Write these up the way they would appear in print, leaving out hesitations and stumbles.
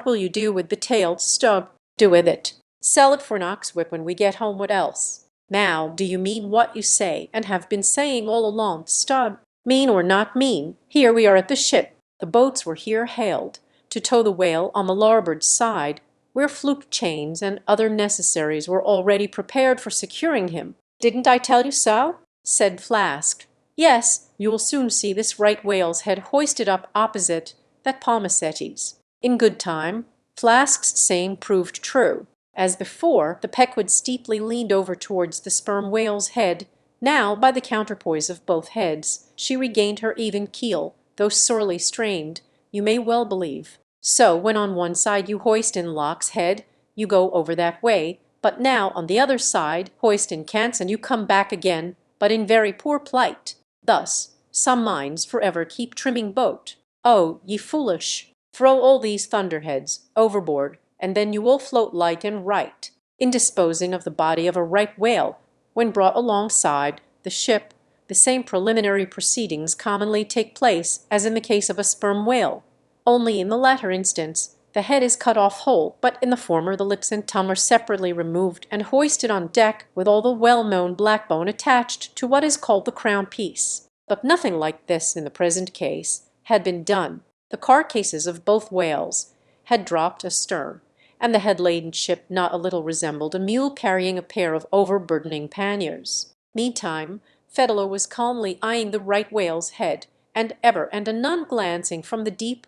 what will you do with the tailed stub? Do with it. Sell it for an ox whip when we get home. What else? Now, do you mean what you say, and have been saying all along, stub? Mean or not mean, here we are at the ship. The boats were here hailed, to tow the whale on the larboard side, where fluke chains and other necessaries were already prepared for securing him. Didn't I tell you so? Said Flask. Yes, you will soon see this right whale's head hoisted up opposite that Palmasetti's. In good time, Flask's saying proved true. As before, the Pequod steeply leaned over towards the sperm whale's head. Now, by the counterpoise of both heads, she regained her even keel, though sorely strained, you may well believe. So when on one side you hoist in Locke's head, you go over that way, but now on the other side hoist in Kant's, and you come back again, but in very poor plight. Thus some minds forever keep trimming boat. Oh, ye foolish! Throw all these thunderheads overboard, and then you will float light and right, in disposing of the body of a right whale. When brought alongside the ship, the same preliminary proceedings commonly take place as in the case of a sperm whale, only in the latter instance the head is cut off whole, but in the former the lips and tongue are separately removed and hoisted on deck with all the well-known blackbone attached to what is called the crown piece. But nothing like this in the present case had been done. The carcases of both whales had dropped astern, and the head-laden ship not a little resembled a mule carrying a pair of overburdening panniers. Meantime, Fedalor was calmly eyeing the right whale's head, and ever and anon glancing from the deep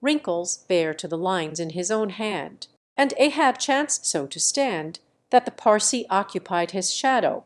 wrinkles bare to the lines in his own hand. And Ahab chanced so to stand, that the Parsee occupied his shadow,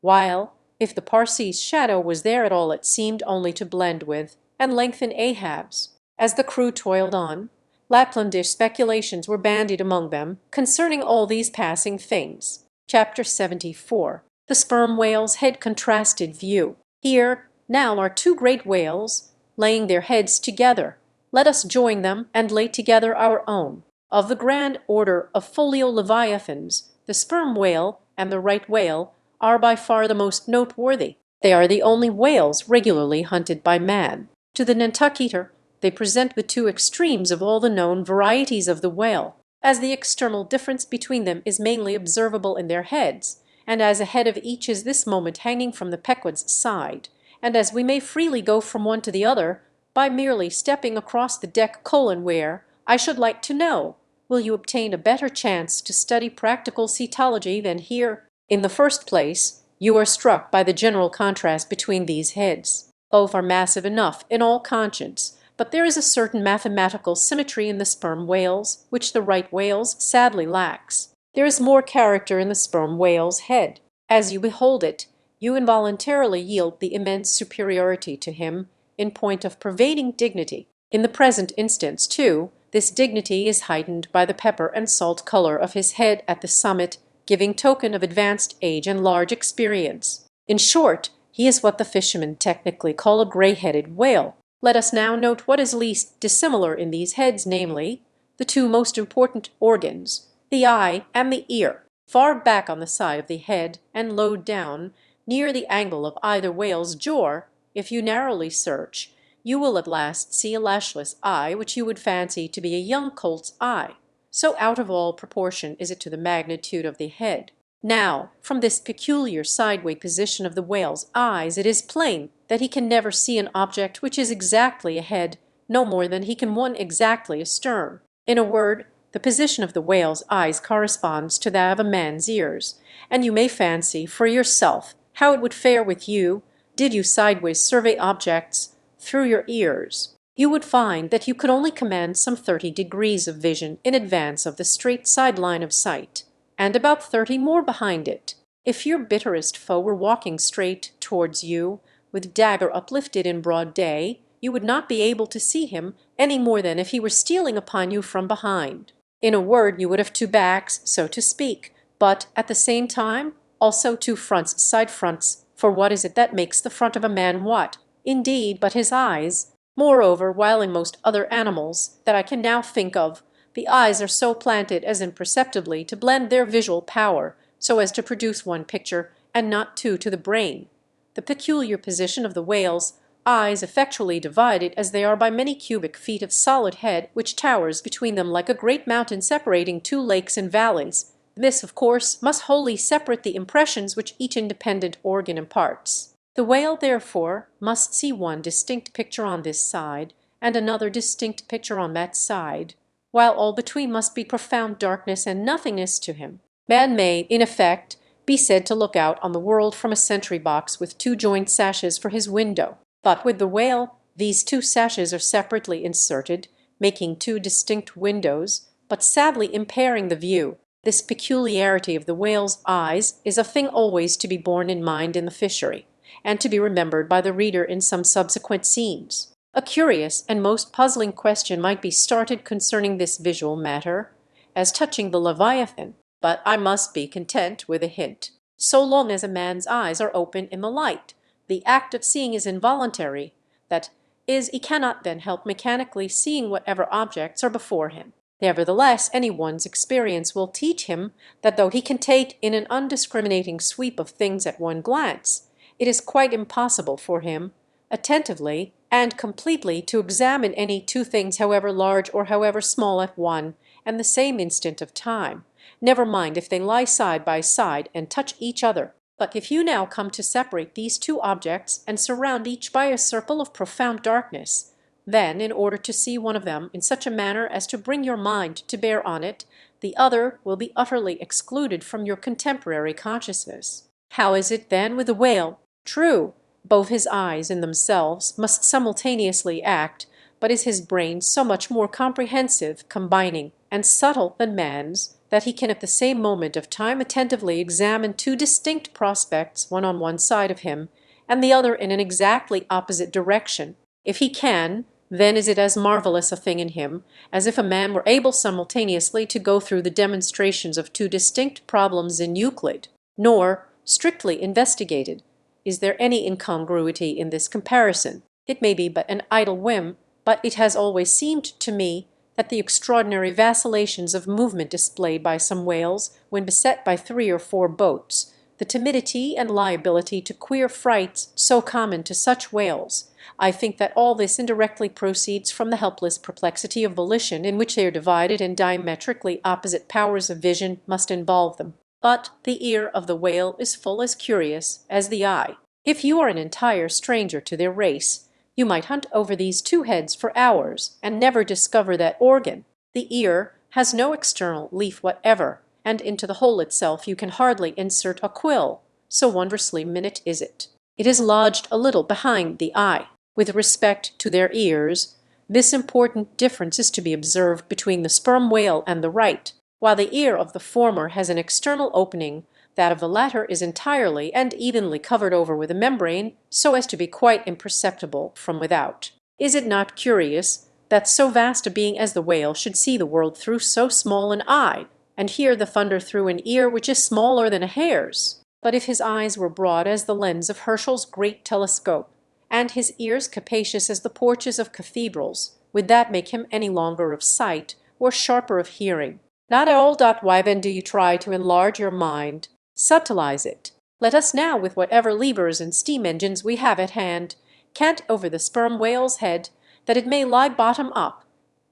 while, if the Parsee's shadow was there at all, it seemed only to blend with and lengthen Ahab's. As the crew toiled on, Laplandish speculations were bandied among them concerning all these passing things. Chapter 74. The sperm whale's head contrasted view. Here now are two great whales laying their heads together. Let us join them and lay together our own. Of the grand order of folio leviathans, the sperm whale and the right whale are by far the most noteworthy. They are the only whales regularly hunted by man. To the Nantucketer they present the two extremes of all the known varieties of the whale, as the external difference between them is mainly observable in their heads, and as a head of each is this moment hanging from the Pequod's side, and as we may freely go from one to the other by merely stepping across the deck, where, I should like to know, will you obtain a better chance to study practical cetology than here? In the first place, you are struck by the general contrast between these heads. Both are massive enough in all conscience, but there is a certain mathematical symmetry in the sperm whales which the right whale's sadly lacks. There is more character in the sperm whale's head. As you behold it, you involuntarily yield the immense superiority to him in point of pervading dignity. In the present instance, too, this dignity is heightened by the pepper and salt color of his head at the summit, giving token of advanced age and large experience. In short, he is what the fishermen technically call a gray-headed whale. Let us now note what is least dissimilar in these heads, namely, the two most important organs, the eye and the ear. Far back on the side of the head, and low down, near the angle of either whale's jaw, if you narrowly search, you will at last see a lashless eye which you would fancy to be a young colt's eye. So out of all proportion is it to the magnitude of the head. Now, from this peculiar sideway position of the whale's eyes, it is plain that he can never see an object which is exactly ahead, no more than he can one exactly astern. In a word, the position of the whale's eyes corresponds to that of a man's ears, and you may fancy for yourself how it would fare with you did you sideways survey objects through your ears. You would find that you could only command some 30 degrees of vision in advance of the straight side line of sight, and about 30 more behind it. If your bitterest foe were walking straight towards you, with dagger uplifted in broad day, you would not be able to see him any more than if he were stealing upon you from behind. In a word, you would have two backs, so to speak, but at the same time also two fronts, side fronts, for what is it that makes the front of a man what? Indeed, but his eyes. Moreover, while in most other animals that I can now think of, the eyes are so planted as imperceptibly to blend their visual power, so as to produce one picture and not two to the brain, the peculiar position of the whales eyes effectually divided as they are by many cubic feet of solid head which towers between them like a great mountain separating two lakes and valleys. This, of course, must wholly separate the impressions which each independent organ imparts. The whale, therefore, must see one distinct picture on this side, and another distinct picture on that side, while all between must be profound darkness and nothingness to him. Man may, in effect, be said to look out on the world from a sentry box with two joint sashes for his window. But with the whale, these two sashes are separately inserted, making two distinct windows, but sadly impairing the view. This peculiarity of the whale's eyes is a thing always to be borne in mind in the fishery, and to be remembered by the reader in some subsequent scenes. A curious and most puzzling question might be started concerning this visual matter, as touching the Leviathan, but I must be content with a hint. So long as a man's eyes are open in the light, the act of seeing is involuntary, that is, he cannot then help mechanically seeing whatever objects are before him. Nevertheless, any one's experience will teach him that though he can take in an undiscriminating sweep of things at one glance, it is quite impossible for him, attentively and completely, to examine any two things however large or however small at one and the same instant of time, never mind if they lie side by side and touch each other. But if you now come to separate these two objects and surround each by a circle of profound darkness, then, in order to see one of them in such a manner as to bring your mind to bear on it, the other will be utterly excluded from your contemporary consciousness. How is it then with the whale? True, both his eyes in themselves must simultaneously act, but is his brain so much more comprehensive, combining, and subtle than man's, that he can at the same moment of time attentively examine two distinct prospects, one on one side of him, and the other in an exactly opposite direction? If he can, then is it as marvelous a thing in him as if a man were able simultaneously to go through the demonstrations of two distinct problems in Euclid. Nor, strictly investigated, is there any incongruity in this comparison. It may be but an idle whim, but it has always seemed to me that the extraordinary vacillations of movement displayed by some whales when beset by 3 or 4 boats, the timidity and liability to queer frights so common to such whales, I think that all this indirectly proceeds from the helpless perplexity of volition in which their divided and diametrically opposite powers of vision must involve them. But the ear of the whale is full as curious as the eye. If you are an entire stranger to their race, you might hunt over these two heads for hours and never discover that organ. The ear has no external leaf whatever, and into the hole itself you can hardly insert a quill, so wondrously minute is it. It is lodged a little behind the eye. With respect to their ears, this important difference is to be observed between the sperm whale and the right. While the ear of the former has an external opening, that of the latter is entirely and evenly covered over with a membrane, so as to be quite imperceptible from without. Is it not curious that so vast a being as the whale should see the world through so small an eye, and hear the thunder through an ear which is smaller than a hare's? But if his eyes were broad as the lens of Herschel's great telescope, and his ears capacious as the porches of cathedrals, would that make him any longer of sight, or sharper of hearing? Not at all. Why then do you try to enlarge your mind, subtilize it? Let us now, with whatever levers and steam engines we have at hand, cant over the sperm whale's head, that it may lie bottom up.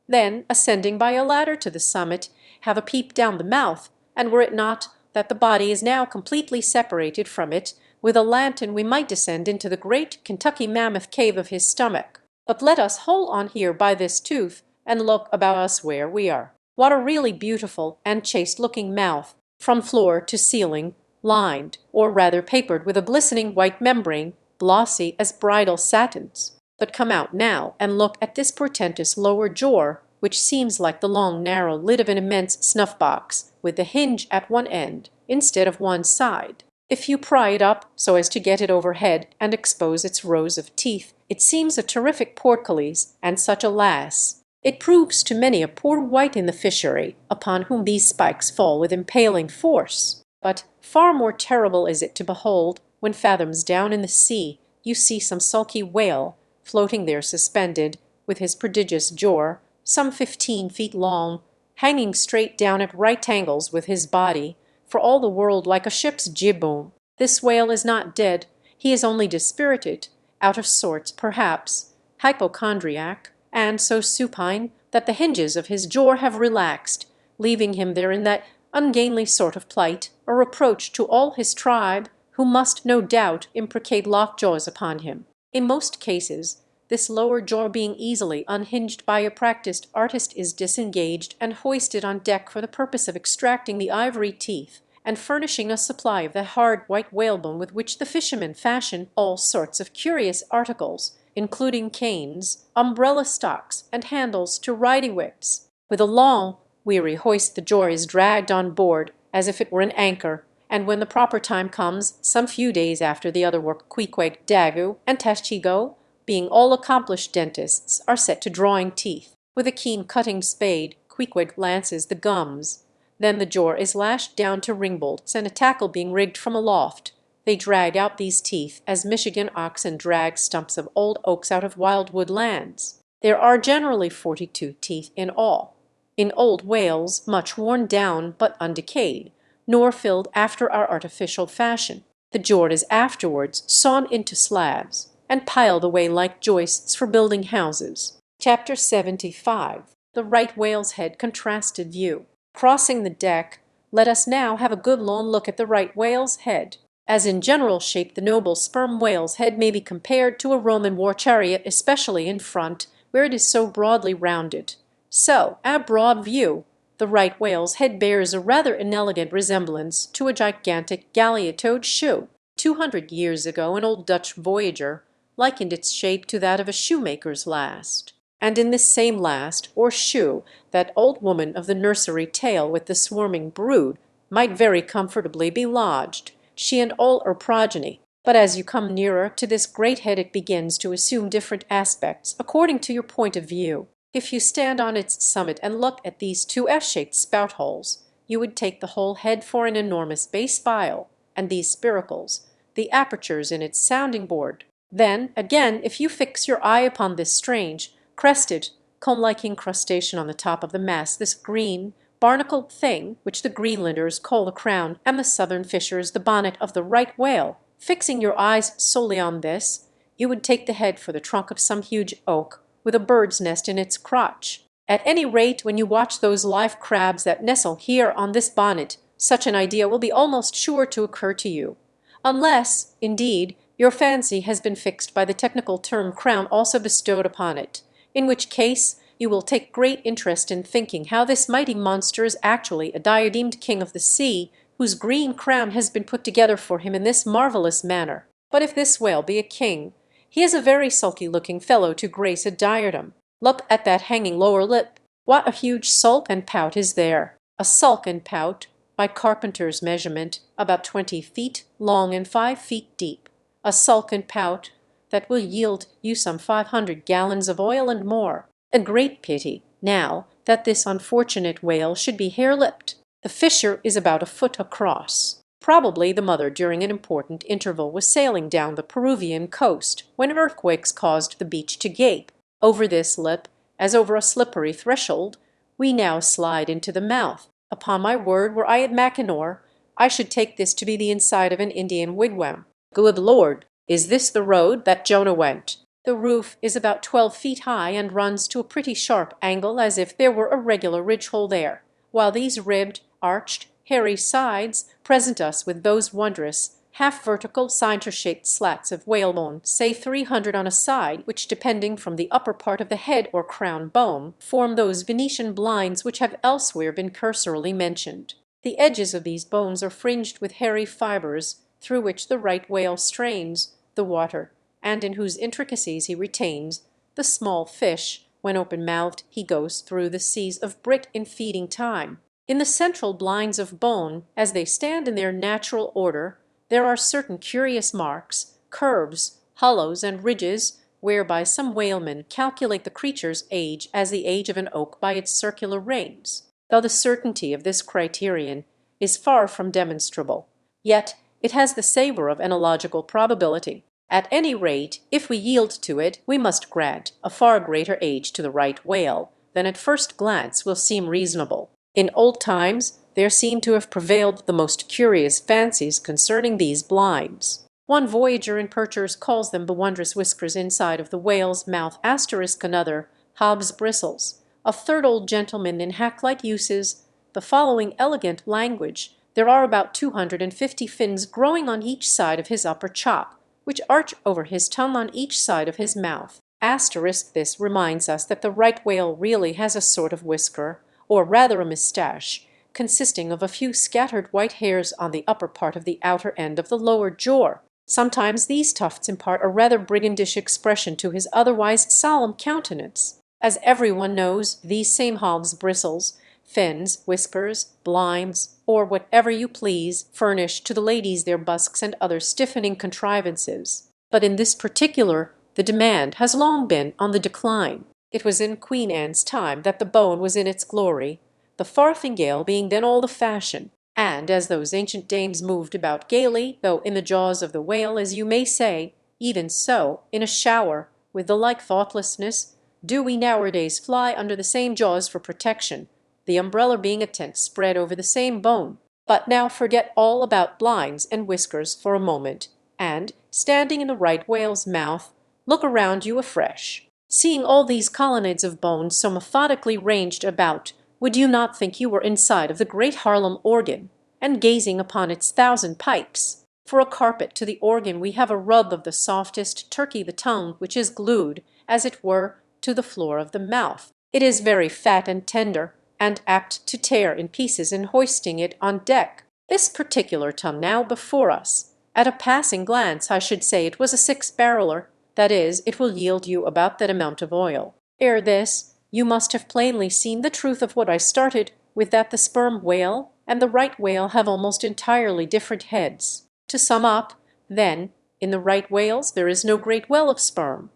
Then, ascending by a ladder to the summit, have a peep down the mouth, and were it not that the body is now completely separated from it, with a lantern we might descend into the great Kentucky mammoth cave of his stomach. But let us hold on here by this tooth, and look about us where we are. What a really beautiful and chaste-looking mouth, from floor to ceiling, lined, or rather papered with a glistening white membrane, glossy as bridal satins. But come out now and look at this portentous lower jaw, which seems like the long narrow lid of an immense snuff-box, with the hinge at one end, instead of one side. If you pry it up so as to get it overhead and expose its rows of teeth, it seems a terrific portcullis, and such a lass! It proves to many a poor wight in the fishery, upon whom these spikes fall with impaling force. But far more terrible is it to behold, when fathoms down in the sea you see some sulky whale, floating there suspended, with his prodigious jaw, some 15 feet long, hanging straight down at right angles with his body, for all the world like a ship's jib-boom. This whale is not dead, he is only dispirited, out of sorts perhaps, hypochondriac, and so supine that the hinges of his jaw have relaxed, leaving him there in that ungainly sort of plight, a reproach to all his tribe, who must no doubt imprecate lockjaws upon him. In most cases, this lower jaw being easily unhinged by a practised artist is disengaged and hoisted on deck for the purpose of extracting the ivory teeth and furnishing a supply of the hard white whalebone with which the fishermen fashion all sorts of curious articles, including canes, umbrella stocks, and handles to riding whips. With a long, weary hoist the jaw is dragged on board as if it were an anchor, and when the proper time comes, some few days after the other work, Queequeg, Daggoo, and Tashtego, being all accomplished dentists, are set to drawing teeth. With a keen cutting spade, Queequeg lances the gums. Then the jaw is lashed down to ring bolts, and a tackle being rigged from aloft, they drag out these teeth as Michigan oxen drag stumps of old oaks out of wildwood lands. There are generally 42 teeth in all. In old whales, much worn down but undecayed, nor filled after our artificial fashion, the jaw is afterwards sawn into slabs, and piled away like joists for building houses. Chapter 75. The right whale's head contrasted view. Crossing the deck, let us now have a good long look at the right whale's head. As in general shape the noble sperm whale's head may be compared to a Roman war chariot, especially in front, where it is so broadly rounded. So, at broad view, the right whale's head bears a rather inelegant resemblance to a gigantic galliotode shoe. 200 years ago an old Dutch voyager likened its shape to that of a shoemaker's last. And in this same last, or shoe, that old woman of the nursery tale with the swarming brood might very comfortably be lodged, she and all her progeny. But as you come nearer to this great head it begins to assume different aspects according to your point of view. If you stand on its summit and look at these two S-shaped spout holes, you would take the whole head for an enormous bass viol, and these spiracles, the apertures in its sounding board. Then, again, if you fix your eye upon this strange, crested, comb-like incrustation on the top of the mast, this green, barnacled thing, which the Greenlanders call the crown, and the southern fishers the bonnet of the right whale, fixing your eyes solely on this, you would take the head for the trunk of some huge oak, with a bird's nest in its crotch. At any rate, when you watch those live crabs that nestle here on this bonnet, such an idea will be almost sure to occur to you. Unless, indeed, your fancy has been fixed by the technical term crown also bestowed upon it, in which case you will take great interest in thinking how this mighty monster is actually a diademed king of the sea, whose green crown has been put together for him in this marvelous manner. But if this whale be a king, he is a very sulky-looking fellow to grace a diadem. Look at that hanging lower lip. What a huge sulk and pout is there! A sulk and pout, by carpenter's measurement, about 20 feet long and 5 feet deep. A sulk and pout that will yield you some 500 gallons of oil and more. A great pity, now, that this unfortunate whale should be hare-lipped. The fissure is about a foot across. Probably the mother during an important interval was sailing down the Peruvian coast when earthquakes caused the beach to gape. Over this lip, as over a slippery threshold, we now slide into the mouth. Upon my word, were I at Mackinaw, I should take this to be the inside of an Indian wigwam. Good Lord, is this the road that Jonah went? The roof is about 12 feet high and runs to a pretty sharp angle as if there were a regular ridge-hole there, while these ribbed, arched, hairy sides present us with those wondrous, half-vertical, cinder-shaped slats of whalebone, say 300 on a side, which, depending from the upper part of the head or crown bone, form those Venetian blinds which have elsewhere been cursorily mentioned. The edges of these bones are fringed with hairy fibers, through which the right whale strains the water, and in whose intricacies he retains the small fish when open-mouthed he goes through the seas of Brit in feeding time. In the central blinds of bone, as they stand in their natural order, there are certain curious marks, curves, hollows, and ridges, whereby some whalemen calculate the creature's age as the age of an oak by its circular reins. Though the certainty of this criterion is far from demonstrable, yet it has the savour of analogical probability. At any rate, if we yield to it, we must grant a far greater age to the right whale than at first glance will seem reasonable. In old times there seem to have prevailed the most curious fancies concerning these blinds. One voyager in Purchers calls them the wondrous whiskers inside of the whale's mouth, asterisk another, Hobbs' bristles. A third old gentleman in hack-like uses the following elegant language: there are about 250 fins growing on each side of his upper chop, which arch over his tongue on each side of his mouth. Asterisk this reminds us that the right whale really has a sort of whisker, or rather a moustache, consisting of a few scattered white hairs on the upper part of the outer end of the lower jaw. Sometimes these tufts impart a rather brigandish expression to his otherwise solemn countenance. As everyone knows, these same Hobbs' bristles, fins, whiskers, blinds, or whatever you please, furnish to the ladies their busks and other stiffening contrivances. But in this particular the demand has long been on the decline. It was in Queen Anne's time that the bone was in its glory, the farthingale being then all the fashion, and as those ancient dames moved about gaily, though in the jaws of the whale, as you may say, even so, in a shower, with the like thoughtlessness, do we nowadays fly under the same jaws for protection, the umbrella being a tent spread over the same bone. But now forget all about blinds and whiskers for a moment, and, standing in the right whale's mouth, look around you afresh. Seeing all these colonnades of bones so methodically ranged about, would you not think you were inside of the great Harlem organ, and gazing upon its 1,000 pipes? For a carpet to the organ we have a rub of the softest turkey, the tongue, which is glued, as it were, to the floor of the mouth. It is very fat and tender, and apt to tear in pieces in hoisting it on deck. This particular tongue now before us, at a passing glance I should say it was a 6-barreler, that is, it will yield you about that amount of oil. Ere this, you must have plainly seen the truth of what I started with, that the sperm whale and the right whale have almost entirely different heads. To sum up, then, in the right whales there is no great well of sperm,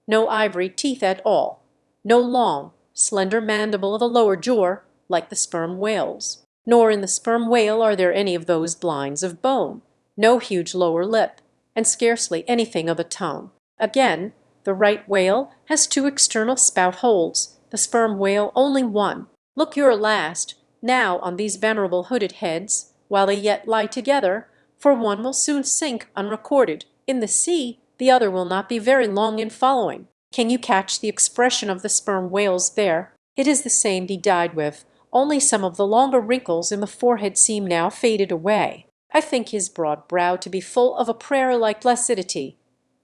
no ivory teeth at all, no long, slender mandible of a lower jaw, like the sperm whales. Nor in the sperm whale are there any of those blinds of bone, no huge lower lip, and scarcely anything of a tongue. Again, the right whale has 2 external spout holes, the sperm whale only 1. Look your last, now, on these venerable hooded heads, while they yet lie together, for one will soon sink unrecorded in the sea, the other will not be very long in following. Can you catch the expression of the sperm whales there? It is the same he died with, only some of the longer wrinkles in the forehead seem now faded away. I think his broad brow to be full of a prayer-like placidity,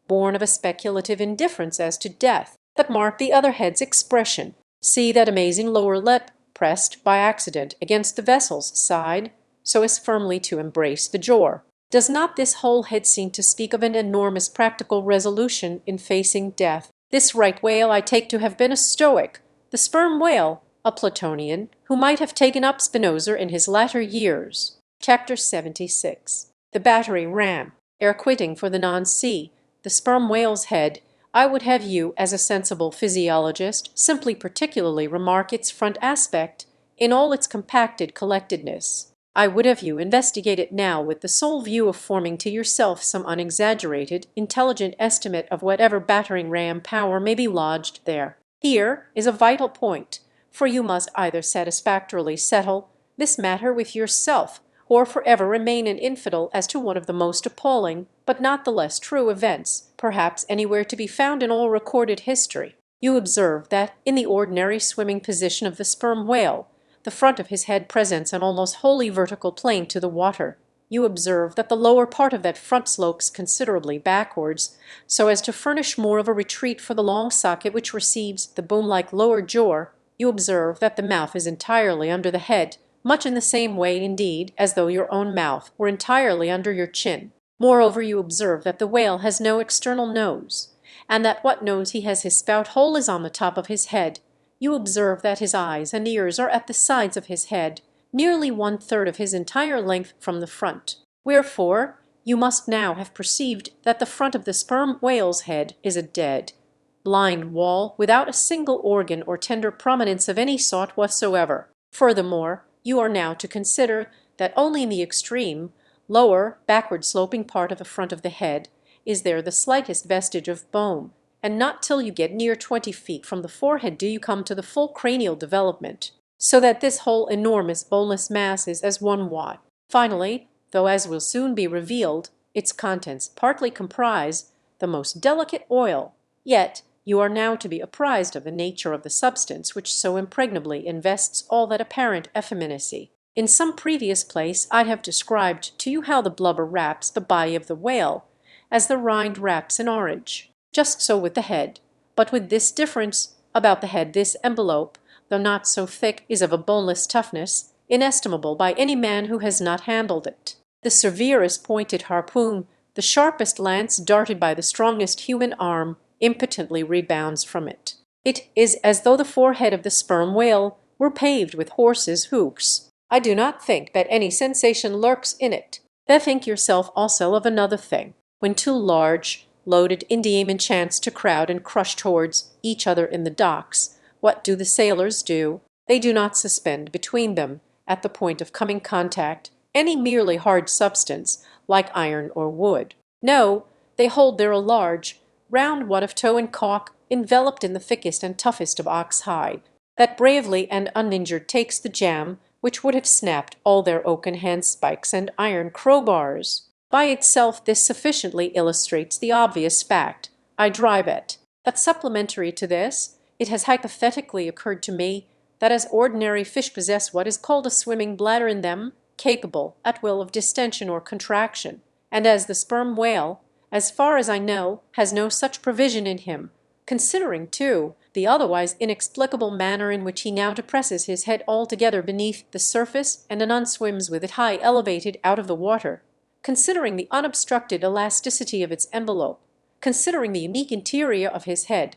born of a speculative indifference as to death. But mark the other head's expression. See that amazing lower lip, pressed by accident against the vessel's side, so as firmly to embrace the jaw. Does not this whole head seem to speak of an enormous practical resolution in facing death? This right whale I take to have been a Stoic, the sperm whale a Platonian, who might have taken up Spinoza in his latter years. Chapter 76. The battery ram. Ere quitting for the non-sea, the sperm whale's head, I would have you, as a sensible physiologist, simply particularly remark its front aspect in all its compacted collectedness. I would have you investigate it now with the sole view of forming to yourself some unexaggerated, intelligent estimate of whatever battering ram power may be lodged there. Here is a vital point, for you must either satisfactorily settle this matter with yourself, or forever remain an infidel as to one of the most appalling, but not the less true events, perhaps anywhere to be found in all recorded history. You observe that in the ordinary swimming position of the sperm whale, the front of his head presents an almost wholly vertical plane to the water. You observe that the lower part of that front slopes considerably backwards, so as to furnish more of a retreat for the long socket which receives the boom-like lower jaw. You observe that the mouth is entirely under the head, much in the same way, indeed, as though your own mouth were entirely under your chin. Moreover, you observe that the whale has no external nose, and that what nose he has his spout hole is on the top of his head. You observe that his eyes and ears are at the sides of his head, nearly 1/3 of his entire length from the front. Wherefore, you must now have perceived that the front of the sperm whale's head is a dead, blind wall without a single organ or tender prominence of any sort whatsoever. Furthermore, you are now to consider that only in the extreme, lower, backward-sloping part of the front of the head is there the slightest vestige of bone, and not till you get near 20 feet from the forehead do you come to the full cranial development, so that this whole enormous boneless mass is as one wad. Finally, though as will soon be revealed, Its contents partly comprise the most delicate oil, yet you are now to be apprised of the nature of the substance which so impregnably invests all that apparent effeminacy. In some previous place I have described to you how the blubber wraps the body of the whale, as the rind wraps an orange. Just so with the head, but with this difference: about the head this envelope, though not so thick, is of a boneless toughness, inestimable by any man who has not handled it. The severest pointed harpoon, the sharpest lance darted by the strongest human arm, impotently rebounds from it. It is as though the forehead of the sperm whale were paved with horses' hoofs. I do not think that any sensation lurks in it. Bethink yourself also of another thing. When two large, loaded Indiamen chance to crowd and crush towards each other in the docks, what do the sailors do? They do not suspend between them, at the point of coming contact, any merely hard substance, like iron or wood. No, they hold there a large, round wad of tow and caulk, enveloped in the thickest and toughest of ox hide, that bravely and uninjured takes the jam which would have snapped all their oaken handspikes and iron crowbars. By itself this sufficiently illustrates the obvious fact I drive at. But supplementary to this, it has hypothetically occurred to me that as ordinary fish possess what is called a swimming bladder in them, capable at will of distension or contraction, and as the sperm whale, as far as I know, has no such provision in him, considering, too, the otherwise inexplicable manner in which he now depresses his head altogether beneath the surface and anon swims with it high elevated out of the water, considering the unobstructed elasticity of its envelope, considering the unique interior of his head,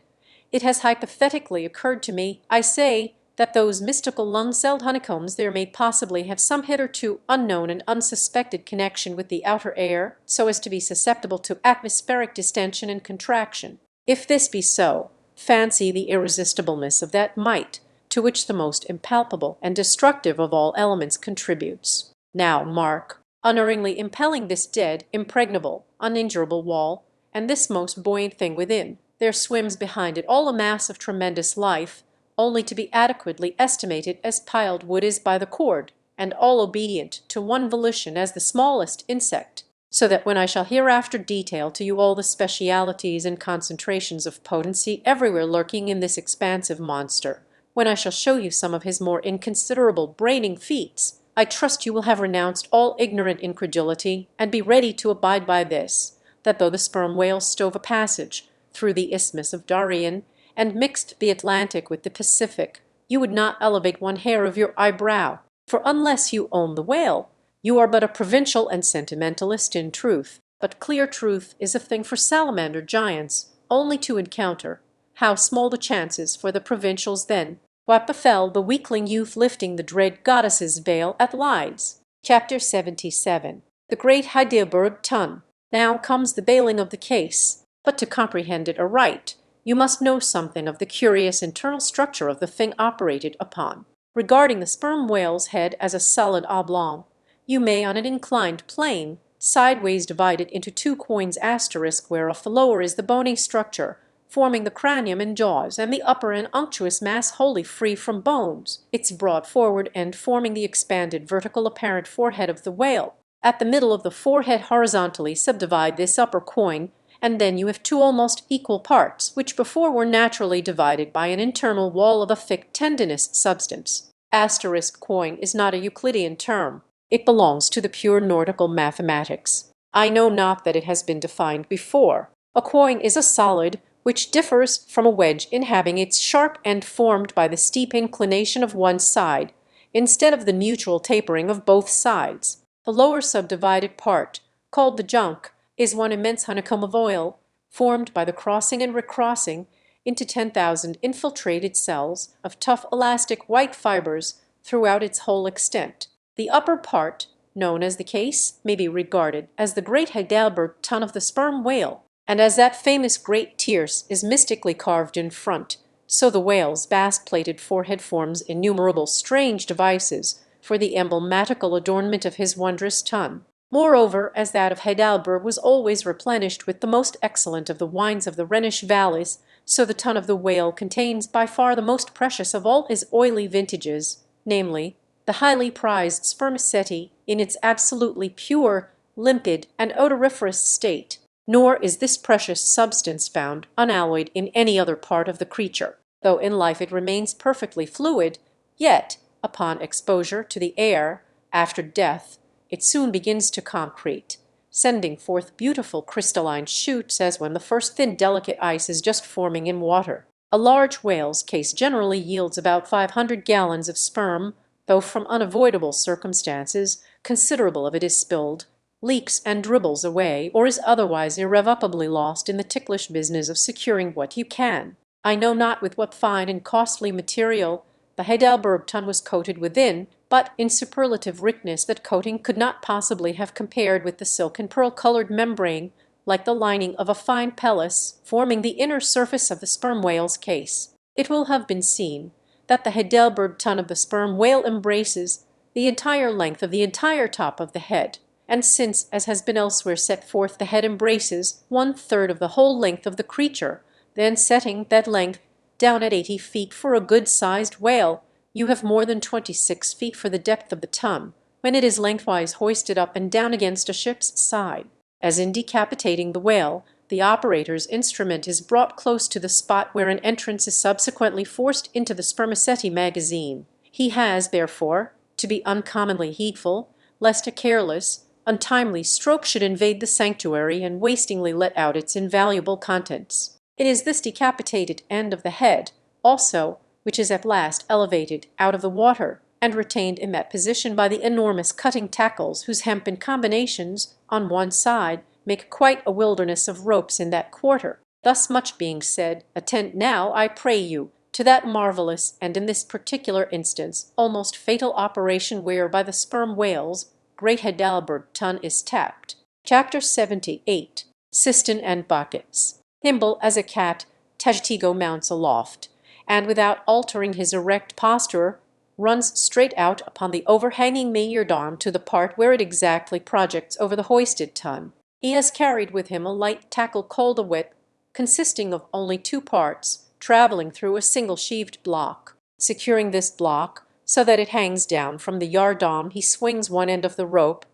it has hypothetically occurred to me, I say, that those mystical lung-celled honeycombs there may possibly have some hitherto unknown and unsuspected connection with the outer air, so as to be susceptible to atmospheric distension and contraction. If this be so, fancy the irresistibleness of that might to which the most impalpable and destructive of all elements contributes. Now mark, unerringly impelling this dead, impregnable, uninjurable wall, and this most buoyant thing within, there swims behind it all a mass of tremendous life, only to be adequately estimated as piled wood is by the cord, and all obedient to one volition as the smallest insect, so that when I shall hereafter detail to you all the specialities and concentrations of potency everywhere lurking in this expansive monster, when I shall show you some of his more inconsiderable braining feats, I trust you will have renounced all ignorant incredulity, and be ready to abide by this, that though the sperm whale stove a passage through the Isthmus of Darien, and mixed the Atlantic with the Pacific, you would not elevate one hair of your eyebrow, for unless you own the whale, you are but a provincial and sentimentalist in truth. But clear truth is a thing for salamander giants only to encounter. How small the chances for the provincials then! What befell the weakling youth lifting the dread goddess's veil at Lydes? Chapter 77. The great Heidelberg Tun. Now comes the bailing of the case, but to comprehend it aright, you must know something of the curious internal structure of the thing operated upon. Regarding the sperm whale's head as a solid oblong, you may on an inclined plane sideways divide it into two coins asterisk, whereof the lower is the bony structure, forming the cranium and jaws, and the upper an unctuous mass wholly free from bones, its broad forward end forming the expanded vertical apparent forehead of the whale. At the middle of the forehead horizontally subdivide this upper coin, and then you have two almost equal parts, which before were naturally divided by an internal wall of a thick tendinous substance. Asterisk coin is not a Euclidean term. It belongs to the pure nautical mathematics. I know not that it has been defined before. A coin is a solid which differs from a wedge in having its sharp end formed by the steep inclination of one side, instead of the mutual tapering of both sides. The lower subdivided part, called the junk, is one immense honeycomb of oil, formed by the crossing and recrossing into 10,000 infiltrated cells of tough elastic white fibers throughout its whole extent. The upper part, known as the case, may be regarded as the great Heidelberg Tun of the sperm whale, and as that famous great tierce is mystically carved in front, so the whale's vast-plated forehead forms innumerable strange devices for the emblematical adornment of his wondrous tun. Moreover, as that of Heidelberg was always replenished with the most excellent of the wines of the Rhenish valleys, so the tun of the whale contains by far the most precious of all his oily vintages, namely, the highly prized spermaceti in its absolutely pure limpid, and odoriferous state, nor is this precious substance found unalloyed in any other part of the creature. Though in life it remains perfectly fluid, yet, upon exposure to the air, after death, it soon begins to concrete, sending forth beautiful crystalline shoots as when the first thin delicate ice is just forming in water. A large whale's case generally yields about 500 gallons of sperm, though from unavoidable circumstances considerable of it is spilled, leaks and dribbles away, or is otherwise irrevocably lost in the ticklish business of securing what you can. I know not with what fine and costly material the Heidelberg tun was coated within, but in superlative richness that coating could not possibly have compared with the silk and pearl-colored membrane, like the lining of a fine pellis, forming the inner surface of the sperm whale's case. It will have been seen that the Heidelberg tun of the sperm whale embraces the entire length of the entire top of the head, and since, as has been elsewhere set forth, the head embraces 1/3 of the whole length of the creature, then setting that length down at 80 feet for a good-sized whale, you have more than 26 feet for the depth of the tun, when it is lengthwise hoisted up and down against a ship's side. As in decapitating the whale, the operator's instrument is brought close to the spot where an entrance is subsequently forced into the spermaceti magazine. He has, therefore, to be uncommonly heedful, lest a careless, untimely stroke should invade the sanctuary and wastingly let out its invaluable contents. It is this decapitated end of the head, also, which is at last elevated out of the water and retained in that position by the enormous cutting tackles whose hempen combinations on one side make quite a wilderness of ropes in that quarter. Thus much being said, attend now, I pray you, to that marvellous and in this particular instance almost fatal operation whereby the sperm whale's great Heidelberg tun is tapped. Chapter 78. Cistern and Buckets. Nimble as a cat, Tashtego mounts aloft, and without altering his erect posture, runs straight out upon the overhanging main-yard-arm to the part where it exactly projects over the hoisted tun. He has carried with him a light tackle called a whip, consisting of only 2 parts, travelling through a single sheaved block. Securing this block so that it hangs down from the yard-arm, he swings one end of the rope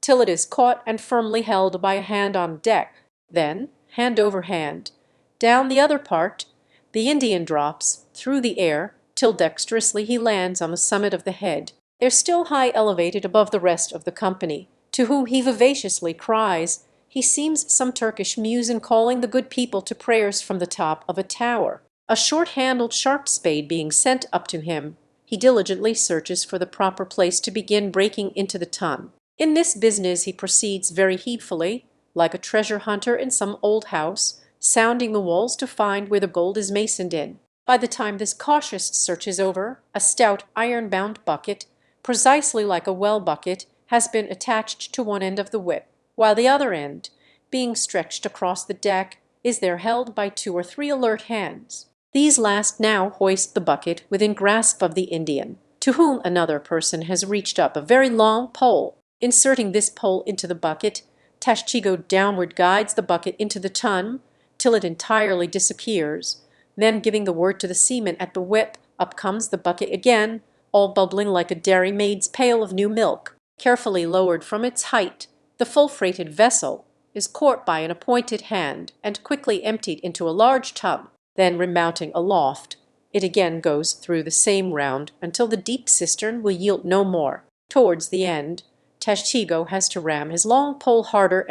till it is caught and firmly held by a hand on deck. Then, hand over hand, down the other part, the Indian drops through the air till dexterously he lands on the summit of the head. They are still high elevated above the rest of the company, to whom he vivaciously cries. He seems some Turkish muezzin calling the good people to prayers from the top of a tower. A short-handled sharp spade being sent up to him, he diligently searches for the proper place to begin breaking into the tun. In this business he proceeds very heedfully, like a treasure hunter in some old house, sounding the walls to find where the gold is masoned in. By the time this cautious search is over, a stout iron-bound bucket, precisely like a well bucket, has been attached to one end of the whip, while the other end, being stretched across the deck, is there held by 2 or 3 alert hands. These last now hoist the bucket within grasp of the Indian, to whom another person has reached up a very long pole. Inserting this pole into the bucket, Tashtego downward guides the bucket into the tun till it entirely disappears. Then, giving the word to the seaman at the whip, up comes the bucket again, all bubbling like a dairymaid's pail of new milk. Carefully lowered from its height, the full-freighted vessel is caught by an appointed hand and quickly emptied into a large tub. Then, remounting aloft, it again goes through the same round until the deep cistern will yield no more. Towards the end, Tashtego has to ram his long pole harder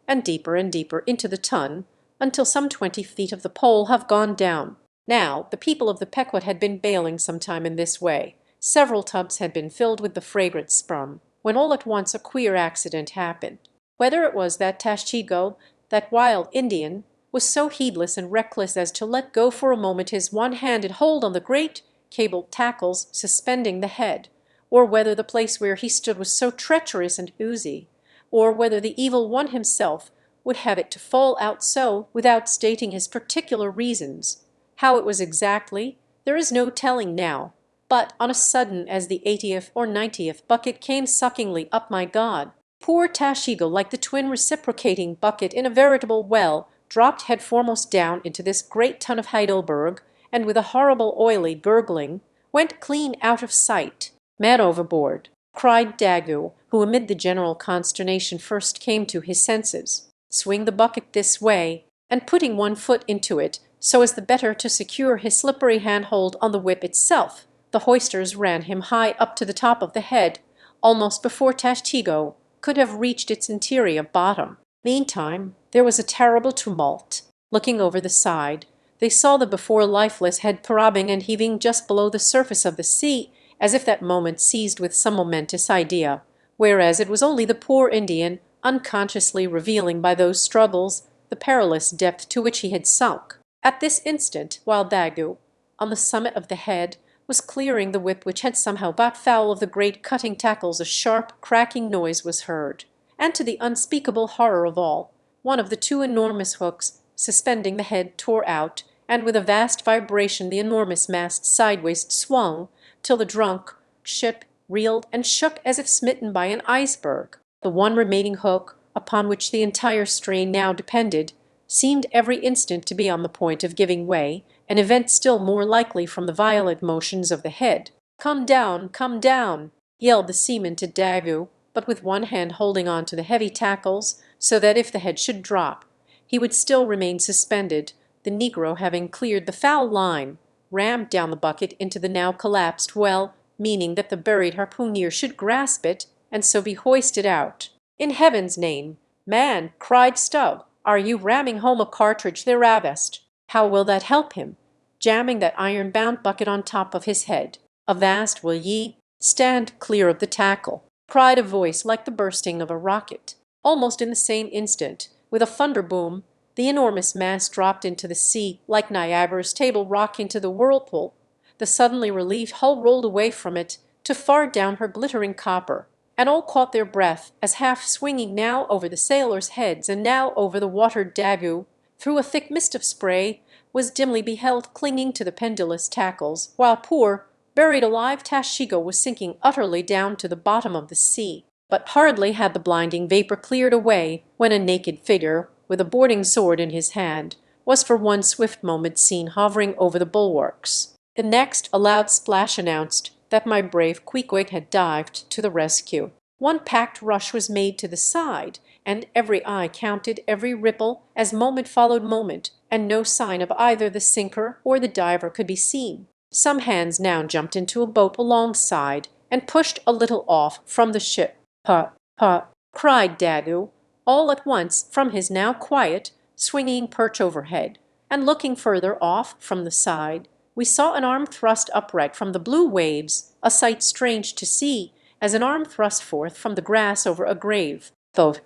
and deeper into the tun, until some 20 feet of the pole have gone down. Now, the people of the Pequot had been bailing some time in this way. Several tubs had been filled with the fragrant sperm, when all at once a queer accident happened. Whether it was that Tashtego, that wild Indian, was so heedless and reckless as to let go for a moment his one-handed hold on the great cable tackles suspending the head, or whether the place where he stood was so treacherous and oozy, or whether the evil one himself would have it to fall out so without stating his particular reasons. How it was exactly, there is no telling now, but on a sudden, as the 80th or 90th bucket came suckingly up, my God, poor Tashtego, like the twin reciprocating bucket in a veritable well, dropped head foremost down into this great tun of Heidelberg, and with a horrible oily gurgling, went clean out of sight, mad overboard. cried Daggoo, who amid the general consternation first came to his senses. "Swing the bucket this way," and putting one foot into it so as the better to secure his slippery handhold on the whip itself, the hoisters ran him high up to the top of the head, almost before Tashtego could have reached its interior bottom. Meantime there was a terrible tumult. Looking over the side, they saw the before lifeless head throbbing and heaving just below the surface of the sea, as if that moment seized with some momentous idea, whereas it was only the poor Indian unconsciously revealing by those struggles the perilous depth to which he had sunk. At this instant, while Daggoo, on the summit of the head, was clearing the whip which had somehow got foul of the great cutting tackles, a sharp, cracking noise was heard, and to the unspeakable horror of all, one of the two enormous hooks suspending the head tore out, and with a vast vibration the enormous mast sideways swung, till the drunk ship reeled and shook as if smitten by an iceberg. The one remaining hook, upon which the entire strain now depended, seemed every instant to be on the point of giving way, an event still more likely from the violent motions of the head. Come down," yelled the seaman to Daggoo, but with one hand holding on to the heavy tackles, so that if the head should drop, he would still remain suspended. The negro, having cleared the foul line, rammed down the bucket into the now collapsed well, meaning that the buried harpooner should grasp it, and so be hoisted out. "In heaven's name, man," cried Stubb, "are you ramming home a cartridge there avast? How will that help him, jamming that iron-bound bucket on top of his head? Avast will ye? Stand clear of the tackle," cried a voice like the bursting of a rocket. Almost in the same instant, with a thunder boom, the enormous mass dropped into the sea like Niagara's Table Rock into the whirlpool. The suddenly relieved hull rolled away from it to far down her glittering copper, and all caught their breath as, half swinging now over the sailors' heads and now over the watered Daggoo, through a thick mist of spray, was dimly beheld clinging to the pendulous tackles, while poor, buried alive Tashtego was sinking utterly down to the bottom of the sea. But hardly had the blinding vapour cleared away when a naked figure, with a boarding sword in his hand, was for one swift moment seen hovering over the bulwarks. The next a loud splash announced that my brave Queequeg had dived to the rescue. One packed rush was made to the side, and every eye counted every ripple as moment followed moment, and no sign of either the sinker or the diver could be seen. Some hands now jumped into a boat alongside and pushed a little off from the ship. "Putt, putt," cried Daggoo, all at once from his now quiet, swinging perch overhead, and looking further off from the side, we saw an arm thrust upright from the blue waves, a sight strange to see, as an arm thrust forth from the grass over a grave. Both!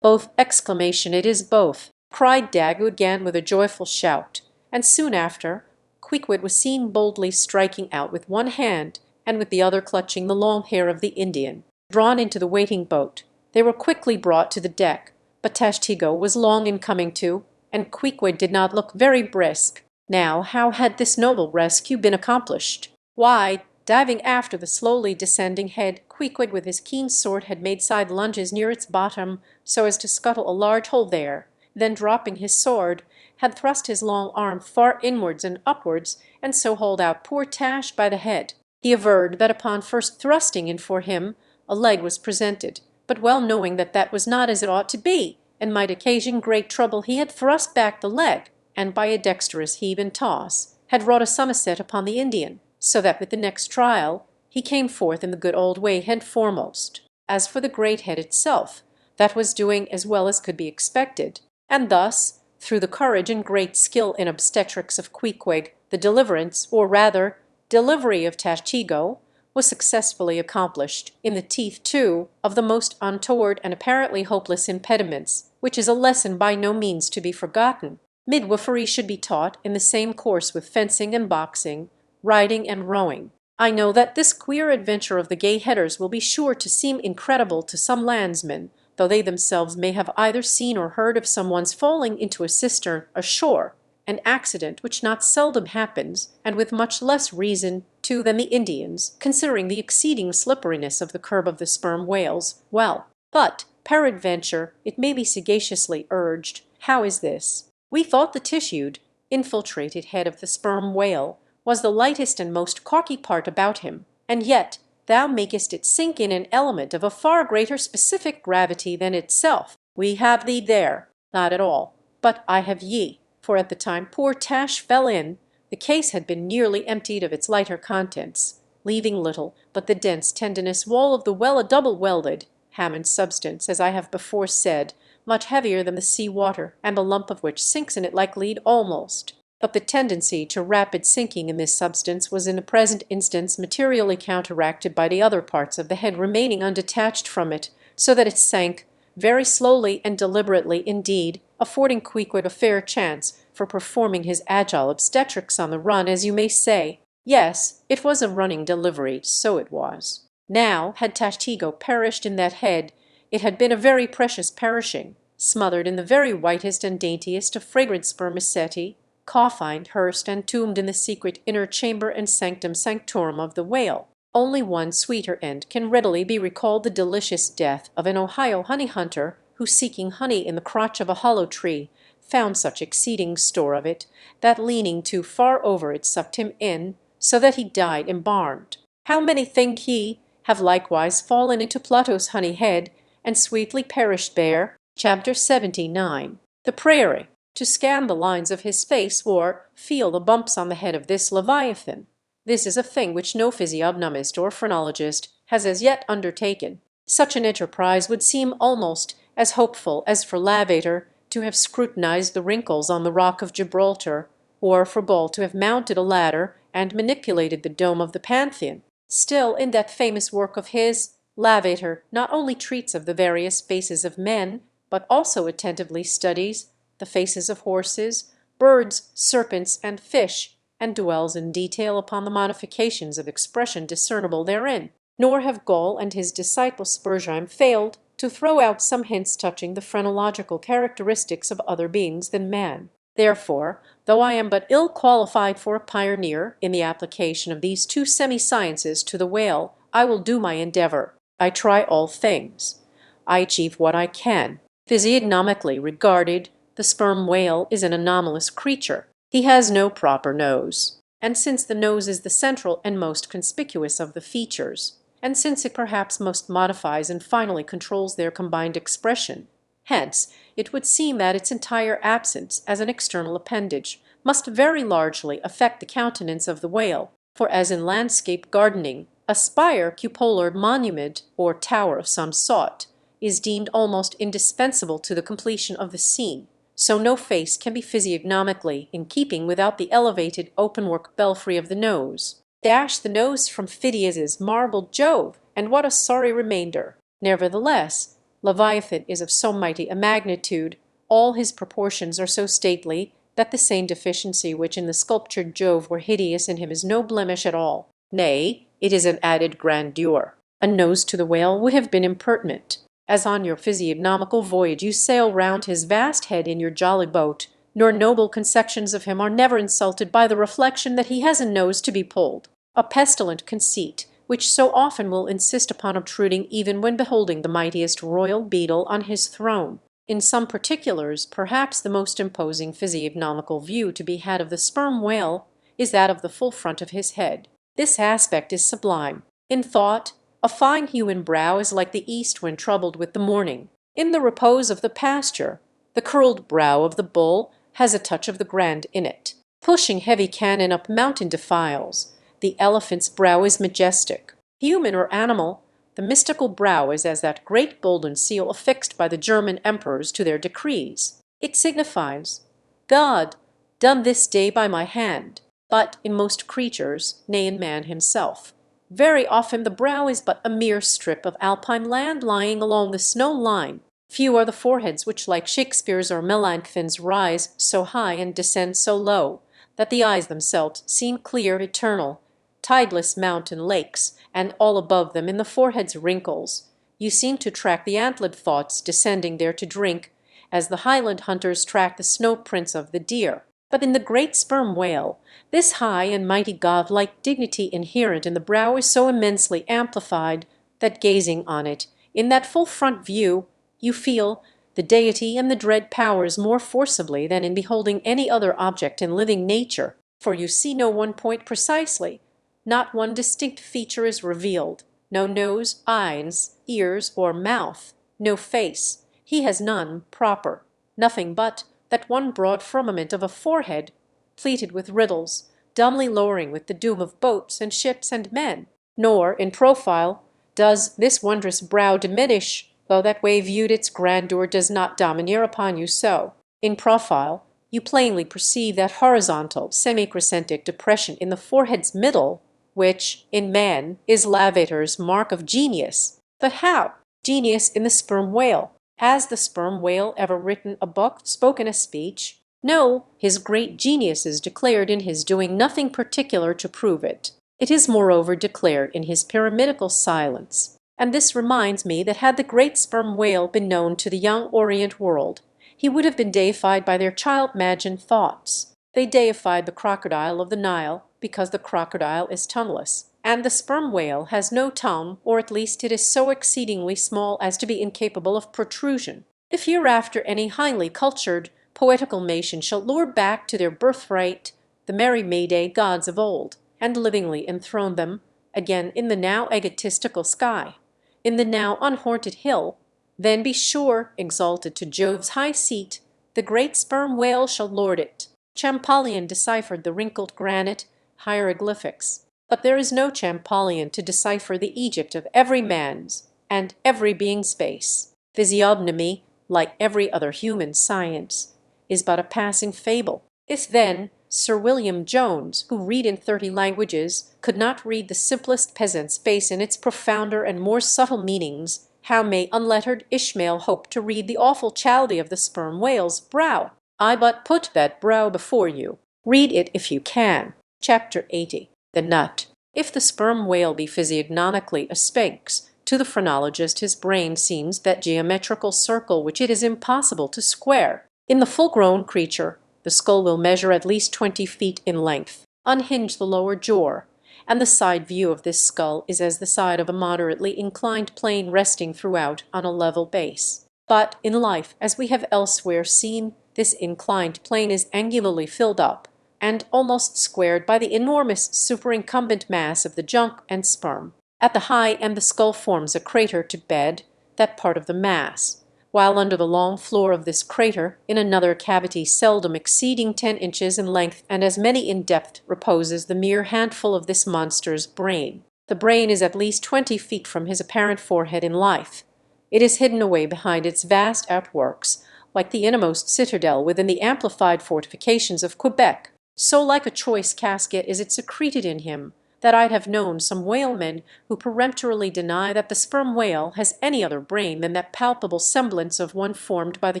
Exclamation, "It is both!" cried Daggoo again with a joyful shout, and soon after Queequeg was seen boldly striking out with one hand, and with the other clutching the long hair of the Indian, drawn into the waiting boat. They were quickly brought to the deck, but Tashtego was long in coming to, and Queequeg did not look very brisk. Now, how had this noble rescue been accomplished? Why, diving after the slowly descending head, Queequeg with his keen sword had made side lunges near its bottom so as to scuttle a large hole there, then dropping his sword, had thrust his long arm far inwards and upwards, and so hauled out poor Tash by the head. He averred that upon first thrusting in for him, a leg was presented, but well knowing that that was not as it ought to be, and might occasion great trouble, he had thrust back the leg, and by a dexterous heave and toss had wrought a somerset upon the Indian, so that with the next trial he came forth in the good old way head foremost. As for the great head itself, that was doing as well as could be expected, and thus, through the courage and great skill in obstetrics of Queequeg, the deliverance, or rather delivery of Tashtego, was successfully accomplished, in the teeth, too, of the most untoward and apparently hopeless impediments, which is a lesson by no means to be forgotten. Midwifery should be taught in the same course with fencing and boxing, riding and rowing. I know that this queer adventure of the gay headers will be sure to seem incredible to some landsmen, though they themselves may have either seen or heard of some one's falling into a cistern ashore, an accident which not seldom happens, and with much less reason too than the Indians, considering the exceeding slipperiness of the curb of the sperm whales. Well, but peradventure it may be sagaciously urged, how is this? We thought the tissued, infiltrated head of the sperm whale was the lightest and most caulky part about him, and yet thou makest it sink in an element of a far greater specific gravity than itself. We have thee there. Not at all. But I have ye. For at the time poor Tash fell in, the case had been nearly emptied of its lighter contents, leaving little but the dense tendinous wall of the well, a double-welded Hammond substance, as I have before said, much heavier than the sea water, and the lump of which sinks in it like lead almost. But the tendency to rapid sinking in this substance was in the present instance materially counteracted by the other parts of the head remaining undetached from it, so that it sank very slowly and deliberately indeed, affording Queequeg a fair chance for performing his agile obstetrics on the run, as you may say. Yes, it was a running delivery, so it was. Now, had Tashtego perished in that head, it had been a very precious perishing, smothered in the very whitest and daintiest of fragrant spermaceti, coffined, hearsed, and tombed in the secret inner chamber and sanctum sanctorum of the whale. Only one sweeter end can readily be recalled: the delicious death of an Ohio honey hunter, who, seeking honey in the crotch of a hollow tree, found such exceeding store of it, that leaning too far over it sucked him in, so that he died embalmed. How many, think ye, have likewise fallen into Plato's honey head, and sweetly perished there? Chapter 79. The prairie. To scan the lines of his face, or feel the bumps on the head of this Leviathan. This is a thing which no physiognomist or phrenologist has as yet undertaken. Such an enterprise would seem almost as hopeful as for Lavater to have scrutinized the wrinkles on the rock of Gibraltar, or for Bull to have mounted a ladder and manipulated the dome of the Pantheon. Still, in that famous work of his, Lavater not only treats of the various faces of men, but also attentively studies the faces of horses, birds, serpents, and fish, and dwells in detail upon the modifications of expression discernible therein. Nor have Gall and his disciple Spurzheim failed to throw out some hints touching the phrenological characteristics of other beings than man. Therefore, though I am but ill qualified for a pioneer in the application of these two semi-sciences to the whale, I will do my endeavor. I try all things. I achieve what I can. Physiognomically regarded, the sperm whale is an anomalous creature. He has no proper nose, and since the nose is the central and most conspicuous of the features, and since it perhaps most modifies and finally controls their combined expression, hence it would seem that its entire absence as an external appendage must very largely affect the countenance of the whale, for as in landscape gardening, a spire, cupolar monument, or tower of some sort, is deemed almost indispensable to the completion of the scene, so no face can be physiognomically in keeping without the elevated openwork belfry of the nose. Dash the nose from Phidias's marble Jove, and what a sorry remainder! Nevertheless, Leviathan is of so mighty a magnitude, all his proportions are so stately, that the same deficiency which in the sculptured Jove were hideous in him is no blemish at all. Nay, it is an added grandeur. A nose to the whale would have been impertinent. As on your physiognomical voyage you sail round his vast head in your jolly boat, your noble conceptions of him are never insulted by the reflection that he has a nose to be pulled. A pestilent conceit, which so often will insist upon obtruding even when beholding the mightiest royal beadle on his throne. In some particulars, perhaps the most imposing physiognomical view to be had of the sperm whale is that of the full front of his head. This aspect is sublime. In thought, a fine hewn brow is like the east when troubled with the morning. In the repose of the pasture, the curled brow of the bull has a touch of the grand in it. Pushing heavy cannon up mountain defiles, the elephant's brow is majestic. Human or animal, the mystical brow is as that great golden seal affixed by the German emperors to their decrees. It signifies, God, done this day by my hand. But in most creatures, nay in man himself, very often the brow is but a mere strip of alpine land lying along the snow line. Few are the foreheads which, like Shakespeare's or Melanchthon's, rise so high and descend so low that the eyes themselves seem clear, eternal, tideless mountain lakes, and all above them in the forehead's wrinkles you seem to track the antlered thoughts descending there to drink, as the Highland hunters track the snow prints of the deer. But in the great sperm whale, this high and mighty godlike dignity inherent in the brow is so immensely amplified that gazing on it in that full front view you feel the deity and the dread powers more forcibly than in beholding any other object in living nature, for you see no one point precisely, not one distinct feature is revealed, no nose, eyes, ears, or mouth, no face, he has none proper, nothing but that one broad firmament of a forehead, pleated with riddles, dumbly lowering with the doom of boats and ships and men. Nor in profile does this wondrous brow diminish, though that way viewed its grandeur does not domineer upon you so. In profile you plainly perceive that horizontal semicrescentic depression in the forehead's middle, which, in man, is Lavater's mark of genius. But how? Genius in the sperm whale. Has the sperm whale ever written a book, spoken a speech? No, his great genius is declared in his doing nothing particular to prove it. It is moreover declared in his pyramidical silence. And this reminds me that had the great sperm whale been known to the young Orient world, he would have been deified by their child-imagined thoughts. They deified the crocodile of the Nile because the crocodile is tongueless, and the sperm whale has no tongue, or at least it is so exceedingly small as to be incapable of protrusion. If hereafter any highly cultured, poetical nation shall lure back to their birthright the merry May-Day gods of old, and livingly enthrone them again in the now egotistical sky, in the now unhaunted hill, then be sure, exalted to Jove's high seat, the great sperm whale shall lord it. Champollion deciphered the wrinkled granite hieroglyphics, but there is no Champollion to decipher the Egypt of every man's and every being's face. Physiognomy, like every other human science, is but a passing fable. If then Sir William Jones, who read in 30 languages, could not read the simplest peasant's face in its profounder and more subtle meanings, how may unlettered Ishmael hope to read the awful Chaldee of the sperm whale's brow? I but put that brow before you. Read it if you can. Chapter 80. The Nut. If the sperm whale be physiognomically a sphinx, to the phrenologist his brain seems that geometrical circle which it is impossible to square. In the full-grown creature, the skull will measure at least 20 feet in length. Unhinge the lower jaw, and the side view of this skull is as the side of a moderately inclined plane resting throughout on a level base. But in life, as we have elsewhere seen, this inclined plane is angularly filled up and almost squared by the enormous superincumbent mass of the junk and sperm. At the high end the skull forms a crater to bed that part of the mass, while under the long floor of this crater, in another cavity seldom exceeding 10 inches in length and as many in depth, reposes the mere handful of this monster's brain. The brain is at least 20 feet from his apparent forehead in life. It is hidden away behind its vast outworks, like the innermost citadel within the amplified fortifications of Quebec. So like a choice casket is it secreted in him, that I'd have known some whalemen who peremptorily deny that the sperm whale has any other brain than that palpable semblance of one formed by the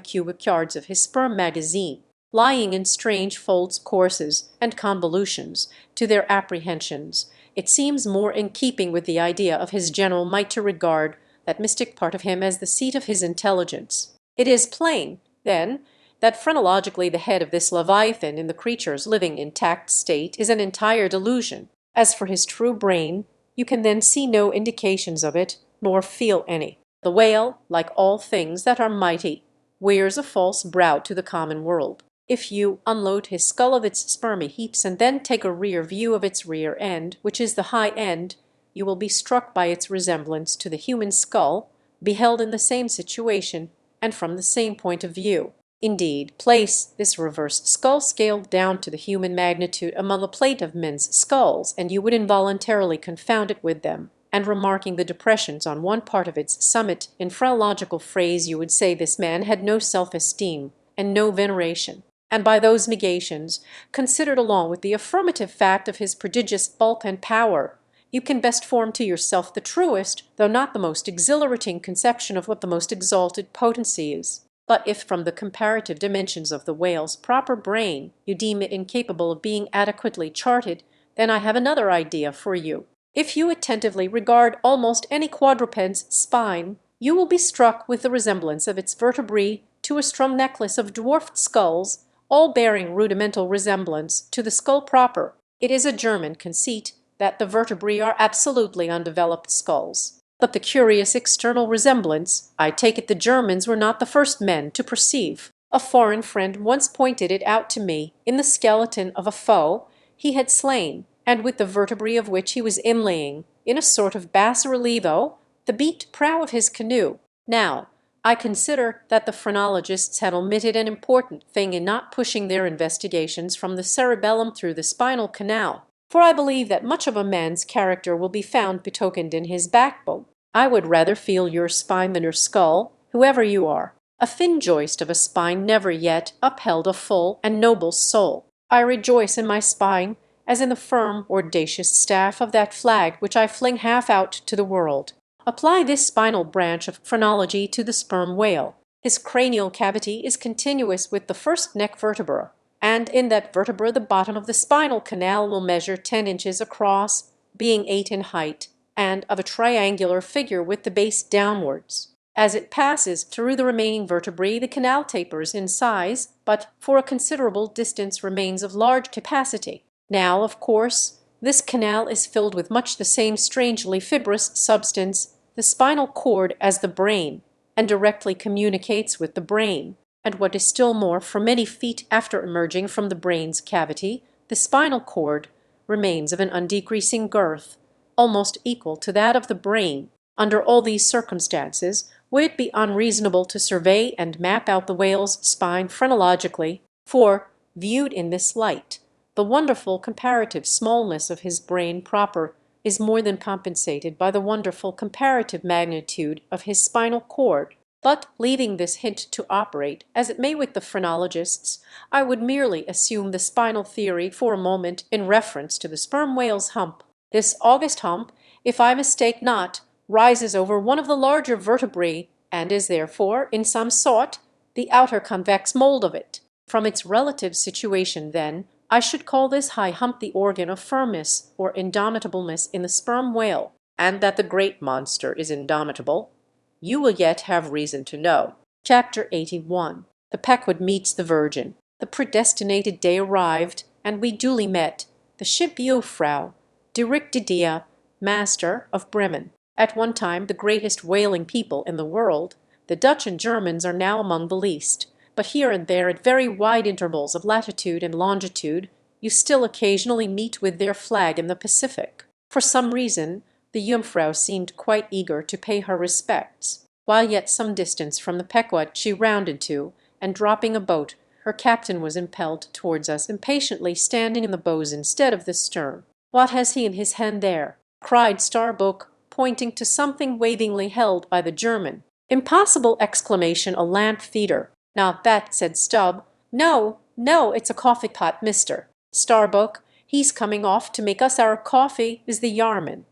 cubic yards of his sperm magazine, lying in strange folds, courses, and convolutions to their apprehensions. It seems more in keeping with the idea of his general might to regard that mystic part of him as the seat of his intelligence. It is plain, then, that phrenologically the head of this leviathan in the creature's living intact state is an entire delusion. As for his true brain, you can then see no indications of it, nor feel any. The whale, like all things that are mighty, wears a false brow to the common world. If you unload his skull of its spermy heaps and then take a rear view of its rear end, which is the high end, you will be struck by its resemblance to the human skull, beheld in the same situation and from the same point of view. Indeed, place this reversed skull scaled down to the human magnitude among a plate of men's skulls, and you would involuntarily confound it with them, and remarking the depressions on one part of its summit, in phrenological phrase you would say this man had no self-esteem and no veneration. And by those negations, considered along with the affirmative fact of his prodigious bulk and power, you can best form to yourself the truest, though not the most exhilarating conception of what the most exalted potency is. But if from the comparative dimensions of the whale's proper brain you deem it incapable of being adequately charted, then I have another idea for you. If you attentively regard almost any quadruped's spine, you will be struck with the resemblance of its vertebrae to a strung necklace of dwarfed skulls, all bearing rudimental resemblance to the skull proper. It is a German conceit that the vertebrae are absolutely undeveloped skulls. But the curious external resemblance, I take it the Germans were not the first men to perceive. A foreign friend once pointed it out to me in the skeleton of a foe he had slain, and with the vertebrae of which he was inlaying in a sort of bass relievo, the beaked prow of his canoe. Now, I consider that the phrenologists had omitted an important thing in not pushing their investigations from the cerebellum through the spinal canal, for I believe that much of a man's character will be found betokened in his backbone. I would rather feel your spine than your skull, whoever you are. A thin joist of a spine never yet upheld a full and noble soul. I rejoice in my spine as in the firm, audacious staff of that flag which I fling half out to the world. Apply this spinal branch of phrenology to the sperm whale. His cranial cavity is continuous with the first neck vertebra, and in that vertebra the bottom of the spinal canal will measure 10 inches across, being 8 in height, and of a triangular figure with the base downwards. As it passes through the remaining vertebrae, the canal tapers in size, but for a considerable distance remains of large capacity. Now, of course, this canal is filled with much the same strangely fibrous substance, the spinal cord, as the brain, and directly communicates with the brain. And what is still more, for many feet after emerging from the brain's cavity, the spinal cord remains of an undecreasing girth, almost equal to that of the brain. Under all these circumstances, would it be unreasonable to survey and map out the whale's spine phrenologically? For, viewed in this light, the wonderful comparative smallness of his brain proper is more than compensated by the wonderful comparative magnitude of his spinal cord. But leaving this hint to operate, as it may with the phrenologists, I would merely assume the spinal theory for a moment in reference to the sperm whale's hump. This august hump, if I mistake not, rises over one of the larger vertebrae, and is therefore, in some sort, the outer convex mold of it. From its relative situation, then, I should call this high hump the organ of firmness or indomitableness in the sperm whale, and that the great monster is indomitable you will yet have reason to know. Chapter 81. The Pequod meets the Virgin. The predestinated day arrived, and we duly met the ship Jungfrau, Directidia, master of Bremen. At one time the greatest whaling people in the world, the Dutch and Germans are now among the least, but here and there at very wide intervals of latitude and longitude you still occasionally meet with their flag in the Pacific. For some reason the Jungfrau seemed quite eager to pay her respects. While yet some distance from the Pequod she rounded to, and dropping a boat, her captain was impelled towards us, impatiently standing in the bows instead of the stern. "What has he in his hand there?" cried Starbuck, pointing to something wavingly held by the German. "Impossible!" exclamation, "a lamp feeder." "Not that," said Stubb. "No, no, it's a coffee pot, mister." "Starbuck, he's coming off to make us our coffee, is the yarman.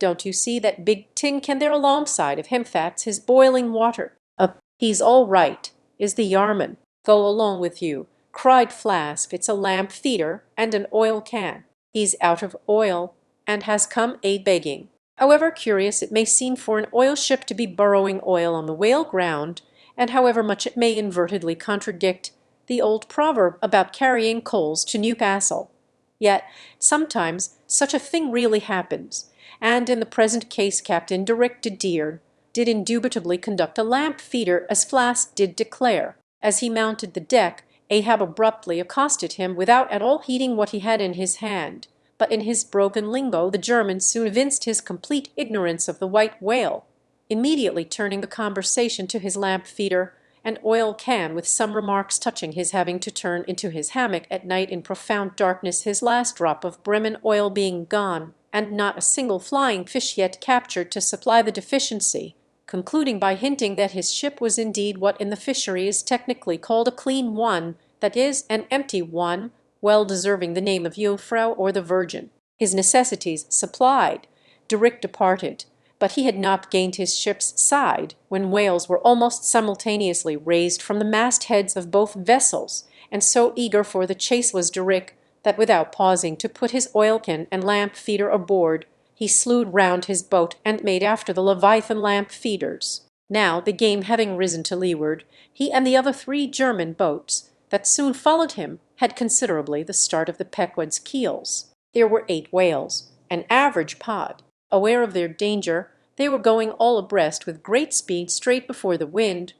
Don't you see that big tin can there alongside of him? That's his boiling water." He's all right, is the yarman." "Go along with you," cried Flask. "It's a lamp feeder and an oil can." "He's out of oil, and has come a-begging." However curious it may seem for an oil ship to be burrowing oil on the whale ground, and however much it may invertedly contradict the old proverb about carrying coals to Newcastle, yet sometimes such a thing really happens, and in the present case Captain Directidia did indubitably conduct a lamp feeder as Flask did declare. As he mounted the deck, Ahab abruptly accosted him without at all heeding what he had in his hand, but in his broken lingo the German soon evinced his complete ignorance of the white whale, immediately turning the conversation to his lamp feeder and oil can, with some remarks touching his having to turn into his hammock at night in profound darkness, his last drop of Bremen oil being gone, and not a single flying fish yet captured to supply the deficiency, concluding by hinting that his ship was indeed what in the fishery is technically called a clean one, that is, an empty one, well deserving the name of Jungfrau or the Virgin. His necessities supplied, Dirick departed, but he had not gained his ship's side when whales were almost simultaneously raised from the mastheads of both vessels, and so eager for the chase was Dirick that without pausing to put his oilkin and lamp feeder aboard, he slewed round his boat and made after the Leviathan lamp feeders. Now, the game having risen to leeward, he and the other 3 German boats that soon followed him had considerably the start of the Pequod's keels. There were 8 whales, an average pod. Aware of their danger, they were going all abreast with great speed straight before the wind,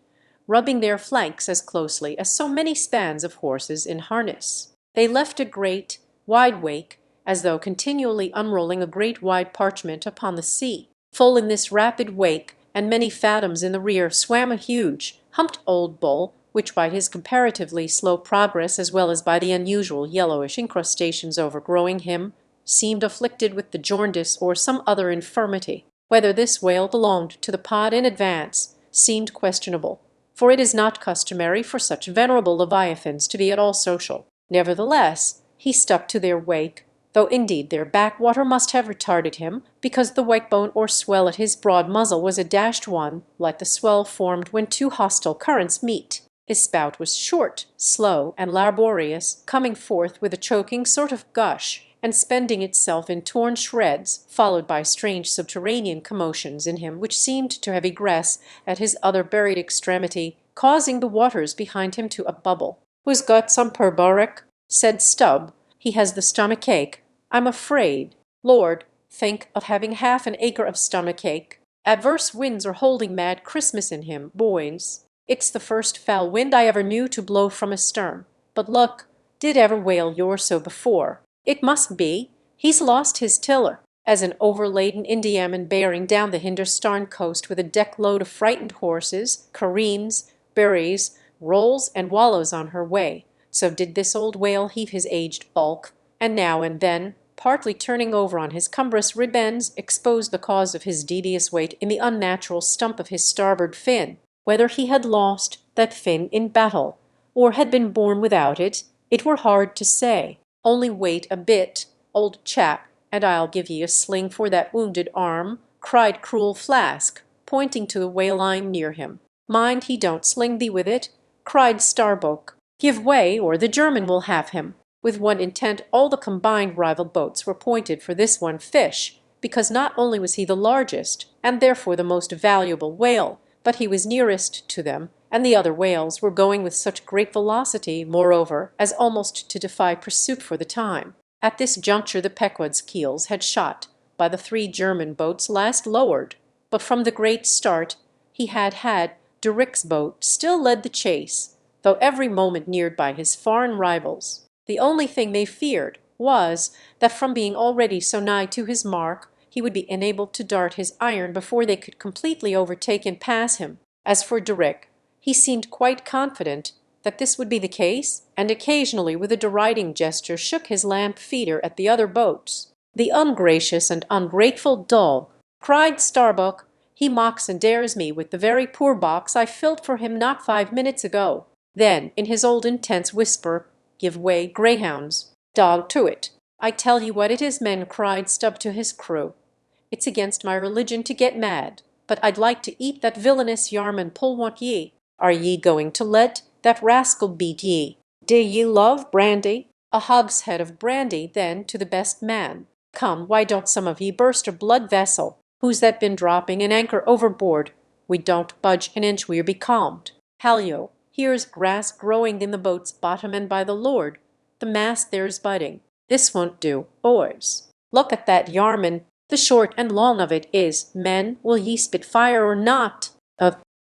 rubbing their flanks as closely as so many spans of horses in harness. They left a great, wide wake, as though continually unrolling a great wide parchment upon the sea. Full in this rapid wake, and many fathoms in the rear, swam a huge, humped old bull, which by his comparatively slow progress, as well as by the unusual yellowish incrustations overgrowing him, seemed afflicted with the jaundice or some other infirmity. Whether this whale belonged to the pod in advance seemed questionable, for it is not customary for such venerable leviathans to be at all social. Nevertheless, he stuck to their wake, though indeed their backwater must have retarded him, because the whalebone or swell at his broad muzzle was a dashed one, like the swell formed when two hostile currents meet. His spout was short, slow, and laborious, coming forth with a choking sort of gush, and spending itself in torn shreds, followed by strange subterranean commotions in him which seemed to have egress at his other buried extremity, causing the waters behind him to bubble. "Who's got some perboric?" said Stubb. "He has the stomachache, I'm afraid. Lord, think of having half an acre of stomachache. Adverse winds are holding mad Christmas in him, boys. It's the first foul wind I ever knew to blow from astern. But look, did ever whale your so before? It must be. He's lost his tiller." As an overladen Indiaman bearing down the Hindustan coast with a deck-load of frightened horses, careens, buries, rolls, and wallows on her way, so did this old whale heave his aged bulk, and now and then, partly turning over on his cumbrous rib ends, expose the cause of his devious weight in the unnatural stump of his starboard fin. Whether he had lost that fin in battle, or had been born without it, it were hard to say. "Only wait a bit, old chap, and I'll give ye a sling for that wounded arm," cried cruel Flask, pointing to the whale lying near him. "Mind he don't sling thee with it," cried Starbuck. "Give way, or the German will have him." With one intent all the combined rival boats were pointed for this one fish, because not only was he the largest, and therefore the most valuable whale, but he was nearest to them, and the other whales were going with such great velocity, moreover, as almost to defy pursuit for the time. At this juncture the Pequod's keels had shot by the three German boats last lowered, but from the great start he had had Durick's boat still led the chase, though every moment neared by his foreign rivals. The only thing they feared was that from being already so nigh to his mark he would be enabled to dart his iron before they could completely overtake and pass him. As for Durick, he seemed quite confident that this would be the case, and occasionally with a deriding gesture shook his lamp feeder at the other boats. "The ungracious and ungrateful dog!" cried Starbuck. "He mocks and dares me with the very poor box I filled for him not 5 minutes ago." Then, in his old intense whisper, "Give way, greyhounds! Dog to it! I tell you what it is, men," cried Stubb to his crew. "It's against my religion to get mad, but I'd like to eat that villainous Yarman Pull, want ye? Are ye going to let that rascal beat ye? Do ye love brandy? A hogshead of brandy, then, to the best man. Come, why don't some of ye burst a blood vessel? Who's that been dropping an anchor overboard? We don't budge an inch, we're becalmed. Hallyo, here's grass growing in the boat's bottom, and by the Lord, the mast there's budding. This won't do, boys. Look at that Yarman. The short and long of it is, men, will ye spit fire or not?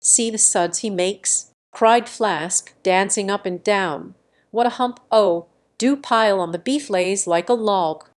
See the suds he makes," cried Flask, dancing up and down. "What a hump! Oh, do pile on the beef lays like a log.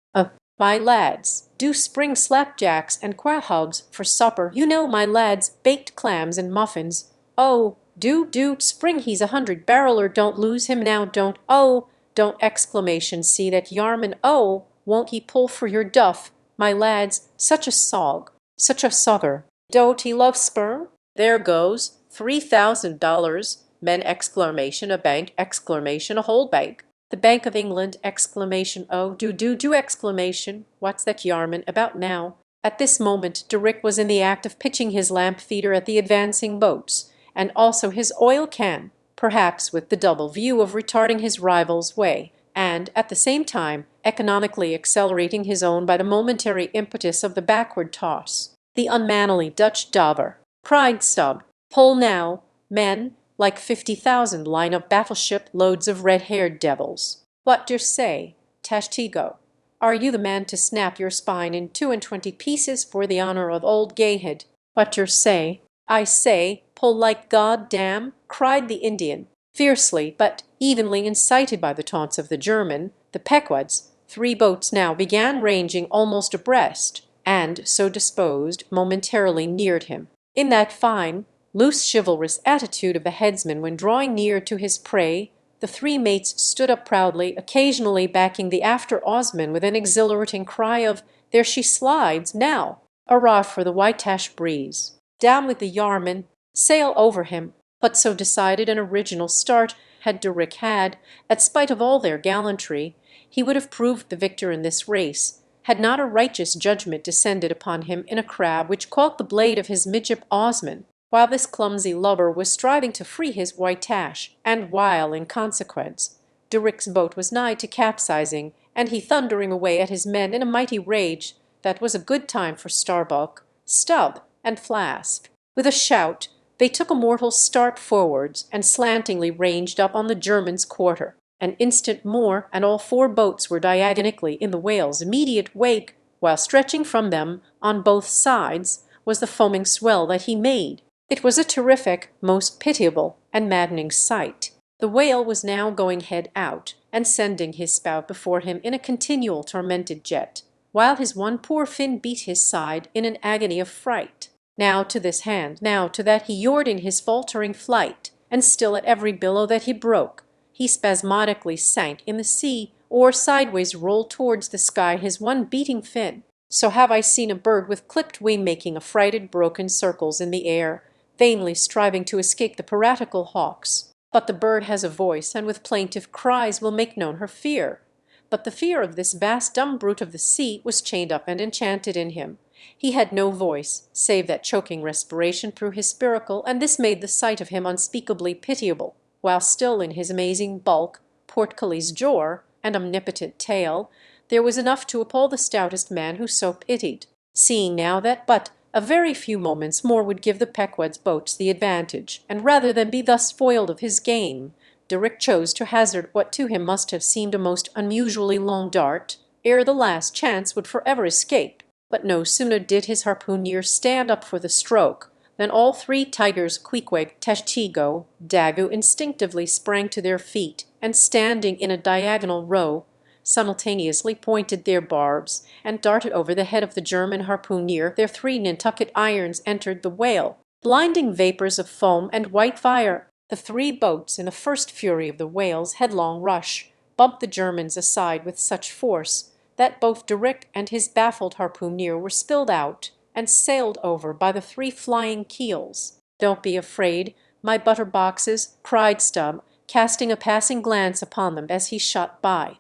My lads, do spring slapjacks and quahaugs for supper. You know, my lads, baked clams and muffins. Oh, do spring, he's 100-barreler, don't lose him now, don't, oh, don't exclamation, see that Yarman, oh, won't he pull for your duff, my lads, such a sog, such a sogger. Don't he love sperm? There goes, $3,000, men exclamation, a bank exclamation, a whole bank. The Bank of England exclamation, oh, do exclamation. What's that Yarman about now? At this moment Durick was in the act of pitching his lamp feeder at the advancing boats, and also his oil can, perhaps with the double view of retarding his rival's way, and at the same time economically accelerating his own by the momentary impetus of the backward toss. "The unmannerly Dutch dauber!" cried Stubb. "Pull now, men, like 50,000 line up battleship loads of red-haired devils. What d'yer say, Tashtego? Are you the man to snap your spine in 22 pieces for the honour of old Gayhead? What d'yer say? I say, pull like God damn!" cried the Indian. Fiercely, but evenly incited by the taunts of the German, the Pequods 3 boats now began ranging almost abreast, and, so disposed, momentarily neared him. In that fine, loose chivalrous attitude of the headsman when drawing near to his prey, the 3 mates stood up proudly, occasionally backing the after-oarsman with an exhilarating cry of "There she slides, now! Hurrah for the white-ash breeze! Down with the yarman! Sail over him!" But so decided an original start had Dirk had, at spite of all their gallantry, he would have proved the victor in this race, had not a righteous judgment descended upon him in a crab which caught the blade of his midship oarsman, while this clumsy lubber was striving to free his white-ash, and while, in consequence, Dirk's boat was nigh to capsizing, and he thundering away at his men in a mighty rage that was a good time for Starbuck, Stubb, and Flask. With a shout they took a mortal start forwards, and slantingly ranged up on the German's quarter. An instant more, and all 4 boats were diagonically in the whale's immediate wake, while stretching from them, on both sides, was the foaming swell that he made. It was a terrific, most pitiable, and maddening sight. The whale was now going head out, and sending his spout before him in a continual tormented jet, while his one poor fin beat his side in an agony of fright. Now to this hand, now to that he yawed in his faltering flight, and still at every billow that he broke, he spasmodically sank in the sea, or sideways rolled towards the sky his one beating fin. So have I seen a bird with clipped wing making affrighted broken circles in the air, vainly striving to escape the piratical hawks. But the bird has a voice, and with plaintive cries will make known her fear. But the fear of this vast dumb brute of the sea was chained up and enchanted in him. He had no voice, save that choking respiration through his spiracle, and this made the sight of him unspeakably pitiable, while still in his amazing bulk, portcullis jaw, and omnipotent tail, there was enough to appall the stoutest man who so pitied. Seeing now that but a very few moments more would give the Pequod's boats the advantage, and rather than be thus foiled of his game, Dirk chose to hazard what to him must have seemed a most unusually long dart, ere the last chance would forever escape. But no sooner did his harpooneer stand up for the stroke than all 3 tigers, Queequeg, Tashtego, Daggoo, instinctively sprang to their feet, and standing in a diagonal row, simultaneously pointed their barbs, and darted over the head of the German harpooneer. Their 3 Nantucket irons entered the whale, blinding vapours of foam and white fire. The 3 boats, in the first fury of the whale's headlong rush, bumped the Germans aside with such force that both Dirk and his baffled harpooneer were spilled out and sailed over by the 3 flying keels. "Don't be afraid, my butter boxes," cried Stubb, casting a passing glance upon them as he shot by.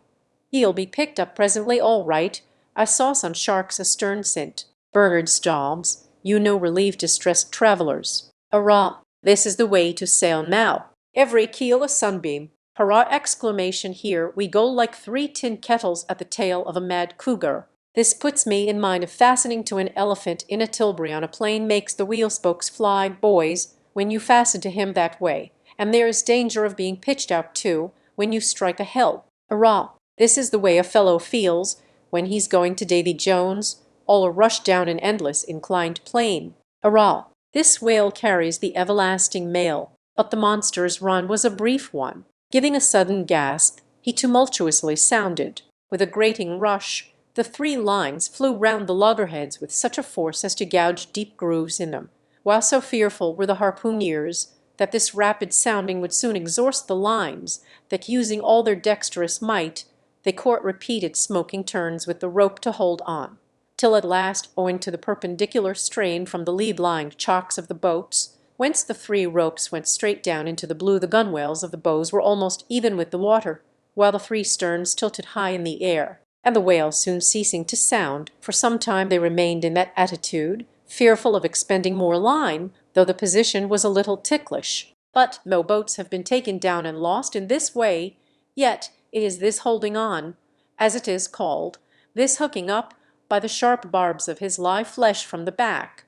"Ye'll be picked up presently all right. I saw some sharks astern sint. Bernard Stobbs, you no relieve distressed travellers. Hurrah! This is the way to sail now. Every keel a sunbeam. Hurrah exclamation here, we go like 3 tin kettles at the tail of a mad cougar. This puts me in mind of fastening to an elephant in a tilbury on a plane makes the wheel spokes fly, boys, when you fasten to him that way, and there is danger of being pitched out too when you strike a hill. Hurrah! This is the way a fellow feels when he's going to Davy Jones, all a rush down an endless inclined plane. Hurrah! This whale carries the everlasting mail." But the monster's run was a brief one. Giving a sudden gasp, he tumultuously sounded. With a grating rush, the 3 lines flew round the loggerheads with such a force as to gouge deep grooves in them, while so fearful were the harpooneers that this rapid sounding would soon exhaust the lines, that using all their dexterous might, they caught repeated smoking turns with the rope to hold on, till at last, owing to the perpendicular strain from the lee-blind chocks of the boats, whence the 3 ropes went straight down into the blue, the gunwales of the bows were almost even with the water, while the 3 sterns tilted high in the air, and the whale soon ceasing to sound, for some time they remained in that attitude, fearful of expending more line, though the position was a little ticklish. But though boats have been taken down and lost in this way, yet it is this holding on, as it is called, this hooking up by the sharp barbs of his live flesh from the back.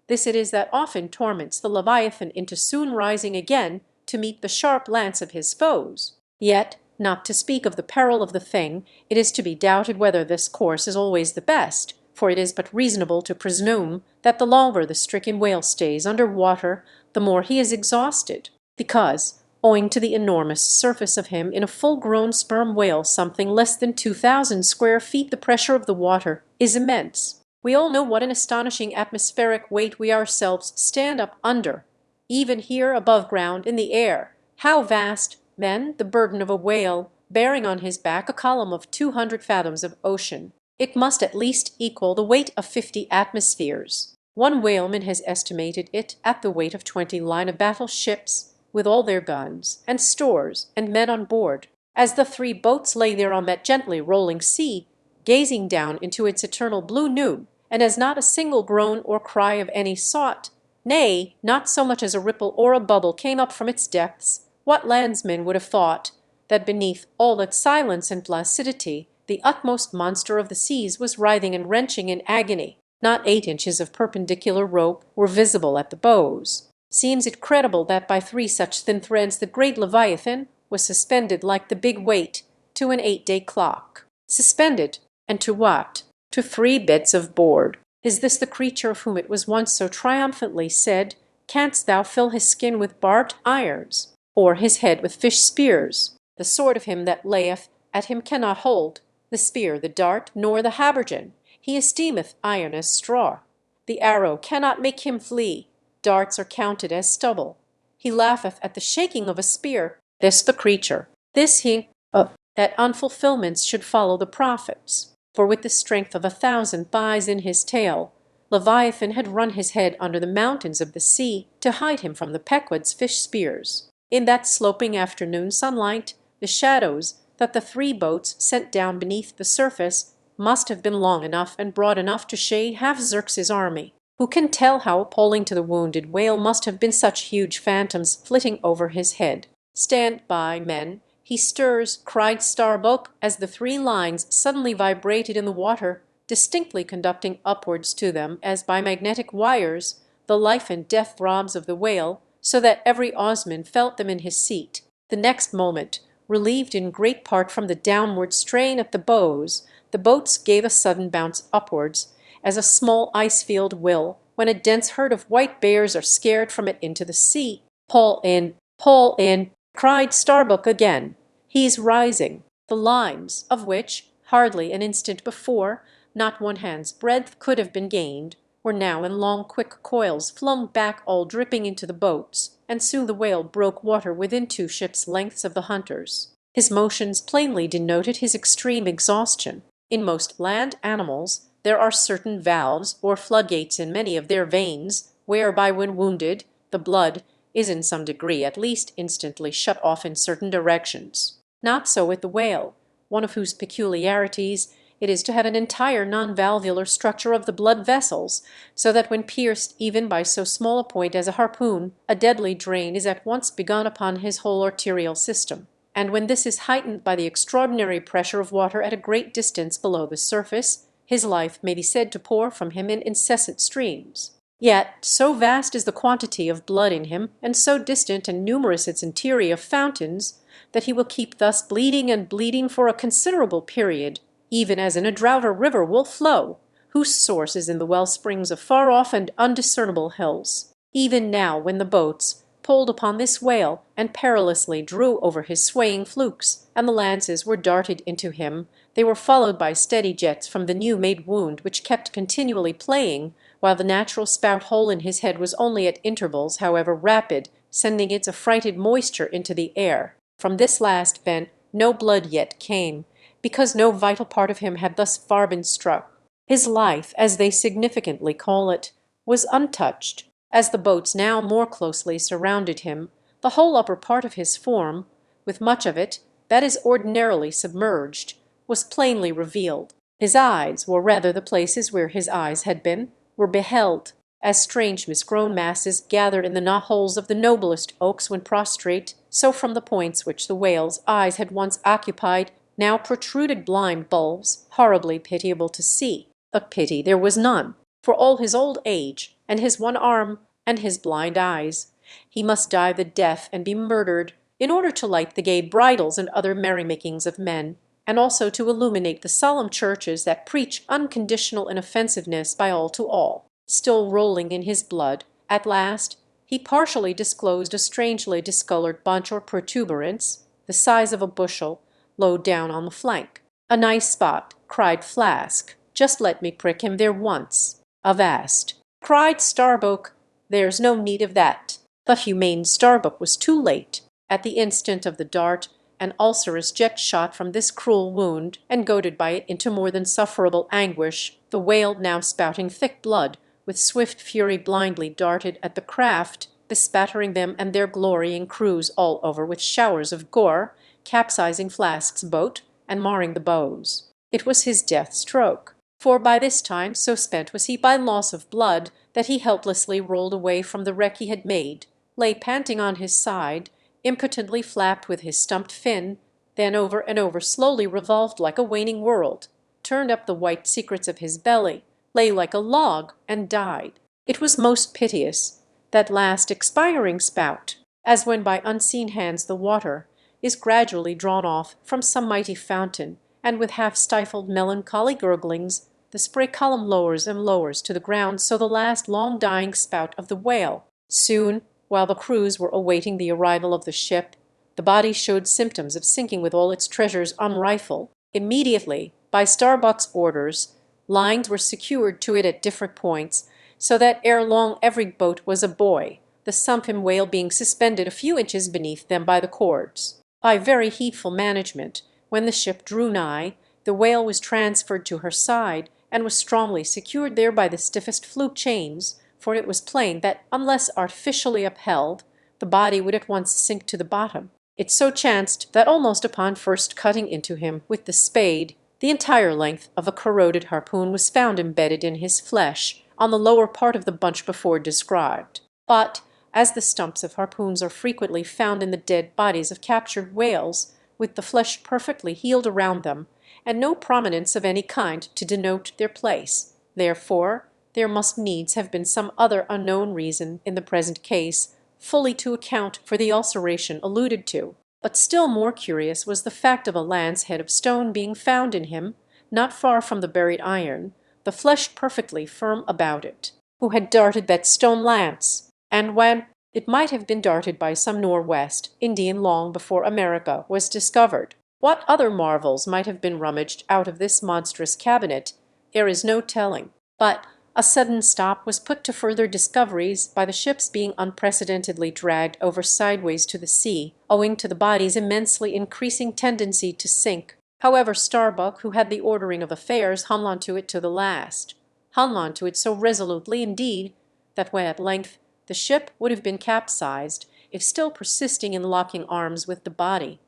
This it is that often torments the Leviathan into soon rising again to meet the sharp lance of his foes. Yet, not to speak of the peril of the thing, it is to be doubted whether this course is always the best, for it is but reasonable to presume that the longer the stricken whale stays under water, the more he is exhausted, because, owing to the enormous surface of him. In a full-grown sperm whale something less than 2,000 square feet, the pressure of the water is immense. We all know what an astonishing atmospheric weight we ourselves stand up under, even here above ground in the air. How vast, then, the burden of a whale, bearing on his back a column of 200 fathoms of ocean. It must at least equal the weight of 50 atmospheres. One whaleman has estimated it at the weight of 20 line-of-battle ships, with all their guns and stores and men on board. As the three boats lay there on that gently rolling sea, gazing down into its eternal blue noon, and as not a single groan or cry of any sort, nay, not so much as a ripple or a bubble came up from its depths, what landsman would have thought that beneath all that silence and placidity the utmost monster of the seas was writhing and wrenching in agony? Not 8 inches of perpendicular rope were visible at the bows. Seems it credible that by 3 such thin threads the great Leviathan was suspended like the big weight to an 8-day clock? Suspended, and to what? To 3 bits of board. Is this the creature of whom it was once so triumphantly said, "Canst thou fill his skin with barbed irons, or his head with fish spears? The sword of him that layeth at him cannot hold, the spear, the dart, nor the habergeon. He esteemeth iron as straw. The arrow cannot make him flee. Darts are counted as stubble. He laugheth at the shaking of a spear." This the creature, this he, that unfulfillments should follow the prophets. For with the strength of 1,000 thighs in his tail, Leviathan had run his head under the mountains of the sea to hide him from the Pequod's fish spears. In that sloping afternoon sunlight, the shadows that the 3 boats sent down beneath the surface must have been long enough and broad enough to shade half Xerxes' army. Who can tell how appalling to the wounded whale must have been such huge phantoms flitting over his head? "Stand by, men! He stirs!" cried Starbuck, as the 3 lines suddenly vibrated in the water, distinctly conducting upwards to them, as by magnetic wires, the life and death throbs of the whale, so that every Osman felt them in his seat. The next moment, relieved in great part from the downward strain at the bows, the boats gave a sudden bounce upwards, as a small ice field will when a dense herd of white bears are scared from it into the sea. Pull in," cried Starbuck again. "He's rising." The lines, of which, hardly an instant before, not 1 hand's breadth could have been gained, were now in long quick coils flung back all dripping into the boats, and soon the whale broke water within 2 ships' lengths of the hunters. His motions plainly denoted his extreme exhaustion. In most land animals there are certain valves or floodgates in many of their veins, whereby when wounded the blood is in some degree at least instantly shut off in certain directions. Not so with the whale, one of whose peculiarities it is to have an entire non-valvular structure of the blood vessels, so that when pierced even by so small a point as a harpoon, a deadly drain is at once begun upon his whole arterial system. And when this is heightened by the extraordinary pressure of water at a great distance below the surface, his life may be said to pour from him in incessant streams. Yet so vast is the quantity of blood in him, and so distant and numerous its interior fountains, that he will keep thus bleeding and bleeding for a considerable period, even as in a drought a river will flow, whose source is in the well springs of far off and undiscernible hills. Even now, when the boats pulled upon this whale and perilously drew over his swaying flukes, and the lances were darted into him, they were followed by steady jets from the new-made wound which kept continually playing, while the natural spout hole in his head was only at intervals, however rapid, sending its affrighted moisture into the air. From this last vent no blood yet came, because no vital part of him had thus far been struck. His life, as they significantly call it, was untouched. As the boats now more closely surrounded him, the whole upper part of his form, with much of it that is ordinarily submerged, was plainly revealed. His eyes, or rather the places where his eyes had been, were beheld, as strange misgrown masses gathered in the knot-holes of the noblest oaks when prostrate, so from the points which the whale's eyes had once occupied now protruded blind bulbs, horribly pitiable to see. But pity there was none, for all his old age, and his one arm, and his blind eyes. He must die the death and be murdered, in order to light the gay bridals and other merrymakings of men, and also to illuminate the solemn churches that preach unconditional inoffensiveness by all to all. Still rolling in his blood, at last he partially disclosed a strangely discolored bunch or protuberance, the size of a bushel, low down on the flank. "A nice spot," cried Flask. "Just let me prick him there once." "Avast!" cried Starbuck. "There's no need of that." But humane Starbuck was too late. At the instant of the dart, an ulcerous jet shot from this cruel wound, and goaded by it into more than sufferable anguish, the whale, now spouting thick blood, with swift fury blindly darted at the craft, bespattering them and their glorying crews all over with showers of gore, capsizing Flask's boat, and marring the bows. It was his death stroke, for by this time so spent was he by loss of blood that he helplessly rolled away from the wreck he had made, lay panting on his side, impotently flapped with his stumped fin, then over and over slowly revolved like a waning world, turned up the white secrets of his belly, lay like a log, and died. It was most piteous, that last expiring spout, as when by unseen hands the water is gradually drawn off from some mighty fountain, and with half-stifled melancholy gurglings the spray column lowers and lowers to the ground, so the last long-dying spout of the whale. Soon, while the crews were awaiting the arrival of the ship, the body showed symptoms of sinking with all its treasures unrifled. Immediately, by Starbuck's orders, lines were secured to it at different points, so that ere long every boat was a buoy, the sunken whale being suspended a few inches beneath them by the cords. By very heedful management, when the ship drew nigh, the whale was transferred to her side, and was strongly secured there by the stiffest fluke chains, for it was plain that unless artificially upheld, the body would at once sink to the bottom. It so chanced that almost upon first cutting into him with the spade, the entire length of a corroded harpoon was found embedded in his flesh on the lower part of the bunch before described. But, as the stumps of harpoons are frequently found in the dead bodies of captured whales, with the flesh perfectly healed around them, and no prominence of any kind to denote their place, therefore there must needs have been some other unknown reason in the present case fully to account for the ulceration alluded to. But still more curious was the fact of a lance head of stone being found in him, not far from the buried iron, the flesh perfectly firm about it. Who had darted that stone lance? And when? It might have been darted by some Nor'west Indian long before America was discovered. What other marvels might have been rummaged out of this monstrous cabinet, there is no telling. But a sudden stop was put to further discoveries by the ship's being unprecedentedly dragged over sideways to the sea, owing to the body's immensely increasing tendency to sink. However, Starbuck, who had the ordering of affairs, hung on to it to the last, hung on to it so resolutely indeed that when at length the ship would have been capsized, if still persisting in locking arms with the body.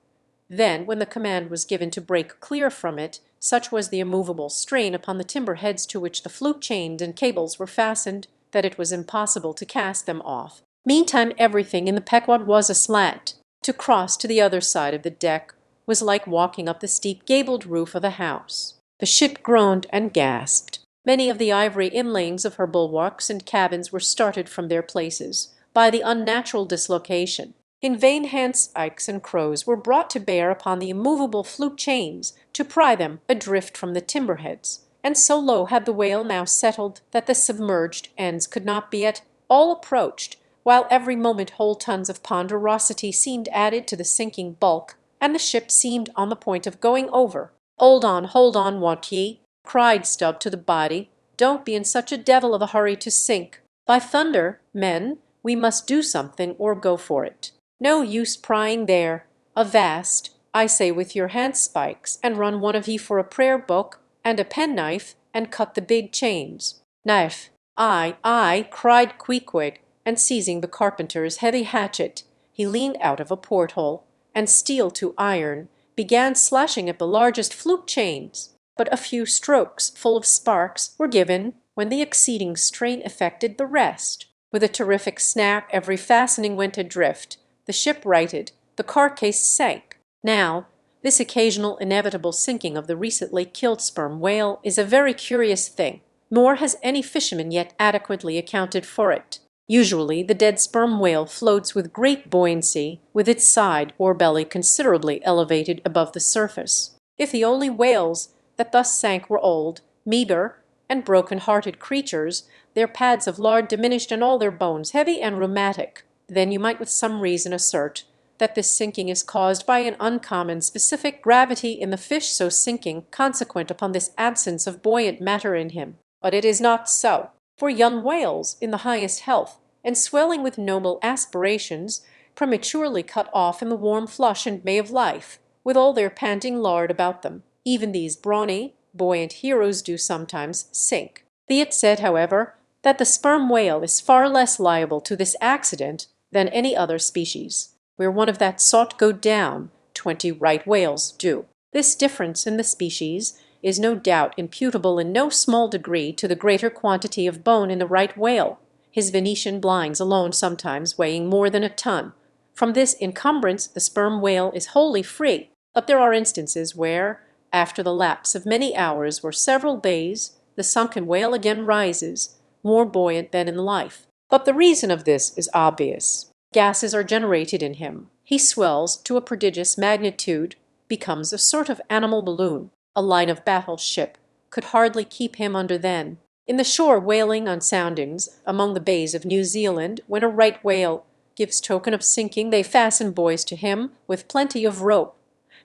Then, when the command was given to break clear from it, such was the immovable strain upon the timber heads to which the fluke chains and cables were fastened, that it was impossible to cast them off. Meantime everything in the Pequod was aslant. To cross to the other side of the deck was like walking up the steep gabled roof of a house. The ship groaned and gasped. Many of the ivory inlayings of her bulwarks and cabins were started from their places by the unnatural dislocation. In vain handspikes and crows were brought to bear upon the immovable fluke chains to pry them adrift from the timber heads, and so low had the whale now settled that the submerged ends could not be at all approached, while every moment whole tons of ponderosity seemed added to the sinking bulk, and the ship seemed on the point of going over. Hold on, won't ye?" cried Stubb to the body. "Don't be in such a devil of a hurry to sink. By thunder, men, we must do something or go for it. No use prying there. Avast, I say, with your handspikes, and run one of ye for a prayer book and a penknife, and cut the big chains." "Knife, aye," cried Queequeg, and seizing the carpenter's heavy hatchet, he leaned out of a porthole, and steel to iron, began slashing at the largest fluke chains. But a few strokes full of sparks were given when the exceeding strain effected the rest. With a terrific snap every fastening went adrift. The ship righted, the carcase sank. Now, this occasional inevitable sinking of the recently killed sperm whale is a very curious thing, nor has any fisherman yet adequately accounted for it. Usually the dead sperm whale floats with great buoyancy, with its side or belly considerably elevated above the surface. If the only whales that thus sank were old, meagre, and broken-hearted creatures, their pads of lard diminished and all their bones heavy and rheumatic, then you might with some reason assert that this sinking is caused by an uncommon specific gravity in the fish so sinking, consequent upon this absence of buoyant matter in him. But it is not so, for young whales in the highest health, and swelling with noble aspirations, prematurely cut off in the warm flush and May of life, with all their panting lard about them, even these brawny, buoyant heroes do sometimes sink. Be it said, however, that the sperm whale is far less liable to this accident than any other species, where one of that sort go down, 20 right whales do. This difference in the species is no doubt imputable in no small degree to the greater quantity of bone in the right whale, his Venetian blinds alone sometimes weighing more than a ton. From this encumbrance the sperm whale is wholly free, but there are instances where, after the lapse of many hours or several days, the sunken whale again rises, more buoyant than in life. But the reason of this is obvious. Gases are generated in him. He swells to a prodigious magnitude, becomes a sort of animal balloon. A line of battle ship could hardly keep him under then. In the shore whaling on soundings among the bays of New Zealand, when a right whale gives token of sinking, they fasten buoys to him with plenty of rope,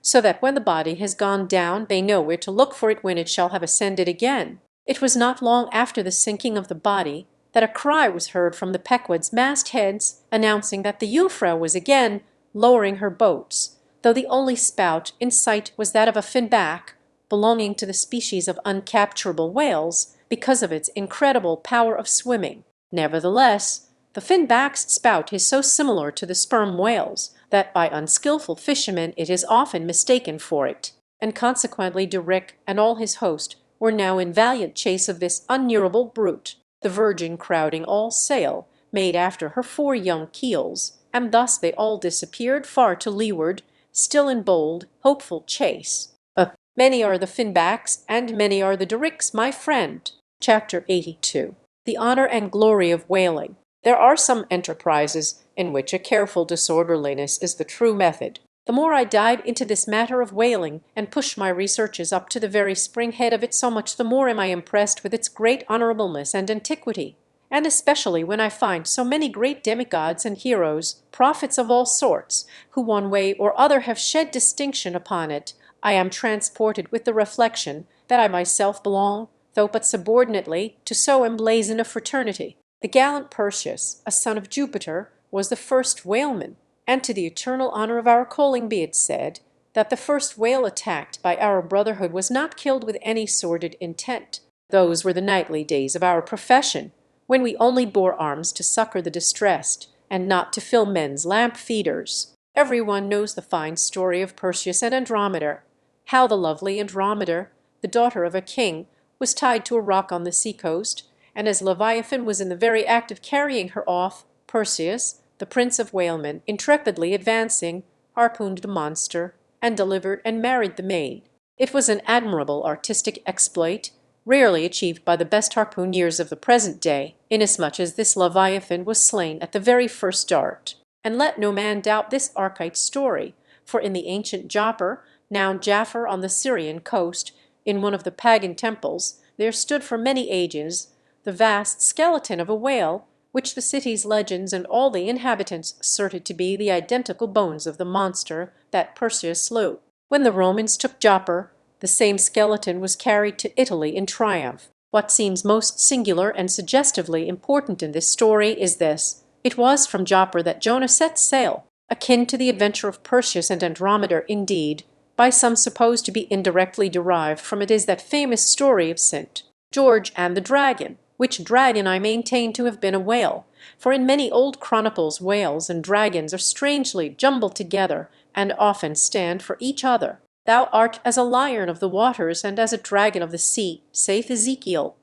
so that when the body has gone down they know where to look for it when it shall have ascended again. It was not long after the sinking of the body that a cry was heard from the Pequod's mastheads announcing that the Jungfrau was again lowering her boats, though the only spout in sight was that of a finback, belonging to the species of uncapturable whales because of its incredible power of swimming. Nevertheless, the finback's spout is so similar to the sperm whale's that by unskilful fishermen it is often mistaken for it, and consequently De Rick and all his host were now in valiant chase of this unknearable brute, the Virgin crowding all sail, made after her 4 young keels, and thus they all disappeared far to leeward, still in bold, hopeful chase. Many are the finbacks, and many are the De Ricks, my friend. Chapter 82. The honor and glory of whaling. There are some enterprises in which a careful disorderliness is the true method. The more I dive into this matter of whaling and push my researches up to the very spring-head of it, so much the more am I impressed with its great honorableness and antiquity, and especially when I find so many great demigods and heroes, prophets of all sorts, who one way or other have shed distinction upon it. I am transported with the reflection that I myself belong, though but subordinately, to so emblazoned a fraternity. The gallant Perseus, a son of Jupiter, was the first whaleman, and to the eternal honor of our calling be it said, that the first whale attacked by our brotherhood was not killed with any sordid intent. Those were the knightly days of our profession, when we only bore arms to succor the distressed, and not to fill men's lamp feeders. Every one knows the fine story of Perseus and Andromeda, how the lovely Andromeda, the daughter of a king, was tied to a rock on the sea-coast, and as Leviathan was in the very act of carrying her off, Perseus, the prince of whalemen, intrepidly advancing, harpooned the monster, and delivered and married the maid. It was an admirable artistic exploit, rarely achieved by the best harpooneers of the present day, inasmuch as this Leviathan was slain at the very first dart. And let no man doubt this archite story, for in the ancient Joppa, now Jaffa on the Syrian coast, in one of the pagan temples, there stood for many ages the vast skeleton of a whale, which the city's legends and all the inhabitants asserted to be the identical bones of the monster that Perseus slew. When the Romans took Joppa, the same skeleton was carried to Italy in triumph. What seems most singular and suggestively important in this story is this: it was from Joppa that Jonah set sail, akin to the adventure of Perseus and Andromeda indeed, by some supposed to be indirectly derived from it is that famous story of St. George and the dragon, which dragon I maintain to have been a whale, for in many old chronicles whales and dragons are strangely jumbled together, and often stand for each other. Thou art as a lion of the waters and as a dragon of the sea, saith Ezekiel,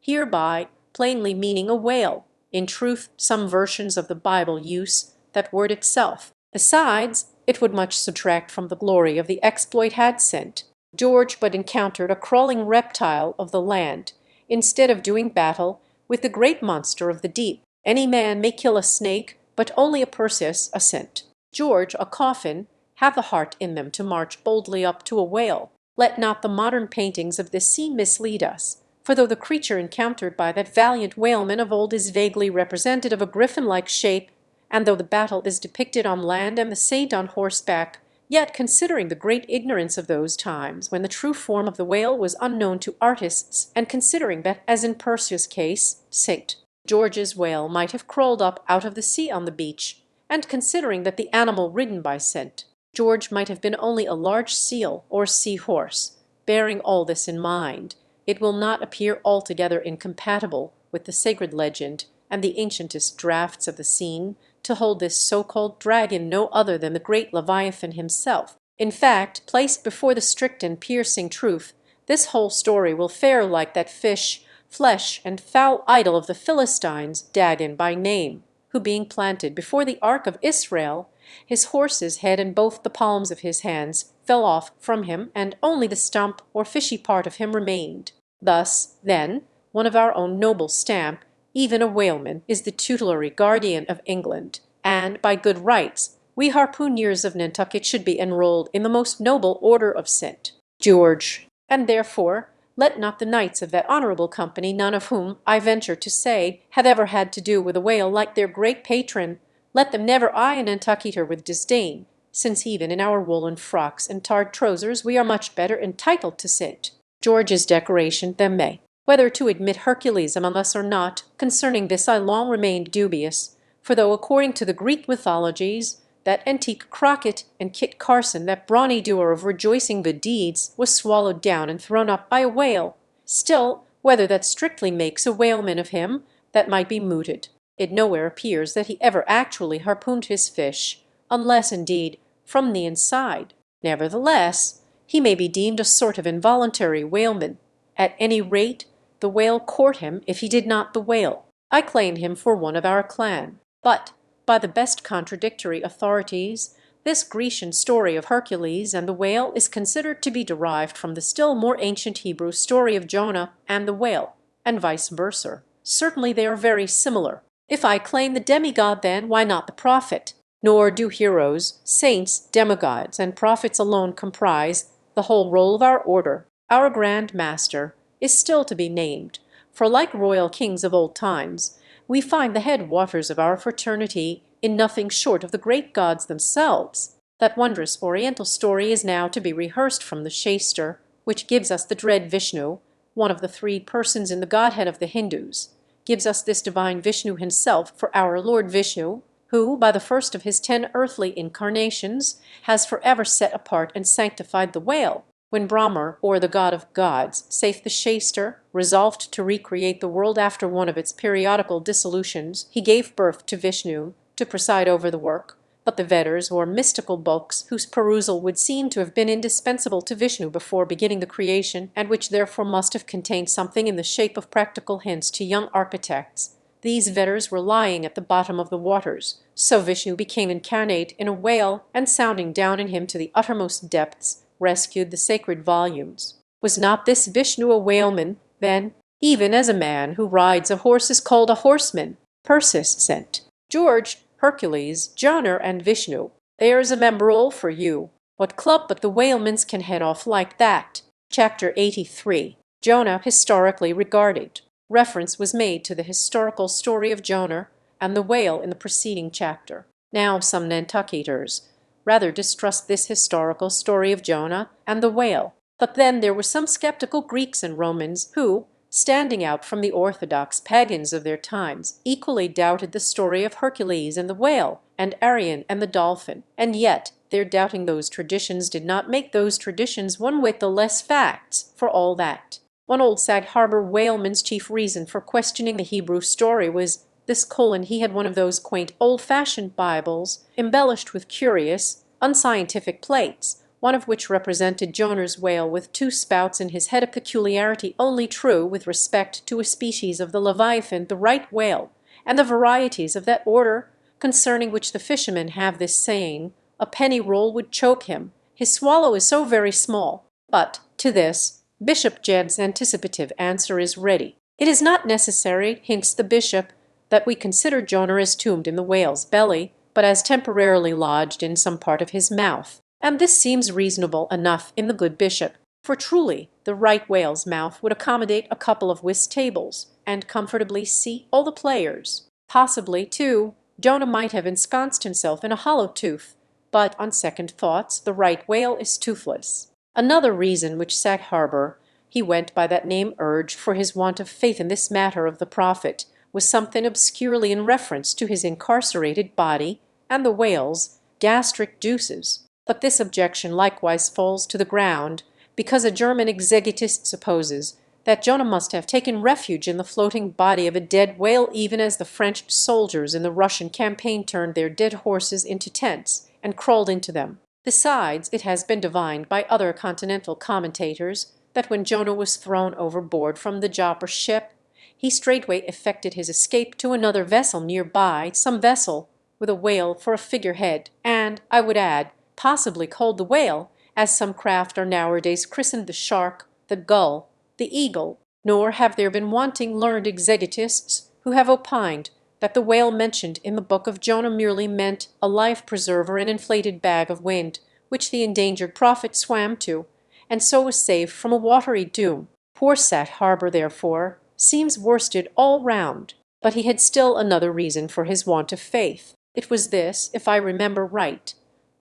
hereby plainly meaning a whale. In truth, some versions of the Bible use that word itself. Besides, it would much subtract from the glory of the exploit had St. George but encountered a crawling reptile of the land, instead of doing battle with the great monster of the deep. Any man may kill a snake, but only a Perseus, a St. George, a coffin, have the heart in them to march boldly up to a whale. Let not the modern paintings of this scene mislead us, For though the creature encountered by that valiant whaleman of old is vaguely represented of a griffin-like shape, and though the battle is depicted on land and the saint on horseback, yet considering the great ignorance of those times, when the true form of the whale was unknown to artists, and considering that, as in Perseus' case, St. George's whale might have crawled up out of the sea on the beach, and considering that the animal ridden by St. George might have been only a large seal or sea-horse, bearing all this in mind, it will not appear altogether incompatible with the sacred legend and the ancientest drafts of the scene to hold this so-called dragon no other than the great Leviathan himself. In fact, placed before the strict and piercing truth, this whole story will fare like that fish, flesh, and foul idol of the Philistines, Dagon by name, who being planted before the ark of Israel, his horse's head and both the palms of his hands fell off from him, and only the stump or fishy part of him remained. Thus, then, one of our own noble stamp, even a whaleman, is the tutelary guardian of England, and by good rights we harpooneers of Nantucket should be enrolled in the most noble order of St. George, and therefore let not the knights of that honourable company, none of whom, I venture to say, have ever had to do with a whale like their great patron, let them never eye a Nantucketer with disdain, since even in our woolen frocks and tarred trousers we are much better entitled to St. George's decoration than they. Whether to admit Hercules among us or not, concerning this I long remained dubious, for though according to the Greek mythologies, that antique Crockett and Kit Carson, that brawny doer of rejoicing good deeds, was swallowed down and thrown up by a whale, still, whether that strictly makes a whaleman of him, that might be mooted. It nowhere appears that he ever actually harpooned his fish, unless, indeed, from the inside. Nevertheless, he may be deemed a sort of involuntary whaleman. At any rate, the whale court him if he did not the whale. I claim him for one of our clan. But, by the best contradictory authorities, this Grecian story of Hercules and the whale is considered to be derived from the still more ancient Hebrew story of Jonah and the whale, and vice versa. Certainly they are very similar. If I claim the demigod, then why not the prophet? Nor do heroes, saints, demigods, and prophets alone comprise the whole roll of our order. Our Grand Master is still to be named, for like royal kings of old times, we find the head waters of our fraternity in nothing short of the great gods themselves. That wondrous oriental story is now to be rehearsed from the Shaster, which gives us the dread Vishnu, one of the three persons in the Godhead of the Hindus, gives us this divine Vishnu himself for our Lord Vishnu, who, by the first of his 10 earthly incarnations, has forever set apart and sanctified the whale. When Brahma, or the god of gods, saith the Shaster, resolved to recreate the world after one of its periodical dissolutions, he gave birth to Vishnu to preside over the work, but the Vedas, or mystical books, whose perusal would seem to have been indispensable to Vishnu before beginning the creation, and which therefore must have contained something in the shape of practical hints to young architects, these Vedas were lying at the bottom of the waters, so Vishnu became incarnate in a whale, and sounding down in him to the uttermost depths, rescued the sacred volumes. Was not this Vishnu a whaleman, then, even as a man who rides a horse is called a horseman? Perseus, St. George, Hercules, Jonah, and Vishnu. There's a membrel for you. What club but the whalemans can head off like that? Chapter 83. Jonah historically regarded. Reference was made to the historical story of Jonah and the whale in the preceding chapter. Now some Nantucketers rather distrust this historical story of Jonah and the whale. But then there were some skeptical Greeks and Romans who, standing out from the orthodox pagans of their times, equally doubted the story of Hercules and the whale, and Arion and the dolphin, and yet their doubting those traditions did not make those traditions one whit the less facts, for all that. One old Sag Harbor whaleman's chief reason for questioning the Hebrew story was this: he had one of those quaint old-fashioned Bibles, embellished with curious, unscientific plates, one of which represented Jonah's whale with 2 spouts in his head, a peculiarity only true with respect to a species of the Leviathan, the right whale, and the varieties of that order, concerning which the fishermen have this saying, "A penny roll would choke him, his swallow is so very small." But to this Bishop Jedd's anticipative answer is ready. It is not necessary, hints the bishop, that we consider Jonah as tombed in the whale's belly, but as temporarily lodged in some part of his mouth. And this seems reasonable enough in the good bishop. For truly the right whale's mouth would accommodate a couple of whist tables, and comfortably seat all the players. Possibly, too, Jonah might have ensconced himself in a hollow tooth, but on second thoughts the right whale is toothless. Another reason which Sag Harbor, he went by that name, urged for his want of faith in this matter of the prophet was something obscurely in reference to his incarcerated body and the whale's gastric juices. But this objection likewise falls to the ground, because a German exegetist supposes that Jonah must have taken refuge in the floating body of a dead whale, even as the French soldiers in the Russian campaign turned their dead horses into tents and crawled into them. Besides, it has been divined by other continental commentators that when Jonah was thrown overboard from the Joppa ship, he straightway effected his escape to another vessel near by, some vessel with a whale for a figurehead, and, I would add, possibly called the whale, as some craft are nowadays christened the shark, the gull, the eagle. Nor have there been wanting learned exegetists who have opined that the whale mentioned in the book of Jonah merely meant a life-preserver, an inflated bag of wind, which the endangered prophet swam to, and so was saved from a watery doom. Poor Sag Harbor, therefore, seems worsted all round, but he had still another reason for his want of faith. It was this, if I remember right.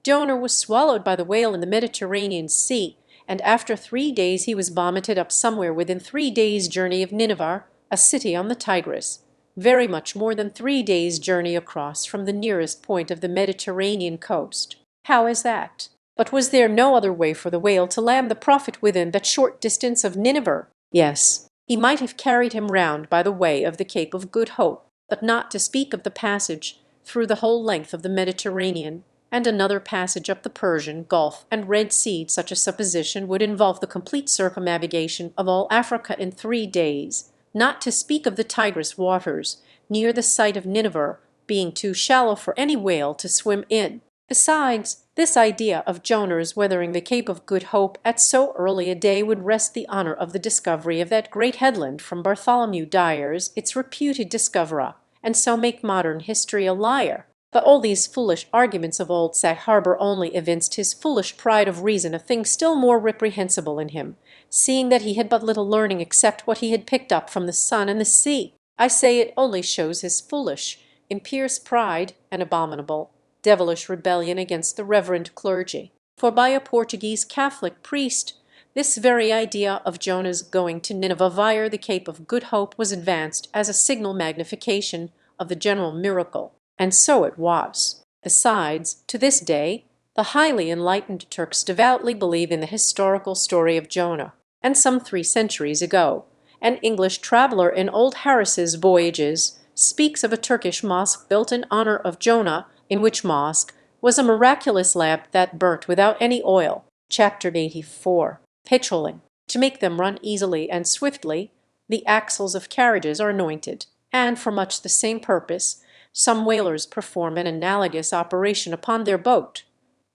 Jonah was swallowed by the whale in the Mediterranean Sea, and after 3 days he was vomited up somewhere within 3 days' journey of Nineveh, a city on the Tigris, very much more than 3 days' journey across from the nearest point of the Mediterranean coast. How is that? But was there no other way for the whale to land the prophet within that short distance of Nineveh? Yes, he might have carried him round by the way of the Cape of Good Hope, but not to speak of the passage through the whole length of the Mediterranean, and another passage up the Persian Gulf and Red Sea. Such a supposition would involve the complete circumnavigation of all Africa in 3 days, not to speak of the Tigris waters, near the site of Nineveh, being too shallow for any whale to swim in. Besides, this idea of Jonah's weathering the Cape of Good Hope at so early a day would wrest the honor of the discovery of that great headland from Bartholomew Dyers, its reputed discoverer, and so make modern history a liar. But all these foolish arguments of old Sag Harbor only evinced his foolish pride of reason, a thing still more reprehensible in him, seeing that he had but little learning except what he had picked up from the sun and the sea. I say it only shows his foolish, impious pride and abominable, devilish rebellion against the reverend clergy. For by a Portuguese Catholic priest, this very idea of Jonah's going to Nineveh via the Cape of Good Hope was advanced as a signal magnification of the general miracle. And so it was. Besides, to this day, the highly enlightened Turks devoutly believe in the historical story of Jonah, and some 3 centuries ago, an English traveller in old Harris's Voyages speaks of a Turkish mosque built in honor of Jonah, in which mosque was a miraculous lamp that burnt without any oil. Chapter 84. Petroling. To make them run easily and swiftly, the axles of carriages are anointed, and for much the same purpose, some whalers perform an analogous operation upon their boat.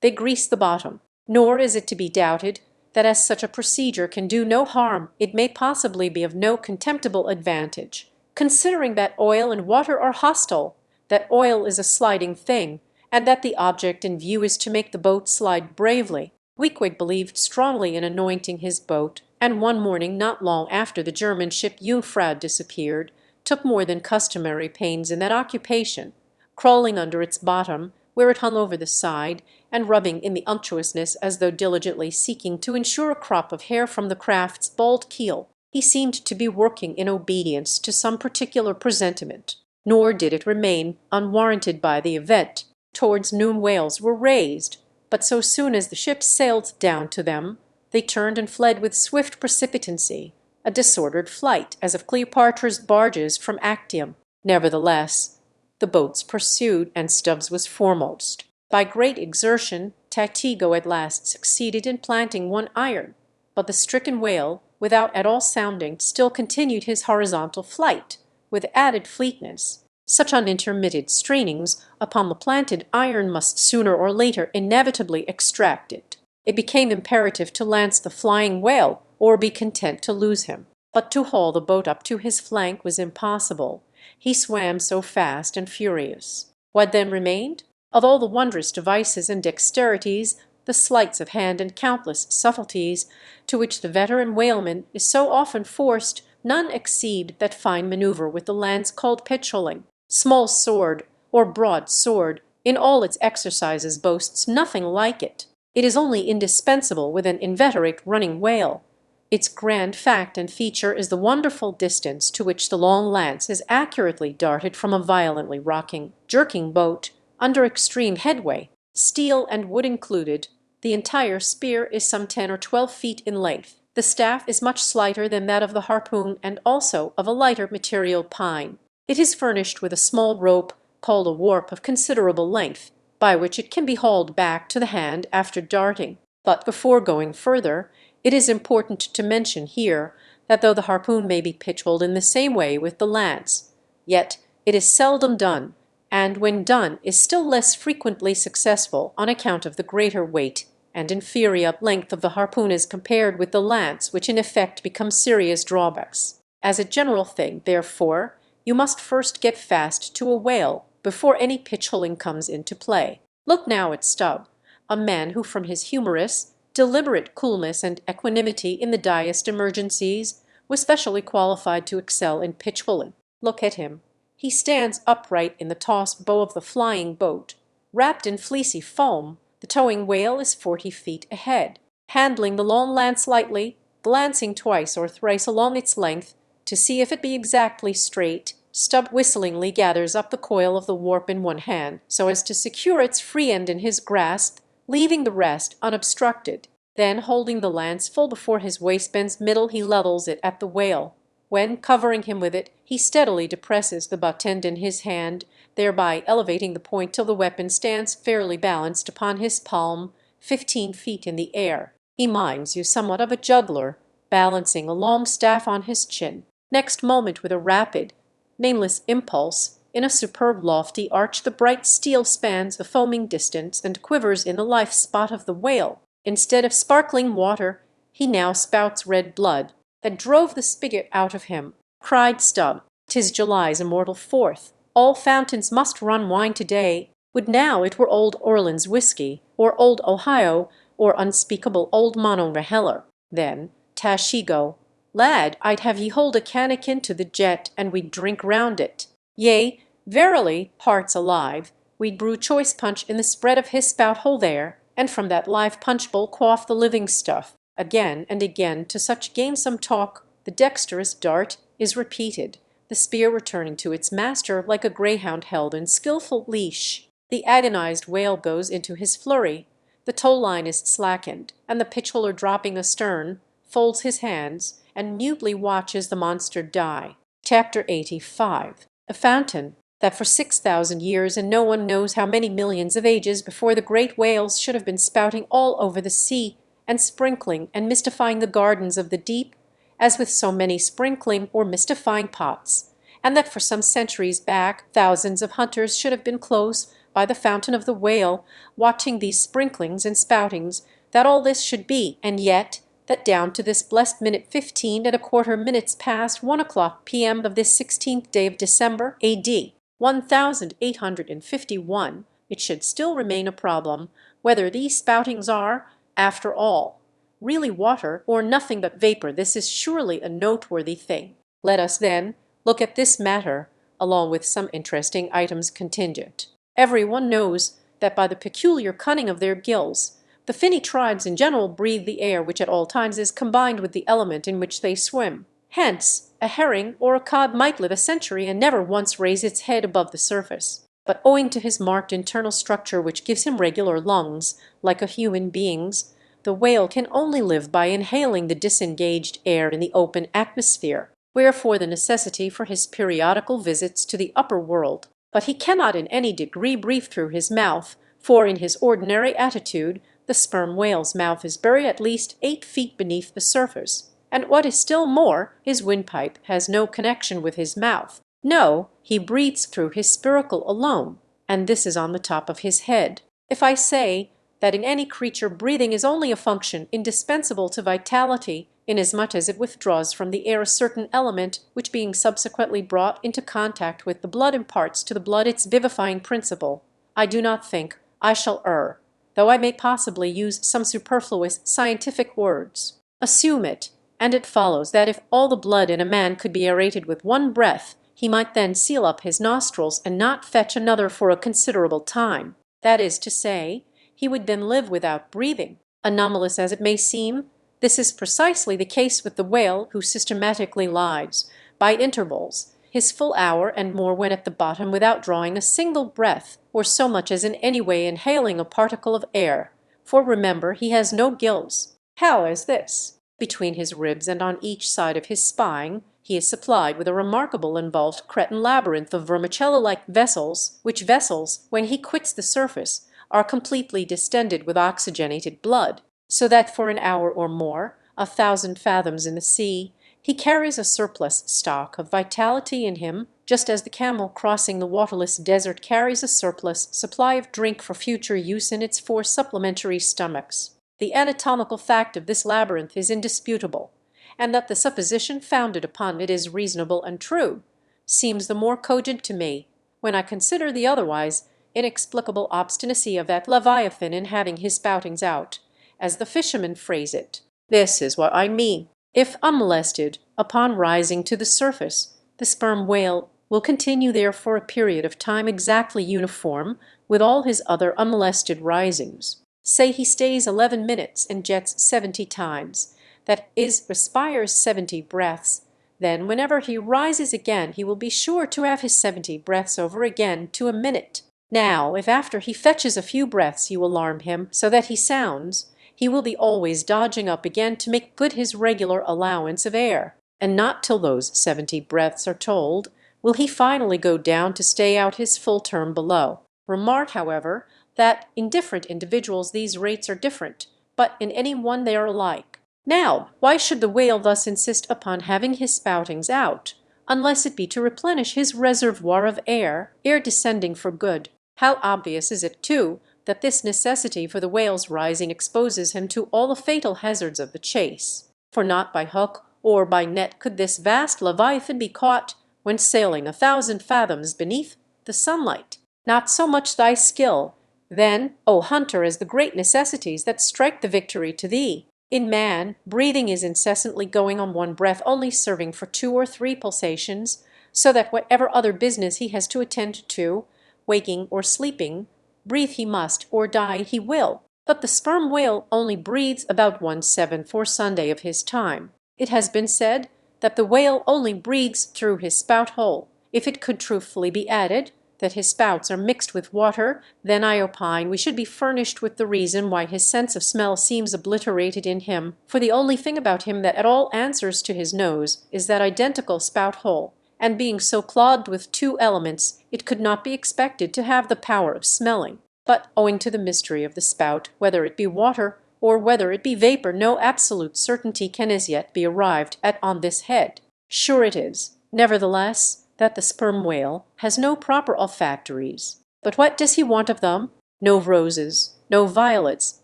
They grease the bottom. Nor is it to be doubted that as such a procedure can do no harm, it may possibly be of no contemptible advantage, considering that oil and water are hostile, that oil is a sliding thing, and that the object in view is to make the boat slide bravely. Weequig believed strongly in anointing his boat, and one morning not long after the German ship Jungfrau disappeared, took more than customary pains in that occupation, crawling under its bottom, where it hung over the side, and rubbing in the unctuousness as though diligently seeking to ensure a crop of hair from the craft's bald keel. He seemed to be working in obedience to some particular presentiment, nor did it remain unwarranted by the event. Towards noon whales were raised, but so soon as the ship sailed down to them, they turned and fled with swift precipitancy, a disordered flight, as of Cleopatra's barges from Actium. Nevertheless, the boats pursued, and Stubbs was foremost. By great exertion, Tactigo at last succeeded in planting one iron, but the stricken whale, without at all sounding, still continued his horizontal flight, with added fleetness. Such unintermitted strainings upon the planted iron must sooner or later inevitably extract it. It became imperative to lance the flying whale, or be content to lose him. But to haul the boat up to his flank was impossible. He swam so fast and furious. What then remained? Of all the wondrous devices and dexterities the sleights of hand and countless subtleties to which the veteran whaleman is so often forced, none exceed that fine manoeuvre with the lance called pitchholing. Small sword, or broad sword, in all its exercises boasts nothing like it. It is only indispensable with an inveterate running whale. Its grand fact and feature is the wonderful distance to which the long lance is accurately darted from a violently rocking, jerking boat, under extreme headway. Steel and wood included, the entire spear is some 10 or 12 feet in length. The staff is much slighter than that of the harpoon and also of a lighter material, pine. It is furnished with a small rope called a warp of considerable length, by which it can be hauled back to the hand after darting. But before going further, it is important to mention here that though the harpoon may be pitchholed in the same way with the lance, yet it is seldom done, and when done is still less frequently successful on account of the greater weight and inferior length of the harpoon as compared with the lance, which in effect become serious drawbacks. As a general thing, therefore, you must first get fast to a whale before any pitchholing comes into play. Look now at Stubb, a man who from his humorous, deliberate coolness and equanimity in the direst emergencies was specially qualified to excel in pitchholing. Look at him. He stands upright in the tossed bow of the flying boat. Wrapped in fleecy foam, the towing whale is 40 feet ahead, handling the long lance lightly, glancing twice or thrice along its length to see if it be exactly straight. Stubb whistlingly gathers up the coil of the warp in one hand so as to secure its free end in his grasp, leaving the rest unobstructed. Then, holding the lance full before his waistband's middle, he levels it at the whale, when, covering him with it, he steadily depresses the butt end in his hand, thereby elevating the point till the weapon stands fairly balanced upon his palm, 15 feet in the air. He minds you somewhat of a juggler, balancing a long staff on his chin. Next moment, with a rapid, nameless impulse, in a superb lofty arch the bright steel spans the foaming distance and quivers in the life spot of the whale. Instead of sparkling water, he now spouts red blood that drove the spigot out of him. Cried Stubb, "'Tis July's immortal 4th. All fountains must run wine today. Would now it were old Orleans whiskey, or old Ohio, or unspeakable old Monoraheller. Then, Tashigo, lad, I'd have ye hold a cannikin to the jet, and we'd drink round it. Yea, verily, hearts alive, we'd brew choice punch in the spread of his spout hole there, and from that live punch bowl quaff the living stuff." Again and again, to such gamesome talk, the dexterous dart is repeated, the spear returning to its master like a greyhound held in skilful leash. The agonized whale goes into his flurry, the tow line is slackened, and the pitchholer, dropping astern, folds his hands and mutely watches the monster die. Chapter 85. A fountain that for 6,000 years and no one knows how many millions of ages before the great whales should have been spouting all over the sea and sprinkling and mystifying the gardens of the deep, as with so many sprinkling or mystifying pots, and that for some centuries back thousands of hunters should have been close by the fountain of the whale, watching these sprinklings and spoutings, that all this should be, and yet that down to this blessed minute 15 and a quarter minutes past 1 o'clock p.m. of this 16th day of December, A.D. 1851, it should still remain a problem whether these spoutings are, after all, really water or nothing but vapor. This is surely a noteworthy thing. Let us, then, look at this matter, along with some interesting items contingent. Every one knows that by the peculiar cunning of their gills, the finny tribes in general breathe the air which at all times is combined with the element in which they swim. Hence, a herring or a cod might live a century and never once raise its head above the surface. But owing to his marked internal structure, which gives him regular lungs, like a human being's, the whale can only live by inhaling the disengaged air in the open atmosphere, wherefore the necessity for his periodical visits to the upper world. But he cannot in any degree breathe through his mouth, for in his ordinary attitude the sperm whale's mouth is buried at least 8 feet beneath the surface, and what is still more, his windpipe has no connection with his mouth. No, he breathes through his spiracle alone, and this is on the top of his head. If I say that in any creature breathing is only a function indispensable to vitality, inasmuch as it withdraws from the air a certain element which being subsequently brought into contact with the blood imparts to the blood its vivifying principle, I do not think I shall err. though I may possibly use some superfluous scientific words. Assume it, and it follows that if all the blood in a man could be aerated with one breath, he might then seal up his nostrils and not fetch another for a considerable time. That is to say, he would then live without breathing. Anomalous as it may seem, this is precisely the case with the whale who systematically lies, by intervals, his full hour and more when at the bottom without drawing a single breath, or so much as in any way inhaling a particle of air. For remember, he has no gills. How is this? Between his ribs and on each side of his spine, he is supplied with a remarkable involved cretin labyrinth of vermicelli-like vessels, which vessels, when he quits the surface, are completely distended with oxygenated blood, so that for an hour or more, 1,000 fathoms in the sea, he carries a surplus stock of vitality in him, just as the camel crossing the waterless desert carries a surplus supply of drink for future use in its 4 supplementary stomachs. The anatomical fact of this labyrinth is indisputable, and that the supposition founded upon it is reasonable and true, seems the more cogent to me when I consider the otherwise inexplicable obstinacy of that Leviathan in having his spoutings out, as the fishermen phrase it. This is what I mean. If unmolested, upon rising to the surface, the sperm whale will continue there for a period of time exactly uniform with all his other unmolested risings. Say he stays 11 minutes and jets 70 times, that is, respires 70 breaths, then whenever he rises again he will be sure to have his 70 breaths over again to a minute. Now, if after he fetches a few breaths you alarm him so that he sounds, he will be always dodging up again to make good his regular allowance of air, and not till those 70 breaths are told will he finally go down to stay out his full term below. Remark, however, that in different individuals these rates are different, but in any one they are alike. Now, why should the whale thus insist upon having his spoutings out, unless it be to replenish his reservoir of air ere descending for good? How obvious is it, too, that this necessity for the whale's rising exposes him to all the fatal hazards of the chase, for not by hook or by net could this vast Leviathan be caught when sailing 1,000 fathoms beneath the sunlight. Not so much thy skill, then, O hunter, as the great necessities that strike the victory to thee. In man, breathing is incessantly going on one breath, only serving for 2 or 3 pulsations, so that whatever other business he has to attend to, waking or sleeping, breathe he must, or die he will. But the sperm whale only breathes about 1/7 for Sunday of his time. It has been said that the whale only breathes through his spout hole. If it could truthfully be added that his spouts are mixed with water, then I opine we should be furnished with the reason why his sense of smell seems obliterated in him, for the only thing about him that at all answers to his nose is that identical spout hole, and being so clogged with 2 elements, it could not be expected to have the power of smelling. But owing to the mystery of the spout, whether it be water or whether it be vapor, no absolute certainty can as yet be arrived at on this head. Sure it is, nevertheless, that the sperm whale has no proper olfactories. But what does he want of them? No roses, no violets,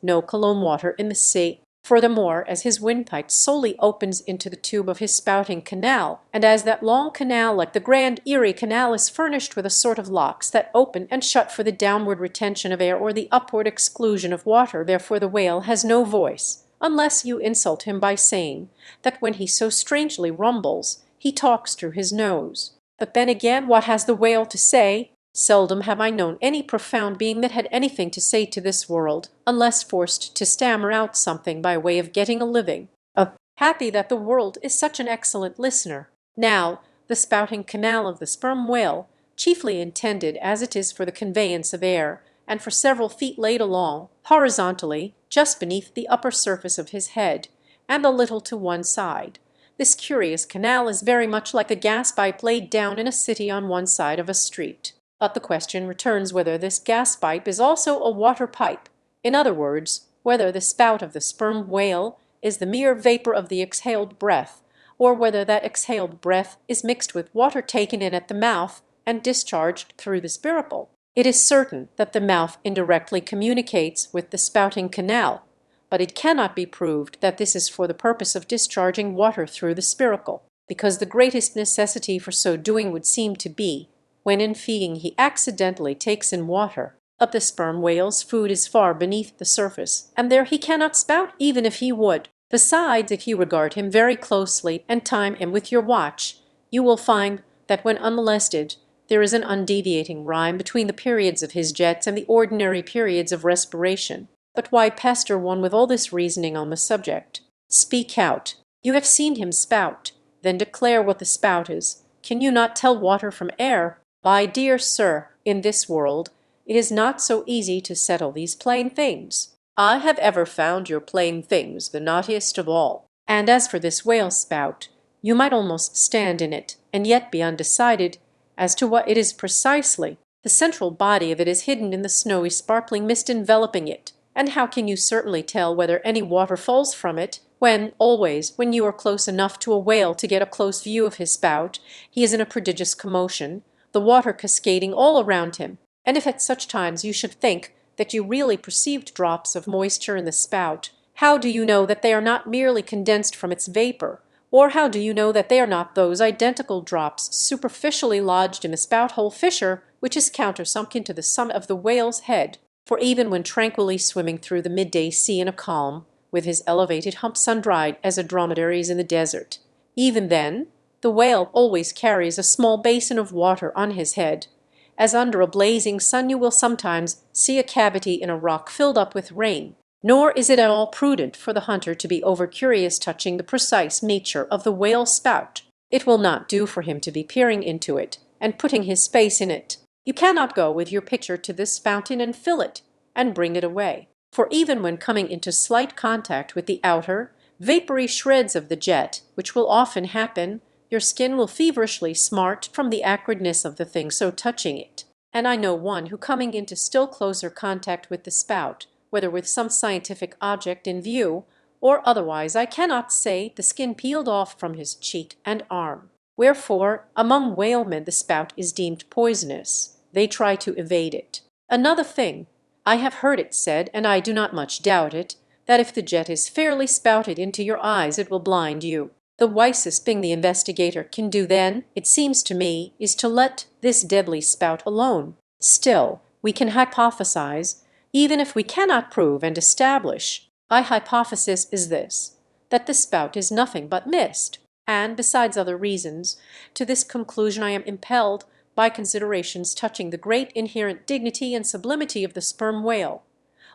no cologne water in the sea. Furthermore, as his windpipe solely opens into the tube of his spouting canal, and as that long canal like the Grand Erie Canal is furnished with a sort of locks that open and shut for the downward retention of air or the upward exclusion of water, therefore the whale has no voice, unless you insult him by saying that when he so strangely rumbles, he talks through his nose. But then again, what has the whale to say? Seldom have I known any profound being that had anything to say to this world, unless forced to stammer out something by way of getting a living. Happy that the world is such an excellent listener. Now, the spouting canal of the sperm whale, chiefly intended as it is for the conveyance of air, and for several feet laid along, horizontally, just beneath the upper surface of his head, and a little to one side. This curious canal is very much like a gas pipe laid down in a city on one side of a street. But the question returns whether this gas pipe is also a water pipe, in other words, whether the spout of the sperm whale is the mere vapor of the exhaled breath, or whether that exhaled breath is mixed with water taken in at the mouth and discharged through the spiracle. It is certain that the mouth indirectly communicates with the spouting canal, but it cannot be proved that this is for the purpose of discharging water through the spiracle, because the greatest necessity for so doing would seem to be when in feeding he accidentally takes in water. But the sperm whale's food is far beneath the surface, and there he cannot spout even if he would. Besides, if you regard him very closely and time him with your watch, you will find that when unmolested there is an undeviating rhyme between the periods of his jets and the ordinary periods of respiration. But why pester one with all this reasoning on the subject? Speak out. You have seen him spout. Then declare what the spout is. Can you not tell water from air? My dear sir, in this world it is not so easy to settle these plain things. I have ever found your plain things the knottiest of all. And as for this whale spout, you might almost stand in it, and yet be undecided as to what it is precisely. The central body of it is hidden in the snowy sparkling mist enveloping it, and how can you certainly tell whether any water falls from it, when, always, when you are close enough to a whale to get a close view of his spout, he is in a prodigious commotion, the water cascading all around him? And if at such times you should think that you really perceived drops of moisture in the spout, how do you know that they are not merely condensed from its vapor? Or how do you know that they are not those identical drops superficially lodged in the spout-hole fissure which is countersunk into the summit of the whale's head? For even when tranquilly swimming through the midday sea in a calm, with his elevated hump sun-dried as a dromedary's in the desert, even then the whale always carries a small basin of water on his head, as under a blazing sun you will sometimes see a cavity in a rock filled up with rain. Nor is it at all prudent for the hunter to be over-curious touching the precise nature of the whale's spout. It will not do for him to be peering into it, and putting his face in it. You cannot go with your pitcher to this fountain and fill it, and bring it away. For even when coming into slight contact with the outer, vapory shreds of the jet, which will often happen, your skin will feverishly smart from the acridness of the thing so touching it. And I know one who, coming into still closer contact with the spout, whether with some scientific object in view, or otherwise I cannot say, the skin peeled off from his cheek and arm. Wherefore, among whalemen the spout is deemed poisonous. They try to evade it. Another thing, I have heard it said, and I do not much doubt it, that if the jet is fairly spouted into your eyes it will blind you. The wisest thing the investigator can do then, it seems to me, is to let this deadly spout alone. Still, we can hypothesize, even if we cannot prove and establish. My hypothesis is this, that the spout is nothing but mist. And, besides other reasons, to this conclusion I am impelled by considerations touching the great inherent dignity and sublimity of the sperm whale.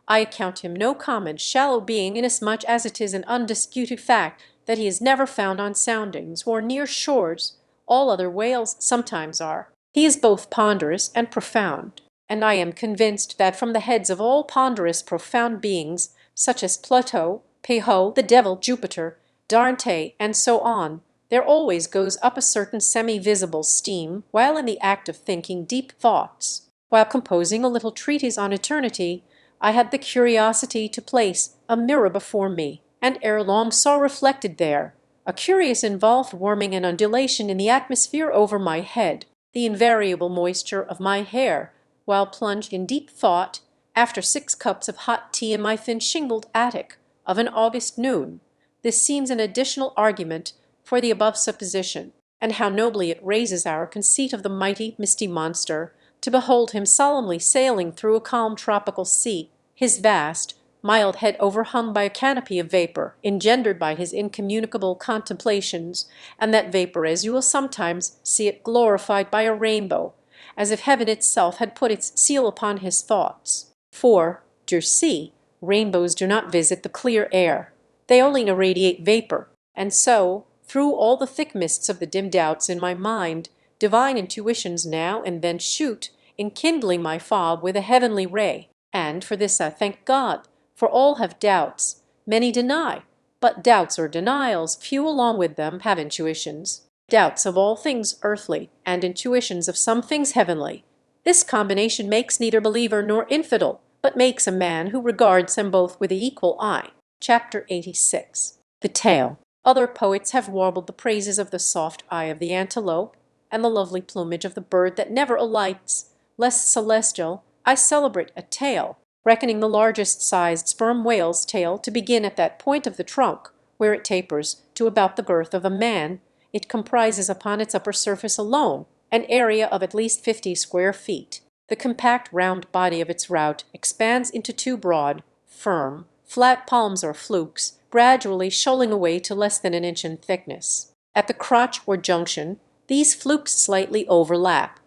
I account him no common, shallow being, inasmuch as it is an undisputed fact that he is never found on soundings or near shores. All other whales sometimes are. He is both ponderous and profound, and I am convinced that from the heads of all ponderous, profound beings, such as Plato, Peiho, the devil Jupiter, Dante, and so on, there always goes up a certain semi-visible steam while in the act of thinking deep thoughts. While composing a little treatise on eternity, I had the curiosity to place a mirror before me, and ere long saw reflected there a curious involved warming and undulation in the atmosphere over my head, the invariable moisture of my hair, while plunged in deep thought, after 6 cups of hot tea in my thin shingled attic of an August noon. This seems an additional argument for the above supposition, and how nobly it raises our conceit of the mighty, misty monster, to behold him solemnly sailing through a calm tropical sea, his vast, mild head overhung by a canopy of vapor, engendered by his incommunicable contemplations, and that vapor, as you will sometimes see it, glorified by a rainbow, as if heaven itself had put its seal upon his thoughts. For, dear see, rainbows do not visit the clear air. They only irradiate vapor, and so, through all the thick mists of the dim doubts in my mind, divine intuitions now and then shoot, enkindling my fob with a heavenly ray. And for this I thank God, for all have doubts, many deny, but doubts or denials, few along with them have intuitions. Doubts of all things earthly, and intuitions of some things heavenly. This combination makes neither believer nor infidel, but makes a man who regards them both with the equal eye. Chapter 86. The Tail. Other poets have warbled the praises of the soft eye of the antelope, and the lovely plumage of the bird that never alights. Less celestial, I celebrate a tail, reckoning the largest sized sperm whale's tail to begin at that point of the trunk where it tapers to about the girth of a man. It comprises upon its upper surface alone an area of at least 50 square feet. The compact round body of its rout expands into two broad, firm, flat palms or flukes, gradually shoaling away to less than an inch in thickness. At the crotch or junction, these flukes slightly overlap,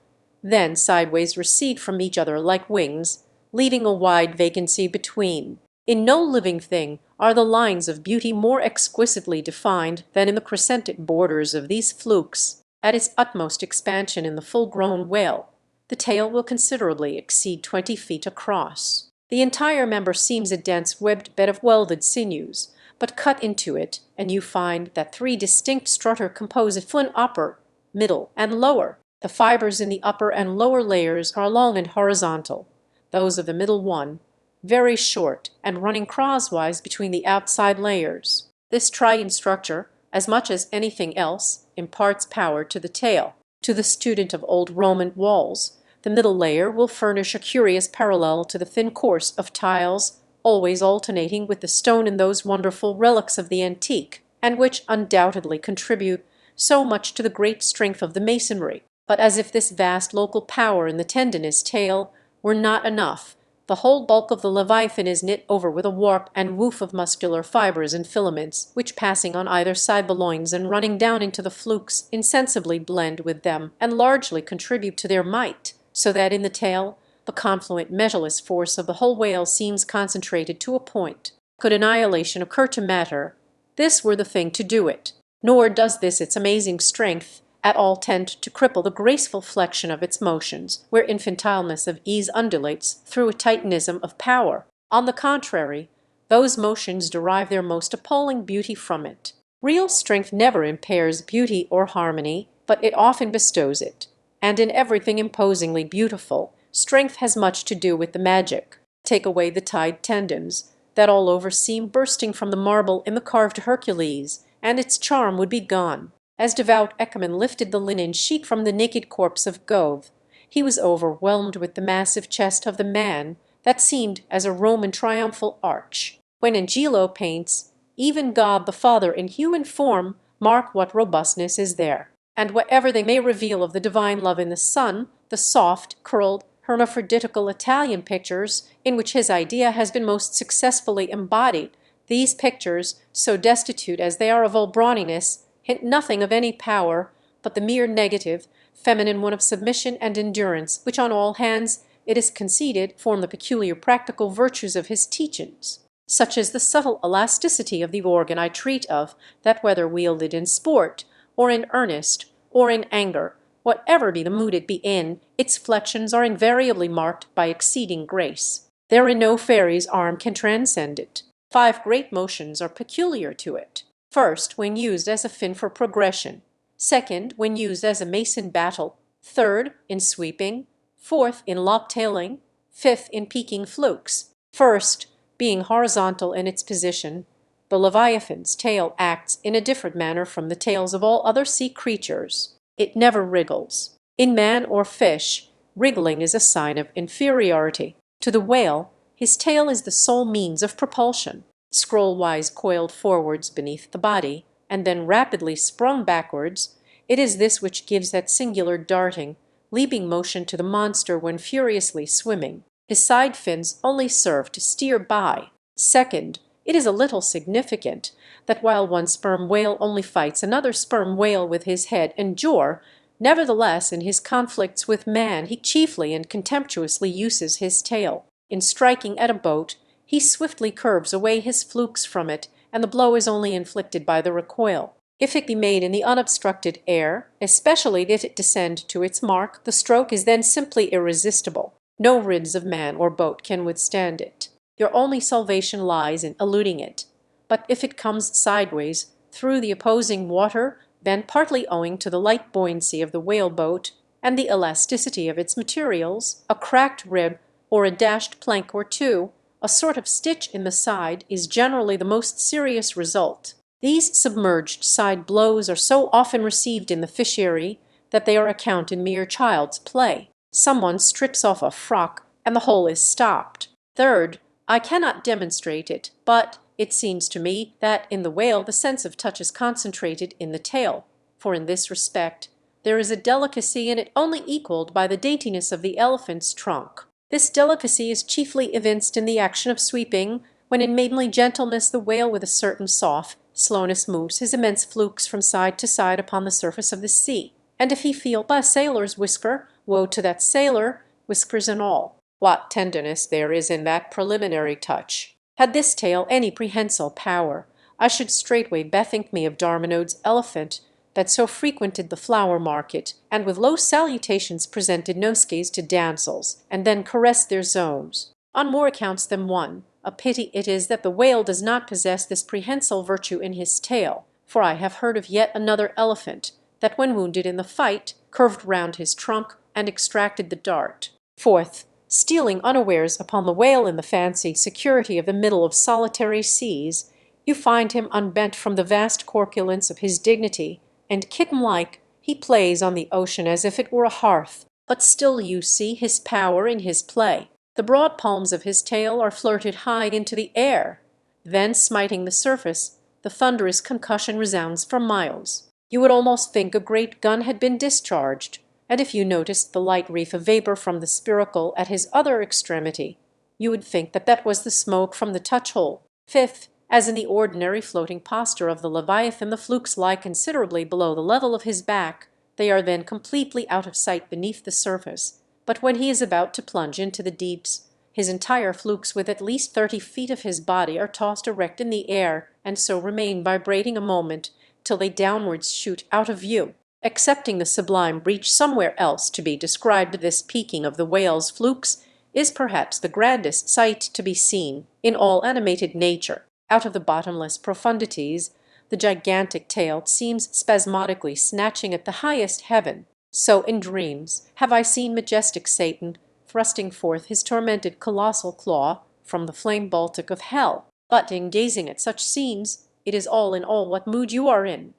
then sideways recede from each other like wings, leaving a wide vacancy between. In no living thing are the lines of beauty more exquisitely defined than in the crescentic borders of these flukes. At its utmost expansion in the full-grown whale, the tail will considerably exceed 20 feet across. The entire member seems a dense webbed bed of welded sinews, but cut into it, and you find that three distinct strata compose it: an upper, middle, and lower. The fibers in the upper and lower layers are long and horizontal, those of the middle one very short and running crosswise between the outside layers. This triune structure, as much as anything else, imparts power to the tail. To the student of old Roman walls, the middle layer will furnish a curious parallel to the thin course of tiles, always alternating with the stone in those wonderful relics of the antique, and which undoubtedly contribute so much to the great strength of the masonry. But as if this vast local power in the tendinous tail were not enough, the whole bulk of the Leviathan is knit over with a warp and woof of muscular fibers and filaments, which, passing on either side the loins and running down into the flukes, insensibly blend with them and largely contribute to their might, so that in the tail the confluent measureless force of the whole whale seems concentrated to a point. Could annihilation occur to matter, this were the thing to do it. Nor does this its amazing strength at all tend to cripple the graceful flexion of its motions, where infantileness of ease undulates through a titanism of power. On the contrary, those motions derive their most appalling beauty from it. Real strength never impairs beauty or harmony, but it often bestows it. And in everything imposingly beautiful, strength has much to do with the magic. Take away the tied tendons that all over seem bursting from the marble in the carved Hercules, and its charm would be gone. As devout Eckermann lifted the linen sheet from the naked corpse of Gove, he was overwhelmed with the massive chest of the man that seemed as a Roman triumphal arch. When Angelo paints, even God the Father in human form, mark what robustness is there. And whatever they may reveal of the divine love in the Son, the soft, curled, hermaphroditical Italian pictures in which his idea has been most successfully embodied, these pictures, so destitute as they are of all brawniness, hint nothing of any power, but the mere negative, feminine one of submission and endurance, which on all hands, it is conceded, form the peculiar practical virtues of his teachings. Such is the subtle elasticity of the organ I treat of, that whether wielded in sport, or in earnest, or in anger, whatever be the mood it be in, its flexions are invariably marked by exceeding grace. Therein no fairy's arm can transcend it. 5 great motions are peculiar to it. First, when used as a fin for progression. Second, when used as a mason battle. Third, in sweeping. Fourth, in lop-tailing. Fifth, in peaking flukes. First, being horizontal in its position, the Leviathan's tail acts in a different manner from the tails of all other sea creatures. It never wriggles. In man or fish, wriggling is a sign of inferiority. To the whale, his tail is the sole means of propulsion. Scroll-wise coiled forwards beneath the body, and then rapidly sprung backwards, it is this which gives that singular darting, leaping motion to the monster when furiously swimming. His side fins only serve to steer by. Second, it is a little significant that while one sperm whale only fights another sperm whale with his head and jaw, nevertheless in his conflicts with man he chiefly and contemptuously uses his tail. In striking at a boat, he swiftly curves away his flukes from it, and the blow is only inflicted by the recoil. If it be made in the unobstructed air, especially if it descend to its mark, the stroke is then simply irresistible. No rids of man or boat can withstand it. Your only salvation lies in eluding it. But if it comes sideways through the opposing water, then partly owing to the light buoyancy of the whale-boat and the elasticity of its materials, a cracked rib or a dashed plank or two, a sort of stitch in the side, is generally the most serious result. These submerged side blows are so often received in the fishery that they are accounted mere child's play. Someone strips off a frock, and the whole is stopped. Third, I cannot demonstrate it, but it seems to me that in the whale the sense of touch is concentrated in the tail, for in this respect There is a delicacy in it only equalled by the daintiness of the elephant's trunk. This delicacy is chiefly evinced in the action of sweeping, when in maidenly gentleness the whale with a certain soft slowness moves his immense flukes from side to side upon the surface of the sea. And if he feel a sailor's whisker, woe to that sailor, whiskers and all. What tenderness there is in that preliminary touch! Had this tale any prehensile power, I should straightway bethink me of Darminode's elephant, that so frequented the flower market, and with low salutations presented nosegays to damsels, and then caressed their zones. On more accounts than one, a pity it is that the whale does not possess this prehensile virtue in his tail, for I have heard of yet another elephant, that when wounded in the fight, curved round his trunk, and extracted the dart. Fourth, stealing unawares upon the whale in the fancied security of the middle of solitary seas, you find him unbent from the vast corpulence of his dignity, and kitten-like he plays on the ocean as if it were a hearth, but still you see his power in his play. The broad palms of his tail are flirted high into the air. Then, smiting the surface, the thunderous concussion resounds for miles. You would almost think a great gun had been discharged, and if you noticed the light wreath of vapor from the spiracle at his other extremity, you would think that that was the smoke from the touch-hole. Fifth, as in the ordinary floating posture of the Leviathan, the flukes lie considerably below the level of his back. They are then completely out of sight beneath the surface. But when he is about to plunge into the deeps, his entire flukes with at least 30 feet of his body are tossed erect in the air, and so remain vibrating a moment, till they downwards shoot out of view. Excepting the sublime breach somewhere else to be described, this peaking of the whale's flukes is perhaps the grandest sight to be seen in all animated nature. Out of the bottomless profundities, the gigantic tail seems spasmodically snatching at the highest heaven. So in dreams have I seen majestic Satan thrusting forth his tormented colossal claw from the flame Baltic of hell. But in gazing at such scenes, it is all in all what mood you are in.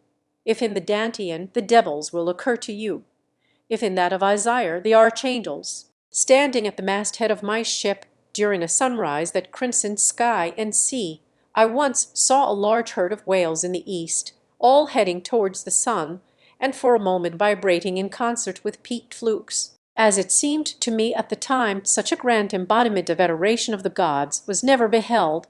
If in the Dantean, the devils will occur to you. If in that of Isaiah, the archangels. Standing at the masthead of my ship during a sunrise that crimsoned sky and sea, I once saw a large herd of whales in the east, all heading towards the sun, and for a moment vibrating in concert with peaked flukes. As it seemed to me at the time, such a grand embodiment of adoration of the gods was never beheld,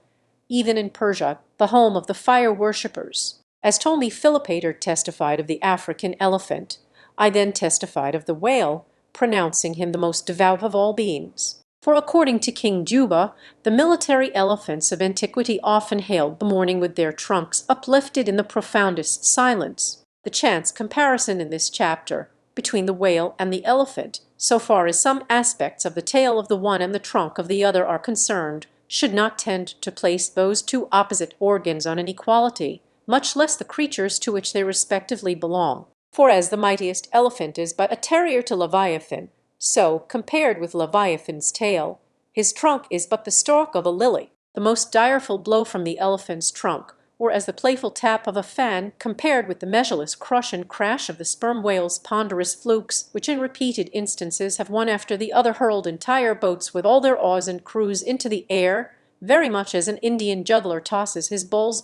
even in Persia, the home of the fire worshippers. As Ptolemy Philopater testified of the African elephant, I then testified of the whale, pronouncing him the most devout of all beings. For according to King Juba, the military elephants of antiquity often hailed the morning with their trunks uplifted in the profoundest silence. The chance comparison in this chapter between the whale and the elephant, so far as some aspects of the tail of the one and the trunk of the other are concerned, should not tend to place those two opposite organs on an equality, much less the creatures to which they respectively belong. For as the mightiest elephant is but a terrier to Leviathan, so, compared with Leviathan's tail, his trunk is but the stalk of a lily. The most direful blow from the elephant's trunk, or as the playful tap of a fan, compared with the measureless crush and crash of the sperm whale's ponderous flukes, which in repeated instances have one after the other hurled entire boats with all their oars and crews into the air, very much as an Indian juggler tosses his bowls.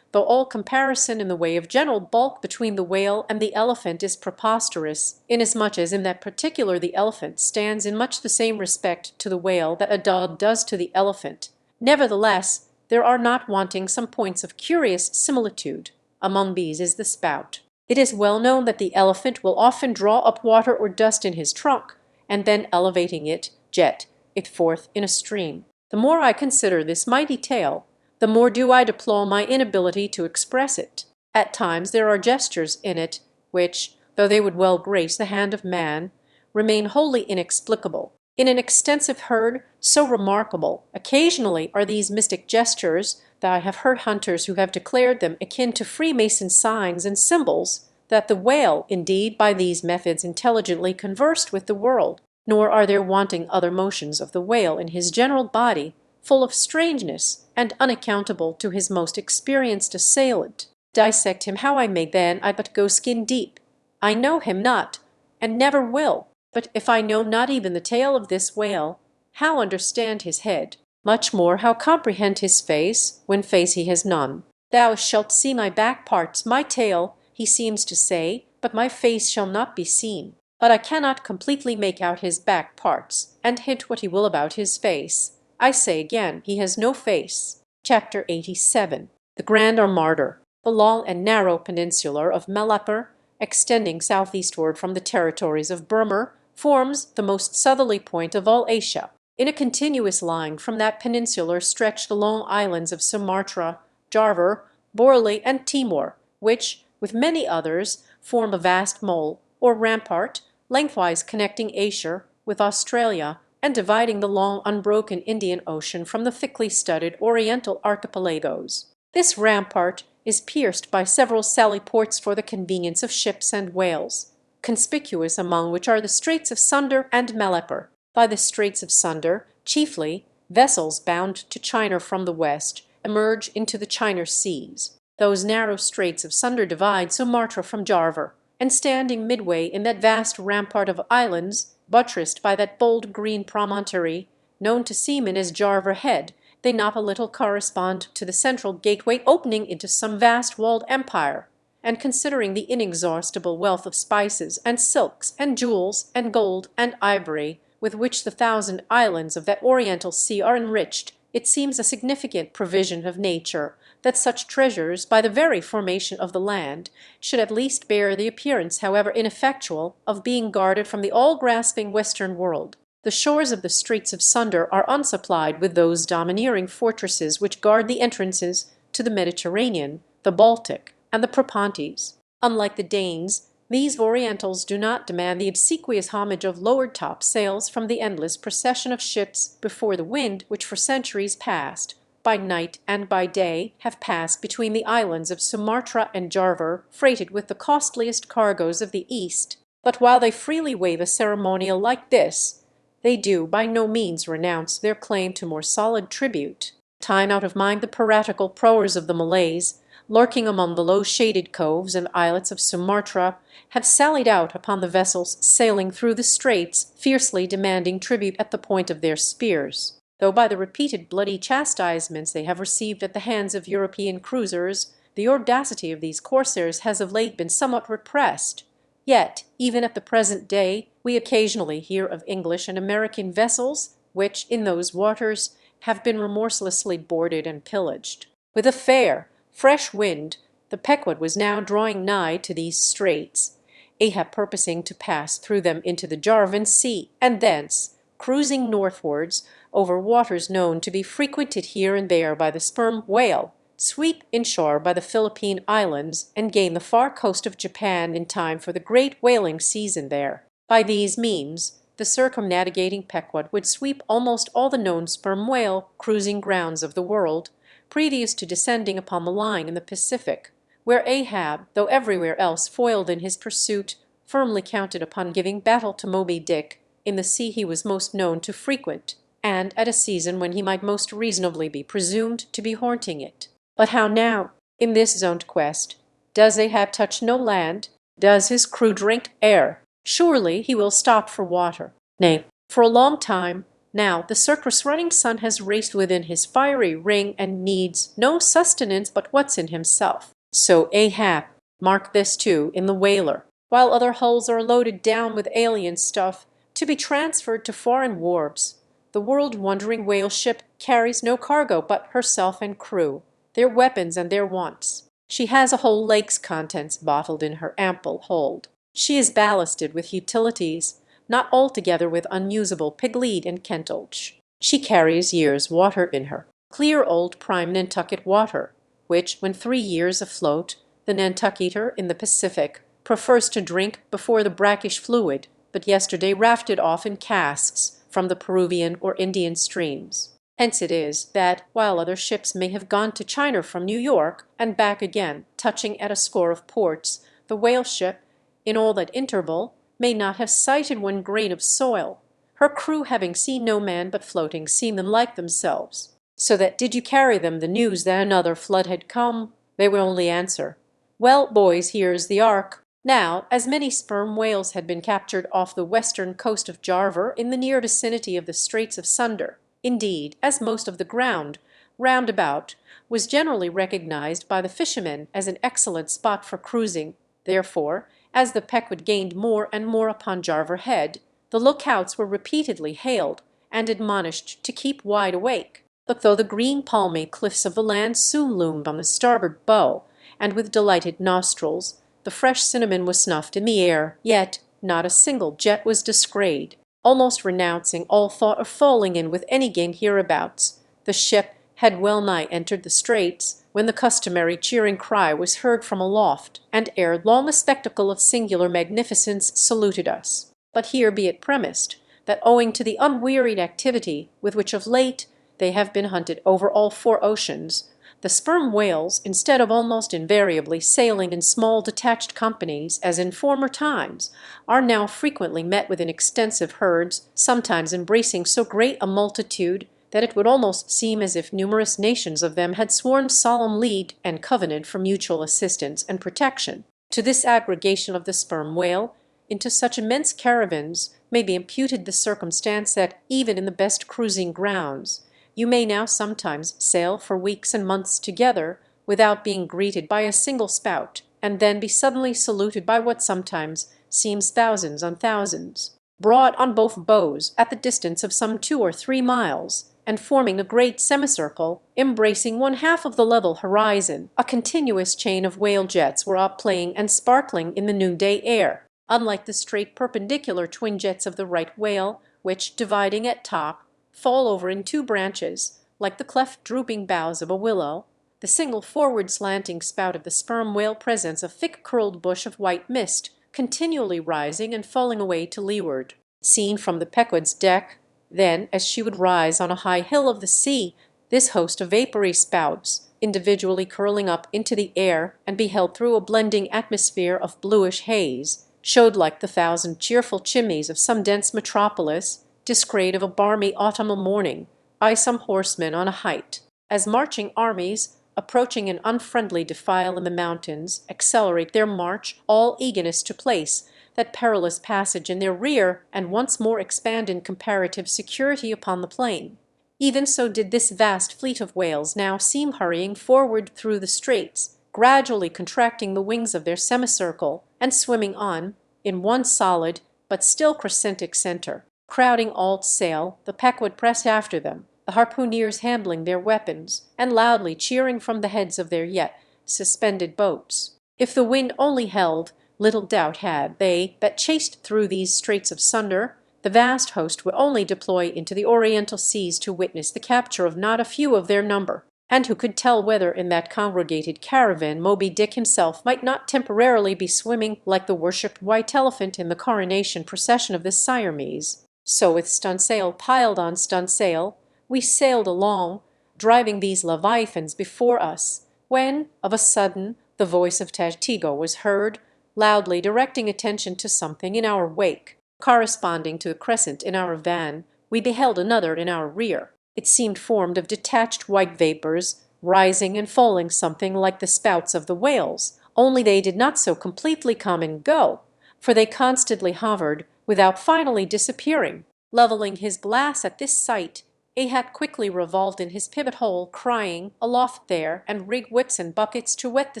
Though all comparison in the way of general bulk between the whale and the elephant is preposterous, inasmuch as in that particular the elephant stands in much the same respect to the whale that a dog does to the elephant. Nevertheless, there are not wanting some points of curious similitude. Among these is the spout. It is well known that the elephant will often draw up water or dust in his trunk, and then elevating it, jet it forth in a stream. The more I consider this mighty tail, the more do I deplore my inability to express it. At times there are gestures in it which, though they would well grace the hand of man, remain wholly inexplicable. In an extensive herd so remarkable, occasionally are these mystic gestures, that I have heard hunters who have declared them akin to Freemason signs and symbols, that the whale, indeed, by these methods intelligently conversed with the world. Nor are there wanting other motions of the whale in his general body, full of strangeness and unaccountable to his most experienced assailant. Dissect him how I may, then I but go skin deep. I know him not, and never will. But if I know not even the tail of this whale, how understand his head? Much more how comprehend his face, when face he has none. Thou shalt see my back parts, my tail, he seems to say, but my face shall not be seen. But I cannot completely make out his back parts, and hint what he will about his face. I say again, he has no face. Chapter 87. The Grand Armada. The long and narrow peninsula of Malapert, extending southeastward from the territories of Burma, forms the most southerly point of all Asia. In a continuous line from that peninsula stretch the long islands of Sumatra, Java, Borneo, and Timor, which, with many others, form a vast mole, or rampart, lengthwise connecting Asia with Australia, and dividing the long unbroken Indian Ocean from the thickly studded Oriental archipelagos. This rampart is pierced by several sally ports for the convenience of ships and whales, conspicuous among which are the Straits of Sunda and Malapert. By the Straits of Sunda, chiefly, vessels bound to China from the west emerge into the China seas. Those narrow Straits of Sunda divide Sumatra from Java, and standing midway in that vast rampart of islands, buttressed by that bold green promontory, known to seamen as Java Head, they not a little correspond to the central gateway opening into some vast walled empire, and considering the inexhaustible wealth of spices and silks and jewels and gold and ivory with which the thousand islands of that oriental sea are enriched, it seems a significant provision of nature that such treasures, by the very formation of the land, should at least bear the appearance, however ineffectual, of being guarded from the all-grasping Western world. The shores of the Straits of Sunda are unsupplied with those domineering fortresses which guard the entrances to the Mediterranean, the Baltic, and the Propontis. Unlike the Danes, these Orientals do not demand the obsequious homage of lowered top sails from the endless procession of ships before the wind which for centuries past, by night and by day, have passed between the islands of Sumatra and Java, freighted with the costliest cargoes of the East. But while they freely waive a ceremonial like this, they do by no means renounce their claim to more solid tribute. Time out of mind the piratical proas of the Malays, lurking among the low-shaded coves and islets of Sumatra, have sallied out upon the vessels sailing through the straits, fiercely demanding tribute at the point of their spears. Though by the repeated bloody chastisements they have received at the hands of European cruisers, the audacity of these corsairs has of late been somewhat repressed. Yet, even at the present day, we occasionally hear of English and American vessels which, in those waters, have been remorselessly boarded and pillaged. With a fair, fresh wind, the Pequod was now drawing nigh to these straits, Ahab purposing to pass through them into the Jarvan Sea, and thence, cruising northwards over waters known to be frequented here and there by the sperm whale, sweep inshore by the Philippine Islands, and gain the far coast of Japan in time for the great whaling season there. By these means, the circumnavigating Pequod would sweep almost all the known sperm whale cruising grounds of the world, previous to descending upon the line in the Pacific, where Ahab, though everywhere else foiled in his pursuit, firmly counted upon giving battle to Moby Dick in the sea he was most known to frequent, and at a season when he might most reasonably be presumed to be haunting it. But how now? In this zoned quest, does Ahab touch no land? Does his crew drink air? Surely he will stop for water. Nay, for a long time now the circus-running sun has raced within his fiery ring and needs no sustenance but what's in himself. So Ahab, mark this too, in the whaler, while other hulls are loaded down with alien stuff to be transferred to foreign wharves, the world-wandering whale ship carries no cargo but herself and crew, their weapons and their wants. She has a whole lake's contents bottled in her ample hold. She is ballasted with utilities, not altogether with unusable piglead and kentelch. She carries years' water in her, clear old prime Nantucket water, which, when 3 years afloat, the Nantucketer in the Pacific prefers to drink before the brackish fluid, but yesterday rafted off in casks from the Peruvian or Indian streams. Hence it is that, while other ships may have gone to China from New York and back again, touching at a score of ports, the whale ship, in all that interval, may not have sighted one grain of soil, her crew having seen no man but floating seamen like themselves. So that did you carry them the news that another flood had come, they would only answer, "Well, boys, here's the ark." Now, as many sperm whales had been captured off the western coast of Java in the near vicinity of the Straits of Sunda, indeed, as most of the ground round about was generally recognized by the fishermen as an excellent spot for cruising, therefore, As the Pequod gained more and more upon Jarver Head, the lookouts were repeatedly hailed and admonished to keep wide awake. But though the green palmy cliffs of the land soon loomed on the starboard bow, and with delighted nostrils the fresh cinnamon was snuffed in the air, yet not a single jet was descried. Almost renouncing all thought of falling in with any gang hereabouts, the ship had well nigh entered the straits, when the customary cheering cry was heard from aloft, and ere long a spectacle of singular magnificence saluted us. But here be it premised, that owing to the unwearied activity with which of late they have been hunted over all four oceans, the sperm whales, instead of almost invariably sailing in small detached companies as in former times, are now frequently met with in extensive herds, sometimes embracing so great a multitude that it would almost seem as if numerous nations of them had sworn solemn league and covenant for mutual assistance and protection. To this aggregation of the sperm whale into such immense caravans may be imputed the circumstance that even in the best cruising grounds you may now sometimes sail for weeks and months together without being greeted by a single spout, and then be suddenly saluted by what sometimes seems thousands on thousands, broad on both bows at the distance of some 2 or 3 miles, and forming a great semicircle, embracing one half of the level horizon. A continuous chain of whale jets were up playing and sparkling in the noonday air, unlike the straight perpendicular twin jets of the right whale, which, dividing at top, fall over in 2 branches, like the cleft drooping boughs of a willow. The single forward slanting spout of the sperm whale presents a thick curled bush of white mist, continually rising and falling away to leeward. Seen from the Pequod's deck, then, as she would rise on a high hill of the sea, this host of vapory spouts, individually curling up into the air and beheld through a blending atmosphere of bluish haze, showed like the 1,000 cheerful chimneys of some dense metropolis, discrayed of a balmy autumnal morning by some horsemen on a height. As marching armies, approaching an unfriendly defile in the mountains, accelerate their march, all eagerness to place that perilous passage in their rear, and once more expand in comparative security upon the plain. Even so did this vast fleet of whales now seem hurrying forward through the straits, gradually contracting the wings of their semicircle, and swimming on, in one solid but still crescentic centre. Crowding all sail, the Pequod pressed after them, the harpooneers handling their weapons, and loudly cheering from the heads of their yet suspended boats. If the wind only held, little doubt had they that chased through these straits of sunder, the vast host would only deploy into the oriental seas to witness the capture of not a few of their number. And who could tell whether in that congregated caravan Moby Dick himself might not temporarily be swimming like the worshipped white elephant in the coronation procession of the Siamese? So with stunsail piled on stunsail, we sailed along, driving these leviathans before us, when of a sudden the voice of Tashtigo was heard, loudly directing attention to something in our wake. Corresponding to the crescent in our van, we beheld another in our rear. It seemed formed of detached white vapours, rising and falling something like the spouts of the whales, only they did not so completely come and go, for they constantly hovered without finally disappearing. Levelling his glass at this sight, Ahab quickly revolved in his pivot hole, crying, "Aloft there, and rig whips and buckets to wet the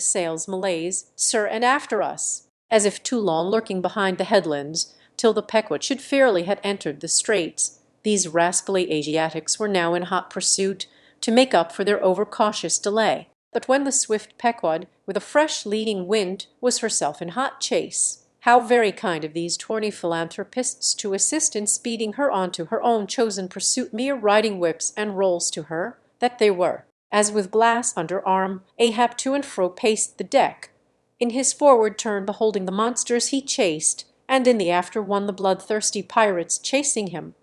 sails, Malays, sir, and after us!" As if too long lurking behind the headlands, till the Pequod should fairly have entered the straits, these rascally Asiatics were now in hot pursuit to make up for their overcautious delay. But when the swift Pequod, with a fresh leading wind, was herself in hot chase, how very kind of these tawny philanthropists to assist in speeding her on to her own chosen pursuit, mere riding whips and rolls to her, that they were. As with glass under arm, Ahab to and fro paced the deck, in his forward turn beholding the monsters he chased, and in the after one the bloodthirsty pirates chasing him.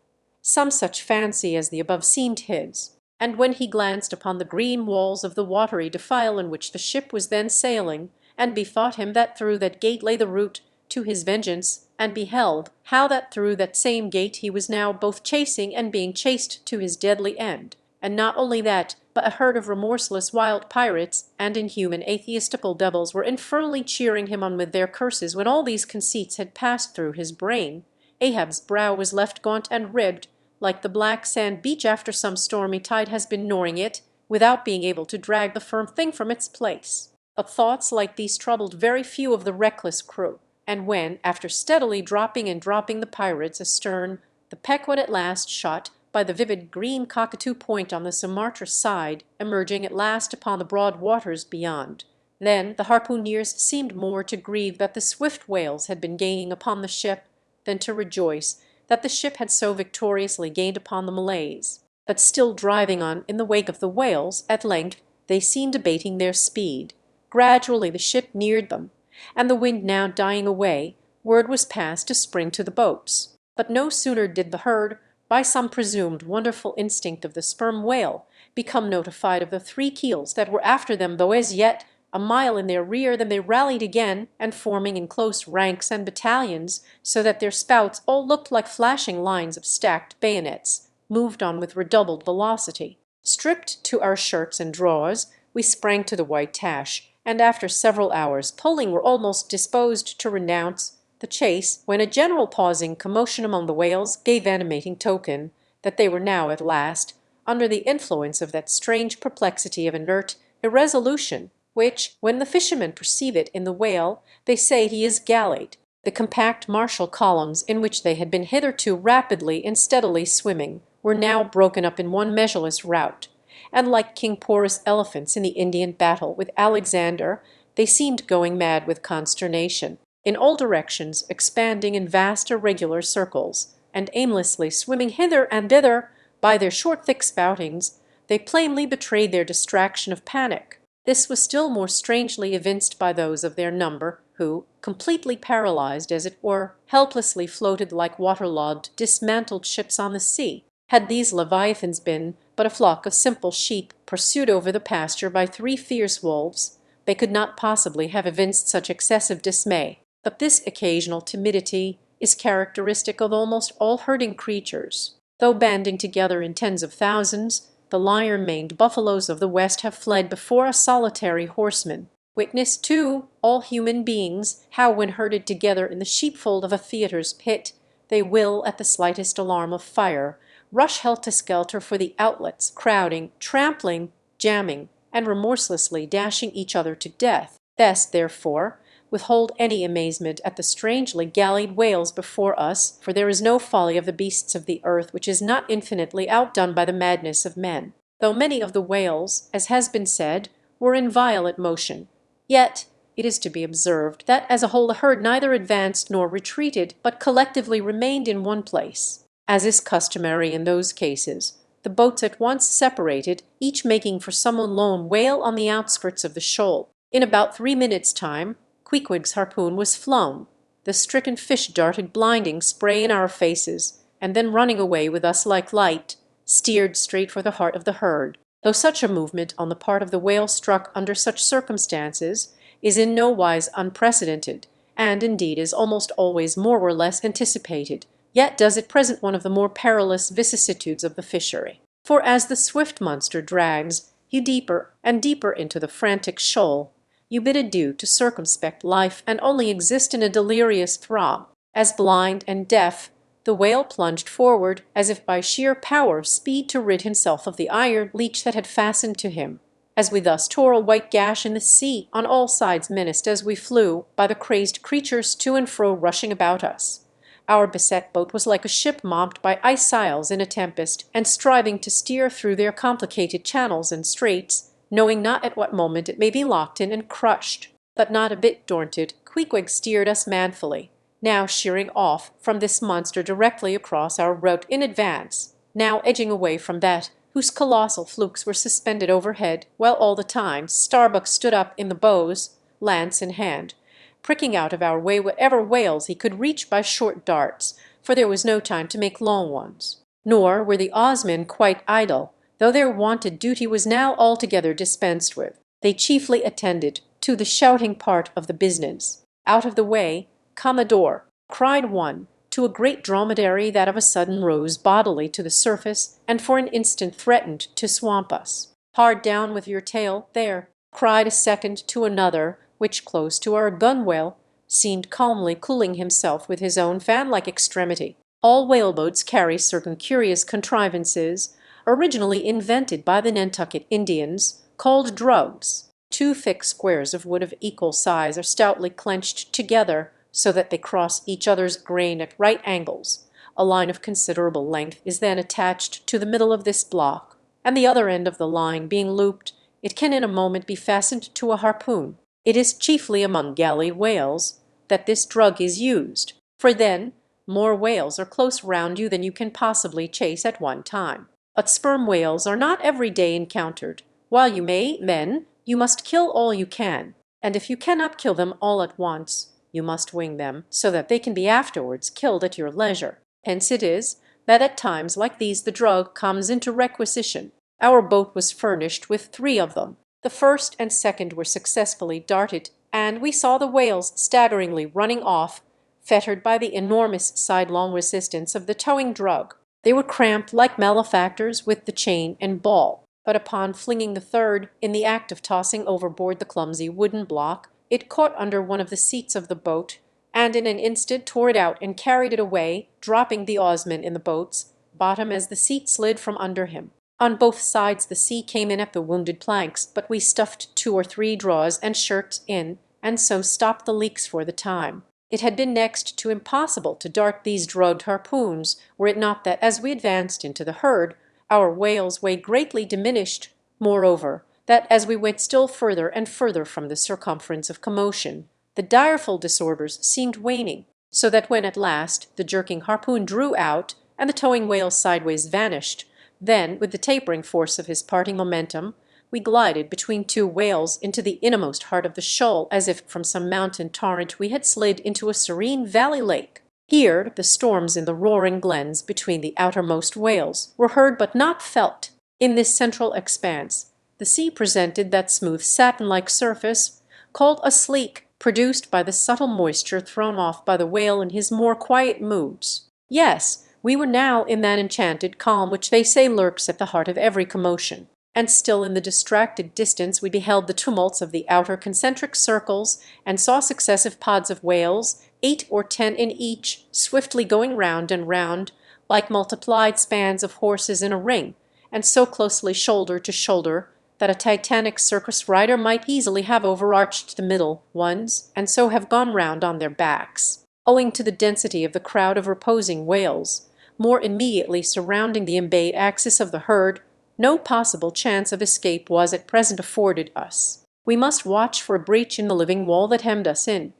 Some such fancy as the above seemed his, and when he glanced upon the green walls of the watery defile in which the ship was then sailing, and bethought him that through that gate lay the route to his vengeance, and beheld how that through that same gate he was now both chasing and being chased to his deadly end, and not only that, but a herd of remorseless wild pirates and inhuman atheistical devils were infernally cheering him on with their curses, when all these conceits had passed through his brain, Ahab's brow was left gaunt and ribbed, like the black sand beach after some stormy tide has been gnawing it, without being able to drag the firm thing from its place. But thoughts like these troubled very few of the reckless crew. and when, after steadily dropping and dropping the pirates astern, the Pequod at last shot by the vivid green cockatoo point on the Sumatra side, emerging at last upon the broad waters beyond, then the harpooneers seemed more to grieve that the swift whales had been gaining upon the ship than to rejoice that the ship had so victoriously gained upon the Malays. But still driving on in the wake of the whales, at length they seemed abating their speed. Gradually the ship neared them, and the wind now dying away, word was passed to spring to the boats. But no sooner did the herd, by some presumed wonderful instinct of the sperm whale, become notified of the three keels that were after them, though as yet a mile in their rear, than they rallied again, and forming in close ranks and battalions, so that their spouts all looked like flashing lines of stacked bayonets, moved on with redoubled velocity. Stripped to our shirts and drawers, we sprang to the white tash, and after several hours' pulling were almost disposed to renounce the chase, when a general pausing commotion among the whales gave animating token that they were now at last under the influence of that strange perplexity of inert irresolution, which, when the fishermen perceive it in the whale, they say he is gallied. The compact martial columns in which they had been hitherto rapidly and steadily swimming were now broken up in one measureless rout, and like King Porus elephants in the Indian battle with Alexander, they seemed going mad with consternation, in all directions expanding in vast irregular circles, and aimlessly swimming hither and thither. By their short thick spoutings they plainly betrayed their distraction of panic. This was still more strangely evinced by those of their number who, completely paralyzed as it were, helplessly floated like waterlogged, dismantled ships on the sea. Had these leviathans been but a flock of simple sheep pursued over the pasture by three fierce wolves, they could not possibly have evinced such excessive dismay. But this occasional timidity is characteristic of almost all herding creatures. Though banding together in tens of thousands, the lion-maned buffaloes of the West have fled before a solitary horseman. Witness, too, all human beings, how when herded together in the sheepfold of a theatre's pit, they will, at the slightest alarm of fire, rush helter-skelter for the outlets, crowding, trampling, jamming, and remorselessly dashing each other to death. Best, therefore, withhold any amazement at the strangely gallied whales before us, for there is no folly of the beasts of the earth which is not infinitely outdone by the madness of men. Though many of the whales, as has been said, were in violent motion, yet it is to be observed that as a whole the herd neither advanced nor retreated, but collectively remained in one place. As is customary in those cases, the boats at once separated, each making for some lone whale on the outskirts of the shoal. In about 3 minutes' time, Queequeg's harpoon was flown. The stricken fish darted blinding spray in our faces, and then running away with us like light, steered straight for the heart of the herd. Though such a movement on the part of the whale struck under such circumstances is in no wise unprecedented, and indeed is almost always more or less anticipated, yet does it present one of the more perilous vicissitudes of the fishery. For as the swift monster drags you deeper and deeper into the frantic shoal, you bid adieu to circumspect life and only exist in a delirious throb. As blind and deaf, the whale plunged forward as if by sheer power of speed to rid himself of the iron leech that had fastened to him. As we thus tore a white gash in the sea, on all sides menaced as we flew by the crazed creatures to and fro rushing about us. Our beset boat was like a ship mobbed by ice isles in a tempest, and striving to steer through their complicated channels and straits, knowing not at what moment it may be locked in and crushed. But not a bit daunted, Queequeg steered us manfully, now sheering off from this monster directly across our route in advance, now edging away from that whose colossal flukes were suspended overhead, while all the time Starbuck stood up in the bows, lance in hand, pricking out of our way whatever whales he could reach by short darts, for there was no time to make long ones. Nor were the Osmen quite idle, though their wonted duty was now altogether dispensed with. They chiefly attended to the shouting part of the business. Out of the way, Commodore, cried one to a great dromedary that of a sudden rose bodily to the surface and for an instant threatened to swamp us. Hard down with your tail, there, cried a second to another, which close to our gunwale seemed calmly cooling himself with his own fan-like extremity. All whaleboats carry certain curious contrivances, originally invented by the Nantucket Indians, called drugs. 2 thick squares of wood of equal size are stoutly clenched together, so that they cross each other's grain at right angles. A line of considerable length is then attached to the middle of this block, and the other end of the line being looped, it can in a moment be fastened to a harpoon. It is chiefly among galley whales that this drug is used, for then more whales are close round you than you can possibly chase at one time. But sperm whales are not every day encountered. While you may, then, you must kill all you can, and if you cannot kill them all at once, you must wing them so that they can be afterwards killed at your leisure. Hence it is that at times like these the drug comes into requisition. Our boat was furnished with 3 of them. The first and second were successfully darted, and we saw the whales staggeringly running off, fettered by the enormous sidelong resistance of the towing drug. They were cramped like malefactors with the chain and ball, but upon flinging the third, in the act of tossing overboard the clumsy wooden block, it caught under one of the seats of the boat, and in an instant tore it out and carried it away, dropping the oarsman in the boat's bottom as the seat slid from under him. On both sides the sea came in at the wounded planks, but we stuffed 2 or 3 draws and shirts in, and so stopped the leaks for the time. It had been next to impossible to dart these drugged harpoons, were it not that as we advanced into the herd, our whale's weight greatly diminished. Moreover, that as we went still further and further from the circumference of commotion, the direful disorders seemed waning, so that when at last the jerking harpoon drew out and the towing whale sideways vanished, then, with the tapering force of his parting momentum, we glided between 2 whales into the innermost heart of the shoal, as if from some mountain torrent we had slid into a serene valley lake. Here the storms in the roaring glens between the outermost whales were heard but not felt. In this central expanse the sea presented that smooth satin-like surface called a sleek, produced by the subtle moisture thrown off by the whale in his more quiet moods. Yes, we were now in that enchanted calm which they say lurks at the heart of every commotion, and still in the distracted distance we beheld the tumults of the outer concentric circles, and saw successive pods of whales, 8 or 10 in each, swiftly going round and round, like multiplied spans of horses in a ring, and so closely shoulder to shoulder that a titanic circus rider might easily have overarched the middle ones, and so have gone round on their backs. Owing to the density of the crowd of reposing whales, more immediately surrounding the embayed axis of the herd, no possible chance of escape was at present afforded us. We must watch for a breach in the living wall that hemmed us in,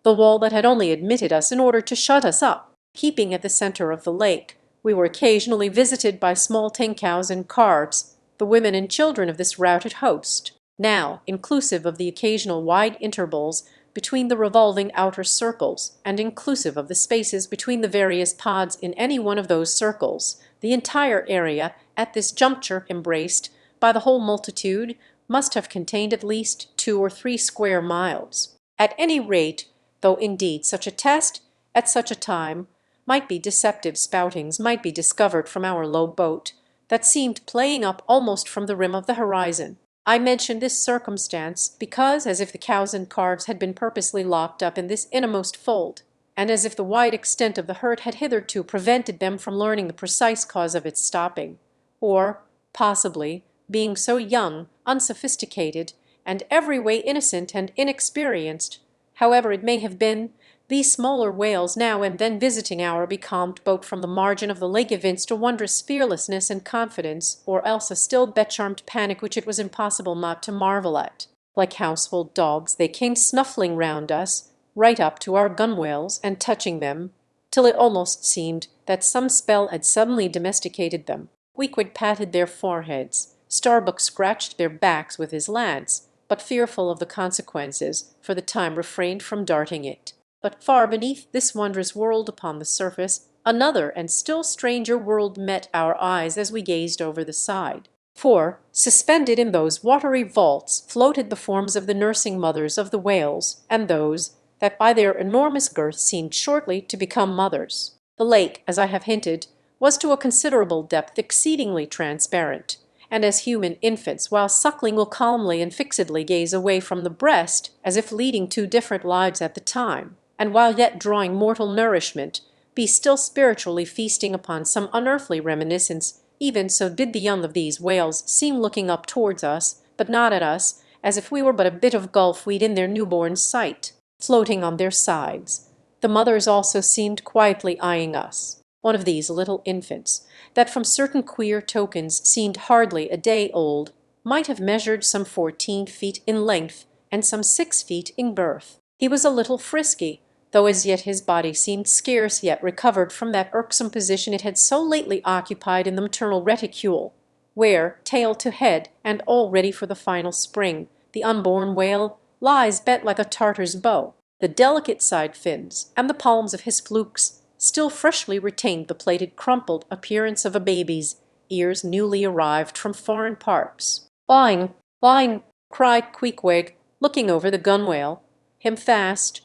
the wall that had only admitted us in order to shut us up. Keeping at the center of the lake, we were occasionally visited by small tincows and carts, the women and children of this routed host. Now, inclusive of the occasional wide intervals between the revolving outer circles, and inclusive of the spaces between the various pods in any one of those circles, the entire area at this juncture embraced by the whole multitude must have contained at least 2 or 3 square miles. At any rate, though indeed such a test at such a time might be deceptive spoutings might be discovered from our low boat that seemed playing up almost from the rim of the horizon. I mention this circumstance because as if the cows and calves had been purposely locked up in this innermost fold, and as if the wide extent of the herd had hitherto prevented them from learning the precise cause of its stopping, or, possibly, being so young, unsophisticated, and every way innocent and inexperienced, however it may have been, these smaller whales now and then visiting our becalmed boat from the margin of the lake evinced a wondrous fearlessness and confidence, or else a still becharmed panic which it was impossible not to marvel at. Like household dogs, they came snuffling round us, right up to our gunwales, and touching them, till it almost seemed that some spell had suddenly domesticated them. Weakwood patted their foreheads, Starbuck scratched their backs with his lance, but fearful of the consequences, for the time refrained from darting it. But far beneath this wondrous world upon the surface, another and still stranger world met our eyes as we gazed over the side. For, suspended in those watery vaults, floated the forms of the nursing mothers of the whales, and those that by their enormous girth seemed shortly to become mothers. The lake, as I have hinted, was to a considerable depth exceedingly transparent, and as human infants while suckling will calmly and fixedly gaze away from the breast, as if leading 2 different lives at the time, and while yet drawing mortal nourishment, be still spiritually feasting upon some unearthly reminiscence, even so did the young of these whales seem looking up towards us, but not at us, as if we were but a bit of gulf weed in their newborn sight. Floating on their sides, The mothers also seemed quietly eyeing us. One of these little infants, that from certain queer tokens seemed hardly a day old, might have measured some 14 feet in length and some 6 feet in girth. He was a little frisky, though as yet his body seemed scarce yet recovered from that irksome position it had so lately occupied in the maternal reticule, where, tail to head, and all ready for the final spring, the unborn whale lies bent like a Tartar's bow. The delicate side fins and the palms of his flukes still freshly retained the plated crumpled appearance of a baby's, ears newly arrived from foreign parts. "Line, line!" cried Queequeg, looking over the gunwale. Him fast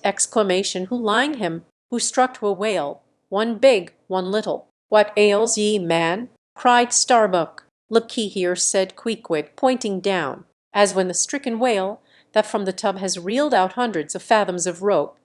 exclamation, who line him, who struck to a whale, one big, one little. "What ails ye, man?" cried Starbuck. "Look ye here," said Queequeg, pointing down, as when the stricken whale, that from the tub has reeled out hundreds of fathoms of rope,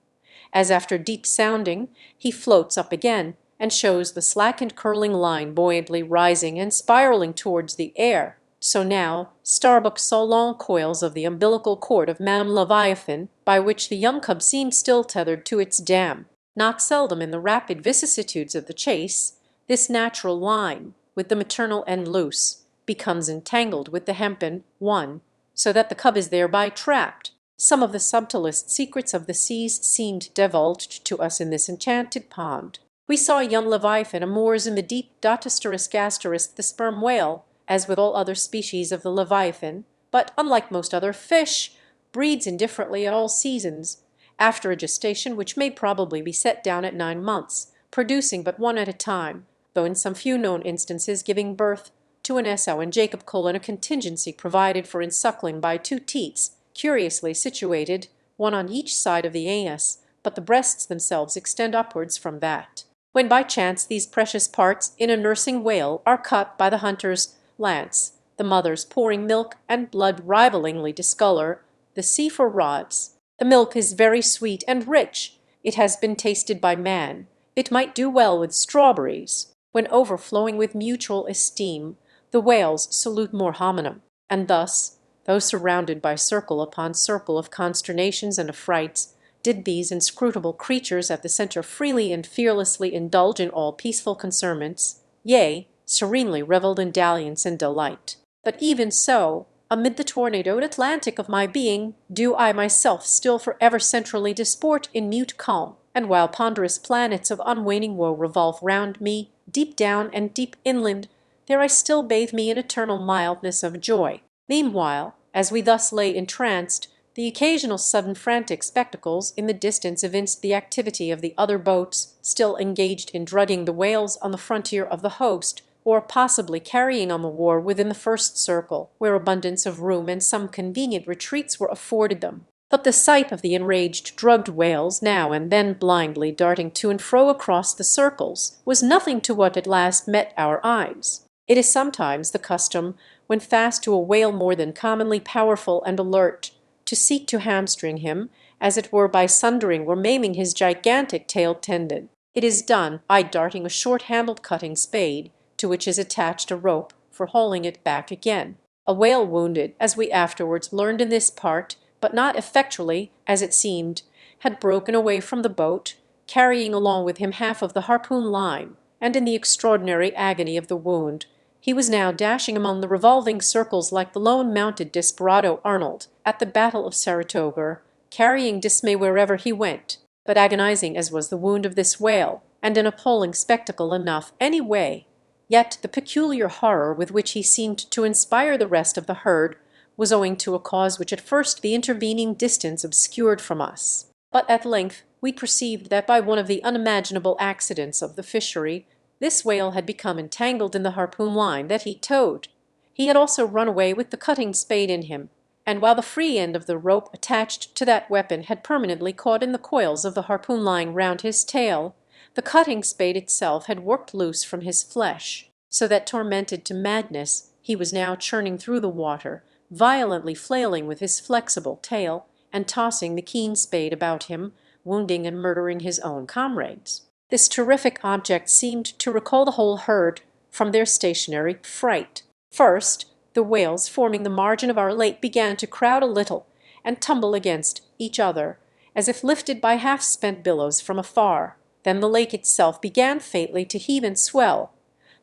as after deep sounding he floats up again and shows the slackened curling line buoyantly rising and spiraling towards the air, so now Starbuck saw long coils of the umbilical cord of Madame Leviathan, by which the young cub seemed still tethered to its dam. Not seldom in the rapid vicissitudes of the chase, this natural line, with the maternal end loose, becomes entangled with the hempen one, so that the cub is thereby trapped. Some of the subtlest secrets of the seas seemed divulged to us in this enchanted pond. We saw young Leviathan amours in the deep Dotosterus gasterus, the sperm whale, as with all other species of the Leviathan, but unlike most other fish, breeds indifferently at all seasons, after a gestation which may probably be set down at 9 months, producing but one at a time, though in some few known instances giving birth to an Esau and Jacob colon, a contingency provided for in suckling by 2 teats, curiously situated, one on each side of the anus, but the breasts themselves extend upwards from that. When by chance these precious parts in a nursing whale are cut by the hunter's lance, the mothers pouring milk and blood rivalingly discolor the sea for rods. The milk is very sweet and rich. It has been tasted by man. It might do well with strawberries. When overflowing with mutual esteem, the whales salute more hominum, and thus, though surrounded by circle upon circle of consternations and affrights, did these inscrutable creatures at the centre freely and fearlessly indulge in all peaceful concernments, yea, serenely revelled in dalliance and delight. But even so, amid the tornadoed Atlantic of my being, do I myself still for ever centrally disport in mute calm, and while ponderous planets of unwaning woe revolve round me, deep down and deep inland, there I still bathe me in eternal mildness of joy. Meanwhile, as we thus lay entranced, the occasional sudden frantic spectacles in the distance evinced the activity of the other boats still engaged in drugging the whales on the frontier of the host, or possibly carrying on the war within the first circle, where abundance of room and some convenient retreats were afforded them. But the sight of the enraged drugged whales now and then blindly darting to and fro across the circles was nothing to what at last met our eyes. It is sometimes the custom, when fast to a whale more than commonly powerful and alert, to seek to hamstring him, as it were by sundering or maiming his gigantic tail tendon. It is done by darting a short-handled cutting spade, to which is attached a rope for hauling it back again. A whale wounded, as we afterwards learned in this part, but not effectually, as it seemed, had broken away from the boat, carrying along with him half of the harpoon line, and in the extraordinary agony of the wound, he was now dashing among the revolving circles like the lone mounted desperado Arnold at the Battle of Saratoga, carrying dismay wherever he went. But agonizing as was the wound of this whale, and an appalling spectacle enough any way, yet the peculiar horror with which he seemed to inspire the rest of the herd was owing to a cause which at first the intervening distance obscured from us. But at length we perceived that by one of the unimaginable accidents of the fishery, this whale had become entangled in the harpoon line that he towed. He had also run away with the cutting spade in him, and while the free end of the rope attached to that weapon had permanently caught in the coils of the harpoon line round his tail, the cutting spade itself had worked loose from his flesh, so that tormented to madness he was now churning through the water, violently flailing with his flexible tail, and tossing the keen spade about him, wounding and murdering his own comrades. This terrific object seemed to recall the whole herd from their stationary fright. First, the whales forming the margin of our lake began to crowd a little and tumble against each other, as if lifted by half-spent billows from afar. Then the lake itself began faintly to heave and swell.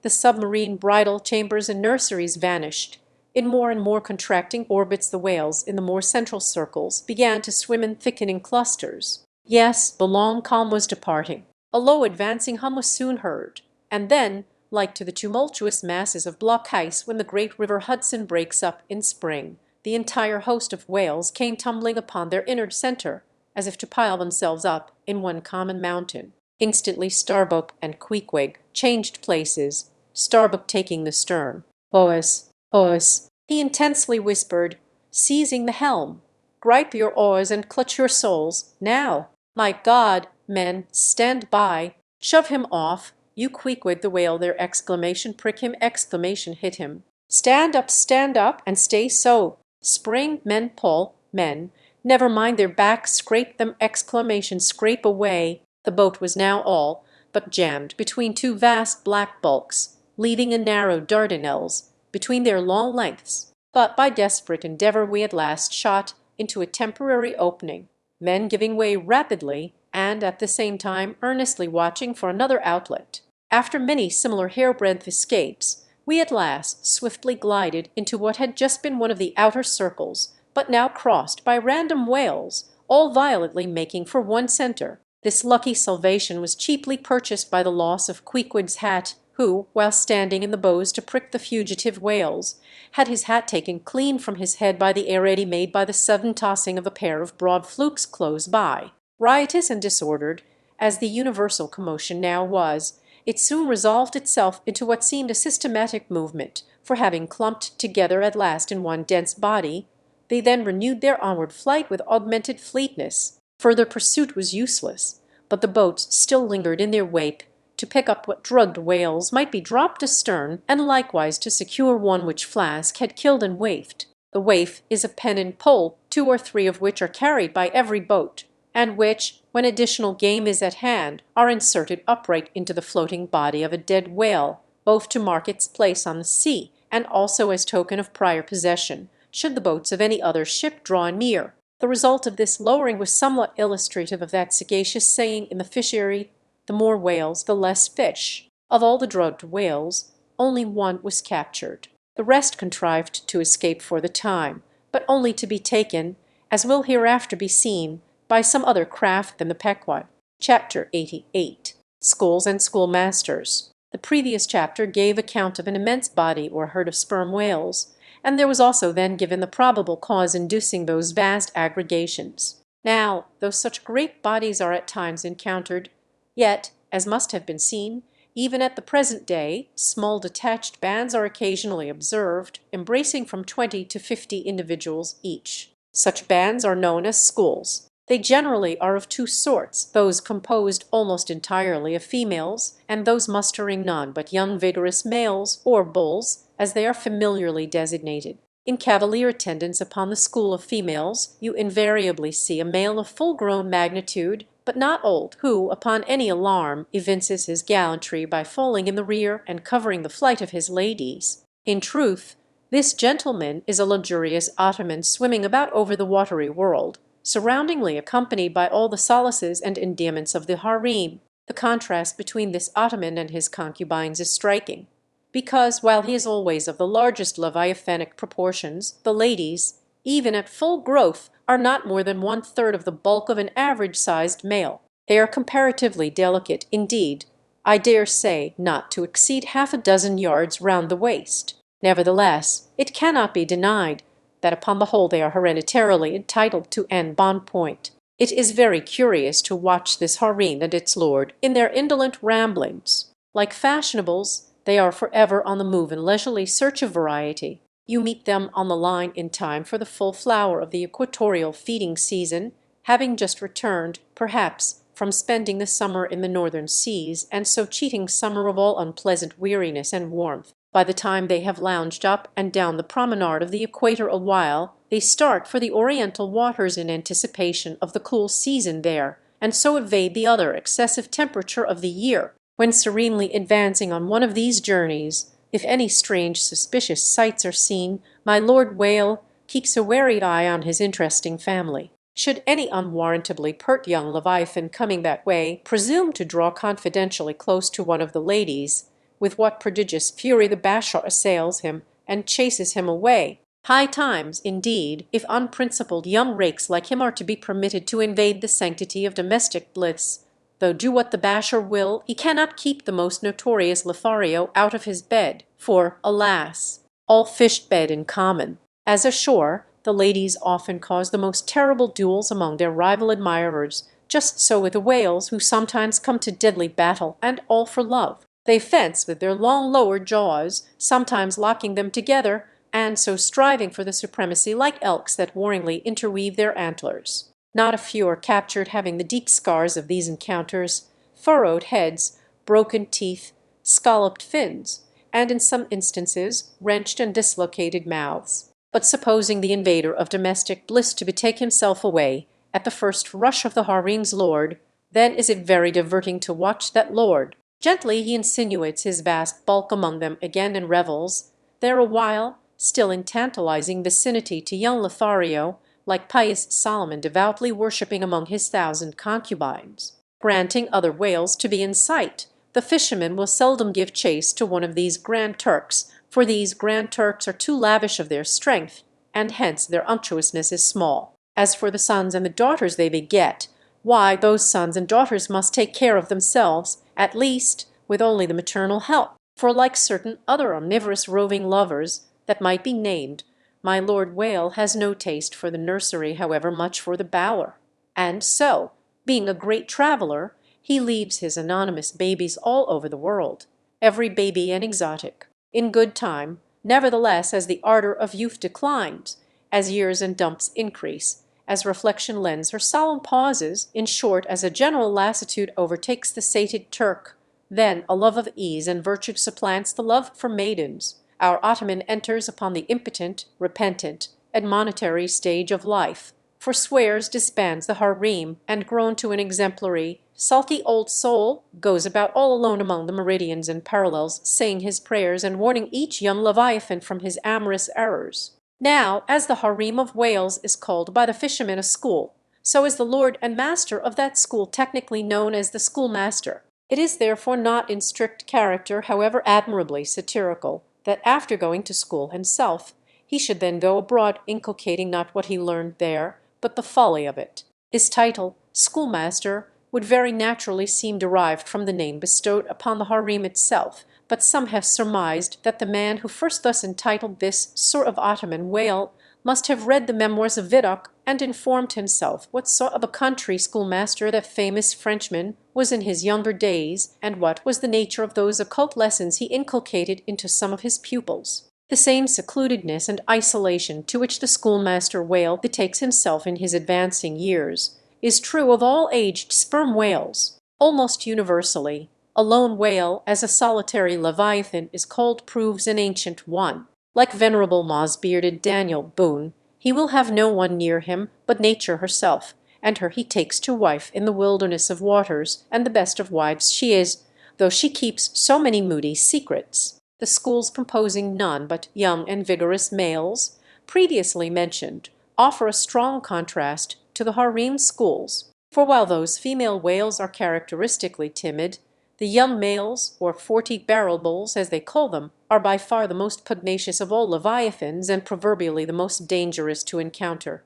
The submarine bridal chambers and nurseries vanished. In more and more contracting orbits the whales, in the more central circles, began to swim in thickening clusters. Yes, the long calm was departing. A low advancing hum was soon heard, and then, like to the tumultuous masses of block ice when the great river Hudson breaks up in spring, the entire host of whales came tumbling upon their inner centre, as if to pile themselves up in one common mountain. Instantly Starbuck and Queequeg changed places, Starbuck taking the stern. "Oars, oars," he intensely whispered, seizing the helm. "Gripe your oars and clutch your souls, now! My God, men, stand by! Shove him off! You Queequeg the whale their exclamation prick him, exclamation hit him. Stand up, and stay so! Spring, men, pull, men, never mind their backs, scrape them, exclamation scrape away!" The boat was now all but jammed between two vast black bulks, leaving a narrow Dardanelles between their long lengths. But by desperate endeavour we at last shot into a temporary opening, men giving way rapidly, and at the same time earnestly watching for another outlet. After many similar hairbreadth escapes, we at last swiftly glided into what had just been one of the outer circles, but now crossed by random whales, all violently making for one centre. This lucky salvation was cheaply purchased by the loss of Queequeg's hat, who, while standing in the bows to prick the fugitive whales, had his hat taken clean from his head by the air eddy made by the sudden tossing of a pair of broad flukes close by. Riotous and disordered as the universal commotion now was, it soon resolved itself into what seemed a systematic movement, for having clumped together at last in one dense body, they then renewed their onward flight with augmented fleetness. Further pursuit was useless, but the boats still lingered in their wake to pick up what drugged whales might be dropped astern, and likewise to secure one which Flask had killed and waifed. The waif is a pen and pole, 2 or 3 of which are carried by every boat, and which, when additional game is at hand, are inserted upright into the floating body of a dead whale, both to mark its place on the sea, and also as token of prior possession, should the boats of any other ship draw near. The result of this lowering was somewhat illustrative of that sagacious saying in the fishery, "The more whales, the less fish." Of all the drugged whales, only one was captured. The rest contrived to escape for the time, but only to be taken, as will hereafter be seen, by some other craft than the Pequod. Chapter 88. Schools and Schoolmasters. The previous chapter gave account of an immense body or herd of sperm whales, and there was also then given the probable cause inducing those vast aggregations. Now, though such great bodies are at times encountered, yet, as must have been seen, even at the present day, small detached bands are occasionally observed, embracing from 20 to 50 individuals each. Such bands are known as schools. They generally are of 2 sorts, those composed almost entirely of females, and those mustering none but young vigorous males, or bulls, as they are familiarly designated. In cavalier attendance upon the school of females, you invariably see a male of full-grown magnitude, but not old, who, upon any alarm, evinces his gallantry by falling in the rear and covering the flight of his ladies. In truth, this gentleman is a luxurious Ottoman swimming about over the watery world, surroundingly accompanied by all the solaces and endearments of the harem. The contrast between this Ottoman and his concubines is striking, because while he is always of the largest leviathanic proportions, the ladies, even at full growth, are not more than 1/3 of the bulk of an average-sized male. They are comparatively delicate, indeed, I dare say not to exceed 6 yards round the waist. Nevertheless, it cannot be denied that upon the whole they are hereditarily entitled to en bon point. It is very curious to watch this harem and its lord in their indolent ramblings. Like fashionables, they are forever on the move in leisurely search of variety. You meet them on the line in time for the full flower of the equatorial feeding season, having just returned, perhaps, from spending the summer in the northern seas, and so cheating summer of all unpleasant weariness and warmth. By the time they have lounged up and down the promenade of the equator a while, they start for the oriental waters in anticipation of the cool season there, and so evade the other excessive temperature of the year. When serenely advancing on one of these journeys, if any strange suspicious sights are seen, my Lord Whale keeps a wary eye on his interesting family. Should any unwarrantably pert young leviathan coming that way presume to draw confidentially close to one of the ladies, with what prodigious fury the bashaw assails him and chases him away! High times, indeed, if unprincipled young rakes like him are to be permitted to invade the sanctity of domestic bliss. Though do what the bashaw will, he cannot keep the most notorious Lothario out of his bed, for, alas! all fished bed in common. As ashore, the ladies often cause the most terrible duels among their rival admirers, just so with the whales, who sometimes come to deadly battle, and all for love. They fence with their long lower jaws, sometimes locking them together, and so striving for the supremacy like elks that warringly interweave their antlers. Not a few are captured having the deep scars of these encounters, furrowed heads, broken teeth, scalloped fins, and in some instances wrenched and dislocated mouths. But supposing the invader of domestic bliss to betake himself away at the first rush of the harem's lord, then is it very diverting to watch that lord. Gently he insinuates his vast bulk among them again and revels there a while, still in tantalizing vicinity to young Lothario, like pious Solomon devoutly worshipping among his 1,000 concubines. Granting other whales to be in sight, the fisherman will seldom give chase to one of these Grand Turks, for these Grand Turks are too lavish of their strength, and hence their unctuousness is small. As for the sons and the daughters they beget, why, those sons and daughters must take care of themselves, at least, with only the maternal help. For like certain other omnivorous roving lovers that might be named, my Lord Whale has no taste for the nursery, however much for the bower. And so, being a great traveller, he leaves his anonymous babies all over the world, every baby an exotic. In good time, nevertheless, as the ardour of youth declines, as years and dumps increase, as reflection lends her solemn pauses, in short, as a general lassitude overtakes the sated Turk, then a love of ease and virtue supplants the love for maidens. Our Ottoman enters upon the impotent, repentant, admonitory stage of life, forswears, disbands the harem, and grown to an exemplary, sulky old soul, goes about all alone among the meridians and parallels, saying his prayers and warning each young leviathan from his amorous errors. Now, as the harem of Wales is called by the fishermen a school, so is the lord and master of that school technically known as the schoolmaster. It is therefore not in strict character, however admirably satirical, that after going to school himself, he should then go abroad inculcating not what he learned there, but the folly of it. His title, schoolmaster, would very naturally seem derived from the name bestowed upon the harem itself, but some have surmised that the man who first thus entitled this sort of Ottoman whale must have read the memoirs of Vidocq and informed himself what sort of a country schoolmaster that famous Frenchman was in his younger days, and what was the nature of those occult lessons he inculcated into some of his pupils. The same secludedness and isolation to which the schoolmaster whale betakes himself in his advancing years is true of all aged sperm whales. Almost universally, a lone whale as a solitary leviathan is called proves an ancient one. Like venerable moss-bearded Daniel Boone, he will have no one near him but nature herself, and her he takes to wife in the wilderness of waters, and the best of wives she is, though she keeps so many moody secrets. The schools composing none but young and vigorous males, previously mentioned, offer a strong contrast to the harem schools, for while those female whales are characteristically timid, the young males, or 40-barrel bulls as they call them, are by far the most pugnacious of all leviathans and proverbially the most dangerous to encounter.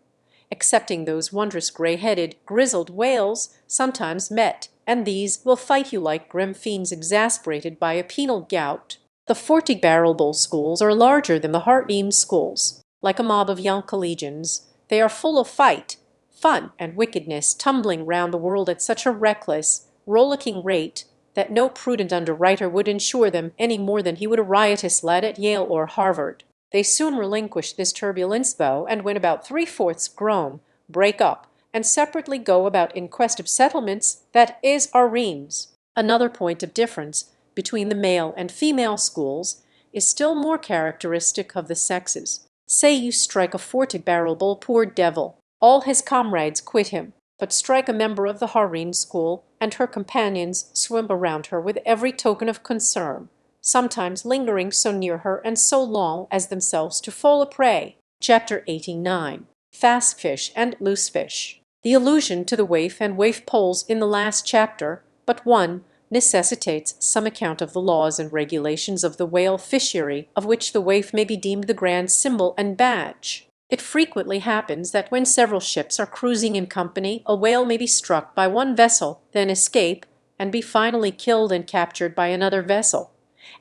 Excepting those wondrous grey-headed, grizzled whales sometimes met, and these will fight you like grim fiends exasperated by a penal gout. The 40-barrel bull schools are larger than the harem schools. Like a mob of young collegians, they are full of fight, fun, and wickedness, tumbling round the world at such a reckless, rollicking rate that no prudent underwriter would insure them any more than he would a riotous lad at Yale or Harvard. They soon relinquish this turbulence, though, and when about 3/4 grown, break up, and separately go about in quest of settlements, that is, harems. Another point of difference between the male and female schools is still more characteristic of the sexes. Say you strike a 40-barrel bull, poor devil, all his comrades quit him, but strike a member of the harem school, and her companions swim around her with every token of concern, sometimes lingering so near her and so long as themselves to fall a prey. Chapter 89. Fast Fish and Loose Fish. The allusion to the waif and waif poles in the last chapter, but one, necessitates some account of the laws and regulations of the whale fishery, of which the waif may be deemed the grand symbol and badge. It frequently happens that when several ships are cruising in company, a whale may be struck by one vessel, then escape, and be finally killed and captured by another vessel.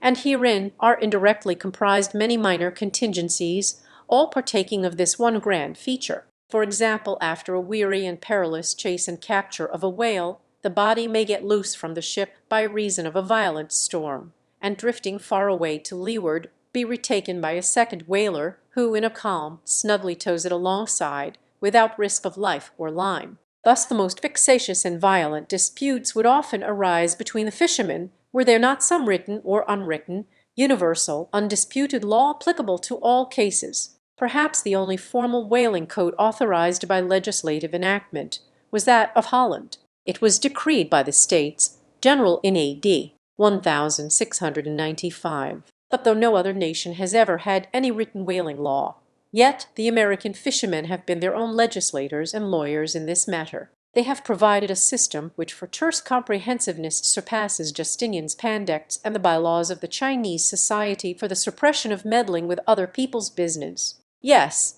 And herein are indirectly comprised many minor contingencies, all partaking of this one grand feature. For example, after a weary and perilous chase and capture of a whale, the body may get loose from the ship by reason of a violent storm, and drifting far away to leeward, be retaken by a second whaler, who in a calm snugly tows it alongside, without risk of life or lime. Thus the most vexatious and violent disputes would often arise between the fishermen, were there not some written or unwritten, universal, undisputed law applicable to all cases. Perhaps the only formal whaling code authorized by legislative enactment was that of Holland. It was decreed by the States General in A.D. 1695. But though no other nation has ever had any written whaling law, yet the American fishermen have been their own legislators and lawyers in this matter. They have provided a system which for terse comprehensiveness surpasses Justinian's Pandects and the bylaws of the Chinese Society for the suppression of meddling with other people's business. Yes,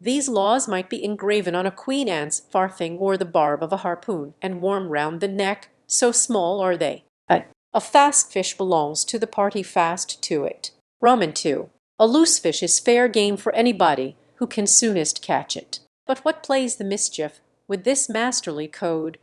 these laws might be engraven on a Queen Anne's farthing or the barb of a harpoon, and worn round the neck, so small are they. A fast fish belongs to the party fast to it. II. A loose fish is fair game for anybody who can soonest catch it. But what plays the mischief with this masterly code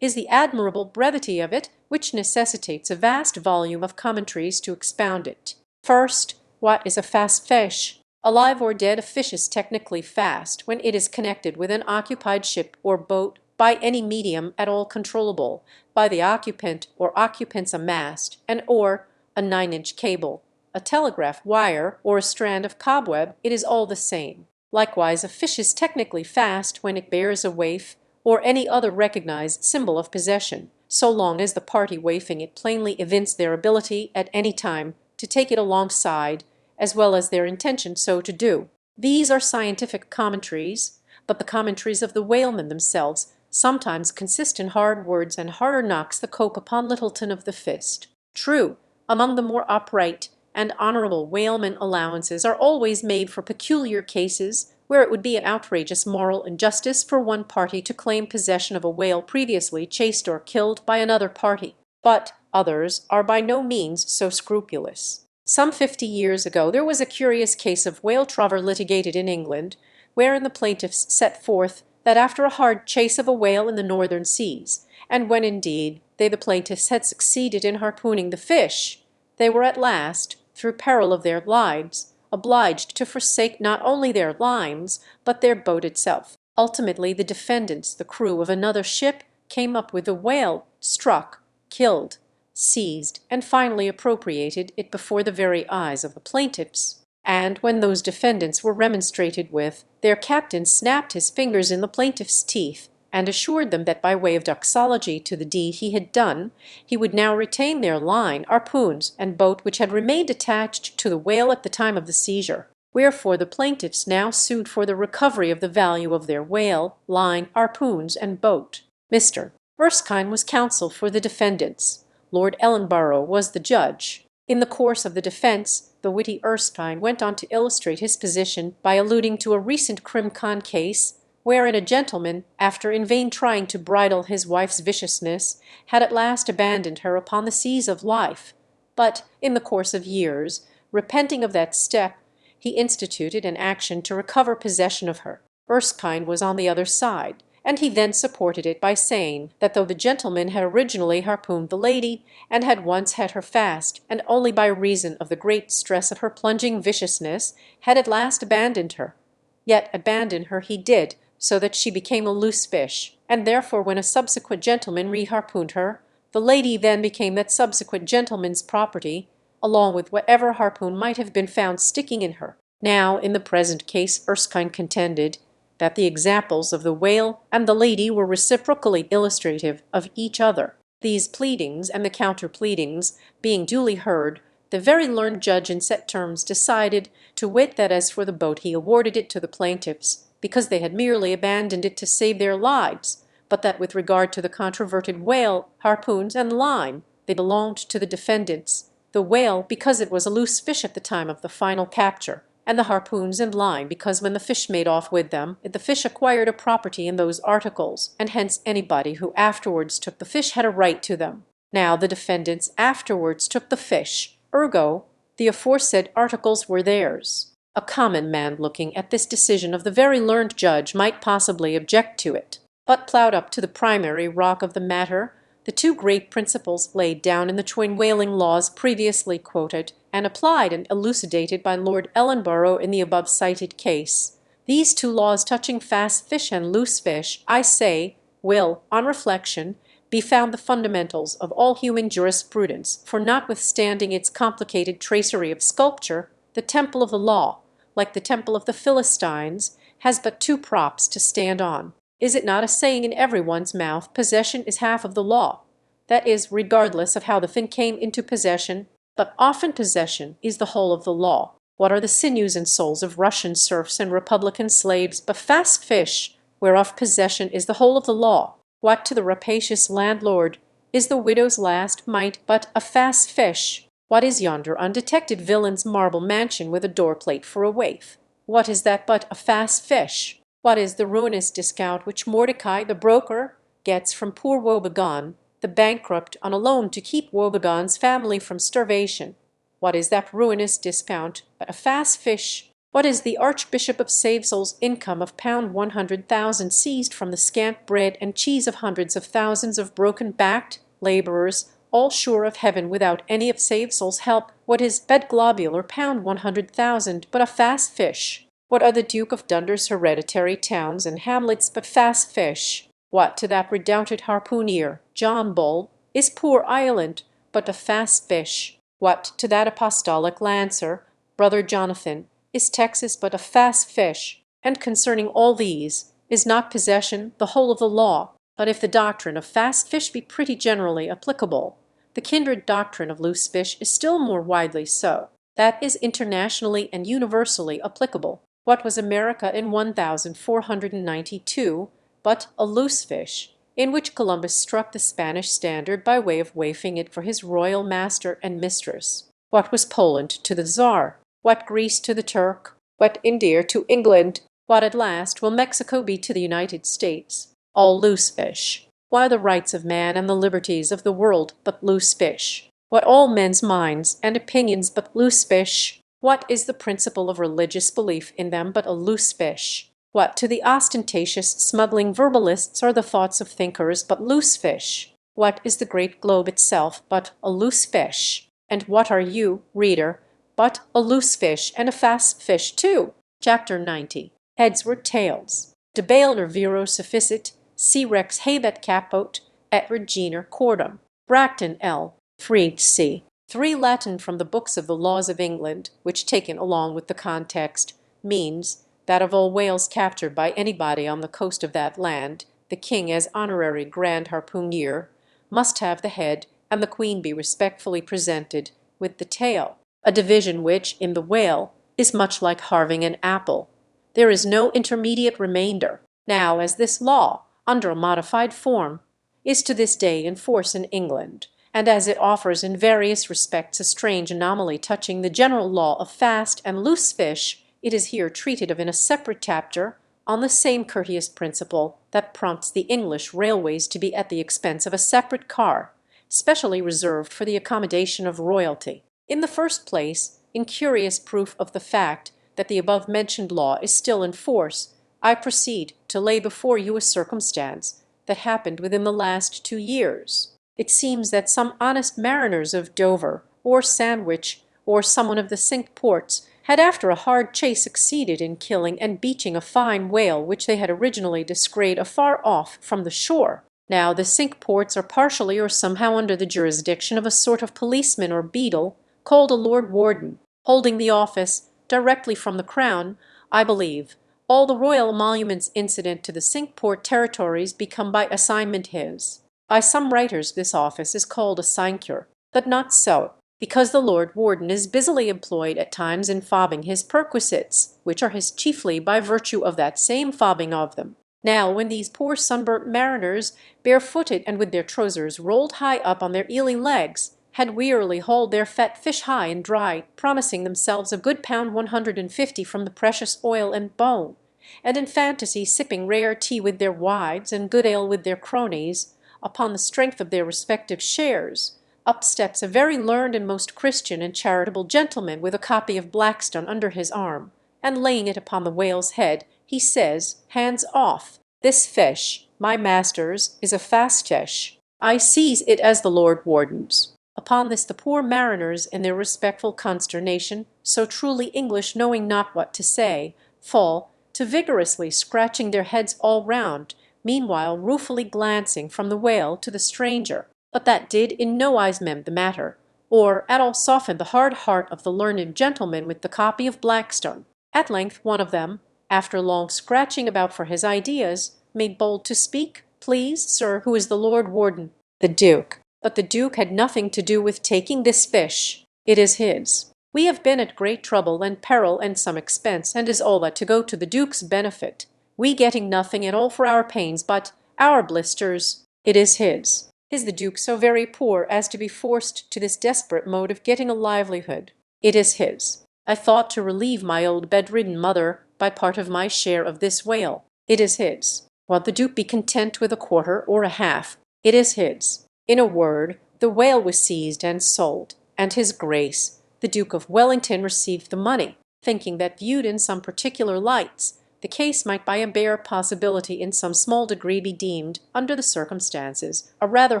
is the admirable brevity of it, which necessitates a vast volume of commentaries to expound it. First, what is a fast fish? Alive or dead, a fish is technically fast when it is connected with an occupied ship or boat by any medium at all controllable by the occupant or occupants a mast, an oar, a 9-inch cable, a telegraph wire, or a strand of cobweb. It is all the same. Likewise, a fish is technically fast when it bears a waif or any other recognized symbol of possession, so long as the party waifing it plainly evince their ability at any time to take it alongside, as well as their intention so to do. These are scientific commentaries, but the commentaries of the whalemen themselves sometimes consist in hard words and harder knocks the cope upon Littleton of the fist. True, among the more upright and honorable whalemen allowances are always made for peculiar cases where it would be an outrageous moral injustice for one party to claim possession of a whale previously chased or killed by another party. But others are by no means so scrupulous. Some 50 years ago there was a curious case of whale trover litigated in England, wherein the plaintiffs set forth that after a hard chase of a whale in the northern seas, and when indeed they the plaintiffs had succeeded in harpooning the fish, they were at last, through peril of their lives, obliged to forsake not only their lines, but their boat itself. Ultimately the defendants, the crew of another ship, came up with the whale, struck, killed, seized, and finally appropriated it before the very eyes of the plaintiffs. And when those defendants were remonstrated with, their captain snapped his fingers in the plaintiffs' teeth, and assured them that by way of doxology to the deed he had done, he would now retain their line, harpoons, and boat which had remained attached to the whale at the time of the seizure. Wherefore the plaintiffs now sued for the recovery of the value of their whale, line, harpoons, and boat. Mr. Erskine was counsel for the defendants. Lord Ellenborough was the judge. In the course of the defence, the witty Erskine went on to illustrate his position by alluding to a recent crim. Con. case, wherein a gentleman, after in vain trying to bridle his wife's viciousness, had at last abandoned her upon the seas of life, but, in the course of years, repenting of that step, he instituted an action to recover possession of her. Erskine was on the other side, and he then supported it by saying that though the gentleman had originally harpooned the lady, and had once had her fast, and only by reason of the great stress of her plunging viciousness had at last abandoned her, yet abandon her he did, so that she became a loose fish, and therefore when a subsequent gentleman re-harpooned her, the lady then became that subsequent gentleman's property, along with whatever harpoon might have been found sticking in her. Now, in the present case, Erskine contended that the examples of the whale and the lady were reciprocally illustrative of each other. These pleadings and the counter-pleadings being duly heard, the very learned judge in set terms decided, to wit, that as for the boat he awarded it to the plaintiffs, because they had merely abandoned it to save their lives, but that with regard to the controverted whale, harpoons, and line, they belonged to the defendants, the whale because it was a loose fish at the time of the final capture, and the harpoons and line because when the fish made off with them, the fish acquired a property in those articles, and hence anybody who afterwards took the fish had a right to them. Now the defendants afterwards took the fish, ergo, the aforesaid articles were theirs. A common man looking at this decision of the very learned judge might possibly object to it, but ploughed up to the primary rock of the matter, the two great principles laid down in the twin whaling laws previously quoted, and applied and elucidated by Lord Ellenborough in the above cited case. These two laws touching fast fish and loose fish, I say, will, on reflection, be found the fundamentals of all human jurisprudence, for notwithstanding its complicated tracery of sculpture, the temple of the law, like the temple of the Philistines, has but two props to stand on. Is it not a saying in every one's mouth, possession is half of the law? That is, regardless of how the thing came into possession, but often possession is the whole of the law. What are the sinews and souls of Russian serfs and Republican slaves but fast fish, whereof possession is the whole of the law? What to the rapacious landlord is the widow's last mite but a fast fish? What is yonder undetected villain's marble mansion with a door-plate for a waif? What is that but a fast fish? What is the ruinous discount which Mordecai the broker gets from poor Woebegone, the bankrupt, on a loan to keep Woebegone's family from starvation? What is that ruinous discount but a fast fish? What is the Archbishop of Savesol's income of £100,000 seized from the scant bread and cheese of hundreds of thousands of broken-backed labourers, all sure of heaven without any of Savesol's help? What is Bedglobular £100,000 but a fast fish? What are the Duke of Dunder's hereditary towns and hamlets but fast fish? What to that redoubted harpooneer, John Bull, is poor Ireland but a fast fish? What to that apostolic lancer, Brother Jonathan, is Texas but a fast fish? And concerning all these, is not possession the whole of the law? But if the doctrine of fast fish be pretty generally applicable, the kindred doctrine of loose fish is still more widely so. That is internationally and universally applicable. What was America in 1492 but a loose fish, in which Columbus struck the Spanish standard by way of waifing it for his royal master and mistress? What was Poland to the Tsar? What Greece to the Turk? What India to England? What at last will Mexico be to the United States? All loose fish. What are the rights of man and the liberties of the world but loose fish? What all men's minds and opinions but loose fish? What is the principle of religious belief in them but a loose fish? What to the ostentatious smuggling verbalists are the thoughts of thinkers but loose fish? What is the great globe itself but a loose fish? And what are you, reader, but a loose fish and a fast fish too? Chapter 90. Heads were tails. De baelner viro sufficit, si rex habet caput, et regener cordum. Bracton L. Freed C. 3 Latin from the books of the laws of England, which taken along with the context, means that of all whales captured by anybody on the coast of that land, the king as honorary grand harpooneer must have the head and the queen be respectfully presented with the tail, a division which, in the whale, is much like halving an apple. There is no intermediate remainder. Now, as this law, under a modified form, is to this day in force in England, and as it offers in various respects a strange anomaly touching the general law of fast and loose fish, it is here treated of in a separate chapter, on the same courteous principle that prompts the English railways to be at the expense of a separate car, specially reserved for the accommodation of royalty. In the first place, in curious proof of the fact that the above-mentioned law is still in force, I proceed to lay before you a circumstance that happened within the last 2 years. It seems that some honest mariners of Dover, or Sandwich, or some one of the Cinque Ports, had after a hard chase succeeded in killing and beaching a fine whale which they had originally descried afar off from the shore. Now the Cinque Ports are partially or somehow under the jurisdiction of a sort of policeman or beadle, called a Lord Warden, holding the office directly from the Crown, I believe. All the royal emoluments incident to the Cinque Port territories become by assignment his. By some writers this office is called a sinecure, but not so. because the Lord Warden is busily employed at times in fobbing his perquisites, which are his chiefly by virtue of that same fobbing of them. Now when these poor sunburnt mariners, barefooted and with their trousers rolled high up on their eely legs, had wearily hauled their fat fish high and dry, promising themselves a good pound 150 from the precious oil and bone, and in fantasy sipping rare tea with their wives and good ale with their cronies, upon the strength of their respective shares, up steps a very learned and most Christian and charitable gentleman with a copy of Blackstone under his arm, and laying it upon the whale's head, he says, hands off, this fish, my master's, is a fast fish. I seize it as the Lord Warden's. Upon this the poor mariners, in their respectful consternation, so truly English knowing not what to say, fall to vigorously scratching their heads all round, meanwhile ruefully glancing from the whale to the stranger. But that did in no wise mend the matter, or at all soften the hard heart of the learned gentleman with the copy of Blackstone. At length one of them, after long scratching about for his ideas, made bold to speak. Please, sir, who is the Lord Warden? The Duke. But the Duke had nothing to do with taking this fish. It is his. We have been at great trouble and peril and some expense, and is all that to go to the Duke's benefit. We getting nothing at all for our pains, but our blisters. It is his. Is the Duke so very poor as to be forced to this desperate mode of getting a livelihood? It is his. I thought to relieve my old bedridden mother by part of my share of this whale. It is his. Will the Duke be content with a quarter or a half? It is his. In a word, the whale was seized and sold, and his Grace, the Duke of Wellington, received the money, thinking that viewed in some particular lights, the case might by a bare possibility in some small degree be deemed, under the circumstances, a rather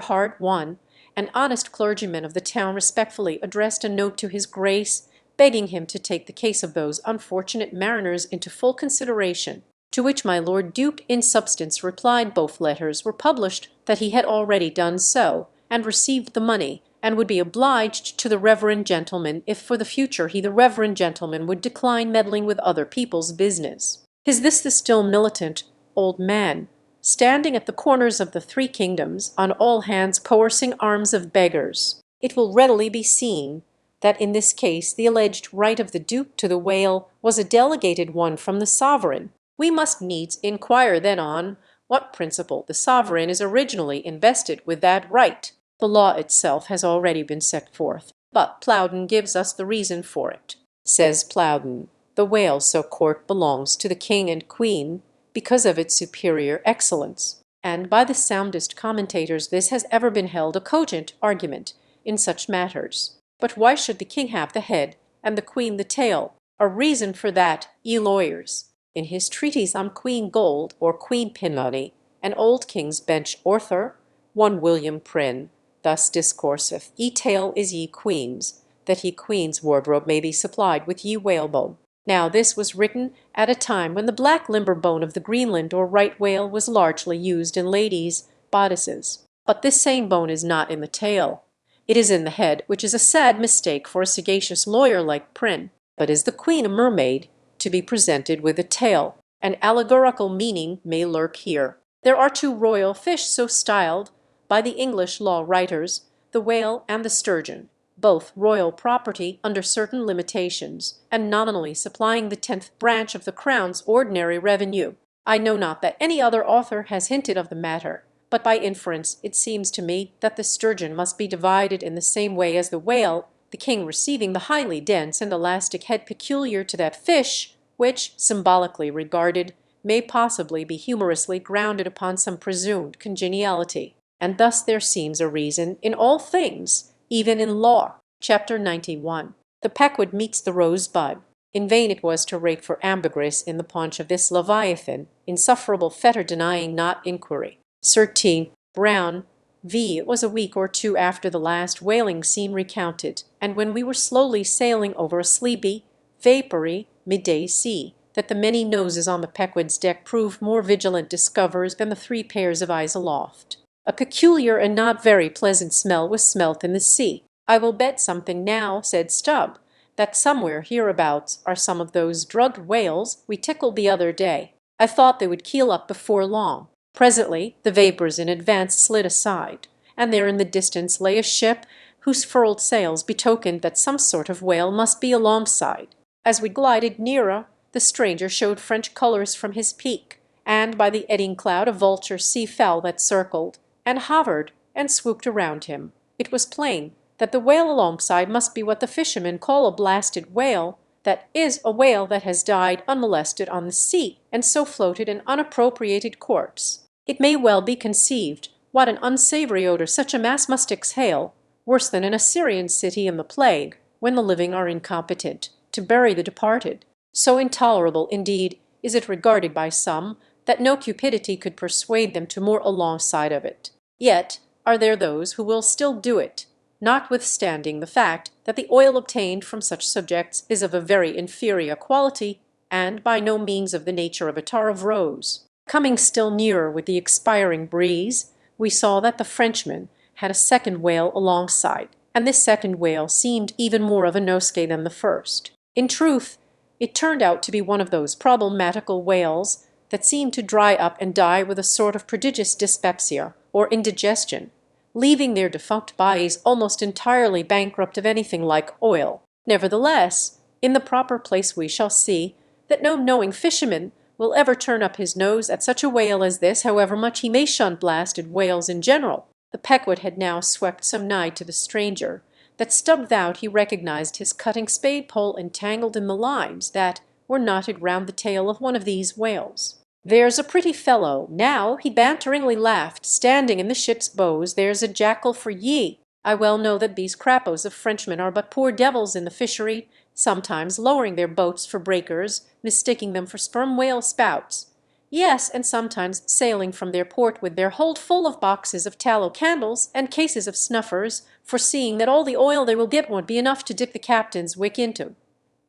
hard one. An honest clergyman of the town respectfully addressed a note to his Grace, begging him to take the case of those unfortunate mariners into full consideration, to which my Lord Duke in substance replied both letters were published that he had already done so, and received the money, and would be obliged to the reverend gentleman if for the future he the reverend gentleman would decline meddling with other people's business. Is this the still militant old man, standing at the corners of the three kingdoms, on all hands coercing arms of beggars? It will readily be seen that in this case the alleged right of the Duke to the whale was a delegated one from the sovereign. We must needs inquire then on what principle the sovereign is originally invested with that right. The law itself has already been set forth, but Plowden gives us the reason for it. Says Plowden, the whale so court belongs to the king and queen because of its superior excellence, and by the soundest commentators this has ever been held a cogent argument in such matters. But why should the king have the head and the queen the tail? A reason for that, ye lawyers. In his treatise on Queen Gold or Queen Pinmoney, an old King's Bench author, one William Prynne, thus discourseth, ye tail is ye queen's, that ye queen's wardrobe may be supplied with ye whalebone. Now this was written at a time when the black limber bone of the Greenland or right whale was largely used in ladies' bodices. But this same bone is not in the tail. It is in the head, which is a sad mistake for a sagacious lawyer like Prynne. But is the queen a mermaid, to be presented with a tail? An allegorical meaning may lurk here. There are two royal fish so styled by the English law writers, the whale and the sturgeon, both royal property under certain limitations, and nominally supplying the 10th branch of the Crown's ordinary revenue. I know not that any other author has hinted of the matter, but by inference it seems to me that the sturgeon must be divided in the same way as the whale, the king receiving the highly dense and elastic head peculiar to that fish, which, symbolically regarded, may possibly be humorously grounded upon some presumed congeniality. And thus there seems a reason in all things, even in law. Chapter 91. The pequod meets the rosebud. In vain it was to rate for ambergris in the paunch of this leviathan, insufferable fetter denying not inquiry. Sir T. Brown v. It was a week or two after the last whaling scene recounted, and when we were slowly sailing over a sleepy, vapory, midday sea, that the many noses on the Pequod's deck proved more vigilant discoverers than the 3 pairs of eyes aloft. A peculiar and not very pleasant smell was smelt in the sea. I will bet something now, said Stubb, that somewhere hereabouts are some of those drugged whales we tickled the other day. I thought they would keel up before long. Presently the vapors in advance slid aside, and there in the distance lay a ship whose furled sails betokened that some sort of whale must be alongside. As we glided nearer, the stranger showed French colours from his peak, and by the eddying cloud a vulture sea-fowl that circled, and hovered, and swooped around him. It was plain that the whale alongside must be what the fishermen call a blasted whale, that is, a whale that has died unmolested on the sea, and so floated an unappropriated corpse. It may well be conceived what an unsavory odor such a mass must exhale, worse than an Assyrian city in the plague, when the living are incompetent to bury the departed. So intolerable, indeed, is it regarded by some, that no cupidity could persuade them to moor alongside of it. Yet are there those who will still do it, notwithstanding the fact that the oil obtained from such subjects is of a very inferior quality, and by no means of the nature of attar of rose. Coming still nearer with the expiring breeze, we saw that the Frenchman had a second whale alongside, and this second whale seemed even more of a nosegay than the first. In truth, it turned out to be one of those problematical whales that seem to dry up and die with a sort of prodigious dyspepsia or indigestion, leaving their defunct bodies almost entirely bankrupt of anything like oil. Nevertheless, in the proper place we shall see that no knowing fisherman will ever turn up his nose at such a whale as this, however much he may shun blasted whales in general. The Pequod had now swept so nigh to the stranger that Stubb vowed he recognized his cutting spade pole entangled in the lines that were knotted round the tail of one of these whales. "There's a pretty fellow, now," he banteringly laughed, "standing in the ship's bows. There's a jackal for ye. I well know that these crappos of Frenchmen are but poor devils in the fishery, sometimes lowering their boats for breakers, mistaking them for sperm whale spouts. Yes, and sometimes sailing from their port with their hold full of boxes of tallow candles and cases of snuffers, foreseeing that all the oil they will get won't be enough to dip the captain's wick into.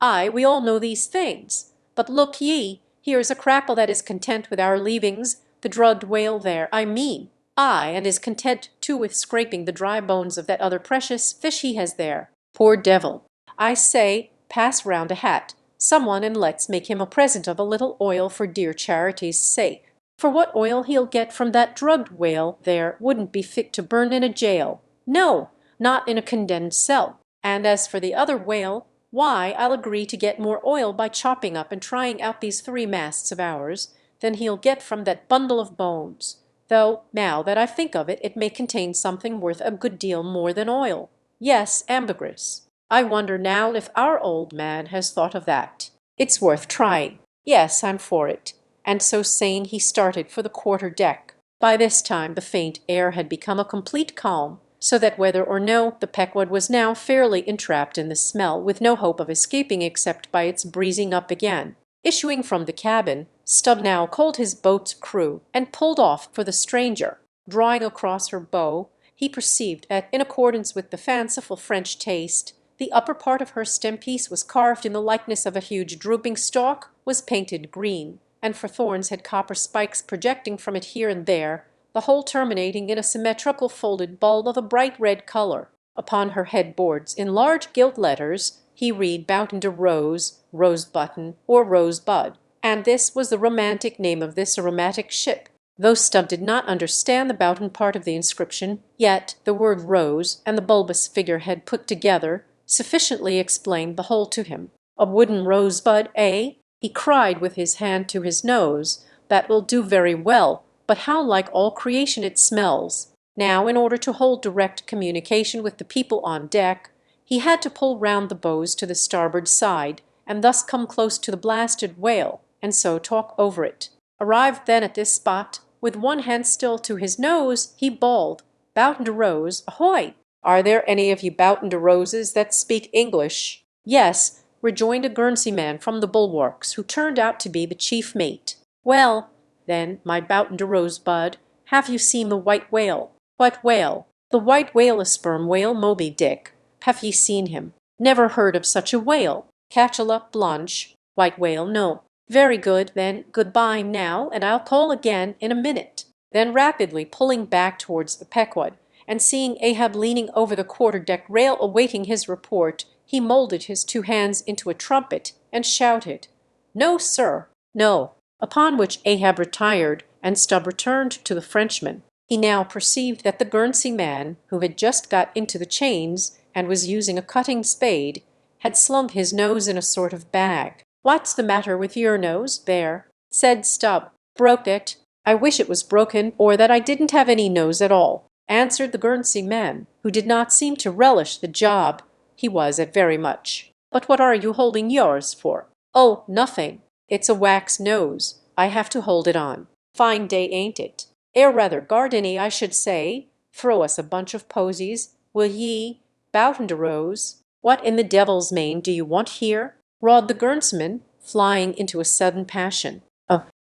Ay, we all know these things. But look ye, here is a crapple that is content with our leavings, the drugged whale there, I mean. Ay, and is content too with scraping the dry bones of that other precious fish he has there. Poor devil! I say, pass round a hat, someone, and let's make him a present of a little oil for dear charity's sake. For what oil he'll get from that drugged whale there wouldn't be fit to burn in a jail. No, not in a condemned cell. And as for the other whale, why, I'll agree to get more oil by chopping up and trying out these 3 masts of ours than he'll get from that bundle of bones. Though, now that I think of it, it may contain something worth a good deal more than oil. Yes, ambergris. I wonder now if our old man has thought of that. It's worth trying. Yes, I'm for it." And so saying, he started for the quarter-deck. By this time the faint air had become a complete calm, so that whether or no, the Pequod was now fairly entrapped in the smell, with no hope of escaping except by its breezing up again. Issuing from the cabin, Stubb now called his boat's crew and pulled off for the stranger. Drawing across her bow, he perceived that, in accordance with the fanciful French taste, the upper part of her stem-piece was carved in the likeness of a huge drooping stalk, was painted green, and for thorns had copper spikes projecting from it here and there, the whole terminating in a symmetrical folded bulb of a bright red colour. Upon her headboards, in large gilt letters, he read Boughton de Rose, Rosebutton, or Rosebud, and this was the romantic name of this aromatic ship. Though Stubb did not understand the Boughton part of the inscription, yet the word rose and the bulbous figurehead put together sufficiently explained the whole to him. "A wooden rosebud, eh?" he cried with his hand to his nose. "That will do very well, but how like all creation it smells!" Now, in order to hold direct communication with the people on deck, he had to pull round the bows to the starboard side, and thus come close to the blasted whale, and so talk over it. Arrived then at this spot, with one hand still to his nose, he bawled, "Boughton de Rose, ahoy! Are there any of you Boughton de Roses that speak English?" "Yes," rejoined a Guernsey man from the bulwarks, who turned out to be the chief mate. "Well, then, my Boughton de Rosebud, have you seen the white whale?" "What whale?" "The white whale, a sperm whale, Moby Dick. Have ye seen him?" "Never heard of such a whale." "Cachalot Blanche. White whale, no." "Very good, then good-bye now, and I'll call again in a minute." Then rapidly pulling back towards the Pequod, and seeing Ahab leaning over the quarter-deck rail awaiting his report, he moulded his 2 hands into a trumpet and shouted, "No, sir, no." Upon which Ahab retired, and Stubb returned to the Frenchman. He now perceived that the Guernsey man, who had just got into the chains and was using a cutting spade, had slung his nose in a sort of bag. "What's the matter with your nose, Bear?" said Stubb. "Broke it. I wish it was broken, or that I didn't have any nose at all," answered the Guernsey man, who did not seem to relish the job he was at very much. "But what are you holding yours for?" "Oh, nothing. It's a wax nose. I have to hold it on. Fine day, ain't it? Air rather gardeny, I should say. Throw us a bunch of posies, will ye? Bout a rose. What in the devil's name do you want here?" roared the Guernseyman, flying into a sudden passion.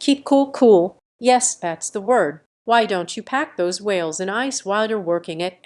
Keep cool, cool. Yes, that's the word. Why don't you pack those whales in ice while you're working it,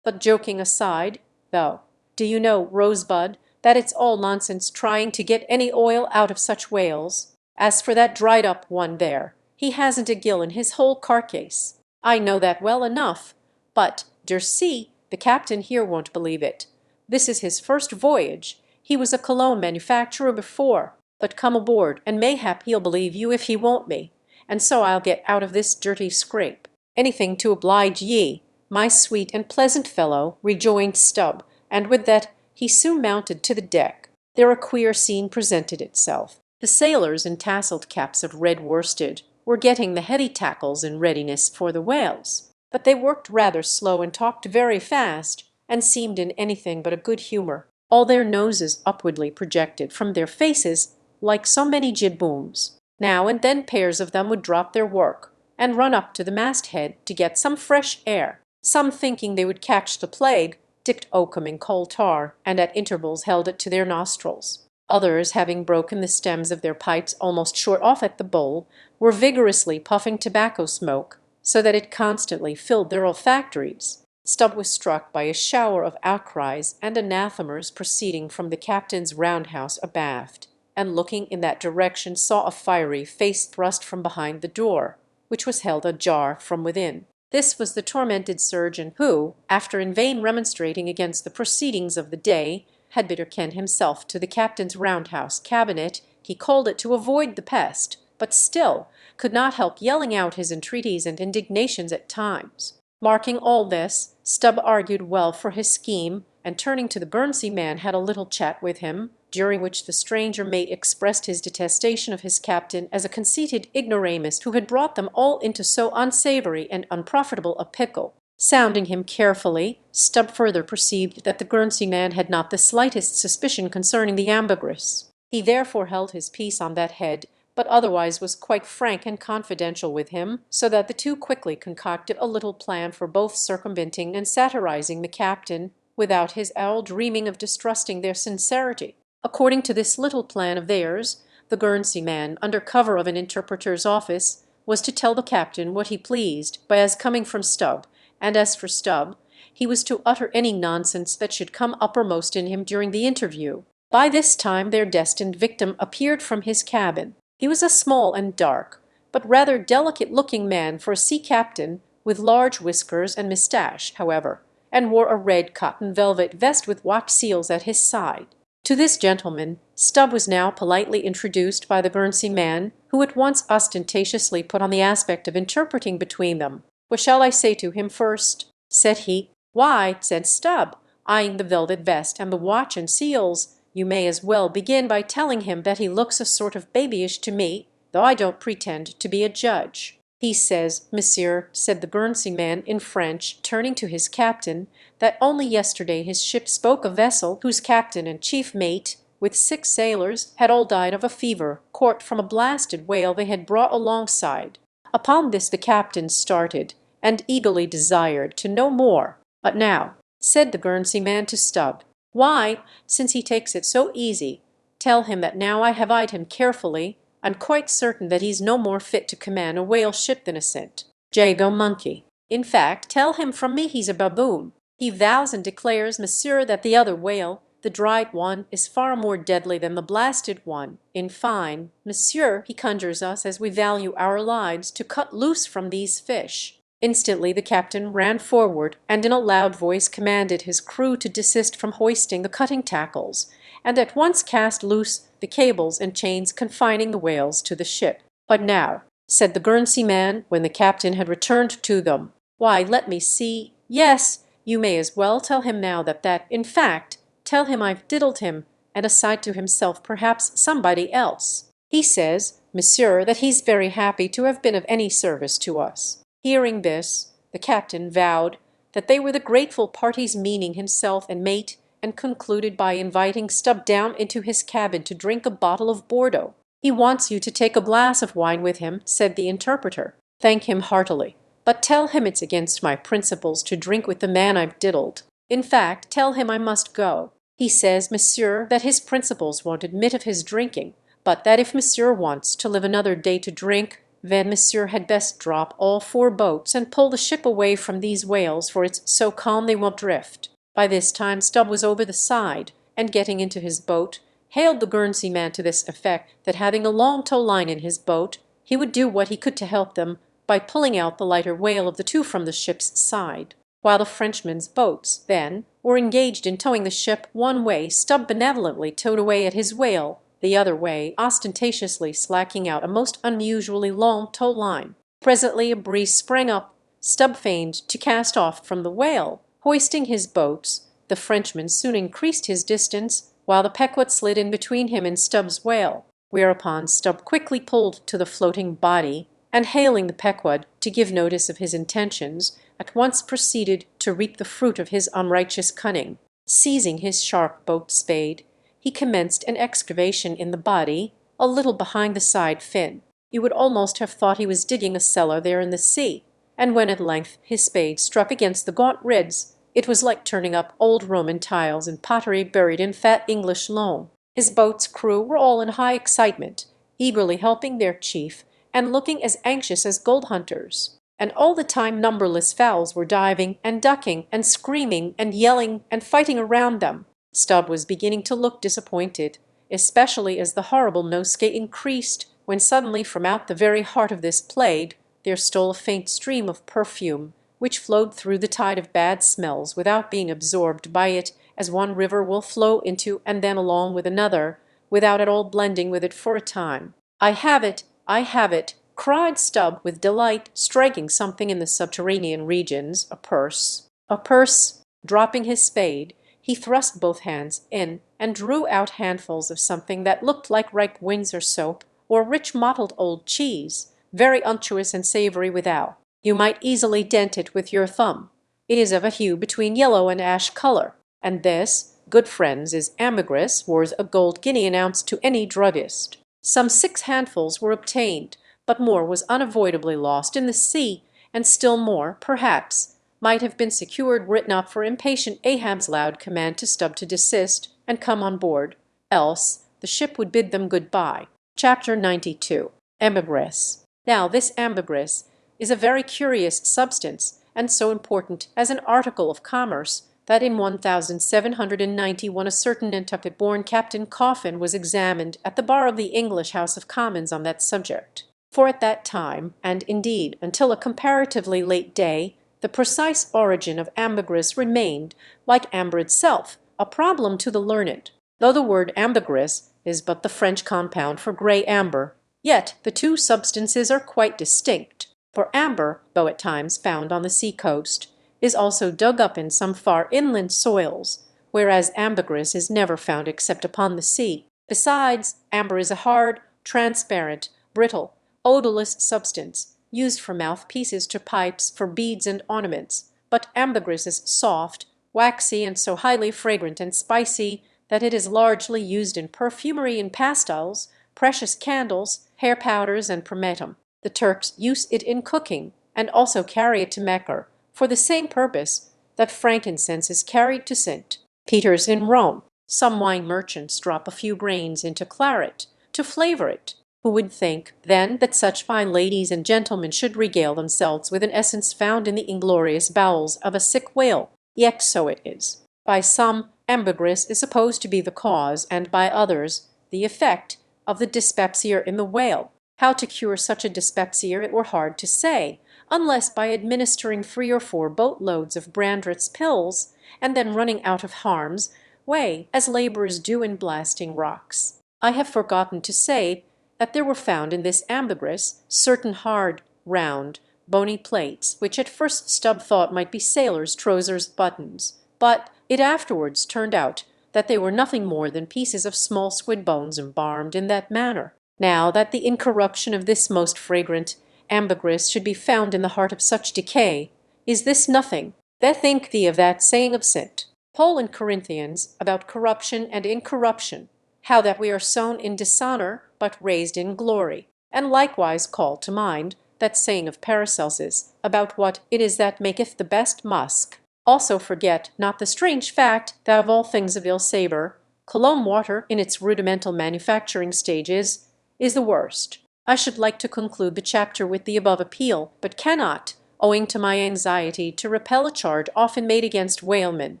But joking aside, though, do you know, Rosebud, that it's all nonsense trying to get any oil out of such whales? As for that dried-up one there, he hasn't a gill in his whole carcase. I know that well enough, but, see, the captain here won't believe it. This is his first voyage. He was a cologne manufacturer before, but come aboard, and mayhap he'll believe you if he won't me, and so I'll get out of this dirty scrape." "Anything to oblige ye, my sweet and pleasant fellow," rejoined Stubb, and with that he soon mounted to the deck. There a queer scene presented itself. The sailors in tasselled caps of red worsted were getting the heady tackles in readiness for the whales, but they worked rather slow and talked very fast, and seemed in anything but a good humour, all their noses upwardly projected from their faces like so many jib-booms. Now and then pairs of them would drop their work and run up to the masthead to get some fresh air, some thinking they would catch the plague, dipped oakum in coal tar, and at intervals held it to their nostrils. Others, having broken the stems of their pipes almost short off at the bowl, were vigorously puffing tobacco smoke, so that it constantly filled their olfactories. Stubb was struck by a shower of outcries and anathemas proceeding from the captain's roundhouse abaft, and looking in that direction saw a fiery face thrust from behind the door, which was held ajar from within. This was the tormented surgeon who, after in vain remonstrating against the proceedings of the day, had bidden Ken himself to the captain's roundhouse cabinet. He called it to avoid the pest, but still could not help yelling out his entreaties and indignations at times. Marking all this, Stubb argued well for his scheme, and turning to the Guernsey man had a little chat with him, during which the stranger mate expressed his detestation of his captain as a conceited ignoramus who had brought them all into so unsavoury and unprofitable a pickle. Sounding him carefully, Stubb further perceived that the Guernsey man had not the slightest suspicion concerning the ambergris. He therefore held his peace on that head, but otherwise was quite frank and confidential with him, so that the two quickly concocted a little plan for both circumventing and satirizing the captain, without his owl dreaming of distrusting their sincerity. According to this little plan of theirs, the Guernsey man, under cover of an interpreter's office, was to tell the captain what he pleased, by as coming from Stubb, and as for Stubb, he was to utter any nonsense that should come uppermost in him during the interview. By this time their destined victim appeared from his cabin. He was a small and dark, but rather delicate-looking man for a sea captain, with large whiskers and moustache, however, and wore a red cotton velvet vest with watch seals at his side. To this gentleman Stubb was now politely introduced by the Guernsey man, who at once ostentatiously put on the aspect of interpreting between them. "What shall I say to him first?" said he. "Why," said Stubb, eyeing the velvet vest and the watch and seals, "you may as well begin by telling him that he looks a sort of babyish to me, though I don't pretend to be a judge. He says, monsieur," said the Guernsey man in French, turning to his captain, "that only yesterday his ship spoke a vessel whose captain and chief mate, with 6 sailors, had all died of a fever caught from a blasted whale they had brought alongside." Upon this the captain started, and eagerly desired to know more. "But now," said the Guernsey man to Stubb, "why, since he takes it so easy, tell him that now I have eyed him carefully, I'm quite certain that he's no more fit to command a whale ship than a cent. Jago monkey. In fact, tell him from me he's a baboon. He vows and declares, monsieur, that the other whale, the dried one, is far more deadly than the blasted one. In fine, monsieur, he conjures us, as we value our lives, to cut loose from these fish." Instantly the captain ran forward, and in a loud voice commanded his crew to desist from hoisting the cutting tackles, and at once cast loose the cables and chains confining the whales to the ship. "But now," said the Guernsey man, when the captain had returned to them, Why, let me see. Yes, you may as well tell him now in fact, tell him I've diddled him, and aside to himself perhaps somebody else. He says, monsieur, that he's very happy to have been of any service to us." Hearing this, the captain vowed that they were the grateful parties, meaning himself and mate, and concluded by inviting Stubb down into his cabin to drink a bottle of Bordeaux. "He wants you to take a glass of wine with him," said the interpreter. "Thank him heartily, but tell him it's against my principles to drink with the man I've diddled. In fact, tell him I must go. He says, monsieur, that his principles won't admit of his drinking, but that if monsieur wants to live another day to drink, then monsieur had best drop all 4 boats and pull the ship away from these whales, for it's so calm they won't drift." By this time Stubb was over the side, and getting into his boat, hailed the Guernsey man to this effect, that having a long tow line in his boat, he would do what he could to help them by pulling out the lighter whale of the 2 from the ship's side. While the Frenchman's boats, then, were engaged in towing the ship one way, Stubb benevolently towed away at his whale the other way, ostentatiously slacking out a most unusually long tow line. Presently a breeze sprang up. Stubb feigned to cast off from the whale. Hoisting his boats, the Frenchman soon increased his distance, while the Pequod slid in between him and Stubb's whale, whereupon Stubb quickly pulled to the floating body, and hailing the Pequod to give notice of his intentions, at once proceeded to reap the fruit of his unrighteous cunning. Seizing his sharp boat spade, he commenced an excavation in the body, a little behind the side fin. You would almost have thought he was digging a cellar there in the sea, and when at length his spade struck against the gaunt ribs, it was like turning up old Roman tiles and pottery buried in fat English loam. His boat's crew were all in high excitement, eagerly helping their chief, and looking as anxious as gold hunters. And all the time numberless fowls were diving and ducking and screaming and yelling and fighting around them. Stubb was beginning to look disappointed, especially as the horrible nosegay increased, when suddenly from out the very heart of this plaid there stole a faint stream of perfume, which flowed through the tide of bad smells without being absorbed by it, as one river will flow into and then along with another, without at all blending with it for a time. "I have it! I have it!" cried Stubb with delight, striking something in the subterranean regions, a purse. A purse! Dropping his spade, he thrust both hands in and drew out handfuls of something that looked like ripe Windsor soap or rich mottled old cheese, very unctuous and savory without. You might easily dent it with your thumb. It is of a hue between yellow and ash color, and this, good friends, is ambergris, worth a gold guinea an ounce to any druggist. Some 6 handfuls were obtained, but more was unavoidably lost in the sea, and still more, perhaps, might have been secured were it not for impatient Ahab's loud command to Stubb to desist and come on board, else the ship would bid them good-bye. Chapter 92. Ambergris. Now this ambergris is a very curious substance, and so important as an article of commerce, that in 1791 a certain Nantucket-born Captain Coffin was examined at the bar of the English House of Commons on that subject. For at that time, and indeed until a comparatively late day, the precise origin of ambergris remained, like amber itself, a problem to the learned. Though the word ambergris is but the French compound for grey amber, yet the 2 substances are quite distinct. For amber, though at times found on the sea-coast, is also dug up in some far inland soils, whereas ambergris is never found except upon the sea. Besides, amber is a hard, transparent, brittle, odorless substance, used for mouthpieces to pipes, for beads and ornaments, but ambergris is soft, waxy, and so highly fragrant and spicy that it is largely used in perfumery and pastils, precious candles, hair powders, and pomatum. The Turks use it in cooking, and also carry it to Mecca, for the same purpose that frankincense is carried to St. Peter's in Rome. Some wine merchants drop a few grains into claret to flavor it. Who would think, then, that such fine ladies and gentlemen should regale themselves with an essence found in the inglorious bowels of a sick whale? Yet so it is. By some, ambergris is supposed to be the cause, and by others the effect, of the dyspepsia in the whale. How to cure such a dyspepsia it were hard to say, unless by administering 3 or 4 boat-loads of Brandreth's pills, and then running out of harm's way, as labourers do in blasting rocks. I have forgotten to say that there were found in this ambergris certain hard, round, bony plates, which at first Stubb thought might be sailors' trousers buttons, but it afterwards turned out that they were nothing more than pieces of small squid bones embalmed in that manner. Now that the incorruption of this most fragrant ambergris should be found in the heart of such decay, is this nothing? Bethink thee of that saying of St. Paul in Corinthians about corruption and incorruption, how that we are sown in dishonour but raised in glory, and likewise call to mind that saying of Paracelsus about what it is that maketh the best musk. Also forget not the strange fact that of all things of ill savour, cologne water in its rudimental manufacturing stages is the worst. I should like to conclude the chapter with the above appeal, but cannot, owing to my anxiety to repel a charge often made against whalemen,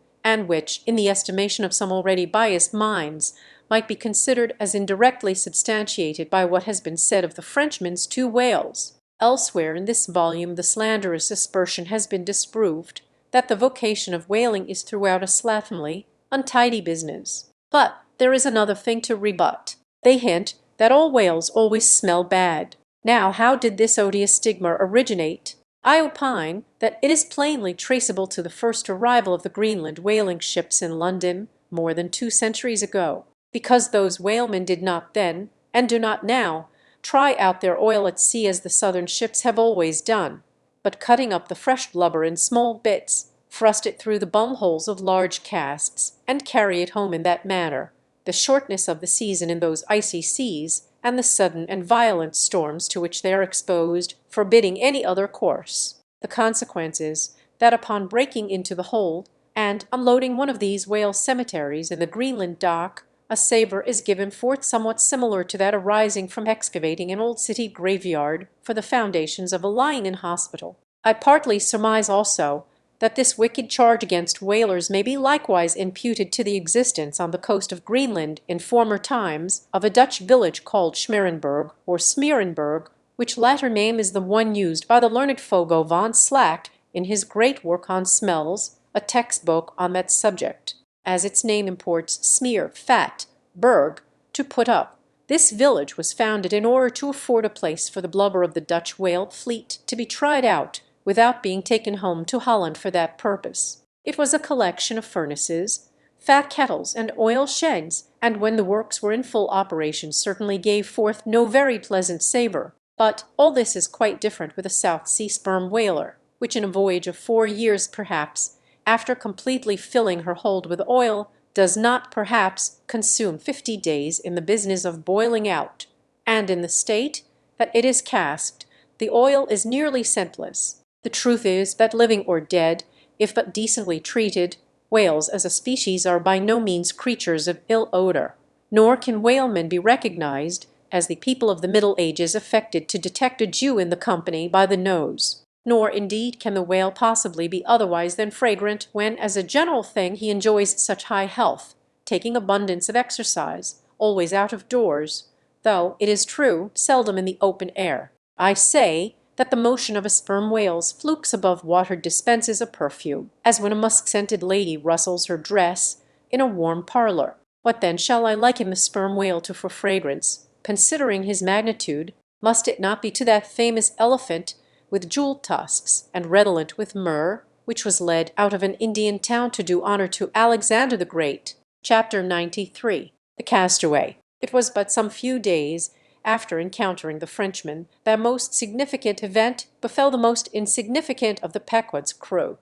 and which, in the estimation of some already biased minds, might be considered as indirectly substantiated by what has been said of the Frenchman's 2 whales. Elsewhere in this volume the slanderous aspersion has been disproved that the vocation of whaling is throughout a slatternly, untidy business. But there is another thing to rebut. They hint that all whales always smell bad. Now how did this odious stigma originate? I opine that it is plainly traceable to the first arrival of the Greenland whaling ships in London more than 2 centuries ago, because those whalemen did not then, and do not now, try out their oil at sea as the southern ships have always done, but cutting up the fresh blubber in small bits, thrust it through the bung-holes of large casks, and carry it home in that manner. The shortness of the season in those icy seas, and the sudden and violent storms to which they are exposed, forbidding any other course. The consequence is that upon breaking into the hold, and unloading one of these whale cemeteries in the Greenland dock, a savour is given forth somewhat similar to that arising from excavating an old city graveyard for the foundations of a lying-in hospital. I partly surmise also that this wicked charge against whalers may be likewise imputed to the existence on the coast of Greenland in former times of a Dutch village called Schmerenberg or Smeerenberg, which latter name is the one used by the learned Fogo van Slacht in his great work on smells, a textbook on that subject, as its name imports smear, fat, berg, to put up. This village was founded in order to afford a place for the blubber of the Dutch whale fleet to be tried out without being taken home to Holland for that purpose. It was a collection of furnaces, fat kettles, and oil sheds, and when the works were in full operation certainly gave forth no very pleasant savour. But all this is quite different with a South Sea sperm whaler, which in a voyage of 4 years perhaps, after completely filling her hold with oil, does not perhaps consume 50 days in the business of boiling out, and in the state that it is casked, the oil is nearly scentless. The truth is that living or dead, if but decently treated, whales as a species are by no means creatures of ill odour, nor can whalemen be recognized as the people of the Middle Ages affected to detect a Jew in the company by the nose. Nor indeed can the whale possibly be otherwise than fragrant when as a general thing he enjoys such high health, taking abundance of exercise, always out of doors, though, it is true, seldom in the open air. I say that the motion of a sperm whale's flukes above water dispenses a perfume, as when a musk-scented lady rustles her dress in a warm parlour. What then shall I liken the sperm whale to for fragrance? Considering his magnitude, must it not be to that famous elephant with jewelled tusks and redolent with myrrh, which was led out of an Indian town to do honour to Alexander the Great? Chapter 93. The Castaway. It was but some few days after encountering the Frenchman that most significant event befell the most insignificant of the Pequod's crew,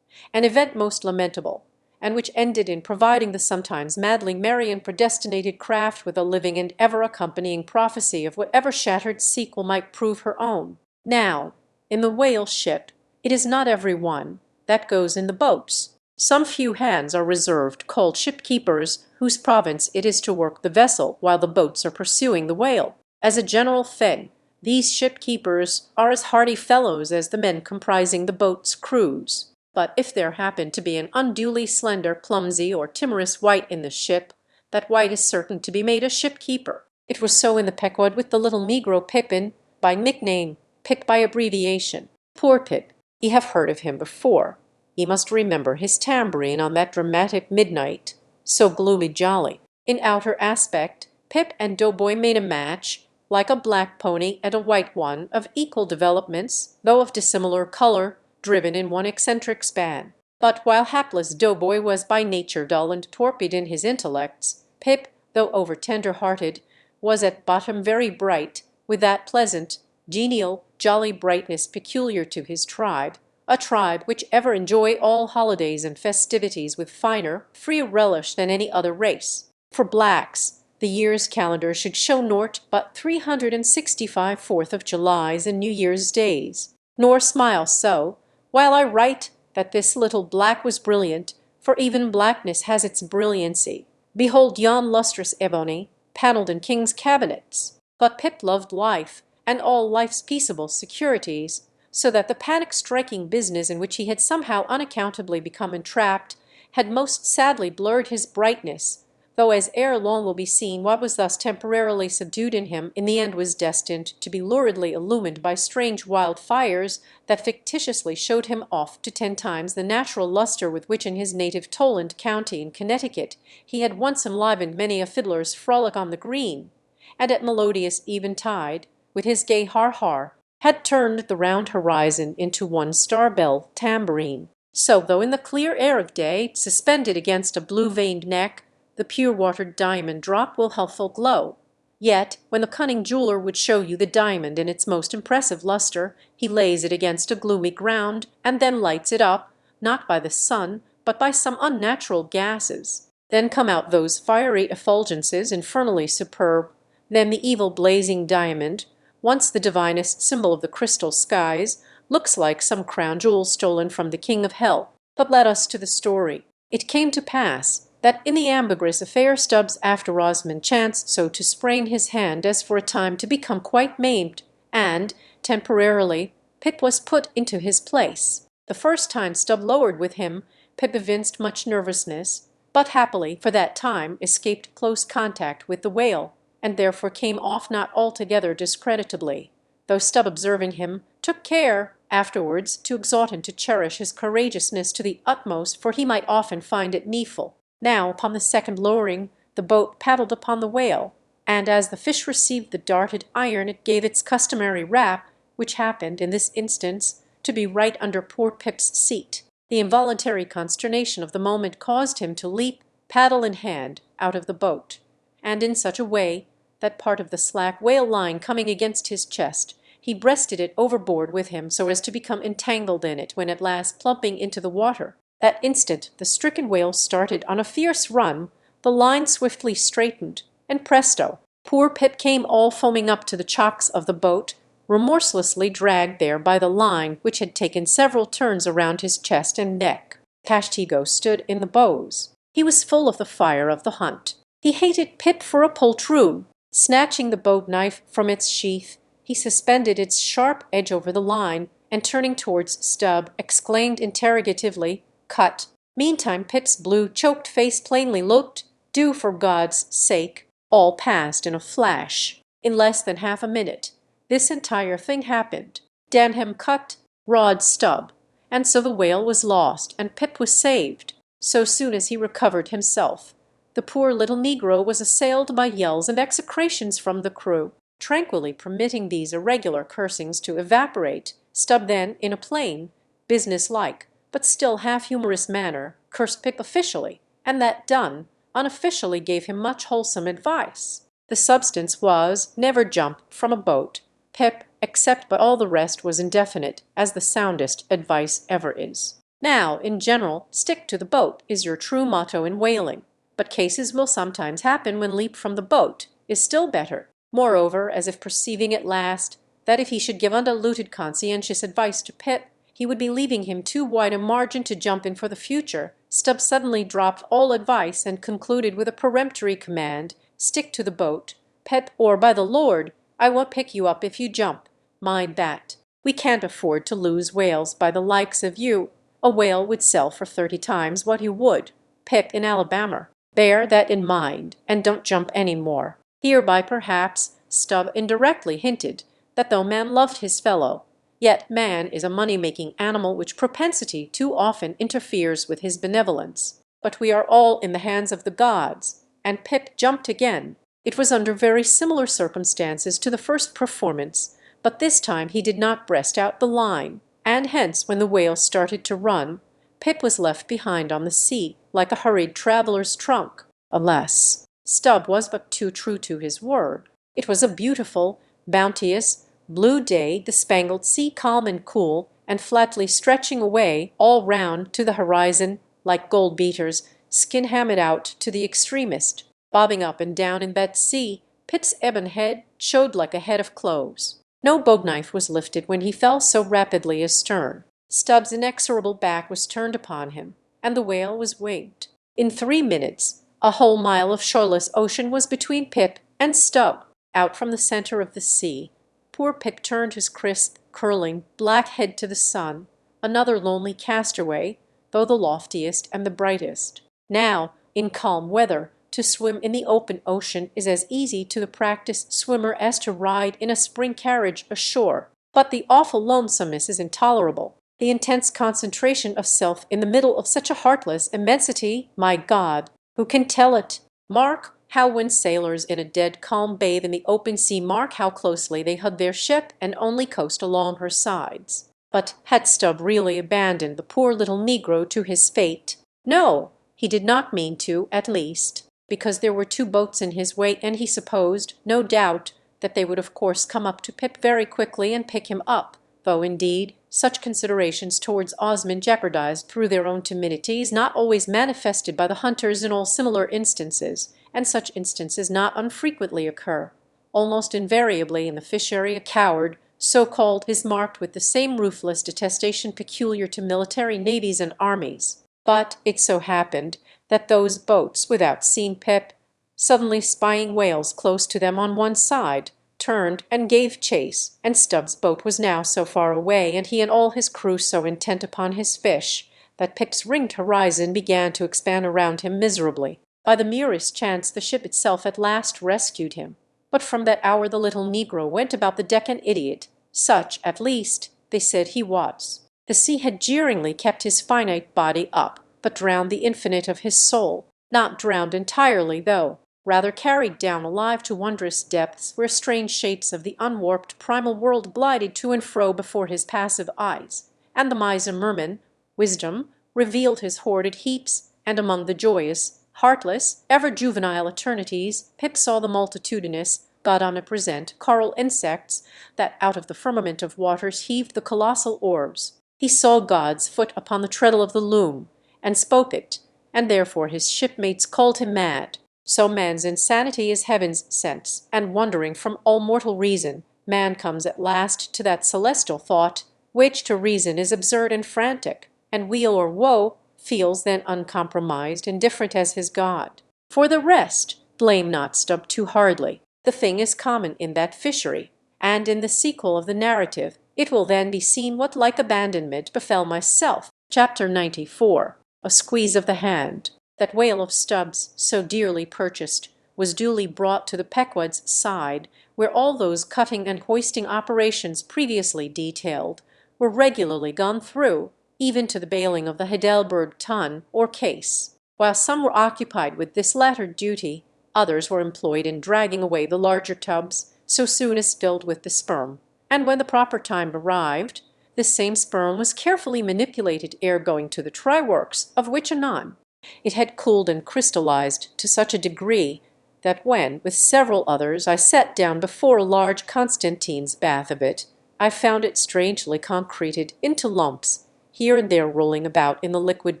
an event most lamentable, and which ended in providing the sometimes madly merry and predestinated craft with a living and ever-accompanying prophecy of whatever shattered sequel might prove her own. Now, in the whale ship, it is not every one that goes in the boats. Some few hands are reserved, called shipkeepers, whose province it is to work the vessel while the boats are pursuing the whale. As a general thing, these shipkeepers are as hardy fellows as the men comprising the boat's crews. But if there happen to be an unduly slender, clumsy, or timorous wight in the ship, that wight is certain to be made a shipkeeper. It was so in the Pequod with the little negro Pippin, by nickname, Pip by abbreviation. Poor Pip, ye have heard of him before. Ye must remember his tambourine on that dramatic midnight, so gloomy jolly. In outer aspect, Pip and Doughboy made a match, like a black pony and a white one, of equal developments, though of dissimilar color, driven in one eccentric span. But while hapless Doughboy was by nature dull and torpid in his intellects, Pip, though over tender-hearted, was at bottom very bright, with that pleasant, genial, jolly brightness peculiar to his tribe, a tribe which ever enjoy all holidays and festivities with finer, freer relish than any other race. For blacks, the year's calendar should show naught but 365 Fourth of Julys and New Year's days, nor smile so, while I write that this little black was brilliant, for even blackness has its brilliancy. Behold yon lustrous ebony, panelled in kings' cabinets. But Pip loved life, and all life's peaceable securities, so that the panic-striking business in which he had somehow unaccountably become entrapped had most sadly blurred his brightness, though as ere long will be seen what was thus temporarily subdued in him in the end was destined to be luridly illumined by strange wild fires that fictitiously showed him off to 10 times the natural lustre with which in his native Toland county in Connecticut he had once enlivened many a fiddler's frolic on the green, and at melodious eventide, with his gay har-har, had turned the round horizon into one star-bell tambourine. So, though in the clear air of day, suspended against a blue-veined neck, the pure-watered diamond drop will healthful glow, yet when the cunning jeweller would show you the diamond in its most impressive lustre, he lays it against a gloomy ground, and then lights it up, not by the sun, but by some unnatural gases. Then come out those fiery effulgences infernally superb. Then the evil blazing diamond, once the divinest symbol of the crystal skies, looks like some crown jewel stolen from the king of hell. But let us to the story. It came to pass that in the ambergris affair Stubbs after Rosamond chanced so to sprain his hand as for a time to become quite maimed, and, temporarily, Pip was put into his place. The first time Stubb lowered with him, Pip evinced much nervousness, but happily for that time escaped close contact with the whale, and therefore came off not altogether discreditably, though Stubb, observing him, took care afterwards to exhort him to cherish his courageousness to the utmost, for he might often find it needful. Now, upon the second lowering, the boat paddled upon the whale, and as the fish received the darted iron it gave its customary rap, which happened, in this instance, to be right under poor Pip's seat. The involuntary consternation of the moment caused him to leap, paddle in hand, out of the boat, and in such a way that part of the slack whale line coming against his chest, he breasted it overboard with him so as to become entangled in it when at last plumping into the water. That instant the stricken whale started on a fierce run, the line swiftly straightened, and presto! Poor Pip came all foaming up to the chocks of the boat, remorselessly dragged there by the line which had taken several turns around his chest and neck. Pashtigo stood in the bows. He was full of the fire of the hunt. He hated Pip for a poltroon. Snatching the boat knife from its sheath, he suspended its sharp edge over the line, and turning towards Stubb, exclaimed interrogatively, "Cut." Meantime Pip's blue, choked face plainly looked, "Do for God's sake." All passed in a flash. In less than half a minute this entire thing happened. Denham cut, Rod Stubb, and so the whale was lost, and Pip was saved. So soon as he recovered himself, the poor little negro was assailed by yells and execrations from the crew. Tranquilly permitting these irregular cursings to evaporate, Stubb then, in a plain, business-like, but still half-humorous manner, cursed Pip officially, and that done, unofficially gave him much wholesome advice. The substance was, never jump from a boat. Pip, except, but all the rest was indefinite, as the soundest advice ever is. Now, in general, stick to the boat is your true motto in whaling, but cases will sometimes happen when leap from the boat is still better. Moreover, as if perceiving at last that if he should give undiluted conscientious advice to Pip, he would be leaving him too wide a margin to jump in for the future, Stubb suddenly dropped all advice and concluded with a peremptory command, "Stick to the boat, Pip, or by the Lord, I won't pick you up if you jump. Mind that. We can't afford to lose whales by the likes of you. A whale would sell for 30 times what you would, Pip, in Alabama. Bear that in mind, and don't jump any more." Hereby perhaps Stubb indirectly hinted that though man loved his fellow, yet man is a money-making animal which propensity too often interferes with his benevolence. But we are all in the hands of the gods, and Pip jumped again, It was under very similar circumstances to the first performance, but this time he did not breast out the line, and hence when the whale started to run, Pip was left behind on the sea, like a hurried traveller's trunk. Alas, Stubb was but too true to his word. It was a beautiful, bounteous, blue day, the spangled sea calm and cool, and flatly stretching away all round to the horizon like gold beaters, skin hammered out to the extremest. Bobbing up and down in that sea, Pitt's ebon head showed like a head of cloves. No boat-knife was lifted when he fell so rapidly astern. Stubb's inexorable back was turned upon him, and the whale was winged. In 3 minutes a whole mile of shoreless ocean was between Pip and Stubb. Out from the centre of the sea, poor Pip turned his crisp, curling, black head to the sun, another lonely castaway, though the loftiest and the brightest. Now, in calm weather, to swim in the open ocean is as easy to the practised swimmer as to ride in a spring carriage ashore. But the awful lonesomeness is intolerable. The intense concentration of self in the middle of such a heartless immensity, my God, who can tell it? Mark how when sailors in a dead calm bathe in the open sea, mark how closely they hug their ship and only coast along her sides. But had Stubb really abandoned the poor little negro to his fate? No, he did not mean to, at least, because there were 2 boats in his way, and he supposed, no doubt, that they would of course come up to Pip very quickly and pick him up, though indeed such considerations towards Osmond jeopardized through their own timidities, not always manifested by the hunters in all similar instances, and such instances not unfrequently occur. Almost invariably in the fishery a coward, so called, is marked with the same ruthless detestation peculiar to military navies and armies. But it so happened that those boats, without seeing Pip, suddenly spying whales close to them on one side, turned and gave chase, and Stubb's boat was now so far away, and he and all his crew so intent upon his fish, that Pip's ringed horizon began to expand around him miserably. By the merest chance the ship itself at last rescued him, but from that hour the little negro went about the deck an idiot. Such, at least, they said he was. The sea had jeeringly kept his finite body up, but drowned the infinite of his soul. Not drowned entirely, though, rather carried down alive to wondrous depths where strange shapes of the unwarped primal world glided to and fro before his passive eyes, and the miser merman, Wisdom, revealed his hoarded heaps, and among the joyous, heartless, ever juvenile eternities, Pip saw the multitudinous, God omnipresent, coral insects that out of the firmament of waters heaved the colossal orbs. He saw God's foot upon the treadle of the loom, and spoke it, and therefore his shipmates called him mad. So man's insanity is heaven's sense, and wandering from all mortal reason, man comes at last to that celestial thought, which to reason is absurd and frantic, and weal or woe feels then uncompromised, indifferent as his God. For the rest, blame not Stubb too hardly. The thing is common in that fishery, and in the sequel of the narrative it will then be seen what like abandonment befell myself. Chapter 94. A squeeze of the hand. That whale of Stubb's, so dearly purchased, was duly brought to the Pequod's side, where all those cutting and hoisting operations previously detailed were regularly gone through, even to the bailing of the Heidelberg tun or case. While some were occupied with this latter duty, others were employed in dragging away the larger tubs so soon as filled with the sperm, and when the proper time arrived, this same sperm was carefully manipulated ere going to the try-works, of which anon. It had cooled and crystallized to such a degree that when, with several others, I sat down before a large Constantine's bath of it, I found it strangely concreted into lumps, here and there rolling about in the liquid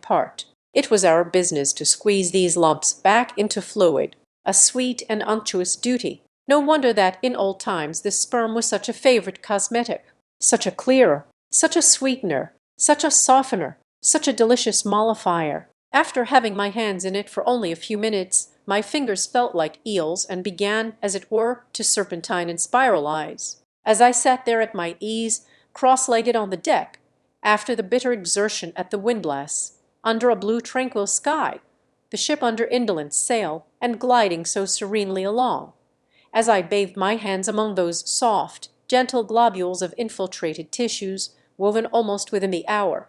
part. It was our business to squeeze these lumps back into fluid, a sweet and unctuous duty. No wonder that in old times this sperm was such a favorite cosmetic, such a clearer, such a sweetener, such a softener, such a delicious mollifier. After having my hands in it for only a few minutes, my fingers felt like eels and began, as it were, to serpentine and spiralize. As I sat there at my ease, cross-legged on the deck, after the bitter exertion at the windlass, under a blue tranquil sky, the ship under indolent sail, and gliding so serenely along, as I bathed my hands among those soft, gentle globules of infiltrated tissues, woven almost within the hour,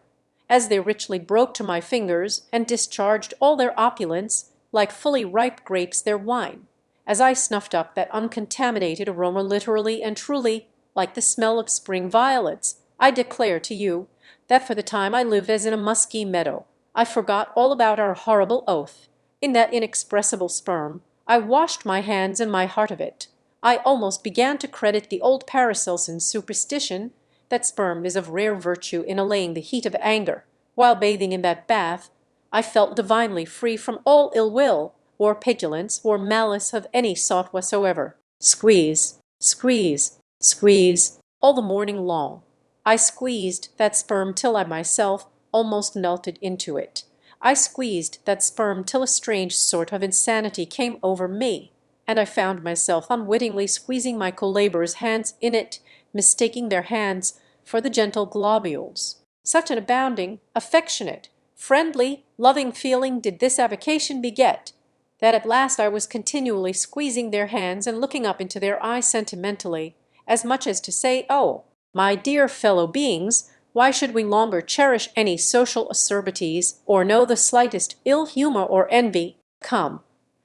as they richly broke to my fingers and discharged all their opulence, like fully ripe grapes their wine, as I snuffed up that uncontaminated aroma literally and truly like the smell of spring violets. I declare to you that for the time I live as in a musky meadow, I forgot all about our horrible oath. In that inexpressible sperm, I washed my hands and my heart of it. I almost began to credit the old Paracelsian superstition that sperm is of rare virtue in allaying the heat of anger. While bathing in that bath, I felt divinely free from all ill will, or petulance, or malice of any sort whatsoever. Squeeze, squeeze, squeeze, all the morning long. I squeezed that sperm till I myself almost melted into it. I squeezed that sperm till a strange sort of insanity came over me, and I found myself unwittingly squeezing my co-laborers' hands in it, mistaking their hands for the gentle globules. Such an abounding, affectionate, friendly, loving feeling did this avocation beget, that at last I was continually squeezing their hands and looking up into their eyes sentimentally, as much as to say, "Oh, my dear fellow beings, why should we longer cherish any social acerbities or know the slightest ill humor or envy? Come,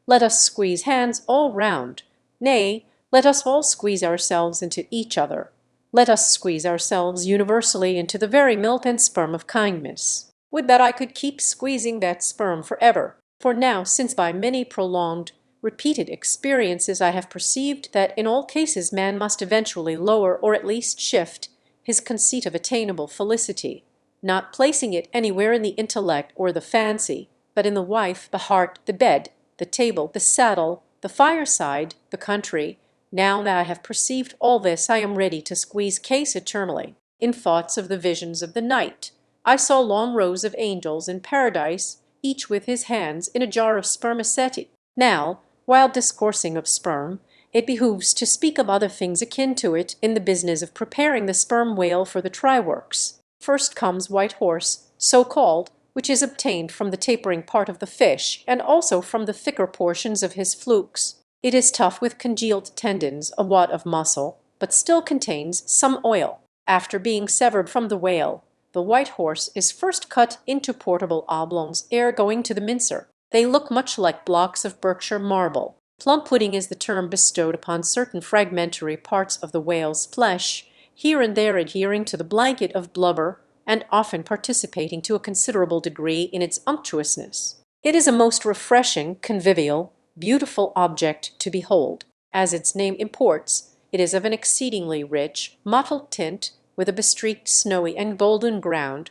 let us squeeze hands all round. Nay, let us all squeeze ourselves into each other. Let us squeeze ourselves universally into the very milk and sperm of kindness." Would that I could keep squeezing that sperm forever! For now, since by many prolonged, repeated experiences I have perceived that in all cases man must eventually lower or at least shift his conceit of attainable felicity, not placing it anywhere in the intellect or the fancy, but in the wife, the heart, the bed, the table, the saddle, the fireside, the country, now that I have perceived all this, I am ready to squeeze case eternally. In thoughts of the visions of the night, I saw long rows of angels in paradise, each with his hands in a jar of spermaceti. Now, while discoursing of sperm, it behooves to speak of other things akin to it in the business of preparing the sperm whale for the try-works. First comes white horse, so called, which is obtained from the tapering part of the fish, and also from the thicker portions of his flukes. It is tough with congealed tendons, a wad of muscle, but still contains some oil. After being severed from the whale, the white horse is first cut into portable oblongs ere going to the mincer. They look much like blocks of Berkshire marble. Plum pudding is the term bestowed upon certain fragmentary parts of the whale's flesh, here and there adhering to the blanket of blubber, and often participating to a considerable degree in its unctuousness. It is a most refreshing, convivial, beautiful object to behold. As its name imports, it is of an exceedingly rich, mottled tint, with a bestreaked snowy and golden ground,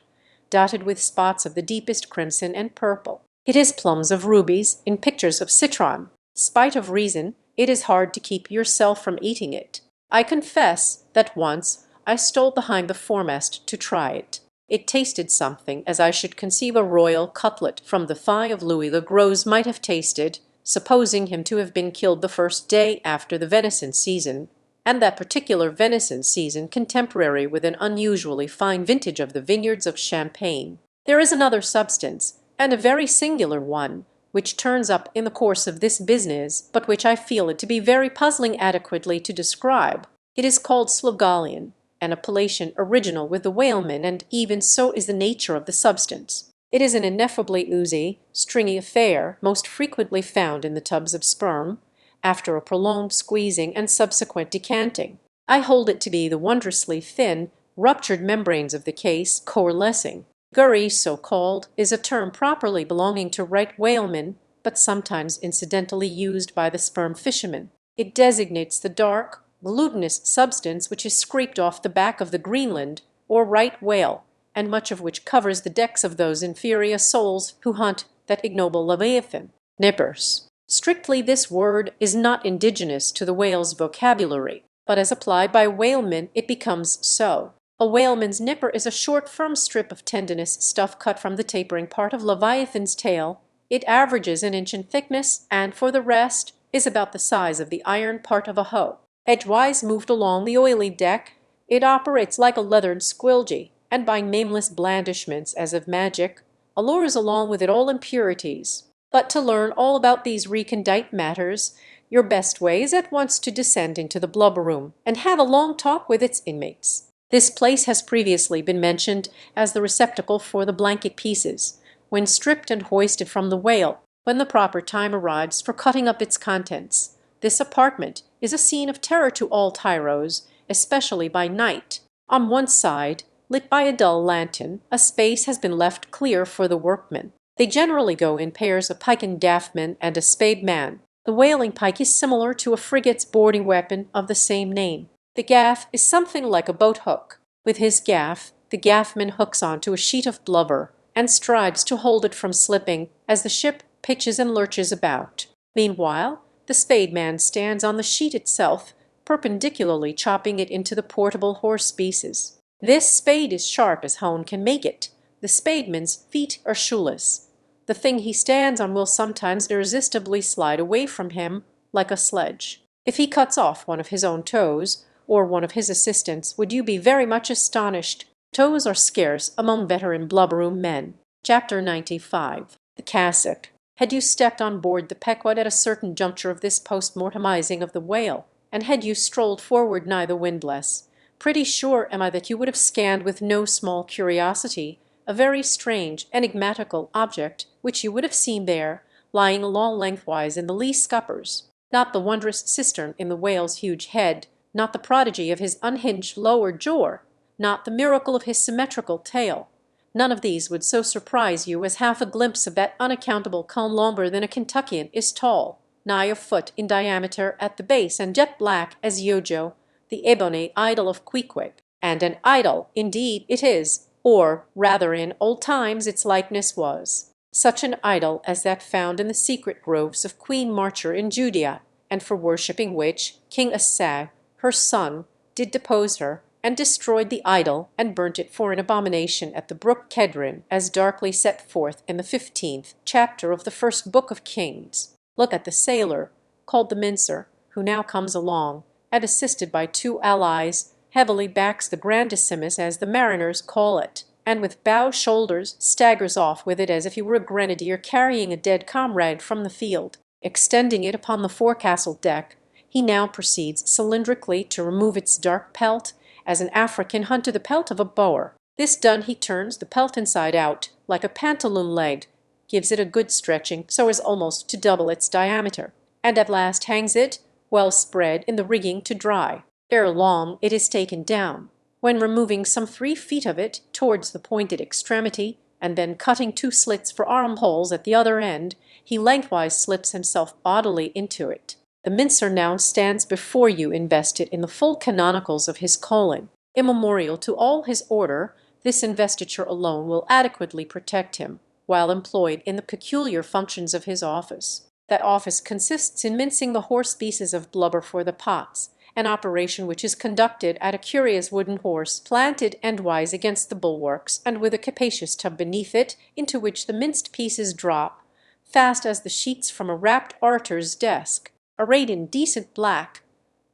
dotted with spots of the deepest crimson and purple. It is plums of rubies in pictures of citron. Spite of reason, it is hard to keep yourself from eating it. I confess that once I stole behind the foremast to try it. It tasted something as I should conceive a royal cutlet from the thigh of Louis le Gros might have tasted, supposing him to have been killed the first day after the venison season, and that particular venison season contemporary with an unusually fine vintage of the vineyards of Champagne. There is another substance, and a very singular one, which turns up in the course of this business, but which I feel it to be very puzzling adequately to describe. It is called Slogalian, an appellation original with the whalemen, and even so is the nature of the substance. It is an ineffably oozy, stringy affair, most frequently found in the tubs of sperm, after a prolonged squeezing and subsequent decanting. I hold it to be the wondrously thin, ruptured membranes of the case coalescing. Gurry, so called, is a term properly belonging to right whalemen, but sometimes incidentally used by the sperm fishermen. It designates the dark, glutinous substance which is scraped off the back of the Greenland or right whale, and much of which covers the decks of those inferior souls who hunt that ignoble leviathan. Nippers. Strictly this word is not indigenous to the whale's vocabulary, but as applied by whalemen it becomes so. A whaleman's nipper is a short, firm strip of tendinous stuff cut from the tapering part of leviathan's tail. It averages an inch in thickness, and for the rest is about the size of the iron part of a hoe. Edgewise moved along the oily deck, it operates like a leathern squilgee, and by nameless blandishments as of magic, allures along with it all impurities. But to learn all about these recondite matters, your best way is at once to descend into the blubber room and have a long talk with its inmates. This place has previously been mentioned as the receptacle for the blanket pieces, when stripped and hoisted from the whale, when the proper time arrives for cutting up its contents. This apartment is a scene of terror to all tyros, especially by night. On one side, lit by a dull lantern, a space has been left clear for the workmen. They generally go in pairs, a pike and gaffman and a spademan. The whaling pike is similar to a frigate's boarding weapon of the same name. The gaff is something like a boat hook. With his gaff, the gaffman hooks onto a sheet of blubber and strives to hold it from slipping as the ship pitches and lurches about. Meanwhile, the spademan stands on the sheet itself, perpendicularly chopping it into the portable horse pieces. This spade is sharp as hone can make it. The spademan's feet are shoeless. The thing he stands on will sometimes irresistibly slide away from him like a sledge. If he cuts off one of his own toes, or one of his assistants, would you be very much astonished? Toes are scarce among veteran blubberroom men. Chapter 95. The Cassock. Had you stepped on board the Pequod at a certain juncture of this post-mortemizing of the whale, and had you strolled forward nigh the windlass, pretty sure am I that you would have scanned with no small curiosity a very strange, enigmatical object which you would have seen there, lying along lengthwise in the lee scuppers. Not the wondrous cistern in the whale's huge head, not the prodigy of his unhinged lower jaw, not the miracle of his symmetrical tail. None of these would so surprise you as half a glimpse of that unaccountable cone longer than a Kentuckian is tall, nigh a foot in diameter at the base, and jet black as Yojo, the ebony idol of Queequeg. And an idol, indeed, it is, or rather in old times its likeness was. Such an idol as that found in the secret groves of Queen Marcher in Judea, and for worshipping which King Asa, her son, did depose her, and destroyed the idol, and burnt it for an abomination at the brook Kedron, as darkly set forth in the 15th chapter of the first book of Kings. Look at the sailor, called the mincer, who now comes along, and assisted by two allies, heavily backs the grandissimus, as the mariners call it, and with bowed shoulders staggers off with it as if he were a grenadier carrying a dead comrade from the field. Extending it upon the forecastle deck, he now proceeds cylindrically to remove its dark pelt, as an African hunter the pelt of a boer. This done, he turns the pelt inside out, like a pantaloon leg, gives it a good stretching so as almost to double its diameter, and at last hangs it, well spread, in the rigging to dry. Ere long it is taken down, when removing some 3 feet of it towards the pointed extremity, and then cutting 2 slits for armholes at the other end, he lengthwise slips himself bodily into it. The mincer now stands before you invested in the full canonicals of his calling. Immemorial to all his order, this investiture alone will adequately protect him, while employed in the peculiar functions of his office. That office consists in mincing the horse pieces of blubber for the pots, an operation which is conducted at a curious wooden horse planted endwise against the bulwarks, and with a capacious tub beneath it, into which the minced pieces drop, fast as the sheets from a rapt orator's desk, arrayed in decent black,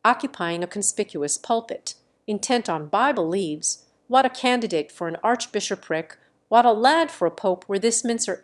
occupying a conspicuous pulpit, intent on Bible leaves. What a candidate for an archbishopric, what a lad for a pope, were this mincer!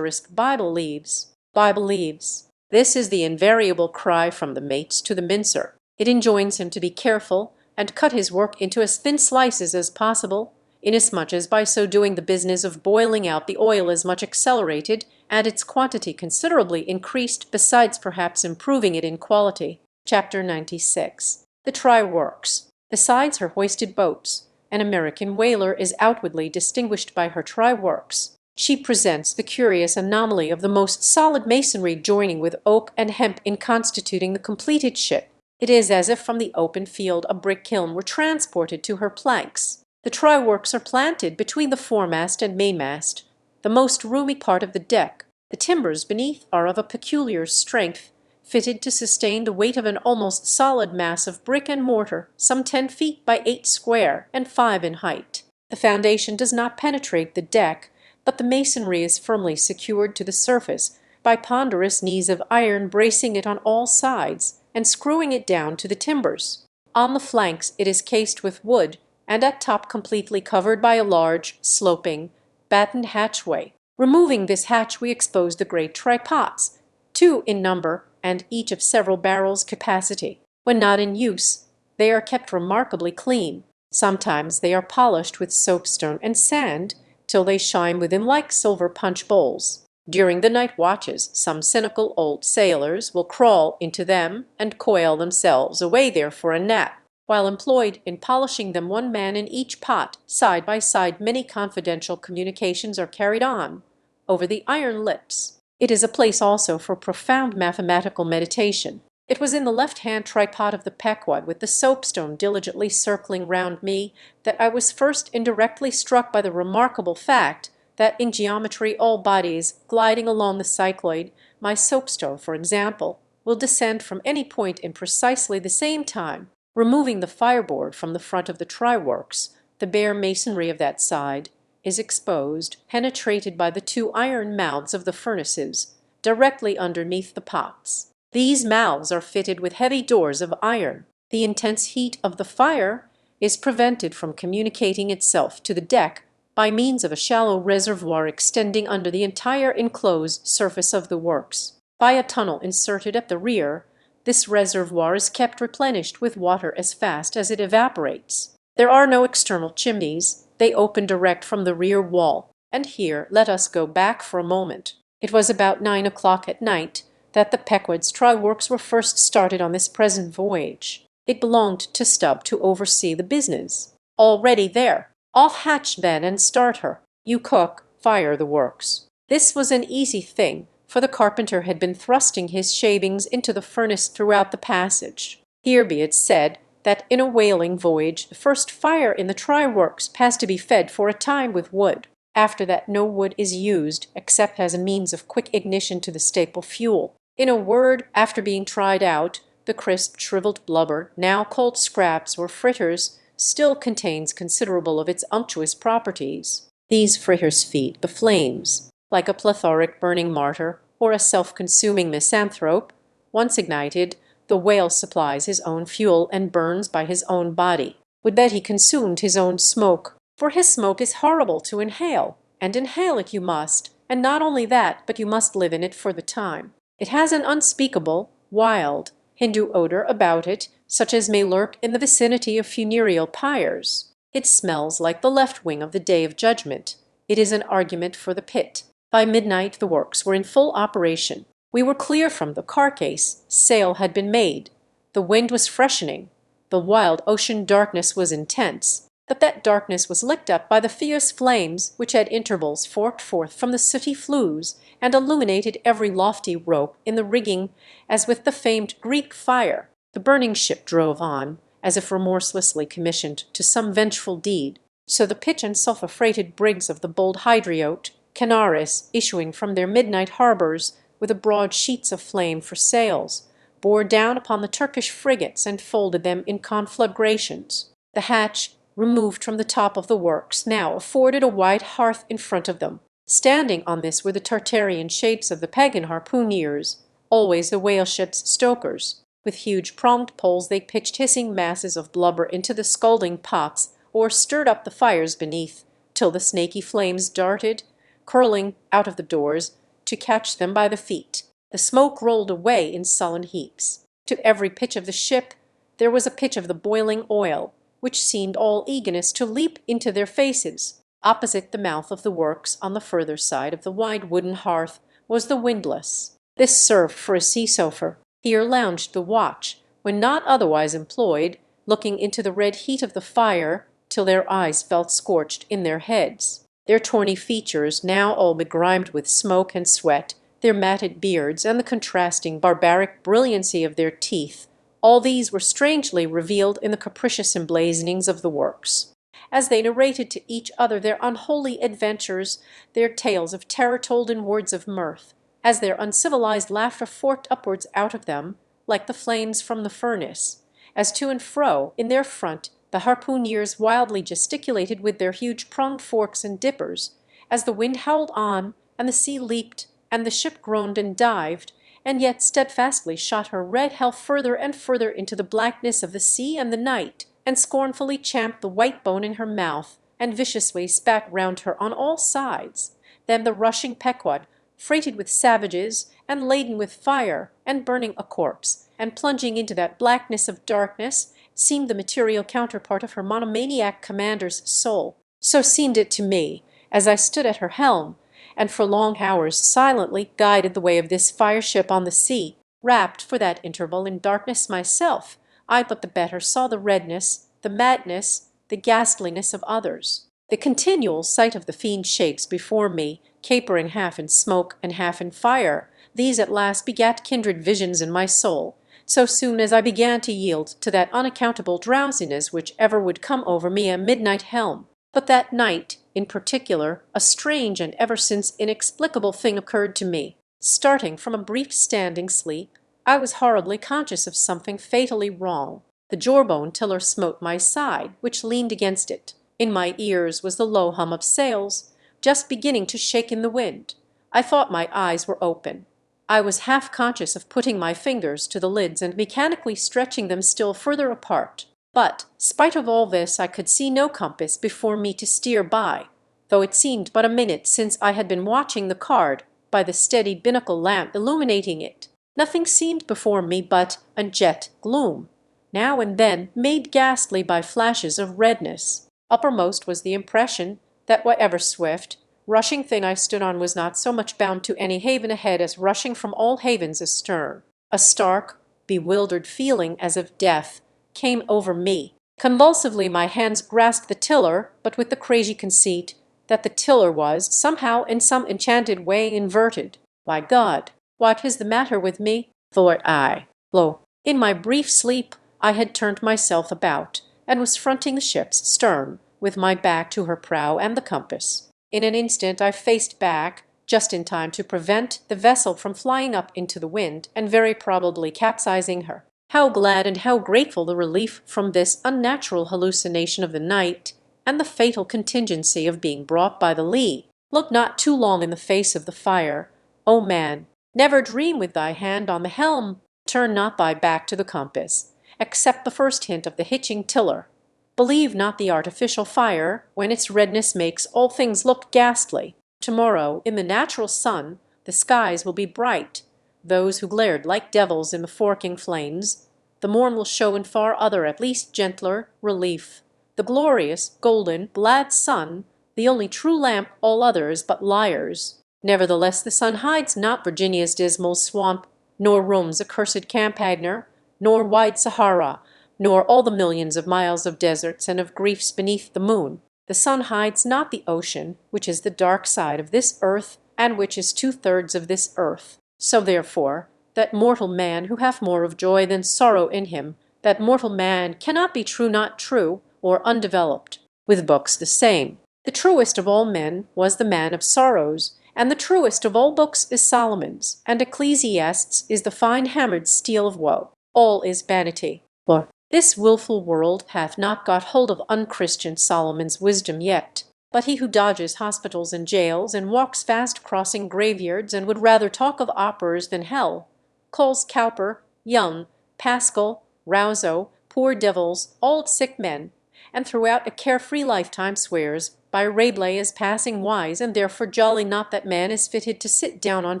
Bible leaves, Bible leaves. This is the invariable cry from the mates to the mincer. It enjoins him to be careful and cut his work into as thin slices as possible, inasmuch as by so doing the business of boiling out the oil is much accelerated, and its quantity considerably increased, besides perhaps improving it in quality. Chapter 96. The try-works. Besides her hoisted boats, an American whaler is outwardly distinguished by her try-works. She presents the curious anomaly of the most solid masonry joining with oak and hemp in constituting the completed ship. It is as if from the open field a brick kiln were transported to her planks. The try-works are planted between the foremast and mainmast, the most roomy part of the deck. The timbers beneath are of a peculiar strength, fitted to sustain the weight of an almost solid mass of brick and mortar, some 10 feet by 8 square, and 5 in height. The foundation does not penetrate the deck, but the masonry is firmly secured to the surface by ponderous knees of iron bracing it on all sides, and screwing it down to the timbers. On the flanks it is cased with wood, and at top completely covered by a large, sloping, battened hatchway. Removing this hatch, we expose the great try-pots, 2 in number, and each of several barrels capacity. When not in use, they are kept remarkably clean. Sometimes they are polished with soapstone and sand till they shine within like silver punch bowls. During the night watches, some cynical old sailors will crawl into them and coil themselves away there for a nap. While employed in polishing them, one man in each pot, side by side, many confidential communications are carried on over the iron lips. It is a place also for profound mathematical meditation. It was in the left-hand tripod of the Pequod, with the soapstone diligently circling round me, that I was first indirectly struck by the remarkable fact that in geometry all bodies gliding along the cycloid, my soapstone, for example, will descend from any point in precisely the same time. Removing the fireboard from the front of the try-works, the bare masonry of that side is exposed, penetrated by the two iron mouths of the furnaces, directly underneath the pots. These mouths are fitted with heavy doors of iron. The intense heat of the fire is prevented from communicating itself to the deck by means of a shallow reservoir extending under the entire enclosed surface of the works. By a tunnel inserted at the rear, this reservoir is kept replenished with water as fast as it evaporates. There are no external chimneys. They open direct from the rear wall. And here let us go back for a moment. It was about 9 o'clock at night that the Pequod's try-works were first started on this present voyage. It belonged to Stubb to oversee the business. Already there. I'll hatch then and start her. You cook, fire the works. This was an easy thing, for the carpenter had been thrusting his shavings into the furnace throughout the passage. Here be it said that in a whaling voyage the first fire in the try-works has to be fed for a time with wood. After that no wood is used except as a means of quick ignition to the staple fuel. In a word, after being tried out, the crisp shriveled blubber, now cold scraps or fritters, still contains considerable of its unctuous properties. These fritters feed the flames. Like a plethoric burning martyr or a self-consuming misanthrope, once ignited, the whale supplies his own fuel and burns by his own body. Would that he consumed his own smoke, for his smoke is horrible to inhale, and inhale it you must, and not only that, but you must live in it for the time. It has an unspeakable, wild, Hindu odor about it, such as may lurk in the vicinity of funereal pyres. It smells like the left wing of the Day of Judgment. It is an argument for the pit. By midnight the works were in full operation. We were clear from the carcase. Sail had been made. The wind was freshening. The wild ocean darkness was intense, but that darkness was licked up by the fierce flames which at intervals forked forth from the sooty flues and illuminated every lofty rope in the rigging as with the famed Greek fire. The burning ship drove on, as if remorselessly commissioned to some vengeful deed. So the pitch and sulphur-freighted brigs of the bold Hydriote, Canaris, issuing from their midnight harbours with the broad sheets of flame for sails, bore down upon the Turkish frigates and folded them in conflagrations. The hatch, removed from the top of the works, now afforded a wide hearth in front of them. Standing on this were the Tartarian shapes of the pagan harpooneers, always the whaleship's stokers. With huge pronged poles they pitched hissing masses of blubber into the scalding pots, or stirred up the fires beneath, till the snaky flames darted, curling out of the doors, to catch them by the feet. The smoke rolled away in sullen heaps. To every pitch of the ship there was a pitch of the boiling oil, which seemed all eagerness to leap into their faces. Opposite the mouth of the works, on the further side of the wide wooden hearth, was the windlass. This served for a sea-sofa. Here lounged the watch, when not otherwise employed, looking into the red heat of the fire till their eyes felt scorched in their heads. Their tawny features, now all begrimed with smoke and sweat, their matted beards, and the contrasting barbaric brilliancy of their teeth, all these were strangely revealed in the capricious emblazonings of the works. As they narrated to each other their unholy adventures, their tales of terror told in words of mirth, as their uncivilized laughter forked upwards out of them, like the flames from the furnace, as to and fro in their front the harpooneers wildly gesticulated with their huge pronged forks and dippers, as the wind howled on, and the sea leaped, and the ship groaned and dived, and yet steadfastly shot her red hell further and further into the blackness of the sea and the night, and scornfully champed the white bone in her mouth, and viciously spat round her on all sides. Then the rushing Pequod, freighted with savages, and laden with fire, and burning a corpse, and plunging into that blackness of darkness, seemed the material counterpart of her monomaniac commander's soul. So seemed it to me, as I stood at her helm, and for long hours silently guided the way of this fire-ship on the sea, wrapped for that interval in darkness myself, I but the better saw the redness, the madness, the ghastliness of others. The continual sight of the fiend shapes before me, capering half in smoke and half in fire, these at last begat kindred visions in my soul, so soon as I began to yield to that unaccountable drowsiness which ever would come over me a midnight helm. But that night, in particular, a strange and ever since inexplicable thing occurred to me. Starting from a brief standing sleep, I was horribly conscious of something fatally wrong. The jawbone tiller smote my side, which leaned against it. In my ears was the low hum of sails, just beginning to shake in the wind. I thought my eyes were open. I was half conscious of putting my fingers to the lids and mechanically stretching them still further apart. But, spite of all this, I could see no compass before me to steer by, though it seemed but a minute since I had been watching the card by the steady binnacle lamp illuminating it. Nothing seemed before me but a jet gloom, now and then made ghastly by flashes of redness. Uppermost was the impression that whatever swift, rushing thing I stood on was not so much bound to any haven ahead as rushing from all havens astern. A stark, bewildered feeling as of death came over me. Convulsively my hands grasped the tiller, but with the crazy conceit that the tiller was somehow in some enchanted way inverted. By God, what is the matter with me? Thought I. Lo, in my brief sleep I had turned myself about, and was fronting the ship's stern, with my back to her prow and the compass. In an instant I faced back, just in time to prevent the vessel from flying up into the wind and very probably capsizing her. How glad and how grateful the relief from this unnatural hallucination of the night, and the fatal contingency of being brought by the lee. Look not too long in the face of the fire, O man, never dream with thy hand on the helm, turn not thy back to the compass, accept the first hint of the hitching tiller. Believe not the artificial fire, when its redness makes all things look ghastly. Tomorrow, in the natural sun, the skies will be bright. Those who glared like devils in the forking flames, the morn will show in far other, at least gentler, relief. The glorious, golden, glad sun, the only true lamp, all others but liars. Nevertheless the sun hides not Virginia's dismal swamp, nor Rome's accursed Campagna, nor wide Sahara, nor all the millions of miles of deserts and of griefs beneath the moon. The sun hides not the ocean, which is the dark side of this earth, and which is 2/3 of this earth. So therefore, that mortal man who hath more of joy than sorrow in him, that mortal man cannot be true not true, or undeveloped. With books the same. The truest of all men was the man of sorrows, and the truest of all books is Solomon's, and Ecclesiastes is the fine hammered steel of woe. All is vanity. But this wilful world hath not got hold of unchristian Solomon's wisdom yet. But he who dodges hospitals and jails, and walks fast crossing graveyards, and would rather talk of operas than hell, calls Cowper, Young, Pascal, Rousseau, poor devils, old sick men, and throughout a carefree lifetime swears by Rabelais as passing wise, and therefore jolly not that man is fitted to sit down on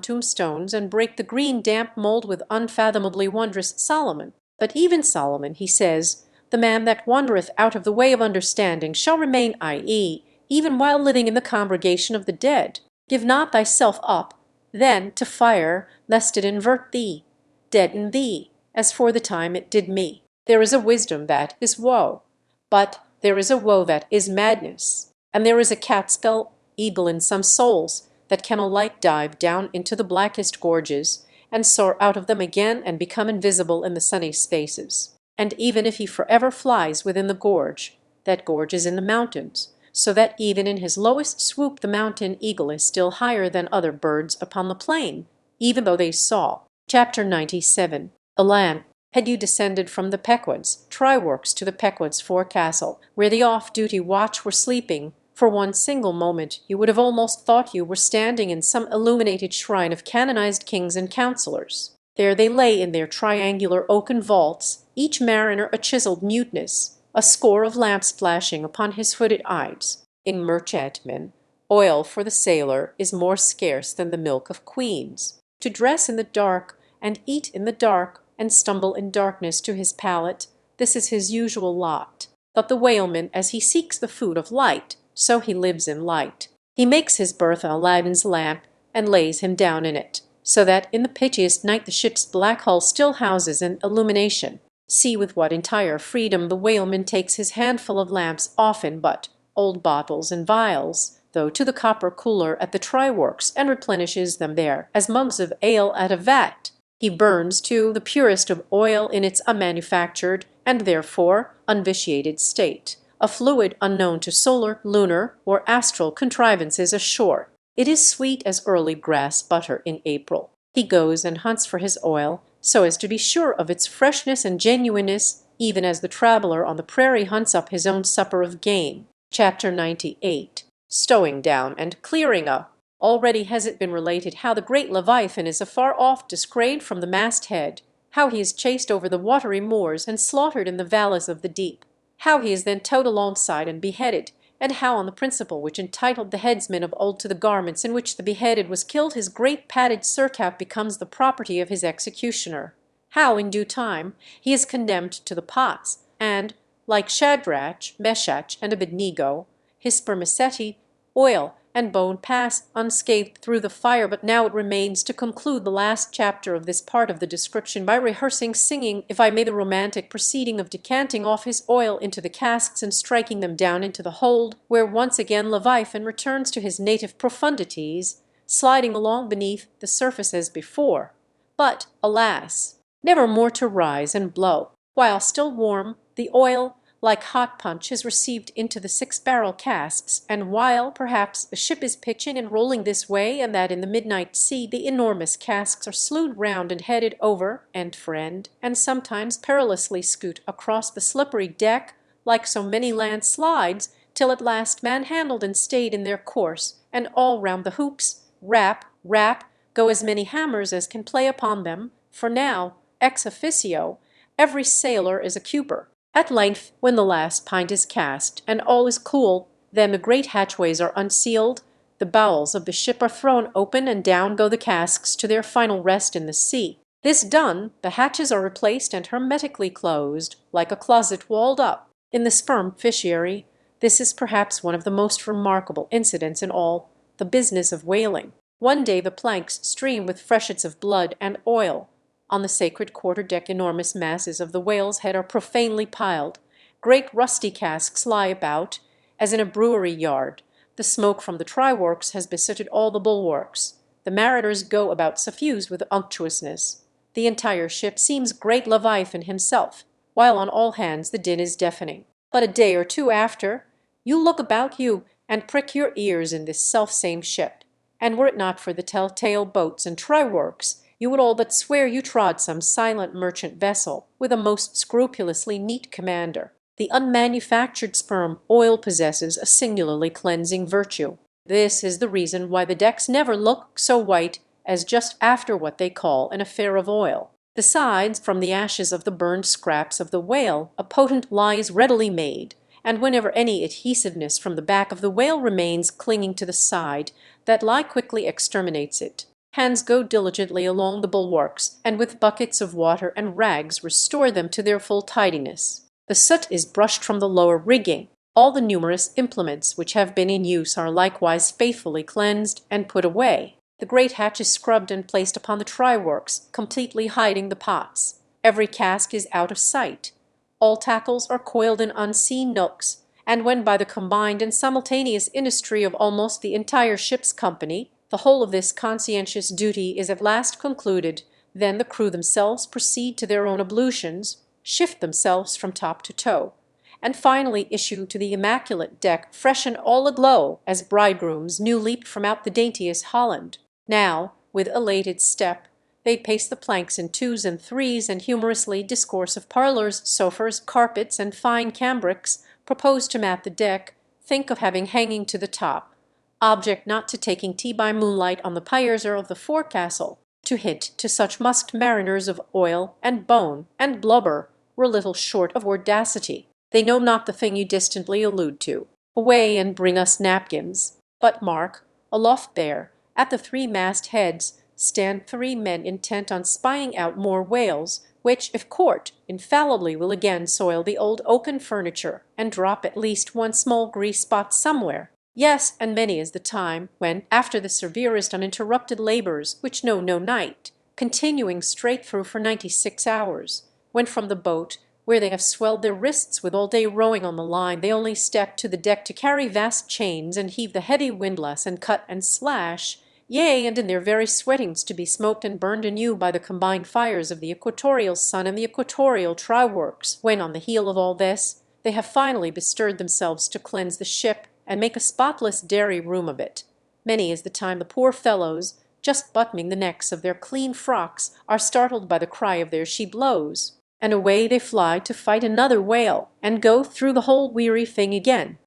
tombstones and break the green damp mould with unfathomably wondrous Solomon. But even Solomon, he says, the man that wandereth out of the way of understanding shall remain, i.e., even while living in the congregation of the dead. Give not thyself up, then, to fire, lest it invert thee, deaden thee, as for the time it did me. There is a wisdom that is woe, but there is a woe that is madness, and there is a cat's-skull eagle in some souls that can alike dive down into the blackest gorges, and soar out of them again and become invisible in the sunny spaces. And even if he forever flies within the gorge, that gorge is in the mountains, so that even in his lowest swoop the mountain eagle is still higher than other birds upon the plain, even though they soar. Chapter 97. Alan, had you descended from the Pequod's try-works to the Pequod's forecastle, where the off-duty watch were sleeping, for one single moment you would have almost thought you were standing in some illuminated shrine of canonized kings and councillors. There they lay in their triangular oaken vaults, each mariner a chiselled muteness, a score of lamps flashing upon his hooded eyes. In merchantmen, oil for the sailor is more scarce than the milk of queens. To dress in the dark, and eat in the dark, and stumble in darkness to his pallet, this is his usual lot. But the whaleman, as he seeks the food of light, so he lives in light. He makes his berth on Aladdin's lamp and lays him down in it, so that in the pitchiest night the ship's black hull still houses an illumination. See with what entire freedom the whaleman takes his handful of lamps, often but old bottles and vials, though to the copper cooler at the try-works, and replenishes them there as mugs of ale at a vat. He burns, too, the purest of oil in its unmanufactured, and therefore unvitiated state, a fluid unknown to solar, lunar, or astral contrivances ashore. It is sweet as early grass butter in April. He goes and hunts for his oil, so as to be sure of its freshness and genuineness, even as the traveller on the prairie hunts up his own supper of game. Chapter 98. Stowing down and clearing up. Already has it been related how the great Leviathan is afar off descried from the masthead, how he is chased over the watery moors and slaughtered in the valleys of the deep, how he is then towed alongside and beheaded, and how on the principle which entitled the headsman of old to the garments in which the beheaded was killed his great padded surcoat becomes the property of his executioner, how in due time he is condemned to the pots, and, like Shadrach, Meshach, and Abednego, his spermaceti, oil, and bone pass unscathed through the fire. But now it remains to conclude the last chapter of this part of the description by rehearsing, singing, if I may, the romantic proceeding of decanting off his oil into the casks and striking them down into the hold, where once again Leviathan returns to his native profundities, sliding along beneath the surface as before, but, alas, never more to rise and blow. While still warm, the oil, like hot punch, is received into the 6-barrel casks, and while, perhaps, the ship is pitching and rolling this way and that in the midnight sea, the enormous casks are slewed round and headed over end for end, and sometimes perilously scoot across the slippery deck like so many landslides, till at last manhandled and stayed in their course, and all round the hoops, rap, rap, go as many hammers as can play upon them, for now, ex officio, every sailor is a cuper. At length, when the last pint is cast, and all is cool, then the great hatchways are unsealed, the bowels of the ship are thrown open, and down go the casks to their final rest in the sea. This done, the hatches are replaced and hermetically closed, like a closet walled up. In the sperm fishery, this is perhaps one of the most remarkable incidents in all the business of whaling. One day the planks stream with freshets of blood and oil. On the sacred quarter-deck enormous masses of the whale's head are profanely piled. Great rusty casks lie about, as in a brewery yard. The smoke from the try-works has besooted all the bulwarks. The mariners go about suffused with unctuousness. The entire ship seems great Leviathan himself, while on all hands the din is deafening. But a day or two after, you look about you and prick your ears in this self-same ship, and were it not for the tell-tale boats and try-works, you would all but swear you trod some silent merchant vessel, with a most scrupulously neat commander. The unmanufactured sperm oil possesses a singularly cleansing virtue. This is the reason why the decks never look so white as just after what they call an affair of oil. Besides, from the ashes of the burned scraps of the whale a potent lye is readily made, and whenever any adhesiveness from the back of the whale remains clinging to the side, that lye quickly exterminates it. Hands go diligently along the bulwarks, and with buckets of water and rags restore them to their full tidiness. The soot is brushed from the lower rigging. All the numerous implements which have been in use are likewise faithfully cleansed and put away. The great hatch is scrubbed and placed upon the try-works, completely hiding the pots. Every cask is out of sight. All tackles are coiled in unseen nooks, and when by the combined and simultaneous industry of almost the entire ship's company, the whole of this conscientious duty is at last concluded, then the crew themselves proceed to their own ablutions, shift themselves from top to toe, and finally issue to the immaculate deck fresh and all aglow as bridegrooms new leaped from out the daintiest Holland. Now, with elated step, they pace the planks in 2s and 3s and humorously discourse of parlours, sofas, carpets, and fine cambrics, propose to mat the deck, think of having hanging to the top, object not to taking tea by moonlight on the piers or of the forecastle. To hint to such musked mariners of oil and bone and blubber were little short of audacity. They know not the thing you distantly allude to. Away and bring us napkins. But mark, aloft there, at the 3-mast heads, stand 3 men intent on spying out more whales, which, if caught, infallibly will again soil the old oaken furniture, and drop at least one small grease spot somewhere. Yes, and many is the time when, after the severest uninterrupted labours, which know no night, continuing straight through for 96 hours, when from the boat, where they have swelled their wrists with all day rowing on the line, they only step to the deck to carry vast chains and heave the heady windlass and cut and slash, yea, and in their very sweatings to be smoked and burned anew by the combined fires of the equatorial sun and the equatorial try-works, when on the heel of all this they have finally bestirred themselves to cleanse the ship and make a spotless dairy room of it. Many is the time the poor fellows, just buttoning the necks of their clean frocks, are startled by the cry of their she blows, and away they fly to fight another whale, and go through the whole weary thing again.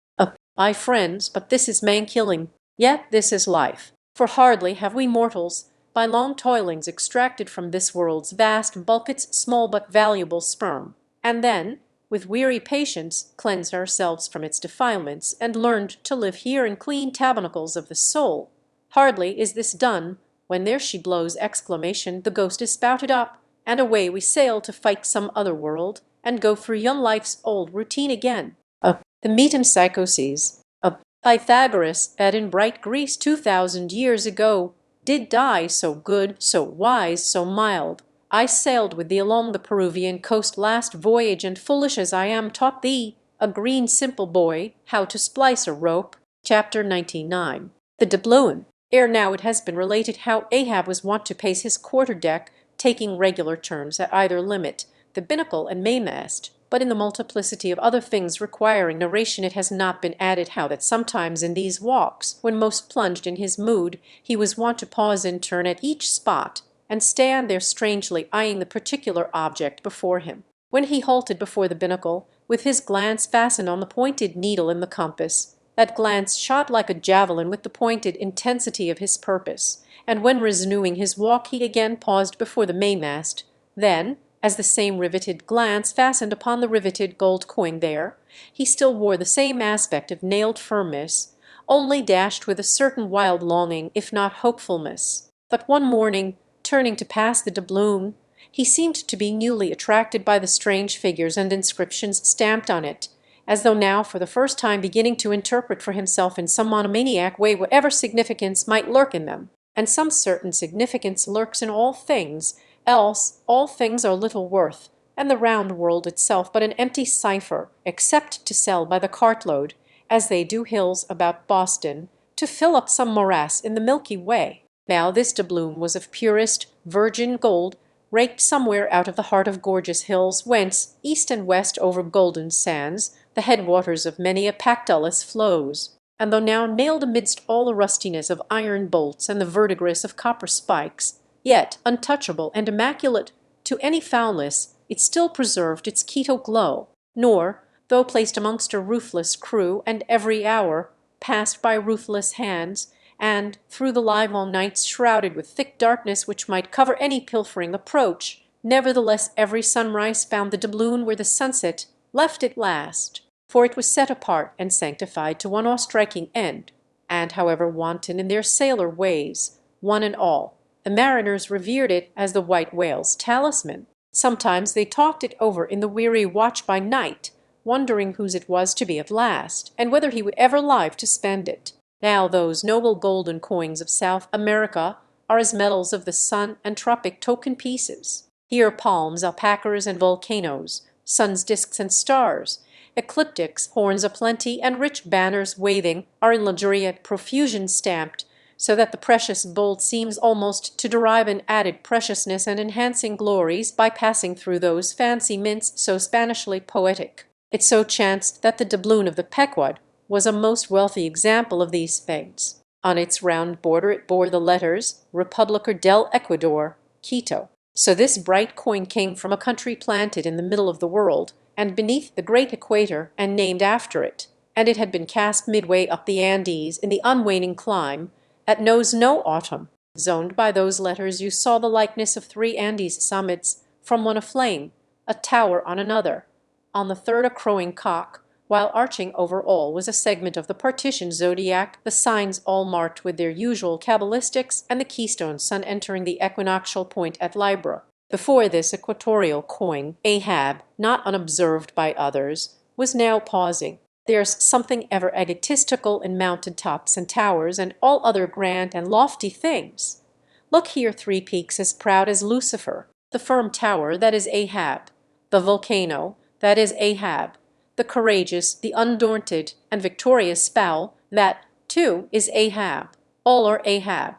Ay, friends, but this is man-killing, yet this is life. For hardly have we mortals, by long toilings extracted from this world's vast bulk its small but valuable sperm, and then, with weary patience, cleansed ourselves from its defilements, and learned to live here in clean tabernacles of the soul. Hardly is this done, when there she blows exclamation, the ghost is spouted up, and away we sail to fight some other world, and go through young life's old routine again. The metempsychoses of Pythagoras, that in bright Greece 2000 years ago did die so good, so wise, so mild. I sailed with thee along the Peruvian coast last voyage, and foolish as I am taught thee, a green simple boy, how to splice a rope. Chapter 99. The doubloon. Ere now it has been related how Ahab was wont to pace his quarter-deck, taking regular turns at either limit, the binnacle and mainmast, but in the multiplicity of other things requiring narration it has not been added how that sometimes in these walks, when most plunged in his mood, he was wont to pause in turn at each spot, and stand there strangely eyeing the particular object before him. When he halted before the binnacle, with his glance fastened on the pointed needle in the compass, that glance shot like a javelin with the pointed intensity of his purpose, and when resuming his walk he again paused before the mainmast, then, as the same riveted glance fastened upon the riveted gold coin there, he still wore the same aspect of nailed firmness, only dashed with a certain wild longing, if not hopefulness. But one morning, turning to pass the doubloon, he seemed to be newly attracted by the strange figures and inscriptions stamped on it, as though now for the first time beginning to interpret for himself in some monomaniac way whatever significance might lurk in them. And some certain significance lurks in all things, else all things are little worth, and the round world itself but an empty cipher, except to sell by the cartload, as they do hills about Boston, to fill up some morass in the Milky Way. Now this doubloon was of purest virgin gold, raked somewhere out of the heart of gorgeous hills, whence, east and west over golden sands, the headwaters of many a Pactolus flows. And though now nailed amidst all the rustiness of iron bolts and the verdigris of copper spikes, yet untouchable and immaculate to any foulness, it still preserved its Quito glow, nor, though placed amongst a ruthless crew, and every hour passed by ruthless hands, and through the livelong nights shrouded with thick darkness which might cover any pilfering approach, nevertheless every sunrise found the doubloon where the sunset left it last, for it was set apart and sanctified to one awe-striking end, and however wanton in their sailor ways, one and all, the mariners revered it as the white whale's talisman. Sometimes they talked it over in the weary watch by night, wondering whose it was to be at last, and whether he would ever live to spend it. Now those noble golden coins of South America are as medals of the sun and tropic token pieces. Here palms, alpacas, and volcanoes, sun's discs and stars, ecliptics, horns aplenty, and rich banners waving are in luxuriant profusion stamped, so that the precious gold seems almost to derive an added preciousness and enhancing glories by passing through those fancy mints so Spanishly poetic. It so chanced that the doubloon of the Pequod was a most wealthy example of these things. On its round border it bore the letters Republica del Ecuador, Quito. So this bright coin came from a country planted in the middle of the world, and beneath the great equator, and named after it, and it had been cast midway up the Andes in the unwaning clime, that knows no autumn. Zoned by those letters you saw the likeness of 3 Andes summits, from one aflame, a tower on another, on the third a crowing cock, while arching over all was a segment of the partition zodiac, the signs all marked with their usual cabalistics, and the keystone sun entering the equinoctial point at Libra. Before this equatorial coin, Ahab, not unobserved by others, was now pausing, There's something ever egotistical in mountain tops and towers and all other grand and lofty things. Look here, three peaks as proud as Lucifer, the firm tower that is Ahab, the volcano that is Ahab, the courageous, the undaunted, and victorious spowl that, too, is Ahab. All are Ahab.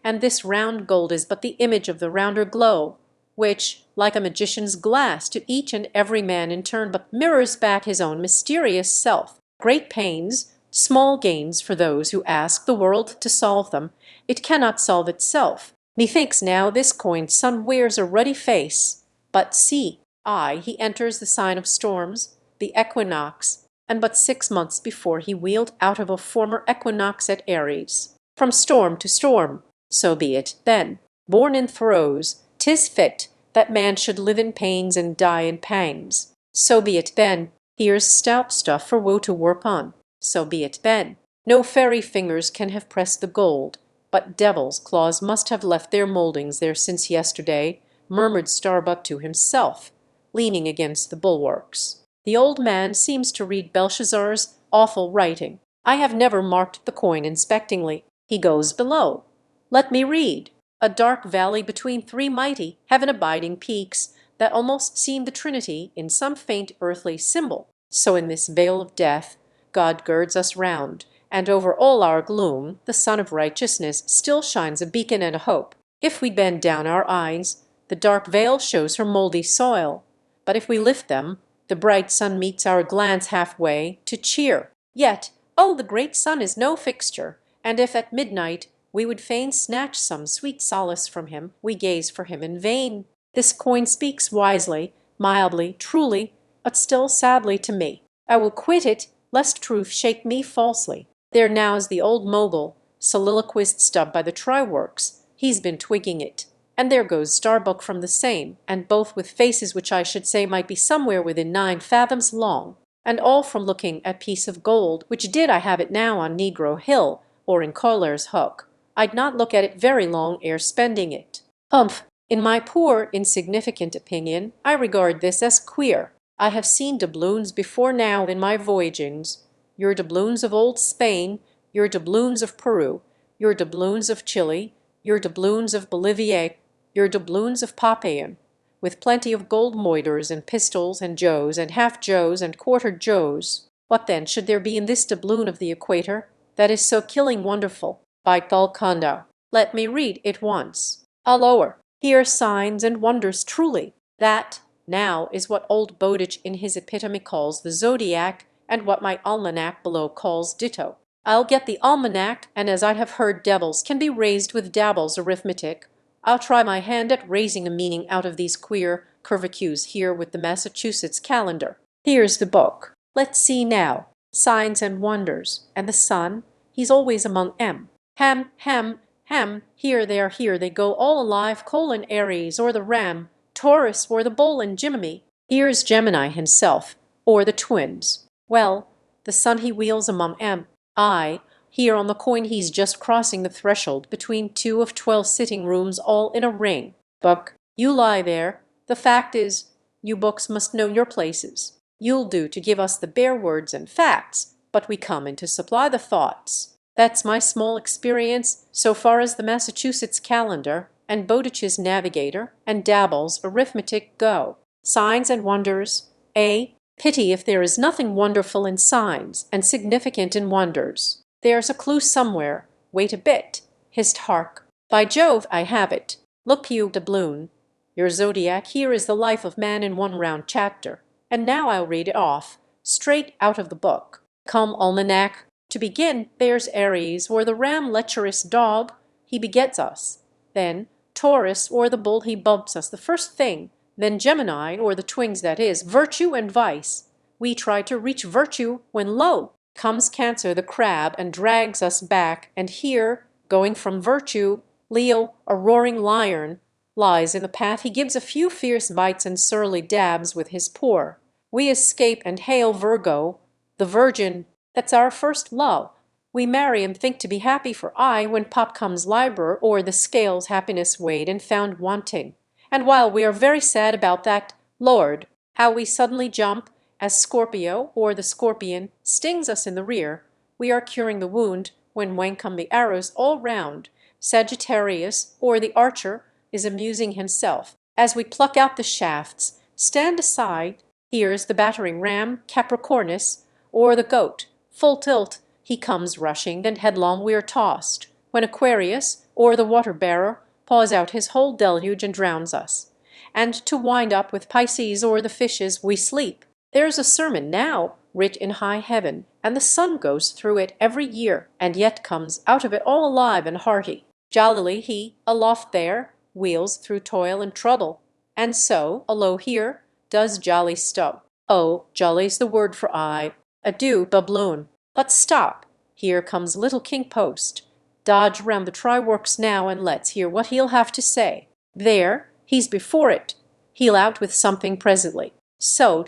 And this round gold is but the image of the rounder glow, which, like a magician's glass to each and every man in turn, but mirrors back his own mysterious self. Great pains, small gains for those who ask the world to solve them. It cannot solve itself. Methinks now this coined sun wears a ruddy face. But see, he enters the sign of storms, the equinox, and but 6 months before he wheeled out of a former equinox at Aries. From storm to storm. So be it, then. Born in throes, 'tis fit that man should live in pains and die in pangs. So be it, then. Here's stout stuff for woe to work on. So be it, then. No fairy fingers can have pressed the gold, but devil's claws must have left their mouldings there since yesterday, murmured Starbuck to himself, leaning against the bulwarks. The old man seems to read Belshazzar's awful writing. I have never marked the coin inspectingly. He goes below. Let me read. A dark valley between three mighty, heaven-abiding peaks that almost seem the Trinity in some faint earthly symbol. So in this vale of death God girds us round, and over all our gloom the sun of righteousness still shines a beacon and a hope. If we bend down our eyes, the dark veil shows her mouldy soil, but if we lift them, the bright sun meets our glance halfway to cheer. Yet, oh, the great sun is no fixture, and if at midnight we would fain snatch some sweet solace from him, we gaze for him in vain. This coin speaks wisely, mildly, truly, but still sadly to me. I will quit it, lest truth shake me falsely. There now's the old mogul, soliloquist Stubb by the try-works. He's been twigging it. And there goes Starbuck from the same, and both with faces which I should say might be somewhere within 9 fathoms long, and all from looking at piece of gold, which did I have it now on Negro Hill, or in Coller's Hook, I'd not look at it very long ere spending it. Umph! In my poor, insignificant opinion, I regard this as queer. I have seen doubloons before now in my voyagings. Your doubloons of old Spain, your doubloons of Peru, your doubloons of Chile, your doubloons of Bolivia, your doubloons of Popayan, with plenty of gold moidores and pistols and joes and half-joes and quarter-joes. What then should there be in this doubloon of the equator that is so killing wonderful? By Golconda, let me read it once. A lower. Here signs and wonders truly. That, now, is what old Bowditch in his epitome calls the zodiac, and what my almanac below calls ditto. I'll get the almanac, and as I have heard devils can be raised with Dabble's arithmetic, I'll try my hand at raising a meaning out of these queer curvicues here with the Massachusetts calendar. Here's the book. Let's see now. Signs and wonders. And the sun? He's always among 'em. Ham, ham, ham, here they go all alive, colon Aries, or the ram, Taurus, or the bull and Jiminy. Here's Gemini himself, or the twins. Well, the sun he wheels among 'em. Here on the coin he's just crossing the threshold between 2 of 12 sitting rooms all in a ring. Book, you lie there. The fact is, you books must know your places. You'll do to give us the bare words and facts, but we come in to supply the thoughts. That's my small experience so far as the Massachusetts calendar and Bowditch's navigator and Dabble's arithmetic go. Signs and wonders, Pity if there is nothing wonderful in signs and significant in wonders. There's a clue somewhere. Wait a bit. Hist hark. By Jove, I have it. Look you, doubloon. Your zodiac here is the life of man in one round chapter. And now I'll read it off, straight out of the book. Come, almanac. To begin, there's Aries, or the ram lecherous dog, he begets us. Then Taurus, or the bull, he bumps us the first thing. Then Gemini, or the twins, that is, virtue and vice. We try to reach virtue, when lo! Comes Cancer the crab and drags us back, and here, going from virtue, Leo, a roaring lion, lies in the path. He gives a few fierce bites and surly dabs with his paw. We escape and hail Virgo, the Virgin. That's our first love. We marry and think to be happy for aye when pop comes Libra, or the scales happiness weighed and found wanting. And while we are very sad about that, Lord, how we suddenly jump as Scorpio or the scorpion stings us in the rear, we are curing the wound when wang come the arrows all round. Sagittarius or the archer is amusing himself as we pluck out the shafts. Stand aside, here's the battering ram Capricornus, or the goat, full tilt, he comes rushing, then headlong we are tossed, when Aquarius, or the water-bearer, pours out his whole deluge and drowns us. And to wind up with Pisces or the fishes, we sleep. There's a sermon now writ in high heaven, and the sun goes through it every year, and yet comes out of it all alive and hearty. Jollily he, aloft there, wheels through toil and trouble, and so, alow here, does jolly Stubb. Oh, jolly's the word for aye. Adieu, doubloon. But stop! Here comes little King Post. Dodge round the try-works now, and let's hear what he'll have to say. There, he's before it. He'll out with something presently. So,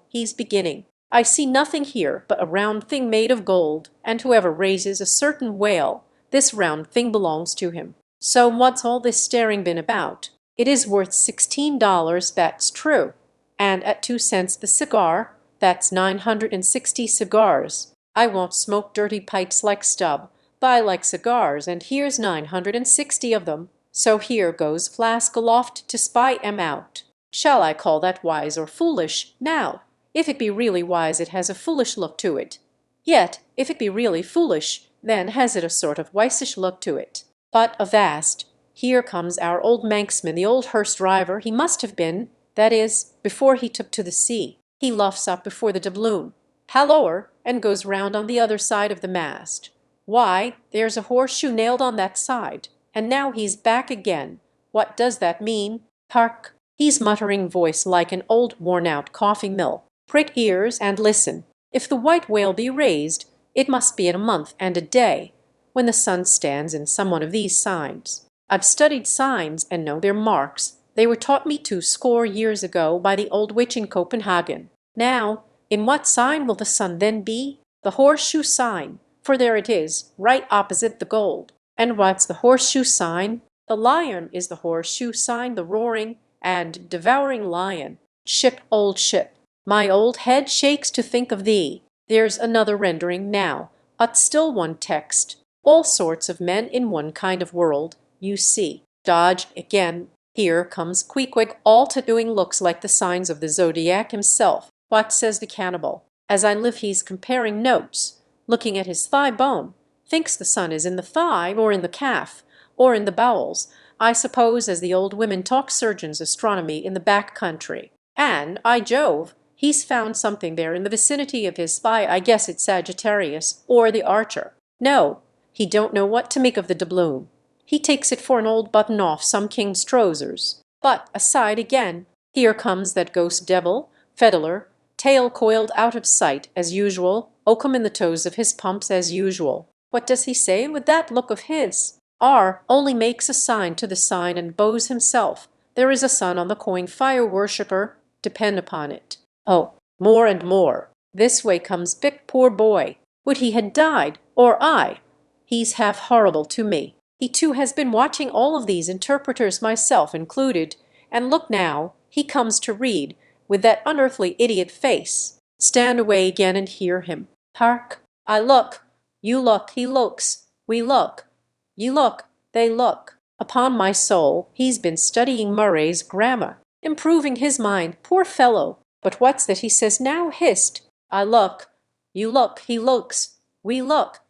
he's beginning. I see nothing here but a round thing made of gold, and whoever raises a certain whale, this round thing belongs to him. So what's all this staring been about? It is worth $16, that's true. And at 2 cents the cigar, that's 960 cigars. I won't smoke dirty pipes like Stubb, but I like cigars, and here's 960 of them. So here goes flask aloft to spy 'em out. Shall I call that wise or foolish? Now, if it be really wise, it has a foolish look to it. Yet, if it be really foolish, then has it a sort of wisish look to it. But avast! Here comes our old Manxman, the old hearse driver. He must have been, that is, before he took to the sea. He luffs up before the doubloon, halloer, and goes round on the other side of the mast. Why, there's a horseshoe nailed on that side, and now he's back again. What does that mean? Hark! He's muttering voice like an old worn-out coffee mill. Prick ears and listen. If the white whale be raised, it must be in a month and a day, when the sun stands in some one of these signs. I've studied signs and know their marks. They were taught me 20 years ago by the old witch in Copenhagen. Now, in what sign will the sun then be? The horseshoe sign, for there it is, right opposite the gold. And what's the horseshoe sign? The lion is the horseshoe sign, the roaring and devouring lion. Ship, old ship, my old head shakes to think of thee. There's another rendering now, but still one text. All sorts of men in one kind of world, you see. Dodge again. Here comes Queequeg, all tattooing looks like the signs of the zodiac himself. What says the cannibal? As I live, he's comparing notes, looking at his thigh bone. Thinks the sun is in the thigh, or in the calf, or in the bowels, I suppose, as the old women talk surgeon's astronomy in the back country. And, I Jove, he's found something there in the vicinity of his thigh. I guess it's Sagittarius, or the archer. No, he don't know what to make of the doubloon. He takes it for an old button off some king's trousers. But aside again, here comes that ghost devil, Fiddler, tail coiled out of sight as usual, oakum in the toes of his pumps as usual. What does he say with that look of his? R only makes a sign to the sign and bows himself. There is a sun on the coin, fire worshipper, depend upon it. Oh, more and more. This way comes Bick, poor boy. Would he had died, or I. He's half horrible to me. He too has been watching all of these interpreters, myself included, and look now, he comes to read, with that unearthly idiot face. Stand away again and hear him. Hark! I look. You look. He looks. We look. You look. They look. Upon my soul, he's been studying Murray's grammar, improving his mind, poor fellow. But what's that he says now? Hist! I look. You look. He looks. We look.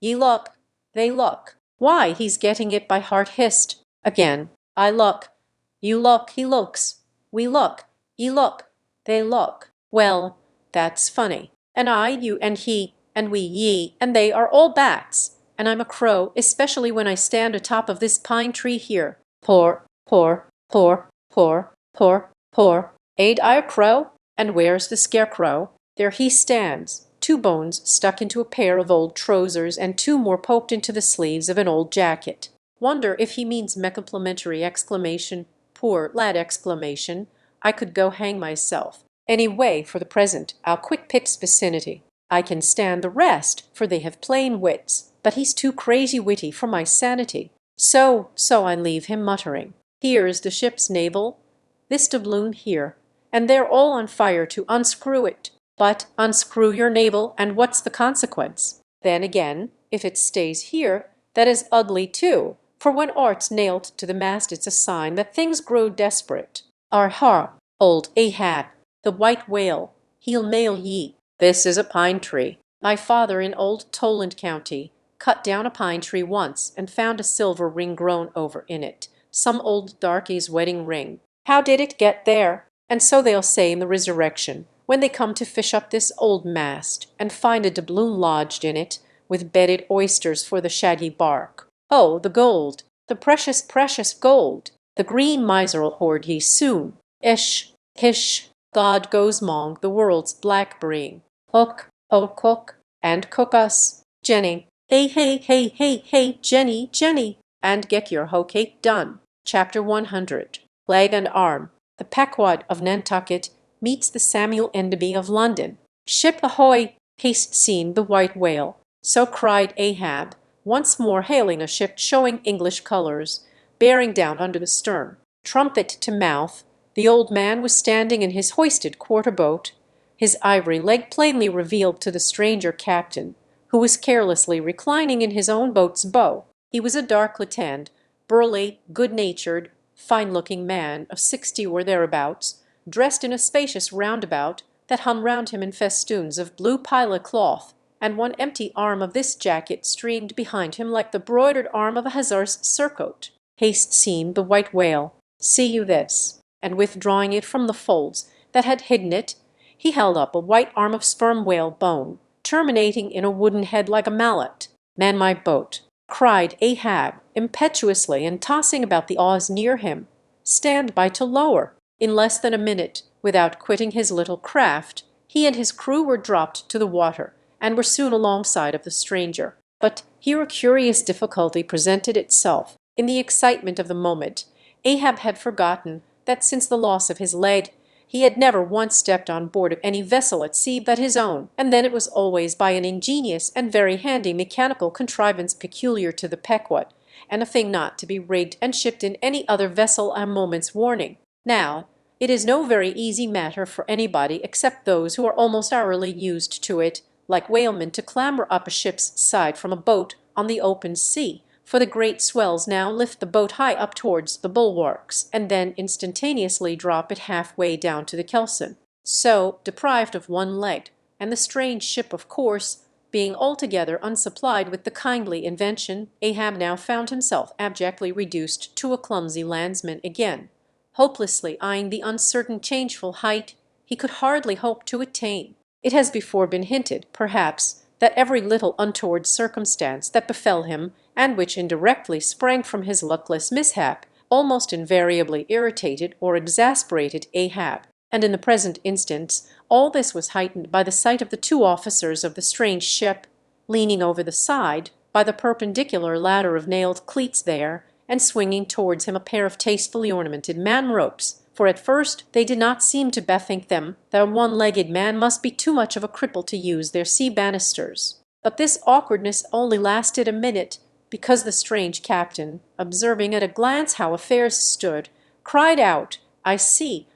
Ye look. They look. Why, he's getting it by heart. Hist! Again. I look. You look. He looks. We look. Ye look. They look. Well, that's funny. And I, you, and he, and we, ye, and they are all bats. And I'm a crow, especially when I stand atop of this pine tree here. Poor, poor, poor, poor, poor, poor. Ain't I a crow? And where's the scarecrow? There he stands, 2 bones stuck into a pair of old trousers and 2 more poked into the sleeves of an old jacket. Wonder if he means me complimentary exclamation, poor lad exclamation. I could go hang myself. Anyway, for the present, I'll quit Pitt's vicinity. I can stand the rest, for they have plain wits, but he's too crazy witty for my sanity. So I leave him muttering. Here's the ship's navel, this doubloon here, and they're all on fire to unscrew it. But unscrew your navel, and what's the consequence? Then again, if it stays here, that is ugly too, for when art's nailed to the mast it's a sign that things grow desperate. Har, old Ahab, the white whale, he'll nail ye. This is a pine tree. My father in old Toland County cut down a pine tree once and found a silver ring grown over in it, some old darky's wedding ring. How did it get there? And so they'll say in the resurrection, when they come to fish up this old mast and find a doubloon lodged in it, with bedded oysters for the shaggy bark. Oh, the gold, the precious, precious gold! The green miser'll hoard ye soon. Ish, hish, God goes mong the world's blackberrying. Hook, oh cook, and cook us, Jenny. Hey, hey, hey, hey, hey, Jenny, Jenny, and get your hoe cake done. Chapter 100. Leg and Arm. The Pequod of Nantucket meets the Samuel Enderby of London. Ship ahoy! Haste seen the white whale. So cried Ahab, once more hailing a ship showing English colors, bearing down under the stern. Trumpet to mouth, the old man was standing in his hoisted quarter-boat, his ivory leg plainly revealed to the stranger captain, who was carelessly reclining in his own boat's bow. He was a dark-tanned, burly, good-natured, fine-looking man of 60 or thereabouts, dressed in a spacious roundabout that hung round him in festoons of blue pila cloth, and one empty arm of this jacket streamed behind him like the broidered arm of a hussar's surcoat. Haste seen the white whale. See you this? And withdrawing it from the folds that had hidden it, he held up a white arm of sperm whale bone, terminating in a wooden head like a mallet. Man my boat, cried Ahab impetuously and tossing about the oars near him. Stand by to lower. In less than a minute, without quitting his little craft, he and his crew were dropped to the water, and were soon alongside of the stranger. But here a curious difficulty presented itself. In the excitement of the moment, Ahab had forgotten that since the loss of his leg, he had never once stepped on board of any vessel at sea but his own, and then it was always by an ingenious and very handy mechanical contrivance peculiar to the Pequod, and a thing not to be rigged and shipped in any other vessel a moment's warning. Now, it is no very easy matter for anybody except those who are almost hourly used to it, like whalemen, to clamber up a ship's side from a boat on the open sea, for the great swells now lift the boat high up towards the bulwarks, and then instantaneously drop it half-way down to the kelson. So, deprived of one leg, and the strange ship, of course, being altogether unsupplied with the kindly invention, Ahab now found himself abjectly reduced to a clumsy landsman again, hopelessly eyeing the uncertain changeful height he could hardly hope to attain. It has before been hinted, perhaps, that every little untoward circumstance that befell him, and which indirectly sprang from his luckless mishap, almost invariably irritated or exasperated Ahab, and in the present instance all this was heightened by the sight of the two officers of the strange ship, leaning over the side, by the perpendicular ladder of nailed cleats there, and swinging towards him a pair of tastefully ornamented man-ropes, for at first they did not seem to bethink them that a one-legged man must be too much of a cripple to use their sea banisters. But this awkwardness only lasted a minute, because the strange captain, observing at a glance how affairs stood, cried out, I see,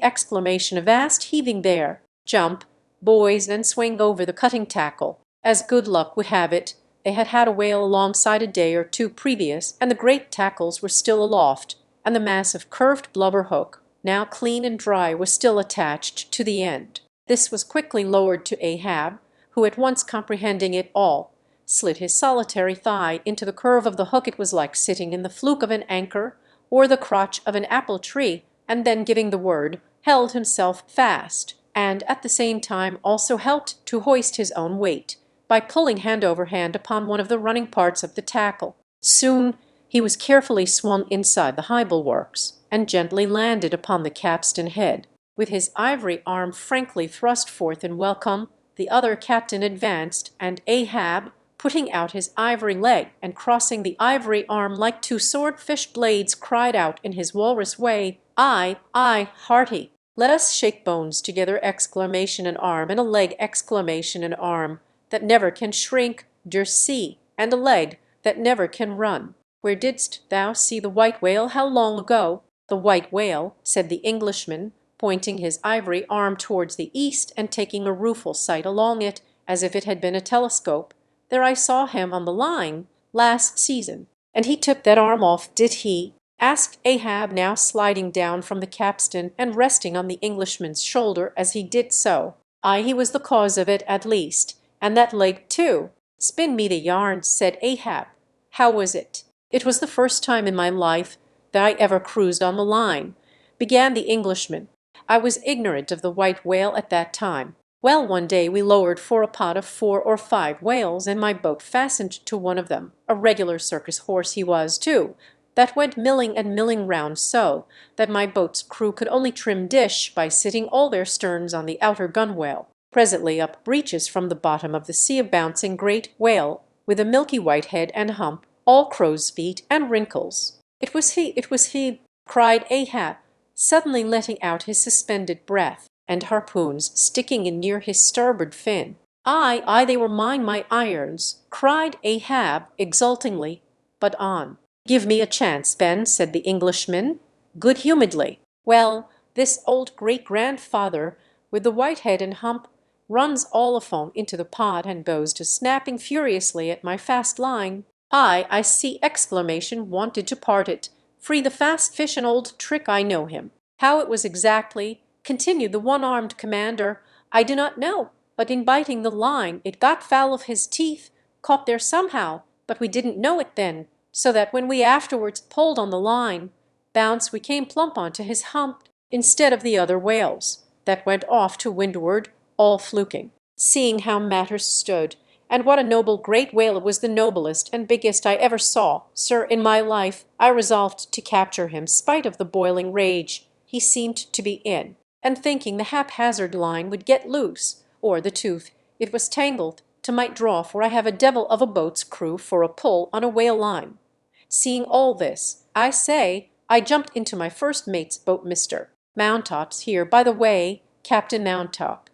exclamation, avast heaving there. Jump, boys, and swing over the cutting tackle. As good luck would have it, they had had a whale alongside a day or two previous, and the great tackles were still aloft, and the massive curved blubber hook, now clean and dry, was still attached to the end. This was quickly lowered to Ahab, who, at once comprehending it all, slid his solitary thigh into the curve of the hook. It was like sitting in the fluke of an anchor or the crotch of an apple tree, and then, giving the word, held himself fast, and at the same time also helped to hoist his own weight by pulling hand over hand upon one of the running parts of the tackle. Soon he was carefully swung inside the high bulwarks, and gently landed upon the capstan head. With his ivory arm frankly thrust forth in welcome, the other captain advanced, and Ahab, putting out his ivory leg and crossing the ivory arm like two swordfish blades, cried out in his walrus way, "Aye, hearty! Let us shake bones together!" Exclamation an arm, and a leg! Exclamation an arm that never can shrink, der see, and a leg that never can run. Where didst thou see the white whale? How long ago? The white whale, said the Englishman, pointing his ivory arm towards the east and taking a rueful sight along it, as if it had been a telescope. "There I saw him on the line last season." "And he took that arm off, did he?" asked Ahab, now sliding down from the capstan and resting on the Englishman's shoulder as he did so. "Ay, he was the cause of it, at least. And that leg too." "Spin me the yarn," said Ahab. "How was it?" "It was the first time in my life that I ever cruised on the line," began the Englishman. "I was ignorant of the white whale at that time. Well, one day we lowered for a pot of 4 or 5 whales, and my boat fastened to one of them, a regular circus horse he was too, that went milling and milling round so that my boat's crew could only trim dish by sitting all their sterns on the outer gunwale. Presently up breaches from the bottom of the sea a bouncing great whale, with a milky white head and hump, all crow's feet and wrinkles." It was he," cried Ahab, suddenly letting out his suspended breath, and harpoons sticking in near his starboard fin. "Ay, ay, they were mine, my irons," cried Ahab exultingly, "but on." "Give me a chance, Ben," said the Englishman, good-humouredly. "Well, this old great-grandfather with the white head and hump runs all afoam into the pot and goes to snapping furiously at my fast line. I see exclamation, wanted to part it. Free the fast fish, an old trick, I know him." "How it was exactly," continued the one-armed commander, "I do not know, but in biting the line it got foul of his teeth, caught there somehow, but we didn't know it then, so that when we afterwards pulled on the line, bounce we came plump onto his hump instead of the other whales, that went off to windward, all fluking." Seeing how matters stood, and what a noble great whale, it was the noblest and biggest I ever saw, sir, in my life, I resolved to capture him, spite of the boiling rage he seemed to be in, and thinking the haphazard line would get loose, or the tooth, it was tangled, to might draw, for I have a devil of a boat's crew for a pull on a whale line. Seeing all this, I say, I jumped into my first mate's boat, Mr. Mountop's here, by the way, Captain Mountop.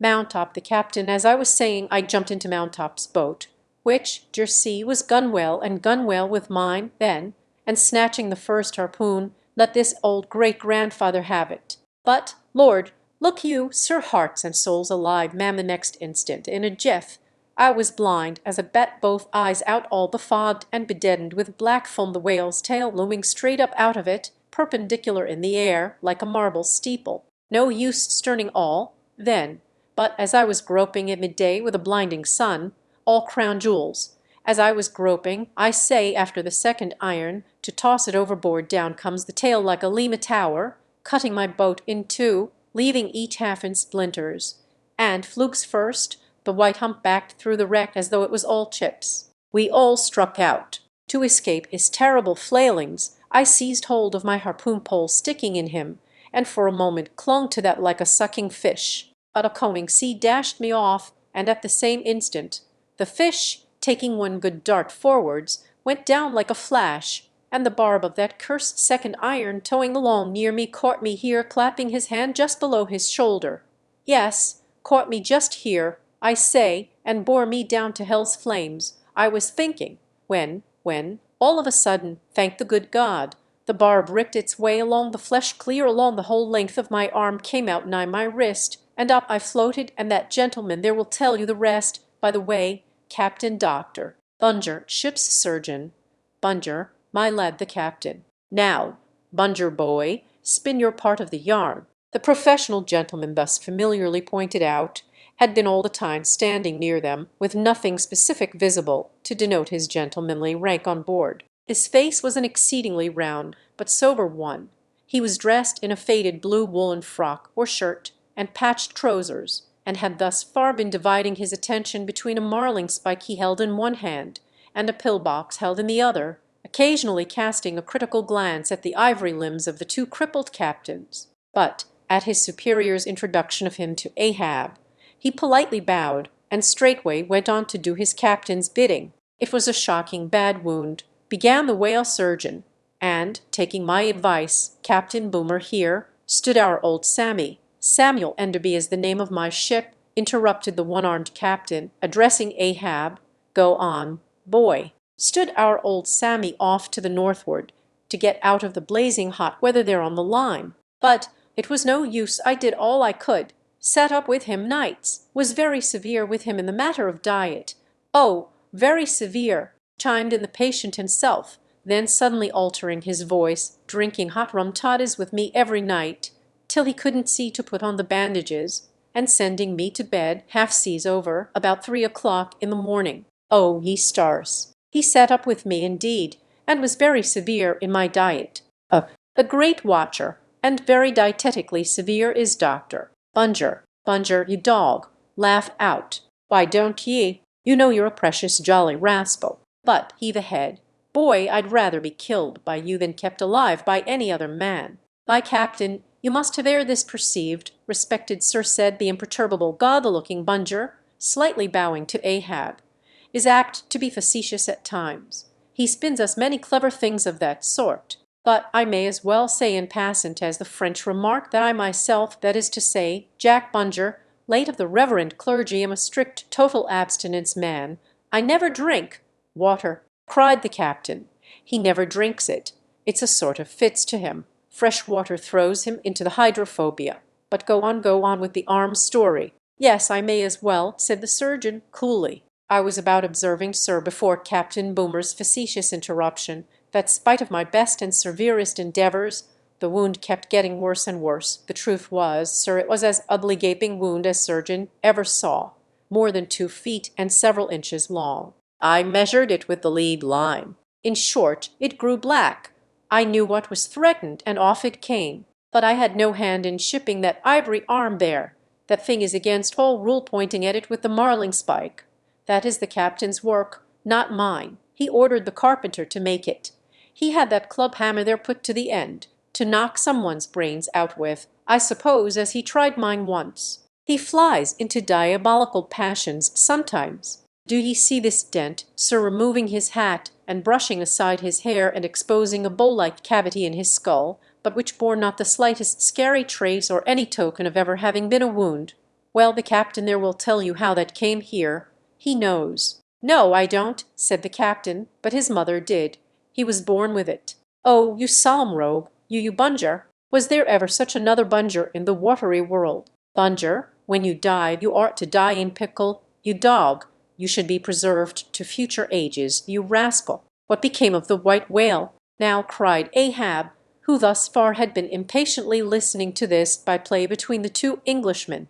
Mountop, the captain, as I was saying, I jumped into Mountop's boat, which, d'ye see, was gunwale and gunwale with mine then, and snatching the first harpoon, let this old great-grandfather have it. But, Lord, look you, sir, hearts and souls alive, ma'am, the next instant, in a jiff, I was blind as a bat, both eyes out, all befogged and bedeadened with black foam, the whale's tail looming straight up out of it, perpendicular in the air, like a marble steeple. No use sterning all, then, but as I was groping at midday with a blinding sun, all crown jewels, as I was groping, I say, after the second iron, to toss it overboard, down comes the tail like a Lima tower, cutting my boat in two, leaving each half in splinters, and flukes first, the white hump backed through the wreck as though it was all chips. We all struck out. To escape his terrible flailings, I seized hold of my harpoon pole sticking in him, and for a moment clung to that like a sucking fish. But a combing sea dashed me off, and at the same instant the fish, taking one good dart forwards, went down like a flash, and the barb of that cursed second iron towing along near me caught me here, clapping his hand just below his shoulder. Yes, caught me just here, I say, and bore me down to hell's flames. I was thinking, when, all of a sudden, thank the good God, the barb ricked its way along the flesh clear along the whole length of my arm, came out nigh my wrist, and up I floated, and that gentleman there will tell you the rest. By the way, Captain Doctor, Bunger, ship's surgeon, Bunger, my lad the captain. Now, Bunger boy, spin your part of the yarn." The professional gentleman thus familiarly pointed out had been all the time standing near them, with nothing specific visible to denote his gentlemanly rank on board. His face was an exceedingly round but sober one. He was dressed in a faded blue woolen frock or shirt and patched trousers, and had thus far been dividing his attention between a marling spike he held in one hand and a pill-box held in the other, occasionally casting a critical glance at the ivory limbs of the two crippled captains. But at his superior's introduction of him to Ahab, he politely bowed, and straightway went on to do his captain's bidding. "It was a shocking bad wound," began the whale surgeon, "and, taking my advice, Captain Boomer here, stood our old Sammy." "Samuel Enderby is the name of my ship," interrupted the one-armed captain, addressing Ahab. "Go on, boy." "Stood our old Sammy off to the northward, to get out of the blazing hot weather there on the line. But It was no use, I did all I could. Sat up with him nights, was very severe with him in the matter of diet. Oh, very severe, chimed in the patient himself, then suddenly altering his voice, drinking hot rum toddies with me every night, till he couldn't see to put on the bandages, and sending me to bed, half seas over, about 3 o'clock in the morning. Oh, ye stars! He sat up with me indeed, and was very severe in my diet. A great watcher, and very dietetically severe is Dr. Bunger. Bunger, you dog, laugh out. Why don't ye? You know you're a precious jolly rascal. But heave ahead. Boy, I'd rather be killed by you than kept alive by any other man. By captain, you must have ere this perceived, respected sir, said the imperturbable god-looking Bunger, slightly bowing to Ahab, is apt to be facetious at times. He spins us many clever things of that sort. But I may as well say in passant, as the French remark, that I myself, that is to say, Jack Bunger, late of the reverend clergy, am a strict total abstinence man. I never drink water, cried the captain. He never drinks it. It's a sort of fits to him. Fresh water throws him into the hydrophobia. But go on with the arm story. Yes, I may as well, said the surgeon, coolly. I was about observing, sir, before Captain Boomer's facetious interruption, that spite of my best and severest endeavours, the wound kept getting worse and worse. The truth was, sir, it was as ugly gaping wound as surgeon ever saw, more than 2 feet and several inches long. I measured it with the lead line. In short, it grew black. I knew what was threatened, and off it came. But I had no hand in shipping that ivory arm there. That thing is against all rule, pointing at it with the marling spike. That is the captain's work, not mine. He ordered the carpenter to make it. He had that club hammer there put to the end, to knock someone's brains out with, I suppose, as he tried mine once. He flies into diabolical passions sometimes. Do ye see this dent, sir, removing his hat and brushing aside his hair and exposing a bowl-like cavity in his skull, but which bore not the slightest scary trace or any token of ever having been a wound? Well, the captain there will tell you how that came here. He knows. No, I don't, said the captain, but his mother did. He was born with it. Oh, you solemn rogue, you Bunger! Was there ever such another Bunger in the watery world? Bunger, when you died, you ought to die in pickle, you dog. You should be preserved to future ages, you rascal. What became of the white whale? Now, cried Ahab, who thus far had been impatiently listening to this by-play between the 2 Englishmen.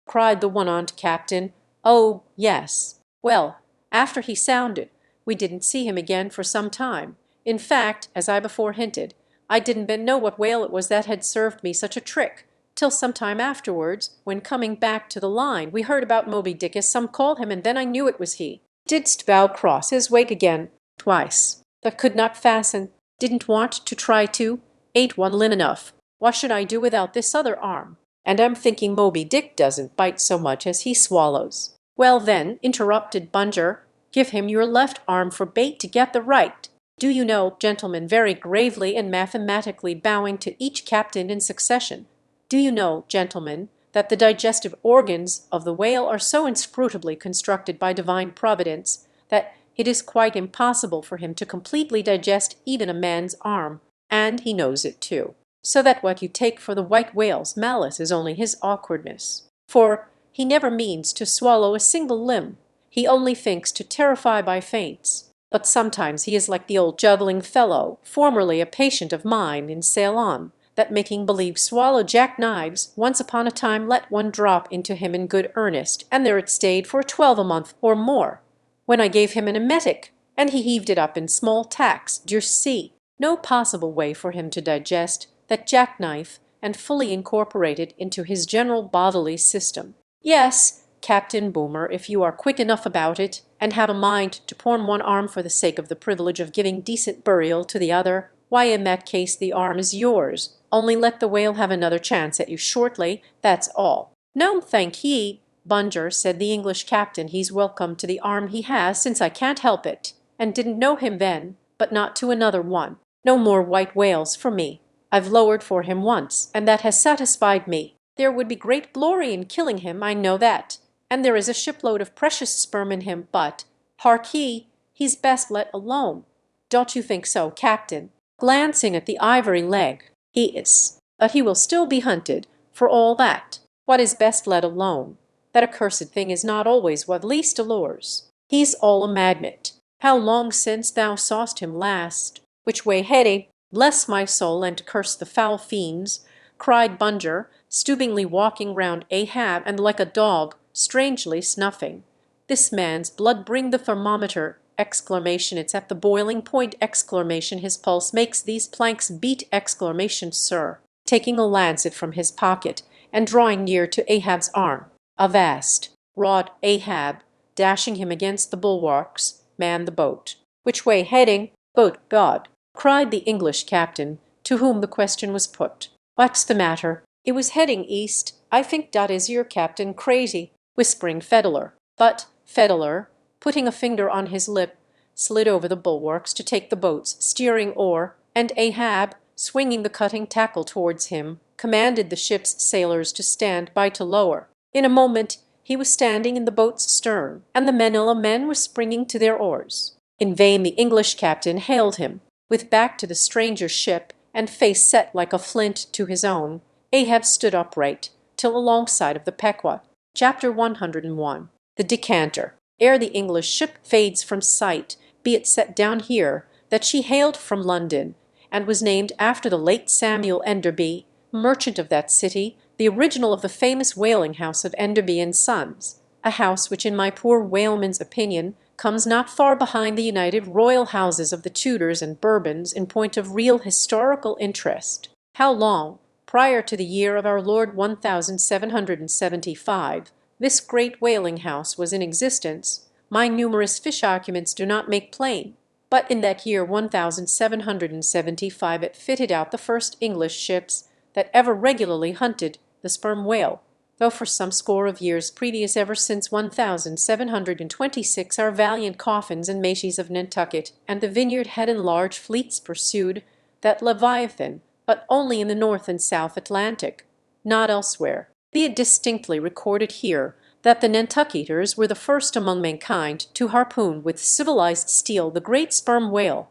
Cried the one-armed captain. Oh, yes. Well, after he sounded, we didn't see him again for some time. In fact, as I before hinted, I didn't ben know what whale it was that had served me such a trick, till some time afterwards, when coming back to the line, we heard about Moby Dick, as some called him, and then I knew it was he. Didst thou cross his wake again? Twice. But could not fasten. Didn't want to try to. Ain't one limb enough. What should I do without this other arm? And I'm thinking Moby Dick doesn't bite so much as he swallows. Well then, interrupted Bunger, give him your left arm for bait to get the right. Do you know, gentlemen, very gravely and mathematically bowing to each captain in succession, do you know, gentlemen, that the digestive organs of the whale are so inscrutably constructed by divine providence that it is quite impossible for him to completely digest even a man's arm, and he knows it too. So that what you take for the white whale's malice is only his awkwardness. For he never means to swallow a single limb. He only thinks to terrify by feints. But sometimes he is like the old juggling fellow, formerly a patient of mine in Ceylon, that making believe swallow jack-knives, once upon a time let one drop into him in good earnest, and there it stayed for 12 months or more, when I gave him an emetic, and he heaved it up in small tacks, d'ye see. No possible way for him to digest that jackknife and fully incorporate it into his general bodily system. Yes, Captain Boomer, if you are quick enough about it, and have a mind to pawn one arm for the sake of the privilege of giving decent burial to the other, why in that case the arm is yours. Only let the whale have another chance at you shortly, that's all. No, thank ye, Bunger, said the English captain, he's welcome to the arm he has, since I can't help it, and didn't know him then, but not to another one. No more white whales for me. I've lowered for him once, and that has satisfied me. There would be great glory in killing him, I know that, and there is a shipload of precious sperm in him, but, hark ye, he's best let alone. Don't you think so, captain? Glancing at the ivory leg. He is. but he will still be hunted, for all that. What is best let alone? That accursed thing is not always what least allures. He's all a magnet. How long since thou saw'st him last? Which way heading? Bless my soul, and curse the foul fiends, cried Bunger, stoopingly walking round Ahab, and like a dog, strangely snuffing. This man's blood bring the thermometer! Exclamation, it's at the boiling point! Exclamation, his pulse makes these planks beat! Exclamation, sir, taking a lancet from his pocket, and drawing near to Ahab's arm. Avast! Roared Ahab, dashing him against the bulwarks. Man the boat. Which way heading? Boat, God! cried the English captain, to whom the question was put. What's the matter? It was heading east. I think dot is your captain crazy, whispering Fedler. But Fedler, putting a finger on his lip, slid over the bulwarks to take the boat's steering oar, and Ahab, swinging the cutting tackle towards him, commanded the ship's sailors to stand by to lower. In a moment he was standing in the boat's stern, and the Manila men were springing to their oars. In vain the English captain hailed him. With back to the stranger's ship, and face set like a flint to his own, Ahab stood upright, till alongside of the Pequod. Chapter 101. The Decanter. Ere the English ship fades from sight, be it set down here that she hailed from London, and was named after the late Samuel Enderby, merchant of that city, the original of the famous whaling house of Enderby and Sons, a house which in my poor whaleman's opinion comes not far behind the united royal houses of the Tudors and Bourbons in point of real historical interest. How long, prior to the year of our Lord 1775, this great whaling house was in existence, my numerous fish arguments do not make plain, but in that year 1775 it fitted out the first English ships that ever regularly hunted the sperm whale, though for some score of years previous, ever since 1726, our valiant coffins and machies of Nantucket and the Vineyard Head in large fleets pursued that Leviathan, but only in the North and South Atlantic, not elsewhere. Be it distinctly recorded here that the Nantucketers were the first among mankind to harpoon with civilized steel the great sperm whale,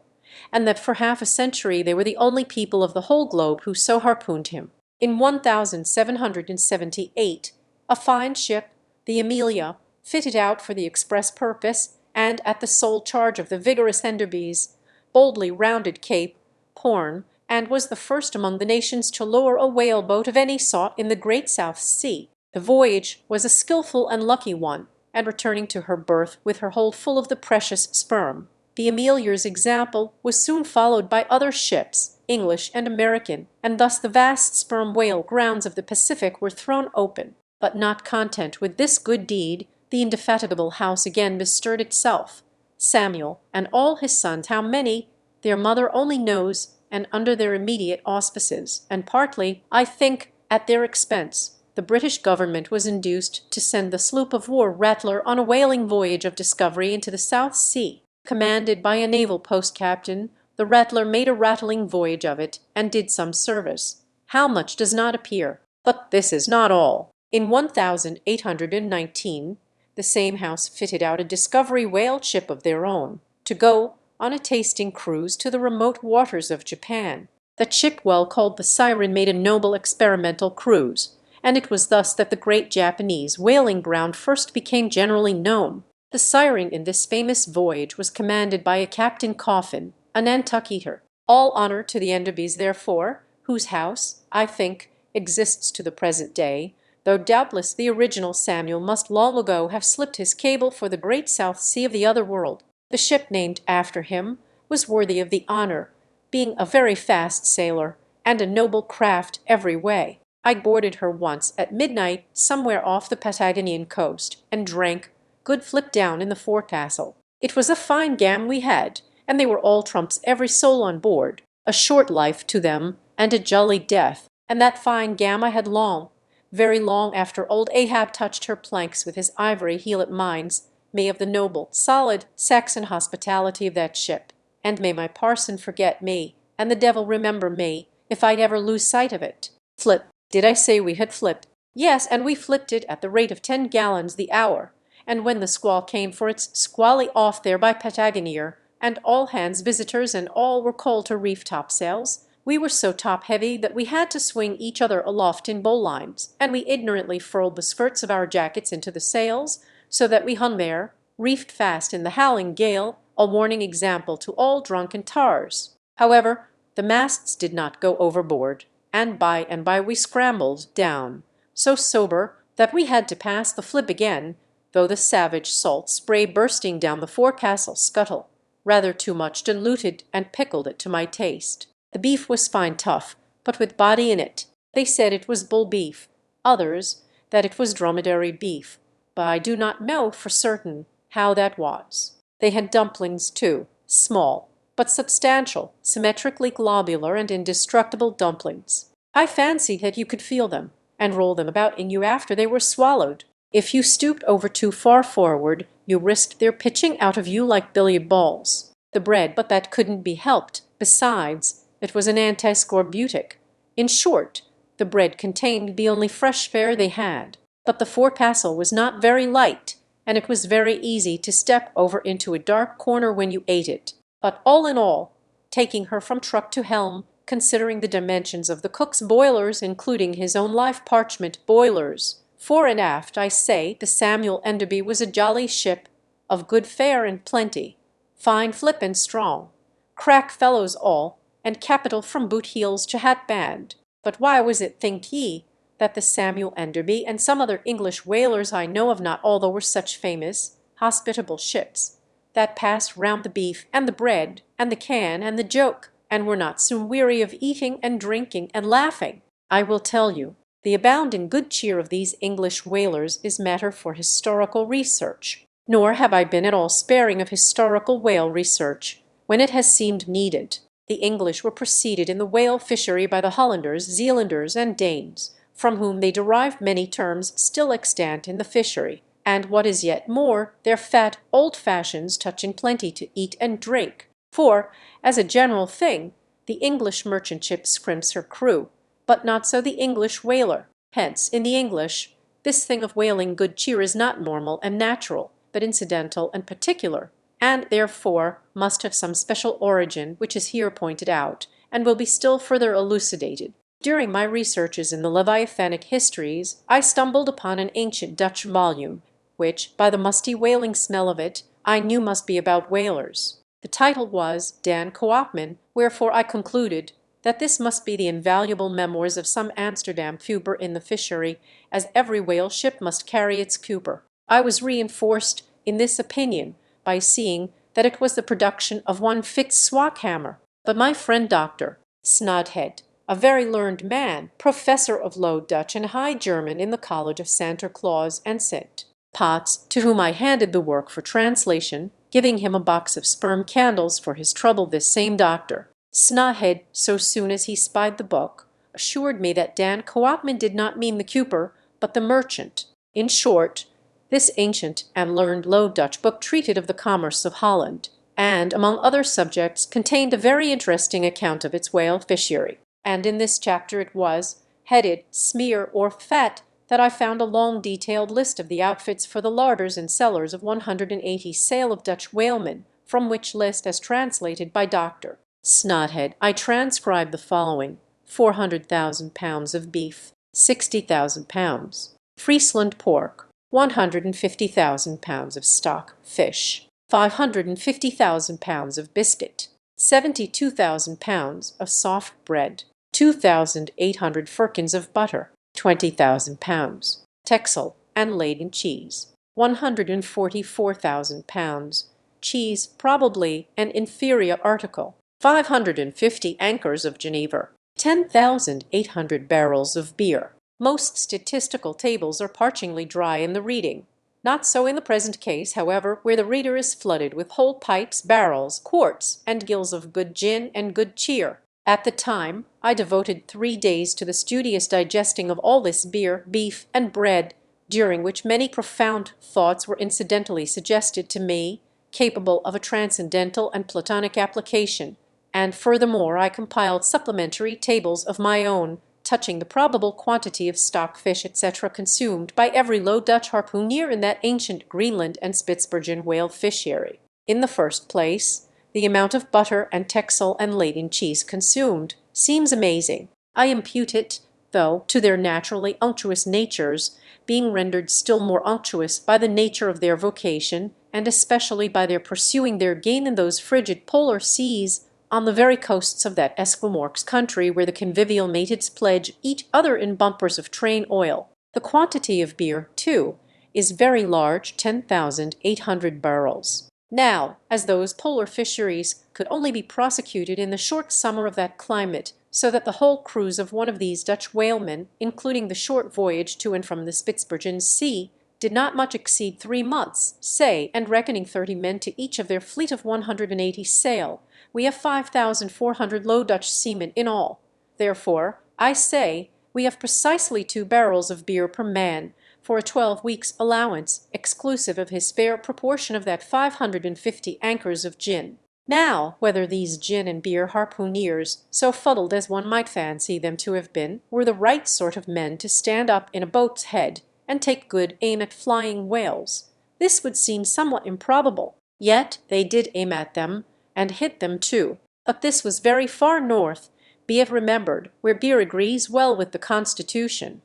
and that for half a century they were the only people of the whole globe who so harpooned him. In 1778, a fine ship, the Amelia, fitted out for the express purpose, and at the sole charge of the vigorous Enderbys, boldly rounded Cape Horn, and was the first among the nations to lower a whale boat of any sort in the great South Sea. The voyage was a skilful and lucky one, and returning to her berth with her hold full of the precious sperm, the Amelia's example was soon followed by other ships, English and American, and thus the vast sperm whale grounds of the Pacific were thrown open. But not content with this good deed, the indefatigable house again bestirred itself. Samuel and all his sons, how many, their mother only knows, and under their immediate auspices, and partly, I think, at their expense, the British government was induced to send the sloop of war Rattler on a whaling voyage of discovery into the South Sea. Commanded by a naval post-captain, the Rattler made a rattling voyage of it, and did some service. How much does not appear. But this is not all. In 1819, the same house fitted out a discovery whale ship of their own, to go on a tasting cruise to the remote waters of Japan. That ship, well called the Siren, made a noble experimental cruise, and it was thus that the great Japanese whaling ground first became generally known. The Siren in this famous voyage was commanded by a Captain Coffin, a Nantucketer. All honor to the Enderbys, therefore, whose house, I think, exists to the present day, though doubtless the original Samuel must long ago have slipped his cable for the great South Sea of the other world. The ship named after him was worthy of the honor, being a very fast sailer, and a noble craft every way. I boarded her once at midnight somewhere off the Patagonian coast, and drank good flip down in the forecastle. It was a fine gam we had, and they were all trumps every soul on board. A short life to them, and a jolly death, and that fine gam I had long, very long after old Ahab touched her planks with his ivory heel at mines, may of the noble, solid Saxon hospitality of that ship, and may my parson forget me, and the devil remember me, if I'd ever lose sight of it. Flip. Did I say we had flipped? Yes, and we flipped it at the rate of 10 gallons the hour, and when the squall came for its squally off there by Patagonia, and all hands visitors and all were called to reef topsails, We were so top-heavy that we had to swing each other aloft in bowlines, and we ignorantly furled the skirts of our jackets into the sails, so that we hung there, reefed fast in the howling gale, a warning example to all drunken tars. However, the masts did not go overboard, and by we scrambled down, so sober that we had to pass the flip again, though the savage salt spray bursting down the forecastle scuttle rather too much diluted and pickled it to my taste. The beef was fine tough, but with body in it. They said it was bull beef, others that it was dromedary beef, but I do not know for certain how that was. They had dumplings too, small, but substantial, symmetrically globular and indestructible dumplings. I fancied that you could feel them, and roll them about in you after they were swallowed. If you stooped over too far forward, you risked their pitching out of you like billiard balls. The bread, but that couldn't be helped. Besides, it was an antiscorbutic. In short, the bread contained the only fresh fare they had. But the forecastle was not very light, and it was very easy to step over into a dark corner when you ate it. But all in all, taking her from truck to helm, considering the dimensions of the cook's boilers, including his own life parchment boilers, fore and aft, I say the Samuel Enderby was a jolly ship, of good fare and plenty, fine flip and strong, crack fellows all, and capital from boot heels to hat band. But why was it, think ye, that the Samuel Enderby and some other English whalers I know of not all, though were such famous, hospitable ships, that passed round the beef and the bread and the can and the joke, and were not soon weary of eating and drinking and laughing? I will tell you. The abounding good cheer of these English whalers is matter for historical research, nor have I been at all sparing of historical whale research when it has seemed needed. The English were preceded in the whale fishery by the Hollanders, Zealanders, and Danes, from whom they derived many terms still extant in the fishery, and what is yet more, their fat old fashions touch in plenty to eat and drink. For, as a general thing, the English merchant ship scrimps her crew, but not so the English whaler. Hence, in the English, this thing of whaling good cheer is not normal and natural, but incidental and particular, and therefore must have some special origin, which is here pointed out, and will be still further elucidated. During my researches in the Leviathanic histories, I stumbled upon an ancient Dutch volume, which, by the musty whaling smell of it, I knew must be about whalers. The title was Dan Koopman, wherefore I concluded that this must be the invaluable memoirs of some Amsterdam Cooper in the fishery, as every whale ship must carry its Cooper. I was reinforced in this opinion by seeing that it was the production of one Fitz Swackhammer. But my friend Dr. Snodhead, a very learned man, professor of Low Dutch and High German in the College of Santa Claus and St. Potts, to whom I handed the work for translation, giving him a box of sperm candles for his trouble, this same doctor, Snodhead, so soon as he spied the book, assured me that Dan Koopman did not mean the Cooper, but the merchant. In short, this ancient and learned Low Dutch book treated of the commerce of Holland, and, among other subjects, contained a very interesting account of its whale fishery. And in this chapter it was, headed Smear or Fat, that I found a long detailed list of the outfits for the larders and cellars of 180 sail of Dutch whalemen, from which list, as translated by Dr. Snodhead, I transcribed the following: 400,000 pounds of beef, 60,000 pounds. Friesland pork, 150,000 pounds of stock fish, 550,000 pounds of biscuit, 72,000 pounds of soft bread, 2,800 firkins of butter, 20,000 pounds. Texel and laden cheese, 144,000 pounds. Cheese probably an inferior article. 550 anchors of Geneva, 10,800 barrels of beer. Most statistical tables are parchingly dry in the reading. Not so in the present case, however, where the reader is flooded with whole pipes, barrels, quarts, and gills of good gin and good cheer. At the time, I devoted 3 days to the studious digesting of all this beer, beef, and bread, during which many profound thoughts were incidentally suggested to me, capable of a transcendental and platonic application. And furthermore I compiled supplementary tables of my own, touching the probable quantity of stock fish, etc., consumed by every Low Dutch harpooner in that ancient Greenland and Spitzbergen whale fishery. In the first place, the The amount of butter and Texel and Leyden cheese consumed seems amazing. I impute it, though, to their naturally unctuous natures, being rendered still more unctuous by the nature of their vocation, and especially by their pursuing their gain in those frigid polar seas, on the very coasts of that Esquimaux country where the convivial mates pledge each other in bumpers of train oil. The quantity of beer, too, is very large, 10,800 barrels. Now, as those polar fisheries could only be prosecuted in the short summer of that climate, so that the whole cruise of one of these Dutch whalemen, including the short voyage to and from the Spitzbergen Sea, did not much exceed 3 months, say, and reckoning 30 men to each of their fleet of 180 sail, we have 5,400 Low Dutch seamen in all. Therefore, I say, we have precisely 2 barrels of beer per man, for a 12 weeks' allowance, exclusive of his fair proportion of that 550 anchors of gin. Now, whether these gin and beer harpooneers, so fuddled as one might fancy them to have been, were the right sort of men to stand up in a boat's head and take good aim at flying whales, this would seem somewhat improbable. Yet they did aim at them, and hit them too. But this was very far north, be it remembered, where beer agrees well with the constitution.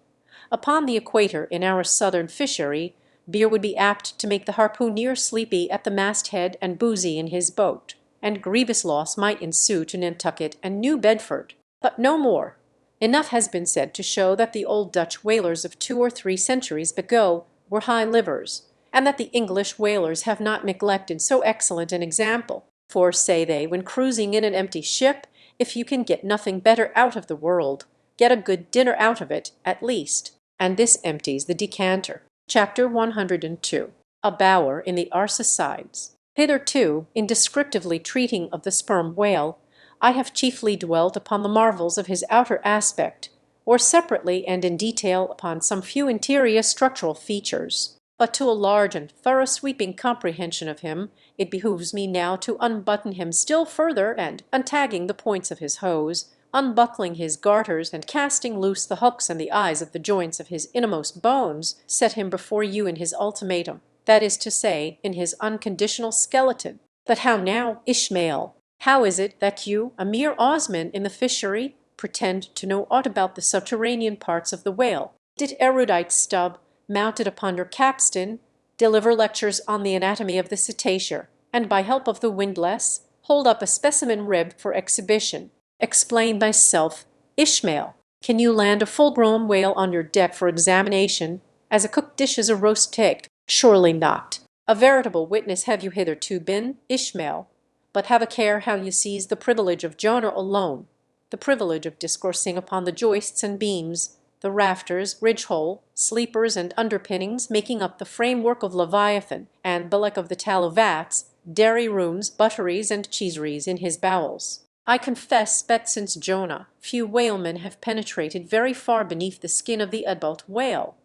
Upon the equator in our southern fishery, beer would be apt to make the harpooneer sleepy at the masthead and boozy in his boat, and grievous loss might ensue to Nantucket and New Bedford. But no more. Enough has been said to show that the old Dutch whalers of 2 or 3 centuries ago were high livers, and that the English whalers have not neglected so excellent an example. For, say they, when cruising in an empty ship, if you can get nothing better out of the world, get a good dinner out of it, at least. And this empties the decanter. Chapter 102. A Bower in the Arsacides. Hitherto, in descriptively treating of the sperm whale, I have chiefly dwelt upon the marvels of his outer aspect, or separately and in detail upon some few interior structural features. But to a large and thorough sweeping comprehension of him, it behooves me now to unbutton him still further, and, untagging the points of his hose, unbuckling his garters, and casting loose the hooks and the eyes of the joints of his innermost bones, set him before you in his ultimatum, that is to say, in his unconditional skeleton. But how now, Ishmael? How is it that you, a mere Osman in the fishery, pretend to know aught about the subterranean parts of the whale? Did erudite Stubb, mounted upon your capstan, deliver lectures on the anatomy of the cetacea, and by help of the windlass, hold up a specimen rib for exhibition? Explain thyself, Ishmael. Can you land a full-grown whale on your deck for examination, as a cook dishes a roast pig? Surely not. A veritable witness have you hitherto been, Ishmael. But have a care how you seize the privilege of Jonah alone, the privilege of discoursing upon the joists and beams, the rafters, ridge-hole, sleepers, and underpinnings making up the framework of Leviathan, and belike of the tallow vats, dairy rooms, butteries, and cheeseries in his bowels. I confess that since Jonah, few whalemen have penetrated very far beneath the skin of the adult whale.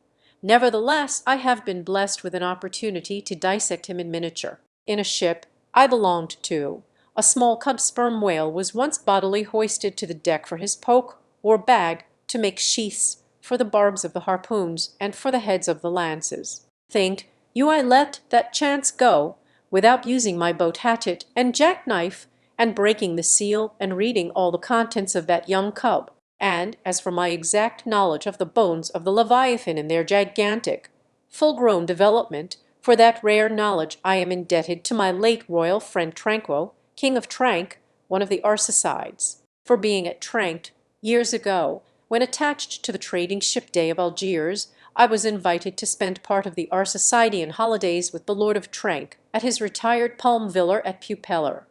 Nevertheless, I have been blessed with an opportunity to dissect him in miniature. In a ship I belonged to, a small cub sperm whale was once bodily hoisted to the deck for his poke, or bag, to make sheaths for the barbs of the harpoons and for the heads of the lances. Think you I let that chance go, without using my boat hatchet and jackknife, and breaking the seal and reading all the contents of that young cub? And as for my exact knowledge of the bones of the Leviathan in their gigantic, full-grown development, for that rare knowledge I am indebted to my late royal friend Tranquo, King of Trank, one of the Arsacides. For being at Trank years ago, when attached to the trading ship Day of Algiers, I was invited to spend part of the Arsacidean holidays with the Lord of Trank at his retired palm villa at Pupeller,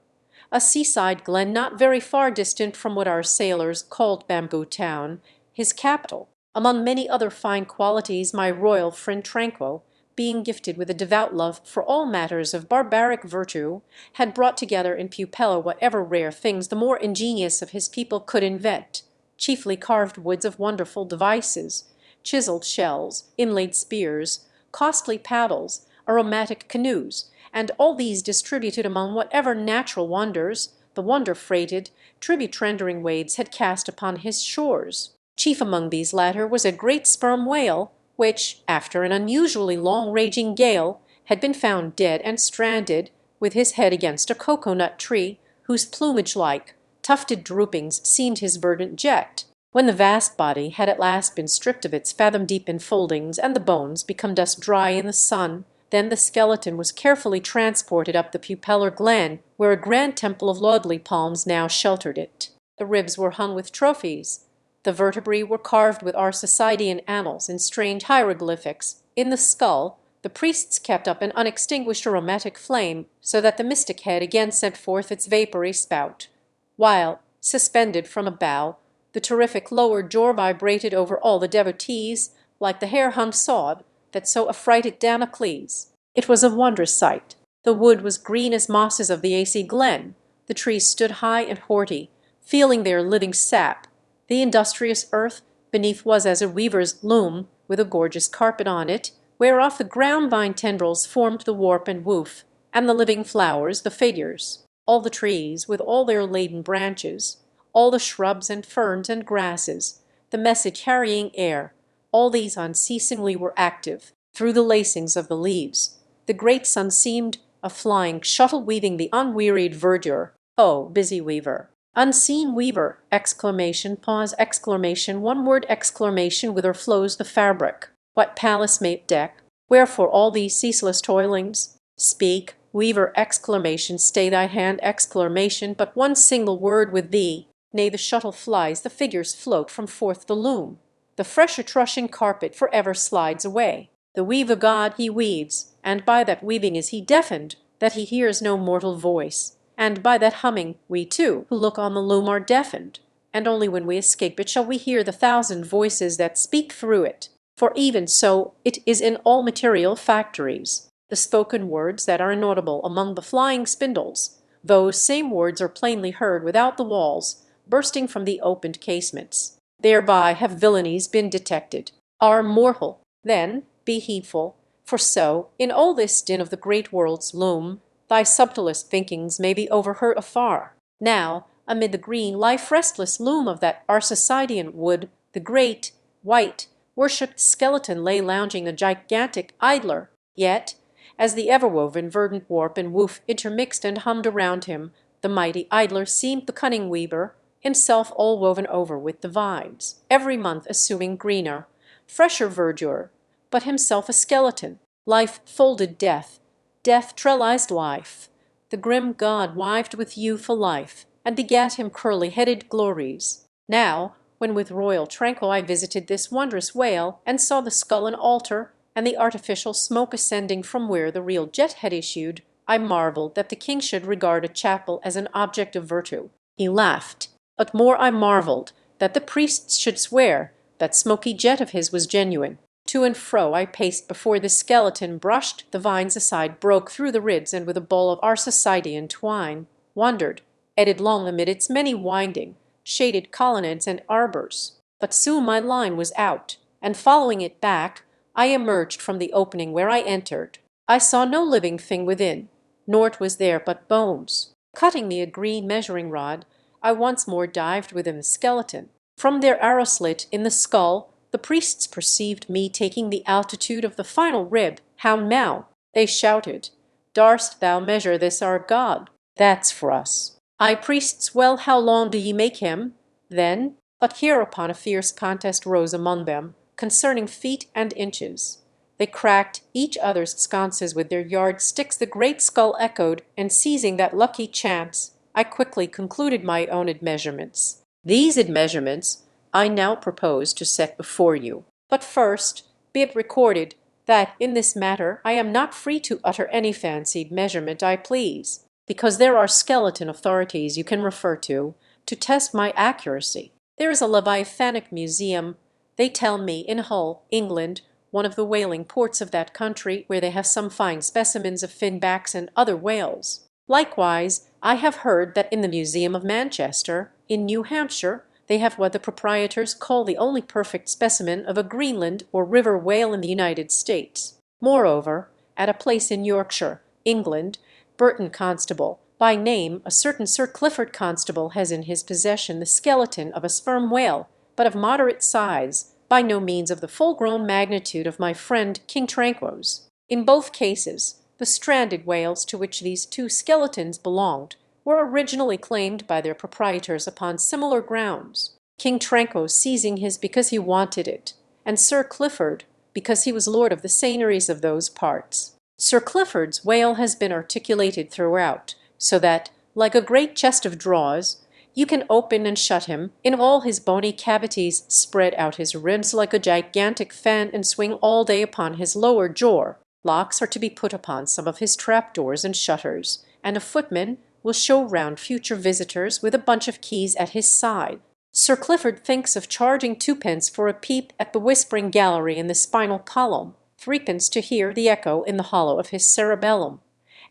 a seaside glen not very far distant from what our sailors called Bamboo Town, his capital. Among many other fine qualities, my royal friend Tranquo, being gifted with a devout love for all matters of barbaric virtue, had brought together in Pupeller whatever rare things the more ingenious of his people could invent, chiefly carved woods of wonderful devices, chiseled shells, inlaid spears, costly paddles, aromatic canoes, and all these distributed among whatever natural wonders the wonder-freighted, tribute-rendering wades had cast upon his shores. Chief among these latter was a great sperm whale, which, after an unusually long raging gale, had been found dead and stranded, with his head against a cocoa-nut tree, whose plumage-like, tufted droopings seemed his verdant jet. When the vast body had at last been stripped of its fathom-deep enfoldings and the bones become dust dry in the sun, then the skeleton was carefully transported up the pupellar glen, where a grand temple of lordly palms now sheltered it. The ribs were hung with trophies. The vertebrae were carved with Arsacidean annals in strange hieroglyphics. In the skull, the priests kept up an unextinguished aromatic flame, so that the mystic head again sent forth its vapory spout, while, suspended from a bough, the terrific lower jaw vibrated over all the devotees, like the hair-hung sword that so affrighted Damocles. It was a wondrous sight. The wood was green as mosses of the Acy glen. The trees stood high and haughty, feeling their living sap. The industrious earth beneath was as a weaver's loom, with a gorgeous carpet on it, whereof the ground-vine tendrils formed the warp and woof, and the living flowers the figures. All the trees, with all their laden branches, all the shrubs and ferns and grasses, the message-carrying air, all these unceasingly were active, through the lacings of the leaves. The great sun seemed a flying shuttle weaving the unwearied verdure. Oh, busy weaver! Unseen weaver! Exclamation, pause, exclamation, one word, exclamation, whither flows the fabric? What palace may it deck? Wherefore all these ceaseless toilings? Speak, weaver! Exclamation, stay thy hand, exclamation, but one single word with thee. Nay, the shuttle flies, the figures float from forth the loom. The fresh atrushing carpet for ever slides away. The weaver god he weaves, and by that weaving is he deafened, that he hears no mortal voice. And by that humming we too, who look on the loom, are deafened, and only when we escape it shall we hear the thousand voices that speak through it. For even so it is in all material factories. The spoken words that are inaudible among the flying spindles, those same words are plainly heard without the walls, bursting from the opened casements. Thereby have villainies been detected. Are mortal, then be heedful, for so, in all this din of the great world's loom, thy subtlest thinkings may be overheard afar. Now, amid the green, life-restless loom of that Arsacidean wood, the great, white, worshipped skeleton lay lounging a gigantic idler. Yet, as the ever-woven verdant warp and woof intermixed and hummed around him, the mighty idler seemed the cunning weaver, himself all woven over with the vines, every month assuming greener, fresher verdure, but himself a skeleton. Life folded death, death trellised life. The grim god wived with youthful life, and begat him curly-headed glories. Now, when with royal tranquil I visited this wondrous whale, and saw the skull an altar, and the artificial smoke ascending from where the real jet had issued, I marvelled that the king should regard a chapel as an object of virtue. He laughed. But more I marvelled that the priests should swear that smoky jet of his was genuine. To and fro I paced before the skeleton, brushed the vines aside, broke through the ribs, and with a bowl of Arsacidean twine, wandered, eddied long amid its many winding, shaded colonnades and arbours. But soon my line was out, and following it back, I emerged from the opening where I entered. I saw no living thing within, nor was there but bones. Cutting me a green measuring rod, I once more dived within the skeleton. From their arrow slit in the skull, the priests perceived me taking the altitude of the final rib. How now? They shouted. Darst thou measure this our god? That's for us. Aye, priests, well, how long do ye make him? Then, but hereupon a fierce contest rose among them, concerning feet and inches. They cracked each other's sconces with their yardsticks. The great skull echoed, and seizing that lucky chance, I quickly concluded my own admeasurements. These admeasurements I now propose to set before you. But first, be it recorded that in this matter I am not free to utter any fancied measurement I please, because there are skeleton authorities you can refer to test my accuracy. There is a Leviathanic museum, they tell me, in Hull, England, one of the whaling ports of that country, where they have some fine specimens of finbacks and other whales. Likewise, I have heard that in the Museum of Manchester, in New Hampshire, they have what the proprietors call the only perfect specimen of a Greenland or river whale in the United States. Moreover, at a place in Yorkshire, England, Burton Constable, by name, a certain Sir Clifford Constable, has in his possession the skeleton of a sperm whale, but of moderate size, by no means of the full-grown magnitude of my friend King Tranquo's. In both cases, the stranded whales to which these two skeletons belonged were originally claimed by their proprietors upon similar grounds, King Trenco seizing his because he wanted it, and Sir Clifford because he was lord of the seigneuries of those parts. Sir Clifford's whale has been articulated throughout, so that, like a great chest of drawers, you can open and shut him in all his bony cavities, spread out his ribs like a gigantic fan, and swing all day upon his lower jaw. Locks are to be put upon some of his trapdoors and shutters, and a footman will show round future visitors with a bunch of keys at his side. Sir Clifford thinks of charging 2d. for a peep at the whispering gallery in the spinal column, 3d. to hear the echo in the hollow of his cerebellum,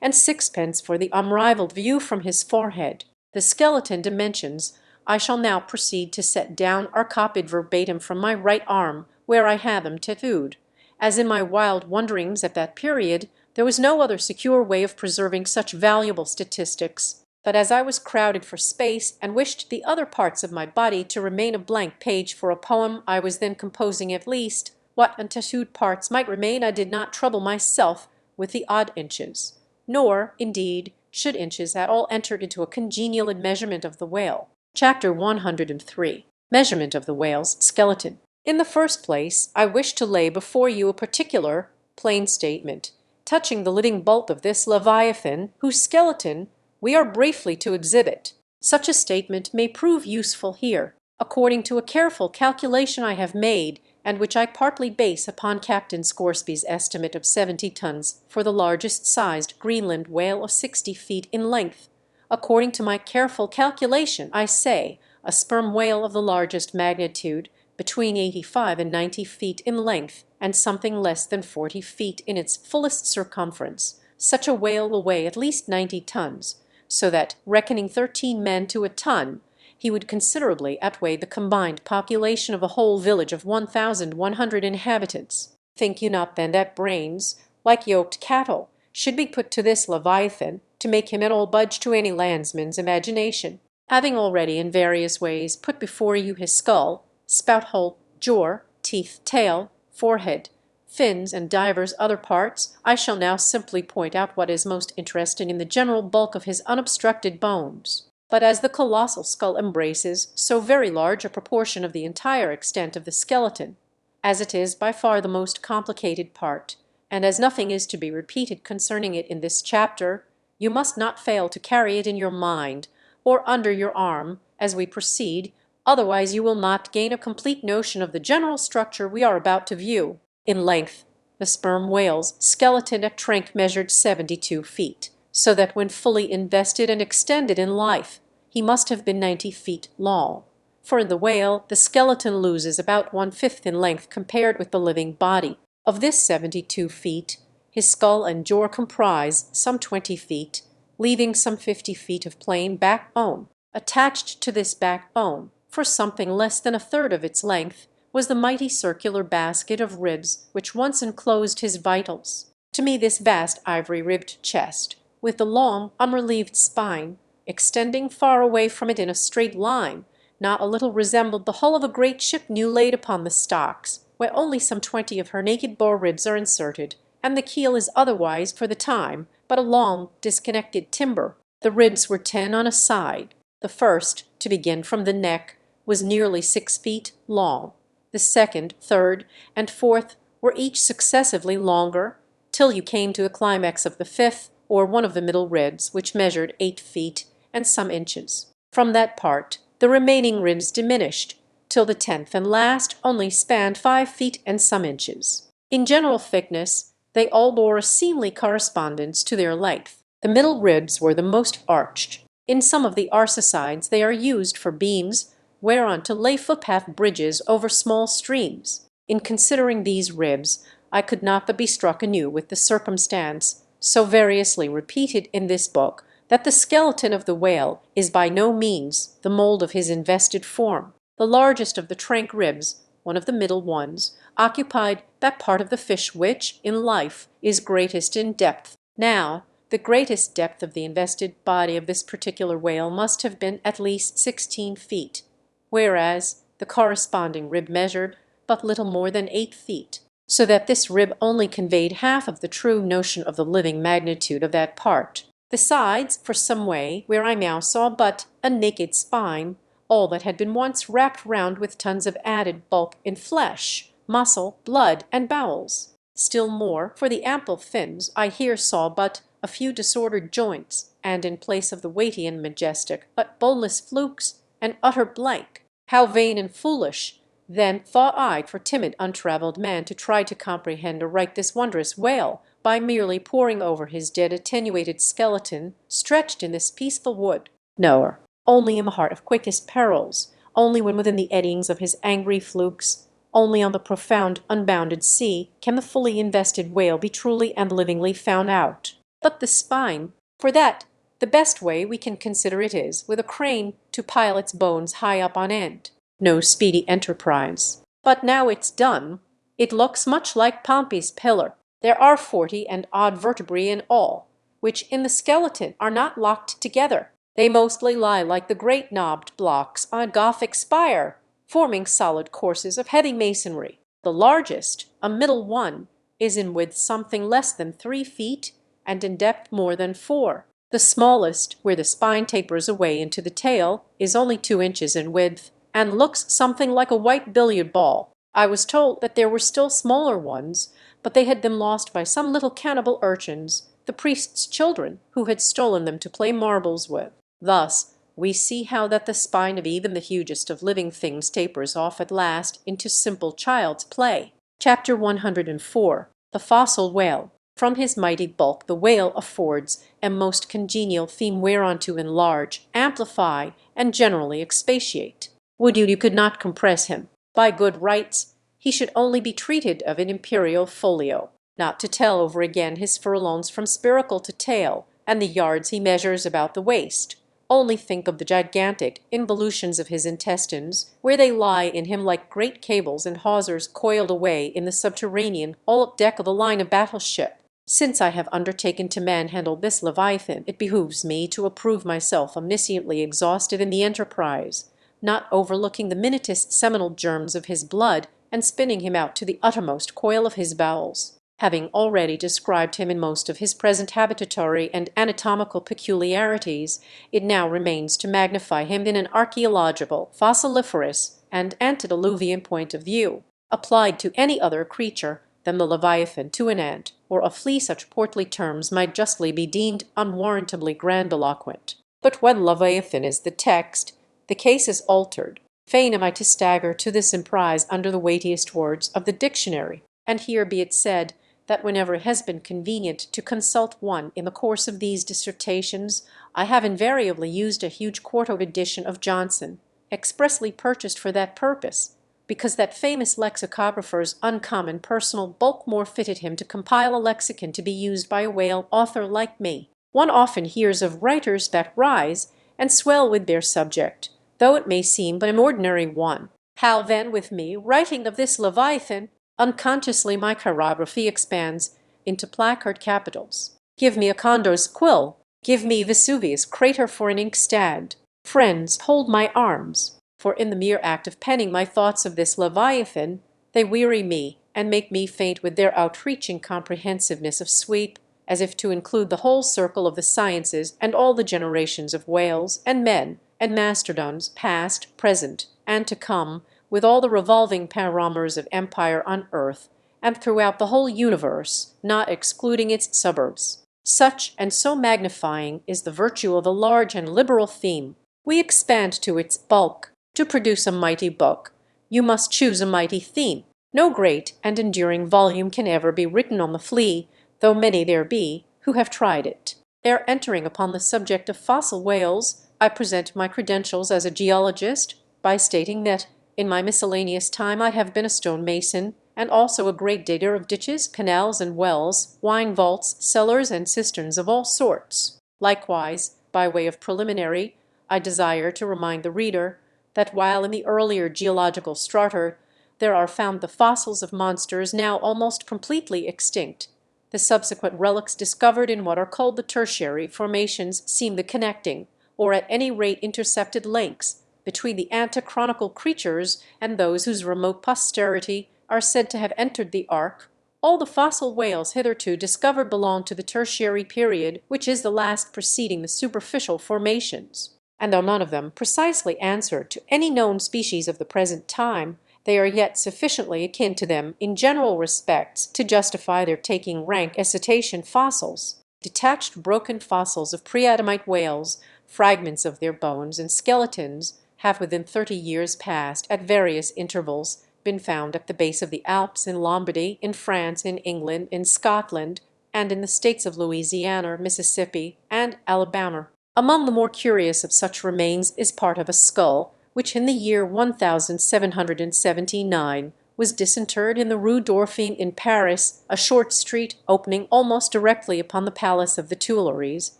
and 6d. for the unrivalled view from his forehead. The skeleton dimensions I shall now proceed to set down are copied verbatim from my right arm, where I have them tattooed, as in my wild wanderings at that period there was no other secure way of preserving such valuable statistics. But as I was crowded for space, and wished the other parts of my body to remain a blank page for a poem I was then composing at least, what untattooed parts might remain I did not trouble myself with the odd inches, nor, indeed, should inches at all enter into a congenial measurement of the whale. Chapter 103. Measurement of the whale's skeleton. In the first place, I wish to lay before you a particular, plain statement touching the living bulk of this Leviathan, whose skeleton we are briefly to exhibit. Such a statement may prove useful here, according to a careful calculation I have made, and which I partly base upon Captain Scoresby's estimate of 70 tons for the largest sized Greenland whale of 60 feet in length. According to my careful calculation, I say, a sperm whale of the largest magnitude, between 85 and 90 feet in length, and something less than 40 feet in its fullest circumference. Such a whale will weigh at least 90 tons, so that, reckoning 13 men to a ton, he would considerably outweigh the combined population of a whole village of 1,100 inhabitants. Think you not then that brains, like yoked cattle, should be put to this Leviathan, to make him at all budge to any landsman's imagination? Having already in various ways put before you his skull, spout-hole, jaw, teeth, tail, forehead, fins, and divers other parts, I shall now simply point out what is most interesting in the general bulk of his unobstructed bones. But as the colossal skull embraces so very large a proportion of the entire extent of the skeleton, as it is by far the most complicated part, and as nothing is to be repeated concerning it in this chapter, you must not fail to carry it in your mind, or under your arm, as we proceed, otherwise you will not gain a complete notion of the general structure we are about to view. In length, the sperm whale's skeleton at Trenck measured 72 feet, so that when fully invested and extended in life, he must have been 90 feet long. For in the whale, the skeleton loses about 1/5 in length compared with the living body. Of this 72 feet, his skull and jaw comprise some 20 feet, leaving some 50 feet of plain backbone. Attached to this backbone, for something less than a third of its length, was the mighty circular basket of ribs which once enclosed his vitals. To me this vast ivory-ribbed chest, with the long, unrelieved spine, extending far away from it in a straight line, not a little resembled the hull of a great ship new laid upon the stocks, where only some 20 of her naked bow ribs are inserted, and the keel is otherwise, for the time, but a long, disconnected timber. The ribs were 10 on a side. The first, to begin from the neck, was nearly 6 feet long. The second, third, and fourth were each successively longer, till you came to the climax of the fifth, or one of the middle ribs, which measured 8 feet and some inches. From that part the remaining ribs diminished, till the 10th and last only spanned 5 feet and some inches. In general thickness they all bore a seemly correspondence to their length. The middle ribs were the most arched. In some of the arsacides they are used for beams whereon to lay footpath bridges over small streams. In considering these ribs, I could not but be struck anew with the circumstance, so variously repeated in this book, that the skeleton of the whale is by no means the mould of his invested form. The largest of the Trenck ribs, one of the middle ones, occupied that part of the fish which, in life, is greatest in depth. Now, the greatest depth of the invested body of this particular whale must have been at least 16 feet, whereas the corresponding rib measured but little more than 8 feet, so that this rib only conveyed half of the true notion of the living magnitude of that part. The sides, for some way, where I now saw but a naked spine, all that had been once wrapped round with tons of added bulk in flesh, muscle, blood, and bowels. Still more, for the ample fins, I here saw but a few disordered joints, and in place of the weighty and majestic, but boneless flukes, an utter blank. How vain and foolish, then, thought I, for timid untravelled man to try to comprehend aright this wondrous whale, by merely poring over his dead attenuated skeleton stretched in this peaceful wood. No, only in the heart of quickest perils, only when within the eddyings of his angry flukes, only on the profound unbounded sea, can the fully invested whale be truly and livingly found out. But the spine, for that, the best way we can consider it is with a crane to pile its bones high up on end. No speedy enterprise. But now it's done, it looks much like Pompey's pillar. There are 40 and odd vertebrae in all, which in the skeleton are not locked together. They mostly lie like the great knobbed blocks on a Gothic spire, forming solid courses of heavy masonry. The largest, a middle one, is in width something less than 3 feet, and in depth more than 4. The smallest, where the spine tapers away into the tail, is only 2 inches in width, and looks something like a white billiard ball. I was told that there were still smaller ones, but they had been lost by some little cannibal urchins, the priest's children, who had stolen them to play marbles with. Thus we see how that the spine of even the hugest of living things tapers off at last into simple child's play. Chapter 104. The Fossil Whale. From his mighty bulk the whale affords a most congenial theme whereon to enlarge, amplify, and generally expatiate. Would you could not compress him. By good rights he should only be treated of an imperial folio, not to tell over again his furlongs from spiracle to tail, and the yards he measures about the waist. Only think of the gigantic involutions of his intestines, where they lie in him like great cables and hawsers coiled away in the subterranean all-up deck of a line of battleship. Since I have undertaken to manhandle this leviathan, it behooves me to approve myself omnisciently exhausted in the enterprise, not overlooking the minutest seminal germs of his blood, and spinning him out to the uttermost coil of his bowels. Having already described him in most of his present habitatory and anatomical peculiarities, it now remains to magnify him in an archaeological, fossiliferous, and antediluvian point of view. Applied to any other creature than the leviathan, to an ant, or a flea, such portly terms might justly be deemed unwarrantably grandiloquent. But when leviathan is the text, the case is altered. Fain am I to stagger to this emprise under the weightiest words of the dictionary, and here be it said that whenever it has been convenient to consult one in the course of these dissertations, I have invariably used a huge quarto edition of Johnson, expressly purchased for that purpose, because that famous lexicographer's uncommon personal bulk more fitted him to compile a lexicon to be used by a whale author like me. One often hears of writers that rise and swell with their subject, though it may seem but an ordinary one. How then with me, writing of this leviathan, unconsciously my chirography expands into placard capitals. Give me a condor's quill, give me Vesuvius' crater for an inkstand. Friends, hold my arms, for in the mere act of penning my thoughts of this leviathan, they weary me and make me faint with their outreaching comprehensiveness of sweep, as if to include the whole circle of the sciences and all the generations of whales and men and mastodons, past, present, and to come, with all the revolving panoramas of empire on earth, and throughout the whole universe, not excluding its suburbs. Such and so magnifying is the virtue of a large and liberal theme. We expand to its bulk. To produce a mighty book, you must choose a mighty theme. No great and enduring volume can ever be written on the flea, though many there be who have tried it. Ere entering upon the subject of fossil whales, I present my credentials as a geologist by stating that in my miscellaneous time I have been a stone mason, and also a great digger of ditches, canals, and wells, wine vaults, cellars, and cisterns of all sorts. Likewise, by way of preliminary, I desire to remind the reader that while in the earlier geological strata there are found the fossils of monsters now almost completely extinct, the subsequent relics discovered in what are called the tertiary formations seem the connecting, or at any rate intercepted links, between the antichronical creatures and those whose remote posterity are said to have entered the ark, All the fossil whales hitherto discovered belong to the Tertiary period, which is the last preceding the superficial formations. And though none of them precisely answer to any known species of the present time, they are yet sufficiently akin to them in general respects to justify their taking rank as cetacean fossils. Detached broken fossils of pre-Adamite whales, fragments of their bones and skeletons, have within 30 years past, at various intervals, been found at the base of the Alps, in Lombardy, in France, in England, in Scotland, and in the states of Louisiana, Mississippi, and Alabama. Among the more curious of such remains is part of a skull, which in the year 1779 was disinterred in the Rue Dauphine in Paris, a short street opening almost directly upon the Palace of the Tuileries,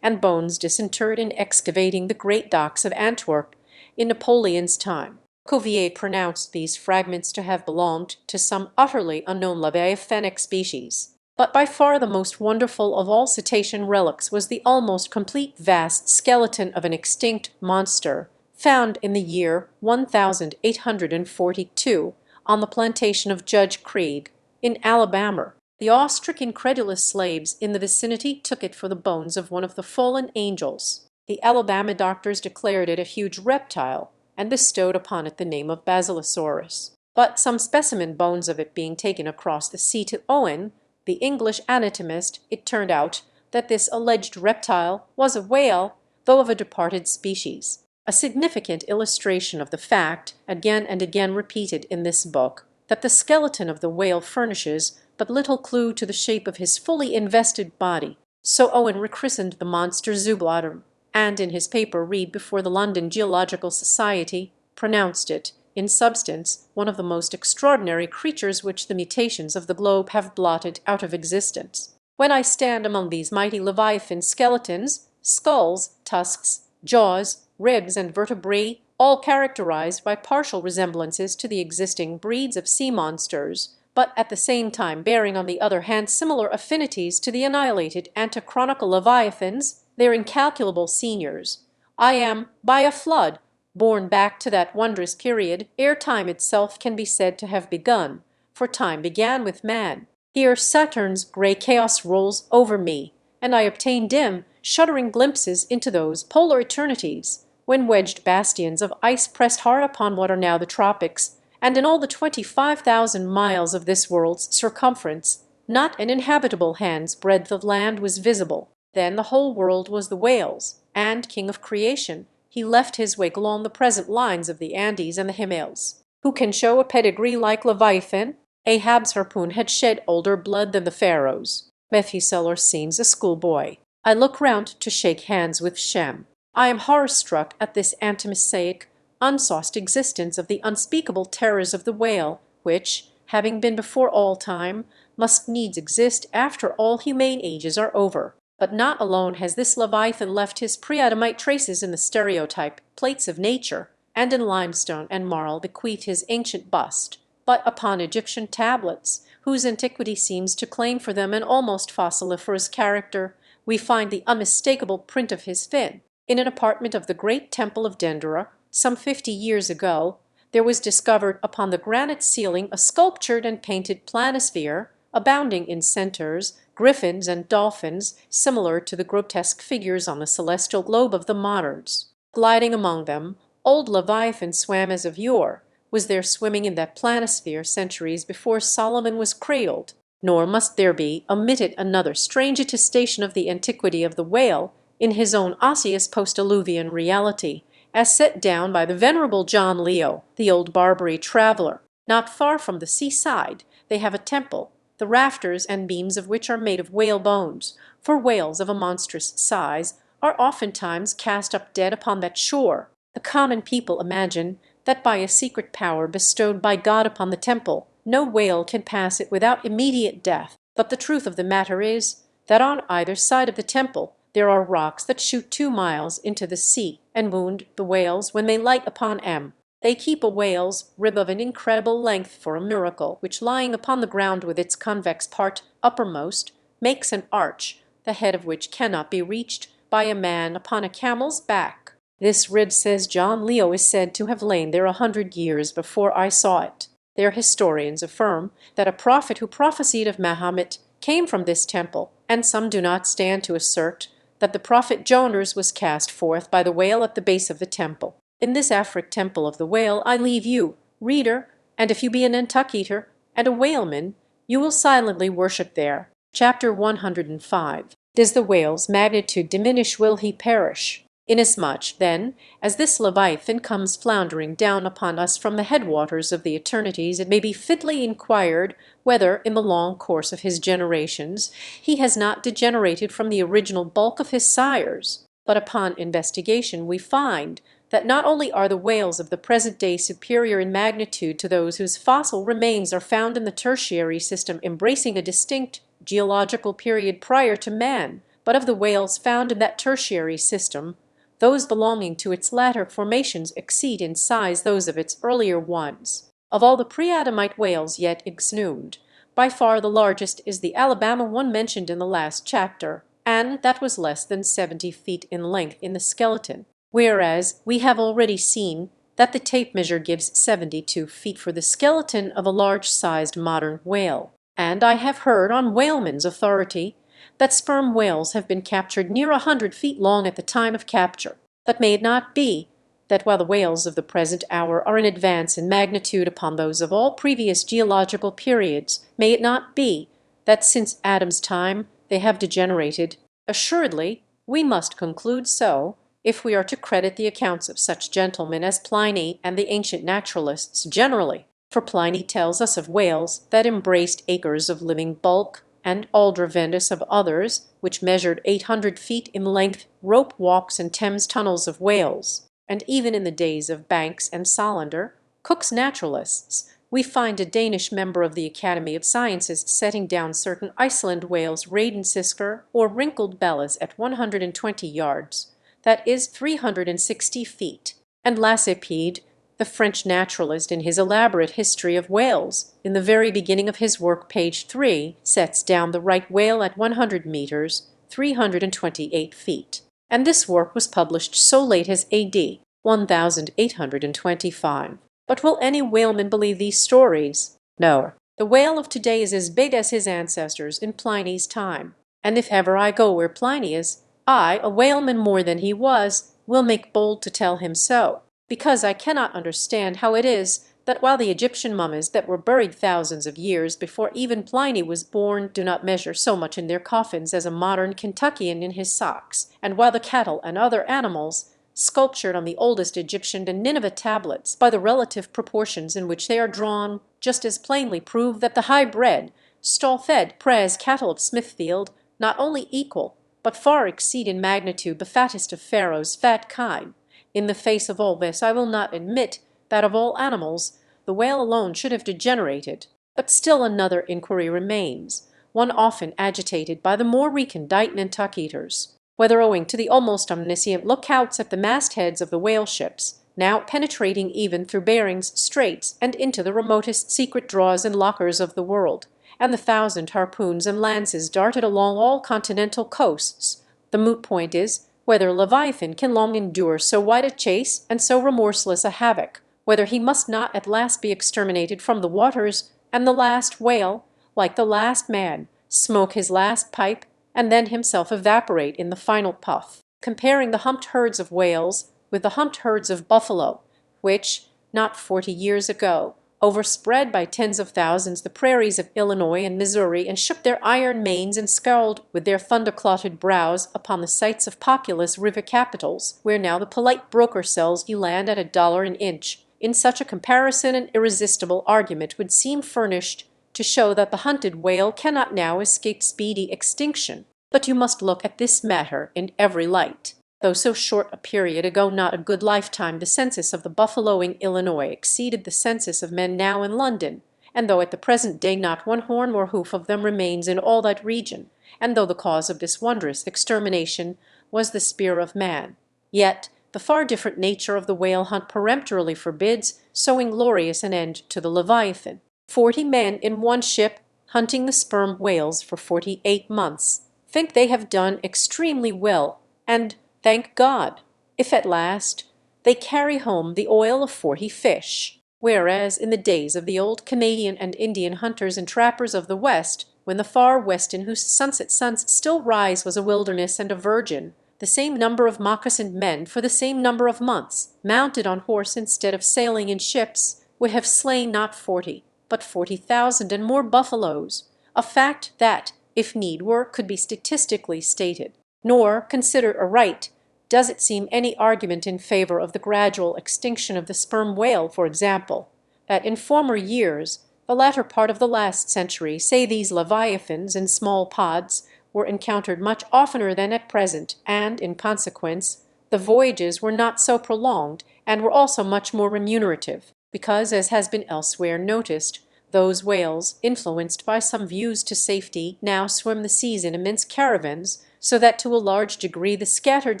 and bones disinterred in excavating the great docks of Antwerp in Napoleon's time. Cuvier pronounced these fragments to have belonged to some utterly unknown leviathanic species. But by far the most wonderful of all cetacean relics was the almost complete vast skeleton of an extinct monster, found in the year 1842 on the plantation of Judge Krieg, in Alabama. The awe-stricken credulous slaves in the vicinity took it for the bones of one of the fallen angels. The Alabama doctors declared it a huge reptile, and bestowed upon it the name of Basilosaurus. But some specimen bones of it being taken across the sea to Owen, the English anatomist, it turned out that this alleged reptile was a whale, though of a departed species. A significant illustration of the fact, again and again repeated in this book, that the skeleton of the whale furnishes but little clue to the shape of his fully invested body. So Owen rechristened the monster Zublatum, and in his paper read before the London Geological Society, pronounced it, in substance, one of the most extraordinary creatures which the mutations of the globe have blotted out of existence. When I stand among these mighty leviathan skeletons, skulls, tusks, jaws, ribs, and vertebrae, all characterized by partial resemblances to the existing breeds of sea monsters, but at the same time bearing on the other hand similar affinities to the annihilated antachronical leviathans, their incalculable seniors, I am, by a flood, borne back to that wondrous period ere time itself can be said to have begun, for time began with man. Here Saturn's grey chaos rolls over me, and I obtain dim, shuddering glimpses into those polar eternities, when wedged bastions of ice pressed hard upon what are now the tropics, and in all the 25,000 miles of this world's circumference, not an inhabitable hand's breadth of land was visible. Then the whole world was the whale's, and, king of creation, he left his wake along the present lines of the Andes and the Himalayas. Who can show a pedigree like Leviathan? Ahab's harpoon had shed older blood than the Pharaoh's. Methuselah seems a schoolboy. I look round to shake hands with Shem. I am horror-struck at this antimosaic, unsauced existence of the unspeakable terrors of the whale, which, having been before all time, must needs exist after all humane ages are over. But not alone has this Leviathan left his pre-Adamite traces in the stereotype plates of nature, and in limestone and marl bequeathed his ancient bust, but upon Egyptian tablets, whose antiquity seems to claim for them an almost fossiliferous character, we find the unmistakable print of his fin. In an apartment of the great temple of Dendera, some 50 years ago, there was discovered upon the granite ceiling a sculptured and painted planisphere, abounding in centaurs, griffins, and dolphins, similar to the grotesque figures on the celestial globe of the moderns. Gliding among them, old Leviathan swam as of yore. Was there swimming in that planisphere centuries before Solomon was cradled? Nor must there be omitted another strange attestation of the antiquity of the whale in his own osseous post-Diluvian reality, as set down by the venerable John Leo, the old Barbary traveller. Not far from the seaside they have a temple, the rafters and beams of which are made of whale bones, for whales of a monstrous size are oftentimes cast up dead upon that shore. The common people imagine that by a secret power bestowed by God upon the temple, no whale can pass it without immediate death. But the truth of the matter is that on either side of the temple there are rocks that shoot 2 miles into the sea and wound the whales when they light upon them. They keep a whale's rib of an incredible length for a miracle, which lying upon the ground with its convex part uppermost, makes an arch, the head of which cannot be reached by a man upon a camel's back. This rib, says John Leo, is said to have lain there 100 years before I saw it. Their historians affirm that a prophet who prophesied of Mahomet came from this temple, and some do not stand to assert that the prophet Jonas was cast forth by the whale at the base of the temple. In this Afric temple of the whale I leave you, reader, and if you be a Nantucketer and a whaleman, you will silently worship there. Chapter 105. Does the whale's magnitude diminish, will he perish? Inasmuch, then, as this Leviathan comes floundering down upon us from the headwaters of the eternities, it may be fitly inquired whether, in the long course of his generations, he has not degenerated from the original bulk of his sires. But upon investigation we find that not only are the whales of the present day superior in magnitude to those whose fossil remains are found in the Tertiary system embracing a distinct geological period prior to man, but of the whales found in that Tertiary system, those belonging to its latter formations exceed in size those of its earlier ones. Of all the pre-Adamite whales yet exhumed, by far the largest is the Alabama one mentioned in the last chapter, and that was less than 70 feet in length in the skeleton, whereas we have already seen that the tape measure gives 72 feet for the skeleton of a large-sized modern whale. And I have heard on whalemen's authority that sperm whales have been captured near 100 feet long at the time of capture. But may it not be that while the whales of the present hour are in advance in magnitude upon those of all previous geological periods, may it not be that since Adam's time they have degenerated? Assuredly, we must conclude so, if we are to credit the accounts of such gentlemen as Pliny and the ancient naturalists generally. For Pliny tells us of whales that embraced acres of living bulk, and Aldrovandus of others, which measured 800 feet in length, rope walks and Thames tunnels of whales. And even in the days of Banks and Solander, Cook's naturalists, we find a Danish member of the Academy of Sciences setting down certain Iceland whales Radensisker or wrinkled bellas at 120 yards, that is 360 feet, and Lacépède, the French naturalist, in his elaborate history of whales, in the very beginning of his work, page 3, sets down the right whale at 100 meters, 328 feet. And this work was published so late as A.D. 1825. But will any whaleman believe these stories? No. The whale of today is as big as his ancestors in Pliny's time. And if ever I go where Pliny is, I, a whaleman more than he was, will make bold to tell him so. Because I cannot understand how it is that while the Egyptian mummies that were buried thousands of years before even Pliny was born do not measure so much in their coffins as a modern Kentuckian in his socks, and while the cattle and other animals, sculptured on the oldest Egyptian and Nineveh tablets by the relative proportions in which they are drawn, just as plainly prove that the high-bred, stall-fed prez cattle of Smithfield not only equal, but far exceed in magnitude the fattest of Pharaoh's fat kine. In the face of all this, I will not admit that of all animals the whale alone should have degenerated. But still another inquiry remains, one often agitated by the more recondite Nantucketers, whether owing to the almost omniscient lookouts at the mastheads of the whale ships, now penetrating even through Bering's Straits and into the remotest secret draws and lockers of the world, and the thousand harpoons and lances darted along all continental coasts, the moot point is, whether Leviathan can long endure so wide a chase and so remorseless a havoc, whether he must not at last be exterminated from the waters, and the last whale, like the last man, smoke his last pipe, and then himself evaporate in the final puff. Comparing the humped herds of whales with the humped herds of buffalo, which, not 40 years ago, overspread by tens of thousands the prairies of Illinois and Missouri, and shook their iron manes and scowled with their thunder-clotted brows upon the sites of populous river capitals, where now the polite broker sells eland at $1 an inch. In such a comparison an irresistible argument would seem furnished to show that the hunted whale cannot now escape speedy extinction. But you must look at this matter in every light. Though so short a period ago, not a good lifetime, the census of the buffaloing Illinois exceeded the census of men now in London, and though at the present day not one horn or hoof of them remains in all that region, and though the cause of this wondrous extermination was the spear of man, yet the far different nature of the whale hunt peremptorily forbids so inglorious an end to the Leviathan. 40 men in one ship, hunting the sperm whales for 48 months, think they have done extremely well, and thank God, if at last they carry home the oil of 40 fish. whereas in the days of the old Canadian and Indian hunters and trappers of the West, when the far West in whose sunset suns still rise was a wilderness and a virgin, the same number of moccasined men for the same number of months, mounted on horse instead of sailing in ships, would have slain not 40, but 40,000 and more buffaloes, a fact that, if need were, could be statistically stated. Nor, considered aright, does it seem any argument in favor of the gradual extinction of the sperm whale, for example, that in former years, the latter part of the last century, say these leviathans in small pods, were encountered much oftener than at present, and, in consequence, the voyages were not so prolonged, and were also much more remunerative, because, as has been elsewhere noticed, those whales, influenced by some views to safety, now swim the seas in immense caravans, so that to a large degree the scattered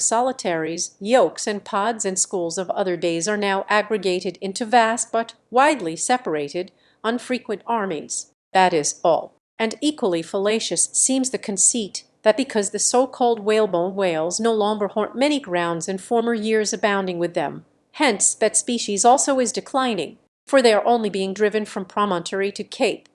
solitaries, yolks, and pods and schools of other days are now aggregated into vast but widely separated, unfrequent armies. That is all. And equally fallacious seems the conceit that because the so-called whalebone whales no longer haunt many grounds in former years abounding with them, hence that species also is declining, for they are only being driven from promontory to cape.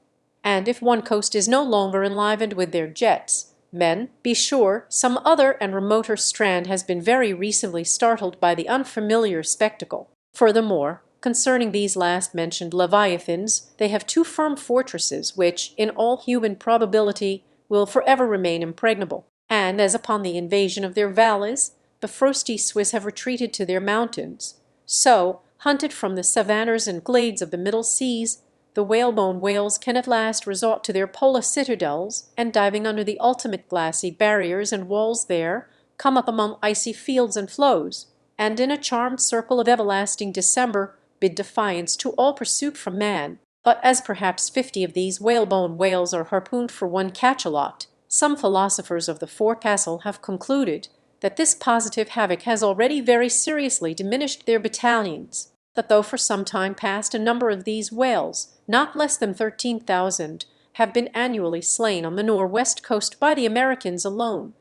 And if one coast is no longer enlivened with their jets, then, be sure, some other and remoter strand has been very recently startled by the unfamiliar spectacle. Furthermore, concerning these last-mentioned leviathans, they have two firm fortresses which, in all human probability, will forever remain impregnable, and as upon the invasion of their valleys, the frosty Swiss have retreated to their mountains, so, hunted from the savannahs and glades of the middle seas, the whalebone whales can at last resort to their polar citadels, and diving under the ultimate glassy barriers and walls there, come up among icy fields and floes, and in a charmed circle of everlasting December bid defiance to all pursuit from man. But as perhaps 50 of these whalebone whales are harpooned for one catch-a-lot, some philosophers of the forecastle have concluded that this positive havoc has already very seriously diminished their battalions, that though for some time past a number of these whales, not less than 13,000, have been annually slain on the northwest coast by the Americans alone,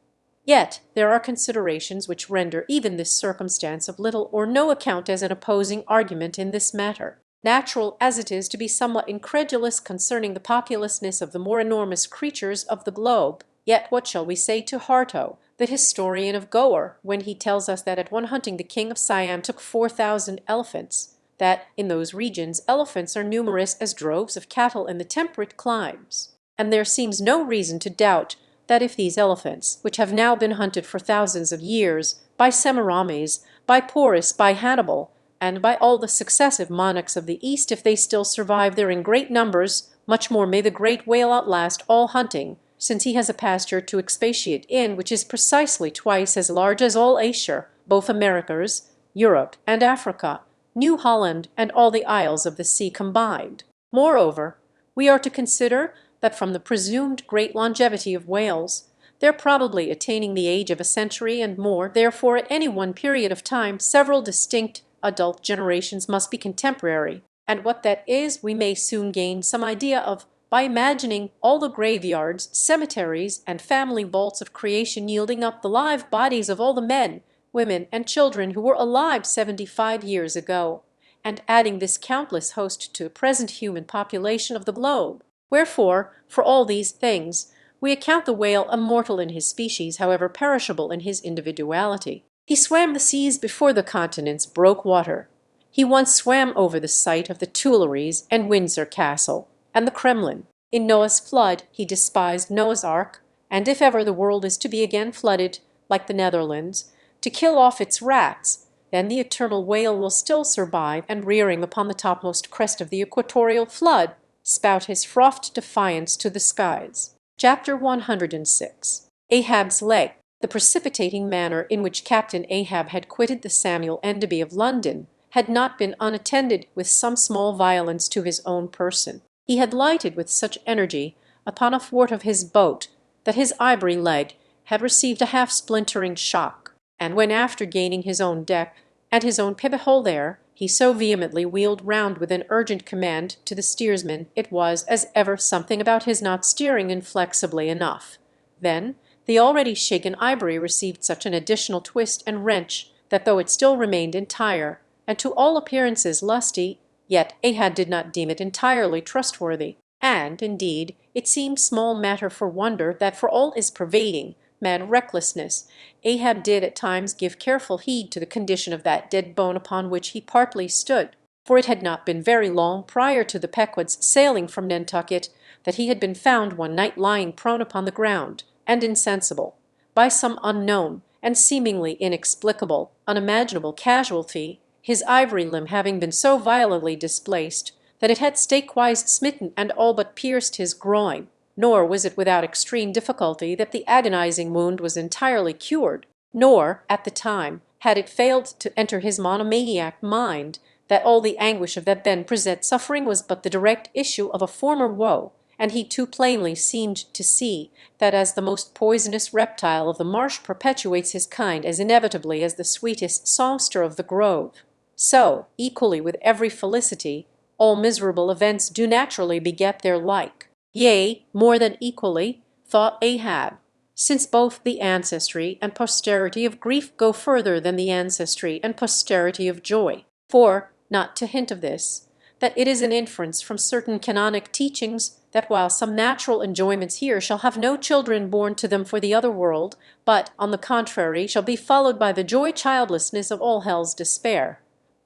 yet there are considerations which render even this circumstance of little or no account as an opposing argument in this matter. Natural as it is to be somewhat incredulous concerning the populousness of the more enormous creatures of the globe, yet what shall we say to Harto, the historian of Goa, when he tells us that at one hunting the king of Siam took 4,000 elephants, that in those regions elephants are numerous as droves of cattle in the temperate climes, and there seems no reason to doubt that if these elephants, which have now been hunted for thousands of years, by Semiramis, by Porus, by Hannibal, and by all the successive monarchs of the East, if they still survive there in great numbers, much more may the great whale outlast all hunting, since he has a pasture to expatiate in which is precisely twice as large as all Asia, both Americas, Europe, and Africa, New Holland, and all the isles of the sea combined. Moreover, we are to consider that from the presumed great longevity of whales, their probably attaining the age of a century and more, therefore at any one period of time several distinct adult generations must be contemporary, and what that is we may soon gain some idea of by imagining all the graveyards, cemeteries, and family vaults of creation yielding up the live bodies of all the men, women, and children who were alive 75 years ago, and adding this countless host to the present human population of the globe. Wherefore, for all these things, we account the whale immortal in his species, however perishable in his individuality. He swam the seas before the continents broke water. He once swam over the site of the Tuileries and Windsor Castle, and the Kremlin. In Noah's flood he despised Noah's Ark, and if ever the world is to be again flooded, like the Netherlands, to kill off its rats, then the eternal whale will still survive, and rearing upon the topmost crest of the equatorial flood, spout his frothed defiance to the skies. Chapter 106. Ahab's Lake. The precipitating manner in which Captain Ahab had quitted the Samuel Enderby of London had not been unattended with some small violence to his own person. He had lighted with such energy upon a thwart of his boat that his ivory leg had received a half-splintering shock, and when after gaining his own deck and his own pibot-hole there, he so vehemently wheeled round with an urgent command to the steersman, it was, as ever, something about his not steering inflexibly enough. Then the already shaken ivory received such an additional twist and wrench that though it still remained entire, and to all appearances lusty, Yet Ahab did not deem it entirely trustworthy, and, indeed, it seemed small matter for wonder that for all his pervading, mad recklessness, Ahab did at times give careful heed to the condition of that dead bone upon which he partly stood, for it had not been very long prior to the Pequod's sailing from Nantucket that he had been found one night lying prone upon the ground, and insensible, by some unknown and seemingly inexplicable, unimaginable casualty, his ivory limb having been so violently displaced that it had stakewise smitten and all but pierced his groin. Nor was it without extreme difficulty that the agonizing wound was entirely cured, nor, at the time, had it failed to enter his monomaniac mind that all the anguish of that then present suffering was but the direct issue of a former woe, and he too plainly seemed to see that as the most poisonous reptile of the marsh perpetuates his kind as inevitably as the sweetest songster of the grove, so, equally with every felicity, all miserable events do naturally beget their like. Yea, more than equally, thought Ahab, since both the ancestry and posterity of grief go further than the ancestry and posterity of joy. For, not to hint of this, that it is an inference from certain canonic teachings that while some natural enjoyments here shall have no children born to them for the other world, but, on the contrary, shall be followed by the joy childlessness of all hell's despair,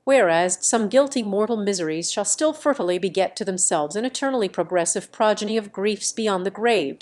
whereas some guilty mortal miseries shall still fertilely beget to themselves an eternally progressive progeny of griefs beyond the grave.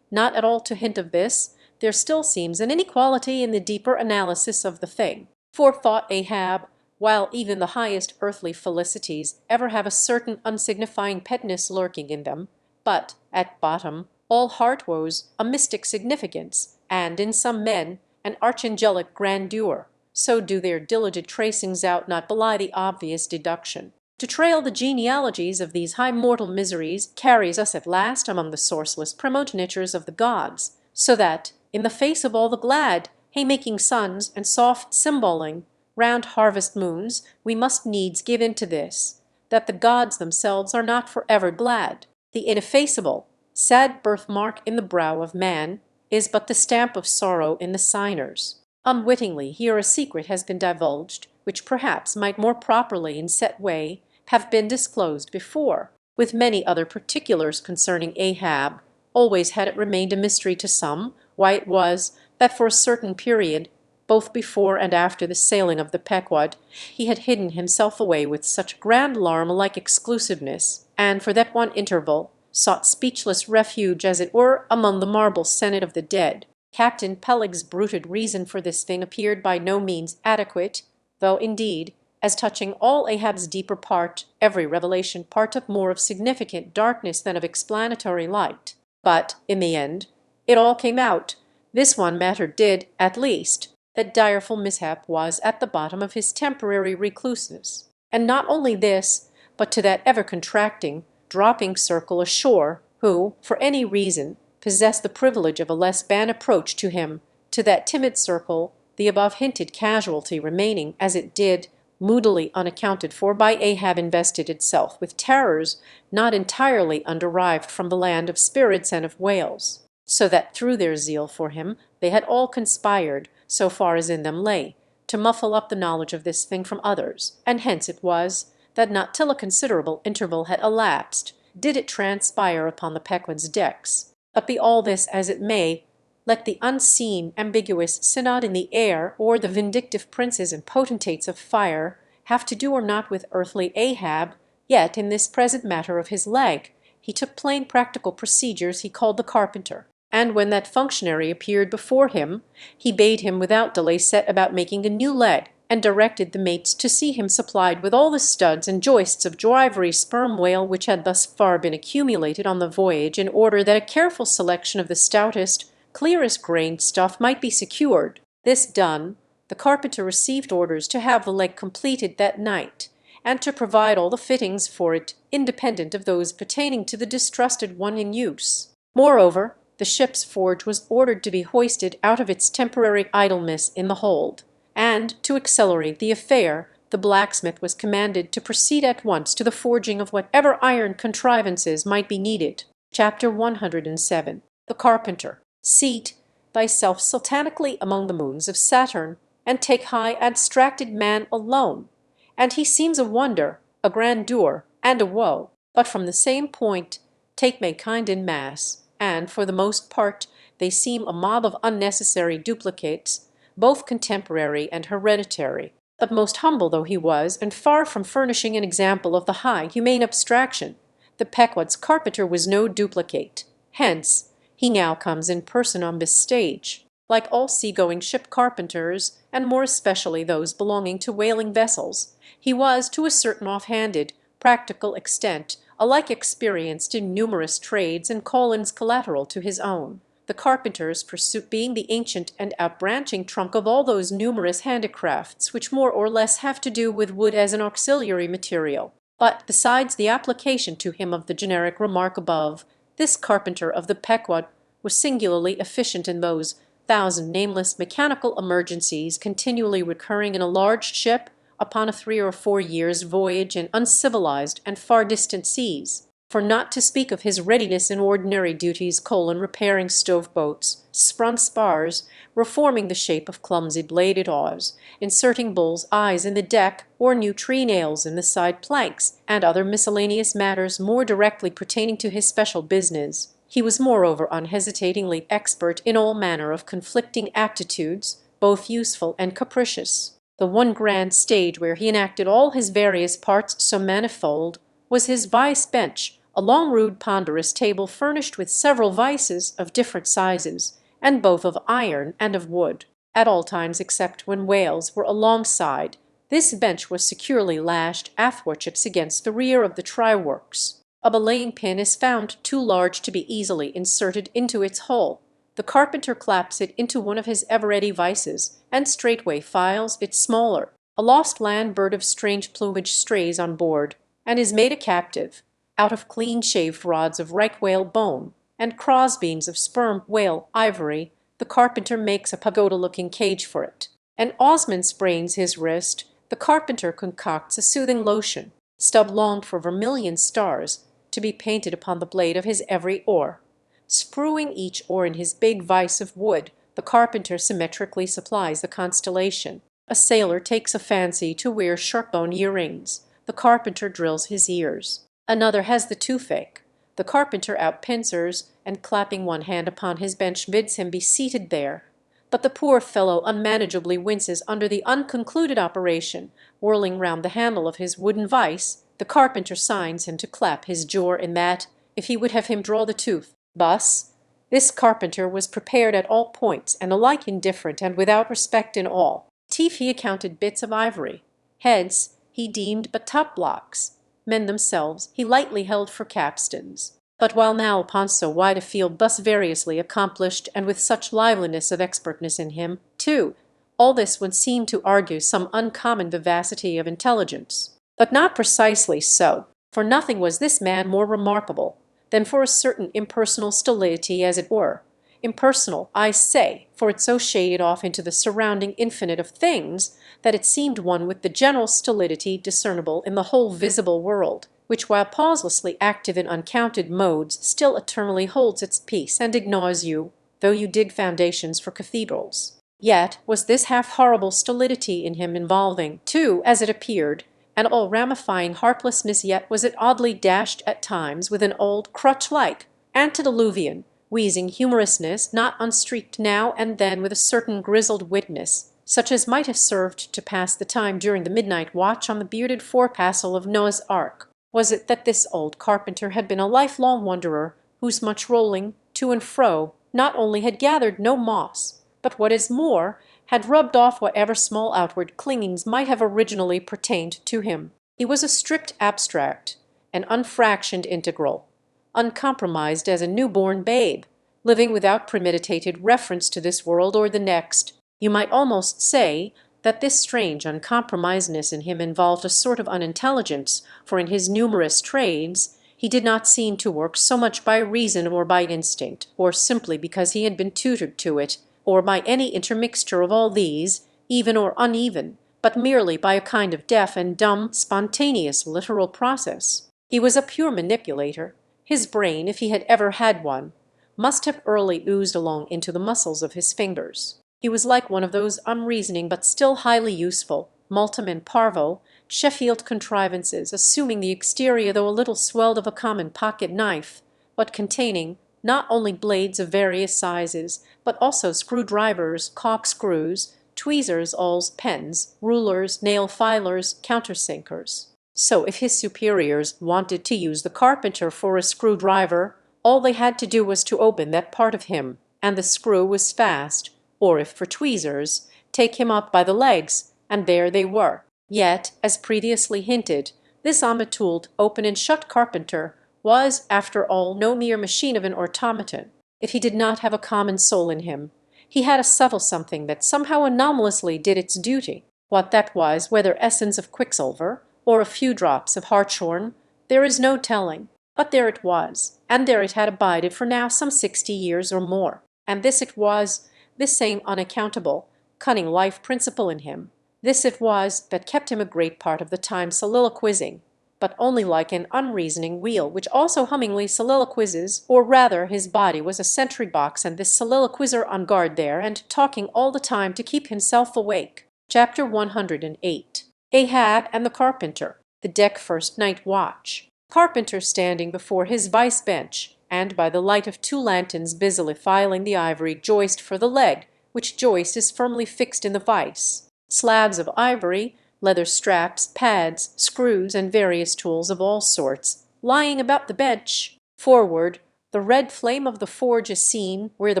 Not at all to hint of this, there still seems an inequality in the deeper analysis of the thing. For, thought Ahab, while even the highest earthly felicities ever have a certain unsignifying pettiness lurking in them, but, at bottom, all heart woes a mystic significance, and, in some men, an archangelic grandeur, so do their diligent tracings out not belie the obvious deduction. To trail the genealogies of these high mortal miseries carries us at last among the sourceless promonitors of the gods, so that, in the face of all the glad, haymaking suns and soft cymballing, round harvest moons, we must needs give in to this, that the gods themselves are not for ever glad. The ineffaceable, sad birthmark in the brow of man is but the stamp of sorrow in the signers. Unwittingly here a secret has been divulged, which perhaps might more properly in set way have been disclosed before, with many other particulars concerning Ahab. Always had it remained a mystery to some why it was that for a certain period, both before and after the sailing of the Pequod, he had hidden himself away with such grand Lorme-like exclusiveness, and for that one interval sought speechless refuge, as it were, among the marble senate of the dead. Captain Peleg's bruited reason for this thing appeared by no means adequate, though, indeed, as touching all Ahab's deeper part, every revelation partook more of significant darkness than of explanatory light. But, in the end, it all came out. This one matter did, at least, that direful mishap was at the bottom of his temporary recluseness. And not only this, but to that ever-contracting, dropping circle ashore, who, for any reason, possessed the privilege of a less ban approach to him, to that timid circle, the above-hinted casualty remaining, as it did, moodily unaccounted for by Ahab, invested itself with terrors not entirely underived from the land of spirits and of whales, so that through their zeal for him they had all conspired, so far as in them lay, to muffle up the knowledge of this thing from others, and hence it was that not till a considerable interval had elapsed did it transpire upon the Pequod's decks. But be all this as it may, let the unseen, ambiguous synod in the air, or the vindictive princes and potentates of fire, have to do or not with earthly Ahab, yet in this present matter of his leg he took plain practical procedures he called the carpenter, and when that functionary appeared before him, he bade him without delay set about making a new leg, and directed the mates to see him supplied with all the studs and joists of ivory sperm whale which had thus far been accumulated on the voyage, in order that a careful selection of the stoutest, clearest grained stuff might be secured. This done, the carpenter received orders to have the leg completed that night, and to provide all the fittings for it independent of those pertaining to the distrusted one in use. Moreover, the ship's forge was ordered to be hoisted out of its temporary idleness in the hold, and to accelerate the affair, the blacksmith was commanded to proceed at once to the forging of whatever iron contrivances might be needed. Chapter 107. The Carpenter. Seat thyself sultanically among the moons of Saturn, and take high abstracted man alone, and he seems a wonder, a grandeur, and a woe, but from the same point take mankind in mass, and for the most part they seem a mob of unnecessary duplicates, both contemporary and hereditary. But most humble though he was, and far from furnishing an example of the high humane abstraction, the Pequod's carpenter was no duplicate. Hence he now comes in person on this stage. Like all sea-going ship carpenters, and more especially those belonging to whaling vessels, he was, to a certain off-handed, practical extent, alike experienced in numerous trades and callings collateral to his own, the carpenter's pursuit being the ancient and outbranching trunk of all those numerous handicrafts which more or less have to do with wood as an auxiliary material. But besides the application to him of the generic remark above, this carpenter of the Pequod was singularly efficient in those thousand nameless mechanical emergencies continually recurring in a large ship upon a 3 or 4 years' voyage in uncivilized and far distant seas. For not to speak of his readiness in ordinary duties, repairing stove boats, sprung spars, reforming the shape of clumsy bladed oars, inserting bull's eyes in the deck, or new tree nails in the side planks, and other miscellaneous matters more directly pertaining to his special business. He was moreover unhesitatingly expert in all manner of conflicting aptitudes, both useful and capricious. The one grand stage where he enacted all his various parts so manifold was his vice bench, a long rude ponderous table furnished with several vices of different sizes, and both of iron and of wood. At all times except when whales were alongside, this bench was securely lashed athwarts against the rear of the try-works. A belaying pin is found too large to be easily inserted into its hole. The carpenter claps it into one of his ever-ready vices, and straightway files it smaller. A lost land bird of strange plumage strays on board, and is made a captive. Out of clean-shaved rods of right whale bone, and crossbeams of sperm whale ivory, the carpenter makes a pagoda-looking cage for it. An Osman sprains his wrist, the carpenter concocts a soothing lotion. Stubb longed for vermilion stars to be painted upon the blade of his every oar. Spruing each oar in his big vise of wood, the carpenter symmetrically supplies the constellation. A sailor takes a fancy to wear sharp-bone earrings. The carpenter drills his ears. Another has the toothache. The carpenter outpincers, and clapping one hand upon his bench bids him be seated there. But the poor fellow unmanageably winces under the unconcluded operation. Whirling round the handle of his wooden vice, the carpenter signs him to clap his jaw in that, if he would have him draw the tooth. Thus, this carpenter was prepared at all points, and alike indifferent and without respect in all. Teeth he accounted bits of ivory, heads he deemed but top blocks, men themselves he lightly held for capstans. But while now upon so wide a field thus variously accomplished, and with such liveliness of expertness in him, too, all this would seem to argue some uncommon vivacity of intelligence. But not precisely so, for nothing was this man more remarkable than for a certain impersonal stolidity, as it were. Impersonal, I say, for it so shaded off into the surrounding infinite of things that it seemed one with the general stolidity discernible in the whole visible world, which, while pauselessly active in uncounted modes, still eternally holds its peace and ignores you, though you dig foundations for cathedrals. Yet was this half-horrible stolidity in him involving, too, as it appeared, an all-ramifying harplessness, yet was it oddly dashed at times with an old, crutch-like, antediluvian, wheezing humorousness, not unstreaked now and then with a certain grizzled witness, such as might have served to pass the time during the midnight watch on the bearded forecastle of Noah's Ark. Was it that this old carpenter had been a lifelong wanderer, whose much rolling to and fro not only had gathered no moss, but what is more, had rubbed off whatever small outward clingings might have originally pertained to him? He was a strict abstract, an unfractioned integral, uncompromised as a newborn babe, living without premeditated reference to this world or the next. You might almost say that this strange uncompromisedness in him involved a sort of unintelligence, for in his numerous trades he did not seem to work so much by reason or by instinct, or simply because he had been tutored to it, or by any intermixture of all these, even or uneven, but merely by a kind of deaf and dumb, spontaneous literal process. He was a pure manipulator. His brain, if he had ever had one, must have early oozed along into the muscles of his fingers. He was like one of those unreasoning but still highly useful, multum in parvo, Sheffield contrivances, assuming the exterior though a little swelled of a common pocket knife, but containing not only blades of various sizes, but also screwdrivers, corkscrews, tweezers, awls, pens, rulers, nail filers, countersinkers. So if his superiors wanted to use the carpenter for a screwdriver, all they had to do was to open that part of him, and the screw was fast, or if for tweezers, take him up by the legs, and there they were. Yet, as previously hinted, this amatooled open and shut carpenter was, after all, no mere machine of an automaton. If he did not have a common soul in him, he had a subtle something that somehow anomalously did its duty. What that was, whether essence of quicksilver, or a few drops of hartshorn, there is no telling. But there it was, and there it had abided for now some 60 years or more. And this it was, this same unaccountable, cunning life principle in him, this it was that kept him a great part of the time soliloquizing, but only like an unreasoning wheel which also hummingly soliloquizes, or rather his body was a sentry box and this soliloquizer on guard there and talking all the time to keep himself awake. Chapter 108. Ahab and the Carpenter, the deck first night watch. Carpenter standing before his vice bench, and by the light of 2 lanterns busily filing the ivory joist for the leg, which joist is firmly fixed in the vice. Slabs of ivory, leather straps, pads, screws, and various tools of all sorts, lying about the bench. Forward, the red flame of the forge is seen, where the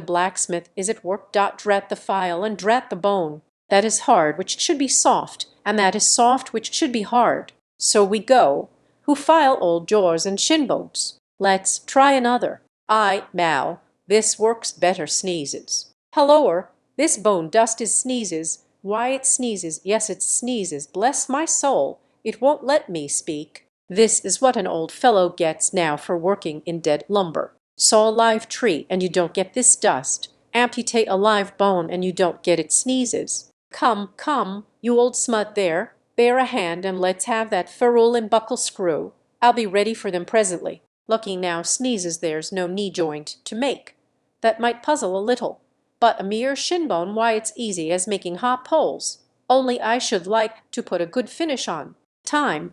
blacksmith is at work. Drat the file, and drat the bone. That is hard which should be soft, and that is soft which should be hard. So we go, who file old jaws and shin bones. Let's try another. Now, this works better sneezes. Helloer, this bone dust is sneezes. Why, it sneezes, yes, it sneezes, bless my soul, it won't let me speak. This is what an old fellow gets now for working in dead lumber. Saw a live tree, and you don't get this dust. Amputate a live bone, and you don't get it sneezes. Come, come, you old smut there, bear a hand, and let's have that ferrule and buckle screw. I'll be ready for them presently. Looking now sneezes there's no knee joint to make. That might puzzle a little. But a mere shin bone, why, it's easy as making hot poles. Only I should like to put a good finish on. Time.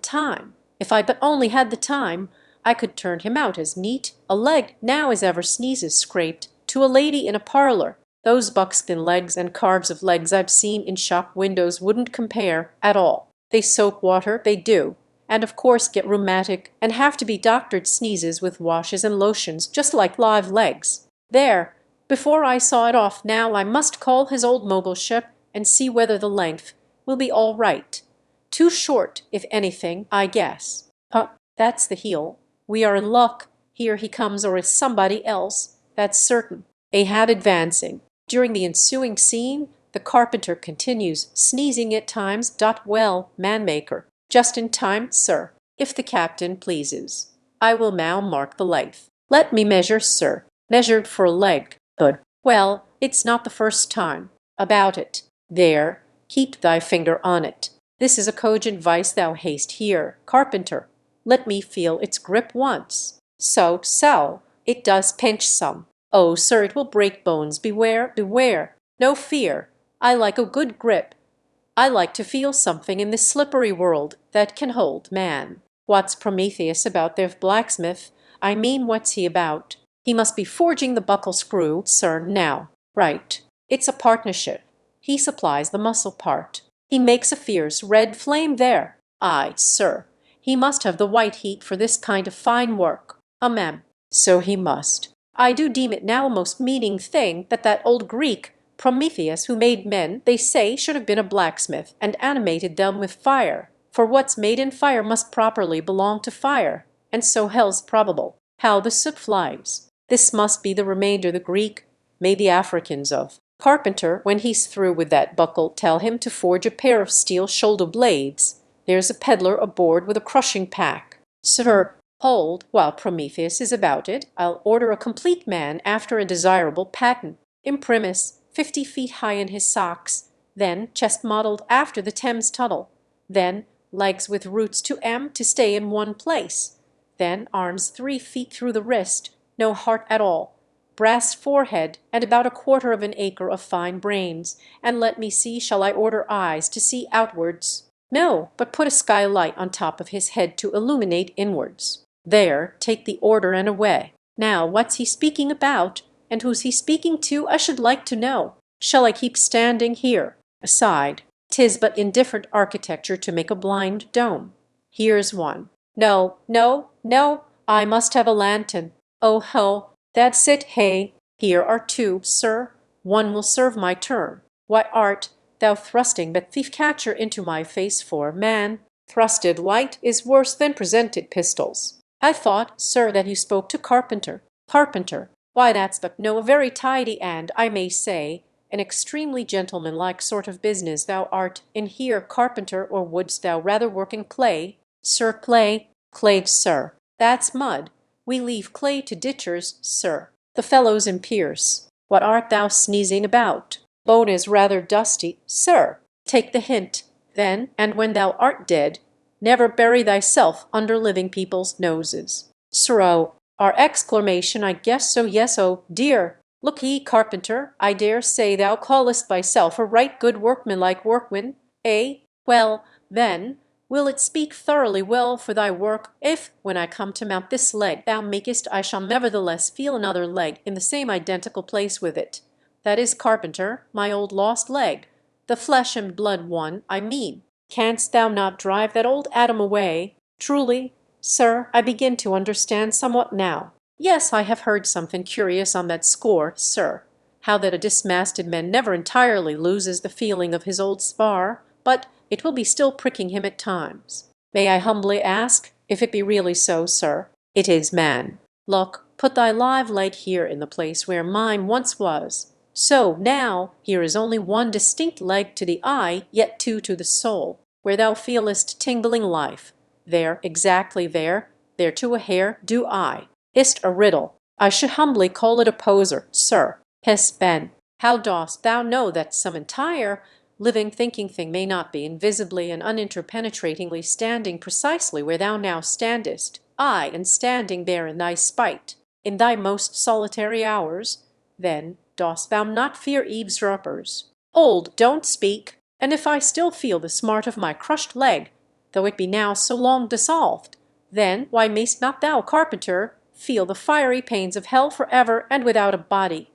If I but only had the time, I could turn him out as neat a leg now as ever sneezes scraped to a lady in a parlor. Those buckskin legs and calves of legs I've seen in shop windows wouldn't compare at all. They soak water, they do, and of course get rheumatic and have to be doctored sneezes with washes and lotions just like live legs. There. Before I saw it off now, I must call his old mobile ship and see whether the length will be all right. Too short, if anything, I guess. That's the heel. We are in luck. Here he comes, or is somebody else, that's certain. Ahab advancing. During the ensuing scene, the carpenter continues, sneezing at times. Well, man-maker. Just in time, sir, if the captain pleases. I will now mark the length. Let me measure, sir. Measured for a leg. Good. Well, it's not the first time. About it. There, keep thy finger on it. This is a cogent vice thou hast here, carpenter. Let me feel its grip once. So, it does pinch some. Oh, sir, it will break bones. Beware. No fear. I like a good grip. I like to feel something in this slippery world that can hold man. What's Prometheus about their blacksmith? I mean, what's he about? He must be forging the buckle screw, sir, now. Right. It's a partnership. He supplies the muscle part. He makes a fierce red flame there. Aye, sir. He must have the white heat for this kind of fine work. So he must. I do deem it now a most meaning thing that old Greek, Prometheus, who made men, they say, should have been a blacksmith, and animated them with fire. For what's made in fire must properly belong to fire, and so hell's probable. How the soot flies! This must be the remainder the Greek made the Africans of. Carpenter, when he's through with that buckle, tell him to forge a pair of steel shoulder blades. There's a peddler aboard with a crushing pack. Sir, hold, while Prometheus is about it, I'll order a complete man after a desirable pattern. Imprimis, 50 feet high in his socks, then chest modelled after the Thames Tunnel, then legs with roots to stay in one place, then arms 3 feet through the wrist, no heart at all, brass forehead, and about 1/4 of an acre of fine brains, and let me see, shall I order eyes to see outwards? No, but put a skylight on top of his head to illuminate inwards. There, take the order and away. Now, what's he speaking about? And who's he speaking to, I should like to know? Shall I keep standing here? Aside, 'tis but indifferent architecture to make a blind dome. Here's one. No, no, no, I must have a lantern. Oh ho, that's it, hey. Here are two, sir. One will serve my turn. What art thou thrusting that thief-catcher into my face for, man? Thrusted light is worse than presented pistols. I thought, sir, that you spoke to Carpenter. Carpenter? Why, that's but no a very tidy and, I may say, an extremely gentlemanlike sort of business thou art in here, Carpenter, or wouldst thou rather work in clay? Sir, clay? Clay, sir. That's mud. We leave clay to ditchers, sir. The fellows in Pierce. What art thou sneezing about? Bone is rather dusty, sir. Take the hint, then, and when thou art dead, never bury thyself under living people's noses. Sirrah, our exclamation, I guess so, yes, oh dear. Look ye, Carpenter, I dare say thou callest thyself a right good workmanlike workman, eh? Well, then, will it speak thoroughly well for thy work, if, when I come to mount this leg thou makest, I shall nevertheless feel another leg in the same identical place with it. That is, Carpenter, my old lost leg, the flesh and blood one, I mean. Canst thou not drive that old Adam away? Truly, sir, I begin to understand somewhat now. Yes, I have heard something curious on that score, sir. How that a dismasted man never entirely loses the feeling of his old spar, but it will be still pricking him at times. May I humbly ask if it be really so, sir? It is, man. Look, put thy live leg here in the place where mine once was. So, now, here is only one distinct leg to the eye, yet two to the soul, where thou feelest tingling life. There, exactly there to a hair do I. Is't a riddle? I should humbly call it a poser, sir. His Ben, how dost thou know that some entire living thinking thing may not be invisibly and uninterpenetratingly standing precisely where thou now standest, ay, and standing there in thy spite, in thy most solitary hours? Then dost thou not fear eavesdroppers? Old, don't speak, and if I still feel the smart of my crushed leg, though it be now so long dissolved, then why mayst not thou, Carpenter, feel the fiery pains of hell for ever and without a body?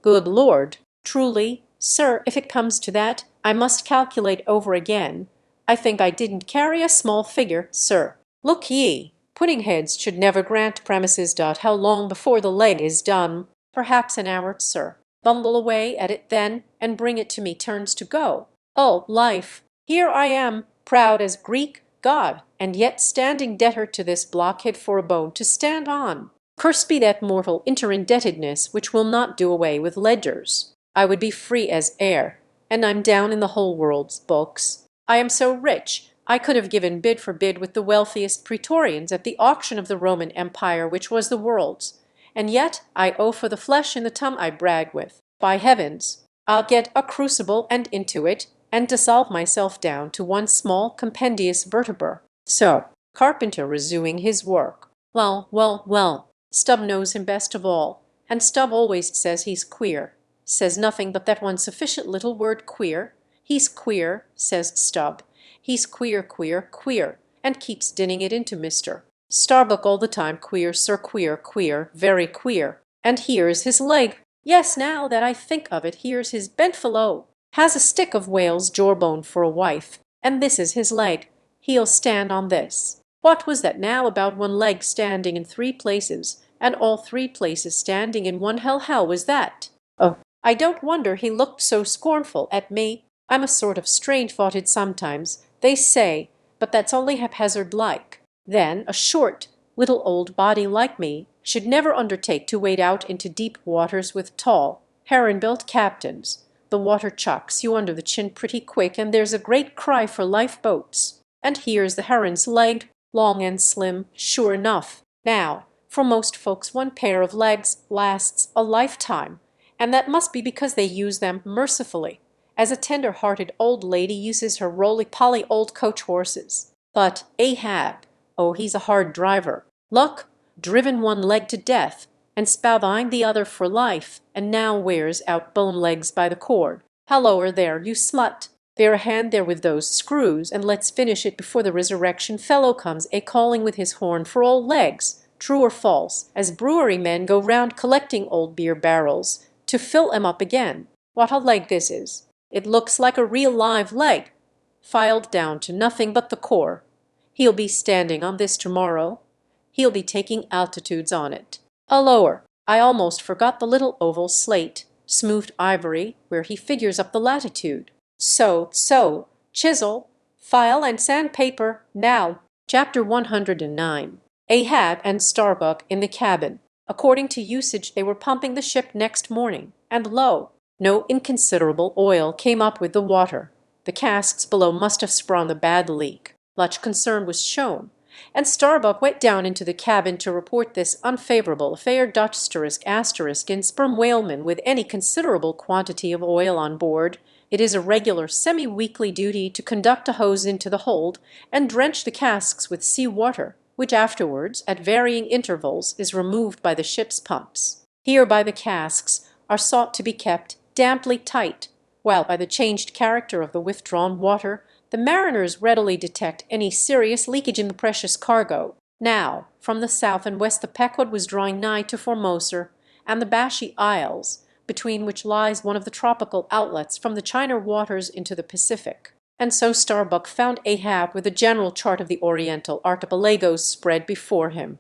Good Lord! Truly, sir, if it comes to that, I must calculate over again. I think I didn't carry a small figure, sir. Look ye, Puddingheads should never grant premises. How long before the leg is done? Perhaps an hour, sir. Bumble away at it then, and bring it to me turns to go. Oh, life! Here I am, proud as Greek God, and yet standing debtor to this blockhead for a bone to stand on. Cursed be that mortal interindebtedness which will not do away with ledgers. I would be free as air, and I'm down in the whole world's books. I am so rich, I could have given bid for bid with the wealthiest praetorians at the auction of the Roman Empire, which was the world's. And yet I owe for the flesh in the tum I brag with. By heavens, I'll get a crucible and into it, and dissolve myself down to one small compendious vertebra. So, Carpenter resuming his work. Well, Stubb knows him best of all, and Stubb always says he's queer. Says nothing but that one sufficient little word queer. He's queer, says Stubb. He's queer, and keeps dinning it into Mr. Starbuck all the time. Queer, sir, queer, very queer. And here's his leg. Yes, now that I think of it, here's his bedfellow. Has a stick of whale's jawbone for a wife, and this is his leg. He'll stand on this. What was that now about one leg standing in three places, and all three places standing in one? How was that? Oh, I don't wonder he looked so scornful at me. I'm a sort of strange-thoughted sometimes, they say, but that's only haphazard-like. Then a short, little old body like me should never undertake to wade out into deep waters with tall, heron-built captains. The water chucks you under the chin pretty quick, and there's a great cry for lifeboats. And here's the heron's leg, long and slim, sure enough. Now, for most folks one pair of legs lasts a lifetime, and that must be because they use them mercifully, as a tender-hearted old lady uses her roly-poly old coach-horses. But Ahab, oh, he's a hard driver. Look, driven one leg to death, and spavine the other for life, and now wears out bone legs by the cord. Halloa there, you slut! Bear a hand there with those screws, and let's finish it before the resurrection fellow comes a-calling with his horn for all legs, true or false, as brewery men go round collecting old beer barrels to fill 'em up again. What a leg this is! It looks like a real live leg, filed down to nothing but the core. He'll be standing on this tomorrow. He'll be taking altitudes on it. A lower. I almost forgot the little oval slate, smoothed ivory, where he figures up the latitude. So, chisel, file, and sandpaper, now. Chapter 109. Ahab and Starbuck in the cabin. According to usage, they were pumping the ship next morning, and lo! No inconsiderable oil came up with the water. The casks below must have sprung a bad leak. Much concern was shown, and Starbuck went down into the cabin to report this unfavorable affair. *** In sperm whalemen with any considerable quantity of oil on board, it is a regular semi-weekly duty to conduct a hose into the hold and drench the casks with sea water, which afterwards, at varying intervals, is removed by the ship's pumps. Hereby the casks are sought to be kept damply tight, while by the changed character of the withdrawn water the mariners readily detect any serious leakage in the precious cargo. Now, from the south and west the Pequod was drawing nigh to Formosa and the Bashy Isles, between which lies one of the tropical outlets from the China waters into the Pacific. And so Starbuck found Ahab with a general chart of the Oriental archipelagos spread before him,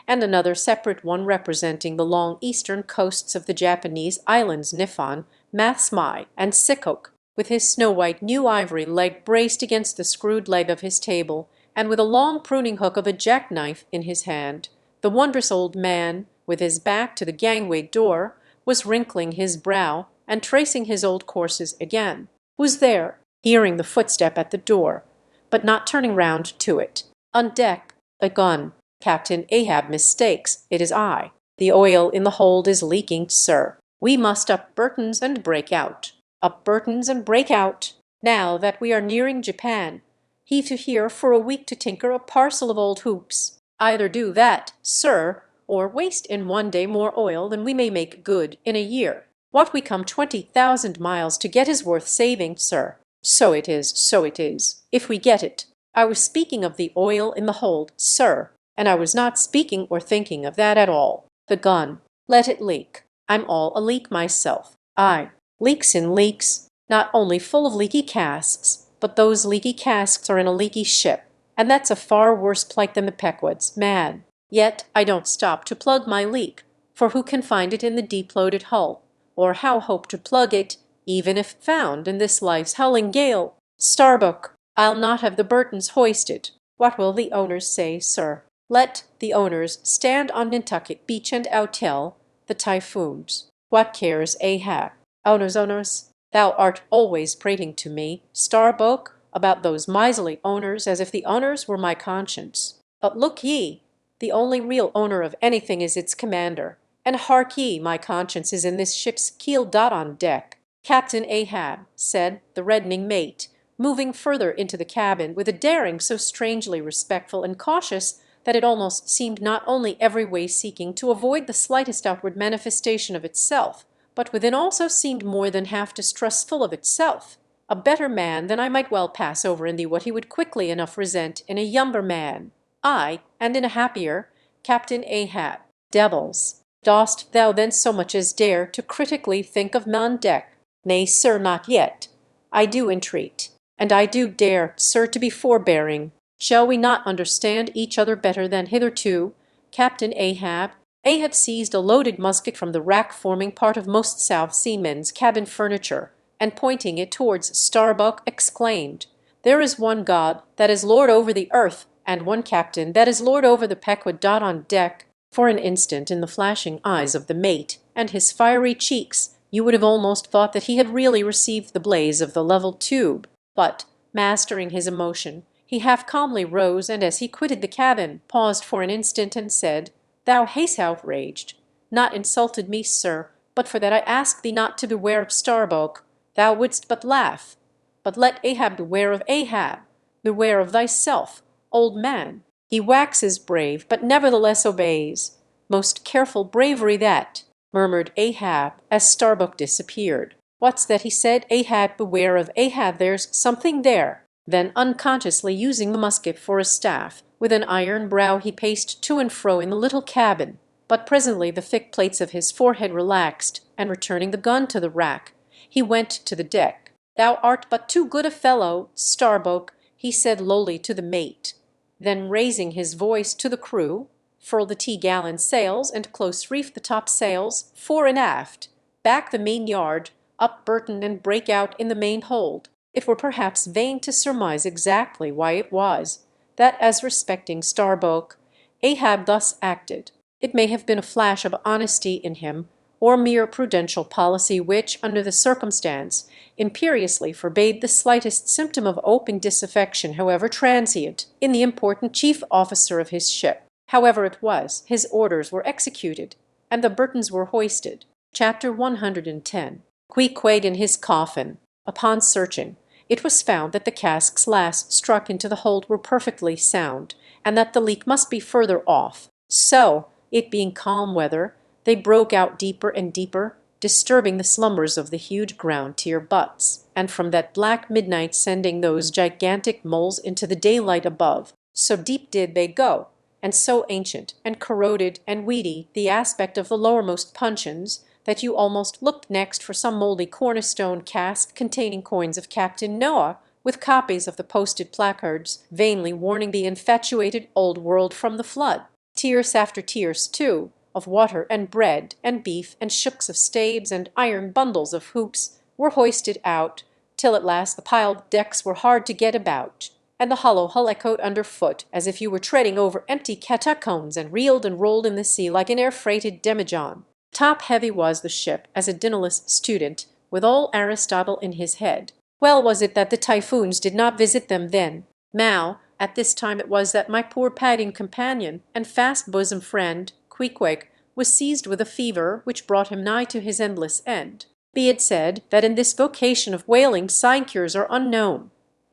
and another separate one representing the long eastern coasts of the Japanese islands Niphon, Matsmai, and Sikok, with his snow-white new ivory leg braced against the screwed leg of his table, and with a long pruning hook of a jackknife in his hand. The wondrous old man, with his back to the gangway door, was wrinkling his brow and tracing his old courses again. Was there, hearing the footstep at the door, but not turning round to it. On deck, a gun. Captain Ahab mistakes. It is I. The oil in the hold is leaking, sir. We must up Burton's and break out. Up Burton's and break out. Now that we are nearing Japan, heave to here for a week to tinker a parcel of old hoops. Either do that, sir, or waste in one day more oil than we may make good in a year. What we come 20,000 miles to get is worth saving, sir. So it is, if we get it. I was speaking of the oil in the hold, sir, and I was not speaking or thinking of that at all. The gun. Let it leak. I'm all a leak myself. Aye, leaks in leaks, not only full of leaky casks, but those leaky casks are in a leaky ship, and that's a far worse plight than the Pequod's, man. Yet I don't stop to plug my leak, for who can find it in the deep-loaded hull, or how hope to plug it, even if found in this life's howling gale? Starbuck, I'll not have the Burtons hoisted. What will the owners say, sir? Let the owners stand on Nantucket Beach and outtell the typhoons. What cares Ahab? Owners, thou art always prating to me, Starbuck, about those miserly owners, as if the owners were my conscience. But look ye, the only real owner of anything is its commander, and hark ye, my conscience is in this ship's keel on deck. Captain Ahab, said the reddening mate, moving further into the cabin with a daring so strangely respectful and cautious that it almost seemed not only every way seeking to avoid the slightest outward manifestation of itself, but within also seemed more than half distrustful of itself. A better man than I might well pass over in thee what he would quickly enough resent in a younger man. Ay, and in a happier, Captain Ahab. Devils, dost thou then so much as dare to critically think of me on deck? Nay, sir, not yet. I do entreat, and I do dare, sir, to be forbearing. Shall we not understand each other better than hitherto, Captain Ahab? Ahab seized a loaded musket from the rack forming part of most South Seamen's cabin furniture, and pointing it towards Starbuck, exclaimed, "There is one God that is Lord over the earth, and one Captain that is Lord over the Pequod." On deck, for an instant, in the flashing eyes of the mate and his fiery cheeks, you would have almost thought that he had really received the blaze of the level tube. But, mastering his emotion, he half calmly rose, and as he quitted the cabin, paused for an instant and said, "Thou hast outraged, not insulted me, sir, but for that I ask thee not to beware of Starbuck. Thou wouldst but laugh. But let Ahab beware of Ahab. Beware of thyself, old man. He waxes brave, but nevertheless obeys. Most careful bravery that," murmured Ahab as Starbuck disappeared. "What's that?" he said. "Ahab, beware of Ahab, there's something there." Then, unconsciously using the musket for a staff, with an iron brow he paced to and fro in the little cabin. But presently the thick plates of his forehead relaxed, and returning the gun to the rack, he went to the deck. "Thou art but too good a fellow, Starbuck," he said lowly to the mate. Then raising his voice to the crew, "Furl the t-gallant sails and close reef the topsails, fore and aft. Back the main yard, up Burton and break out in the main hold." It were perhaps vain to surmise exactly why it was that, as respecting Starbuck, Ahab thus acted. It may have been a flash of honesty in him, or mere prudential policy which, under the circumstance, imperiously forbade the slightest symptom of open disaffection, however transient, in the important chief officer of his ship. However it was, his orders were executed, and the Burtons were hoisted. Chapter 110. Queequeg in his coffin. Upon searching, it was found that the casks last struck into the hold were perfectly sound, and that the leak must be further off. So, it being calm weather, they broke out deeper and deeper, disturbing the slumbers of the huge ground-tier butts, and from that black midnight sending those gigantic moles into the daylight above. So deep did they go, and so ancient and corroded and weedy the aspect of the lowermost puncheons, that you almost looked next for some mouldy cornerstone cask containing coins of Captain Noah, with copies of the posted placards vainly warning the infatuated old world from the flood. Tierce after tierce, too, of water and bread and beef and shooks of staves and iron bundles of hoops were hoisted out, till at last the piled decks were hard to get about, and the hollow hull echoed underfoot as if you were treading over empty catacombs, and reeled and rolled in the sea like an air-freighted demijohn. Top-heavy was the ship as a dinnerless student, with all Aristotle in his head. Well was it that the typhoons did not visit them then. Now, at this time it was that my poor padding companion and fast bosom friend, Queequeg, was seized with a fever which brought him nigh to his endless end. Be it said that in this vocation of whaling sinecures are unknown.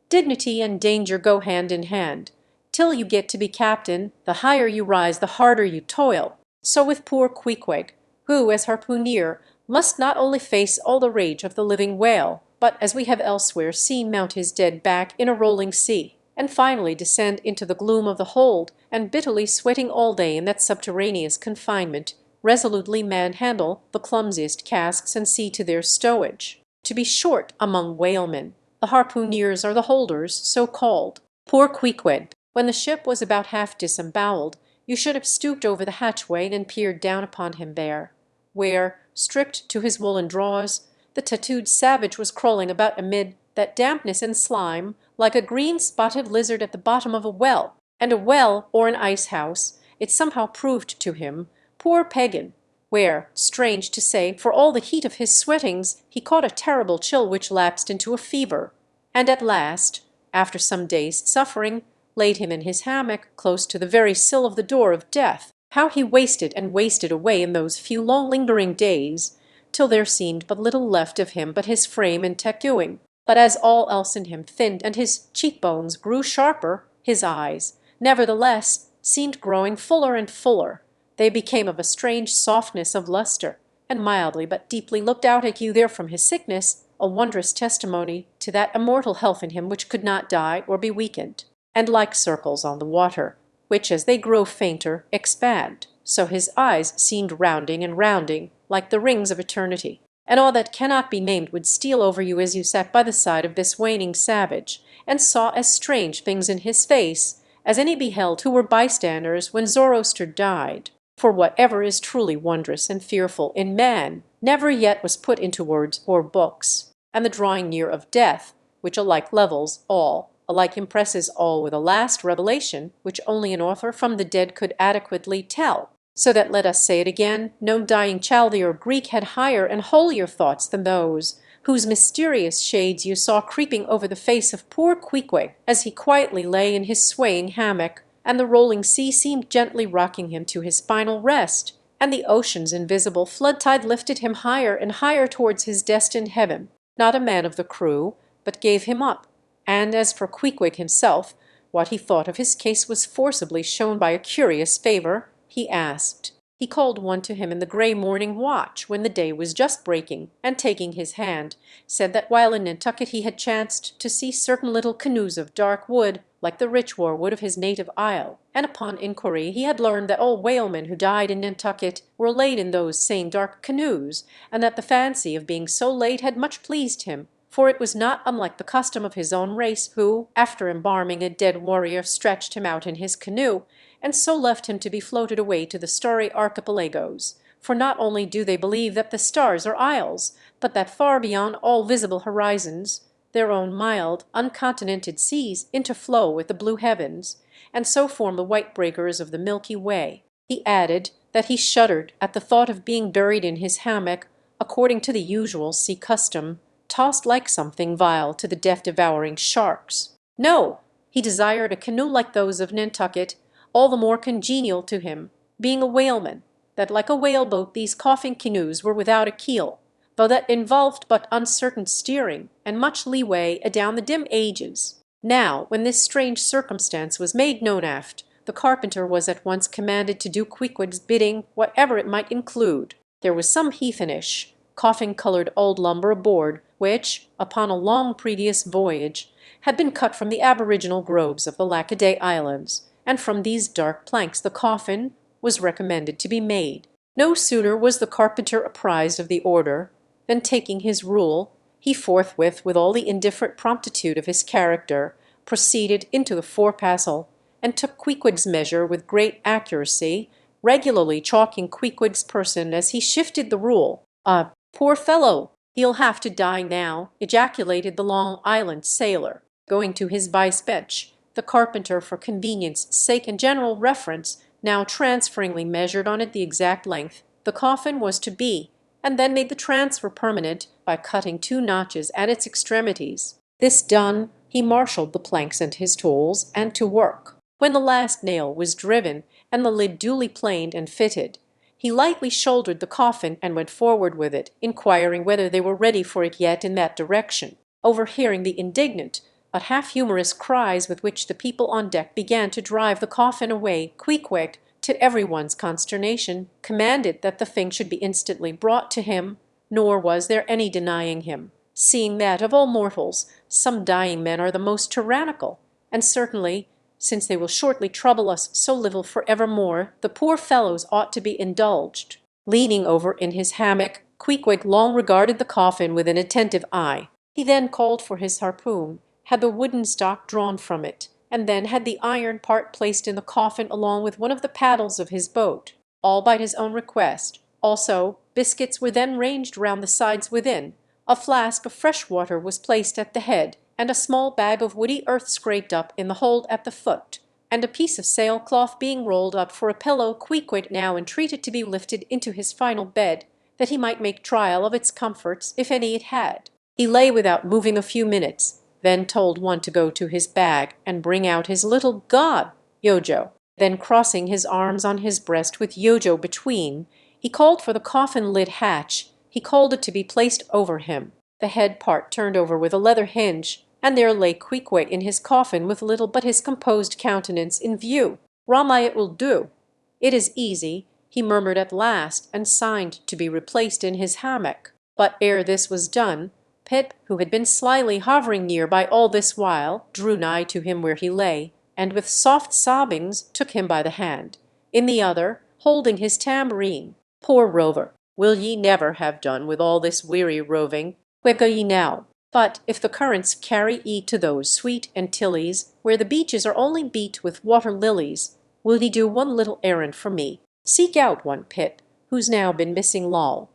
Dignity and danger go hand in hand. Till you get to be captain, the higher you rise, the harder you toil. So with poor Queequeg, who, as harpooneer, must not only face all the rage of the living whale, but, as we have elsewhere seen, mount his dead back in a rolling sea, and finally descend into the gloom of the hold, and bitterly sweating all day in that subterraneous confinement, resolutely manhandle the clumsiest casks and see to their stowage. To be short, among whalemen, the harpooneers are the holders, so called. Poor Queequeg, when the ship was about half disembowelled, you should have stooped over the hatchway and peered down upon him there, where, stripped to his woolen drawers, the tattooed savage was crawling about amid that dampness and slime like a green-spotted lizard at the bottom of a well. And a well, or an ice-house, it somehow proved to him, poor pagan, where, strange to say, for all the heat of his sweatings, he caught a terrible chill which lapsed into a fever, and at last, after some days' suffering, laid him in his hammock close to the very sill of the door of death. How he wasted and wasted away in those few long lingering days, till there seemed but little left of him but his frame and tattooing. But as all else in him thinned and his cheekbones grew sharper, his eyes, nevertheless, seemed growing fuller and fuller. They became of a strange softness of lustre, and mildly but deeply looked out at you there from his sickness, a wondrous testimony to that immortal health in him which could not die or be weakened. And like circles on the water, which as they grow fainter expand, so his eyes seemed rounding and rounding like the rings of eternity, and all that cannot be named would steal over you as you sat by the side of this waning savage, and saw as strange things in his face as any beheld who were bystanders when Zoroaster died. For whatever is truly wondrous and fearful in man never yet was put into words or books, and the drawing near of death, which alike levels all, alike impresses all with a last revelation which only an author from the dead could adequately tell. So that, let us say it again, no dying Chaldee or Greek had higher and holier thoughts than those whose mysterious shades you saw creeping over the face of poor Queequeg as he quietly lay in his swaying hammock, and the rolling sea seemed gently rocking him to his final rest, and the ocean's invisible flood-tide lifted him higher and higher towards his destined heaven. Not a man of the crew but gave him up, and as for Queequeg himself, what he thought of his case was forcibly shown by a curious favour. He asked, He called one to him in the grey morning watch, when the day was just breaking, and taking his hand, said that while in Nantucket he had chanced to see certain little canoes of dark wood, like the rich-war wood of his native isle, and upon inquiry he had learned that all whalemen who died in Nantucket were laid in those same dark canoes, and that the fancy of being so laid had much pleased him, for it was not unlike the custom of his own race, who, after embalming a dead warrior, stretched him out in his canoe, and so left him to be floated away to the starry archipelagos. For not only do they believe that the stars are isles, but that far beyond all visible horizons their own mild, uncontinented seas interflow with the blue heavens, and so form the white breakers of the Milky Way. He added that he shuddered at the thought of being buried in his hammock, according to the usual sea custom, tossed like something vile to the death-devouring sharks. No, he desired a canoe like those of Nantucket, all the more congenial to him, being a whaleman, that like a whaleboat these coughing canoes were without a keel, though that involved but uncertain steering, and much leeway adown the dim ages. Now, when this strange circumstance was made known aft, the carpenter was at once commanded to do Queequeg's bidding, whatever it might include. There was some heathenish, coffin-coloured old lumber aboard, which, upon a long previous voyage, had been cut from the aboriginal groves of the Lackaday Islands, and from these dark planks the coffin was recommended to be made. No sooner was the carpenter apprised of the order than, taking his rule, he forthwith, with all the indifferent promptitude of his character, proceeded into the forecastle, and took Queequeg's measure with great accuracy, regularly chalking Queequeg's person as he shifted the rule. Poor fellow, he'll have to die now," ejaculated the Long Island sailor, going to his vice-bench. The carpenter, for convenience sake and general reference, now transferringly measured on it the exact length the coffin was to be, and then made the transfer permanent by cutting 2 notches at its extremities. This done, he marshalled the planks and his tools, and to work. When the last nail was driven, and the lid duly planed and fitted, he lightly shouldered the coffin and went forward with it, inquiring whether they were ready for it yet in that direction. Overhearing the indignant but half-humorous cries with which the people on deck began to drive the coffin away, Queequeg, to every one's consternation, commanded that the thing should be instantly brought to him, nor was there any denying him, seeing that of all mortals some dying men are the most tyrannical, and certainly, since they will shortly trouble us so little for evermore, the poor fellows ought to be indulged. Leaning over in his hammock, Queequeg long regarded the coffin with an attentive eye. He then called for his harpoon, had the wooden stock drawn from it, and then had the iron part placed in the coffin along with one of the paddles of his boat, all by his own request. Also, biscuits were then ranged round the sides within, a flask of fresh water was placed at the head, and a small bag of woody earth scraped up in the hold at the foot, and a piece of sailcloth being rolled up for a pillow. Queequeg now entreated to be lifted into his final bed, that he might make trial of its comforts, if any it had. He lay without moving a few minutes, then told one to go to his bag and bring out his little god, Yojo. Then, crossing his arms on his breast with Yojo between, he called for the coffin lid hatch. He called it to be placed over him, the head part turned over with a leather hinge, and there lay Queequeg in his coffin with little but his composed countenance in view. "Rama, it will do. It is easy," he murmured at last, and signed to be replaced in his hammock. But ere this was done, Pip, who had been slyly hovering near by all this while, drew nigh to him where he lay, and with soft sobbings took him by the hand, in the other holding his tambourine. "Poor rover, will ye never have done with all this weary roving? Where go ye now? But if the currents carry ye to those sweet Antilles, where the beaches are only beat with water lilies, will ye do one little errand for me? Seek out one Pip, who's now been missing Lol.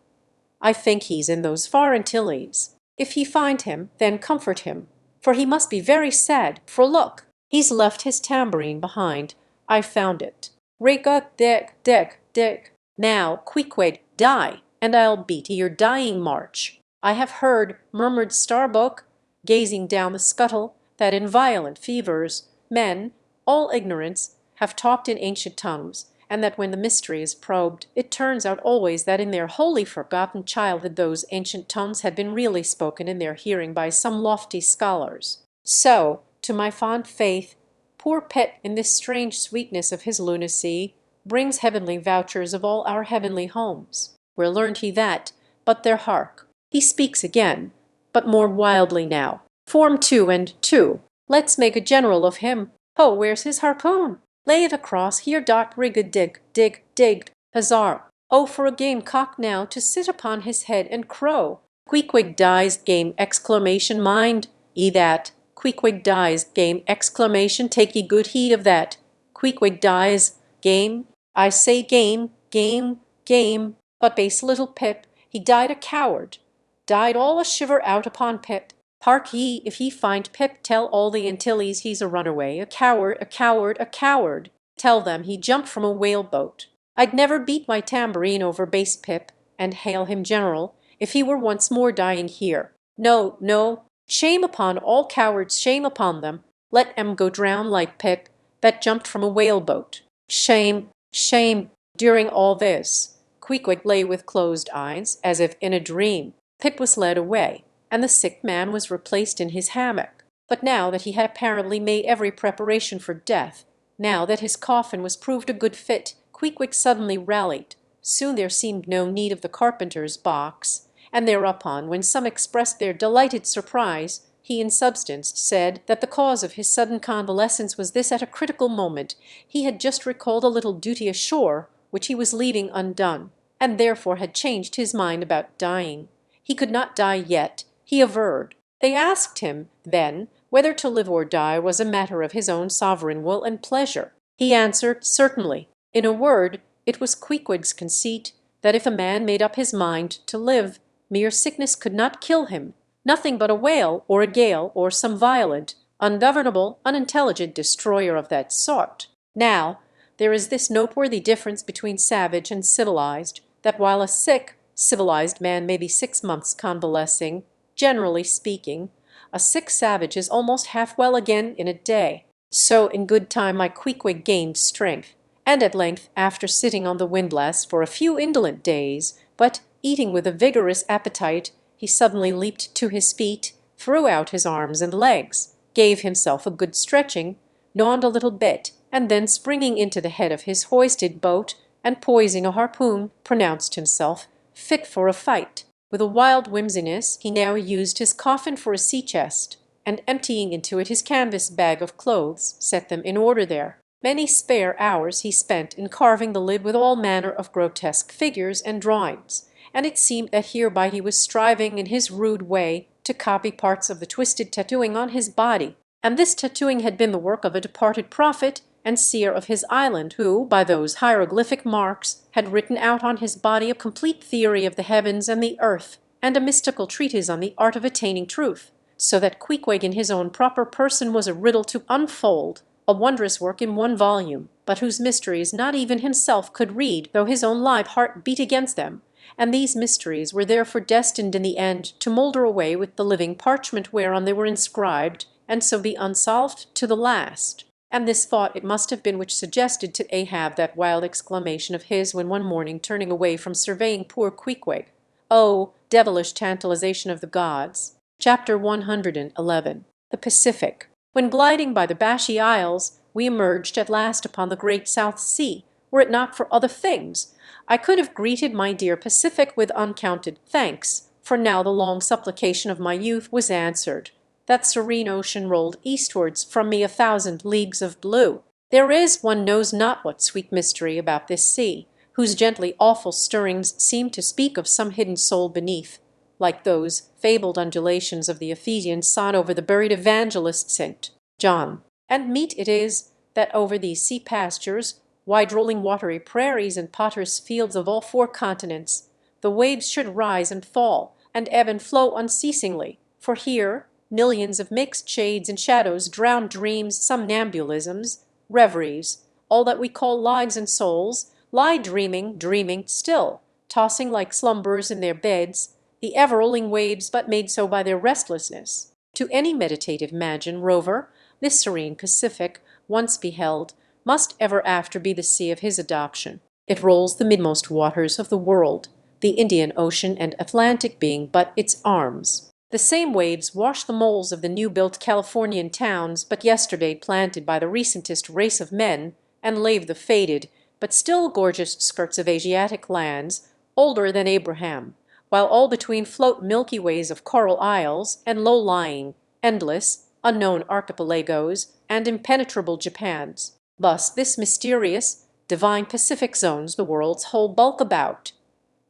I think he's in those far Antilles. If ye find him, then comfort him, for he must be very sad, for look, he's left his tambourine behind. I found it. Rig-a-dick. Now, Queequeg, die, and I'll beat your dying march. I have heard," murmured Starbuck, gazing down the scuttle, "that in violent fevers men, all ignorance, have talked in ancient tongues, and that when the mystery is probed, it turns out always that in their wholly forgotten childhood those ancient tongues had been really spoken in their hearing by some lofty scholars. So, to my fond faith, poor Pet, in this strange sweetness of his lunacy, brings heavenly vouchers of all our heavenly homes. Where learned he that? But there hark! He speaks again, but more wildly now. Form 2 and 2. Let's make a general of him. Ho, where's his harpoon? Lay it across here. Rig a dig, dig, digged. Huzzar! Oh, for a game cock now to sit upon his head and crow. Queequeg dies game exclamation mind ye that. Queequeg dies game exclamation take ye good heed of that. Queequeg dies game. I say game, game, game. But base little Pip, he died a coward. Died all a shiver out upon Pip. Hark ye, if ye find Pip, tell all the Antilles he's a runaway, a coward, a coward, a coward. Tell them he jumped from a whale-boat. I'd never beat my tambourine over base Pip, and hail him general, if he were once more dying here. No, no, shame upon all cowards, shame upon them. Let 'em go drown like Pip, that jumped from a whale-boat. Shame, shame. During all this, Queequeg lay with closed eyes, as if in a dream. Pip was led away, and the sick man was replaced in his hammock. But now that he had apparently made every preparation for death, now that his coffin was proved a good fit, Queequeg suddenly rallied. Soon there seemed no need of the carpenter's box, and thereupon, when some expressed their delighted surprise, he in substance said that the cause of his sudden convalescence was this: at a critical moment he had just recalled a little duty ashore which he was leaving undone, and therefore had changed his mind about dying. He could not die yet, he averred. They asked him, then, whether to live or die was a matter of his own sovereign will and pleasure. He answered, certainly. In a word, it was Queequeg's conceit that if a man made up his mind to live, mere sickness could not kill him, nothing but a whale or a gale or some violent, ungovernable, unintelligent destroyer of that sort. Now, there is this noteworthy difference between savage and civilized, that while a sick, civilized man may be 6 months convalescing, generally speaking, a sick savage is almost half well again in a day. So in good time my Queequeg gained strength, and at length, after sitting on the windlass for a few indolent days, but eating with a vigorous appetite, he suddenly leaped to his feet, threw out his arms and legs, gave himself a good stretching, yawned a little bit, and then springing into the head of his hoisted boat, and poising a harpoon, pronounced himself fit for a fight. With a wild whimsiness he now used his coffin for a sea-chest, and emptying into it his canvas bag of clothes, set them in order there. Many spare hours he spent in carving the lid with all manner of grotesque figures and drawings, and it seemed that hereby he was striving in his rude way to copy parts of the twisted tattooing on his body, and this tattooing had been the work of a departed prophet and seer of his island, who, by those hieroglyphic marks, had written out on his body a complete theory of the heavens and the earth, and a mystical treatise on the art of attaining truth, so that Queequeg in his own proper person was a riddle to unfold, a wondrous work in one volume, but whose mysteries not even himself could read, though his own live heart beat against them, and these mysteries were therefore destined in the end to moulder away with the living parchment whereon they were inscribed, and so be unsolved to the last. And this thought it must have been which suggested to Ahab that wild exclamation of his when one morning, turning away from surveying poor Queequeg, "Oh, devilish tantalization of the gods!" Chapter 111. The Pacific. When gliding by the Bashy Isles, we emerged at last upon the great South Sea. Were it not for other things, I could have greeted my dear Pacific with uncounted thanks, for now the long supplication of my youth was answered. That serene ocean rolled eastwards from me 1,000 leagues of blue. There is one knows not what sweet mystery about this sea, whose gently awful stirrings seem to speak of some hidden soul beneath, like those fabled undulations of the Ephesian sonnet over the buried evangelist St. John. And meet it is that over these sea pastures, wide-rolling watery prairies and potters' fields of all 4 continents, the waves should rise and fall, and ebb and flow unceasingly, for here millions of mixed shades and shadows drown dreams, somnambulisms, reveries, all that we call lives and souls, lie dreaming, dreaming still, tossing like slumberers in their beds, the ever-rolling waves but made so by their restlessness. To any meditative imagine rover, this serene Pacific, once beheld, must ever after be the sea of his adoption. It rolls the midmost waters of the world, the Indian Ocean and Atlantic being but its arms. The same waves wash the moles of the new-built Californian towns but yesterday planted by the recentest race of men, and lave the faded, but still gorgeous skirts of Asiatic lands, older than Abraham, while all between float milky ways of coral isles and low-lying, endless, unknown archipelagos and impenetrable Japans. Thus this mysterious, divine Pacific zones the world's whole bulk about,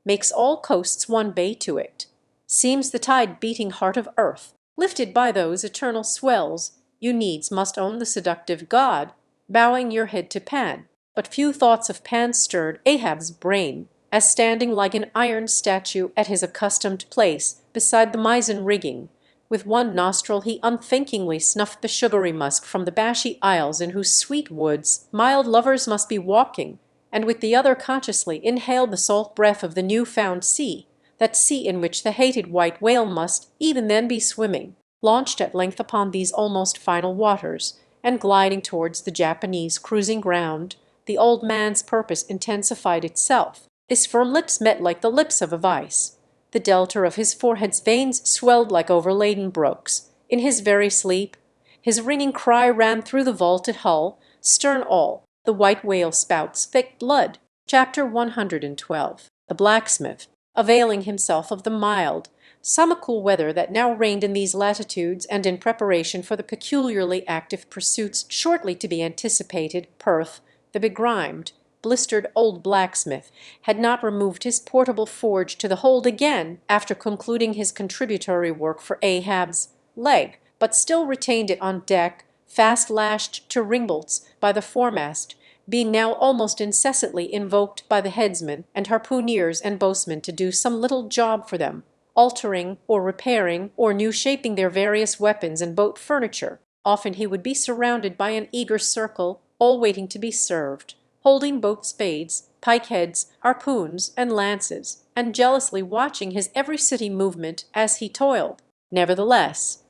makes all coasts one bay to it, seems the tide-beating heart of earth, lifted by those eternal swells, you needs must own the seductive god, bowing your head to Pan. But few thoughts of Pan stirred Ahab's brain, as standing like an iron statue at his accustomed place beside the mizzen rigging, with one nostril he unthinkingly snuffed the sugary musk from the Bashi Isles in whose sweet woods mild lovers must be walking, and with the other consciously inhaled the salt breath of the new-found sea, that sea in which the hated white whale must even then be swimming. Launched at length upon these almost final waters, and gliding towards the Japanese cruising ground, the old man's purpose intensified itself. His firm lips met like the lips of a vice. The delta of his forehead's veins swelled like overladen brooks. In his very sleep, his ringing cry ran through the vaulted hull, stern all, the white whale spouts thick blood. Chapter 112. The blacksmith, availing himself of the mild, summer-cool weather that now reigned in these latitudes, and in preparation for the peculiarly active pursuits shortly to be anticipated, Perth, the begrimed, blistered old blacksmith, had not removed his portable forge to the hold again after concluding his contributory work for Ahab's leg, but still retained it on deck, fast lashed to ringbolts by the foremast, being now almost incessantly invoked by the headsmen and harpooneers and boatsmen to do some little job for them, altering or repairing or new shaping their various weapons and boat furniture. Often he would be surrounded by an eager circle, all waiting to be served, holding both spades, pike-heads, harpoons, and lances, and jealously watching his every city movement as he toiled. Nevertheless,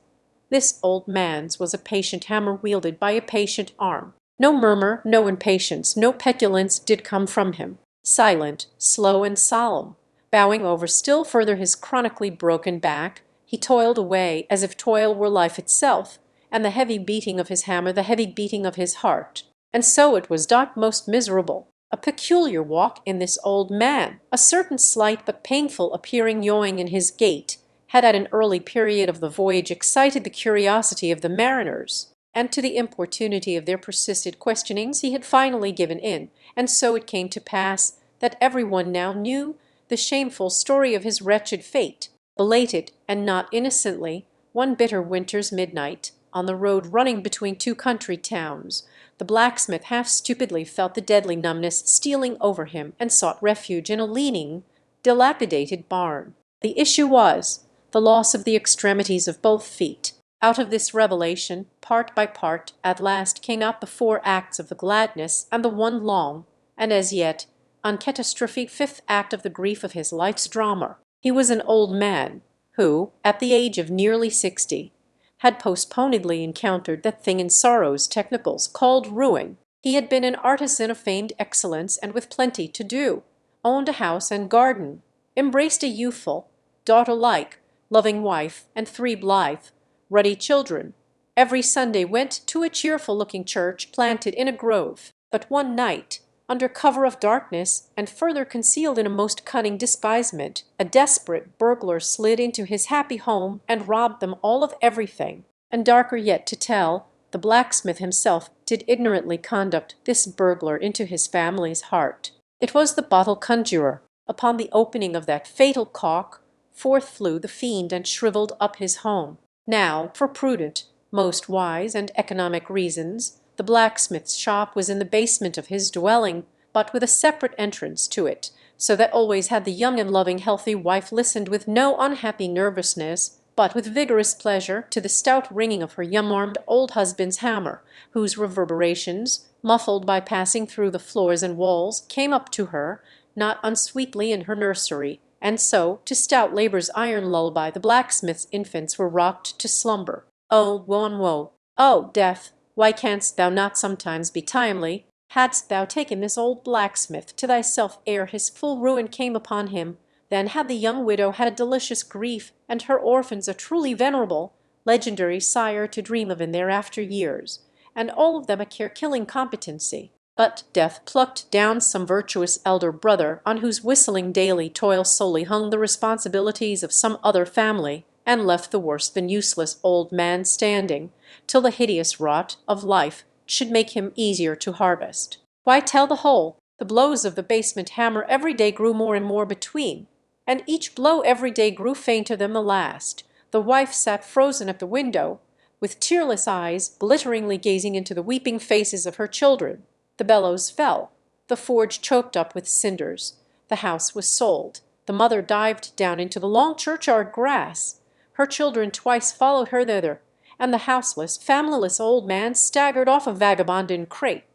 this old man's was a patient hammer wielded by a patient arm. No murmur, no impatience, no petulance did come from him. Silent, slow, and solemn, bowing over still further his chronically broken back, he toiled away as if toil were life itself, and the heavy beating of his hammer the heavy beating of his heart. And so it was not most miserable. A peculiar walk in this old man, a certain slight but painful appearing yawing in his gait, had at an early period of the voyage excited the curiosity of the mariners, and to the importunity of their persistent questionings he had finally given in, and so it came to pass that every one now knew the shameful story of his wretched fate, belated, and not innocently, one bitter winter's midnight, on the road running between two country towns. The blacksmith half stupidly felt the deadly numbness stealing over him, and sought refuge in a leaning, dilapidated barn. The issue was the loss of the extremities of both feet. Out of this revelation, part by part, at last came out the 4 acts of the gladness and the one long, and as yet uncatastrophic 5th act of the grief of his life's drama. He was an old man who, at the age of nearly 60, had postponedly encountered that thing in sorrow's technicals called ruin. He had been an artisan of feigned excellence and with plenty to do, owned a house and garden, embraced a youthful, daughter-like, loving wife and 3 blithe, ruddy children, every Sunday went to a cheerful-looking church planted in a grove. But one night, under cover of darkness, and further concealed in a most cunning disguisement, a desperate burglar slid into his happy home and robbed them all of everything. And darker yet to tell, the blacksmith himself did ignorantly conduct this burglar into his family's heart. It was the bottle conjurer. Upon the opening of that fatal caulk, forth flew the fiend and shrivelled up his home. Now, for prudent, most wise, and economic reasons, the blacksmith's shop was in the basement of his dwelling, but with a separate entrance to it, so that always had the young and loving healthy wife listened with no unhappy nervousness, but with vigorous pleasure, to the stout ringing of her young-armed old husband's hammer, whose reverberations, muffled by passing through the floors and walls, came up to her, not unsweetly in her nursery, and so to stout labour's iron lullaby the blacksmith's infants were rocked to slumber. Oh, woe and woe! Oh, death! Why canst thou not sometimes be timely? Hadst thou taken this old blacksmith to thyself ere his full ruin came upon him, then had the young widow had a delicious grief, and her orphans a truly venerable, legendary sire to dream of in their after years, and all of them a care-killing competency. But death plucked down some virtuous elder brother on whose whistling daily toil solely hung the responsibilities of some other family, and left the worse than useless old man standing, till the hideous rot of life should make him easier to harvest. Why tell the whole? The blows of the basement hammer every day grew more and more between, and each blow every day grew fainter than the last. The wife sat frozen at the window, with tearless eyes, glitteringly gazing into the weeping faces of her children. The bellows fell, the forge choked up with cinders, the house was sold, the mother dived down into the long churchyard grass, her children twice followed her thither, and the houseless, familyless old man staggered off a vagabond in crape,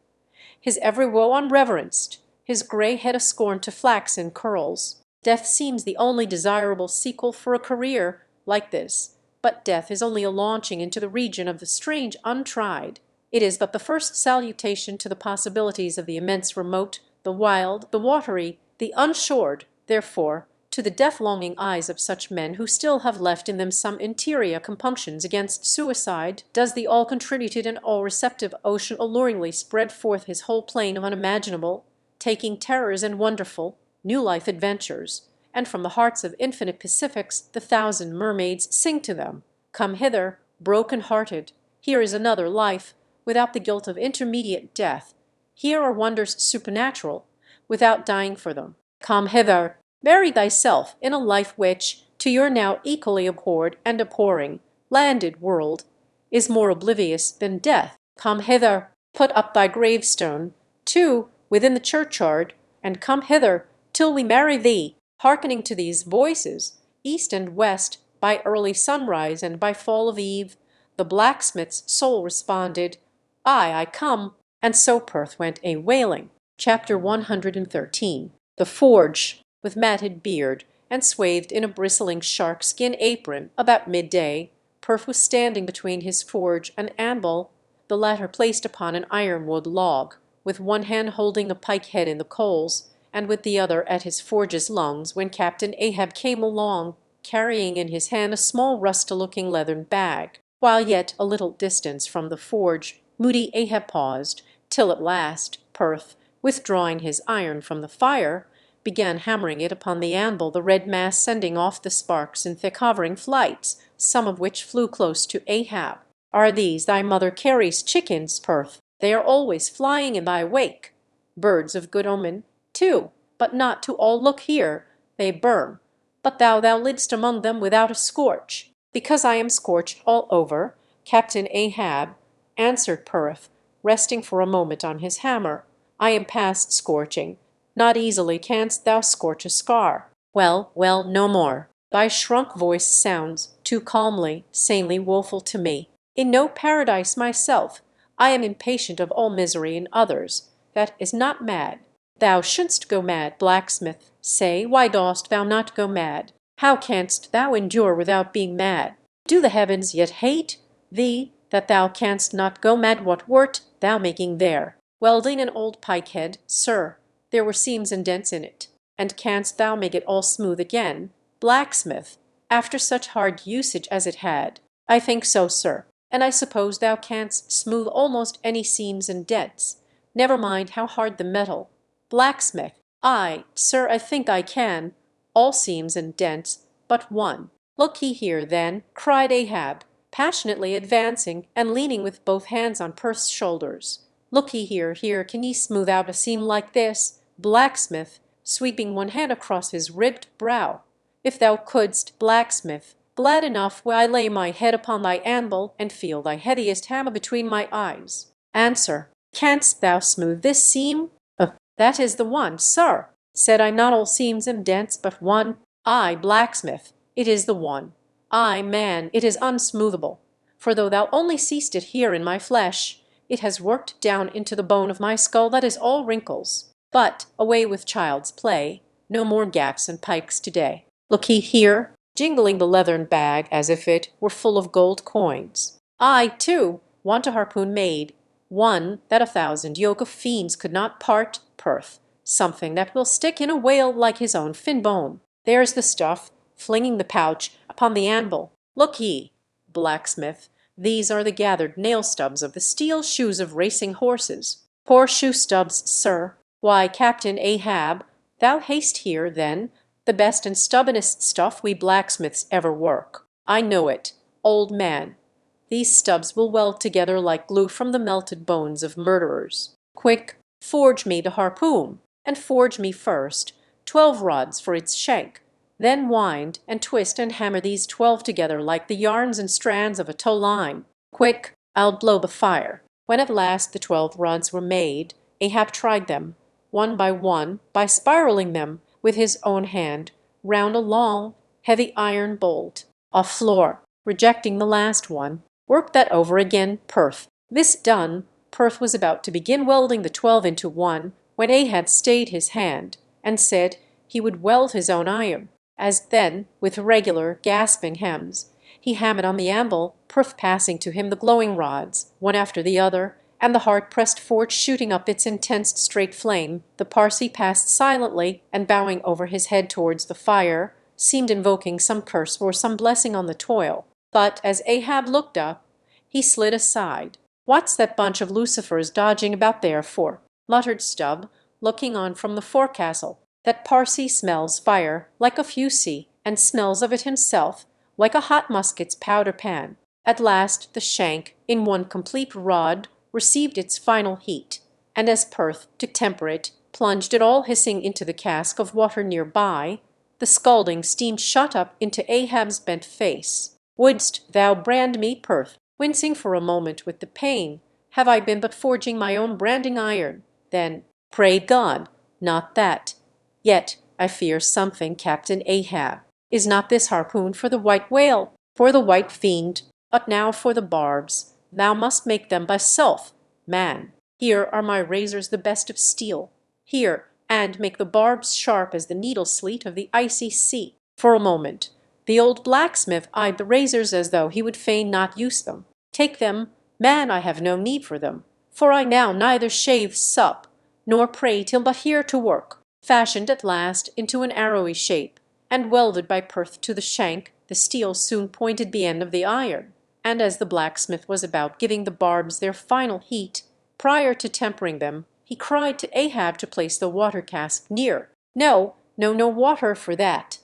his every woe unreverenced, his grey head a scorn to flaxen curls. Death seems the only desirable sequel for a career like this, but death is only a launching into the region of the strange untried. It is but the first salutation to the possibilities of the immense remote, the wild, the watery, the unshored. Therefore, to the death-longing eyes of such men who still have left in them some interior compunctions against suicide, does the all-contributed and all-receptive ocean alluringly spread forth his whole plain of unimaginable, taking terrors and wonderful, new-life adventures, and from the hearts of infinite Pacifics the thousand mermaids sing to them, "Come hither, broken-hearted, here is another life, without the guilt of intermediate death. Here are wonders supernatural, without dying for them. Come hither, bury thyself in a life which, to your now equally abhorred and abhorring landed world, is more oblivious than death. Come hither, put up thy gravestone, too, within the churchyard, and come hither till we marry thee." Hearkening to these voices, east and west, by early sunrise and by fall of eve, the blacksmith's soul responded, "I come," and so Perth went a-wailing. Chapter 113. The forge, with matted beard, and swathed in a bristling shark-skin apron, about midday, Perth was standing between his forge and anvil, the latter placed upon an ironwood log, with one hand holding a pike-head in the coals, and with the other at his forge's lungs, when Captain Ahab came along, carrying in his hand a small rusty-looking leathern bag. While yet a little distance from the forge, moody Ahab paused, till at last Perth, withdrawing his iron from the fire, began hammering it upon the anvil, the red mass sending off the sparks in thick hovering flights, some of which flew close to Ahab. "Are these thy mother Carey's chickens, Perth? They are always flying in thy wake. Birds of good omen, too, but not to all look here, they burn. But thou liv'dst among them without a scorch." "Because I am scorched all over, Captain Ahab," answered Perth, resting for a moment on his hammer. "I am past scorching. Not easily canst thou scorch a scar." "Well, well, no more. Thy shrunk voice sounds too calmly, sanely woeful to me. In no paradise myself, I am impatient of all misery in others. That is not mad. Thou shouldst go mad, blacksmith. Say, why dost thou not go mad? How canst thou endure without being mad? Do the heavens yet hate thee, that thou canst not go mad? What wert thou making there? Welding an old pike-head, sir. There were seams and dents in it. And canst thou make it all smooth again, blacksmith, after such hard usage as it had? I think so, sir. And I suppose thou canst smooth almost any seams and dents. Never mind how hard the metal. Blacksmith. "Ay, sir, I think I can. All seams and dents but one." "Look ye here, then," cried Ahab, passionately advancing and leaning with both hands on Perth's shoulders. "Look ye here, can ye smooth out a seam like this, blacksmith?" sweeping one hand across his ribbed brow. "If thou couldst, blacksmith, glad enough would I lay my head upon thy anvil and feel thy heaviest hammer between my eyes. Answer, canst thou smooth this seam?" "That is the one, sir. Said I not all seams and dents but one?" "Ay, blacksmith, it is the one. Ay, man, it is unsmoothable. For though thou only seest it here in my flesh, it has worked down into the bone of my skull that is all wrinkles. But away with child's play. No more gaps and pikes to-day. Look ye here," jingling the leathern bag as if it were full of gold coins. "I, too, want a harpoon made, one that 1,000 yoke of fiends could not part, Perth, something that will stick in a whale like his own fin bone. There's the stuff," flinging the pouch upon the anvil. "Look ye, blacksmith, these are the gathered nail stubs of the steel shoes of racing horses. Poor shoe stubs, sir. Why, Captain Ahab, thou hast here, then, the best and stubbornest stuff we blacksmiths ever work. I know it, old man. These stubs will weld together like glue from the melted bones of murderers. Quick, forge me the harpoon, and forge me first 12 rods for its shank. Then wind and twist and hammer these 12 together like the yarns and strands of a tow line. Quick, I'll blow the fire. When at last the 12 rods were made, Ahab tried them, one, by spiraling them with his own hand round a long, heavy iron bolt, off floor, rejecting the last one. Work that over again, Perth. This done, Perth was about to begin welding the 12 into one, when Ahab stayed his hand, and said he would weld his own iron. As then, with regular, gasping hems, he hammered on the anvil, Perth passing to him the glowing rods, one after the other, and the hard-pressed forge shooting up its intense straight flame, the Parsee passed silently, and bowing over his head towards the fire, seemed invoking some curse or some blessing on the toil. But as Ahab looked up, he slid aside. "What's that bunch of lucifers dodging about there for?" muttered Stubb, looking on from the forecastle. "That Parsee smells fire like a fusee, and smells of it himself like a hot musket's powder pan." At last the shank, in one complete rod, received its final heat, and as Perth, to temper it, plunged it all hissing into the cask of water near by, the scalding steam shot up into Ahab's bent face. "Wouldst thou brand me, Perth?" Wincing for a moment with the pain. "Have I been but forging my own branding iron?" Then, "Pray God, not that. Yet I fear something, Captain Ahab. Is not this harpoon for the white whale, for the white fiend? But now for the barbs. Thou must make them thyself, man. Here are my razors the best of steel. Here, and make the barbs sharp as the needle sleet of the icy sea." For a moment the old blacksmith eyed the razors as though he would fain not use them. "Take them, man, I have no need for them, for I now neither shave, sup, nor pray till but here to work." Fashioned at last into an arrowy shape, and welded by Perth to the shank, the steel soon pointed the end of the iron, and as the blacksmith was about giving the barbs their final heat, prior to tempering them, he cried to Ahab to place the water cask near. "No, no water for that.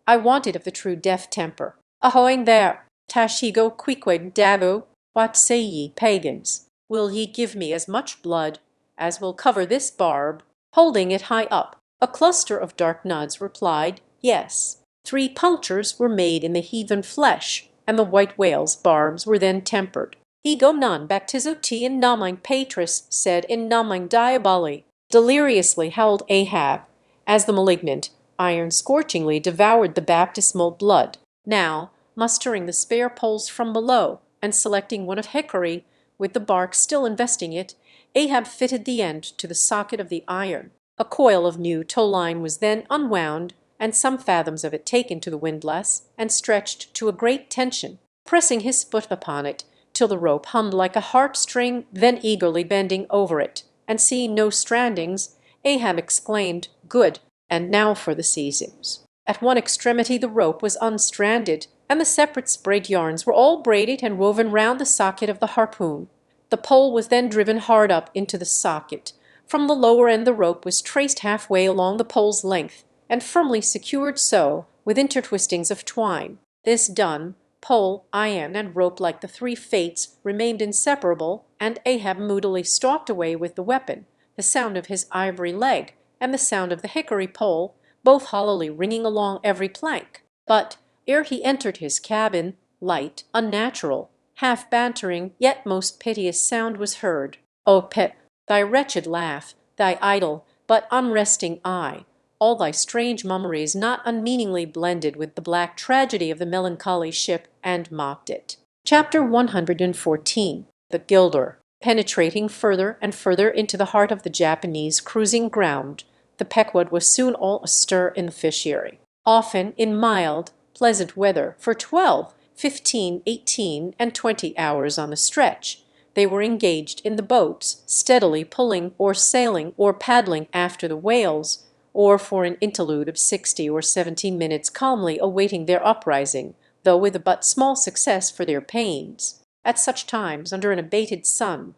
I want it of the true death temper. Ahoy there, Tashigo quique davo, what say ye, pagans? Will ye give me as much blood as will cover this barb?" Holding it high up, a cluster of dark nods replied, "Yes." 3 punctures were made in the heathen flesh, and the white whale's barbs were then tempered. "Ego non baptizo te in nomine Patris, sed in nomine diaboli," deliriously howled Ahab, as the malignant iron scorchingly devoured the baptismal blood. Now, mustering the spare poles from below, and selecting one of hickory, with the bark still investing it, Ahab fitted the end to the socket of the iron. A coil of new tow line was then unwound, and some fathoms of it taken to the windlass, and stretched to a great tension, pressing his foot upon it till the rope hummed like a harp-string. Then eagerly bending over it, and seeing no strandings, Ahab exclaimed, "Good, and now for the seizings." At one extremity the rope was unstranded, and the separate sprayed yarns were all braided and woven round the socket of the harpoon. The pole was then driven hard up into the socket. From the lower end the rope was traced halfway along the pole's length, and firmly secured so, with intertwistings of twine. This done, pole, iron, and rope, like the 3 fates, remained inseparable, and Ahab moodily stalked away with the weapon, the sound of his ivory leg, and the sound of the hickory pole, both hollowly ringing along every plank. But ere he entered his cabin, light, unnatural, half bantering, yet most piteous sound was heard. "O Pet, thy wretched laugh, thy idle but unresting eye, all thy strange mummeries not unmeaningly blended with the black tragedy of the melancholy ship, and mocked it." Chapter 114. The Gilder. Penetrating further and further into the heart of the Japanese cruising ground, the Pequod was soon all astir in the fishery. Often in mild, pleasant weather, for 12, 15, 18, and 20 hours on the stretch, they were engaged in the boats, steadily pulling or sailing or paddling after the whales, or for an interlude of 60 or 70 minutes calmly awaiting their uprising, though with but small success for their pains. At such times, under an abated sun,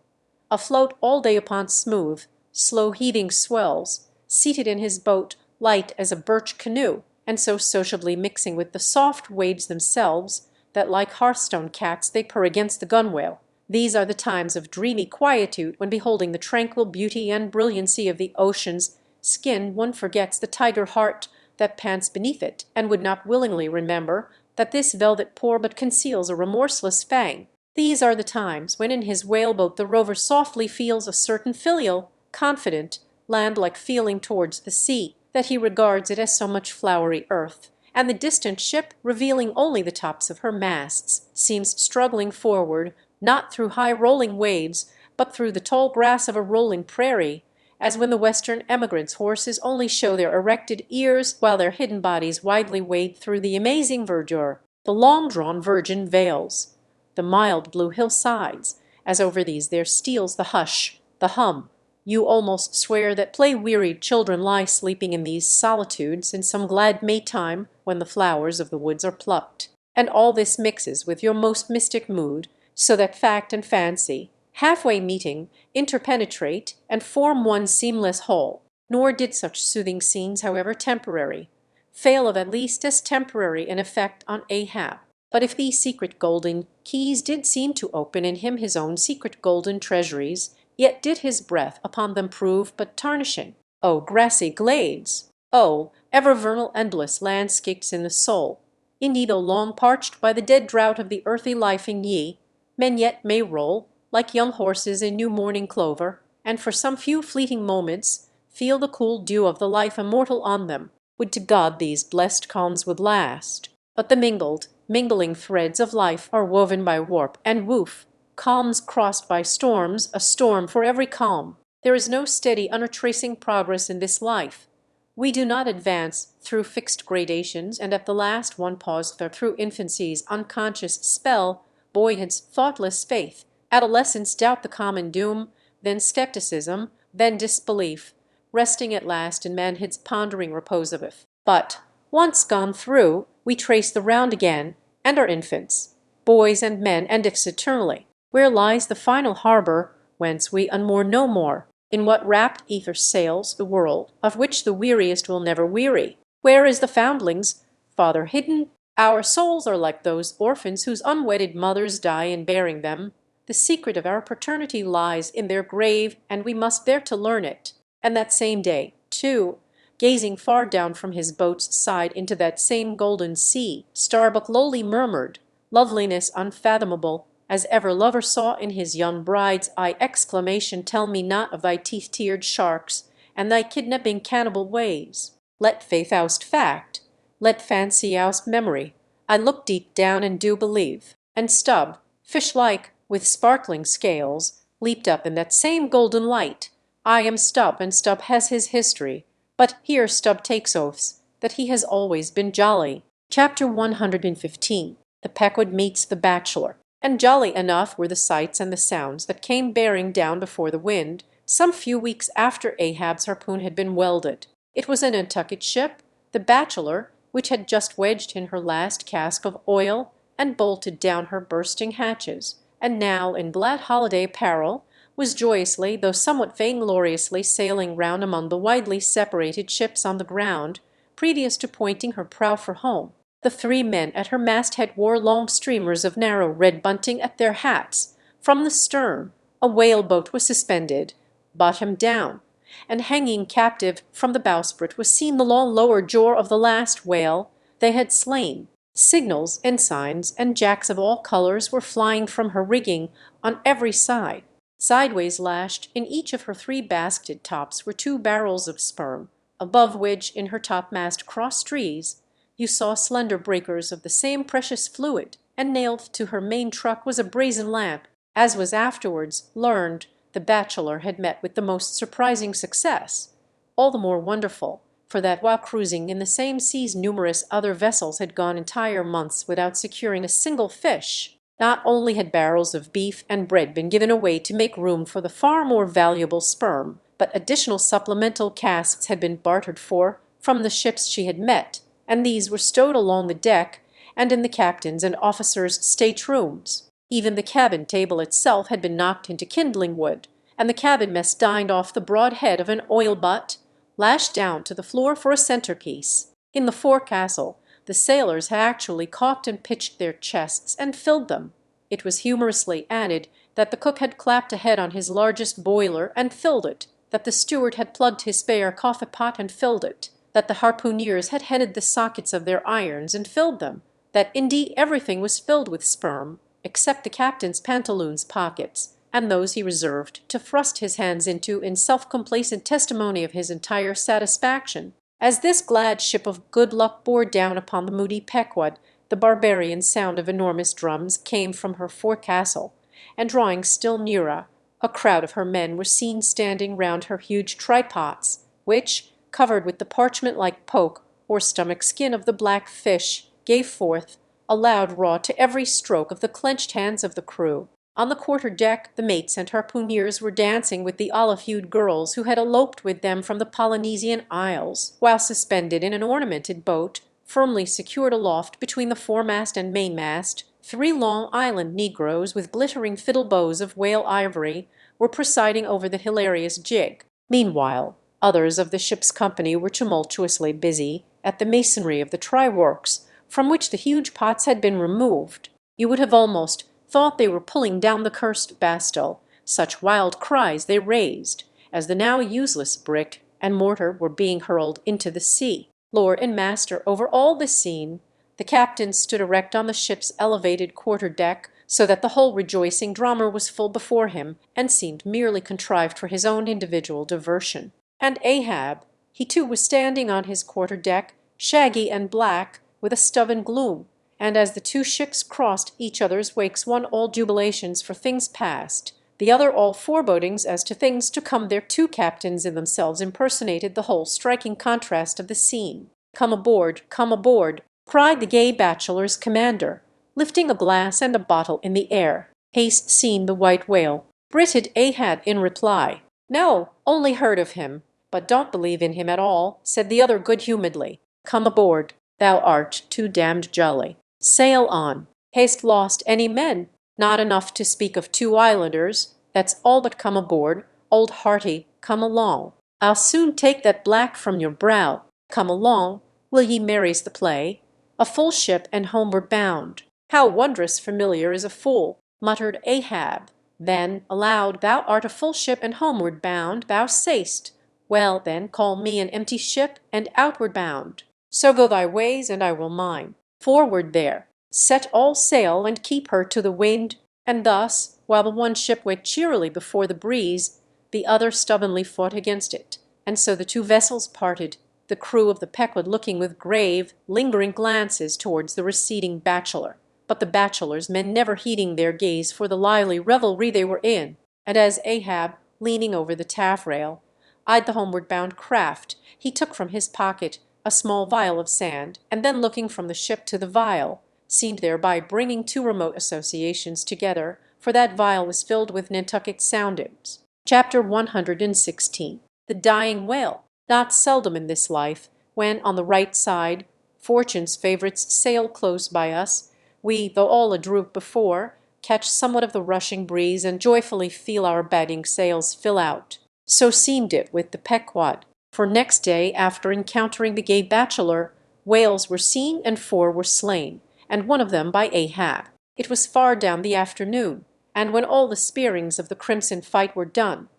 afloat all day upon smooth, slow-heaving swells, seated in his boat light as a birch canoe, and so sociably mixing with the soft waves themselves that like hearthstone cats they purr against the gunwale. These are the times of dreamy quietude when beholding the tranquil beauty and brilliancy of the ocean's skin one forgets the tiger heart that pants beneath it, and would not willingly remember that this velvet pore but conceals a remorseless fang. These are the times when in his whaleboat the rover softly feels a certain filial, confident, land-like feeling towards the sea, that he regards it as so much flowery earth, and the distant ship, revealing only the tops of her masts, seems struggling forward, not through high rolling waves, but through the tall grass of a rolling prairie, as when the western emigrants' horses only show their erected ears while their hidden bodies widely wade through the amazing verdure, the long-drawn virgin vales, the mild blue hillsides, as over these there steals the hush, the hum. You almost swear that play-wearied children lie sleeping in these solitudes in some glad Maytime when the flowers of the woods are plucked. And all this mixes with your most mystic mood, so that fact and fancy, halfway meeting, interpenetrate, and form one seamless whole. Nor did such soothing scenes, however temporary, fail of at least as temporary an effect on Ahab. But if these secret golden keys did seem to open in him his own secret golden treasuries, yet did his breath upon them prove but tarnishing. O grassy glades! O ever vernal endless landscapes in the soul! Indeed, though long parched by the dead drought of the earthy life in ye, men yet may roll, like young horses in new morning clover, and for some few fleeting moments feel the cool dew of the life immortal on them. Would to God these blessed calms would last! But the mingling threads of life are woven by warp and woof, calms crossed by storms, a storm for every calm. There is no steady, unretracing progress in this life. We do not advance through fixed gradations, and at the last one pause through infancy's unconscious spell, boyhood's thoughtless faith, adolescence doubt the common doom, then skepticism, then disbelief, resting at last in manhood's pondering repose of it. But, once gone through, we trace the round again, and are infants, boys and men, and if eternally. Where lies the final harbour, whence we unmoor no more? In what rapt ether sails the world, of which the weariest will never weary? Where is the foundling's father hidden? Our souls are like those orphans whose unwedded mothers die in bearing them. The secret of our paternity lies in their grave, and we must there to learn it. And that same day, too, gazing far down from his boat's side into that same golden sea, Starbuck lowly murmured, "Loveliness unfathomable, as ever lover saw in his young bride's eye!" Exclamation, tell me not of thy teeth-tiered sharks and thy kidnapping cannibal ways. Let faith oust fact, let fancy oust memory. I look deep down and do believe. And Stubb, fish-like, with sparkling scales, leaped up in that same golden light. I am Stubb, and Stubb has his history. But here Stubb takes oaths that he has always been jolly. Chapter 115. The Pequod Meets the Bachelor. And jolly enough were the sights and the sounds that came bearing down before the wind, some few weeks after Ahab's harpoon had been welded. It was a Nantucket ship, the Bachelor, which had just wedged in her last cask of oil and bolted down her bursting hatches, and now, in glad holiday apparel, was joyously, though somewhat vaingloriously, sailing round among the widely separated ships on the ground, previous to pointing her prow for home. The three men at her masthead wore long streamers of narrow red bunting at their hats. From the stern a whaleboat was suspended, bottom down, and hanging captive from the bowsprit was seen the long lower jaw of the last whale they had slain. Signals, ensigns, and jacks of all colours were flying from her rigging on every side. Sideways lashed in each of her three basketed tops were two barrels of sperm, above which, in her topmast cross-trees, you saw slender breakers of the same precious fluid, and nailed to her main truck was a brazen lamp. As was afterwards learned, the Bachelor had met with the most surprising success, all the more wonderful, for that while cruising in the same seas numerous other vessels had gone entire months without securing a single fish. Not only had barrels of beef and bread been given away to make room for the far more valuable sperm, but additional supplemental casks had been bartered for from the ships she had met, and these were stowed along the deck and in the captain's and officers' state-rooms. Even the cabin table itself had been knocked into kindling wood, and the cabin mess dined off the broad head of an oil butt, lashed down to the floor for a centerpiece. In the forecastle, the sailors had actually caulked and pitched their chests and filled them. It was humorously added that the cook had clapped a head on his largest boiler and filled it, that the steward had plugged his spare coffee-pot and filled it, that the harpooneers had headed the sockets of their irons and filled them, that indeed everything was filled with sperm, except the captain's pantaloons pockets, and those he reserved to thrust his hands into in self-complacent testimony of his entire satisfaction. As this glad ship of good luck bore down upon the moody Pequod, the barbarian sound of enormous drums came from her forecastle, and drawing still nearer, a crowd of her men were seen standing round her huge tripods, which, covered with the parchment-like poke or stomach skin of the black fish, gave forth a loud roar to every stroke of the clenched hands of the crew. On the quarter-deck the mates and harpooneers were dancing with the olive-hued girls who had eloped with them from the Polynesian Isles, while suspended in an ornamented boat, firmly secured aloft between the foremast and mainmast, 3 Long Island negroes with glittering fiddle bows of whale ivory were presiding over the hilarious jig. Meanwhile, others of the ship's company were tumultuously busy at the masonry of the try-works, from which the huge pots had been removed. You would have almost thought they were pulling down the cursed Bastille, such wild cries they raised, as the now useless brick and mortar were being hurled into the sea. Lord and master over all the scene, the captain stood erect on the ship's elevated quarter-deck, so that the whole rejoicing drama was full before him, and seemed merely contrived for his own individual diversion. And Ahab, he too was standing on his quarter-deck, shaggy and black, with a stubborn gloom, and as the two ships crossed each other's wakes, one all jubilations for things past, the other all forebodings as to things to come, their two captains in themselves impersonated the whole striking contrast of the scene. "Come aboard, come aboard!" cried the gay bachelor's commander, lifting a glass and a bottle in the air. "Hast seen the white whale?" britted Ahab in reply. "No, only heard of him, but don't believe in him at all," said the other good-humouredly. "Come aboard, thou art too damned jolly. Sail on. Hast lost any men?" "Not enough to speak of 2 islanders. That's all but come aboard. Old Hearty, come along. I'll soon take that black from your brow. Come along. Will ye marry's the play? A full ship and homeward bound." "How wondrous familiar is a fool," muttered Ahab. Then aloud, "Thou art a full ship and homeward bound, thou say'st. Well, then, call me an empty ship and outward bound. So go thy ways, and I will mine. Forward there! Set all sail and keep her to the wind." And thus, while the one ship went cheerily before the breeze, the other stubbornly fought against it. And so the 2 vessels parted, the crew of the Pequod looking with grave, lingering glances towards the receding bachelor, but the bachelor's men never heeding their gaze for the lively revelry they were in. And as Ahab, leaning over the taffrail, eyed the homeward-bound craft, he took from his pocket a small vial of sand, and then looking from the ship to the vial, seemed thereby bringing 2 remote associations together, for that vial was filled with Nantucket soundings. Chapter 116. The Dying Whale. Not seldom in this life, when on the right side Fortune's favourites sail close by us, we, though all adroop before, catch somewhat of the rushing breeze and joyfully feel our batting sails fill out. So seemed it with the Pequod, for next day after encountering the gay bachelor, whales were seen and 4 were slain, and one of them by Ahab. It was far down the afternoon, and when all the spearings of the crimson fight were done,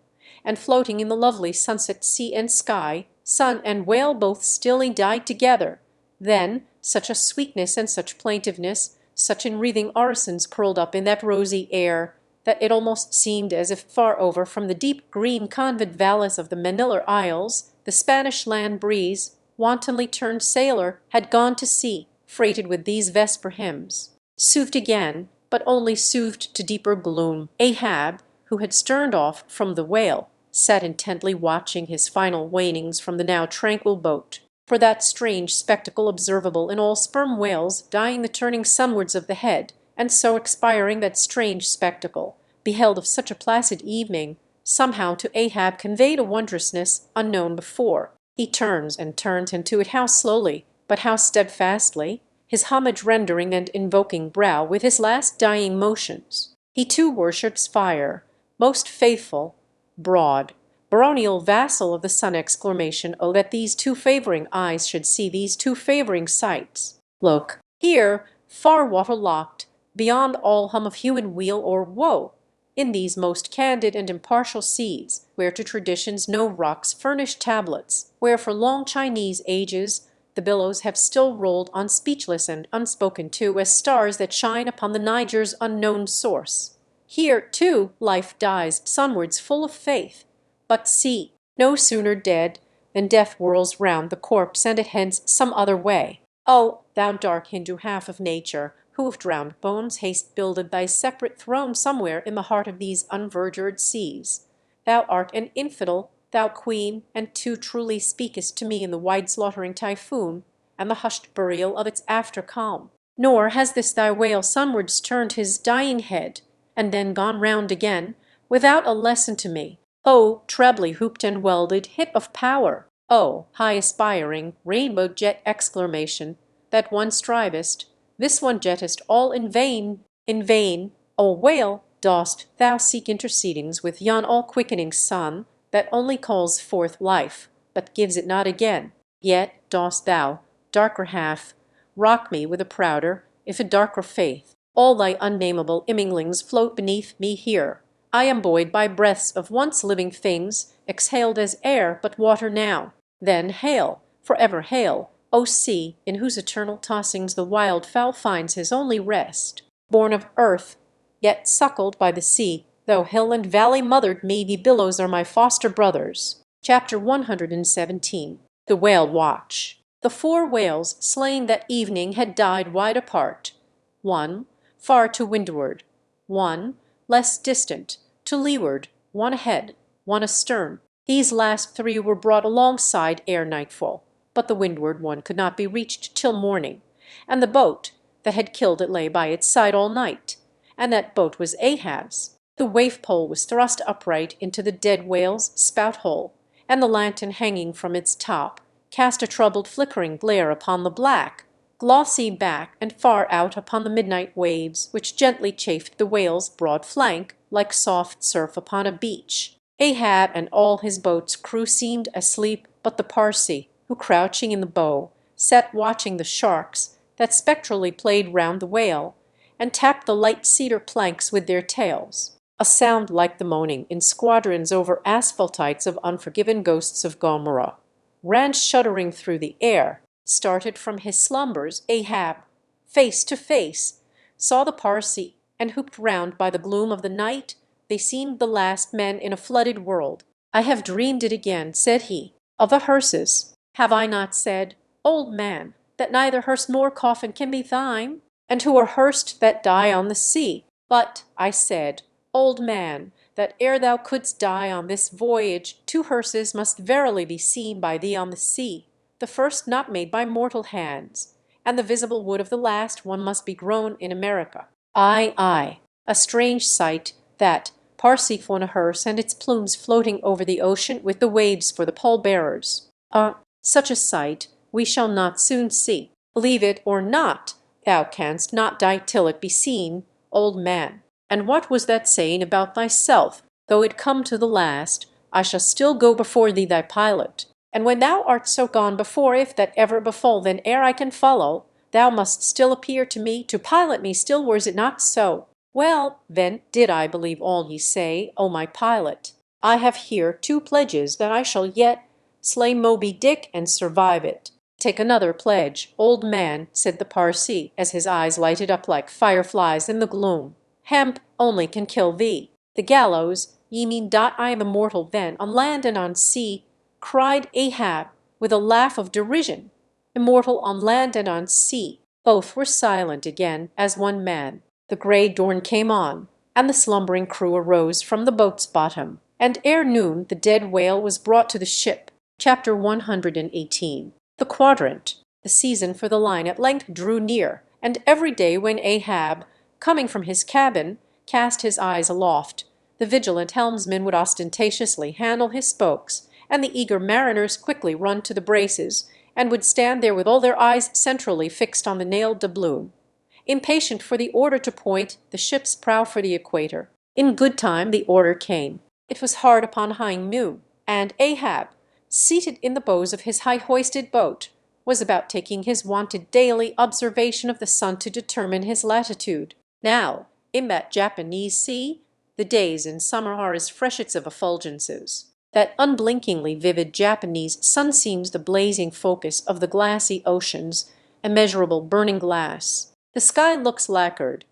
and floating in the lovely sunset sea and sky, sun and whale both stilly died together, then such a sweetness and such plaintiveness, such enwreathing orisons curled up in that rosy air, that it almost seemed as if far over from the deep green convent valleys of the Manillar Isles, the Spanish land breeze, wantonly turned sailor, had gone to sea, freighted with these vesper hymns. Soothed again, but only soothed to deeper gloom, Ahab, who had sterned off from the whale, sat intently watching his final wanings from the now tranquil boat. For that strange spectacle observable in all sperm whales dying the turning sunwards of the head, and so expiring, that strange spectacle, beheld of such a placid evening, somehow to Ahab conveyed a wondrousness unknown before. He turns and turns into it, how slowly, but how steadfastly, his homage rendering and invoking brow with his last dying motions. He too worships fire, most faithful, broad, baronial vassal of the sun exclamation, oh, that these two favouring eyes should see these two favouring sights. Look, here, far water-locked, beyond all hum of hue and wheel or woe, in these most candid and impartial seas, where to traditions no rocks furnish tablets, where for long Chinese ages the billows have still rolled on speechless and unspoken too, as stars that shine upon the Niger's unknown source. Here, too, life dies sunwards full of faith, but see, no sooner dead than death whirls round the corpse and it hence some other way. O, thou dark Hindu half of nature, who of drowned bones haste builded thy separate throne somewhere in the heart of these unverdured seas. Thou art an infidel, thou queen, and too truly speakest to me in the wide slaughtering typhoon, and the hushed burial of its after calm. Nor has this thy whale sunwards turned his dying head, and then gone round again, without a lesson to me. O trebly hooped and welded hip of power! O high aspiring, rainbow jet exclamation, that one strivest, this one jettest all in vain, in vain. O whale, dost thou seek intercedings with yon all-quickening sun, that only calls forth life, but gives it not again? Yet dost thou, darker half, rock me with a prouder, if a darker faith. All thy unnameable imminglings float beneath me here. I am buoyed by breaths of once living things, exhaled as air, but water now. Then hail, forever hail, O sea, in whose eternal tossings the wild fowl finds his only rest. Born of earth, yet suckled by the sea, though hill and valley mothered me, the billows are my foster brothers. Chapter 117. The Whale Watch. The 4 whales slain that evening had died wide apart. One far to windward, one less distant, to leeward, one ahead, one astern. These last 3 were brought alongside ere nightfall, but the windward one could not be reached till morning, and the boat that had killed it lay by its side all night, and that boat was Ahab's. The waif-pole was thrust upright into the dead whale's spout-hole, and the lantern hanging from its top cast a troubled flickering glare upon the black, glossy back and far out upon the midnight waves, which gently chafed the whale's broad flank like soft surf upon a beach. Ahab and all his boat's crew seemed asleep, but the Parsee, who crouching in the bow, sat watching the sharks that spectrally played round the whale, and tapped the light cedar planks with their tails. A sound like the moaning in squadrons over asphaltites of unforgiven ghosts of Gomorrah ran shuddering through the air. Started from his slumbers, Ahab, face to face, saw the Parsee, and hooped round by the gloom of the night. They seemed the last men in a flooded world. I have dreamed it again, said he, of the hearses. Have I not said, old man, that neither hearse nor coffin can be thine, and who are hearsed that die on the sea? But I said, old man, that ere thou couldst die on this voyage, 2 hearses must verily be seen by thee on the sea, the first not made by mortal hands, and the visible wood of the last one must be grown in America. Ay, ay, a strange sight, that Parsifal hearse and its plumes floating over the ocean with the waves for the pall-bearers. Such a sight we shall not soon see. Believe it or not, thou canst not die till it be seen, old man. And what was that saying about thyself? Though it come to the last, I shall still go before thee thy pilot. And when thou art so gone before, if that ever befall, then ere I can follow, thou must still appear to me, to pilot me still, were it not so. Well, then did I believe all ye say, O my pilot. I have here 2 pledges that I shall yet slay Moby Dick and survive it. Take another pledge, old man, said the Parsee, as his eyes lighted up like fireflies in the gloom. Hemp only can kill thee. The gallows, ye mean dot I am immortal then, on land and on sea, cried Ahab, with a laugh of derision. Immortal on land and on sea. Both were silent again, as one man. The grey dawn came on, and the slumbering crew arose from the boat's bottom, and ere noon the dead whale was brought to the ship. Chapter 118. The quadrant. The season for the line at length drew near, and every day when Ahab, coming from his cabin, cast his eyes aloft, the vigilant helmsman would ostentatiously handle his spokes, and the eager mariners quickly run to the braces, and would stand there with all their eyes centrally fixed on the nailed doubloon, impatient for the order to point the ship's prow for the equator. In good time the order came. It was hard upon high noon, and Ahab, seated in the bows of his high-hoisted boat, was about taking his wonted daily observation of the sun to determine his latitude. Now, in that Japanese sea, the days in summer are as freshets of effulgences. That unblinkingly vivid Japanese sun seems the blazing focus of the glassy ocean's immeasurable burning glass. The sky looks lacquered.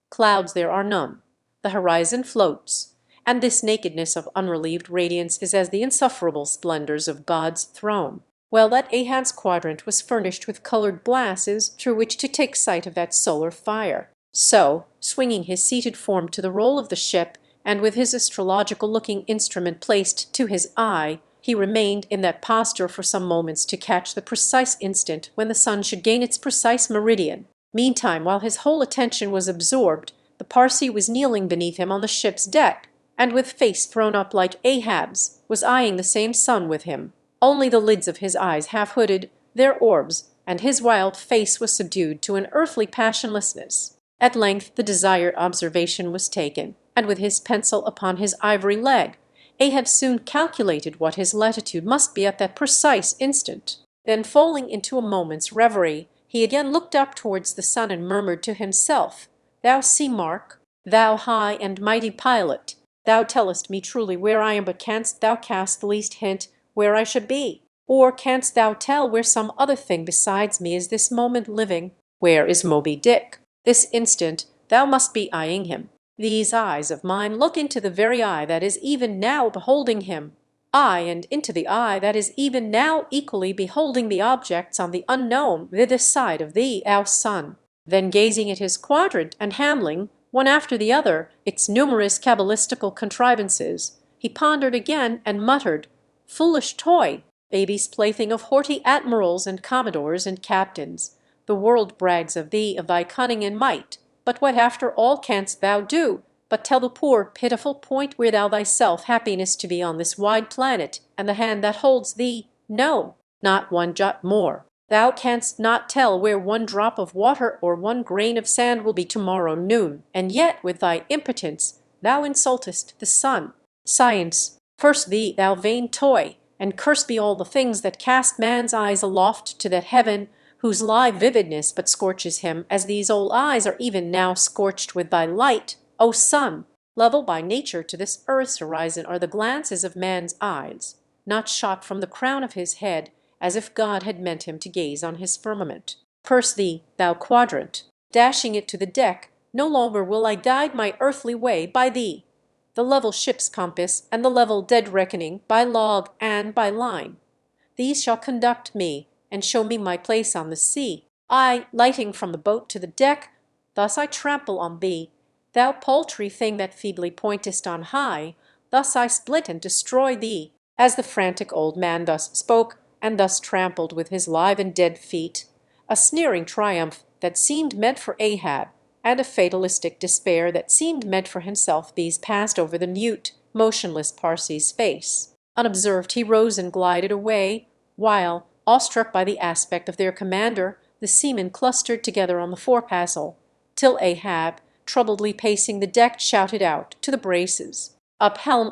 Clouds there are none. The horizon floats, and this nakedness of unrelieved radiance is as the insufferable splendors of God's throne. Well, that Ahab's quadrant was furnished with colored glasses through which to take sight of that solar fire. So, swinging his seated form to the roll of the ship, and with his astrological-looking instrument placed to his eye, he remained in that posture for some moments to catch the precise instant when the sun should gain its precise meridian. Meantime, while his whole attention was absorbed, the Parsee was kneeling beneath him on the ship's deck, and with face thrown up like Ahab's, was eyeing the same sun with him. Only the lids of his eyes half hooded their orbs, and his wild face was subdued to an earthly passionlessness. At length the desired observation was taken, and with his pencil upon his ivory leg, Ahab soon calculated what his latitude must be at that precise instant. Then, falling into a moment's reverie, he again looked up towards the sun and murmured to himself, "Thou sea mark, thou high and mighty pilot, thou tellest me truly where I am, but canst thou cast the least hint where I should be? Or canst thou tell where some other thing besides me is this moment living? Where is Moby Dick? This instant thou must be eyeing him. These eyes of mine look into the very eye that is even now beholding him. Aye, and into the eye that is even now equally beholding the objects on the unknown this side of thee, thou sun." Then gazing at his quadrant and handling, one after the other, its numerous cabalistical contrivances, he pondered again and muttered, "Foolish toy, baby's plaything of haughty admirals and commodores and captains, the world brags of thee, of thy cunning and might, but what after all canst thou do, but tell the poor pitiful point where thou thyself happiness to be on this wide planet, and the hand that holds thee? No, not one jot more. Thou canst not tell where one drop of water or one grain of sand will be tomorrow noon, and yet with thy impotence thou insultest the sun. Science, curse thee, thou vain toy, and curse be all the things that cast man's eyes aloft to that heaven whose live vividness but scorches him, as these old eyes are even now scorched with thy light, O sun! Level by nature to this earth's horizon are the glances of man's eyes, not shot from the crown of his head, as if God had meant him to gaze on his firmament. Curse thee, thou quadrant! Dashing it to the deck, no longer will I guide my earthly way by thee. The level ship's compass and the level dead reckoning by log and by line. These shall conduct me, and show me my place on the sea. I, lighting from the boat to the deck, thus I trample on thee. Thou paltry thing that feebly pointest on high, thus I split and destroy thee." As the frantic old man thus spoke, and thus trampled with his live and dead feet, a sneering triumph that seemed meant for Ahab, and a fatalistic despair that seemed meant for himself, these passed over the mute, motionless Parsee's face. Unobserved he rose and glided away, while, awestruck by the aspect of their commander, the seamen clustered together on the forecastle, till Ahab, troubledly pacing the deck, shouted out to the braces, "Up helm!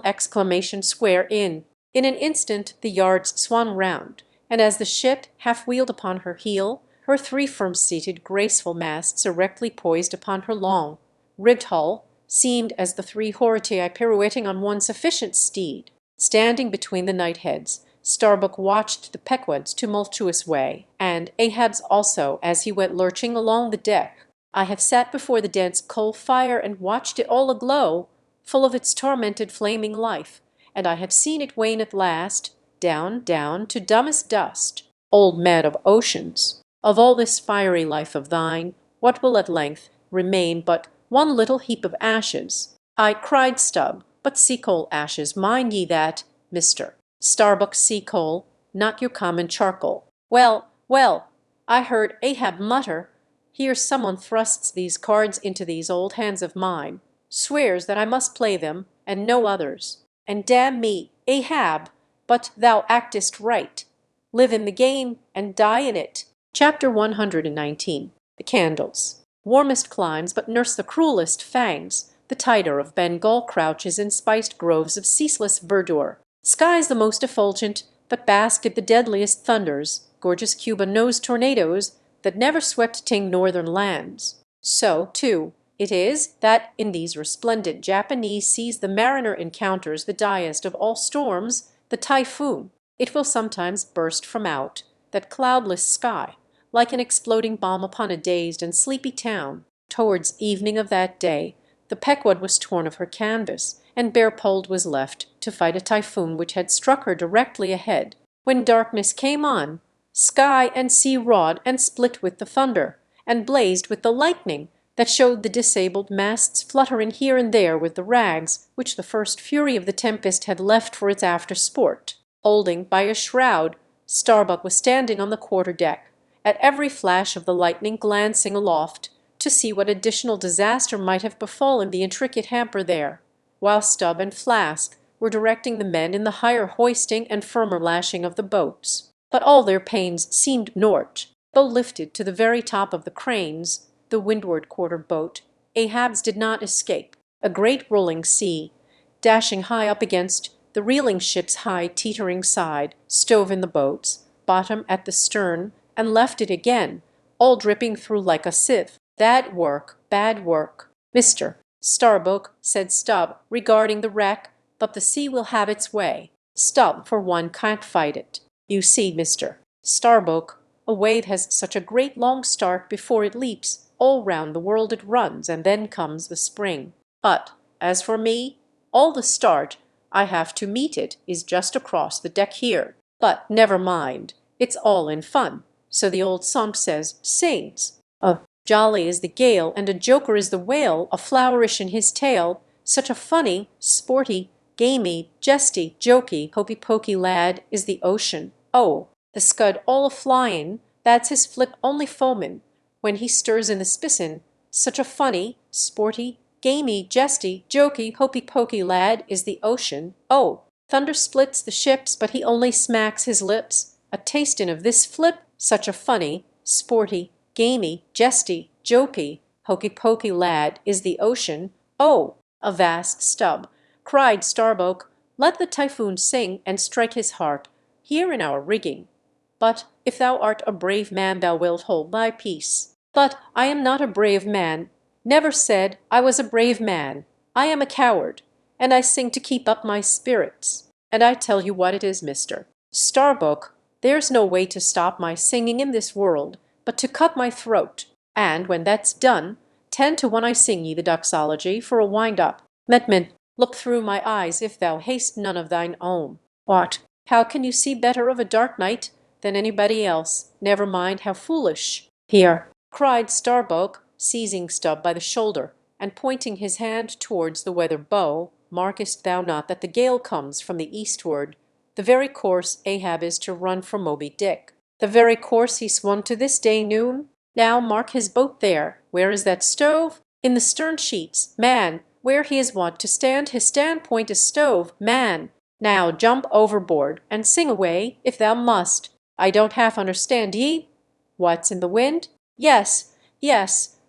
Square in!" In an instant the yards swung round, and as the ship half wheeled upon her heel, her three firm-seated, graceful masts erectly poised upon her long, ribbed hull, seemed as the three Horatii pirouetting on one sufficient steed. Standing between the knightheads, Starbuck watched the Pequod's tumultuous way, and Ahab's also, as he went lurching along the deck. "I have sat before the dense coal fire and watched it all aglow, full of its tormented flaming life, and I have seen it wane at last, down, down to dumbest dust. Old man of oceans, of all this fiery life of thine, what will at length remain but one little heap of ashes?" "I," cried Stubb, "but sea-coal ashes, mind ye that, Mr. Starbuck, sea-coal, not your common charcoal. Well, well, I heard Ahab mutter, here someone thrusts these cards into these old hands of mine, swears that I must play them and no others, and damn me, Ahab, but thou actest right. Live in the game and die in it." Chapter 119. The Candles. Warmest climes but nurse the cruelest fangs. the tighter of Bengal crouches in spiced groves of ceaseless verdure. Skies the most effulgent, but basked at the deadliest thunders, gorgeous Cuban-nosed tornadoes that never swept ting northern lands. So, too, it is that in these resplendent Japanese seas the mariner encounters the diest of all storms, the typhoon. It will sometimes burst from out that cloudless sky, like an exploding bomb upon a dazed and sleepy town. Towards evening of that day, the Pequod was torn of her canvas, and bare-poled was left to fight a typhoon which had struck her directly ahead. When darkness came on, sky and sea wrought and split with the thunder, and blazed with the lightning that showed the disabled masts fluttering here and there with the rags which the first fury of the tempest had left for its after-sport. Holding by a shroud, Starbuck was standing on the quarter-deck, at every flash of the lightning glancing aloft to see what additional disaster might have befallen the intricate hamper there, while Stubb and Flask were directing the men in the higher hoisting and firmer lashing of the boats. But all their pains seemed naught, though lifted to the very top of the cranes, the windward quarter boat, Ahab's did not escape. A great rolling sea, dashing high up against the reeling ship's high teetering side, stove in the boats, bottom at the stern, and left it again, all dripping through like a sieve. Bad work, Mr. Starbuck, said Stubb, regarding the wreck, but the sea will have its way. Stubb, for one, can't fight it. You see, Mr. Starbuck, a wave has such a great long start before it leaps. All round the world it runs, and then comes the spring. But, as for me, all the start I have to meet it is just across the deck here. But never mind, it's all in fun. So the old song says, sings. Jolly is the gale, and a joker is the whale, a flourish in his tail. Such a funny, sporty, gamey, jesty, jokey, hokey-pokey lad is the ocean. Oh, the scud all a-flyin', that's his flip only foamin', when he stirs in the spissin. Such a funny, sporty, gamey, jesty, jokey, hokey-pokey lad is the ocean. Oh, thunder splits the ships, but he only smacks his lips. A tastin' of this flip, such a funny, sporty, gamey, jesty, jokey, hokey-pokey lad is the ocean. Oh, avast, Stubb, cried Starbuck, let the typhoon sing and strike his harp here in our rigging. But if thou art a brave man thou wilt hold thy peace. But I am not a brave man, never said I was a brave man. I am a coward, and I sing to keep up my spirits. And I tell you what it is, Mr. Starbuck, there's no way to stop my singing in this world, but to cut my throat, and when that's done, 10 to 1 I sing ye the doxology for a wind-up. Metman, look through my eyes if thou hast none of thine own. What, how can you see better of a dark night than anybody else? Never mind how foolish. Here, cried Starbuck, seizing Stubb by the shoulder, and pointing his hand towards the weather bow, markest thou not that the gale comes from the eastward, the very course Ahab is to run for Moby Dick? The very course he swung to this day noon? Now mark his boat there. Where is that stove? In the stern sheets. Man, where he is wont to stand, his standpoint is stove. Man, now jump overboard, and sing away, if thou must. I don't half understand ye. What's in the wind? Yes,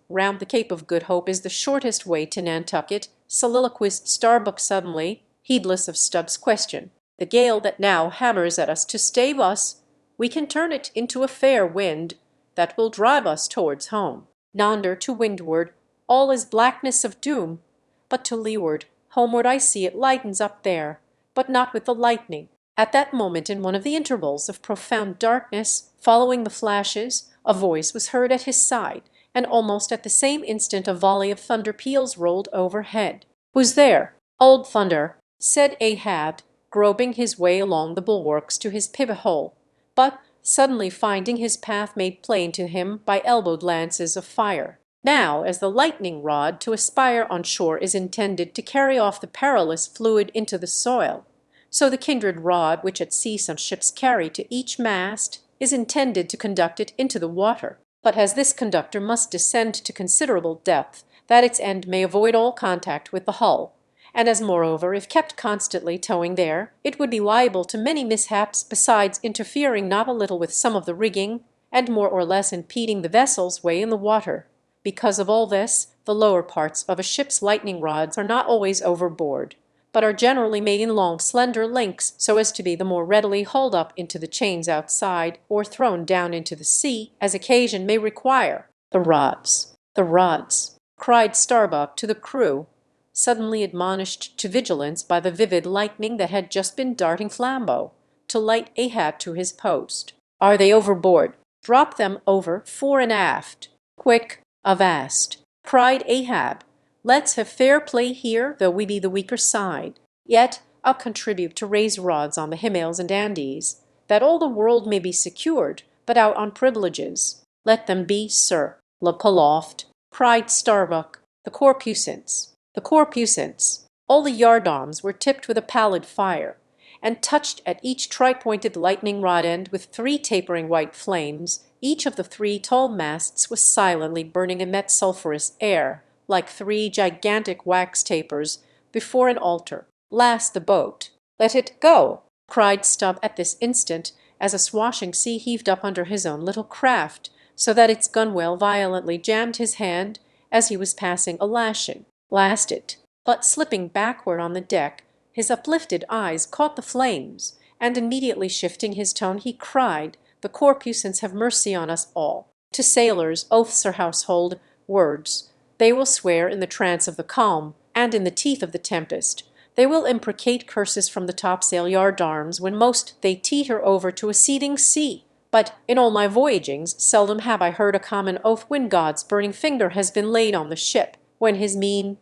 round the Cape of Good Hope is the shortest way to Nantucket, soliloquized Starbuck suddenly, heedless of Stubb's question. The gale that now hammers at us to stave us, we can turn it into a fair wind that will drive us towards home. Yonder to windward all is blackness of doom, but to leeward, homeward I see it lightens up there, but not with the lightning. At that moment, in one of the intervals of profound darkness following the flashes, a voice was heard at his side, and almost at the same instant a volley of thunder peals rolled overhead. "Who's there?" "Old Thunder," said Ahab, groping his way along the bulwarks to his pivot-hole, but suddenly finding his path made plain to him by elbowed lances of fire. Now, as the lightning rod to aspire on shore is intended to carry off the perilous fluid into the soil, so the kindred rod which at sea some ships carry to each mast is intended to conduct it into the water. But as this conductor must descend to considerable depth, that its end may avoid all contact with the hull, and as moreover, if kept constantly towing there, it would be liable to many mishaps, besides interfering not a little with some of the rigging, and more or less impeding the vessel's way in the water, Because of all this, the lower parts of a ship's lightning rods are not always overboard, but are generally made in long slender links so as to be the more readily hauled up into the chains outside, or thrown down into the sea, as occasion may require. The rods, cried Starbuck to the crew, suddenly admonished to vigilance by the vivid lightning that had just been darting Flambeau, to light Ahab to his post. Are they overboard? Drop them over fore and aft. Quick, avast, cried Ahab. Let's have fair play here, though we be the weaker side. Yet I'll contribute to raise rods on the Himails and Andes, that all the world may be secured, but out on privileges. Let them be, sir. Look aloft, cried Starbuck. The corpusants, the corpusants. All the yardarms were tipped with a pallid fire, and touched at each tri-pointed lightning rod end with 3 tapering white flames. Each of the 3 tall masts was silently burning a sulphurous air, like 3 gigantic wax tapers before an altar. Last the boat. Let it go, cried Stubb at this instant, as a swashing sea heaved up under his own little craft, so that its gunwale violently jammed his hand as he was passing a lashing. Last it. But slipping backward on the deck, his uplifted eyes caught the flames, and immediately shifting his tone, he cried, "The corpusants have mercy on us all. To sailors oaths are household words. They will swear in the trance of the calm, and in the teeth of the tempest. They will imprecate curses from the topsail yardarms when most they teeter over to a seething sea. But in all my voyagings seldom have I heard a common oath when God's burning finger has been laid on the ship, when his mean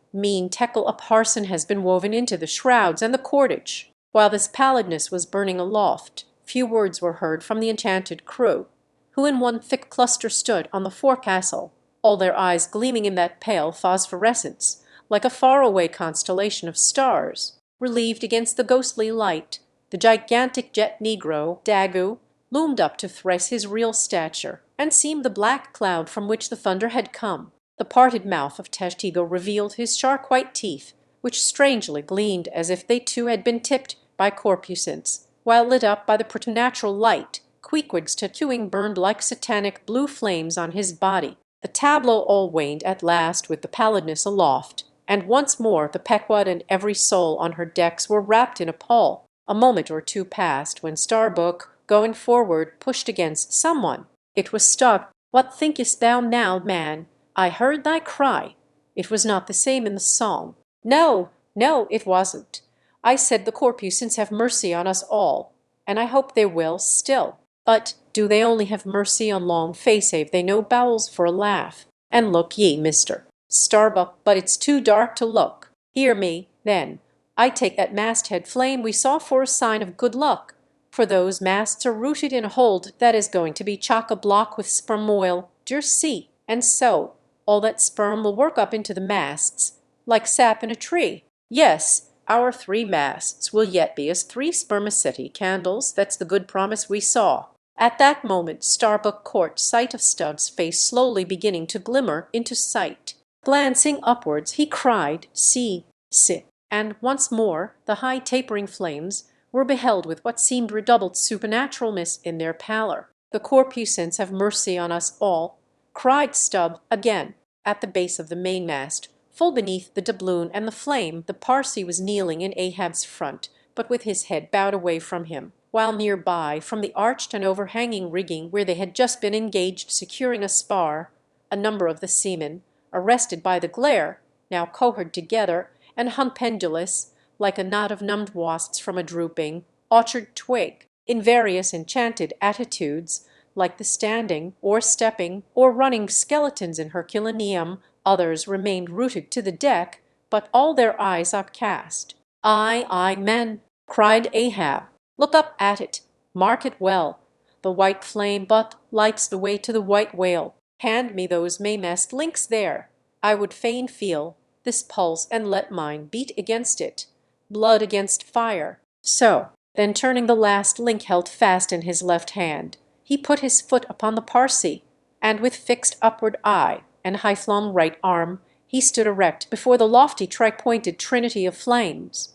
tekel a parson has been woven into the shrouds and the cordage." While this pallidness was burning aloft, few words were heard from the enchanted crew, who in one thick cluster stood on the forecastle, all their eyes gleaming in that pale phosphorescence, like a far-away constellation of stars, relieved against the ghostly light. The gigantic jet negro, Daggoo, loomed up to thrice his real stature, and seemed the black cloud from which the thunder had come. The parted mouth of Tashtego revealed his shark white teeth, which strangely gleamed as if they too had been tipped by corpusants, while lit up by the preternatural light. Queequeg's tattooing burned like satanic blue flames on his body. The tableau all waned at last with the pallidness aloft, and once more the Pequod and every soul on her decks were wrapped in a pall. A moment or two passed, when Starbuck, going forward, pushed against someone. It was Stubb. "What thinkest thou now, man? I heard thy cry." It was not the same in the song. "No, no, it wasn't. I said the corpusants have mercy on us all, and I hope they will still. But do they only have mercy on long face, have they no bowels for a laugh? And look ye, Mr. Starbuck, but it's too dark to look. Hear me, then. I take that masthead flame we saw for a sign of good luck, for those masts are rooted in a hold that is going to be chock-a-block with sperm oil, d'ye see, and so all that sperm will work up into the masts, like sap in a tree. Yes, our 3 masts will yet be as 3 spermaceti candles. That's the good promise we saw." At that moment Starbuck caught sight of Stubb's face slowly beginning to glimmer into sight. Glancing upwards, he cried, "See, sit!" And once more the high tapering flames were beheld with what seemed redoubled supernaturalness in their pallor. "The corpusants have mercy on us all," cried Stubb again. At the base of the mainmast, full beneath the doubloon and the flame, the Parsee was kneeling in Ahab's front, but with his head bowed away from him, while near by, from the arched and overhanging rigging where they had just been engaged securing a spar, a number of the seamen, arrested by the glare, now cohered together and hung pendulous, like a knot of numbed wasps from a drooping orchard twig, in various enchanted attitudes, like the standing or stepping or running skeletons in Herculaneum. Others remained rooted to the deck, but all their eyes upcast. "Aye, aye, men," cried Ahab. "Look up at it. Mark it well. The white flame but lights the way to the white whale. Hand me those mainmast links there. I would fain feel this pulse, and let mine beat against it. Blood against fire. So." Then turning the last link held fast in his left hand, he put his foot upon the Parsee, and with fixed upward eye and high-flung right arm, he stood erect before the lofty tri-pointed trinity of flames.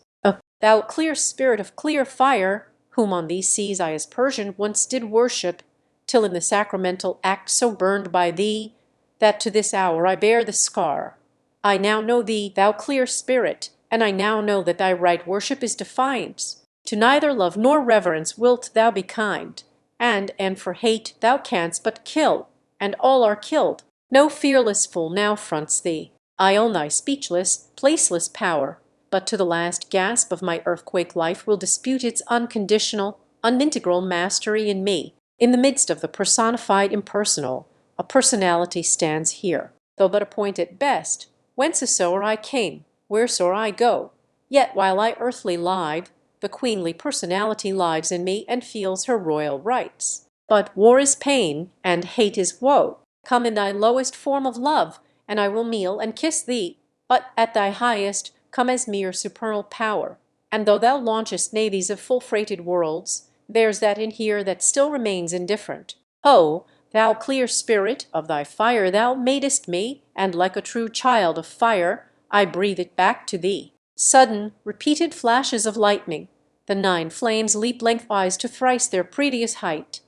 "Thou clear spirit of clear fire, whom on these seas I as Persian once did worship, till in the sacramental act so burned by thee, that to this hour I bear the scar. I now know thee, thou clear spirit, and I now know that thy right worship is defiance. To neither love nor reverence wilt thou be kind, and for hate thou canst but kill, and all are killed. No fearless fool now fronts thee. I own thy speechless, placeless power, but to the last gasp of my earthquake life will dispute its unconditional, unintegral mastery in me. In the midst of the personified impersonal, a personality stands here, though but a point at best, whencesoe'er I came, wheresoe'er I go. Yet while I earthly live, the queenly personality lives in me and feels her royal rights. But war is pain, and hate is woe. Come in thy lowest form of love, and I will kneel and kiss thee, but at thy highest come as mere supernal power. And though thou launchest navies of full-freighted worlds, there's that in here that still remains indifferent. Oh, thou clear spirit, of thy fire thou madest me, and like a true child of fire, I breathe it back to thee. Sudden, repeated flashes of lightning. The 9 flames leap lengthwise to thrice their previous height.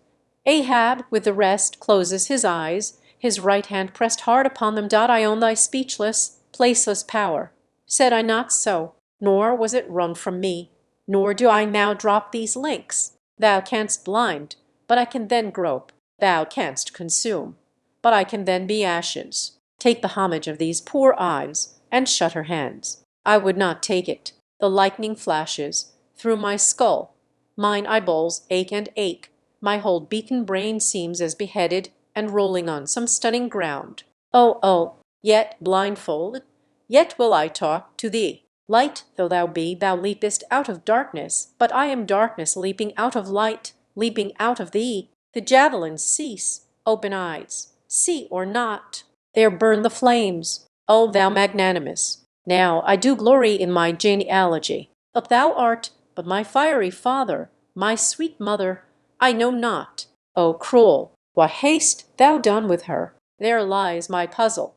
Ahab, with the rest, closes his eyes, his right hand pressed hard upon them. I own thy speechless, placeless power. Said I not so? Nor was it wrung from me. Nor do I now drop these links. Thou canst blind, but I can then grope. Thou canst consume, but I can then be ashes. Take the homage of these poor eyes, and shut her hands. I would not take it. The lightning flashes through my skull. Mine eyeballs ache and ache. My whole beaten brain seems as beheaded and rolling on some stunning ground. Oh, oh, yet blindfolded, yet will I talk to thee. Light though thou be, thou leapest out of darkness, but I am darkness leaping out of light, leaping out of thee. The javelins cease. Open eyes. See or not. There burn the flames. O thou magnanimous! Now I do glory in my genealogy. But thou art but my fiery father, my sweet mother. I know not. O cruel, what hast thou done with her? There lies my puzzle.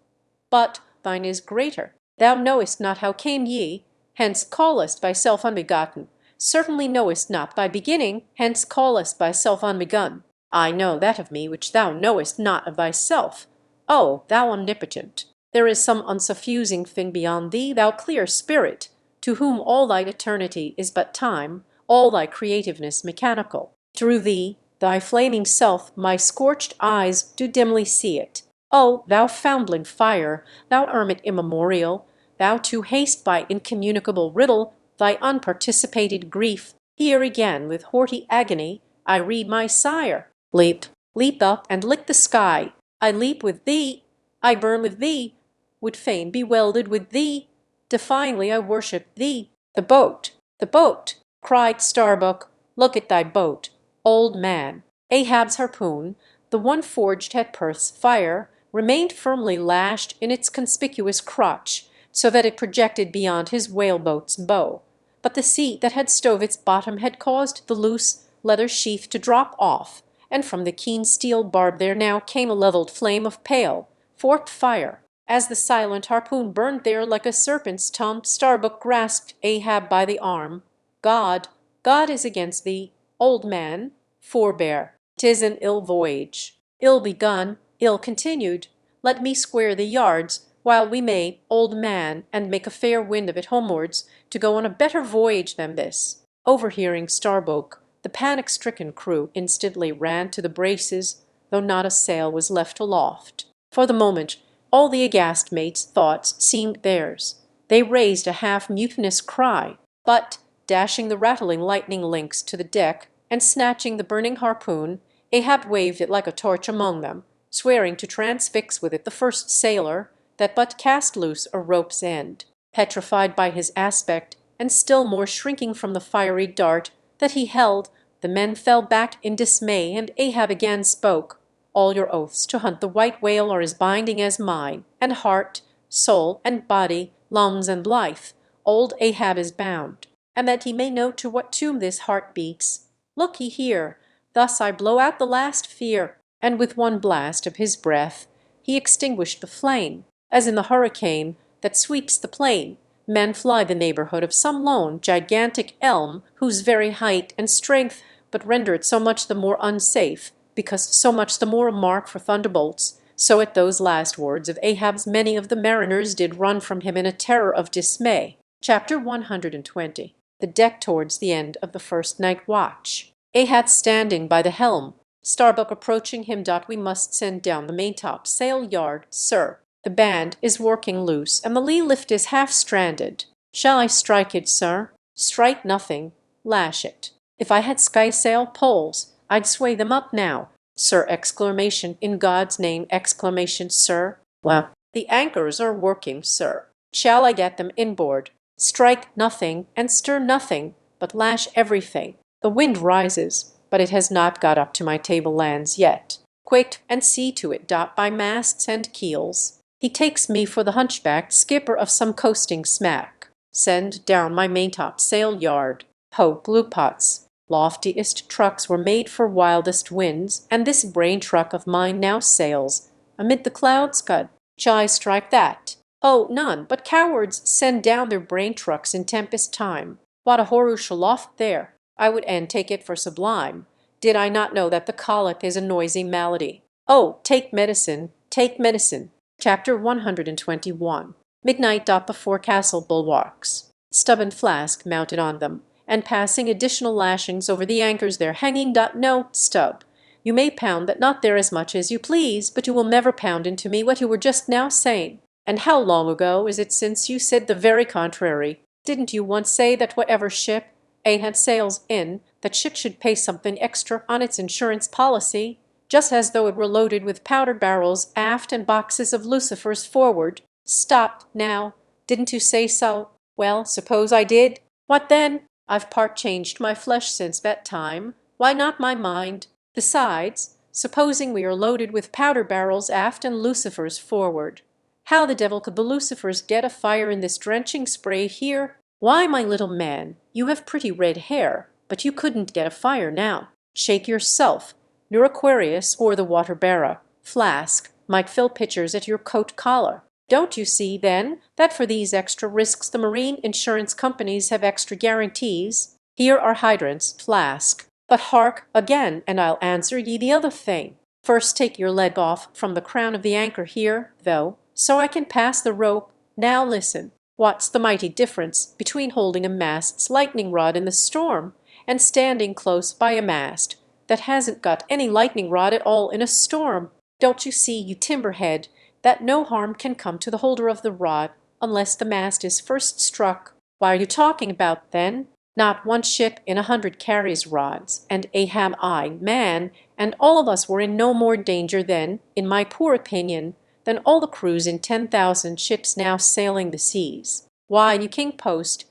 But thine is greater. Thou knowest not how came ye, hence callest thyself unbegotten. Certainly knowest not thy beginning, hence callest thyself unbegun. I know that of me which thou knowest not of thyself. O thou omnipotent! There is some unsuffusing thing beyond thee, thou clear spirit, to whom all thy eternity is but time, all thy creativeness mechanical. Through thee, thy flaming self, my scorched eyes do dimly see it. O thou foundling fire, thou hermit immemorial, thou too haste by incommunicable riddle thy unparticipated grief. Here again, with haughty agony, I read my sire. Leap, leap up and lick the sky. I leap with thee, I burn with thee, would fain be welded with thee. Defyingly I worship thee. The boat, cried Starbuck. Look at thy boat, old man. Ahab's harpoon, the one forged at Perth's fire, remained firmly lashed in its conspicuous crotch, so that it projected beyond his whaleboat's bow. But the sea that had stove its bottom had caused the loose leather sheath to drop off, and from the keen steel barb there now came a levelled flame of pale, forked fire. As the silent harpoon burned there like a serpent's tongue, Starbuck grasped Ahab by the arm. God is against thee, old man. Forbear. 'Tis an ill voyage, ill begun, ill continued. Let me square the yards while we may, old man, and make a fair wind of it homewards, to go on a better voyage than this. Overhearing Starbuck, the panic-stricken crew instantly ran to the braces, though not a sail was left aloft. For the moment, all the aghast mates' thoughts seemed theirs. They raised a half-mutinous cry, but, dashing the rattling lightning links to the deck, and snatching the burning harpoon, Ahab waved it like a torch among them, swearing to transfix with it the first sailor that but cast loose a rope's end. Petrified by his aspect, and still more shrinking from the fiery dart that he held, the men fell back in dismay, and Ahab again spoke. All your oaths to hunt the white whale are as binding as mine, and heart, soul, and body, lungs and life, old Ahab is bound. And that he may know to what tomb this heart beats, look ye here, thus I blow out the last fear. And with one blast of his breath he extinguished the flame. As in the hurricane that sweeps the plain, men fly the neighborhood of some lone, gigantic elm, whose very height and strength but render it so much the more unsafe, because so much the more a mark for thunderbolts, So at those last words of Ahab's many of the mariners did run from him in a terror of dismay. Chapter 120. The deck towards the end of the first night watch. Ahab standing by the helm. Starbuck approaching him. We must send down the maintop sail yard, sir. The band is working loose, and the lee lift is half stranded. Shall I strike it, sir? Strike nothing. Lash it. If I had skysail poles, I'd sway them up now. Sir! Exclamation. In God's name! Exclamation, sir. Well, the anchors are working, sir. Shall I get them inboard? Strike nothing and stir nothing, but lash everything. The wind rises, but it has not got up to my tablelands yet. Quick, and see to it. By masts and keels. He takes me for the hunchbacked skipper of some coasting smack. Send down my maintop sail yard. Ho, glue pots! Loftiest trucks were made for wildest winds, and this brain truck of mine now sails amid the cloud scud. Shall I strike that? Oh, none but cowards send down their brain trucks in tempest time. What a horush aloft there! I would take it for sublime, did I not know that the colic is a noisy malady. Oh, take medicine, take medicine. Chapter 121. Midnight. The forecastle bulwarks. Stub and Flask mounted on them, and passing additional lashings over the anchors there hanging. No, Stub, you may pound that not there as much as you please, but you will never pound into me what you were just now saying. And how long ago is it since you said the very contrary? Didn't you once say that whatever ship had sails in, that ship should pay something extra on its insurance policy, just as though it were loaded with powder barrels aft and boxes of lucifers forward? Stop, now. Didn't you say so? Well, suppose I did. What then? I've part changed my flesh since that time. Why not my mind? Besides, supposing we are loaded with powder barrels aft and lucifers forward, how the devil could the lucifers get afire in this drenching spray here? Why, my little man, you have pretty red hair, but you couldn't get a fire now. Shake yourself. Your Aquarius or the water-bearer, Flask, might fill pitchers at your coat collar. Don't you see, then, that for these extra risks the marine insurance companies have extra guarantees? Here are hydrants, Flask. But hark again, and I'll answer ye the other thing. First take your leg off from the crown of the anchor here, though, so I can pass the rope. Now listen. What's the mighty difference between holding a mast's lightning rod in the storm and standing close by a mast that hasn't got any lightning rod at all in a storm? Don't you see, you timberhead, that no harm can come to the holder of the rod unless the mast is first struck? What are you talking about, then? Not one ship in 100 carries rods, and Ahab, man, and all of us were in no more danger then, in my poor opinion, than all the crews in 10,000 ships now sailing the seas. Why, you king post,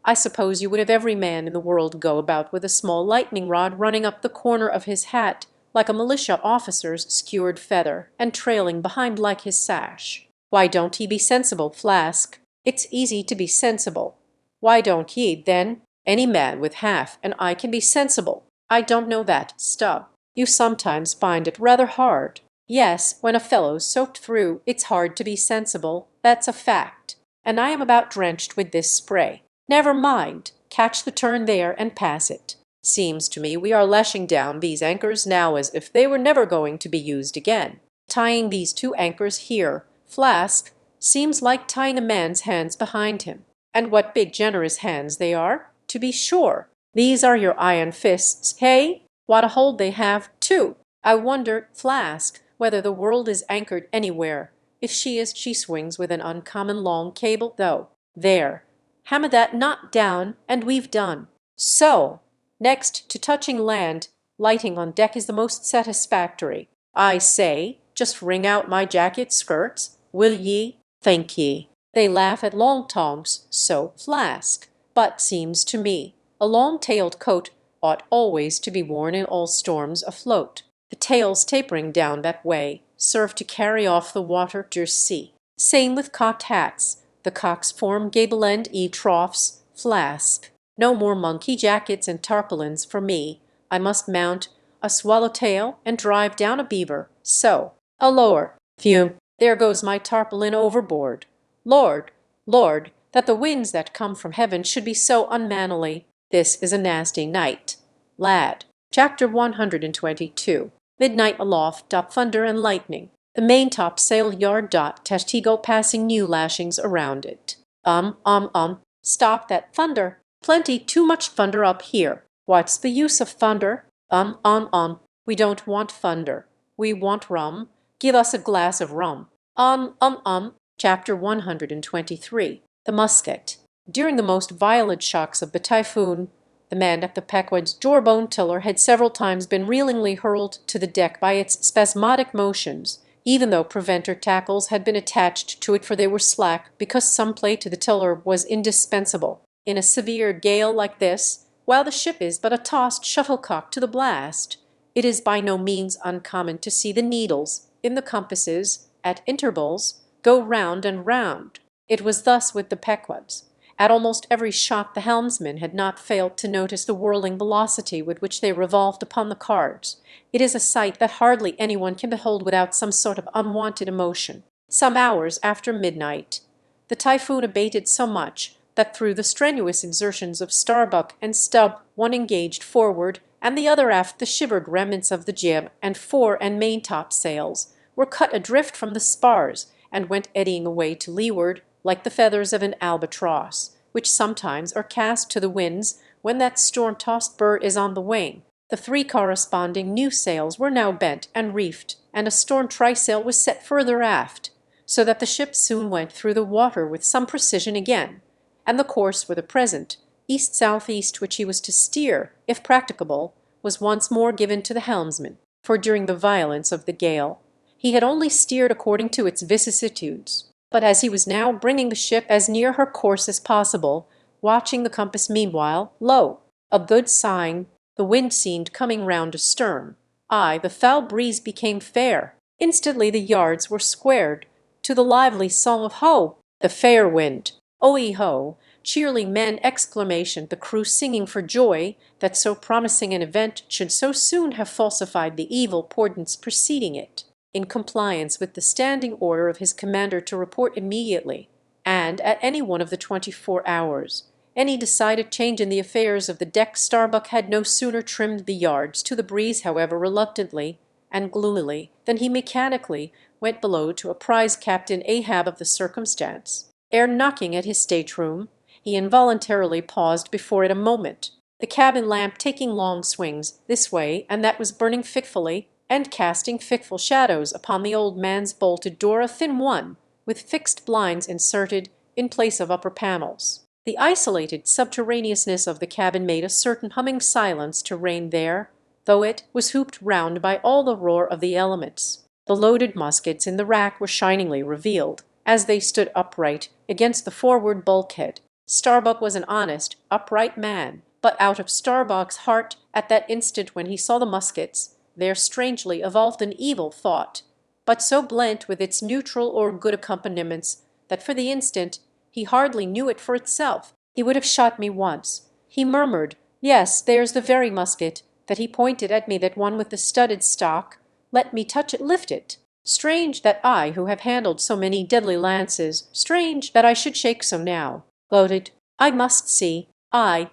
I suppose you would have every man in the world go about with a small lightning rod running up the corner of his hat like a militia officer's skewered feather, and trailing behind like his sash. Why don't he be sensible, Flask? It's easy to be sensible. Why don't ye, then? Any man with half an eye can be sensible. I don't know that, Stub. You sometimes find it rather hard. Yes, when a fellow's soaked through, it's hard to be sensible. That's a fact. And I am about drenched with this spray. Never mind. Catch the turn there and pass it. Seems to me we are lashing down these anchors now as if they were never going to be used again. Tying these two anchors here, Flask, seems like tying a man's hands behind him. And what big generous hands they are, to be sure. These are your iron fists, hey? What a hold they have, too. I wonder, Flask, whether the world is anchored anywhere. If she is, she swings with an uncommon long cable, though. There. Hammer that knot down, and we've done. So, next to touching land, lighting on deck is the most satisfactory. I say, just wring out my jacket skirts, will ye? Thank ye. They laugh at long tongs, so, Flask. But seems to me, a long-tailed coat ought always to be worn in all storms afloat. The tails tapering down that way serve to carry off the water to sea. Same with cocked hats. The cocks form gable-end troughs, Flask. No more monkey jackets and tarpaulins for me. I must mount a swallowtail and drive down a beaver. So, a lower. Phew, there goes my tarpaulin overboard. Lord, Lord, that the winds that come from heaven should be so unmannerly. This is a nasty night. Lad. Chapter 122. Midnight aloft, up thunder and lightning. The maintopsail yard testigo passing new lashings around it. Stop that thunder. Plenty too much thunder up here. What's the use of thunder? We don't want thunder. We want rum. Give us a glass of rum. Chapter 123. The Musket. During the most violent shocks of the typhoon, the man at the Pequod's jawbone tiller had several times been reelingly hurled to the deck by its spasmodic motions, even though preventer tackles had been attached to it, for they were slack because some play to the tiller was indispensable. In a severe gale like this, while the ship is but a tossed shuttlecock to the blast, it is by no means uncommon to see the needles in the compasses, at intervals, go round and round. It was thus with the Pequods. At almost every shock the helmsman had not failed to notice the whirling velocity with which they revolved upon the cards. It is a sight that hardly anyone can behold without some sort of unwonted emotion. Some hours after midnight, the typhoon abated so much that through the strenuous exertions of Starbuck and Stubb, one engaged forward and the other aft, the shivered remnants of the jib and fore and maintop sails were cut adrift from the spars and went eddying away to leeward, like the feathers of an albatross, which sometimes are cast to the winds when that storm-tossed bird is on the wing. The 3 corresponding new sails were now bent and reefed, and a storm trysail was set further aft, so that the ship soon went through the water with some precision again, and the course for the present, east-southeast, which he was to steer, if practicable, was once more given to the helmsman, for during the violence of the gale he had only steered according to its vicissitudes. But as he was now bringing the ship as near her course as possible, watching the compass meanwhile, lo, a good sign, the wind seemed coming round astern. Aye, the foul breeze became fair. Instantly the yards were squared to the lively song of Ho, the fair wind. O-e-ho, cheerly men exclamation, the crew singing for joy that so promising an event should so soon have falsified the evil portents preceding it. In compliance with the standing order of his commander to report immediately, and at any one of the 24 hours, any decided change in the affairs of the deck, Starbuck had no sooner trimmed the yards to the breeze, however reluctantly and gloomily, than he mechanically went below to apprise Captain Ahab of the circumstance. Ere knocking at his stateroom, he involuntarily paused before it a moment, the cabin lamp taking long swings this way and that was burning fitfully, and casting fitful shadows upon the old man's bolted door, a thin one, with fixed blinds inserted in place of upper panels. The isolated subterraneousness of the cabin made a certain humming silence to reign there, though it was hooped round by all the roar of the elements. The loaded muskets in the rack were shiningly revealed, as they stood upright against the forward bulkhead. Starbuck was an honest, upright man, but out of Starbuck's heart at that instant when he saw the muskets, there strangely evolved an evil thought, but so blent with its neutral or good accompaniments that for the instant he hardly knew it for itself. "He would have shot me once," he murmured. "Yes, there's the very musket that he pointed at me, that one with the studded stock. Let me touch it, lift it. Strange that I, who have handled so many deadly lances, strange that I should shake so now. Loaded, I must see. Aye,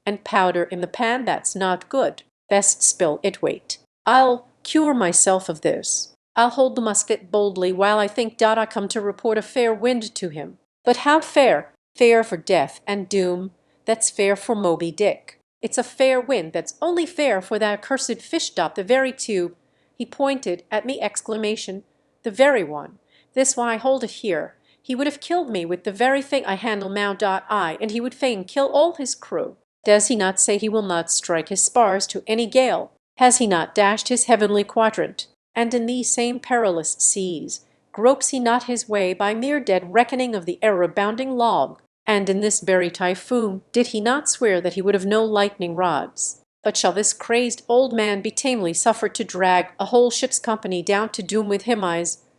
and powder in the pan, that's not good. Best spill it, wait. I'll cure myself of this. I'll hold the musket boldly while I think I come to report a fair wind to him. But how fair? Fair for death and doom. That's fair for Moby Dick. It's a fair wind that's only fair for that accursed fish, the very tube." He pointed at me, exclamation, "The very one. This one I hold it here. He would have killed me with the very thing I handle now. I, and he would fain kill all his crew. Does he not say he will not strike his spars to any gale? Has he not dashed his heavenly quadrant? And in these same perilous seas gropes he not his way by mere dead reckoning of the error-bounding log? And in this very typhoon did he not swear that he would have no lightning rods? But shall this crazed old man be tamely suffered to drag a whole ship's company down to doom with him?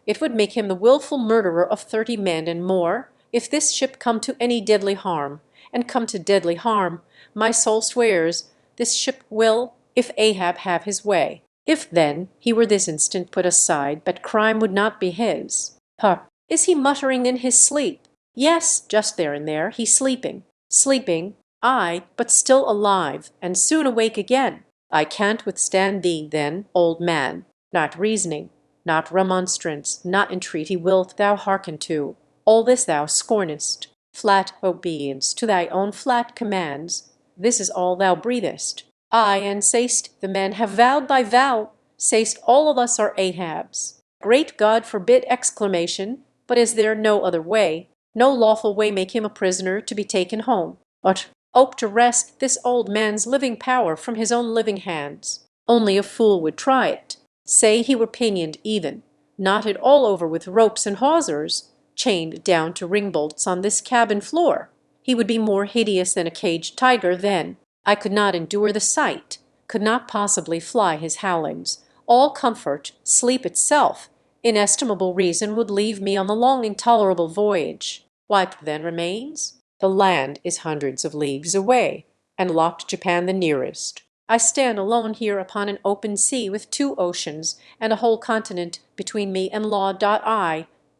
It would make him the wilful murderer of 30 men and more, if this ship come to any deadly harm, and come to deadly harm, my soul swears, this ship will, if Ahab have his way. If then he were this instant put aside, but crime would not be his. Huh! Is he muttering in his sleep? Yes, just there and there, he's sleeping. Sleeping, aye, but still alive, and soon awake again. I can't withstand thee, then, old man. Not reasoning, not remonstrance, not entreaty wilt thou hearken to. All this thou scornest. Flat obedience to thy own flat commands. This is all thou breathest. Ay, and say'st the men have vowed thy vow, say'st all of us are Ahabs. Great God forbid! Exclamation. But is there no other way? No lawful way make him a prisoner to be taken home, but hope to wrest this old man's living power from his own living hands. Only a fool would try it. Say he were pinioned even, knotted all over with ropes and hawsers, chained down to ring-bolts on this cabin floor. He would be more hideous than a caged tiger then. I could not endure the sight, could not possibly fly his howlings. All comfort, sleep itself, inestimable reason would leave me on the long intolerable voyage. What then remains? The land is hundreds of leagues away, and locked Japan the nearest. I stand alone here upon an open sea with two oceans and a whole continent between me and law.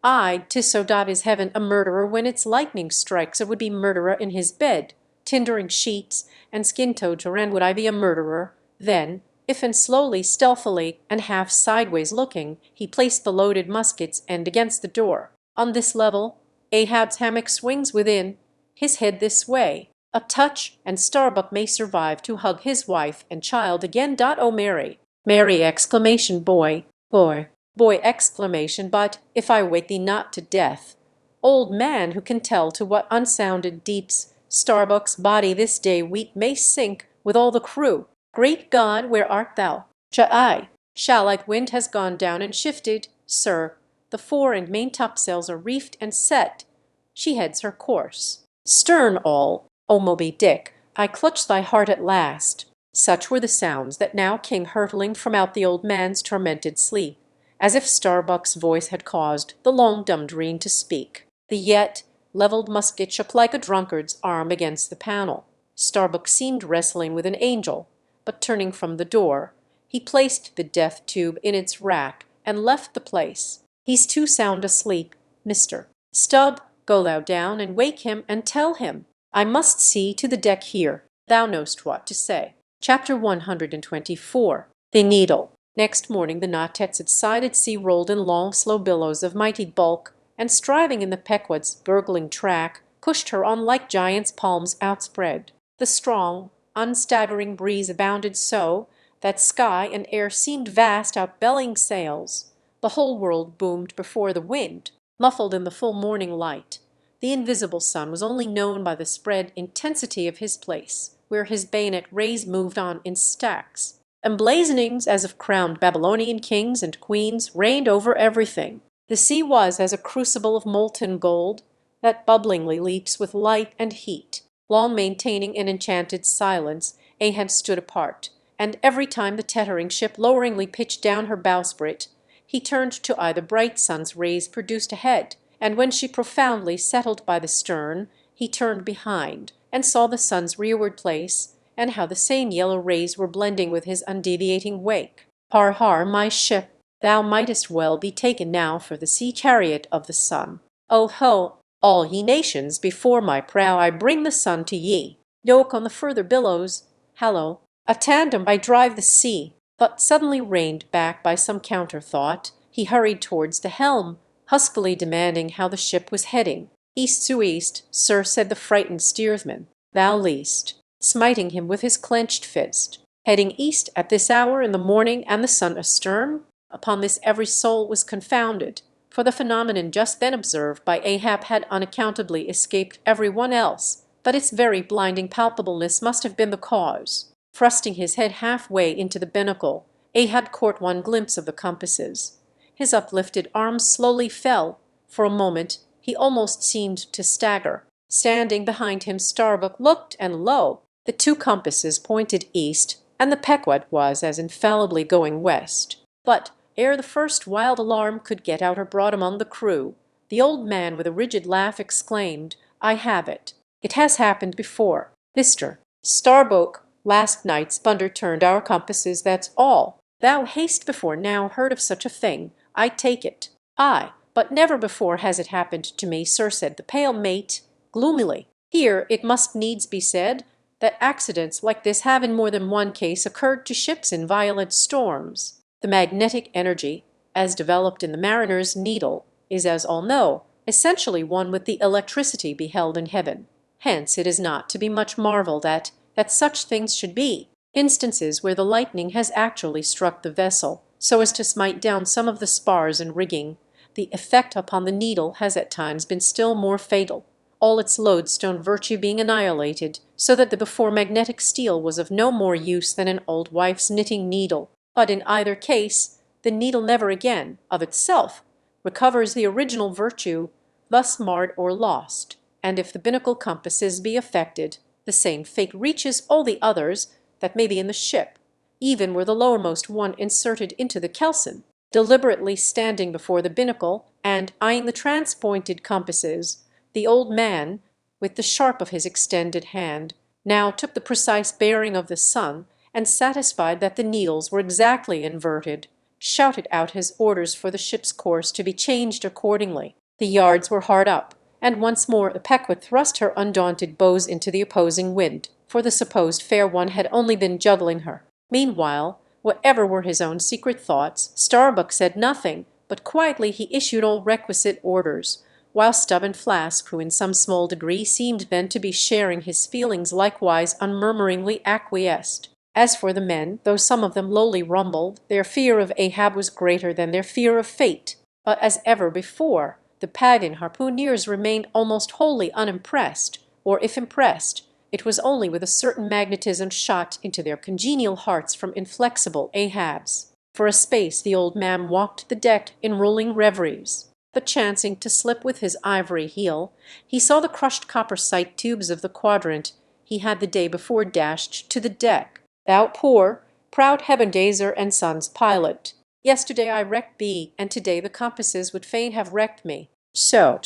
I, 'tis so is heaven, a murderer when its lightning strikes, a would-be murderer in his bed, tindering sheets, and skin-toed to rend would I be a murderer. Then, if and slowly, stealthily, and half sideways looking, he placed the loaded musket's end against the door. On this level, Ahab's hammock swings within, his head this way. A touch, and Starbuck may survive to hug his wife and child again. Oh, Mary, Mary! Exclamation. Boy, boy, boy! Exclamation. But if I wait thee not to death, old man, who can tell to what unsounded deeps Starbuck's body this day week may sink with all the crew? Great God, where art thou? Shallite wind has gone down and shifted, sir. The fore and main topsails are reefed and set. She heads her course. Stern all. O Moby Dick, I clutch thy heart at last. Such were the sounds that now came hurtling from out the old man's tormented sleep, as if Starbuck's voice had caused the long dumb dream to speak. The yet levelled musket shook like a drunkard's arm against the panel. Starbuck seemed wrestling with an angel, but turning from the door, he placed the death tube in its rack and left the place. He's too sound asleep, mister. Stubb, go thou down and wake him and tell him I must see to the deck here. Thou knowst what to say. Chapter 124. The Needle. Next morning the Nautets at side at sea rolled in long slow billows of mighty bulk, and striving in the Pequod's gurgling track, pushed her on like giants' palms outspread. The strong, unstaggering breeze abounded so that sky and air seemed vast outbellying sails. The whole world boomed before the wind, muffled in the full morning light. The invisible sun was only known by the spread intensity of his place, where his bayonet rays moved on in stacks. Emblazonings as of crowned Babylonian kings and queens reigned over everything. The sea was as a crucible of molten gold that bubblingly leaps with light and heat. Long maintaining an enchanted silence, Ahab stood apart, and every time the tettering ship loweringly pitched down her bowsprit, he turned to eye the bright sun's rays produced ahead, and when she profoundly settled by the stern, he turned behind and saw the sun's rearward place, and how the same yellow rays were blending with his undeviating wake. Har, har, my ship, thou mightest well be taken now for the sea chariot of the sun. Oh ho, all ye nations, before my prow I bring the sun to ye. Yoke on the further billows, hallo, a tandem I drive the sea. But suddenly reined back by some counter thought, he hurried towards the helm, huskily demanding how the ship was heading. East to east, sir, said the frightened steersman. Thou least, smiting him with his clenched fist. Heading east at this hour in the morning, and the sun astern? Upon this every soul was confounded, for the phenomenon just then observed by Ahab had unaccountably escaped every one else, but its very blinding palpableness must have been the cause. Thrusting his head half-way into the binnacle, Ahab caught one glimpse of the compasses. His uplifted arms slowly fell. For a moment he almost seemed to stagger. Standing behind him, Starbuck looked, and lo! the two compasses pointed east, and the Pequod was as infallibly going west. But ere the first wild alarm could get out abroad among the crew, the old man with a rigid laugh exclaimed, I have it. It has happened before. Mister Starbuck, last night's thunder turned our compasses, that's all. Thou hast before now heard of such a thing, I take it. Ay, but never before has it happened to me, sir, said the pale mate, gloomily. Here it must needs be said that accidents like this have in more than one case occurred to ships in violent storms. The magnetic energy, as developed in the mariner's needle, is, as all know, essentially one with the electricity beheld in heaven. Hence it is not to be much marvelled at that such things should be instances where the lightning has actually struck the vessel, so as to smite down some of the spars and rigging. The effect upon the needle has at times been still more fatal, all its lodestone virtue being annihilated, so that the before magnetic steel was of no more use than an old wife's knitting needle. But in either case the needle never again, of itself, recovers the original virtue thus marred or lost, and if the binnacle compasses be affected, the same fate reaches all the others that may be in the ship, even were the lowermost one inserted into the kelson. Deliberately standing before the binnacle, and eyeing the transpointed compasses, the old man, with the sharp of his extended hand, now took the precise bearing of the sun, and satisfied that the needles were exactly inverted, shouted out his orders for the ship's course to be changed accordingly. The yards were hard up, and once more the Pequod thrust her undaunted bows into the opposing wind, for the supposed fair one had only been juggling her. Meanwhile, whatever were his own secret thoughts, Starbuck said nothing, but quietly he issued all requisite orders, while Stubb and Flask, who in some small degree seemed then to be sharing his feelings, likewise unmurmuringly acquiesced. As for the men, though some of them lowly rumbled, their fear of Ahab was greater than their fear of fate. But as ever before, the pagan harpooneers remained almost wholly unimpressed, or if impressed, it was only with a certain magnetism shot into their congenial hearts from inflexible Ahab's. For a space the old man walked the deck in rolling reveries, but chancing to slip with his ivory heel, he saw the crushed copper sight tubes of the quadrant he had the day before dashed to the deck. "Thou poor, proud Hebendazer and Sons pilot, yesterday I wrecked thee, and today the compasses would fain have wrecked me. So.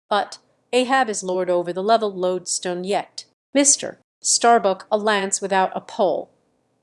But Ahab is lord over the level lodestone yet. Mr. Starbuck a lance without a pole,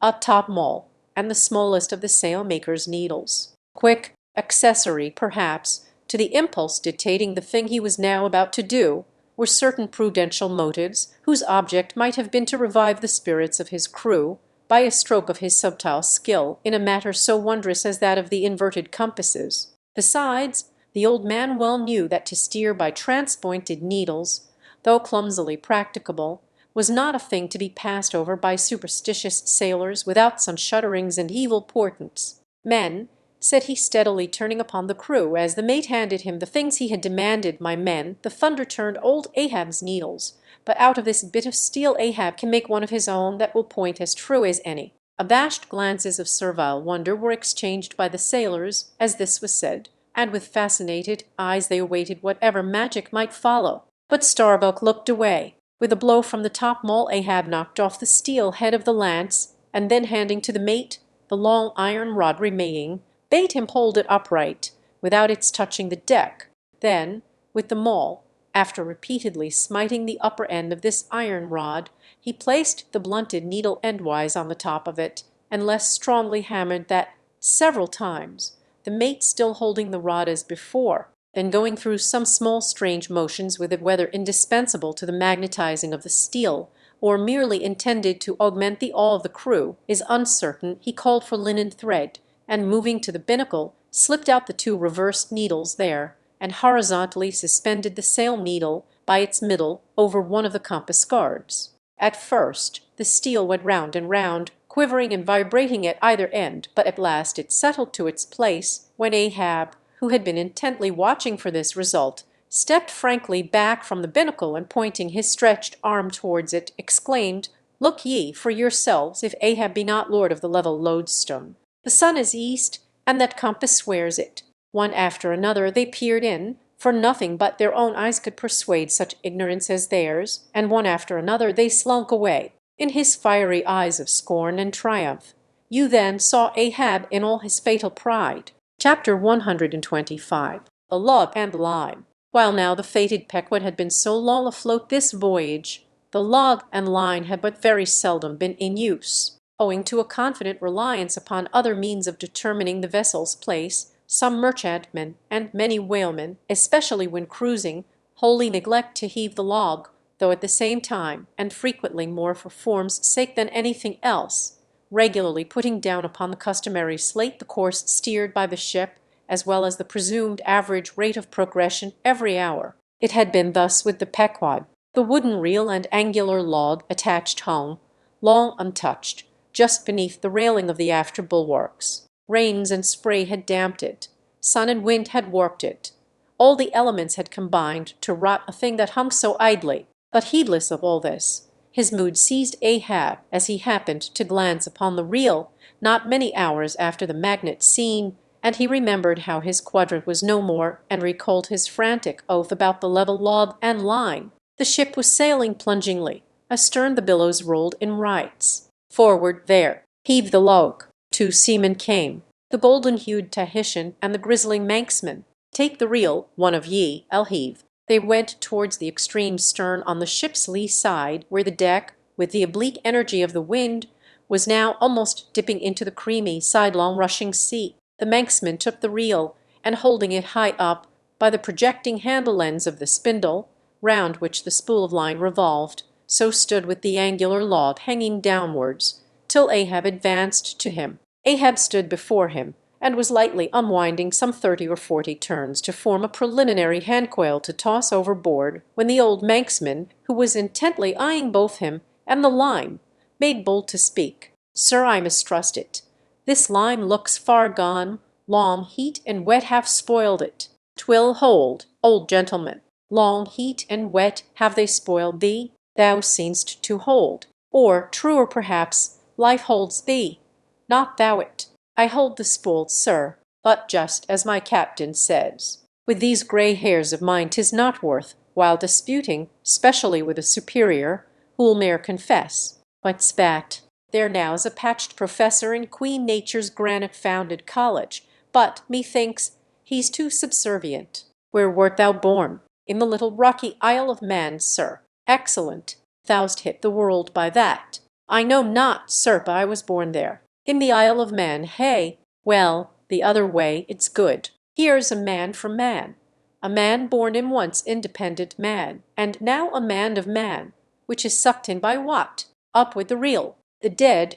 a top-maul, and the smallest of the sailmaker's needles. Quick accessory, perhaps, to the impulse dictating the thing he was now about to do, were certain prudential motives whose object might have been to revive the spirits of his crew by a stroke of his subtile skill in a matter so wondrous as that of the inverted compasses. Besides, the old man well knew that to steer by transpointed needles, though clumsily practicable, was not a thing to be passed over by superstitious sailors without some shudderings and evil portents. "Men," said he steadily, turning upon the crew, as the mate handed him the things he had demanded, "my men, the thunder turned old Ahab's needles, but out of this bit of steel Ahab can make one of his own that will point as true as any." Abashed glances of servile wonder were exchanged by the sailors as this was said, and with fascinated eyes they awaited whatever magic might follow. But Starbuck looked away. With a blow from the top-maul Ahab knocked off the steel head of the lance, and then handing to the mate the long iron rod remaining, bade him hold it upright, without its touching the deck. Then, with the maul, after repeatedly smiting the upper end of this iron rod, he placed the blunted needle endwise on the top of it, and less strongly hammered that several times, the mate still holding the rod as before. Then going through some small strange motions with it, whether indispensable to the magnetizing of the steel, or merely intended to augment the awe of the crew, is uncertain, he called for linen thread, and moving to the binnacle, slipped out the two reversed needles there, and horizontally suspended the sail needle by its middle over one of the compass guards. At first the steel went round and round, quivering and vibrating at either end, but at last it settled to its place, when Ahab, who had been intently watching for this result, stepped frankly back from the binnacle, and pointing his stretched arm towards it, exclaimed, "Look ye for yourselves if Ahab be not lord of the level lodestone. The sun is east, and that compass swears it." One after another they peered in, for nothing but their own eyes could persuade such ignorance as theirs, and one after another they slunk away, in his fiery eyes of scorn and triumph. You then saw Ahab in all his fatal pride. Chapter 125. The Log and Line. While now the fated Pequod had been so long afloat this voyage, the log and line had but very seldom been in use. Owing to a confident reliance upon other means of determining the vessel's place, some merchantmen and many whalemen, especially when cruising, wholly neglect to heave the log, though at the same time, and frequently more for form's sake than anything else, regularly putting down upon the customary slate the course steered by the ship, as well as the presumed average rate of progression every hour. It had been thus with the Pequod. The wooden reel and angular log attached hung, long untouched, just beneath the railing of the after bulwarks. Rains and spray had damped it. Sun and wind had warped it. All the elements had combined to rot a thing that hung so idly. But heedless of all this, his mood seized Ahab as he happened to glance upon the reel not many hours after the magnet scene, and he remembered how his quadrant was no more, and recalled his frantic oath about the level log and line. The ship was sailing plungingly. Astern the billows rolled in rights. Forward, there, heaved the log. Two seamen came, the golden-hued Tahitian and the grizzling Manxman. Take the reel, one of ye, I'll heave. They went towards the extreme stern on the ship's lee side, where the deck, with the oblique energy of the wind, was now almost dipping into the creamy, sidelong rushing sea. The Manxman took the reel, and holding it high up by the projecting handle ends of the spindle, round which the spool of line revolved, so stood with the angular log hanging downwards, till Ahab advanced to him. Ahab stood before him, and was lightly unwinding some 30 or 40 turns to form a preliminary handcoil to toss overboard, when the old Manxman, who was intently eyeing both him and the line, made bold to speak. "Sir, I mistrust it. This line looks far gone. Long heat and wet have spoiled it. 'Twill hold, old gentleman. Long heat and wet have they spoiled thee? Thou seem'st to hold. Or, truer perhaps, life holds thee. Not thou it. I hold the spool, sir, but just as my captain says. With these grey hairs of mine 'tis not worth while disputing, specially with a superior, who'll ne'er confess. What's that? There now's a patched professor in Queen Nature's granite-founded college, but, methinks, he's too subservient. Where wert thou born? In the little rocky Isle of Man, sir. Excellent. Thou'st hit the world by that. I know not, sir, but I was born there. In the Isle of Man, hey? Well, the other way it's good. Here's a man from man. A man born in once independent man, and now a man of man, which is sucked in by what? Up with the reel. The dead,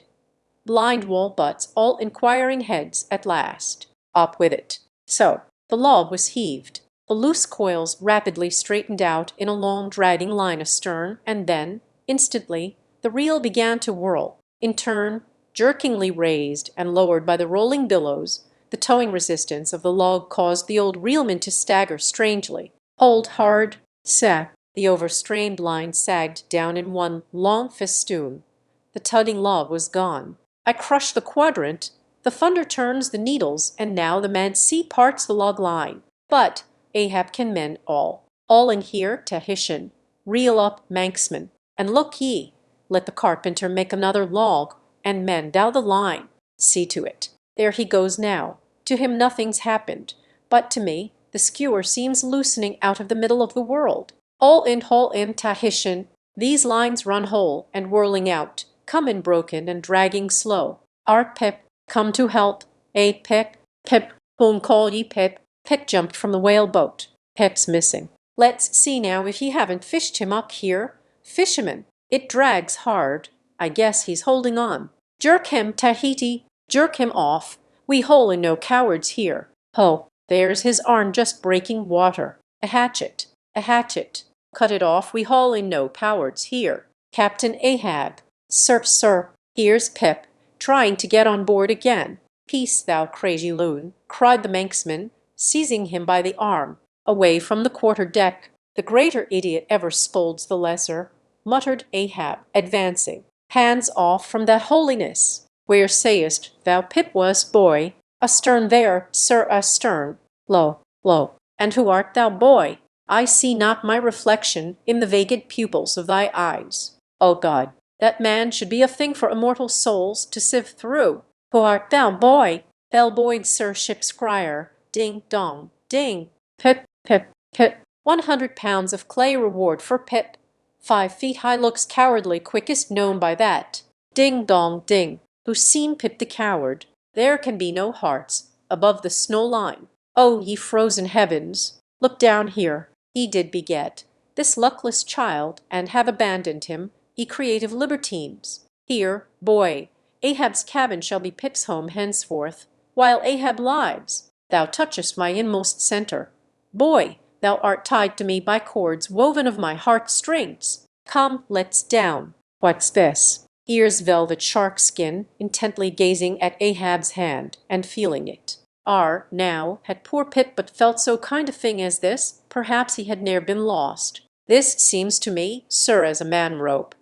blind wall butts, all inquiring heads at last. Up with it. So, the log was heaved. The loose coils rapidly straightened out in a long dragging line astern, and then, instantly, the reel began to whirl. In turn, jerkingly raised and lowered by the rolling billows, the towing resistance of the log caused the old reelman to stagger strangely. Hold hard, sir. The overstrained line sagged down in one long festoon. The tugging log was gone. I crush the quadrant, the thunder turns the needles, and now the mad sea parts the log line. But Ahab can mend all. All in here, Tahitian. Reel up, Manxman. And look ye, let the carpenter make another log, and mend thou the line. See to it. There he goes now. To him nothing's happened, but to me the skewer seems loosening out of the middle of the world. All in, Tahitian. These lines run whole and whirling out, come in broken and dragging slow. Art Pip come to help? Pip, whom call ye Pip? Pip jumped from the whale-boat. Pip's missing. Let's see now if ye haven't fished him up here. Fisherman, it drags hard. I guess he's holding on. Jerk him, Tahiti, jerk him off. We hole in no cowards here. Ho, there's his arm just breaking water. A hatchet. Cut it off, we haul in no cowards here. Captain Ahab. Sir, here's Pip, trying to get on board again. Peace, thou crazy loon, cried the Manxman, seizing him by the arm. Away from the quarter-deck. The greater idiot ever scolds the lesser, muttered Ahab, advancing. Hands off from that holiness. Where sayest thou Pip was, boy? Astern there, sir, astern. Lo. And who art thou, boy? I see not my reflection in the vacant pupils of thy eyes. O God, that man should be a thing for immortal souls to sift through. Who art thou, boy? Bell-buoyed Sir Ship's Crier. Ding dong, ding. Pip. 100 pounds of clay reward for Pip. 5 feet high looks cowardly, quickest known by that. Ding dong, ding. Who's seen Pip the coward? There can be no hearts above the snow line. Oh, ye frozen heavens! Look down here. Ye did beget this luckless child, and have abandoned him, ye creative libertines. Here, boy, Ahab's cabin shall be Pip's home henceforth, while Ahab lives. thou touchest my inmost centre. Boy, thou art tied to me by cords woven of my heart strings. Come, let's down. What's this? Ears velvet shark skin, intently gazing at Ahab's hand, and feeling it. Now, had poor Pitt but felt so kind a thing as this, perhaps he had ne'er been lost. This seems to me, sir, as a man-rope,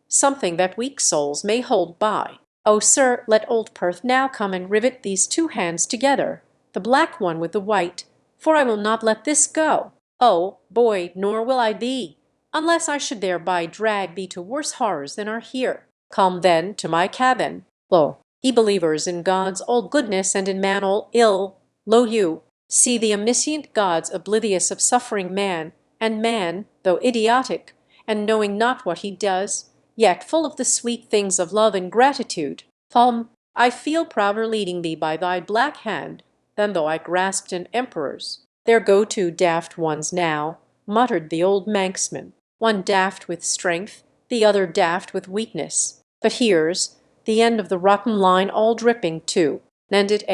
something that weak souls may hold by. Oh, sir, let old Perth now come and rivet these two hands together, the black one with the white, for I will not let this go. Oh, boy, nor will I thee, unless I should thereby drag thee to worse horrors than are here. Come then to my cabin. Lo, ye believers in God's all goodness and in man all ill, lo you, see the omniscient gods oblivious of suffering man, and man, though idiotic, and knowing not what he does, yet full of the sweet things of love and gratitude. I feel prouder leading thee by thy black hand than though I grasped an emperor's. There go two daft ones now, muttered the old Manxman, one daft with strength, the other daft with weakness. But here's the end of the rotten line all dripping too. And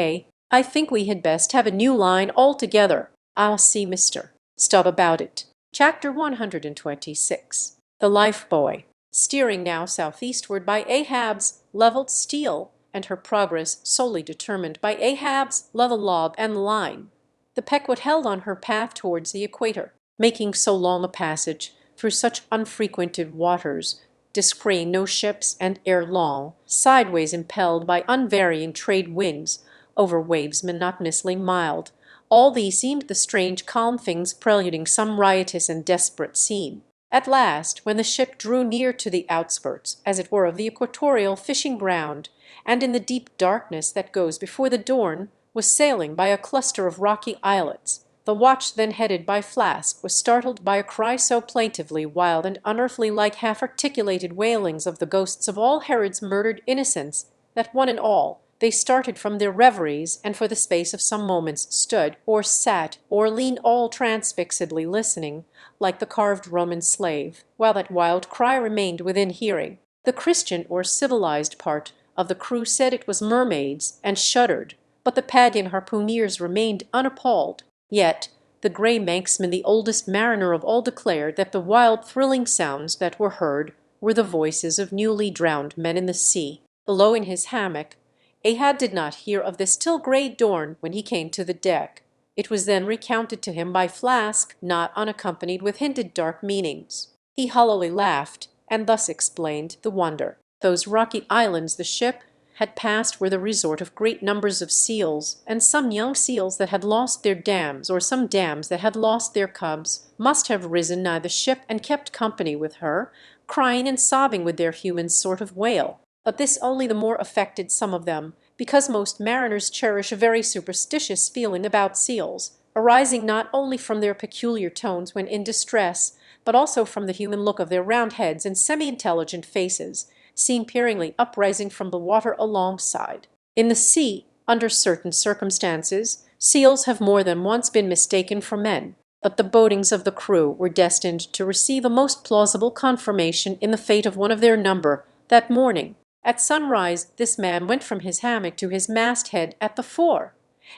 I think we had best have a new line altogether. I'll see Mr. Stubb about it. Chapter 126. The Lifebuoy. Steering now southeastward by Ahab's levelled steel, and her progress solely determined by Ahab's level lob and line, the Pequod held on her path towards the equator, making so long a passage through such unfrequented waters, descrying no ships, and ere long, sideways impelled by unvarying trade winds, over waves monotonously mild. All these seemed the strange calm things preluding some riotous and desperate scene. At last, when the ship drew near to the outskirts, as it were, of the equatorial fishing ground, and in the deep darkness that goes before the dawn was sailing by a cluster of rocky islets, the watch then headed by Flask was startled by a cry so plaintively wild and unearthly, like half-articulated wailings of the ghosts of all Herod's murdered innocents, that one and all they started from their reveries, and for the space of some moments stood, or sat, or leaned all transfixedly listening, like the carved Roman slave, while that wild cry remained within hearing. The Christian or civilized part of the crew said it was mermaids, and shuddered, but the pagan harpooneers remained unappalled. Yet the grey Manxman, the oldest mariner of all, declared that the wild thrilling sounds that were heard were the voices of newly drowned men in the sea. Below in his hammock, Ahab did not hear of this till grey dawn, when he came to the deck. It was then recounted to him by Flask, not unaccompanied with hinted dark meanings. He hollowly laughed, and thus explained the wonder. Those rocky islands the ship had passed were the resort of great numbers of seals, and some young seals that had lost their dams, or some dams that had lost their cubs, must have risen nigh the ship and kept company with her, crying and sobbing with their human sort of wail. But this only the more affected some of them, because most mariners cherish a very superstitious feeling about seals, arising not only from their peculiar tones when in distress, but also from the human look of their round heads and semi-intelligent faces, seen peeringly uprising from the water alongside. In the sea, under certain circumstances, seals have more than once been mistaken for men, but the bodings of the crew were destined to receive a most plausible confirmation in the fate of one of their number that morning. At sunrise this man went from his hammock to his masthead at the fore,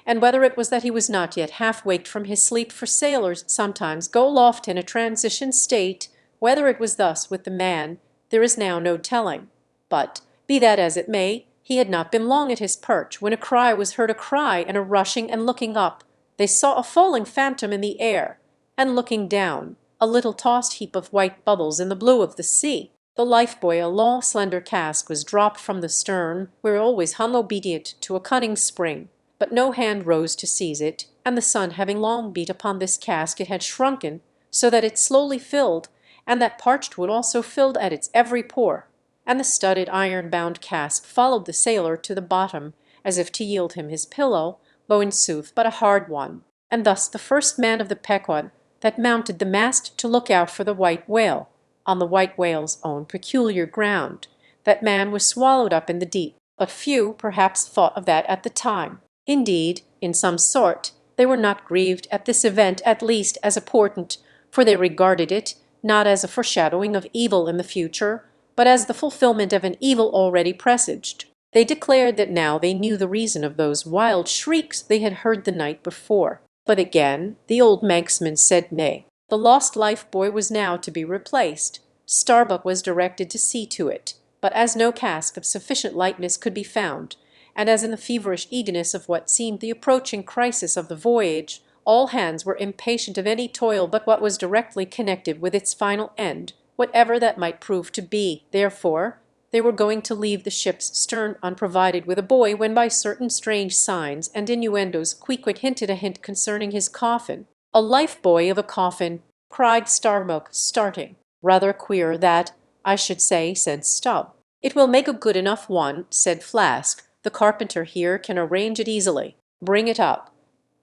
and whether it was that he was not yet half waked from his sleep, for sailors sometimes go aloft in a transition state, whether it was thus with the man, there is now no telling. But, be that as it may, he had not been long at his perch when a cry was heard, a cry and a rushing, and looking up, they saw a falling phantom in the air, and looking down, a little tossed heap of white bubbles in the blue of the sea. The lifebuoy, a long slender cask, was dropped from the stern, where it always hung obedient to a cunning spring, but no hand rose to seize it, and the sun having long beat upon this cask, it had shrunken so that it slowly filled, and that parched wood also filled at its every pore, and the studded iron-bound cask followed the sailor to the bottom, as if to yield him his pillow, though in sooth but a hard one. And thus the first man of the Pequod that mounted the mast to look out for the white whale, on the white whale's own peculiar ground, that man was swallowed up in the deep. But few perhaps thought of that at the time. Indeed, in some sort, they were not grieved at this event, at least as a portent, for they regarded it not as a foreshadowing of evil in the future, but as the fulfillment of an evil already presaged. They declared that now they knew the reason of those wild shrieks they had heard the night before. But again the old Manxman said nay. The lost life-buoy was now to be replaced. Starbuck was directed to see to it, but as no cask of sufficient lightness could be found, and as in the feverish eagerness of what seemed the approaching crisis of the voyage, all hands were impatient of any toil but what was directly connected with its final end, whatever that might prove to be, therefore they were going to leave the ship's stern unprovided with a buoy, when by certain strange signs and innuendos Queequeg hinted a hint concerning his coffin. "A life-buoy of a coffin!" cried Starbuck, starting. "Rather queer that, I should say," said Stubb. "It will make a good enough one," said Flask. "The carpenter here can arrange it easily. Bring it up."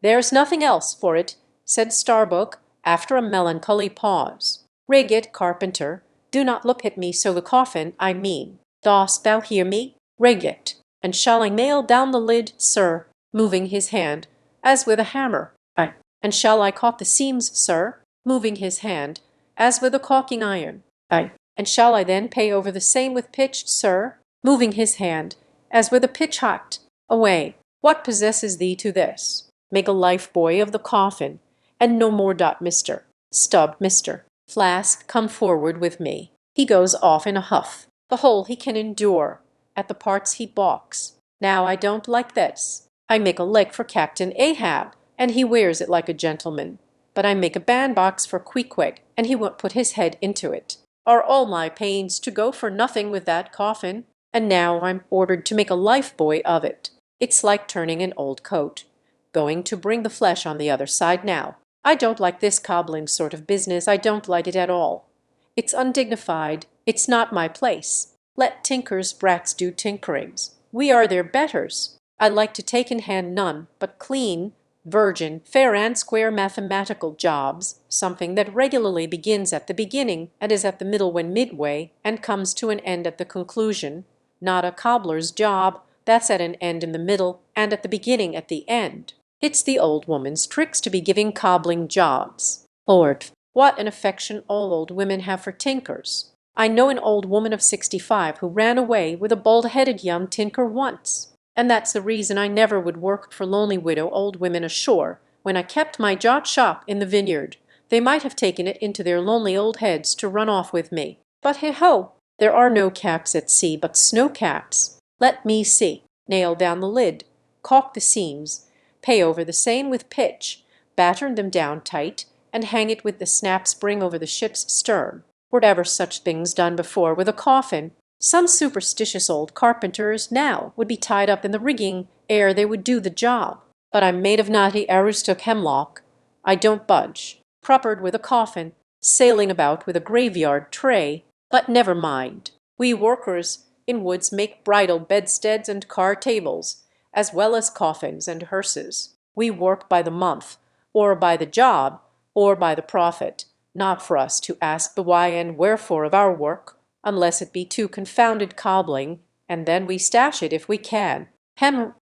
"There's nothing else for it," said Starbuck, after a melancholy pause. "Rig it, carpenter. Do not look at me so, the coffin, I mean. Dost thou hear me? Rig it. And shall I nail down the lid, sir?" moving his hand, as with a hammer. "Aye." "And shall I caulk the seams, sir?" moving his hand, as with a caulking iron. "Aye." "And shall I then pay over the same with pitch, sir?" moving his hand, as with a pitch-hot. "Away. What possesses thee to this? Make a life-buoy of the coffin, and no more dot, mister. Stubb, mister. Flask, come forward with me." He goes off in a huff. The whole he can endure, at the parts he balks. Now I don't like this. I make a leg for Captain Ahab, and he wears it like a gentleman. But I make a bandbox for Queequeg, and he won't put his head into it. Are all my pains to go for nothing with that coffin? And now I'm ordered to make a life-buoy of it. It's like turning an old coat. Going to bring the flesh on the other side now. I don't like this cobbling sort of business. I don't like it at all. It's undignified. It's not my place. Let tinkers' brats do tinkerings. We are their betters. I like to take in hand none but clean, virgin, fair and square mathematical jobs, something that regularly begins at the beginning and is at the middle when midway, and comes to an end at the conclusion. Not a cobbler's job that's at an end in the middle and at the beginning at the end. It's the old woman's tricks to be giving cobbling jobs. Lord, what an affection all old women have for tinkers. I know an old woman of 65 who ran away with a bald-headed young tinker once. And that's the reason I never would work for lonely widow old women ashore. When I kept my jot shop in the vineyard, they might have taken it into their lonely old heads to run off with me. But he-ho, there are no caps at sea but snow caps. Let me see. Nail down the lid, caulk the seams, pay over the same with pitch, batten them down tight, and hang it with the snap spring over the ship's stern. Were ever such things done before with a coffin? Some superstitious old carpenters now would be tied up in the rigging ere they would do the job. But I'm made of knotty Aroostook hemlock. I don't budge. Cruppered with a coffin, sailing about with a graveyard tray. But never mind. We workers in woods make bridal bedsteads and car tables, as well as coffins and hearses. We work by the month, or by the job, or by the profit. Not for us to ask the why and wherefore of our work, unless it be too confounded cobbling, and then we stash it if we can.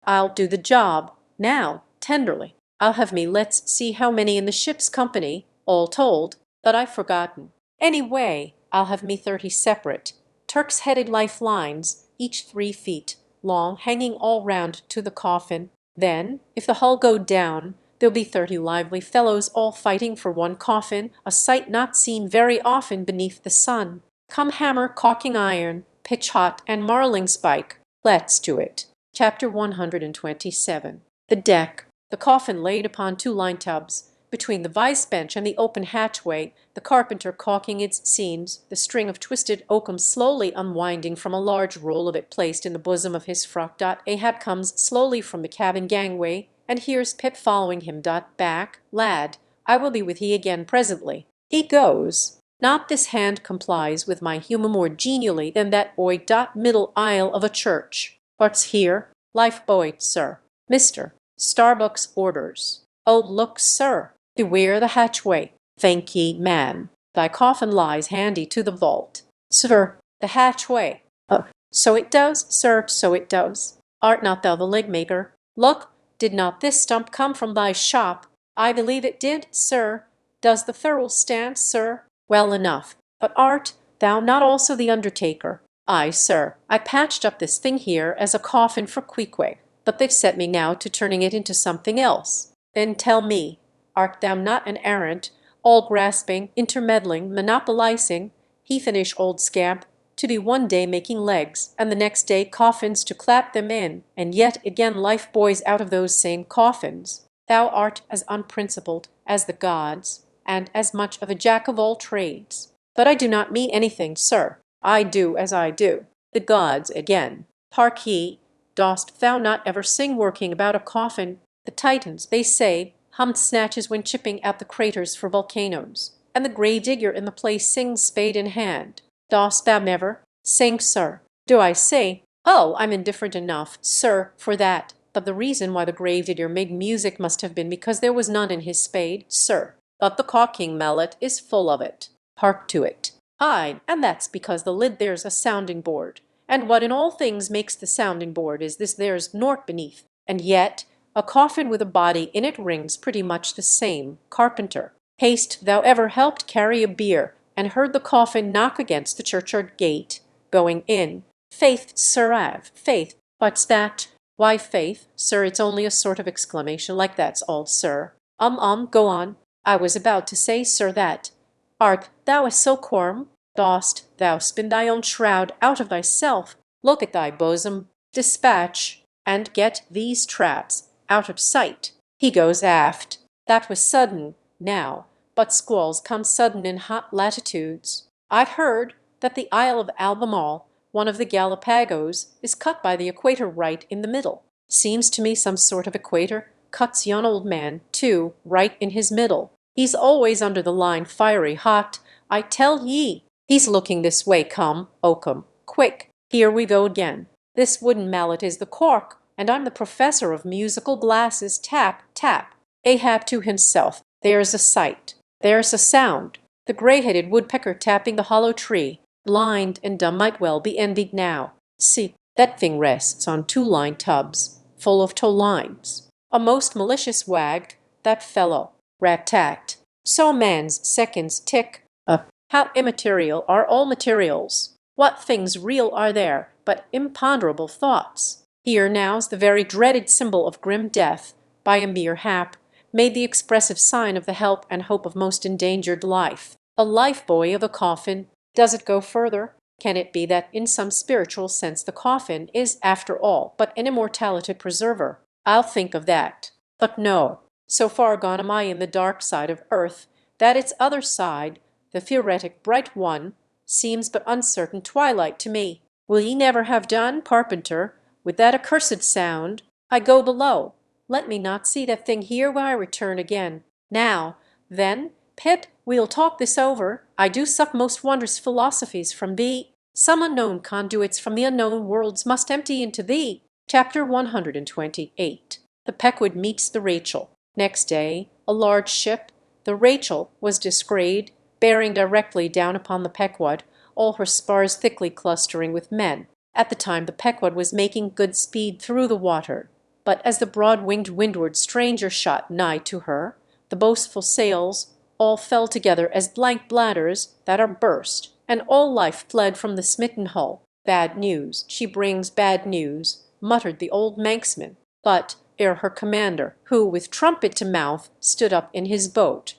I'll do the job, now, tenderly. I'll have me let's see how many in the ship's company, all told, but I've forgotten. Anyway, I'll have me 30 separate, Turk's-headed life lines, each 3 feet long, hanging all round to the coffin. Then, if the hull go down, there'll be 30 lively fellows all fighting for one coffin, a sight not seen very often beneath the sun. Come hammer, caulking iron, pitch-hot, and marling-spike. Let's do it. Chapter 127. The deck. The coffin laid upon 2 line-tubs, between the vice-bench and the open hatchway, the carpenter caulking its seams, the string of twisted oakum slowly unwinding from a large roll of it placed in the bosom of his frock. Ahab comes slowly from the cabin gangway, and hears Pip following him. Back, lad, I will be with ye again presently. He goes. Not this hand complies with my humour more genially than that boy. Middle aisle of a church. What's here? Life-buoy, sir. Mister. Starbuck's orders. Oh, look, sir. Beware the hatchway. Thank ye, man. Thy coffin lies handy to the vault. Sir, the hatchway. So it does, sir, so it does. Art not thou the leg-maker? Look, did not this stump come from thy shop? I believe it did, sir. Does the ferrule stand, sir? Well enough. But art thou not also the undertaker? "Aye, sir, I patched up this thing here as a coffin for Queequeg, but they've set me now to turning it into something else. Then tell me, art thou not an arrant, all-grasping, intermeddling, monopolizing, heathenish old scamp, to be one day making legs, and the next day coffins to clap them in, and yet again life buoys out of those same coffins? Thou art as unprincipled as the gods, and as much of a jack of all trades. But I do not mean anything, sir. I do as I do. The gods again. Hark ye, dost thou not ever sing working about a coffin? The Titans, they say, hummed snatches when chipping out the craters for volcanoes, and the grave digger in the place sings spade in hand. Dost thou never sing, sir? Do I say? Oh, I'm indifferent enough, sir, for that. But the reason why the grave digger made music must have been because there was none in his spade, sir. But the caulking mallet is full of it. Hark to it. Aye, and that's because the lid there's a sounding board. And what in all things makes the sounding board is this there's nort beneath. And yet a coffin with a body in it rings pretty much the same. Carpenter, hast thou ever helped carry a bier, and heard the coffin knock against the churchyard gate, going in? Faith, sir, I've. Faith. What's that? Why, faith, sir, it's only a sort of exclamation like that's all, sir. Go on. I was about to say, sir, that. Art thou a silkworm? Dost thou spin thy own shroud out of thyself? Look at thy bosom, dispatch, and get these traps out of sight. He goes aft. That was sudden, now, but squalls come sudden in hot latitudes. I've heard that the Isle of Albemarle, one of the Galapagos, is cut by the equator right in the middle. Seems to me some sort of equator cuts yon old man, too, right in his middle. He's always under the line fiery hot, I tell ye. He's looking this way, come, Oakham, quick, here we go again. This wooden mallet is the cork, and I'm the professor of musical glasses. Tap, tap. Ahab to himself, there's a sight, there's a sound. The grey-headed woodpecker tapping the hollow tree, blind and dumb, might well be envied now. See, that thing rests on 2-line tubs, full of tow lines. A most malicious wag, that fellow. Rat-tat. So man's seconds tick. How immaterial are all materials! What things real are there but imponderable thoughts? Here now's the very dreaded symbol of grim death, by a mere hap, made the expressive sign of the help and hope of most endangered life. A life-buoy of a coffin. Does it go further? Can it be that in some spiritual sense the coffin is, after all, but an immortality preserver? I'll think of that. But no, so far gone am I in the dark side of earth, that its other side, the theoretic bright one, seems but uncertain twilight to me. Will ye never have done, carpenter, with that accursed sound? I go below. Let me not see that thing here when I return again. Now, then, Pitt, we'll talk this over. I do suck most wondrous philosophies from thee. Some unknown conduits from the unknown worlds must empty into thee. Chapter 128. The Pequod meets the Rachel. Next day, a large ship, the Rachel, was descried, bearing directly down upon the Pequod, all her spars thickly clustering with men. At the time the Pequod was making good speed through the water. But as the broad-winged windward stranger shot nigh to her, the boastful sails all fell together as blank bladders that are burst, and all life fled from the smitten hull. Bad news, she brings bad news, muttered the old manxman. But ere her commander, who with trumpet to mouth stood up in his boat,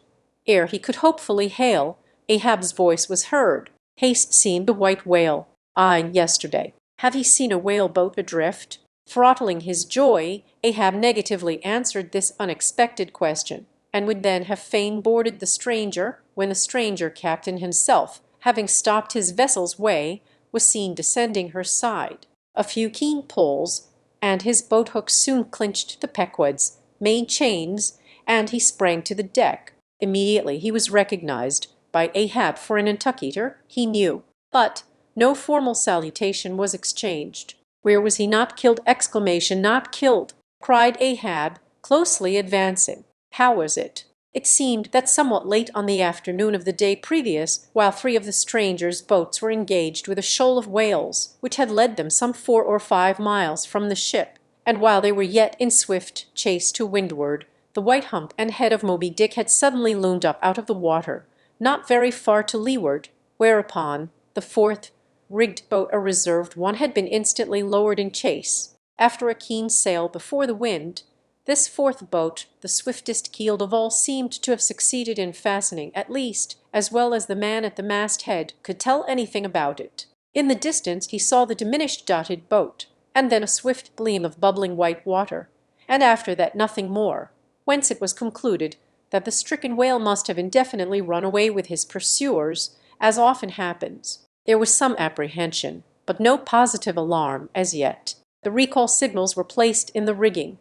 ere he could hopefully hail, Ahab's voice was heard. Haste seemed a white whale. Aye, yesterday. Have ye seen a whale-boat adrift? Throttling his joy, Ahab negatively answered this unexpected question, and would then have fain boarded the stranger, when the stranger captain himself, having stopped his vessel's way, was seen descending her side. A few keen pulls, and his boat-hook soon clinched the Pequod's main chains, and he sprang to the deck. Immediately he was recognized by Ahab for a Nantucketer, he knew, but no formal salutation was exchanged. Where was he not killed? Exclamation, not killed, cried Ahab, closely advancing. How was it? It seemed that somewhat late on the afternoon of the day previous, while 3 of the strangers' boats were engaged with a shoal of whales, which had led them some 4 or 5 miles from the ship, and while they were yet in swift chase to windward, the white hump and head of Moby Dick had suddenly loomed up out of the water, not very far to leeward, whereupon the 4th rigged boat, a reserved one, had been instantly lowered in chase. After a keen sail before the wind, this fourth boat, the swiftest keeled of all, seemed to have succeeded in fastening, at least, as well as the man at the masthead could tell anything about it. In the distance he saw the diminished dotted boat, and then a swift gleam of bubbling white water, and after that nothing more, whence it was concluded that the stricken whale must have indefinitely run away with his pursuers, as often happens. There was some apprehension, but no positive alarm as yet. The recall signals were placed in the rigging.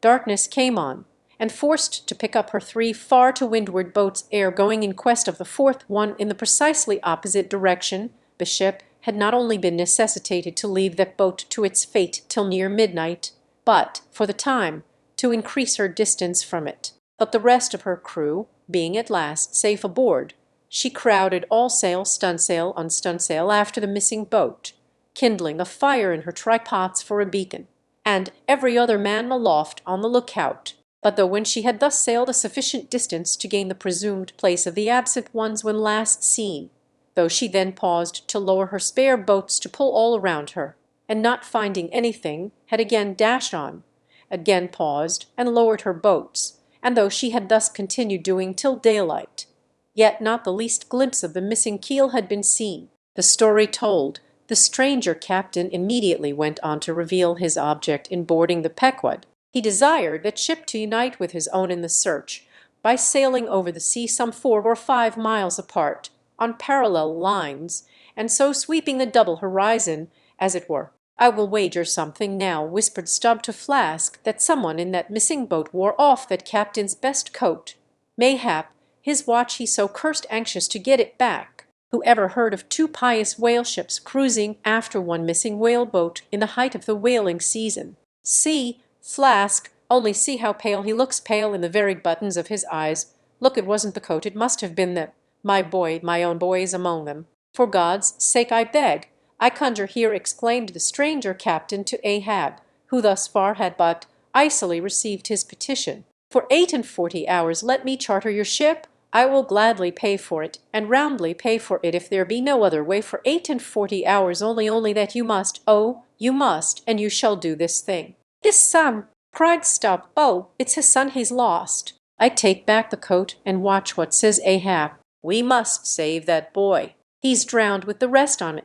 Darkness came on, and forced to pick up her three far to windward boats ere going in quest of the fourth one in the precisely opposite direction, the ship had not only been necessitated to leave that boat to its fate till near midnight, but, for the time, to increase her distance from it. But the rest of her crew being at last safe aboard, she crowded all sail, stunsail, unstunsail after the missing boat, kindling a fire in her trypots for a beacon, and every other man aloft on the lookout. But though when she had thus sailed a sufficient distance to gain the presumed place of the absent ones when last seen, though she then paused to lower her spare boats to pull all around her, and not finding anything, had again dashed on, again paused and lowered her boats, and though she had thus continued doing till daylight, yet not the least glimpse of the missing keel had been seen. The story told, the stranger captain immediately went on to reveal his object in boarding the Pequod. He desired that ship to unite with his own in the search, by sailing over the sea some 4 or 5 miles apart, on parallel lines, and so sweeping the double horizon, as it were. "I will wager something now," whispered Stubb to Flask, "that someone in that missing boat wore off that captain's best coat. Mayhap his watch he's so cursed anxious to get it back. Who ever heard of 2 pious whale ships cruising after one missing whale boat in the height of the whaling season? See, Flask, only see how pale he looks, pale in the very buttons of his eyes. Look, it wasn't the coat, it must have been the— My boy, my own boy, is among them. For God's sake, I beg, I conjure here," exclaimed the stranger captain to Ahab, who thus far had but icily received his petition, "for 48 hours let me charter your ship. I will gladly pay for it, and roundly pay for it if there be no other way, for 48 hours only that you must, oh, you must, and you shall do this thing." "His son!" cried Stubb. "Oh, it's his son he's lost." "I take back the coat, and watch what says Ahab. We must save that boy. He's drowned with the rest on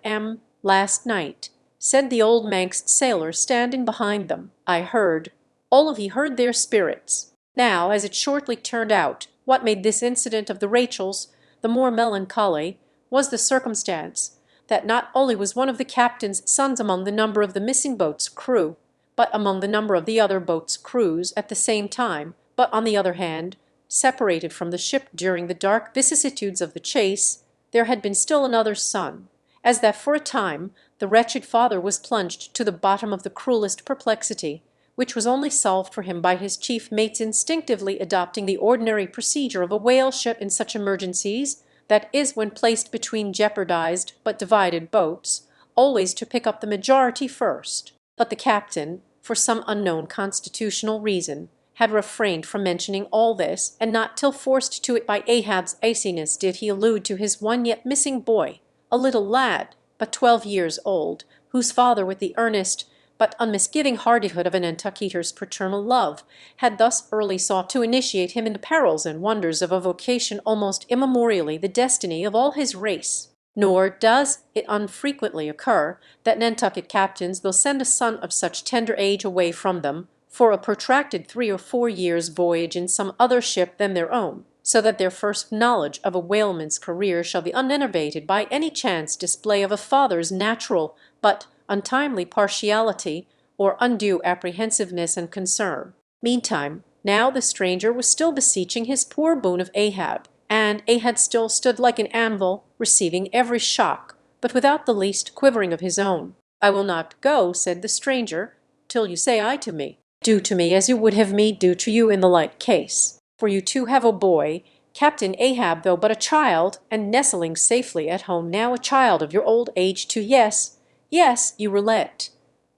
last night," said the old Manx sailor standing behind them. "I heard. All of ye heard their spirits." Now, as it shortly turned out, what made this incident of the Rachels the more melancholy was the circumstance that not only was one of the captain's sons among the number of the missing boat's crew, but among the number of the other boat's crews at the same time, but on the other hand, separated from the ship during the dark vicissitudes of the chase, there had been still another son, as that for a time the wretched father was plunged to the bottom of the cruelest perplexity, which was only solved for him by his chief mate's instinctively adopting the ordinary procedure of a whale ship in such emergencies, that is, when placed between jeopardized but divided boats, always to pick up the majority first. But the captain, for some unknown constitutional reason, had refrained from mentioning all this, and not till forced to it by Ahab's iciness did he allude to his one yet missing boy, a little lad, but 12 years old, whose father, with the earnest but unmisgiving hardihood of a Nantucketer's paternal love, had thus early sought to initiate him in the perils and wonders of a vocation almost immemorially the destiny of all his race. Nor does it unfrequently occur that Nantucket captains will send a son of such tender age away from them for a protracted 3 or 4 years' voyage in some other ship than their own, so that their first knowledge of a whaleman's career shall be unenervated by any chance display of a father's natural but untimely partiality or undue apprehensiveness and concern. Meantime, now the stranger was still beseeching his poor boon of Ahab, and Ahab still stood like an anvil, receiving every shock, but without the least quivering of his own. "I will not go," said the stranger, "till you say aye to me. Do to me as you would have me do to you in the like case. For you too have a boy, Captain Ahab, though but a child, and nestling safely at home now, a child of your old age too. Yes, yes, you relent.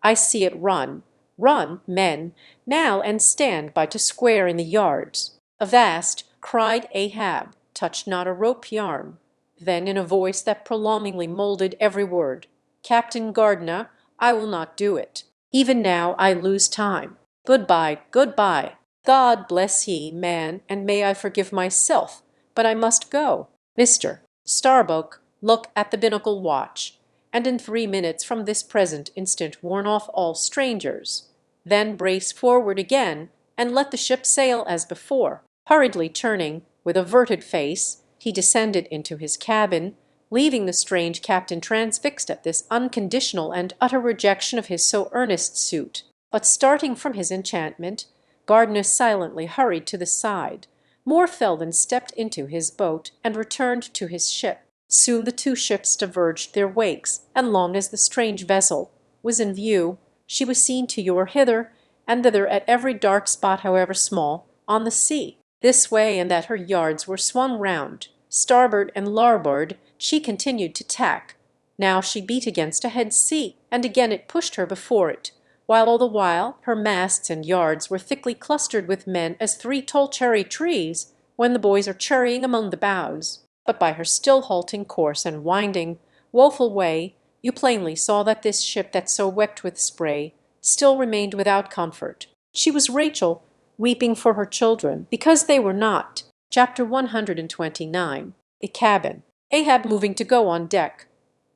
I see it run, men, now, and stand by to square in the yards." "Avast!" cried Ahab, "touch not a rope yarn." Then in a voice that prolongingly moulded every word, Captain Gardner, I will not do it. Even now I lose time. Goodbye, goodbye. God bless ye, man, and may I forgive myself, but I must go. Mr. Starbuck, look at the binnacle watch, and in 3 minutes from this present instant warn off all strangers. Then brace forward again, and let the ship sail as before. Hurriedly turning, with averted face, he descended into his cabin, leaving the strange captain transfixed at this unconditional and utter rejection of his so earnest suit. But starting from his enchantment, Gardner silently hurried to the side. Morfell then stepped into his boat and returned to his ship. Soon the two ships diverged their wakes, and long as the strange vessel was in view, she was seen to yaw hither and thither at every dark spot, however small, on the sea. This way and that her yards were swung round. Starboard and larboard she continued to tack. Now she beat against a head sea, and again it pushed her before it, while all the while her masts and yards were thickly clustered with men as 3 tall cherry trees when the boys are cherrying among the boughs. But by her still halting course and winding, woeful way, you plainly saw that this ship that so wept with spray still remained without comfort. She was Rachel, weeping for her children, because they were not. Chapter 129. A cabin. Ahab moving to go on deck.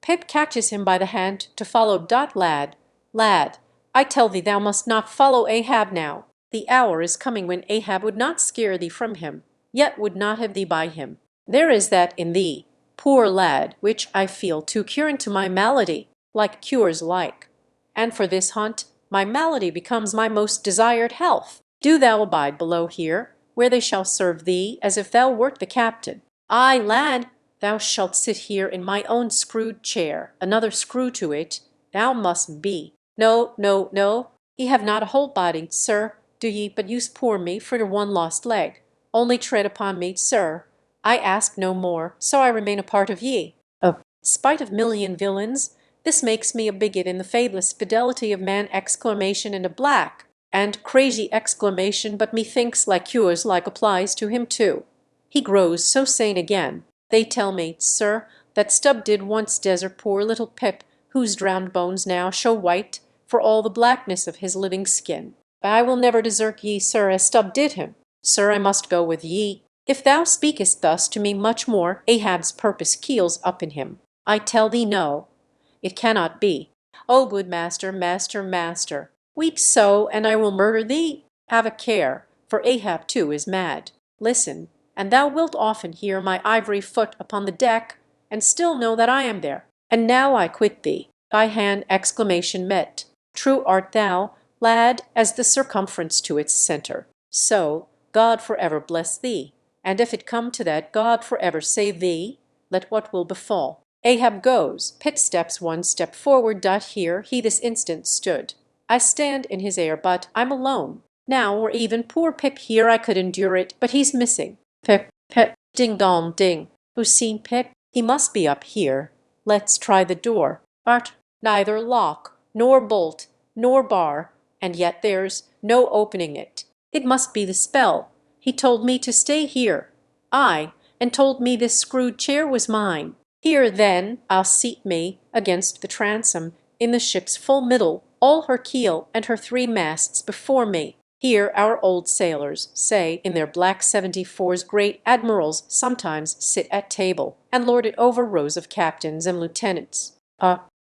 Pip catches him by the hand to follow. Lad, lad, I tell thee thou must not follow Ahab now. The hour is coming when Ahab would not scare thee from him, yet would not have thee by him. There is that in thee, poor lad, which I feel to cure into my malady, like cures like. And for this hunt, my malady becomes my most desired health. Do thou abide below here, where they shall serve thee as if thou wert the captain. Ay, lad, thou shalt sit here in my own screwed chair, another screw to it. Thou must be. No, no, no, ye have not a whole body, sir, do ye, but use poor me for your one lost leg. Only tread upon me, sir. I ask no more, so I remain a part of ye. Spite of million villains, this makes me a bigot in the fadeless fidelity of man! Exclamation and a black and crazy exclamation, but methinks like cures like applies to him too. He grows so sane again. They tell me, sir, that Stubb did once desert poor little Pip, whose drowned bones now show white for all the blackness of his living skin. I will never desert ye, sir, as Stubb did him. Sir, I must go with ye. If thou speakest thus to me much more, Ahab's purpose keels up in him. I tell thee no, it cannot be. O good master, master, master, weep so, and I will murder thee. Have a care, for Ahab too is mad. Listen, and thou wilt often hear my ivory foot upon the deck, and still know that I am there. And now I quit thee. Thy hand exclamation met. True art thou, lad, as the circumference to its centre. So, God for ever bless thee. And if it come to that, God for ever save thee, let what will befall. Ahab goes. Pitt steps 1 step forward. Here he this instant stood. I stand in his air, but I'm alone. Now were even poor Pip here I could endure it, but he's missing. Pip, Pip, ding dong ding. Who's seen Pip? He must be up here. Let's try the door. But neither lock, nor bolt, nor bar, and yet there's no opening it. It must be the spell. He told me to stay here. Aye, and told me this screwed chair was mine. Here, then, I'll seat me against the transom, in the ship's full middle, all her keel and her 3 masts before me. Here our old sailors, say, in their black 74s, great admirals sometimes sit at table, and lord it over rows of captains and lieutenants.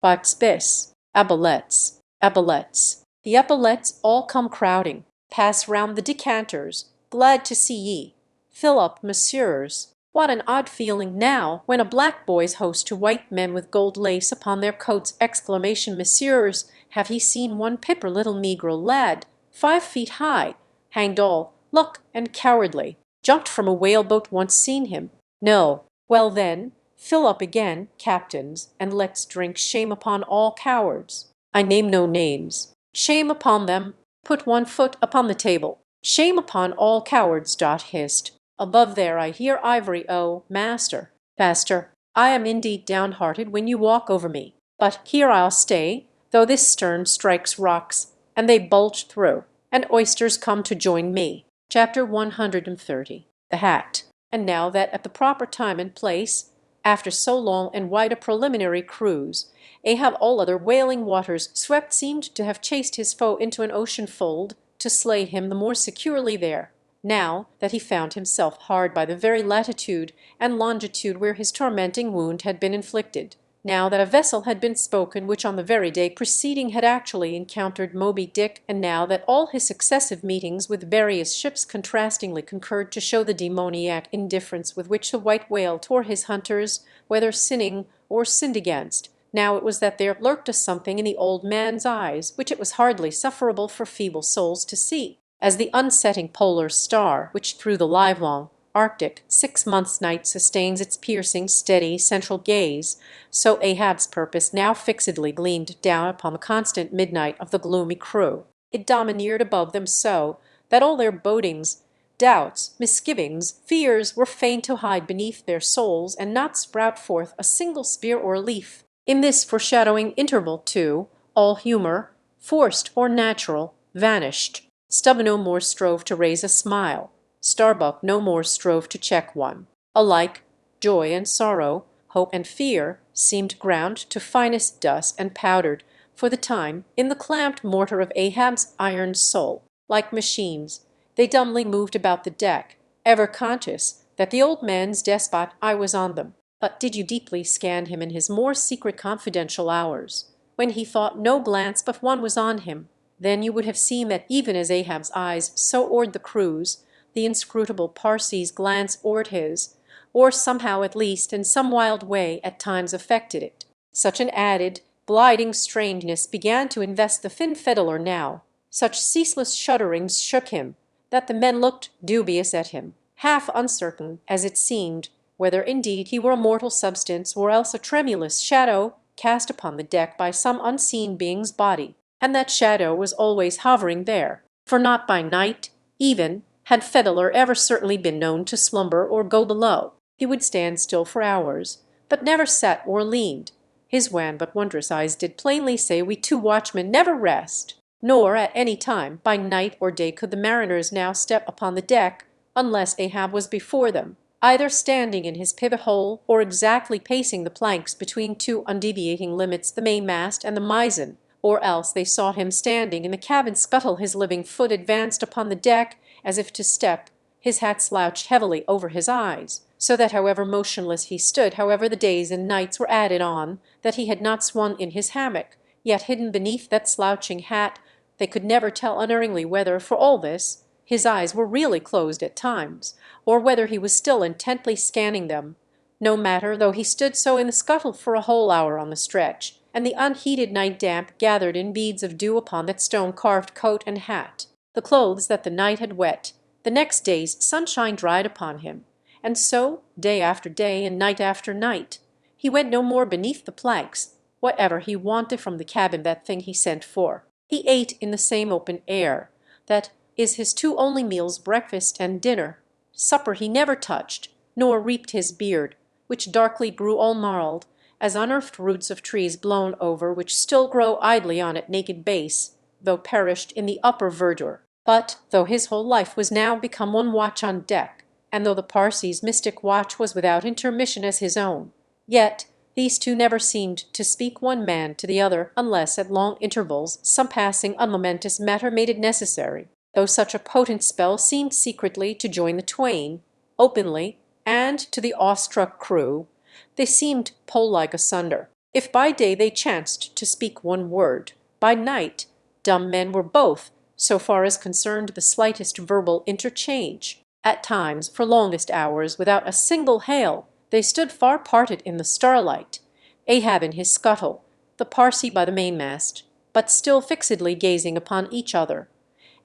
What's this? Epaulettes, epaulettes. The epaulettes all come crowding, pass round the decanters, glad to see ye. Fill up, messieurs. What an odd feeling now, when a black boys host to white men with gold lace upon their coats! Exclamation, messieurs, have ye seen one Pipper little negro lad, 5 feet high, hanged all luck and cowardly, jumped from a whaleboat? Once seen him? No. Well then, fill up again, captains, and let's drink shame upon all cowards. I name no names. Shame upon them. Put 1 foot upon the table. Shame upon all cowards. Hist. Above there I hear ivory. Oh, master, faster. I am indeed downhearted when you walk over me. But here I'll stay, though this stern strikes rocks, and they bulge through, and oysters come to join me. Chapter 130. The hat. And now that at the proper time and place After so long and wide a preliminary cruise, Ahab all other wailing waters swept seemed to have chased his foe into an ocean fold, to slay him the more securely there, now that he found himself hard by the very latitude and longitude where his tormenting wound had been inflicted, now that a vessel had been spoken which on the very day preceding had actually encountered Moby Dick, and now that all his successive meetings with various ships contrastingly concurred to show the demoniac indifference with which the white whale tore his hunters, whether sinning or sinned against. Now it was that there lurked a something in the old man's eyes which it was hardly sufferable for feeble souls to see, as the unsetting polar star, which through the livelong Arctic 6 months' night sustains its piercing, steady, central gaze, so Ahab's purpose now fixedly gleamed down upon the constant midnight of the gloomy crew. It domineered above them so that all their bodings, doubts, misgivings, fears were fain to hide beneath their souls and not sprout forth a single spear or leaf. In this foreshadowing interval, too, all humour, forced or natural, vanished. Stubb no more strove to raise a smile. Starbuck no more strove to check one. Alike, joy and sorrow, hope and fear, seemed ground to finest dust and powdered, for the time, in the clamped mortar of Ahab's iron soul. Like machines, they dumbly moved about the deck, ever conscious that the old man's despot eye was on them. But did you deeply scan him in his more secret confidential hours, when he thought no glance but one was on him, then you would have seen that even as Ahab's eyes so oared the crew's, the inscrutable Parsee's glance oared his, or somehow at least in some wild way at times affected it. Such an added, blinding strangeness began to invest the thin fiddler now, such ceaseless shudderings shook him, that the men looked dubious at him, half uncertain, as it seemed, whether indeed he were a mortal substance or else a tremulous shadow cast upon the deck by some unseen being's body. And that shadow was always hovering there, for not by night, even, had Fiddler ever certainly been known to slumber or go below. He would stand still for hours, but never sat or leaned. His wan but wondrous eyes did plainly say we two watchmen never rest, nor at any time, by night or day, could the mariners now step upon the deck, unless Ahab was before them, either standing in his pivot hole or exactly pacing the planks between two undeviating limits, the mainmast and the mizzen, or else they saw him standing in the cabin scuttle, his living foot advanced upon the deck as if to step, his hat slouched heavily over his eyes, so that however motionless he stood, however the days and nights were added on that he had not swung in his hammock, yet hidden beneath that slouching hat, they could never tell unerringly whether, for all this, his eyes were really closed at times, or whether he was still intently scanning them. No matter, though he stood so in the scuttle for a whole hour on the stretch, and the unheated night damp gathered in beads of dew upon that stone-carved coat and hat, the clothes that the night had wet, the next day's sunshine dried upon him, and so, day after day and night after night, he went no more beneath the planks, whatever he wanted from the cabin that thing he sent for. He ate in the same open air, that is his two only meals, breakfast and dinner. Supper he never touched, nor reaped his beard, which darkly grew all marled, as unearthed roots of trees blown over, which still grow idly on its naked base, though perished in the upper verdure. But though his whole life was now become one watch on deck, and though the Parsee's mystic watch was without intermission as his own, yet these two never seemed to speak one man to the other unless at long intervals some passing unmomentous matter made it necessary, though such a potent spell seemed secretly to join the twain, openly, and to the awestruck crew, they seemed pole-like asunder. If by day they chanced to speak one word, by night dumb men were both, so far as concerned the slightest verbal interchange. At times, for longest hours, without a single hail, they stood far parted in the starlight, Ahab in his scuttle, the Parsee by the mainmast, but still fixedly gazing upon each other,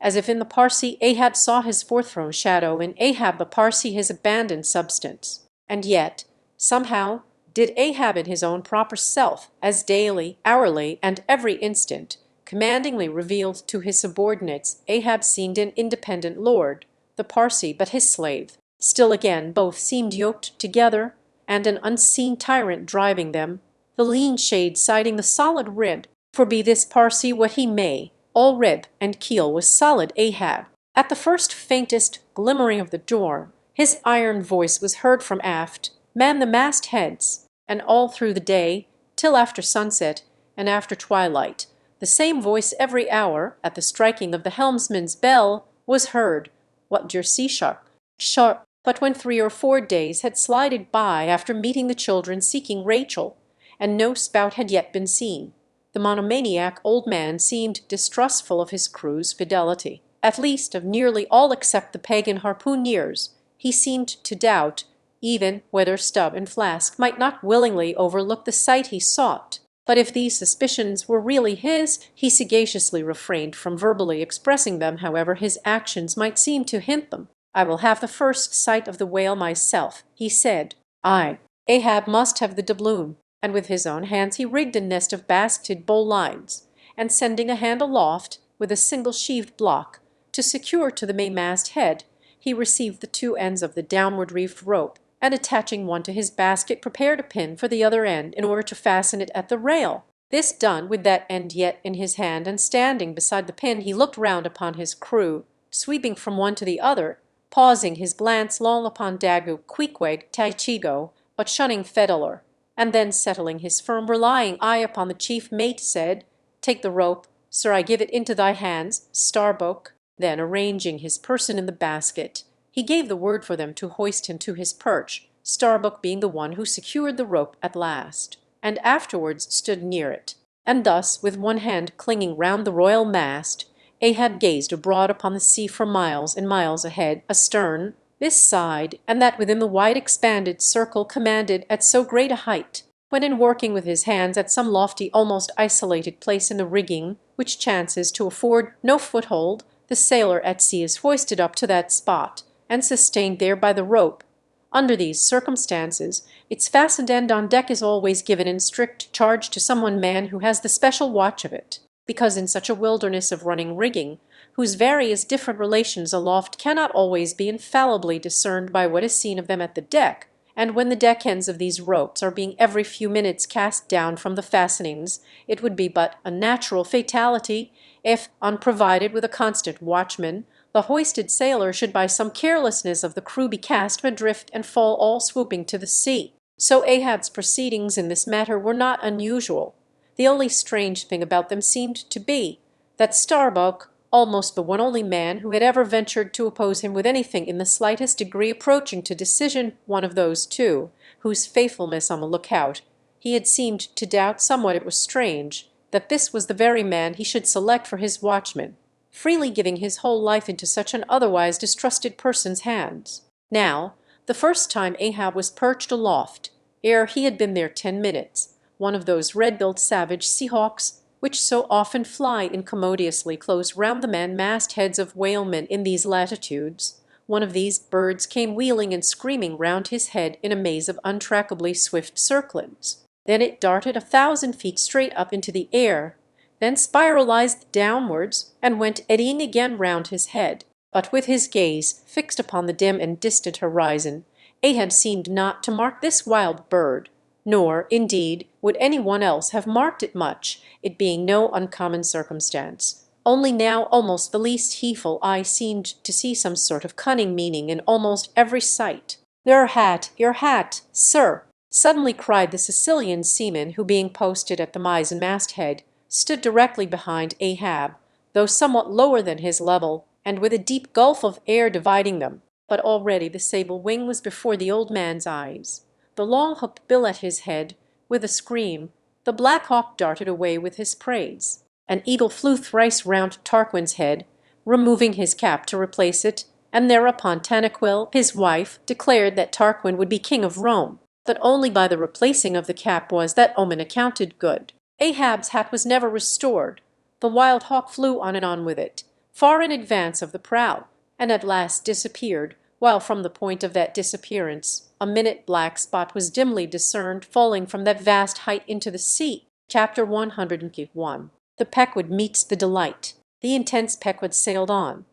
as if in the Parsee Ahab saw his forththrown shadow, in Ahab the Parsee his abandoned substance. And yet, somehow, did Ahab in his own proper self, as daily, hourly, and every instant, commandingly revealed to his subordinates, Ahab seemed an independent lord, the Parsee but his slave. Still again both seemed yoked together, and an unseen tyrant driving them, the lean shade siding the solid rib, for be this Parsee what he may, all rib and keel was solid Ahab. At the first faintest glimmering of the dawn, his iron voice was heard from aft, man the mastheads, and all through the day, till after sunset and after twilight, the same voice every hour, at the striking of the helmsman's bell, was heard, "What d'yer see, Shark? Shark." But when 3 or 4 days had slided by after meeting the children seeking Rachel, and no spout had yet been seen, the monomaniac old man seemed distrustful of his crew's fidelity, at least of nearly all except the pagan harpooneers. He seemed to doubt even whether Stubb and Flask might not willingly overlook the sight he sought. But if these suspicions were really his, he sagaciously refrained from verbally expressing them, however his actions might seem to hint them. "I will have the first sight of the whale myself," he said. Aye, Ahab must have the doubloon, and with his own hands he rigged a nest of basketed bowlines, and sending a hand aloft with a single sheaved block to secure to the mainmast head, he received the 2 ends of the downward reefed rope, and attaching one to his basket prepared a pin for the other end in order to fasten it at the rail. This done, with that end yet in his hand and standing beside the pin, he looked round upon his crew, sweeping from one to the other, pausing his glance long upon Daggoo, Queequeg, Tychigo, but shunning Fedelor, and then settling his firm relying eye upon the chief mate, said, "Take the rope, sir, I give it into thy hands, Starbuck." Then arranging his person in the basket, he gave the word for them to hoist him to his perch, Starbuck being the one who secured the rope at last, and afterwards stood near it. And thus, with one hand clinging round the royal mast, Ahab gazed abroad upon the sea for miles and miles ahead, astern, this side, and that within the wide expanded circle commanded at so great a height, when in working with his hands at some lofty, almost isolated place in the rigging, which chances to afford no foothold, the sailor at sea is hoisted up to that spot, and sustained there by the rope. Under these circumstances, its fastened end on deck is always given in strict charge to some one man who has the special watch of it, because in such a wilderness of running rigging, whose various different relations aloft cannot always be infallibly discerned by what is seen of them at the deck, and when the deck ends of these ropes are being every few minutes cast down from the fastenings, it would be but a natural fatality if, unprovided with a constant watchman, the hoisted sailor should by some carelessness of the crew be cast adrift and fall all swooping to the sea. So Ahab's proceedings in this matter were not unusual. The only strange thing about them seemed to be that Starbuck, almost the one only man who had ever ventured to oppose him with anything in the slightest degree approaching to decision, one of those two, whose faithfulness on the lookout he had seemed to doubt somewhat, it was strange that this was the very man he should select for his watchman, freely giving his whole life into such an otherwise distrusted person's hands. Now, the first time Ahab was perched aloft, ere he had been there 10 minutes, one of those red-billed savage sea-hawks which so often fly incommodiously close round the man-mast heads of whalemen in these latitudes, one of these birds came wheeling and screaming round his head in a maze of untrackably swift circlings. Then it darted 1,000 feet straight up into the air, then spiralized downwards, and went eddying again round his head. But with his gaze fixed upon the dim and distant horizon, Ahab seemed not to mark this wild bird, nor, indeed, would any one else have marked it much, it being no uncommon circumstance. Only now almost the least heedful eye seemed to see some sort of cunning meaning in almost every sight. Your hat, sir!" suddenly cried the Sicilian seaman, who, being posted at the mizzen-mast head, stood directly behind Ahab, though somewhat lower than his level, and with a deep gulf of air dividing them. But already the sable wing was before the old man's eyes, the long hooked bill at his head. With a scream, the black hawk darted away with his praise. An eagle flew thrice round Tarquin's head, removing his cap to replace it, and thereupon Tanaquil, his wife, declared that Tarquin would be king of Rome. But only by the replacing of the cap was that omen accounted good. Ahab's hat was never restored. The wild hawk flew on and on with it, far in advance of the prow, and at last disappeared, while from the point of that disappearance a minute black spot was dimly discerned falling from that vast height into the sea. Chapter 101. The Pequod meets the Delight. The intense Pequod sailed on.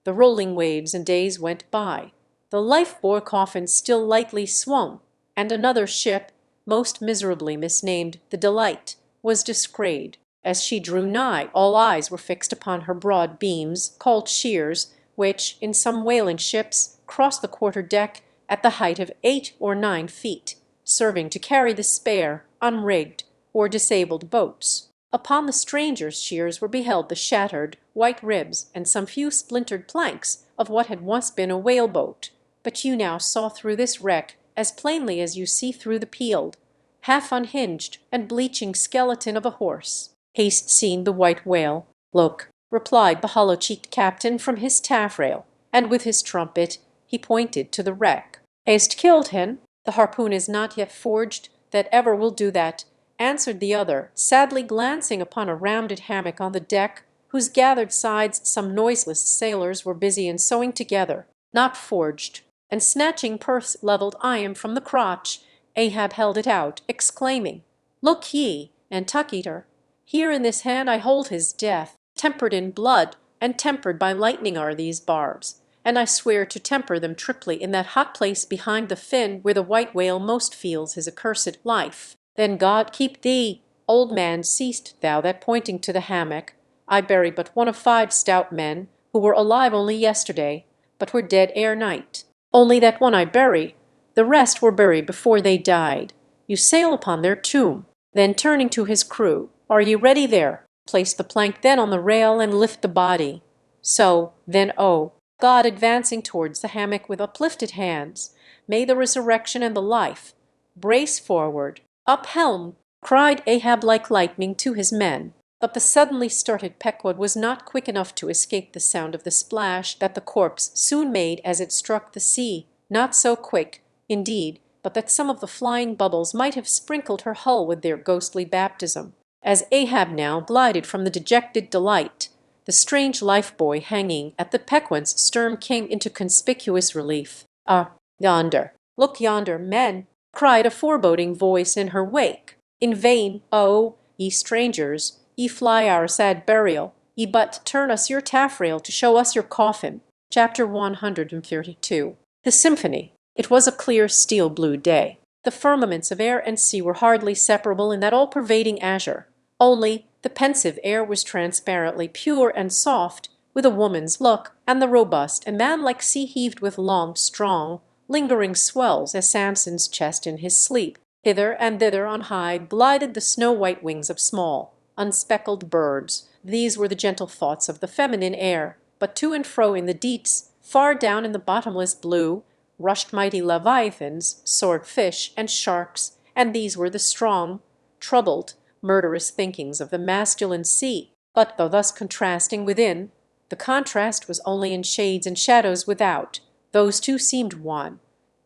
The rolling waves and days went by. The life-buoy coffin still lightly swung, and another ship, most miserably misnamed the Delight, was descried. As she drew nigh, all eyes were fixed upon her broad beams, called shears, which, in some whaling ships, cross the quarter-deck at the height of 8 or 9 feet, serving to carry the spare, unrigged, or disabled boats. Upon the stranger's shears were beheld the shattered, white ribs and some few splintered planks of what had once been a whaleboat. But you now saw through this wreck as plainly as you see through the peeled, half unhinged and bleaching skeleton of a horse. "Hast seen the white whale? Look," replied the hollow-cheeked captain from his taffrail, and with his trumpet he pointed to the wreck. "Hast killed him? The harpoon is not yet forged that ever will do that," answered the other, sadly glancing upon a rounded hammock on the deck, whose gathered sides some noiseless sailors were busy in sewing together. "Not forged." And snatching purse-levelled iron from the crotch, Ahab held it out, exclaiming, "Look ye, Nantucketer, here in this hand I hold his death. Tempered in blood and tempered by lightning are these barbs, and I swear to temper them triply in that hot place behind the fin where the white whale most feels his accursed life. Then God keep thee, old man, seest thou that pointing to the hammock? I bury but one of 5 stout men, who were alive only yesterday, but were dead ere night. Only that one I bury, the rest were buried before they died. You sail upon their tomb." Then turning to his crew, "Are ye ready there? Place the plank then on the rail and lift the body. So, then, oh, God," advancing towards the hammock with uplifted hands, "may the resurrection and the life brace forward. Up helm!" cried Ahab like lightning to his men. But the suddenly started Pequod was not quick enough to escape the sound of the splash that the corpse soon made as it struck the sea, not so quick, indeed, but that some of the flying bubbles might have sprinkled her hull with their ghostly baptism. As Ahab now glided from the dejected Delight, the strange life-buoy hanging at the Pequod's stern came into conspicuous relief. "Ah, yonder! Look yonder, men!" cried a foreboding voice in her wake. "In vain, oh, ye strangers, ye fly our sad burial, ye but turn us your taffrail to show us your coffin." Chapter 132. The Symphony. It was a clear steel-blue day. The firmaments of air and sea were hardly separable in that all-pervading azure. Only the pensive air was transparently pure and soft, with a woman's look, and the robust and manlike sea heaved with long, strong, lingering swells as Samson's chest in his sleep. Hither and thither on high glided the snow-white wings of small, unspeckled birds. These were the gentle thoughts of the feminine air. But to and fro in the deeps, far down in the bottomless blue, rushed mighty leviathans, sword-fish, and sharks, and these were the strong, troubled, murderous thinkings of the masculine sea. But though thus contrasting within, the contrast was only in shades and shadows without. Those two seemed one.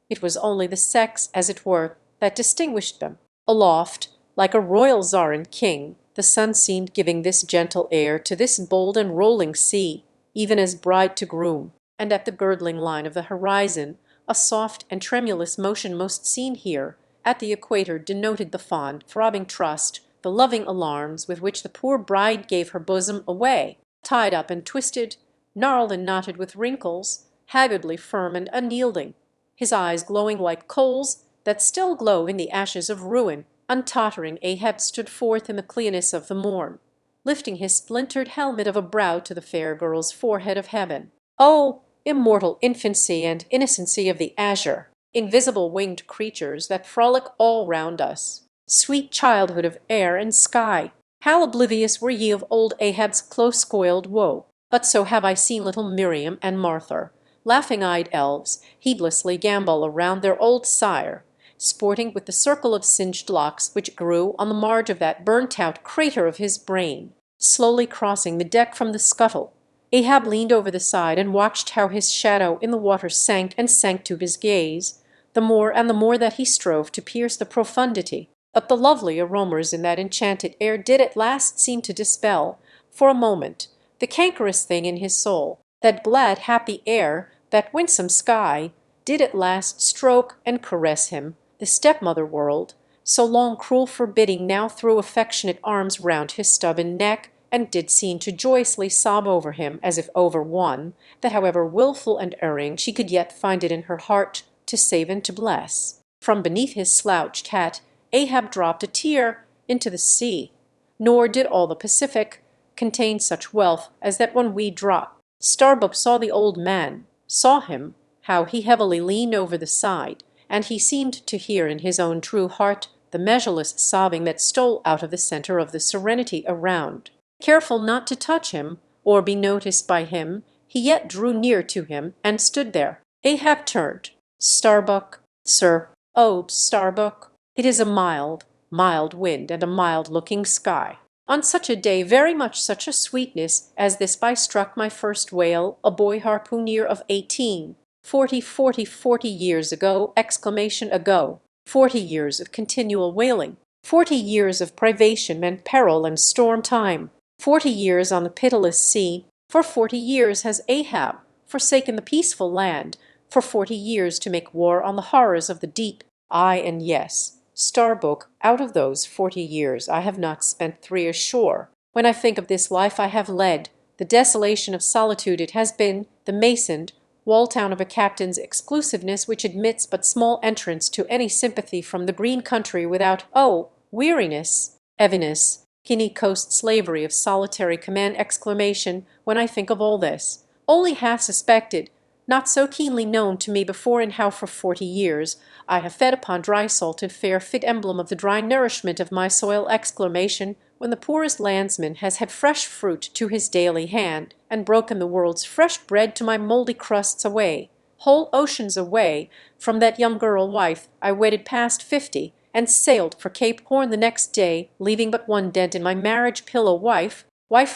It was only the sex, as it were, that distinguished them. Aloft, like a royal czar and king, the sun seemed giving this gentle air to this bold and rolling sea, even as bride to groom, and at the girdling line of the horizon a soft and tremulous motion most seen here at the equator denoted the fond, throbbing trust, the loving alarms with which the poor bride gave her bosom away, tied up and twisted, gnarled and knotted with wrinkles, haggardly firm and unyielding, his eyes glowing like coals that still glow in the ashes of ruin. Untottering Ahab stood forth in the clearness of the morn, lifting his splintered helmet of a brow to the fair girl's forehead of heaven. Oh, immortal infancy and innocency of the azure! Invisible winged creatures that frolic all round us! Sweet childhood of air and sky! How oblivious were ye of old Ahab's close-coiled woe! But so have I seen little Miriam and Martha, laughing-eyed elves, heedlessly gambol around their old sire, sporting with the circle of singed locks which grew on the marge of that burnt-out crater of his brain. Slowly crossing the deck from the scuttle, Ahab leaned over the side and watched how his shadow in the water sank and sank to his gaze, the more and the more that he strove to pierce the profundity. But the lovely aromas in that enchanted air did at last seem to dispel, for a moment, the cankerous thing in his soul. That glad, happy air, that winsome sky, did at last stroke and caress him. The stepmother world, so long cruel forbidding, now threw affectionate arms round his stubborn neck, and did seem to joyously sob over him as if over one, that however wilful and erring, she could yet find it in her heart to save and to bless. From beneath his slouched hat Ahab dropped a tear into the sea, nor did all the Pacific contain such wealth as that one wee drop. Starbuck saw the old man, saw him, how he heavily leaned over the side, and he seemed to hear in his own true heart the measureless sobbing that stole out of the center of the serenity around. Careful not to touch him, or be noticed by him, he yet drew near to him, and stood there. Ahab turned. "Starbuck, sir, oh, Starbuck, it is a mild, mild wind and a mild-looking sky. On such a day very much such a sweetness as this I struck my first whale, a boy harpooner of 18, 40 years ago, exclamation ago, 40 years of continual whaling, 40 years of privation and peril and storm time, 40 years on the pitiless sea, for 40 years has Ahab forsaken the peaceful land, for 40 years to make war on the horrors of the deep. Ay, and yes, Starbuck, out of those 40 years I have not spent 3 ashore. When I think of this life I have led, the desolation of solitude it has been, the masoned wall town of a captain's exclusiveness which admits but small entrance to any sympathy from the green country without, oh, weariness, heaviness, Guinea coast slavery of solitary command, exclamation, when I think of all this, only half suspected, not so keenly known to me before, and how for 40 years I have fed upon dry salted fare, fit emblem of the dry nourishment of my soil, exclamation, when the poorest landsman has had fresh fruit to his daily hand, and broken the world's fresh bread to my mouldy crusts away, whole oceans away, from that young girl wife I wedded past 50, and sailed for Cape Horn the next day, leaving but one dent in my marriage pillow, wife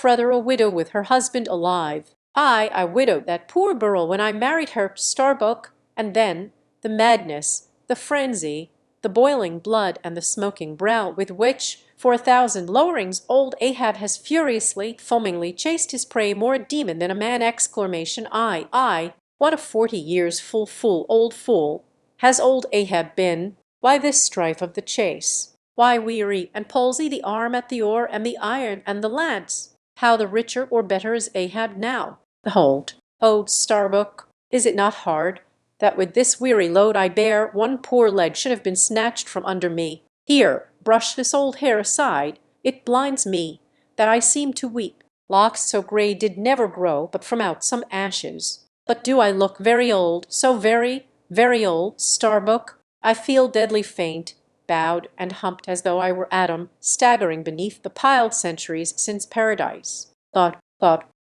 rather a widow with her husband alive. I widowed that poor girl when I married her, Starbuck, and then the madness, the frenzy, the boiling blood, and the smoking brow with which, for 1,000 lowerings, old Ahab has furiously, foamingly chased his prey, more a demon than a man, exclamation, I, what a 40 years fool, old fool, has old Ahab been. Why this strife of the chase? Why weary and palsy the arm at the oar and the iron and the lance? How the richer or better is Ahab now? Behold, oh, Starbuck, is it not hard that with this weary load I bear, one poor leg should have been snatched from under me? Here, brush this old hair aside, it blinds me, that I seem to weep. Locks so grey did never grow but from out some ashes. But do I look very old, so very, very old, Starbuck? I feel deadly faint, bowed and humped as though I were Adam, staggering beneath the piled centuries since paradise.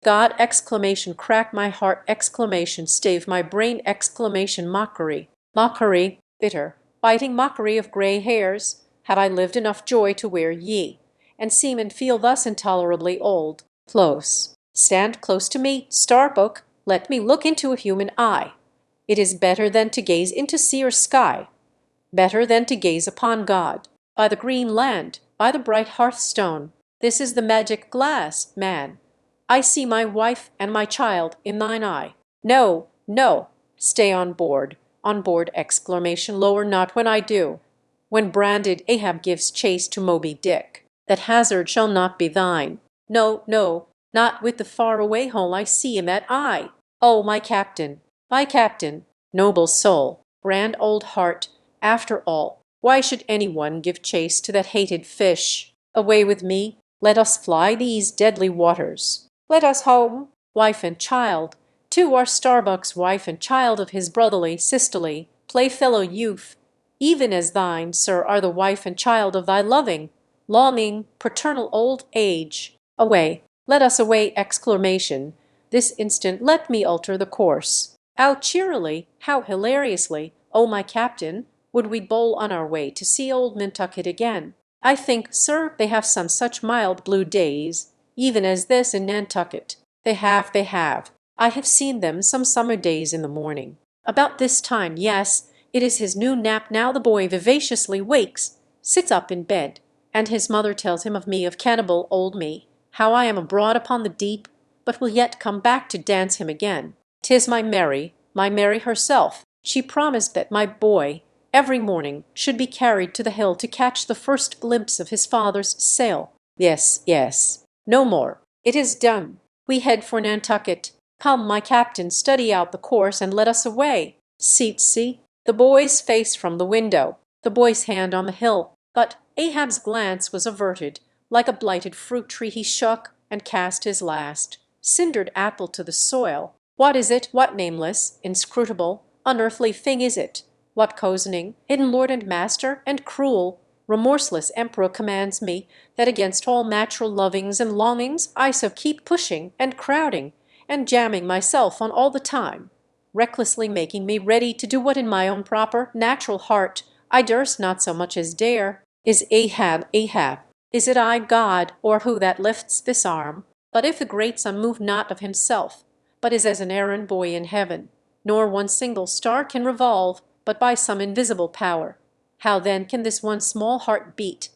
God, exclamation, crack my heart, exclamation, stave my brain, exclamation, mockery, bitter, biting mockery of grey hairs. Have I lived enough joy to wear ye, and seem and feel thus intolerably old? Stand close to me, Starbuck, let me look into a human eye. It is better than to gaze into sea or sky, better than to gaze upon God. By the green land, by the bright hearthstone, this is the magic glass, man. I see my wife and my child in thine eye. No, no, stay on board, exclamation, lower not when I do. When branded Ahab gives chase to Moby Dick, that hazard shall not be thine. No, no, not with the far-away hole I see in that eye. Oh, my captain, noble soul, grand old heart, after all, why should anyone give chase to that hated fish? Away with me, let us fly these deadly waters. Let us home, wife and child, to our Starbuck's wife and child of his brotherly, sisterly, playfellow youth, even as thine, sir, are the wife and child of thy loving, longing, paternal old age. Away, let us away, exclamation. This instant let me alter the course. How cheerily, how hilariously, oh my captain, would we bowl on our way to see old Nantucket again. I think, sir, they have some such mild blue days, even as this in Nantucket. They have. I have seen them some summer days in the morning. About this time, yes, it is his noon nap now, the boy vivaciously wakes, sits up in bed, and his mother tells him of me, of cannibal old me, how I am abroad upon the deep, but will yet come back to dance him again. 'Tis my Mary herself. She promised that my boy every morning should be carried to the hill to catch the first glimpse of his father's sail. Yes. No more. It is done. We head for Nantucket. Come, my captain, study out the course, and let us away. See, the boy's face from the window, the boy's hand on the hill. But Ahab's glance was averted. Like a blighted fruit tree he shook, and cast his last cindered apple to the soil. What is it? What nameless, inscrutable, unearthly thing is it? What cozening, hidden lord and master, and cruel, remorseless emperor commands me that against all natural lovings and longings I so keep pushing and crowding and jamming myself on all the time, recklessly making me ready to do what in my own proper, natural heart I durst not so much as dare? Is Ahab, Ahab, is it I, God, or who that lifts this arm? But if the great sun move not of himself, but is as an errand boy in heaven, nor one single star can revolve, but by some invisible power, how then can this one small heart beat,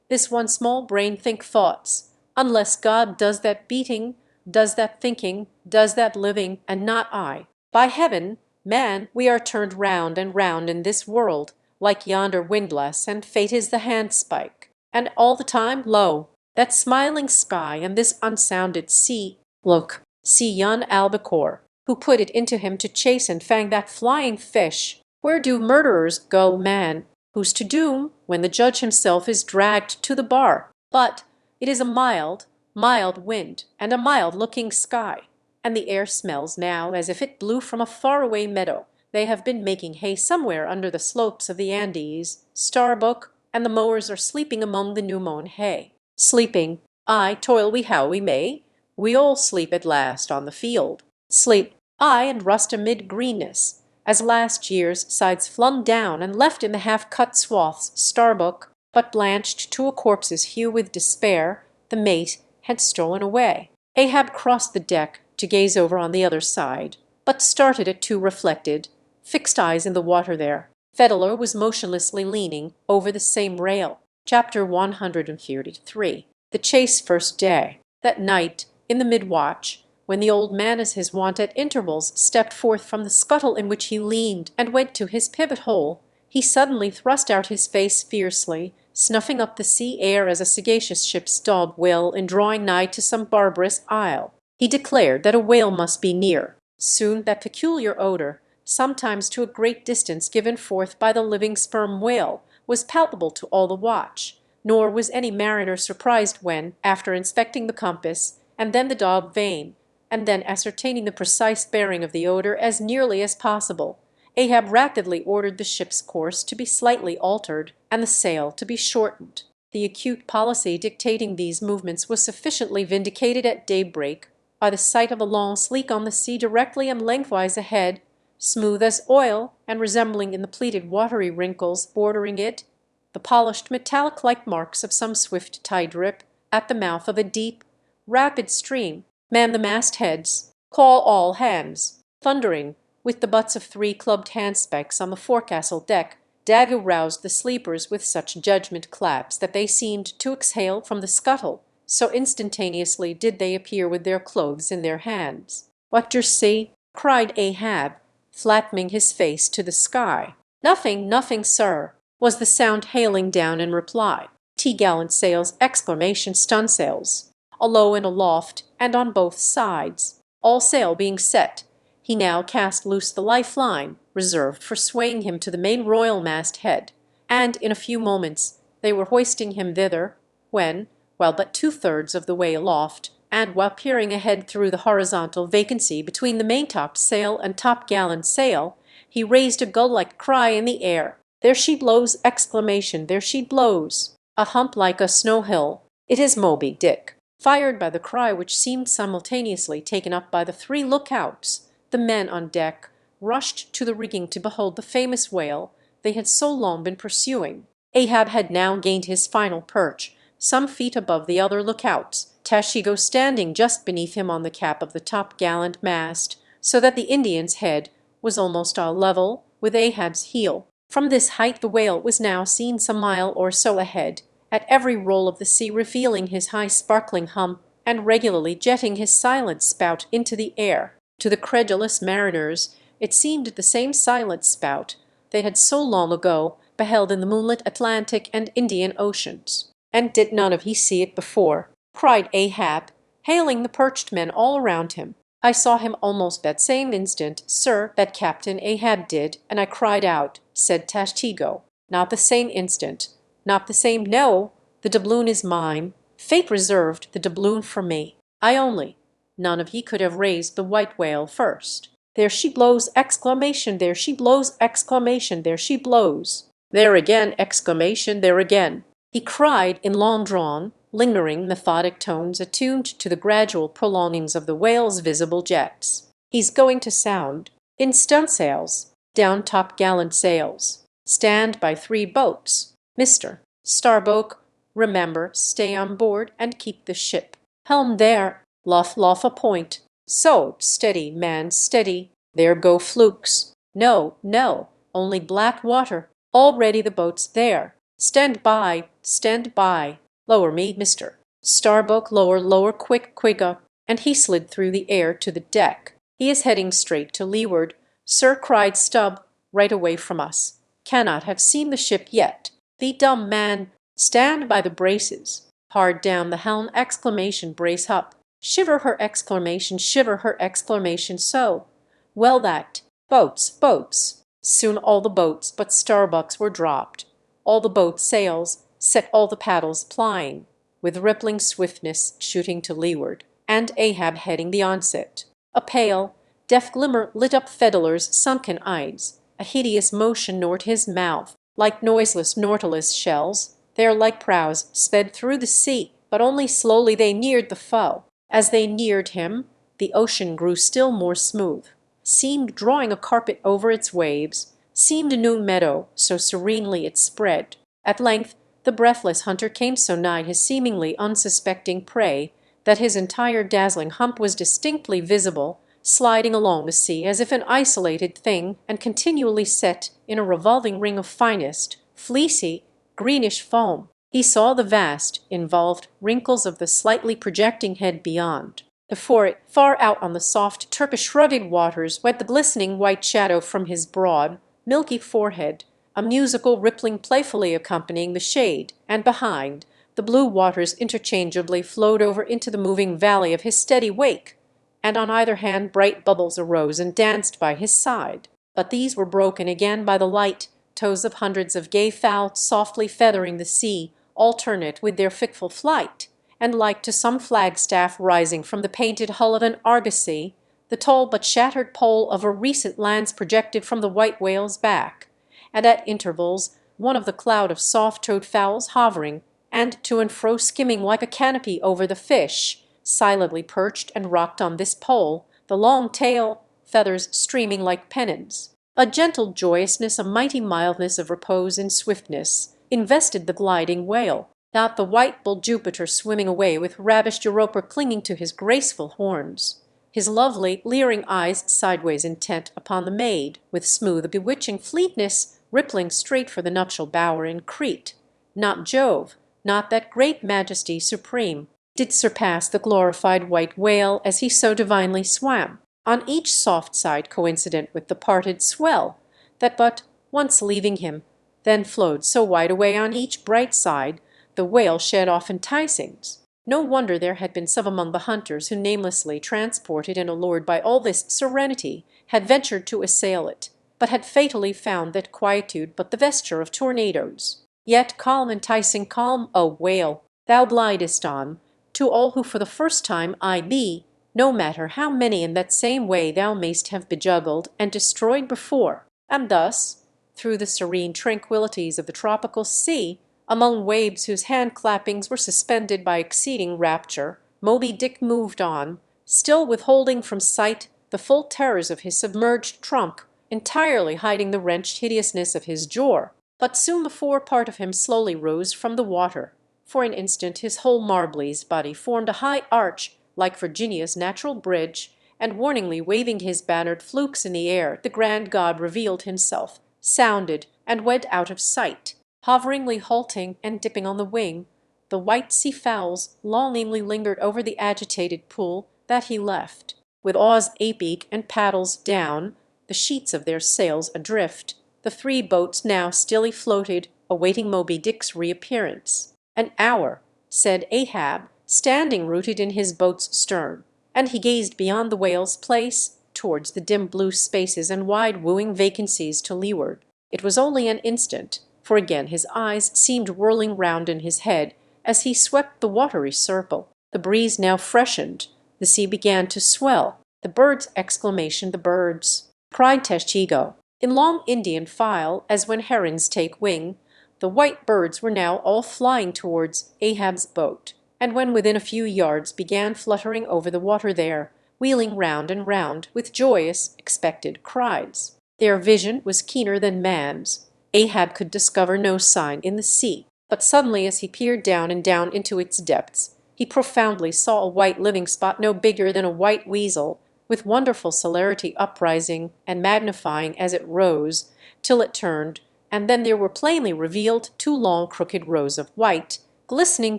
this one small brain think thoughts, unless God does that beating, does that thinking, does that living, and not I? By heaven, man, we are turned round and round in this world, like yonder windlass, and fate is the handspike. And all the time, lo, that smiling sky and this unsounded sea, look, see yon albacore, who put it into him to chase and fang that flying fish. Where do murderers go, man, who's to doom when the judge himself is dragged to the bar? But it is a mild, mild wind and a mild-looking sky, and the air smells now as if it blew from a far-away meadow. They have been making hay somewhere under the slopes of the Andes, Starbuck, and the mowers are sleeping among the new-mown hay. Sleeping, aye, toil we how we may, we all sleep at last on the field. Sleep, aye, and rust amid greenness, as last year's sides flung down and left in the half-cut swaths Starbuck, but blanched to a corpse's hue with despair, the mate had stolen away. Ahab crossed the deck to gaze over on the other side, but started at two reflected, fixed eyes in the water there. Fedalor was motionlessly leaning over the same rail. Chapter 133. The chase first day. That night, in the mid-watch, when the old man, as his wont at intervals, stepped forth from the scuttle in which he leaned and went to his pivot-hole, he suddenly thrust out his face fiercely, snuffing up the sea air as a sagacious ship's dog will in drawing nigh to some barbarous isle. He declared that a whale must be near. Soon that peculiar odor, sometimes to a great distance given forth by the living sperm whale, was palpable to all the watch, nor was any mariner surprised when, after inspecting the compass, and then the dog vane, and then ascertaining the precise bearing of the odor as nearly as possible, Ahab rapidly ordered the ship's course to be slightly altered, and the sail to be shortened. The acute policy dictating these movements was sufficiently vindicated at daybreak by the sight of a long sleek on the sea directly and lengthwise ahead, smooth as oil, and resembling in the pleated watery wrinkles bordering it the polished metallic-like marks of some swift tide-rip at the mouth of a deep, rapid stream. Man the mastheads, call all hands. Thundering, with the butts of 3 clubbed handspikes on the forecastle deck, Daggoo roused the sleepers with such judgment claps that they seemed to exhale from the scuttle, so instantaneously did they appear with their clothes in their hands. "What d'yer see?" cried Ahab, flattening his face to the sky. "Nothing, nothing, sir," was the sound hailing down in reply. "T-gallant sails, exclamation stunsails, alow and aloft, and on both sides, all sail being set." He now cast loose the life-line, reserved for swaying him to the main royal-mast head, and in a few moments they were hoisting him thither, when, while but 2/3 of the way aloft, and while peering ahead through the horizontal vacancy between the maintop sail and top-gallant sail, he raised a gull-like cry in the air. "There she blows!" exclamation, "there she blows!" A hump like a snow-hill. "It is Moby Dick!" Fired by the cry which seemed simultaneously taken up by the 3 lookouts, the men on deck rushed to the rigging to behold the famous whale they had so long been pursuing. Ahab had now gained his final perch, some feet above the other lookouts, Tashigo standing just beneath him on the cap of the top-gallant mast, so that the Indian's head was almost on a level with Ahab's heel. From this height the whale was now seen some mile or so ahead, at every roll of the sea revealing his high sparkling hump and regularly jetting his silent spout into the air. To the credulous mariners it seemed the same silent spout they had so long ago beheld in the moonlit Atlantic and Indian Oceans. "And did none of ye see it before?" cried Ahab, hailing the perched men all around him. "I saw him almost that same instant, sir, that Captain Ahab did, and I cried out," said Tashigo. "Not the same instant, not the same, no, the doubloon is mine. Fate reserved the doubloon for me. I only. None of ye could have raised the white whale first." There she blows! Exclamation! There she blows! Exclamation! There she blows! There again! Exclamation! There again! He cried in long-drawn, lingering, methodic tones attuned to the gradual prolongings of the whale's visible jets. He's going to sound. In stunsails. Down top-gallant sails. Stand by 3 boats. Mr. Starbuck, remember, stay on board and keep the ship. Helm there. Luff a point. So, steady, man, steady. There go flukes. No, no, only black water. Already the boat's there. Stand by, stand by. Lower me, Mr. Starbuck, lower, quick, quicker. And he slid through the air to the deck. He is heading straight to leeward. Sir, cried Stubb, right away from us. Cannot have seen the ship yet. The dumb man. Stand by the braces. Hard down the helm! Exclamation! Brace up! Shiver her! Exclamation! Shiver her! Exclamation! So! Well, that! Boats! Boats! Soon all the boats but Starbuck's were dropped. All the boat sails set, all the paddles plying, with rippling swiftness shooting to leeward, and Ahab heading the onset. A pale, deaf glimmer lit up Fedler's sunken eyes, a hideous motion gnawed his mouth, like noiseless Nautilus shells. There like prows sped through the sea, but only slowly they neared the foe. As they neared him, the ocean grew still more smooth, seemed drawing a carpet over its waves, seemed a new meadow, so serenely it spread. At length the breathless hunter came so nigh his seemingly unsuspecting prey that his entire dazzling hump was distinctly visible, sliding along the sea as if an isolated thing and continually set in a revolving ring of finest, fleecy, greenish foam. He saw the vast, involved wrinkles of the slightly projecting head beyond. Before it, far out on the soft, turkish-rugged waters, went the glistening white shadow from his broad, milky forehead, a musical rippling playfully accompanying the shade, and behind, the blue waters interchangeably flowed over into the moving valley of his steady wake, and on either hand bright bubbles arose and danced by his side. But these were broken again by the light toes of hundreds of gay fowl softly feathering the sea, alternate with their fitful flight, and like to some flagstaff rising from the painted hull of an argosy, the tall but shattered pole of a recent lance projected from the white whale's back, and at intervals one of the cloud of soft-toed fowls hovering, and to and fro skimming like a canopy over the fish, silently perched and rocked on this pole, the long tail, feathers streaming like pennons. A gentle joyousness, a mighty mildness of repose and swiftness, invested the gliding whale, not the white bull Jupiter swimming away with ravished Europa clinging to his graceful horns, his lovely, leering eyes sideways intent upon the maid, with smooth, bewitching fleetness rippling straight for the nuptial bower in Crete. Not Jove, not that great majesty supreme, did surpass the glorified white whale as he so divinely swam, on each soft side coincident with the parted swell, that but once leaving him, then flowed so wide away on each bright side, the whale shed off enticings. No wonder there had been some among the hunters who, namelessly transported and allured by all this serenity, had ventured to assail it, but had fatally found that quietude but the vesture of tornadoes. Yet calm, enticing calm, O whale, thou glidest on, to all who for the first time eye thee, no matter how many in that same way thou mayst have bejuggled and destroyed before. And thus, through the serene tranquillities of the tropical sea, among waves whose hand-clappings were suspended by exceeding rapture, Moby Dick moved on, still withholding from sight the full terrors of his submerged trunk, entirely hiding the wrenched hideousness of his jaw. But soon the fore part of him slowly rose from the water. For an instant his whole Marbley's body formed a high arch like Virginia's natural bridge, and warningly waving his bannered flukes in the air, the grand god revealed himself, sounded, and went out of sight. Hoveringly halting and dipping on the wing, the white sea-fowls longingly lingered over the agitated pool that he left, with oars abeak and paddles down, the sheets of their sails adrift. The 3 boats now stilly floated, awaiting Moby Dick's reappearance. "An hour," said Ahab, standing rooted in his boat's stern, and he gazed beyond the whale's place towards the dim blue spaces and wide wooing vacancies to leeward. It was only an instant, for again his eyes seemed whirling round in his head as he swept the watery circle. The breeze now freshened, the sea began to swell, "The birds!" exclamation, "the birds!" cried Teshigo, in long Indian file, as when herons take wing. The white birds were now all flying towards Ahab's boat, and when within a few yards began fluttering over the water there, wheeling round and round with joyous, expected cries. Their vision was keener than man's. Ahab could discover no sign in the sea, but suddenly as he peered down and down into its depths, he profoundly saw a white living spot no bigger than a white weasel, with wonderful celerity uprising and magnifying as it rose, till it turned, and then there were plainly revealed two long crooked rows of white, glistening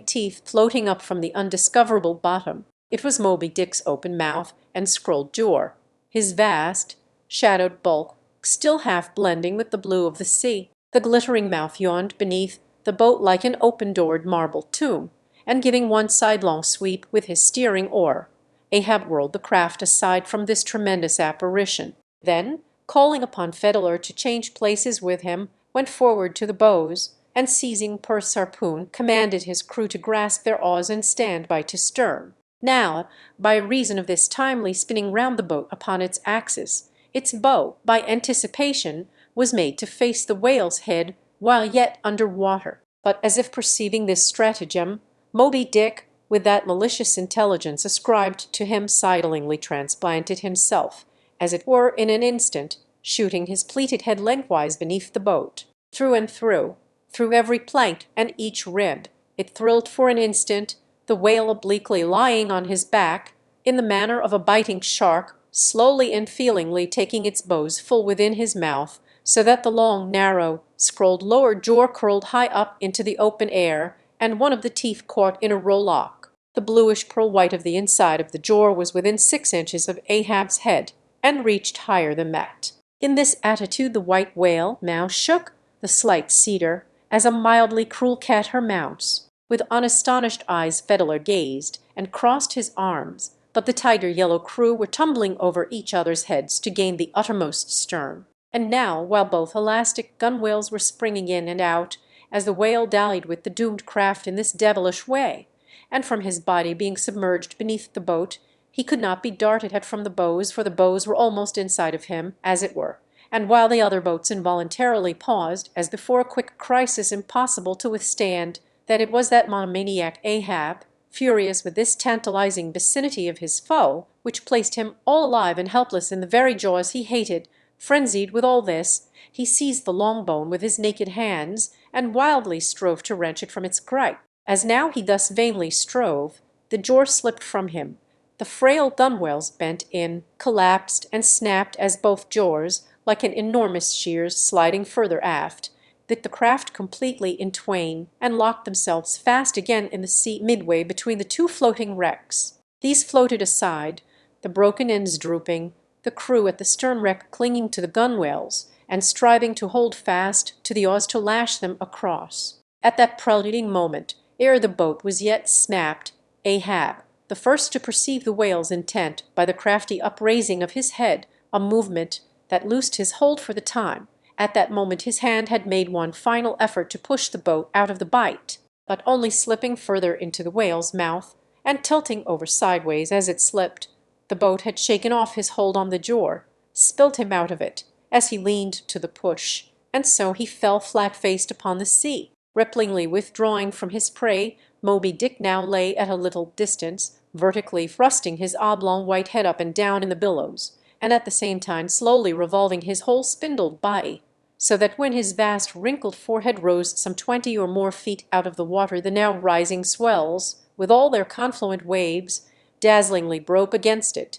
teeth floating up from the undiscoverable bottom. It was Moby Dick's open mouth and scrolled jaw, his vast, shadowed bulk still half blending with the blue of the sea. The glittering mouth yawned beneath the boat like an open-doored marble tomb, and giving one sidelong sweep with his steering oar, Ahab whirled the craft aside from this tremendous apparition. Then, calling upon Fiddler to change places with him, went forward to the bows, and seizing Purse harpoon, commanded his crew to grasp their oars and stand by to stern. Now, by reason of this timely spinning round the boat upon its axis, its bow, by anticipation, was made to face the whale's head while yet under water. But as if perceiving this stratagem, Moby Dick, with that malicious intelligence ascribed to him, sidlingly transplanted himself, as it were in an instant, shooting his pleated head lengthwise beneath the boat. Through and through every plank and each rib, it thrilled for an instant, the whale obliquely lying on his back, in the manner of a biting shark, slowly and feelingly taking its bows full within his mouth, so that the long, narrow, scrolled lower jaw curled high up into the open air, and one of the teeth caught in a rowlock. The bluish pearl white of the inside of the jaw was within 6 inches of Ahab's head, and reached higher than that. In this attitude the white whale now shook the slight cedar, as a mildly cruel cat her mouse. With unastonished eyes Fiddler gazed, and crossed his arms, but the tiger yellow crew were tumbling over each other's heads to gain the uttermost stern. And now, while both elastic gunwales were springing in and out, as the whale dallied with the doomed craft in this devilish way, and from his body being submerged beneath the boat, he could not be darted at from the bows, for the bows were almost inside of him, as it were, and while the other boats involuntarily paused, as before a quick crisis impossible to withstand, that it was that monomaniac Ahab, furious with this tantalizing vicinity of his foe, which placed him all alive and helpless in the very jaws he hated. Frenzied with all this, he seized the long bone with his naked hands, and wildly strove to wrench it from its gripe. As now he thus vainly strove, the jaw slipped from him, the frail gunwales bent in, collapsed, and snapped as both jaws, like an enormous shears sliding further aft, bit the craft completely in twain, and locked themselves fast again in the sea midway between the two floating wrecks. These floated aside, the broken ends drooping, the crew at the stern wreck clinging to the gunwales, and striving to hold fast to the oars to lash them across. At that preluding moment, ere the boat was yet snapped, Ahab, the first to perceive the whale's intent by the crafty upraising of his head, a movement that loosed his hold for the time. At that moment his hand had made one final effort to push the boat out of the bight, but only slipping further into the whale's mouth, and tilting over sideways as it slipped, the boat had shaken off his hold on the jaw, spilt him out of it, as he leaned to the push, and so he fell flat-faced upon the sea. Ripplingly withdrawing from his prey, Moby Dick now lay at a little distance, vertically thrusting his oblong white head up and down in the billows, and at the same time slowly revolving his whole spindled body, so that when his vast wrinkled forehead rose some 20 or more feet out of the water, the now rising swells, with all their confluent waves, dazzlingly broke against it,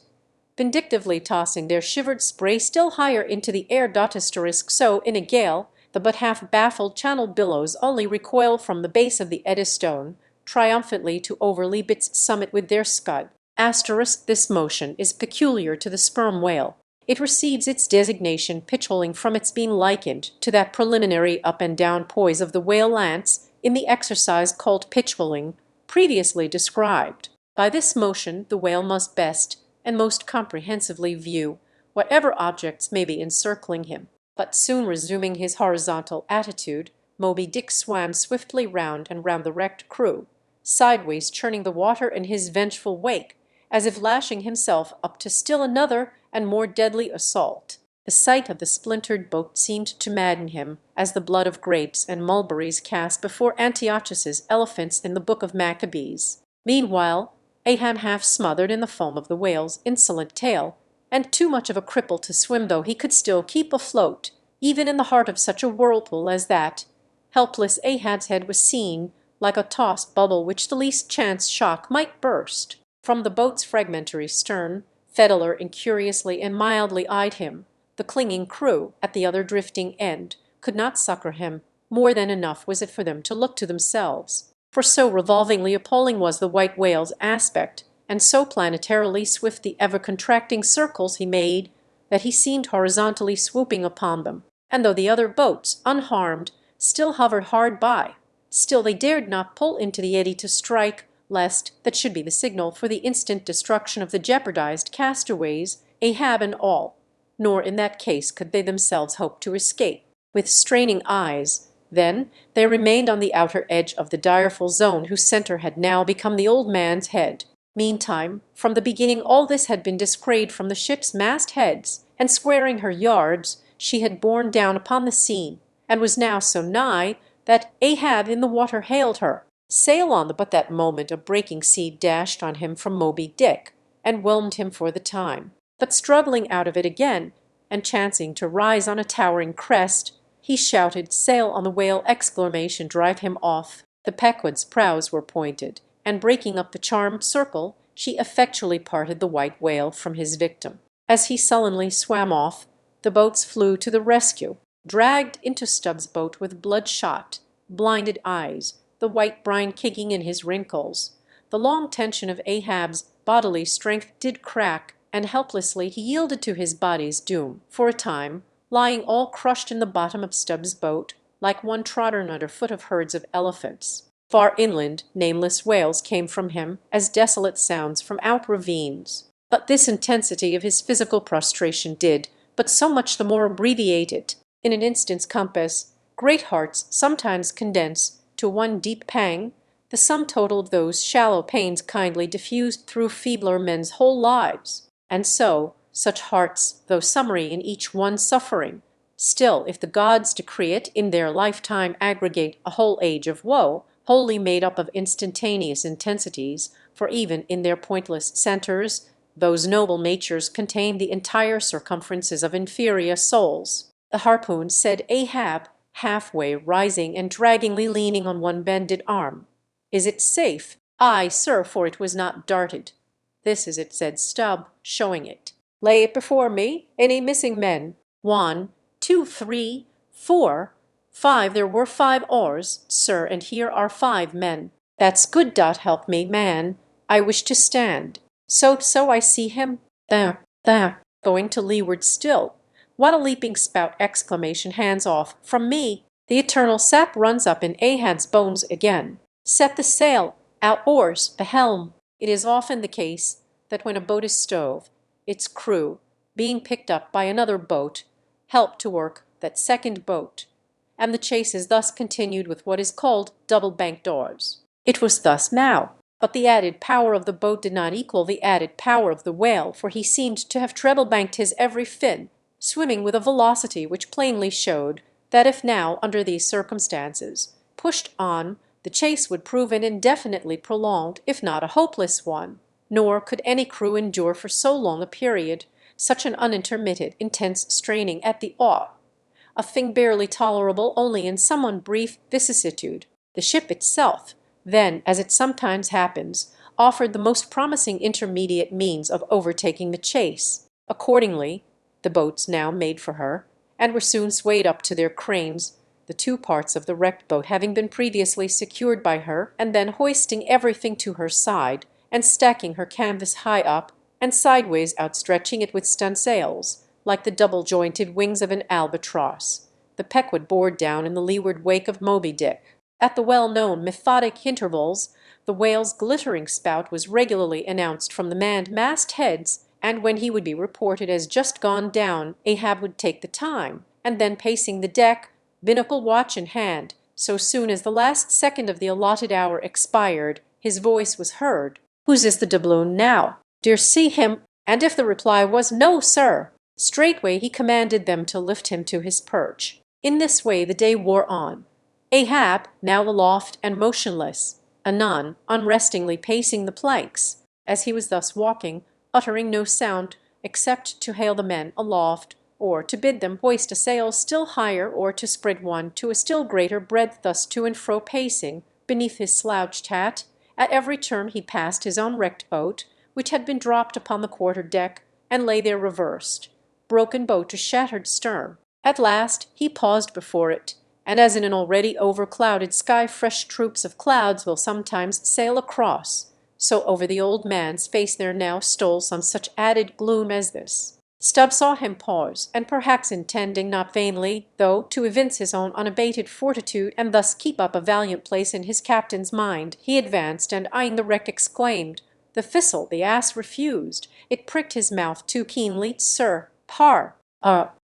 vindictively tossing their shivered spray still higher into the air. So in a gale the but half baffled Channel billows only recoil from the base of the Eddystone, triumphantly to overleap its summit with their scud. This motion is peculiar to the sperm whale. It receives its designation pitchholing from its being likened to that preliminary up and down poise of the whale lance in the exercise called pitchholing, previously described. By this motion the whale must best and most comprehensively view whatever objects may be encircling him. But soon resuming his horizontal attitude, Moby Dick swam swiftly round and round the wrecked crew, sideways churning the water in his vengeful wake, as if lashing himself up to still another and more deadly assault. The sight of the splintered boat seemed to madden him, as the blood of grapes and mulberries cast before Antiochus's elephants in the book of Maccabees. Meanwhile, Ahab, half smothered in the foam of the whale's insolent tail, and too much of a cripple to swim though he could still keep afloat, even in the heart of such a whirlpool as that, helpless Ahab's head was seen, like a tossed bubble which the least chance shock might burst. From the boat's fragmentary stern, Fedler incuriously and mildly eyed him. The clinging crew, at the other drifting end, could not succor him. More than enough was it for them to look to themselves, for so revolvingly appalling was the white whale's aspect, and so planetarily swift the ever-contracting circles he made, that he seemed horizontally swooping upon them. And though the other boats, unharmed, still hovered hard by, still they dared not pull into the eddy to strike, lest that should be the signal for the instant destruction of the jeopardized castaways, Ahab and all. Nor in that case could they themselves hope to escape. With straining eyes, then, they remained on the outer edge of the direful zone whose center had now become the old man's head. Meantime, from the beginning all this had been discrayed from the ship's mastheads, and squaring her yards, she had borne down upon the scene, and was now so nigh that Ahab in the water hailed her. Sail on, but that moment a breaking sea dashed on him from Moby Dick, and whelmed him for the time. But struggling out of it again, and chancing to rise on a towering crest, he shouted, "Sail on the whale!" exclamation drive him off. The Pequod's prows were pointed, and breaking up the charmed circle, she effectually parted the white whale from his victim. As he sullenly swam off, the boats flew to the rescue, dragged into Stubb's boat with bloodshot, blinded eyes, the white brine kicking in his wrinkles. The long tension of Ahab's bodily strength did crack, and helplessly he yielded to his body's doom, for a time, lying all crushed in the bottom of Stubb's boat, like one trodden under foot of herds of elephants. Far inland, nameless wails came from him, as desolate sounds from out ravines. But this intensity of his physical prostration did but so much the more abbreviate it. In an instant's compass, great hearts sometimes condense to one deep pang the sum total of those shallow pains kindly diffused through feebler men's whole lives. And so, such hearts, though summary in each one suffering, still, if the gods decree it, in their lifetime aggregate a whole age of woe, wholly made up of instantaneous intensities, for even in their pointless centres, those noble natures contain the entire circumferences of inferior souls. The harpoon, said Ahab, halfway rising and draggingly leaning on one bended arm. "Is it safe?" "Aye, sir, for it was not darted." "This is it," said Stubb, showing it. "Lay it before me. Any missing men?" 1, 2, 3, 4, 5. There were 5 oars, sir, and here are 5 men. "That's good, dot help me, man. I wish to stand." So I see him. There. Going to leeward still. What a leaping spout! Exclamation. Hands off. From me. The eternal sap runs up in Ahab's bones again. Set the sail. Out oars. The helm. It is often the case that when a boat is stove, its crew, being picked up by another boat, help to work that second boat, and the chase is thus continued with what is called double-banked oars. It was thus now, but the added power of the boat did not equal the added power of the whale, for he seemed to have treble-banked his every fin, swimming with a velocity which plainly showed that if now, under these circumstances, pushed on, the chase would prove an indefinitely prolonged, if not a hopeless one. Nor could any crew endure for so long a period such an unintermitted, intense straining at the oar, a thing barely tolerable only in some brief vicissitude. The ship itself, then, as it sometimes happens, offered the most promising intermediate means of overtaking the chase. Accordingly, the boats now made for her, and were soon swayed up to their cranes, the 2 parts of the wrecked boat having been previously secured by her, and then hoisting everything to her side, and stacking her canvas high up, and sideways outstretching it with stunsails, like the double-jointed wings of an albatross. The Pequod bore down in the leeward wake of Moby Dick. At the well-known methodic intervals, the whale's glittering spout was regularly announced from the manned mastheads, and when he would be reported as just gone down, Ahab would take the time, and then pacing the deck, binnacle watch in hand, so soon as the last second of the allotted hour expired, his voice was heard. "Whose is the doubloon now?" "D'yer see him?" And if the reply was "No, sir," straightway he commanded them to lift him to his perch. In this way the day wore on. Ahab, now aloft and motionless, anon unrestingly pacing the planks. As he was thus walking, uttering no sound except to hail the men aloft, or to bid them hoist a sail still higher, or to spread one to a still greater breadth, thus to and fro pacing, beneath his slouched hat, at every turn he passed his own wrecked boat, which had been dropped upon the quarter-deck, and lay there reversed, broken bow to shattered stern. At last he paused before it, and as in an already overclouded sky fresh troops of clouds will sometimes sail across, so over the old man's face there now stole some such added gloom as this. Stubbs saw him pause, and perhaps intending, not vainly, though, to evince his own unabated fortitude, and thus keep up a valiant place in his captain's mind, he advanced, and eyeing the wreck exclaimed, "The thistle, the ass refused. It pricked his mouth too keenly, sir. Par.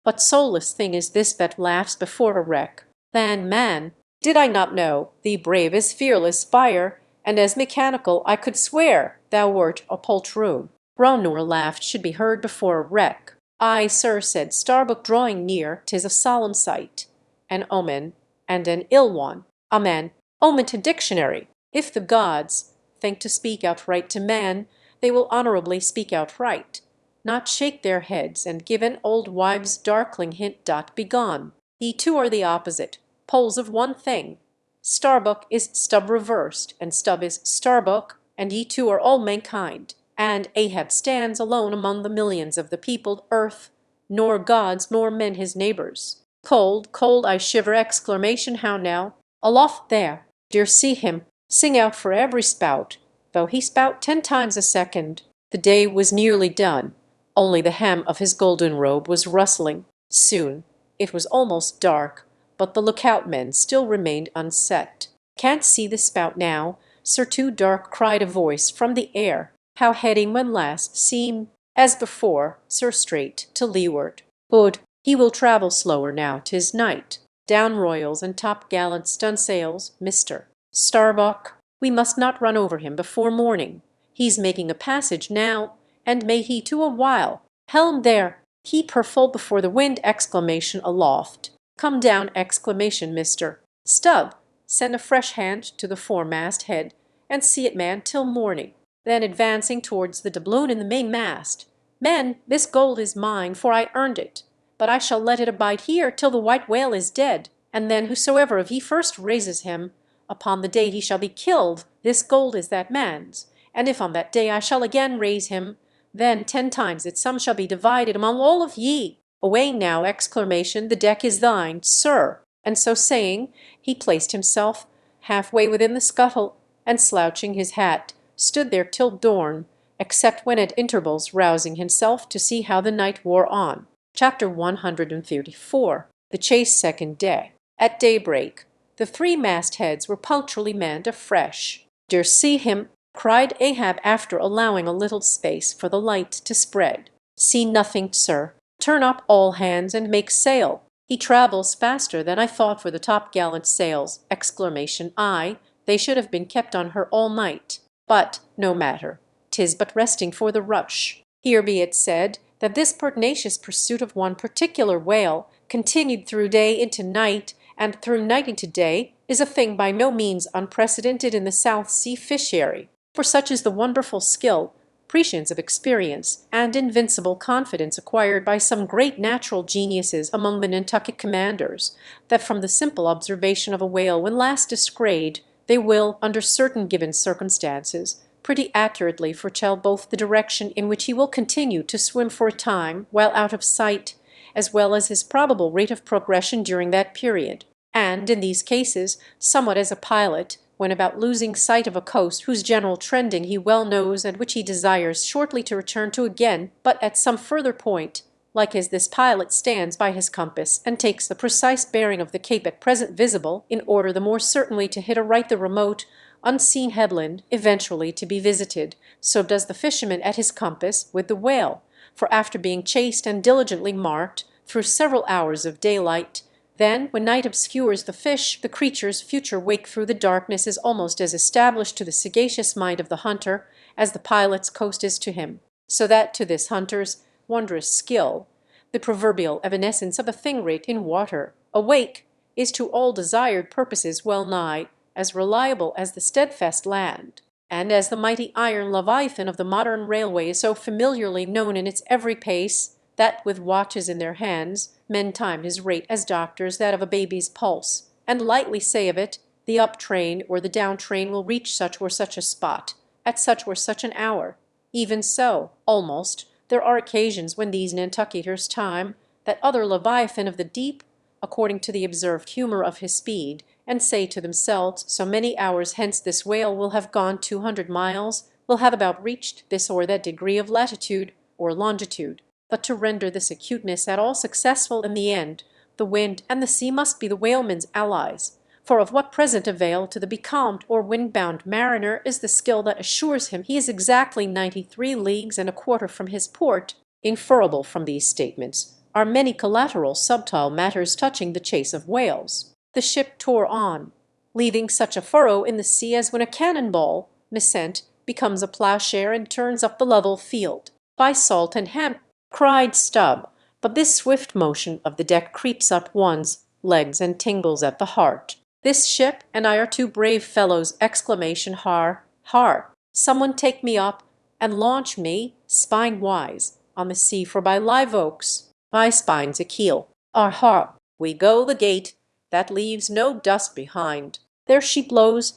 What soulless thing is this that laughs before a wreck? Then, man, did I not know thee brave as fearless fire, and as mechanical, I could swear thou wert a poltroon. Groan nor laugh should be heard before a wreck." "Ay, sir," said Starbuck, drawing near, "'tis a solemn sight, an omen, and an ill one. Amen. Omen to dictionary. If the gods think to speak outright to man, they will honourably speak outright, not shake their heads, and give an old wives' darkling hint. Begone. Ye two are the opposite poles of one thing. Starbuck is Stubb reversed, and Stubb is Starbuck, and ye two are all mankind. And Ahab stands alone among the millions of the peopled earth, nor gods nor men his neighbours. Cold, cold, I shiver! Exclamation, how now? Aloft there, d'yer see him? Sing out for every spout, though he spout 10 times a second." The day was nearly done, only the hem of his golden robe was rustling. Soon it was almost dark, but the lookout men still remained unset. "Can't see the spout now, sir, too dark," cried a voice from the air. "How heading when last seen?" "As before, sir, straight to leeward." "Good. He will travel slower now 'tis night. Down royals and top-gallant stunsails, Mr. Starbuck. We must not run over him before morning. He's making a passage now, and may he to a while. Helm there! Keep her full before the wind!" Exclamation aloft. "Come down!" Exclamation, Mr. Stubb. Send a fresh hand to the foremast head, and see it manned till morning." Then advancing towards the doubloon in the mainmast, "Men, this gold is mine, for I earned it, but I shall let it abide here till the white whale is dead, and then whosoever of ye first raises him, upon the day he shall be killed, this gold is that man's, and if on that day I shall again raise him, then 10 times its sum shall be divided among all of ye. Away now!" Exclamation, "the deck is thine, sir." And so saying, he placed himself halfway within the scuttle, and slouching his hat, stood there till dawn, except when at intervals rousing himself to see how the night wore on. Chapter 134. The chase second day. At daybreak the 3 mastheads were punctually manned afresh. "D'yer see him?" cried Ahab, after allowing a little space for the light to spread. "See nothing, sir. Turn up all hands and make sail. He travels faster than I thought for the top-gallant sails." Exclamation, "Ay, they should have been kept on her all night. But no matter, 'tis but resting for the rush." Here be it said that this pertinacious pursuit of one particular whale, continued through day into night, and through night into day, is a thing by no means unprecedented in the South Sea fishery, for such is the wonderful skill, prescience of experience, and invincible confidence acquired by some great natural geniuses among the Nantucket commanders, that from the simple observation of a whale when last descried, they will, under certain given circumstances, pretty accurately foretell both the direction in which he will continue to swim for a time while out of sight, as well as his probable rate of progression during that period. And in these cases, somewhat as a pilot, when about losing sight of a coast whose general trending he well knows and which he desires shortly to return to again, but at some further point, like as this pilot stands by his compass and takes the precise bearing of the cape at present visible, in order the more certainly to hit aright the remote, unseen headland eventually to be visited, so does the fisherman at his compass with the whale, for after being chased and diligently marked through several hours of daylight, Then, when night obscures the fish, the creature's future wake through the darkness is almost as established to the sagacious mind of the hunter as the pilot's coast is to him, so that to this hunter's wondrous skill, the proverbial evanescence of a thing-rate in water, awake, is to all desired purposes well nigh as reliable as the steadfast land, and as the mighty iron leviathan of the modern railway is so familiarly known in its every pace, that with watches in their hands men time his rate as doctors that of a baby's pulse, and lightly say of it, the up train or the down train will reach such or such a spot, at such or such an hour. Even so, almost, there are occasions when these Nantucketers time that other leviathan of the deep, according to the observed humour of his speed, and say to themselves, so many hours hence this whale will have gone 200 miles, will have about reached this or that degree of latitude or longitude. But to render this acuteness at all successful in the end, the wind and the sea must be the whaleman's allies. For of what present avail to the becalmed or wind-bound mariner is the skill that assures him he is exactly 93 leagues and a quarter from his port? Inferable from these statements are many collateral subtile matters touching the chase of whales. The ship tore on, leaving such a furrow in the sea as when a cannon-ball, missent, becomes a ploughshare and turns up the level field. By salt and hemp, cried Stubb, but this swift motion of the deck creeps up one's legs and tingles at the heart. This ship and I are two brave fellows! Exclamation, har, har! Someone take me up and launch me, spine-wise, on the sea, for by live oaks, my spine's a keel. Har, har! We go the gait, that leaves no dust behind. There she blows,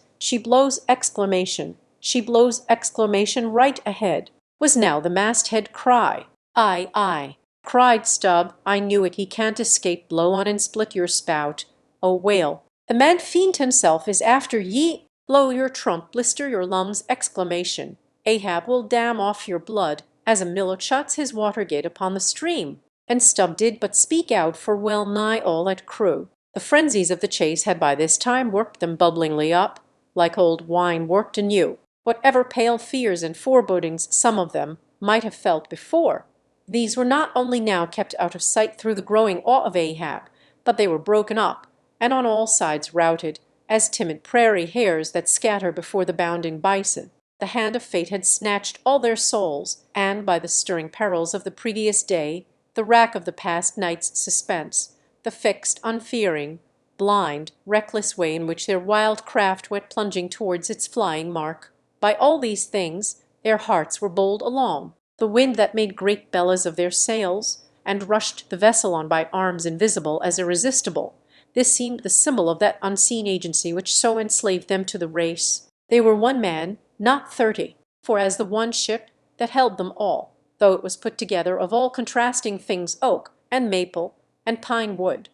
exclamation, she blows, exclamation, right ahead, was now the masthead cry. Aye, aye, cried Stubb, I knew it, he can't escape, blow on and split your spout. O whale, the mad fiend himself is after ye, blow your trump, blister your lums, exclamation, Ahab will dam off your blood, as a miller shuts his water-gate upon the stream. And Stubb did but speak out, for well nigh all at Crewe. The frenzies of the chase had by this time worked them bubblingly up, like old wine worked anew. Whatever pale fears and forebodings some of them might have felt before, these were not only now kept out of sight through the growing awe of Ahab, but they were broken up, and on all sides routed, as timid prairie hares that scatter before the bounding bison. The hand of fate had snatched all their souls, and by the stirring perils of the previous day, the rack of the past night's suspense, the fixed, unfearing, blind, reckless way in which their wild craft went plunging towards its flying mark, by all these things their hearts were bowled along. The wind that made great bellows of their sails, and rushed the vessel on by arms invisible as irresistible, this seemed the symbol of that unseen agency which so enslaved them to the race. They were one man, not 30, for as the one ship that held them all, though it was put together of all contrasting things, oak and maple and pine wood,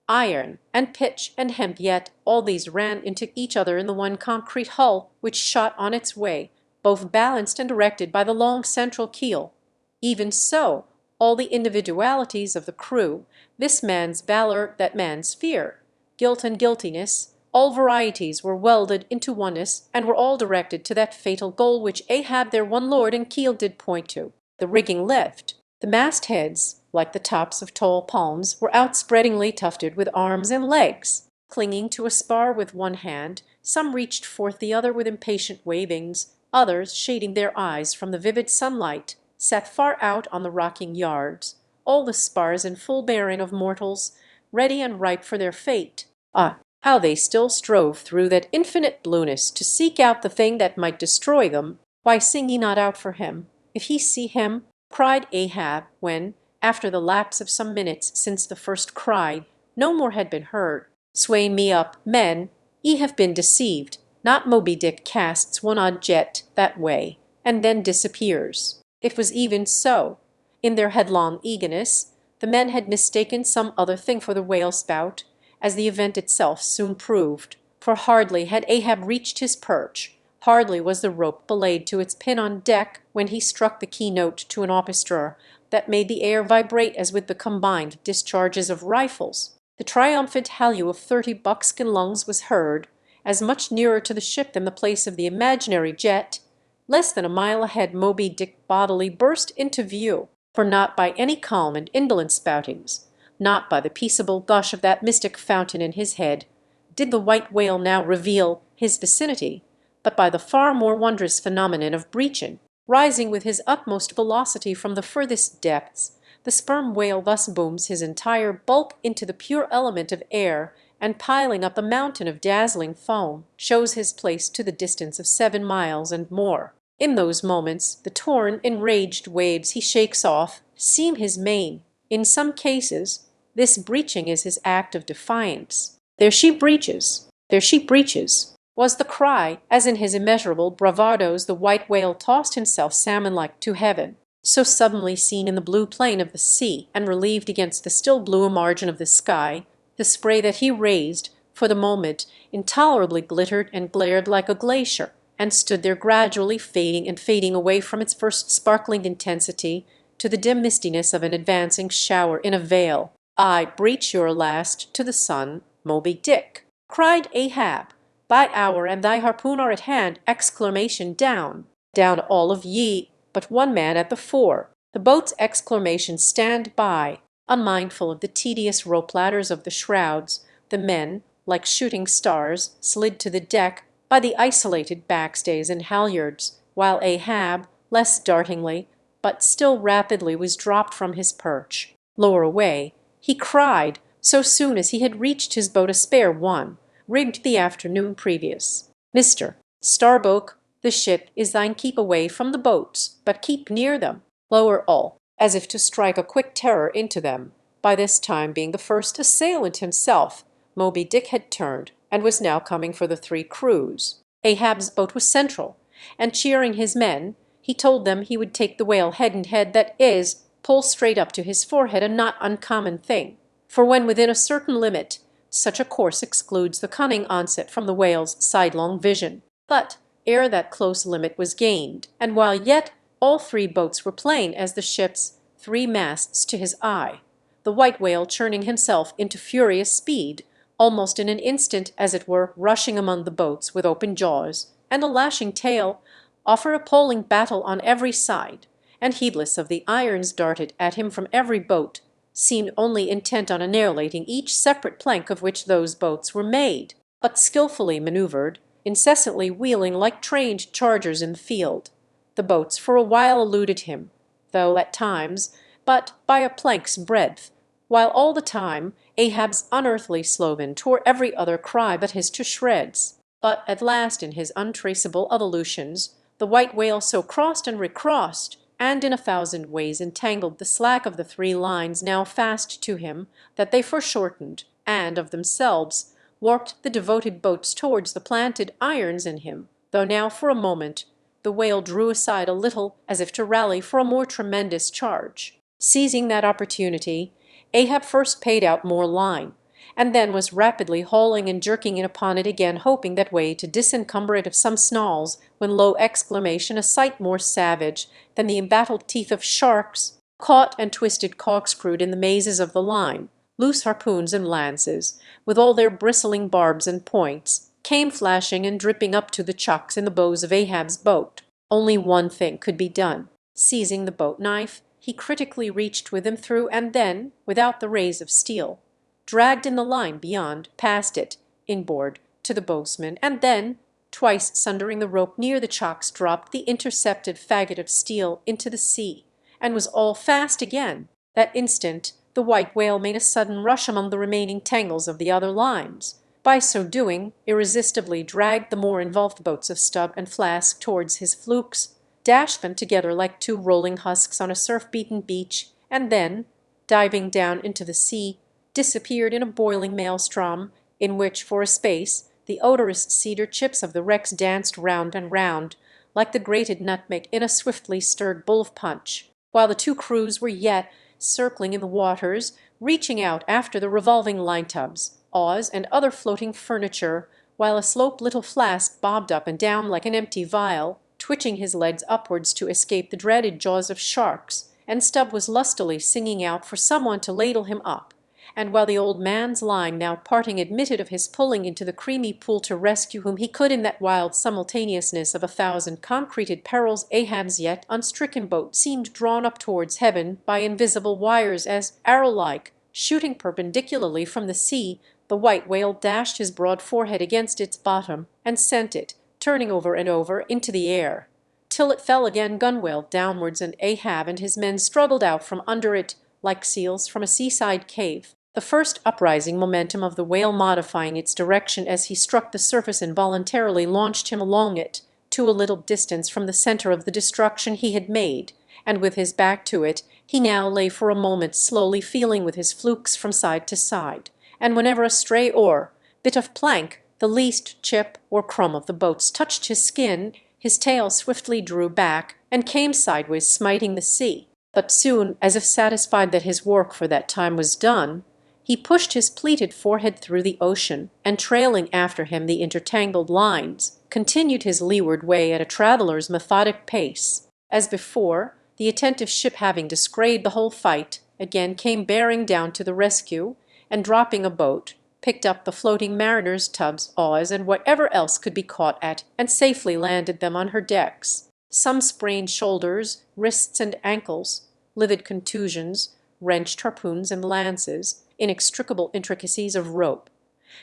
iron and pitch and hemp, yet all these ran into each other in the one concrete hull which shot on its way, both balanced and directed by the long central keel. Even so, all the individualities of the crew, this man's valor, that man's fear, guilt and guiltiness, all varieties were welded into oneness, and were all directed to that fatal goal which Ahab their one lord and keel did point to. The rigging lift, the mastheads, like the tops of tall palms, were outspreadingly tufted with arms and legs. Clinging to a spar with one hand, some reached forth the other with impatient wavings, others, shading their eyes from the vivid sunlight, sat far out on the rocking yards, all the spars in full bearing of mortals, ready and ripe for their fate. Ah, how they still strove through that infinite blueness to seek out the thing that might destroy them! Why sing ye not out for him, if ye see him? Cried Ahab, when, after the lapse of some minutes since the first cry, no more had been heard. Sway me up, men, ye have been deceived. Not Moby Dick casts one odd jet that way, and then disappears. It was even so. In their headlong eagerness, the men had mistaken some other thing for the whale spout, as the event itself soon proved. For hardly had Ahab reached his perch, hardly was the rope belayed to its pin on deck, when he struck the keynote to an orchestra that made the air vibrate as with the combined discharges of rifles. The triumphant halloo of 30 buckskin lungs was heard, as much nearer to the ship than the place of the imaginary jet. Less than a mile ahead Moby Dick bodily burst into view, for not by any calm and indolent spoutings, not by the peaceable gush of that mystic fountain in his head did the white whale now reveal his vicinity, but by the far more wondrous phenomenon of breaching. Rising with his utmost velocity from the furthest depths, the sperm whale thus booms his entire bulk into the pure element of air, and piling up a mountain of dazzling foam, shows his place to the distance of 7 miles and more. In those moments the torn, enraged waves he shakes off seem his mane. In some cases this breaching is his act of defiance. "There she breaches! There she breaches!" was the cry, as in his immeasurable bravadoes the white whale tossed himself salmon-like to heaven. So suddenly seen in the blue plain of the sea, and relieved against the still bluer margin of the sky, the spray that he raised, for the moment, intolerably glittered and glared like a glacier, and stood there gradually fading and fading away from its first sparkling intensity to the dim mistiness of an advancing shower in a vale. "I breach your last to the sun, Moby Dick," cried Ahab. "Thy hour and thy harpoon are at hand!" Exclamation down, down all of ye, but one man at the fore. The boat's exclamations stand by, unmindful of the tedious rope ladders of the shrouds. The men, like shooting stars, slid to the deck by the isolated backstays and halyards, while Ahab, less dartingly, but still rapidly, was dropped from his perch. Lower away, he cried, so soon as he had reached his boat, a spare one, rigged the afternoon previous: "Mister Starboak, the ship is thine. Keep away from the boats, but keep near them." Lower all, as if to strike a quick terror into them. By this time, being the first assailant himself, Moby Dick had turned, and was now coming for the 3 crews. Ahab's boat was central, and cheering his men, he told them he would take the whale head and head, that is, pull straight up to his forehead, a not uncommon thing. For when within a certain limit, such a course excludes the cunning onset from the whale's sidelong vision. But ere that close limit was gained, and while yet all 3 boats were plain as the ship's 3 masts to his eye, the white whale, churning himself into furious speed, almost in an instant, as it were, rushing among the boats with open jaws and a lashing tail, offered appalling battle on every side, and heedless of the irons darted at him from every boat, seemed only intent on annihilating each separate plank of which those boats were made, but skilfully manoeuvred, incessantly wheeling like trained chargers in the field. The boats for a while eluded him, though at times but by a plank's breadth, while all the time Ahab's unearthly slogan tore every other cry but his to shreds. But at last, in his untraceable evolutions, the white whale so crossed and recrossed, and in 1,000 ways entangled the slack of the 3 lines now fast to him, that they foreshortened, and of themselves warped the devoted boats towards the planted irons in him, though now for a moment the whale drew aside a little as if to rally for a more tremendous charge. Seizing that opportunity, Ahab first paid out more line, and then was rapidly hauling and jerking in upon it again, hoping that way to disencumber it of some snarls, when low exclamation, a sight more savage than the embattled teeth of sharks, caught and twisted corkscrewed in the mazes of the line. Loose harpoons and lances, with all their bristling barbs and points, came flashing and dripping up to the chocks in the bows of Ahab's boat. Only one thing could be done. Seizing the boat knife, he critically reached with them through, and then, without the rays of steel, dragged in the line beyond, past it, inboard, to the bowsman, and then, twice sundering the rope near the chocks, dropped the intercepted faggot of steel into the sea, and was all fast again. That instant the white whale made a sudden rush among the remaining tangles of the other lines. By so doing, irresistibly dragged the more involved boats of Stubb and Flask towards his flukes, dashed them together like 2 rolling husks on a surf-beaten beach, and then, diving down into the sea, disappeared in a boiling maelstrom, in which for a space the odorous cedar chips of the wrecks danced round and round, like the grated nutmeg in a swiftly stirred bowl of punch, while the 2 crews were yet circling in the waters, reaching out after the revolving line-tubs, awes, and other floating furniture, while a slope little Flask bobbed up and down like an empty vial, twitching his legs upwards to escape the dreaded jaws of sharks, and Stubb was lustily singing out for someone to ladle him up, and while the old man's line, now parting, admitted of his pulling into the creamy pool to rescue whom he could in that wild simultaneousness of 1,000 concreted perils, Ahab's yet unstricken boat seemed drawn up towards heaven by invisible wires, as, arrow-like, Shooting perpendicularly from the sea, the white whale dashed his broad forehead against its bottom, and sent it, turning over and over, into the air, till it fell again gunwale downwards, and Ahab and his men struggled out from under it like seals from a seaside cave, the first uprising momentum of the whale modifying its direction as he struck the surface involuntarily launched him along it to a little distance from the center of the destruction he had made, and with his back to it he now lay for a moment slowly feeling with his flukes from side to side, and whenever a stray oar, bit of plank, the least chip or crumb of the boats touched his skin, his tail swiftly drew back and came sideways smiting the sea. But soon, as if satisfied that his work for that time was done, he pushed his pleated forehead through the ocean, and trailing after him the intertangled lines, continued his leeward way at a traveller's methodic pace. As before, the attentive ship having descried the whole fight, again came bearing down to the rescue, and dropping a boat, picked up the floating mariners' tubs, oars, and whatever else could be caught at, and safely landed them on her decks. Some sprained shoulders, wrists, and ankles, livid contusions, wrenched harpoons and lances, inextricable intricacies of rope,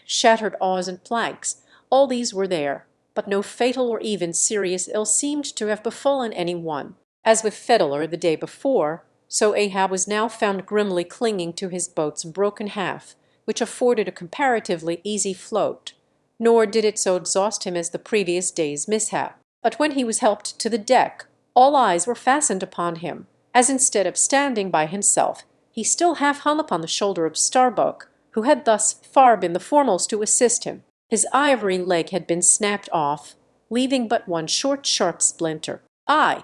shattered oars and planks, all these were there, but no fatal or even serious ill seemed to have befallen any one. As with Fiddler the day before, so Ahab was now found grimly clinging to his boat's broken half, which afforded a comparatively easy float, nor did it so exhaust him as the previous day's mishap. But when he was helped to the deck, all eyes were fastened upon him, as instead of standing by himself, he still half hung upon the shoulder of Starbuck, who had thus far been the foremost to assist him. His ivory leg had been snapped off, leaving but one short sharp splinter. Ay,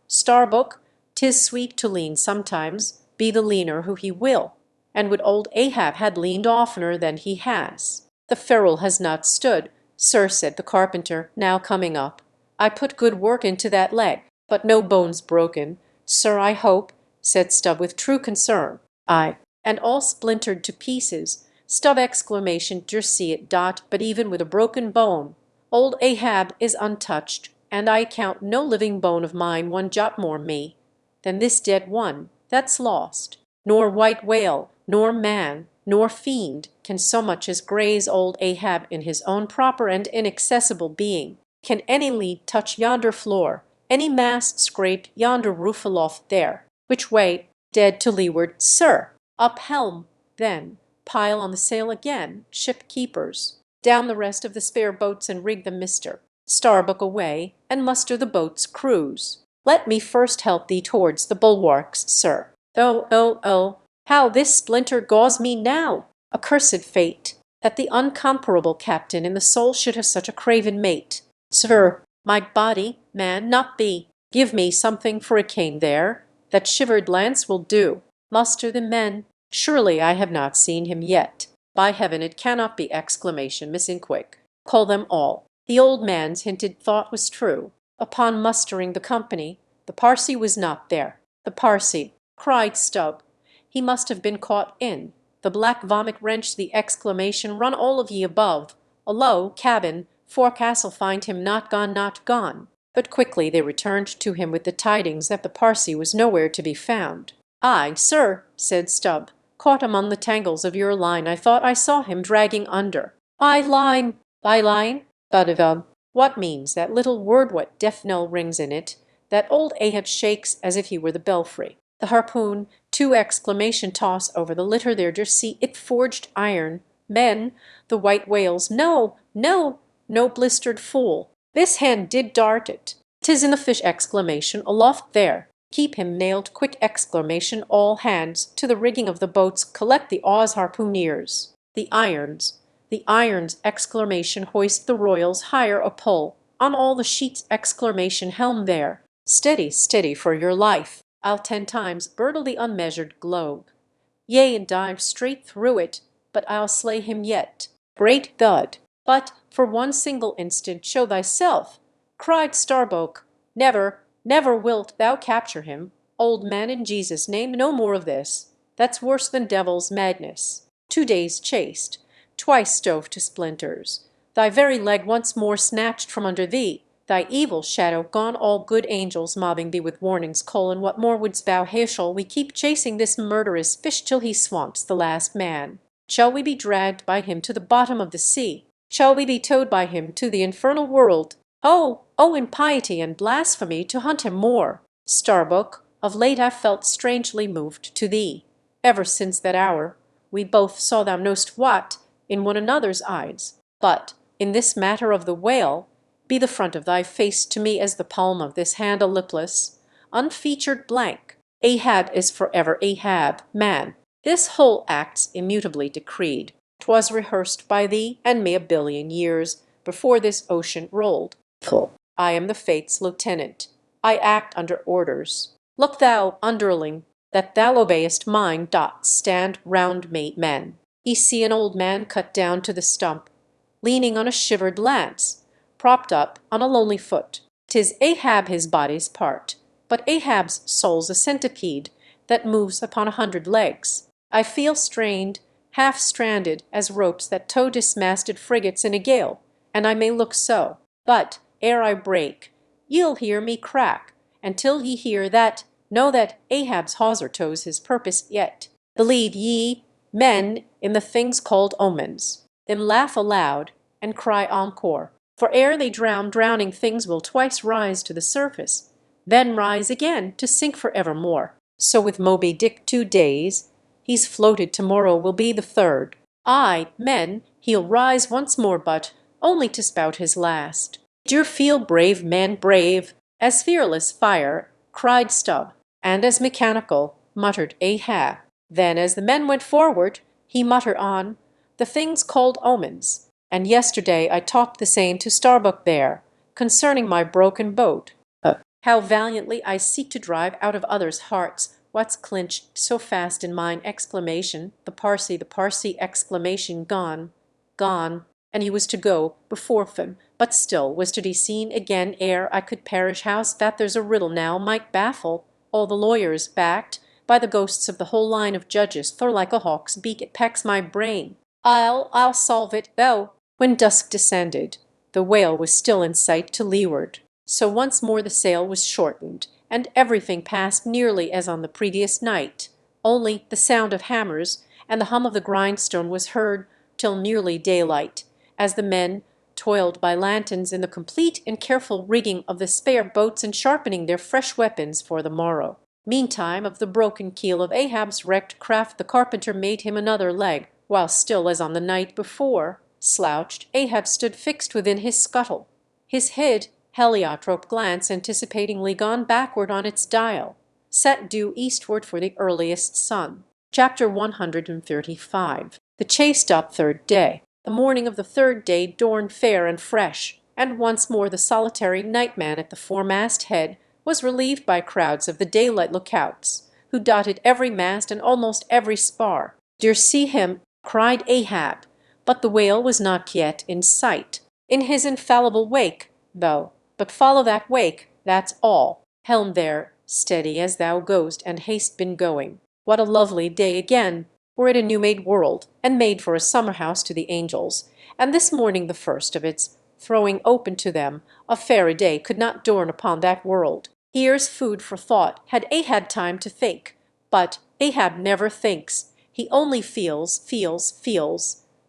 Starbuck, 'tis sweet to lean sometimes, be the leaner who he will, and would old Ahab had leaned oftener than he has. The ferrule has not stood, sir, said the carpenter, now coming up. I put good work into that leg, but no bones broken, sir, I hope, said Stubb with true concern. Ay, and all splintered to pieces. Stubb exclamation, dur see it dot, but even with a broken bone, old Ahab is untouched, and I count no living bone of mine one jot more me than this dead one, that's lost. Nor white whale, nor man, nor fiend can so much as graze old Ahab in his own proper and inaccessible being. Can any lead touch yonder floor, any mast scrape yonder roof aloft there? Which way? Dead to leeward, sir. Up helm, then. Pile on the sail again, ship keepers. Down the rest of the spare boats and rig them, mister. Starbuck away, and muster the boat's crews. Let me first help thee towards the bulwarks, sir. Oh, how this splinter galls me now! Accursed fate, that the uncomparable captain in the soul should have such a craven mate. Sir, my body, man, not be. Give me something for a cane there. That shivered lance will do. Muster the men. Surely I have not seen him yet. By heaven, it cannot be! Exclamation, missing quick. Call them all. The old man's hinted thought was true. Upon mustering the company, the Parsee was not there. The Parsee, cried Stubb. He must have been caught in. The black vomit wrenched the exclamation, run all of ye above. Alow, cabin, forecastle, find him not gone, not gone. But quickly they returned to him with the tidings that the Parsee was nowhere to be found. Ay, sir, said Stubb, caught among the tangles of your line. I thought I saw him dragging under. Thy line? Badavum. What means that little word? What death knell rings in it? That old Ahab shakes as if he were the belfry. The harpoon, two exclamation toss over the litter there, just see it forged iron. Men, the white whales, no, blistered fool. This hand did dart it. 'Tis in the fish! Exclamation, aloft there. Keep him nailed! Quick! Exclamation, all hands to the rigging of the boats, collect the oars, harpooneers. The irons! Exclamation, hoist the royals, higher a pull. On all the sheets! Exclamation, helm there. Steady for your life. I'll 10 times girdle the unmeasured globe. Yea, and dive straight through it, but I'll slay him yet. Great thud! But for one single instant show thyself, cried Starbuck. Never wilt thou capture him. Old man, in Jesus' name, no more of this. That's worse than devil's madness. 2 days chased, twice stove to splinters, thy very leg once more snatched from under thee. thy evil shadow gone, all good angels mobbing thee with warnings. What more wouldst thou have? Shall we keep chasing this murderous fish till he swamps the last man? Shall we be dragged by him to the bottom of the sea? Shall we be towed by him to the infernal world? Oh, oh, impiety and blasphemy to hunt him more! Starbuck, of late I've felt strangely moved to thee. Ever since that hour we both saw thou know'st what in one another's eyes. But in this matter of the whale, be the front of thy face to me as the palm of this hand a lipless, unfeatured blank. Ahab is forever Ahab, man. This whole act's immutably decreed. 'Twas rehearsed by thee and me a billion years before this ocean rolled. Pull. I am the fate's lieutenant. I act under orders. Look thou, underling, that thou obeyest mine. Stand round me, men. Ye see an old man cut down to the stump, leaning on a shivered lance, propped up on a lonely foot. 'Tis Ahab his body's part, but Ahab's soul's a centipede that moves upon 100 legs. I feel strained, half stranded as ropes that tow dismasted frigates in a gale, and I may look so. But ere I break, ye'll hear me crack, and till ye hear that, know that Ahab's hawser tows his purpose yet. Believe ye, men, in the things called omens. Then laugh aloud and cry encore, for ere they drown, drowning things will twice rise to the surface, then rise again to sink for evermore. So with Moby Dick 2 days, he's floated, tomorrow will be the third. Aye, men, he'll rise once more, but only to spout his last. D'ye feel brave, man, brave? As fearless fire, cried Stubb, and as mechanical, muttered Ahab. Then as the men went forward, he muttered on, the things called omens. And yesterday I talked the same to Starbuck there, concerning my broken boat. How valiantly I seek to drive out of others' hearts what's clinched so fast in mine. Exclamation, the Parsee, exclamation, gone, gone. And he was to go before them, but still was to be seen again ere I could perish. How's that? There's a riddle now might baffle all the lawyers, backed by the ghosts of the whole line of judges, for like a hawk's beak it pecks my brain. I'll solve it, though. When dusk descended, the whale was still in sight to leeward. So once more the sail was shortened, and everything passed nearly as on the previous night. Only the sound of hammers and the hum of the grindstone was heard till nearly daylight, as the men toiled by lanterns in the complete and careful rigging of the spare boats and sharpening their fresh weapons for the morrow. Meantime, of the broken keel of Ahab's wrecked craft the carpenter made him another leg, while still as on the night before, slouched, Ahab stood fixed within his scuttle, his head, heliotrope glance anticipatingly gone backward on its dial, set due eastward for the earliest sun. Chapter 135. The chased up third day. The morning of the third day dawned fair and fresh, and once more the solitary nightman at the foremast head was relieved by crowds of the daylight lookouts, who dotted every mast and almost every spar. "D'ye see him?" cried Ahab, but the whale was not yet in sight. In his infallible wake, though, but follow that wake, that's all. Helm there, steady as thou goest, and haste been going. What a lovely day again! Were it a new-made world, and made for a summer-house to the angels, and this morning the first of its throwing open to them, a fairer day could not dawn upon that world. Here's food for thought, had Ahab time to think. But Ahab never thinks, he only feels.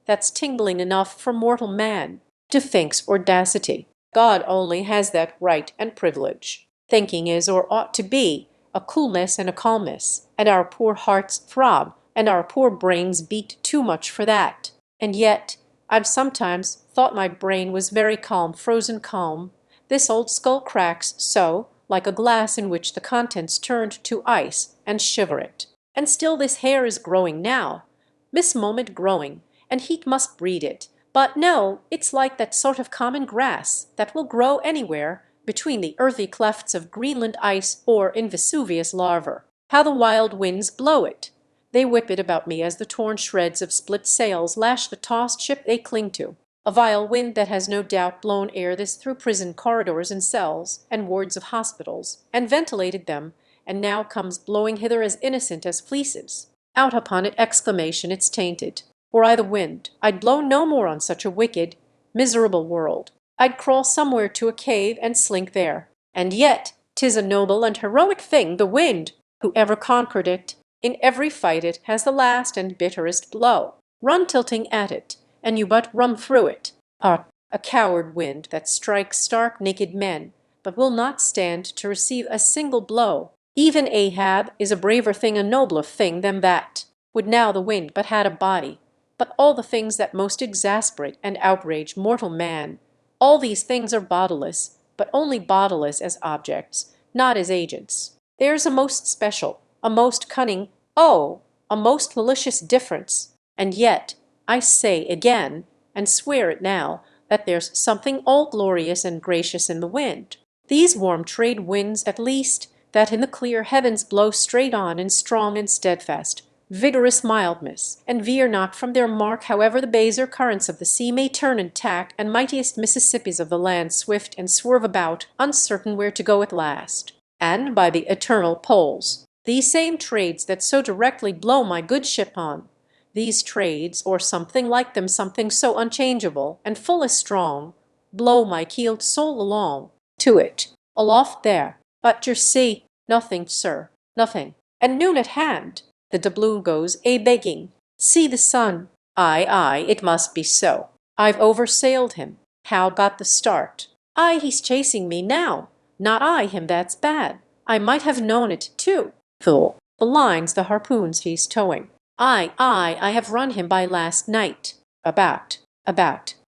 That's tingling enough for mortal man. To think's audacity. God only has that right and privilege. Thinking is, or ought to be, a coolness and a calmness, and our poor hearts throb, and our poor brains beat too much for that. And yet I've sometimes thought my brain was very calm, frozen calm. This old skull cracks so, like a glass in which the contents turned to ice, and shiver it. And still this hair is growing now, this moment growing, and heat must breed it. But no, it's like that sort of common grass that will grow anywhere between the earthy clefts of Greenland ice or in Vesuvius lava. How the wild winds blow it! They whip it about me as the torn shreds of split sails lash the tossed ship they cling to. A vile wind that has no doubt blown air this through prison corridors and cells and wards of hospitals, and ventilated them, and now comes blowing hither as innocent as fleeces. Out upon it, exclamation, it's tainted. Were I the wind, I'd blow no more on such a wicked, miserable world. I'd crawl somewhere to a cave and slink there. And yet 'tis a noble and heroic thing, the wind. Whoever conquered it, in every fight it has the last and bitterest blow. Run tilting at it, and you but run through it. A coward wind that strikes stark naked men, but will not stand to receive a single blow. Even Ahab is a braver thing, a nobler thing than that. Would now the wind but had a body. But all the things that most exasperate and outrage mortal man, all these things are bodiless, but only bodiless as objects, not as agents. There's a most special, a most cunning, oh, a most malicious difference. And yet, I say again, and swear it now, that there's something all glorious and gracious in the wind. These warm trade winds, at least, that in the clear heavens blow straight on in strong and steadfast, vigorous mildness, and veer not from their mark, however the bays or currents of the sea may turn and tack, and mightiest Mississippis of the land swift and swerve about, uncertain where to go at last. And by the eternal poles, these same trades that so directly blow my good ship on, these trades, or something like them, something so unchangeable and full as strong, blow my keeled soul along to it, aloft there. But you see, nothing, sir, nothing. And noon at hand, the doubloon goes a-begging. See the sun. Aye, it must be so. I've oversailed him. How got the start? Aye, he's chasing me now. Not I him, that's bad. I might have known it, too. The lines, the harpoons he's towing. Aye, I have run him by last night. About.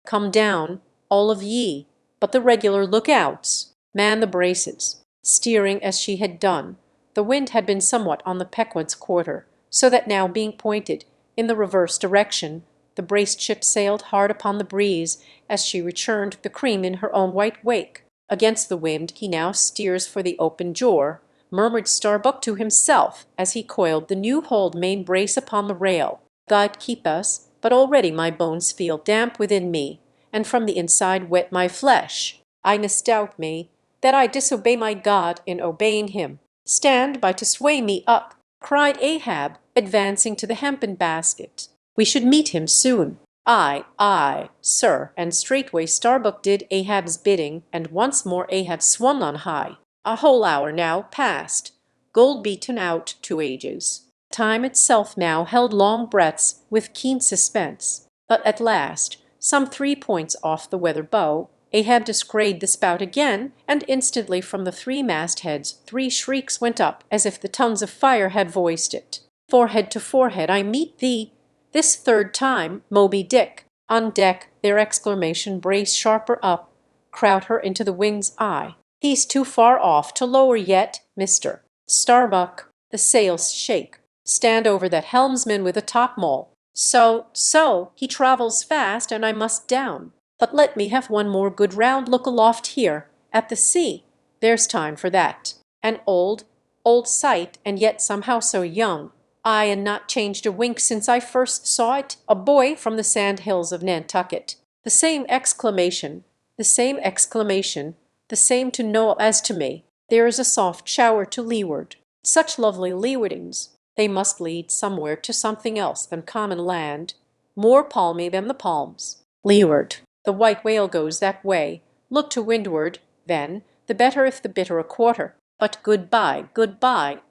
Come down, all of ye, but the regular lookouts. Man the braces. Steering as she had done, the wind had been somewhat on the Pequod's quarter, so that now being pointed in the reverse direction, the braced ship sailed hard upon the breeze as she rechurned the cream in her own white wake. Against the wind he now steers for the open jore, murmured Starbuck to himself as he coiled the new hold main brace upon the rail. God keep us, but already my bones feel damp within me, and from the inside wet my flesh. I misdoubt me that I disobey my God in obeying him. Stand by to sway me up, cried Ahab, advancing to the hempen basket. We should meet him soon. Aye, sir, and straightway Starbuck did Ahab's bidding, and once more Ahab swung on high. A whole hour now passed, gold beaten out 2 ages. Time itself now held long breaths with keen suspense. But at last, some 3 points off the weather bow, Ahab descried the spout again, and instantly from the 3 mastheads 3 shrieks went up as if the tongues of fire had voiced it. Forehead to forehead I meet thee, this 3rd time, Moby Dick. On deck their exclamation brace sharper up, crowd her into the wind's eye. He's too far off to lower yet, Mr. Starbuck. The sails shake. Stand over that helmsman with a topmaul. So, he travels fast, and I must down. But let me have one more good round look aloft here, at the sea. There's time for that. An old sight, and yet somehow so young. Aye, and not changed a wink since I first saw it, a boy from the sand hills of Nantucket. The same exclamation, the same to know as to me. There is a soft shower to leeward. Such lovely leewardings. They must lead somewhere to something else than common land, more palmy than the palms. Leeward. The white whale goes that way. Look to windward, then, the better if the bitter a quarter. But goodbye,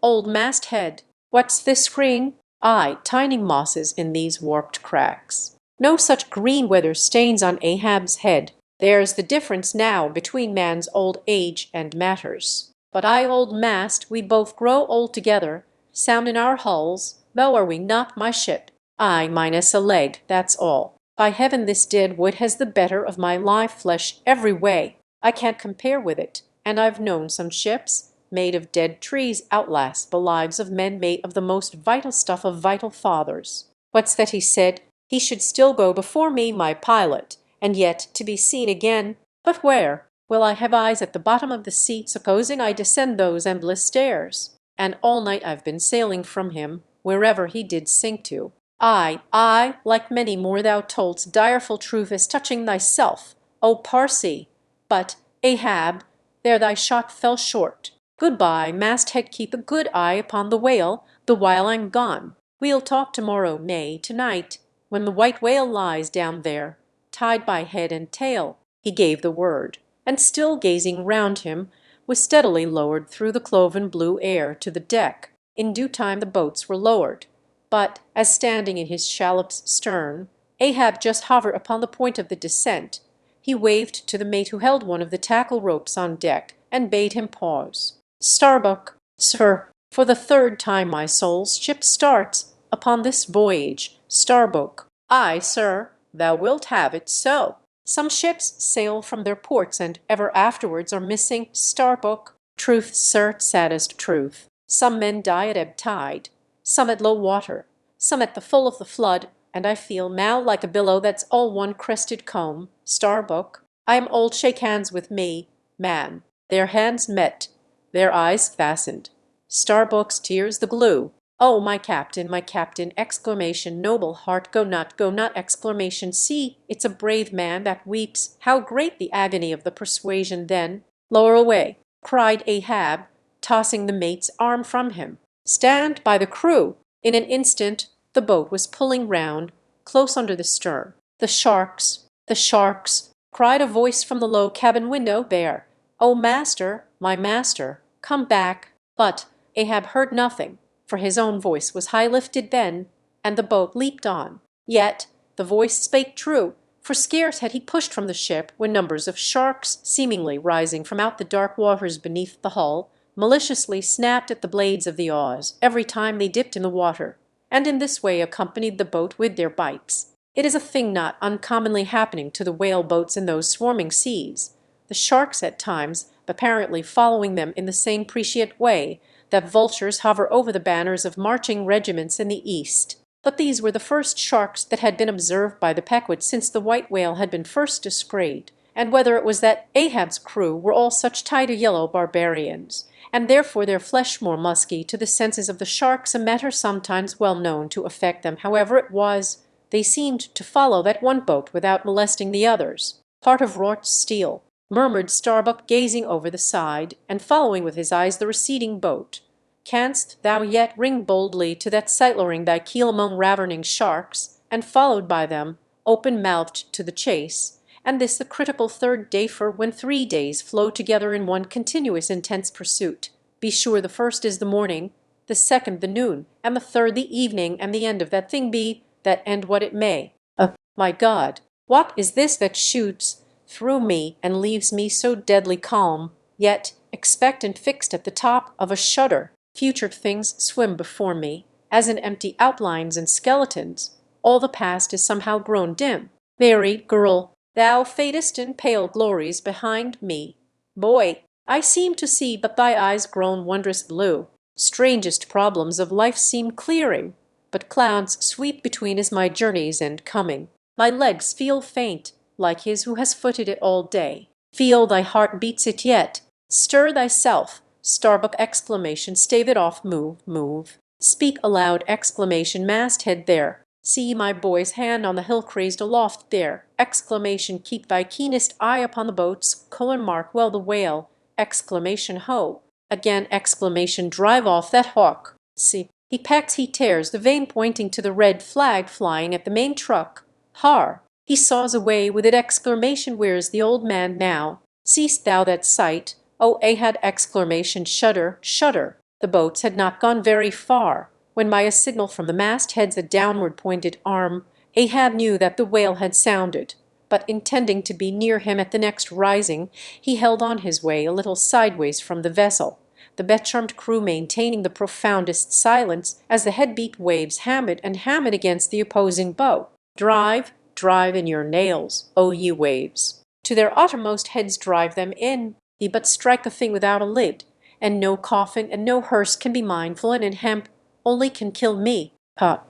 old masthead. What's this screen? Aye, tiny mosses in these warped cracks. No such green weather stains on Ahab's head. There's the difference now between man's old age and matters. But old mast, we both grow old together. Sound in our hulls, though are we not, my ship? Aye, minus a leg, that's all. By heaven, this dead wood has the better of my live flesh every way. I can't compare with it, and I've known some ships made of dead trees outlast the lives of men made of the most vital stuff of vital fathers. What's that he said? He should still go before me, my pilot, and yet to be seen again. But where? Will I have eyes at the bottom of the sea, supposing I descend those endless stairs? And all night I've been sailing from him, wherever he did sink to. Aye, like many more thou toldst direful truth as touching thyself, O Parsee. But, Ahab, there thy shot fell short. Goodbye, masthead, keep a good eye upon the whale, the while I'm gone. We'll talk tomorrow, nay, tonight, when the white whale lies down there, tied by head and tail. He gave the word, and still gazing round him, was steadily lowered through the cloven blue air to the deck. In due time the boats were lowered, but as standing in his shallop's stern, Ahab just hovered upon the point of the descent, he waved to the mate who held one of the tackle ropes on deck, and bade him pause. "Starbuck, sir, for the third time my soul's ship starts upon this voyage. Starbuck." "Ay, sir, thou wilt have it so. Some ships sail from their ports and ever afterwards are missing. Starbuck." "Truth, sir, saddest truth. Some men die at ebb tide, some at low water, some at the full of the flood, and I feel now like a billow that's all one crested comb. Starbuck, I am old, shake hands with me, man." Their hands met, their eyes fastened. Starbuck's tears the glue. "Oh, my captain, exclamation, noble heart, go not, exclamation, see, it's a brave man that weeps, how great the agony of the persuasion then." "Lower away," cried Ahab, tossing the mate's arm from him. "Stand by the crew." In an instant the boat was pulling round, close under the stern. The sharks, cried a voice from the low cabin window there. "Oh, master, my master, come back." But Ahab heard nothing, for his own voice was high lifted then, and the boat leaped on. Yet the voice spake true, for scarce had he pushed from the ship when numbers of sharks, seemingly rising from out the dark waters beneath the hull, maliciously snapped at the blades of the oars every time they dipped in the water, and in this way accompanied the boat with their bites. It is a thing not uncommonly happening to the whale boats in those swarming seas, the sharks at times apparently following them in the same prescient way that vultures hover over the banners of marching regiments in the east. But these were the first sharks that had been observed by the Pequod since the white whale had been first descried, and whether it was that Ahab's crew were all such tight-a-yellow barbarians, and therefore their flesh more musky to the senses of the sharks, a matter sometimes well known to affect them. However it was, they seemed to follow that one boat without molesting the others. "Part of wrought steel," murmured Starbuck, gazing over the side, and following with his eyes the receding boat. "Canst thou yet ring boldly to that sight-lowering thy keel among ravening sharks, and followed by them, open-mouthed to the chase, and this the critical third day, for when 3 days flow together in one continuous intense pursuit, be sure the first is the morning, the second the noon, and the third the evening, and the end of that thing be that end what it may. My God, what is this that shoots through me and leaves me so deadly calm, yet expectant, fixed at the top of a shudder? Future things swim before me, as in empty outlines and skeletons. All the past is somehow grown dim. Mary, girl, thou fadest in pale glories behind me. Boy, I seem to see but thy eyes grown wondrous blue. Strangest problems of life seem clearing, but clouds sweep between as my journey's and coming. My legs feel faint, like his who has footed it all day. Feel thy heart beats it yet. Stir thyself. Starbuck, exclamation, stave it off, move. Speak aloud, exclamation, masthead there. See my boy's hand on the hill crazed aloft there. Exclamation, keep thy keenest eye upon the boats, color mark well the whale. Exclamation, ho. Again, exclamation, drive off that hawk. See, he pecks, he tears, the vane pointing to the red flag flying at the main truck. Har! He saws away with it, exclamation, where's the old man now? Seest thou that sight? Oh, Ahab, exclamation, shudder. The boats had not gone very far, when by a signal from the mastheads, a downward pointed arm, Ahab knew that the whale had sounded, but intending to be near him at the next rising, he held on his way a little sideways from the vessel, the becharmed crew maintaining the profoundest silence as the head-beat waves ham it against the opposing bow. Drive in your nails, O ye waves! To their uttermost heads drive them in, ye but strike a thing without a lid, and no coffin and no hearse can be mindful, and in hemp only can kill me. Pop.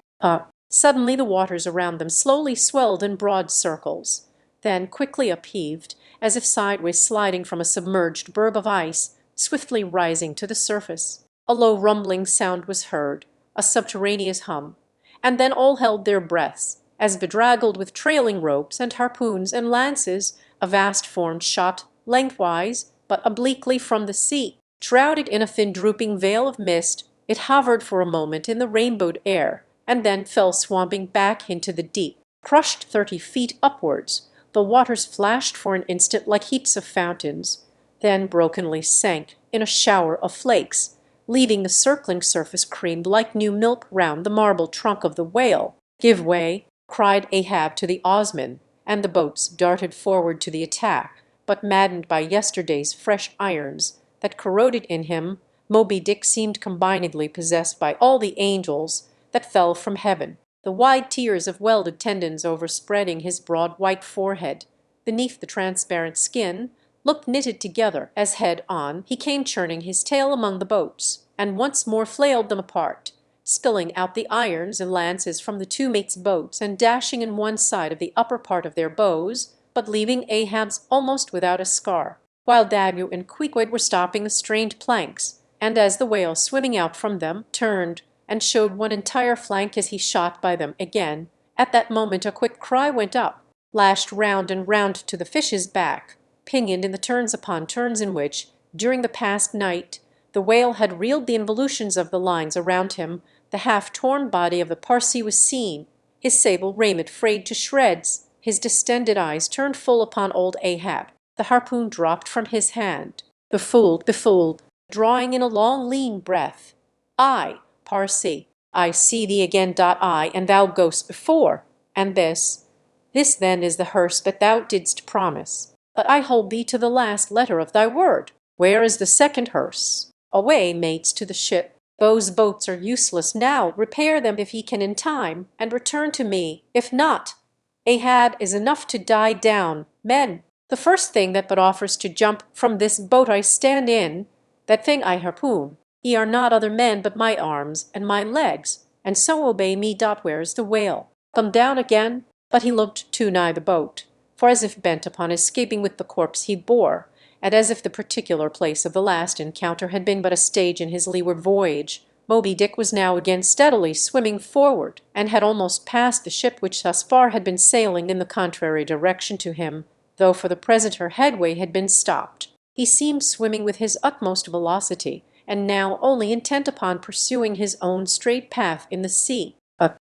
Suddenly the waters around them slowly swelled in broad circles, then quickly upheaved, as if sideways sliding from a submerged berg of ice, swiftly rising to the surface. A low rumbling sound was heard, a subterraneous hum, and then all held their breaths, as bedraggled with trailing ropes and harpoons and lances, a vast form shot lengthwise but obliquely from the sea. Shrouded in a thin drooping veil of mist, it hovered for a moment in the rainbowed air, and then fell swamping back into the deep, crushed 30 feet upwards, The waters flashed for an instant like heaps of fountains, then brokenly sank in a shower of flakes, leaving the circling surface creamed like new milk round the marble trunk of the whale. "Give way!" cried Ahab to the oarsmen, and the boats darted forward to the attack, but maddened by yesterday's fresh irons that corroded in him, Moby Dick seemed combinedly possessed by all the angels that fell from heaven. The wide tiers of welded tendons overspreading his broad white forehead, beneath the transparent skin, looked knitted together as head on he came churning his tail among the boats, and once more flailed them apart, spilling out the irons and lances from the two mates' boats and dashing in one side of the upper part of their bows, but leaving Ahab's almost without a scar, while Dagu and Queequeg were stopping the strained planks, and as the whale swimming out from them turned and showed one entire flank as he shot by them again, at that moment a quick cry went up, lashed round and round to the fish's back, pinioned in the turns upon turns in which, during the past night, the whale had reeled the involutions of the lines around him. The half-torn body of the Parsee was seen, his sable raiment frayed to shreds, his distended eyes turned full upon old Ahab. The harpoon dropped from his hand. Befooled, drawing in a long lean breath. "I, Parsee, I see thee again. I, and thou goest before. And this then is the hearse that thou didst promise. But I hold thee to the last letter of thy word. Where is the second hearse? Away, mates, to the ship. Those boats are useless now. Repair them if ye can in time, and return to me. If not, Ahab is enough to die down. Men, the first thing that but offers to jump from this boat I stand in, that thing I harpoon. Ye are not other men but my arms and my legs, and so obey me. Where's the whale? Come down again." But he looked too nigh the boat, for as if bent upon escaping with the corpse he bore, and as if the particular place of the last encounter had been but a stage in his leeward voyage, Moby Dick was now again steadily swimming forward, and had almost passed the ship which thus far had been sailing in the contrary direction to him, though for the present her headway had been stopped. He seemed swimming with his utmost velocity, and now only intent upon pursuing his own straight path in the sea.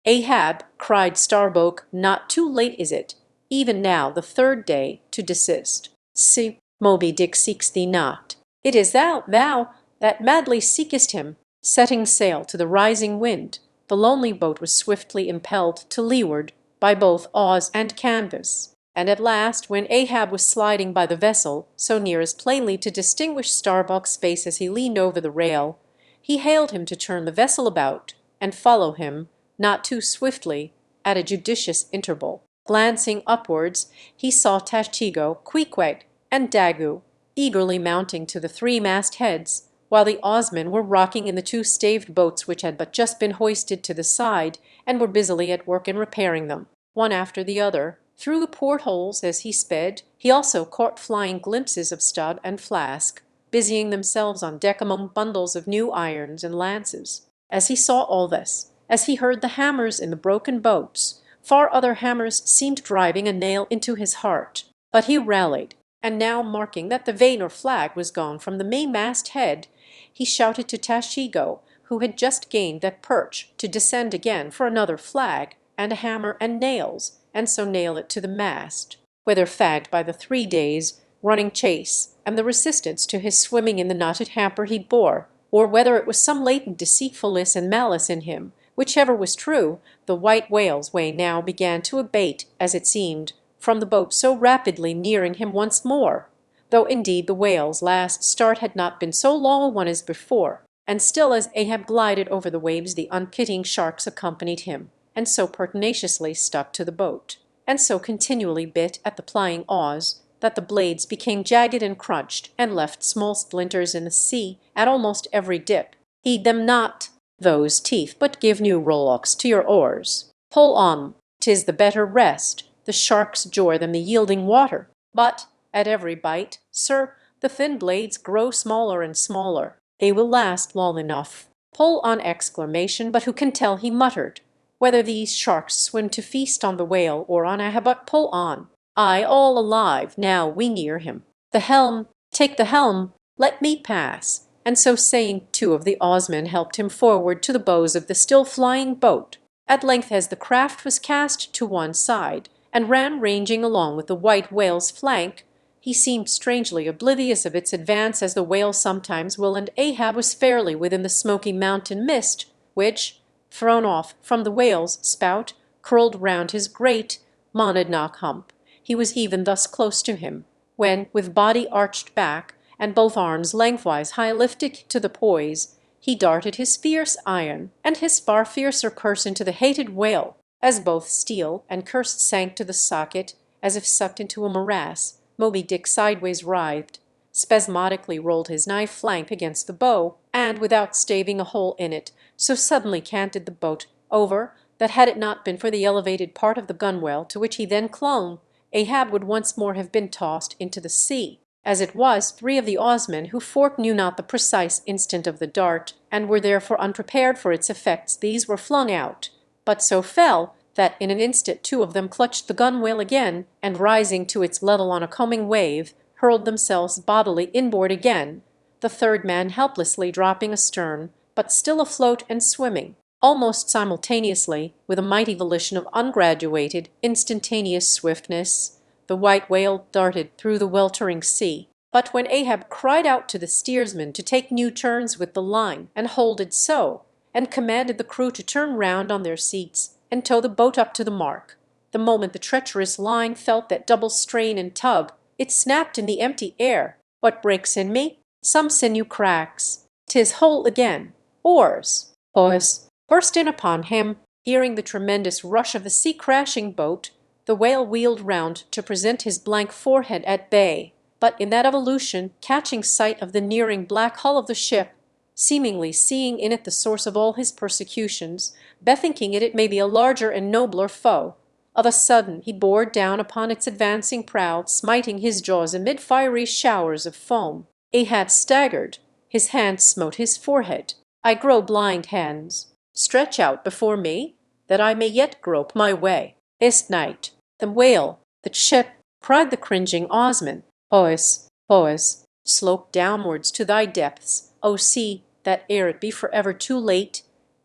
"Ahab," cried Starbuck, "not too late is it, even now the third day, to desist? See, Moby Dick seeks thee not. It is thou that madly seekest him." Setting sail to the rising wind, the lonely boat was swiftly impelled to leeward by both oars and canvas, and at last, when Ahab was sliding by the vessel, so near as plainly to distinguish Starbuck's face as he leaned over the rail, he hailed him to turn the vessel about and follow him, not too swiftly, at a judicious interval. Glancing upwards, he saw Tashtego, Queequeg, and Dagu eagerly mounting to the three-mast heads, while the oarsmen were rocking in the two staved boats which had but just been hoisted to the side, and were busily at work in repairing them, one after the other. Through the port-holes as he sped, he also caught flying glimpses of Stud and Flask, busying themselves on deck among bundles of new irons and lances. As he saw all this, as he heard the hammers in the broken boats, far other hammers seemed driving a nail into his heart. But he rallied, and now marking that the vane or flag was gone from the mainmast head, he shouted to Tashtego, who had just gained that perch, to descend again for another flag, and a hammer and nails, and so nail it to the mast. Whether fagged by the 3 days' running chase and the resistance to his swimming in the knotted hamper he bore, or whether it was some latent deceitfulness and malice in him, whichever was true, the white whale's way now began to abate, as it seemed, from the boat so rapidly nearing him once more, though indeed the whale's last start had not been so long a one as before, and still as Ahab glided over the waves the unpitying sharks accompanied him, and so pertinaciously stuck to the boat, and so continually bit at the plying oars, that the blades became jagged and crunched, and left small splinters in the sea at almost every dip. Heed them not, those teeth, but give new rowlocks to your oars. Pull on, 'tis the better rest, the shark's joy than the yielding water. But at every bite, sir, the thin blades grow smaller and smaller. They will last long enough. Pull on! Exclamation, but who can tell, he muttered, whether these sharks swim to feast on the whale or on Ahab. But pull on! I, all alive, now we near him. The helm, take the helm, let me pass. And so saying, 2 of the oarsmen helped him forward to the bows of the still flying boat. At length, as the craft was cast to one side, and ran ranging along with the white whale's flank. He seemed strangely oblivious of its advance, as the whale sometimes will, and Ahab was fairly within the smoky mountain mist, which, thrown off from the whale's spout, curled round his great Monadnock hump. He was even thus close to him, when, with body arched back, and both arms lengthwise high lifted to the poise, he darted his fierce iron and his far fiercer curse into the hated whale, as both steel and curse sank to the socket, as if sucked into a morass. Moby Dick sideways writhed, spasmodically rolled his knife flank against the bow, and, without staving a hole in it, so suddenly canted the boat over that, had it not been for the elevated part of the gunwale to which he then clung, Ahab would once more have been tossed into the sea. As it was, three of the oarsmen, who fork knew not the precise instant of the dart, and were therefore unprepared for its effects, these were flung out, but so fell that in an instant two of them clutched the gunwale again, and rising to its level on a combing wave, hurled themselves bodily inboard again, the third man helplessly dropping astern, but still afloat and swimming. Almost simultaneously, with a mighty volition of ungraduated, instantaneous swiftness, the white whale darted through the weltering sea. But when Ahab cried out to the steersman to take new turns with the line, and hold it so, and commanded the crew to turn round on their seats and tow the boat up to the mark, the moment the treacherous line felt that double strain and tug, it snapped in the empty air. What breaks in me? Some sinew cracks. 'Tis whole again. Oars! Oars! Burst in upon him. Hearing the tremendous rush of the sea-crashing boat, the whale wheeled round to present his blank forehead at bay, but in that evolution, catching sight of the nearing black hull of the ship, seemingly seeing in it the source of all his persecutions, bethinking it may be a larger and nobler foe, of a sudden he bore down upon its advancing prow, smiting his jaws amid fiery showers of foam. Ahab staggered, his hand smote his forehead. I grow blind, hands. Stretch out before me, that I may yet grope my way. Ist night. The whale, the ship, cried the cringing oarsman. Pois, pois, slope downwards to thy depths, O sea, that ere it be forever too late,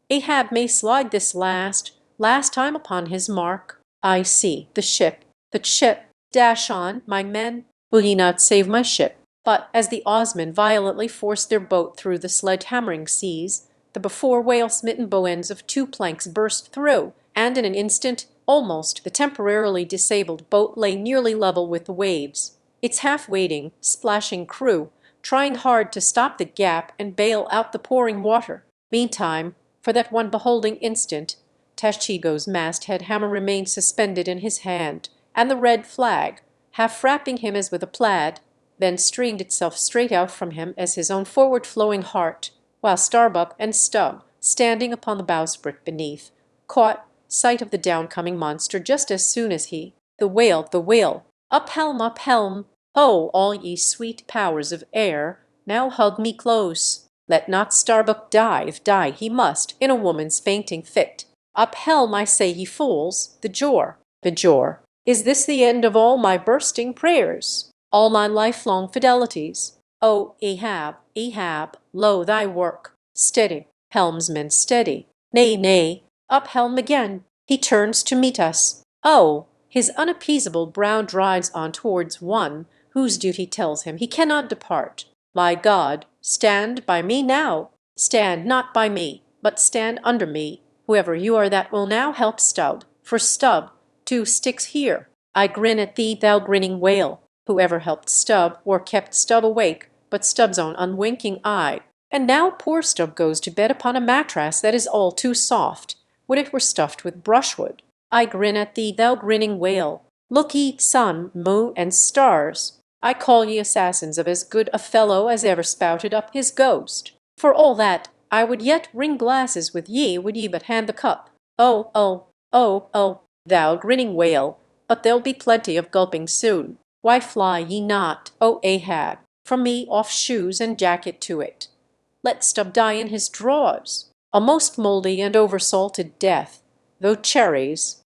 Ahab may slide this last time upon his mark. I see the ship, dash on, my men. Will ye not save my ship? But as the oarsmen violently forced their boat through the sledge-hammering seas, the before whale-smitten bow ends of two planks burst through, and in an instant almost the temporarily disabled boat lay nearly level with the waves, its half-waiting, splashing crew trying hard to stop the gap and bail out the pouring water. Meantime, for that one beholding instant, Tashego's masthead hammer remained suspended in his hand, and the red flag, half wrapping him as with a plaid, then stringed itself straight out from him as his own forward-flowing heart, while Starbuck and Stubb, standing upon the bowsprit beneath, caught sight of the downcoming monster just as soon as he. The whale, up helm, up helm! Oh, all ye sweet powers of air, now hug me close. Let not Starbuck die, if die he must, in a woman's fainting fit. Up helm, I say, ye fools! The jore! Is this the end of all my bursting prayers, all my lifelong fidelities? O Ahab, lo thy work! Steady, helmsman, steady! Nay, up helm again! He turns to meet us. Oh! His unappeasable brow drives on towards one whose duty tells him he cannot depart. My God, stand by me now! Stand not by me, but stand under me, whoever you are that will now help Stubb. For Stubb, too, sticks here. I grin at thee, thou grinning whale, whoever helped Stubb, or kept Stubb awake, but Stubb's own unwinking eye. And now poor Stubb goes to bed upon a mattress that is all too soft. Would it were stuffed with brushwood. I grin at thee, thou grinning whale. Look ye, sun, moon, and stars. I call ye assassins of as good a fellow as ever spouted up his ghost. For all that, I would yet ring glasses with ye, would ye but hand the cup. Oh, thou grinning whale, but there'll be plenty of gulping soon. Why fly ye not, O Ahab, from me off shoes and jacket to it? Let Stubb die in his drawers, a most mouldy and over-salted death, though cherries.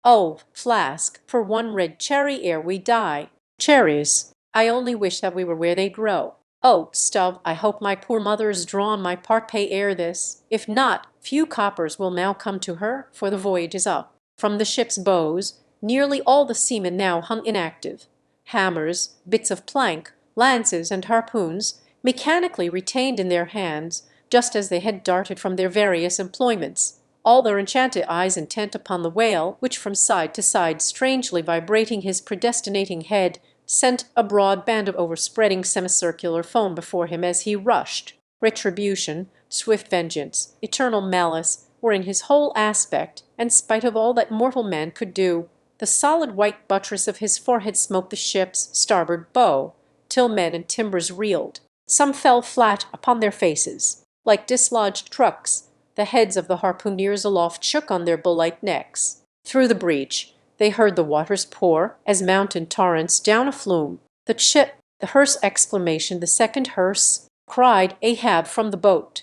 Oh, Flask, for one red cherry ere we die. Cherries. I only wish that we were where they grow. Oh, Stubb, I hope my poor mother's drawn my part pay ere this. If not, few coppers will now come to her, for the voyage is up. From the ship's bows, nearly all the seamen now hung inactive. Hammers, bits of plank, lances, and harpoons, mechanically retained in their hands, just as they had darted from their various employments, all their enchanted eyes intent upon the whale, which from side to side, strangely vibrating his predestinating head, sent a broad band of overspreading semicircular foam before him as he rushed. Retribution, swift vengeance, eternal malice were in his whole aspect, and spite of all that mortal man could do, the solid white buttress of his forehead smote the ship's starboard bow, till men and timbers reeled. Some fell flat upon their faces. Like dislodged trucks, the heads of the harpooneers aloft shook on their bull-like necks. Through the breach they heard the waters pour, as mountain torrents, down a flume. The ship, the hearse exclamation, the second hearse, cried Ahab from the boat.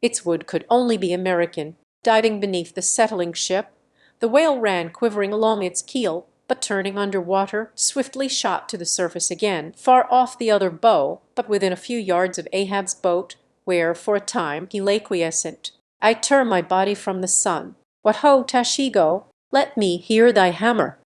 Its wood could only be American, diving beneath the settling ship. The whale ran quivering along its keel, but turning under water, swiftly shot to the surface again, far off the other bow, but within a few yards of Ahab's boat, where for a time he lay quiescent. I turn my body from the sun. What ho, Tashigo! Let me hear thy hammer.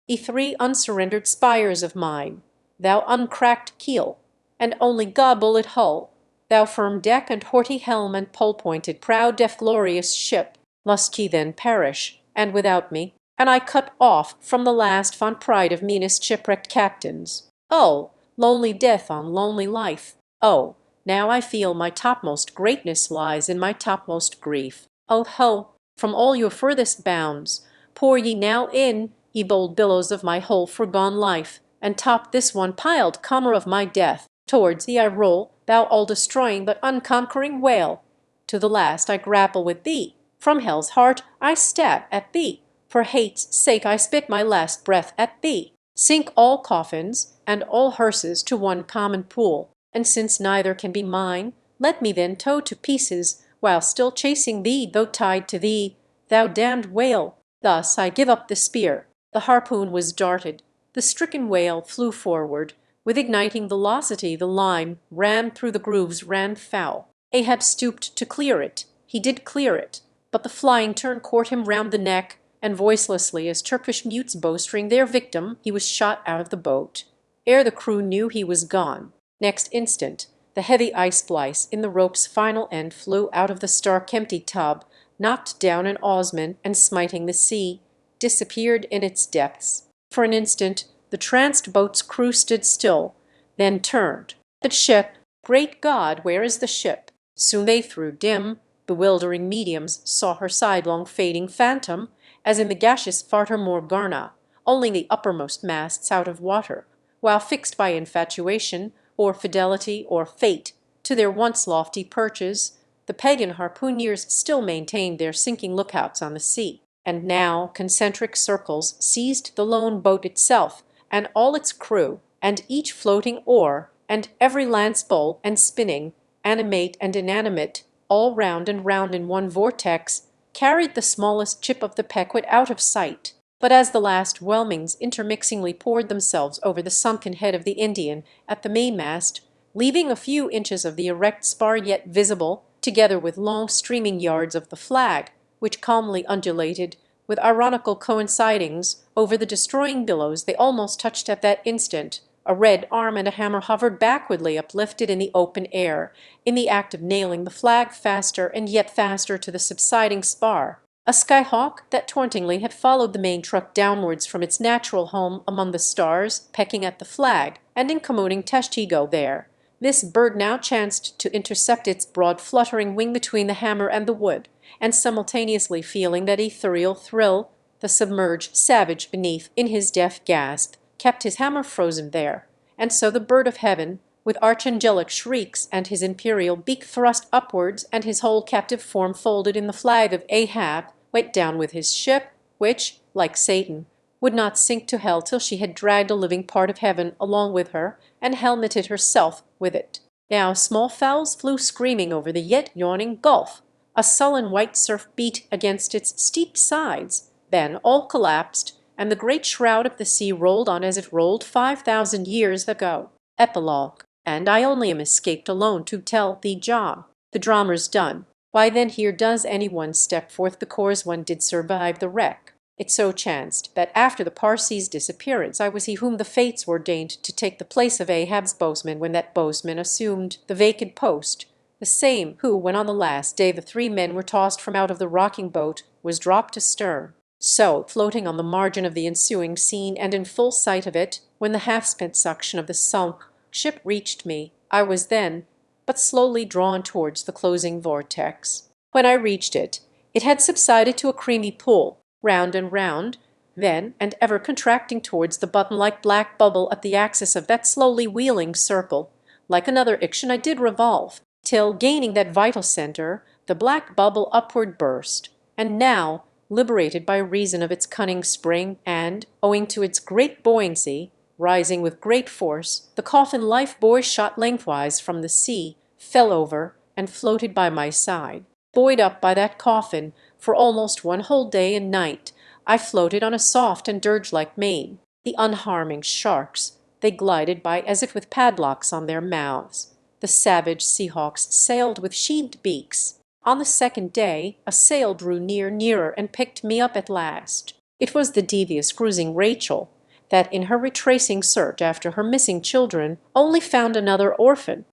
Ye three unsurrendered spires of mine, thou uncracked keel, and only God-bullet hull, thou firm deck and haughty helm and pole-pointed prow, death glorious ship, must ye then perish, and without me, and I cut off from the last fond pride of meanest shipwrecked captains? Oh, lonely death on lonely life! Oh, now I feel my topmost greatness lies in my topmost grief. Oh ho, from all your furthest bounds, pour ye now in, ye bold billows of my whole forgone life, and top this one piled comber of my death. Towards thee I roll, thou all-destroying but unconquering whale. To the last I grapple with thee. From hell's heart I stab at thee. For hate's sake I spit my last breath at thee. Sink all coffins and all hearses to one common pool. And since neither can be mine, let me then tow to pieces, while still chasing thee, though tied to thee, thou damned whale. Thus I give up the spear. The harpoon was darted. The stricken whale flew forward. With igniting velocity the line, rammed through the grooves, ran foul. Ahab stooped to clear it. He did clear it, but the flying turn caught him round the neck, and voicelessly as Turkish mutes bowstring their victim, he was shot out of the boat. Ere the crew knew he was gone, next instant the heavy ice-splice in the rope's final end flew out of the stark empty tub, knocked down an oarsman, and smiting the sea, disappeared in its depths. For an instant the tranced boat's crew stood still, then turned. The ship! Great God, where is the ship? Soon they through dim, bewildering mediums saw her sidelong fading phantom, as in the gaseous Fata Morgana, only the uppermost masts out of water, while fixed by infatuation, or fidelity, or fate, to their once lofty perches, the pagan harpooneers still maintained their sinking lookouts on the sea. And now concentric circles seized the lone boat itself, and all its crew, and each floating oar, and every lance bowl and spinning, animate and inanimate, all round and round in one vortex, carried the smallest chip of the Pequod out of sight. But as the last whelmings intermixingly poured themselves over the sunken head of the Indian at the mainmast, leaving a few inches of the erect spar yet visible, together with long streaming yards of the flag, which calmly undulated, with ironical coincidings, over the destroying billows, they almost touched at that instant. A red arm and a hammer hovered backwardly uplifted in the open air, in the act of nailing the flag faster and yet faster to the subsiding spar. A skyhawk that tauntingly had followed the main truck downwards from its natural home among the stars, pecking at the flag, and incommoning Tashigo there. This bird now chanced to intercept its broad fluttering wing between the hammer and the wood, and simultaneously feeling that ethereal thrill, the submerged savage beneath, in his death gasp, kept his hammer frozen there, and so the bird of heaven, with archangelic shrieks and his imperial beak thrust upwards and his whole captive form folded in the flag of Ahab, went down with his ship, which, like Satan, would not sink to hell till she had dragged a living part of heaven along with her, and helmeted herself with it. Now small fowls flew screaming over the yet yawning gulf. A sullen white surf beat against its steep sides, then all collapsed, and the great shroud of the sea rolled on as it rolled 5,000 years ago. Epilogue. And I only am escaped alone to tell thee, John. The dramer's done. Why then here does any one step forth because one did survive the wreck? It so chanced that after the Parsee's disappearance I was he whom the fates ordained to take the place of Ahab's bowsman when that bowsman assumed the vacant post, the same who, when on the last day the three men were tossed from out of the rocking boat, was dropped astern. So, floating on the margin of the ensuing scene, and in full sight of it, when the half-spent suction of the sunk ship reached me, I was then but slowly drawn towards the closing vortex. When I reached it, it had subsided to a creamy pool, round and round, then and ever contracting towards the button-like black bubble at the axis of that slowly wheeling circle. Like another Ixion I did revolve, till, gaining that vital centre, the black bubble upward burst, and now, liberated by reason of its cunning spring, and, owing to its great buoyancy, rising with great force, the coffin life-buoy shot lengthwise from the sea, fell over, and floated by my side. Buoyed up by that coffin, for almost one whole day and night, I floated on a soft and dirge-like main. The unharming sharks, they glided by as if with padlocks on their mouths. The savage sea-hawks sailed with sheathed beaks. On the second day a sail drew nearer, and picked me up at last. It was the devious cruising Rachel, that in her retracing search after her missing children only found another orphan,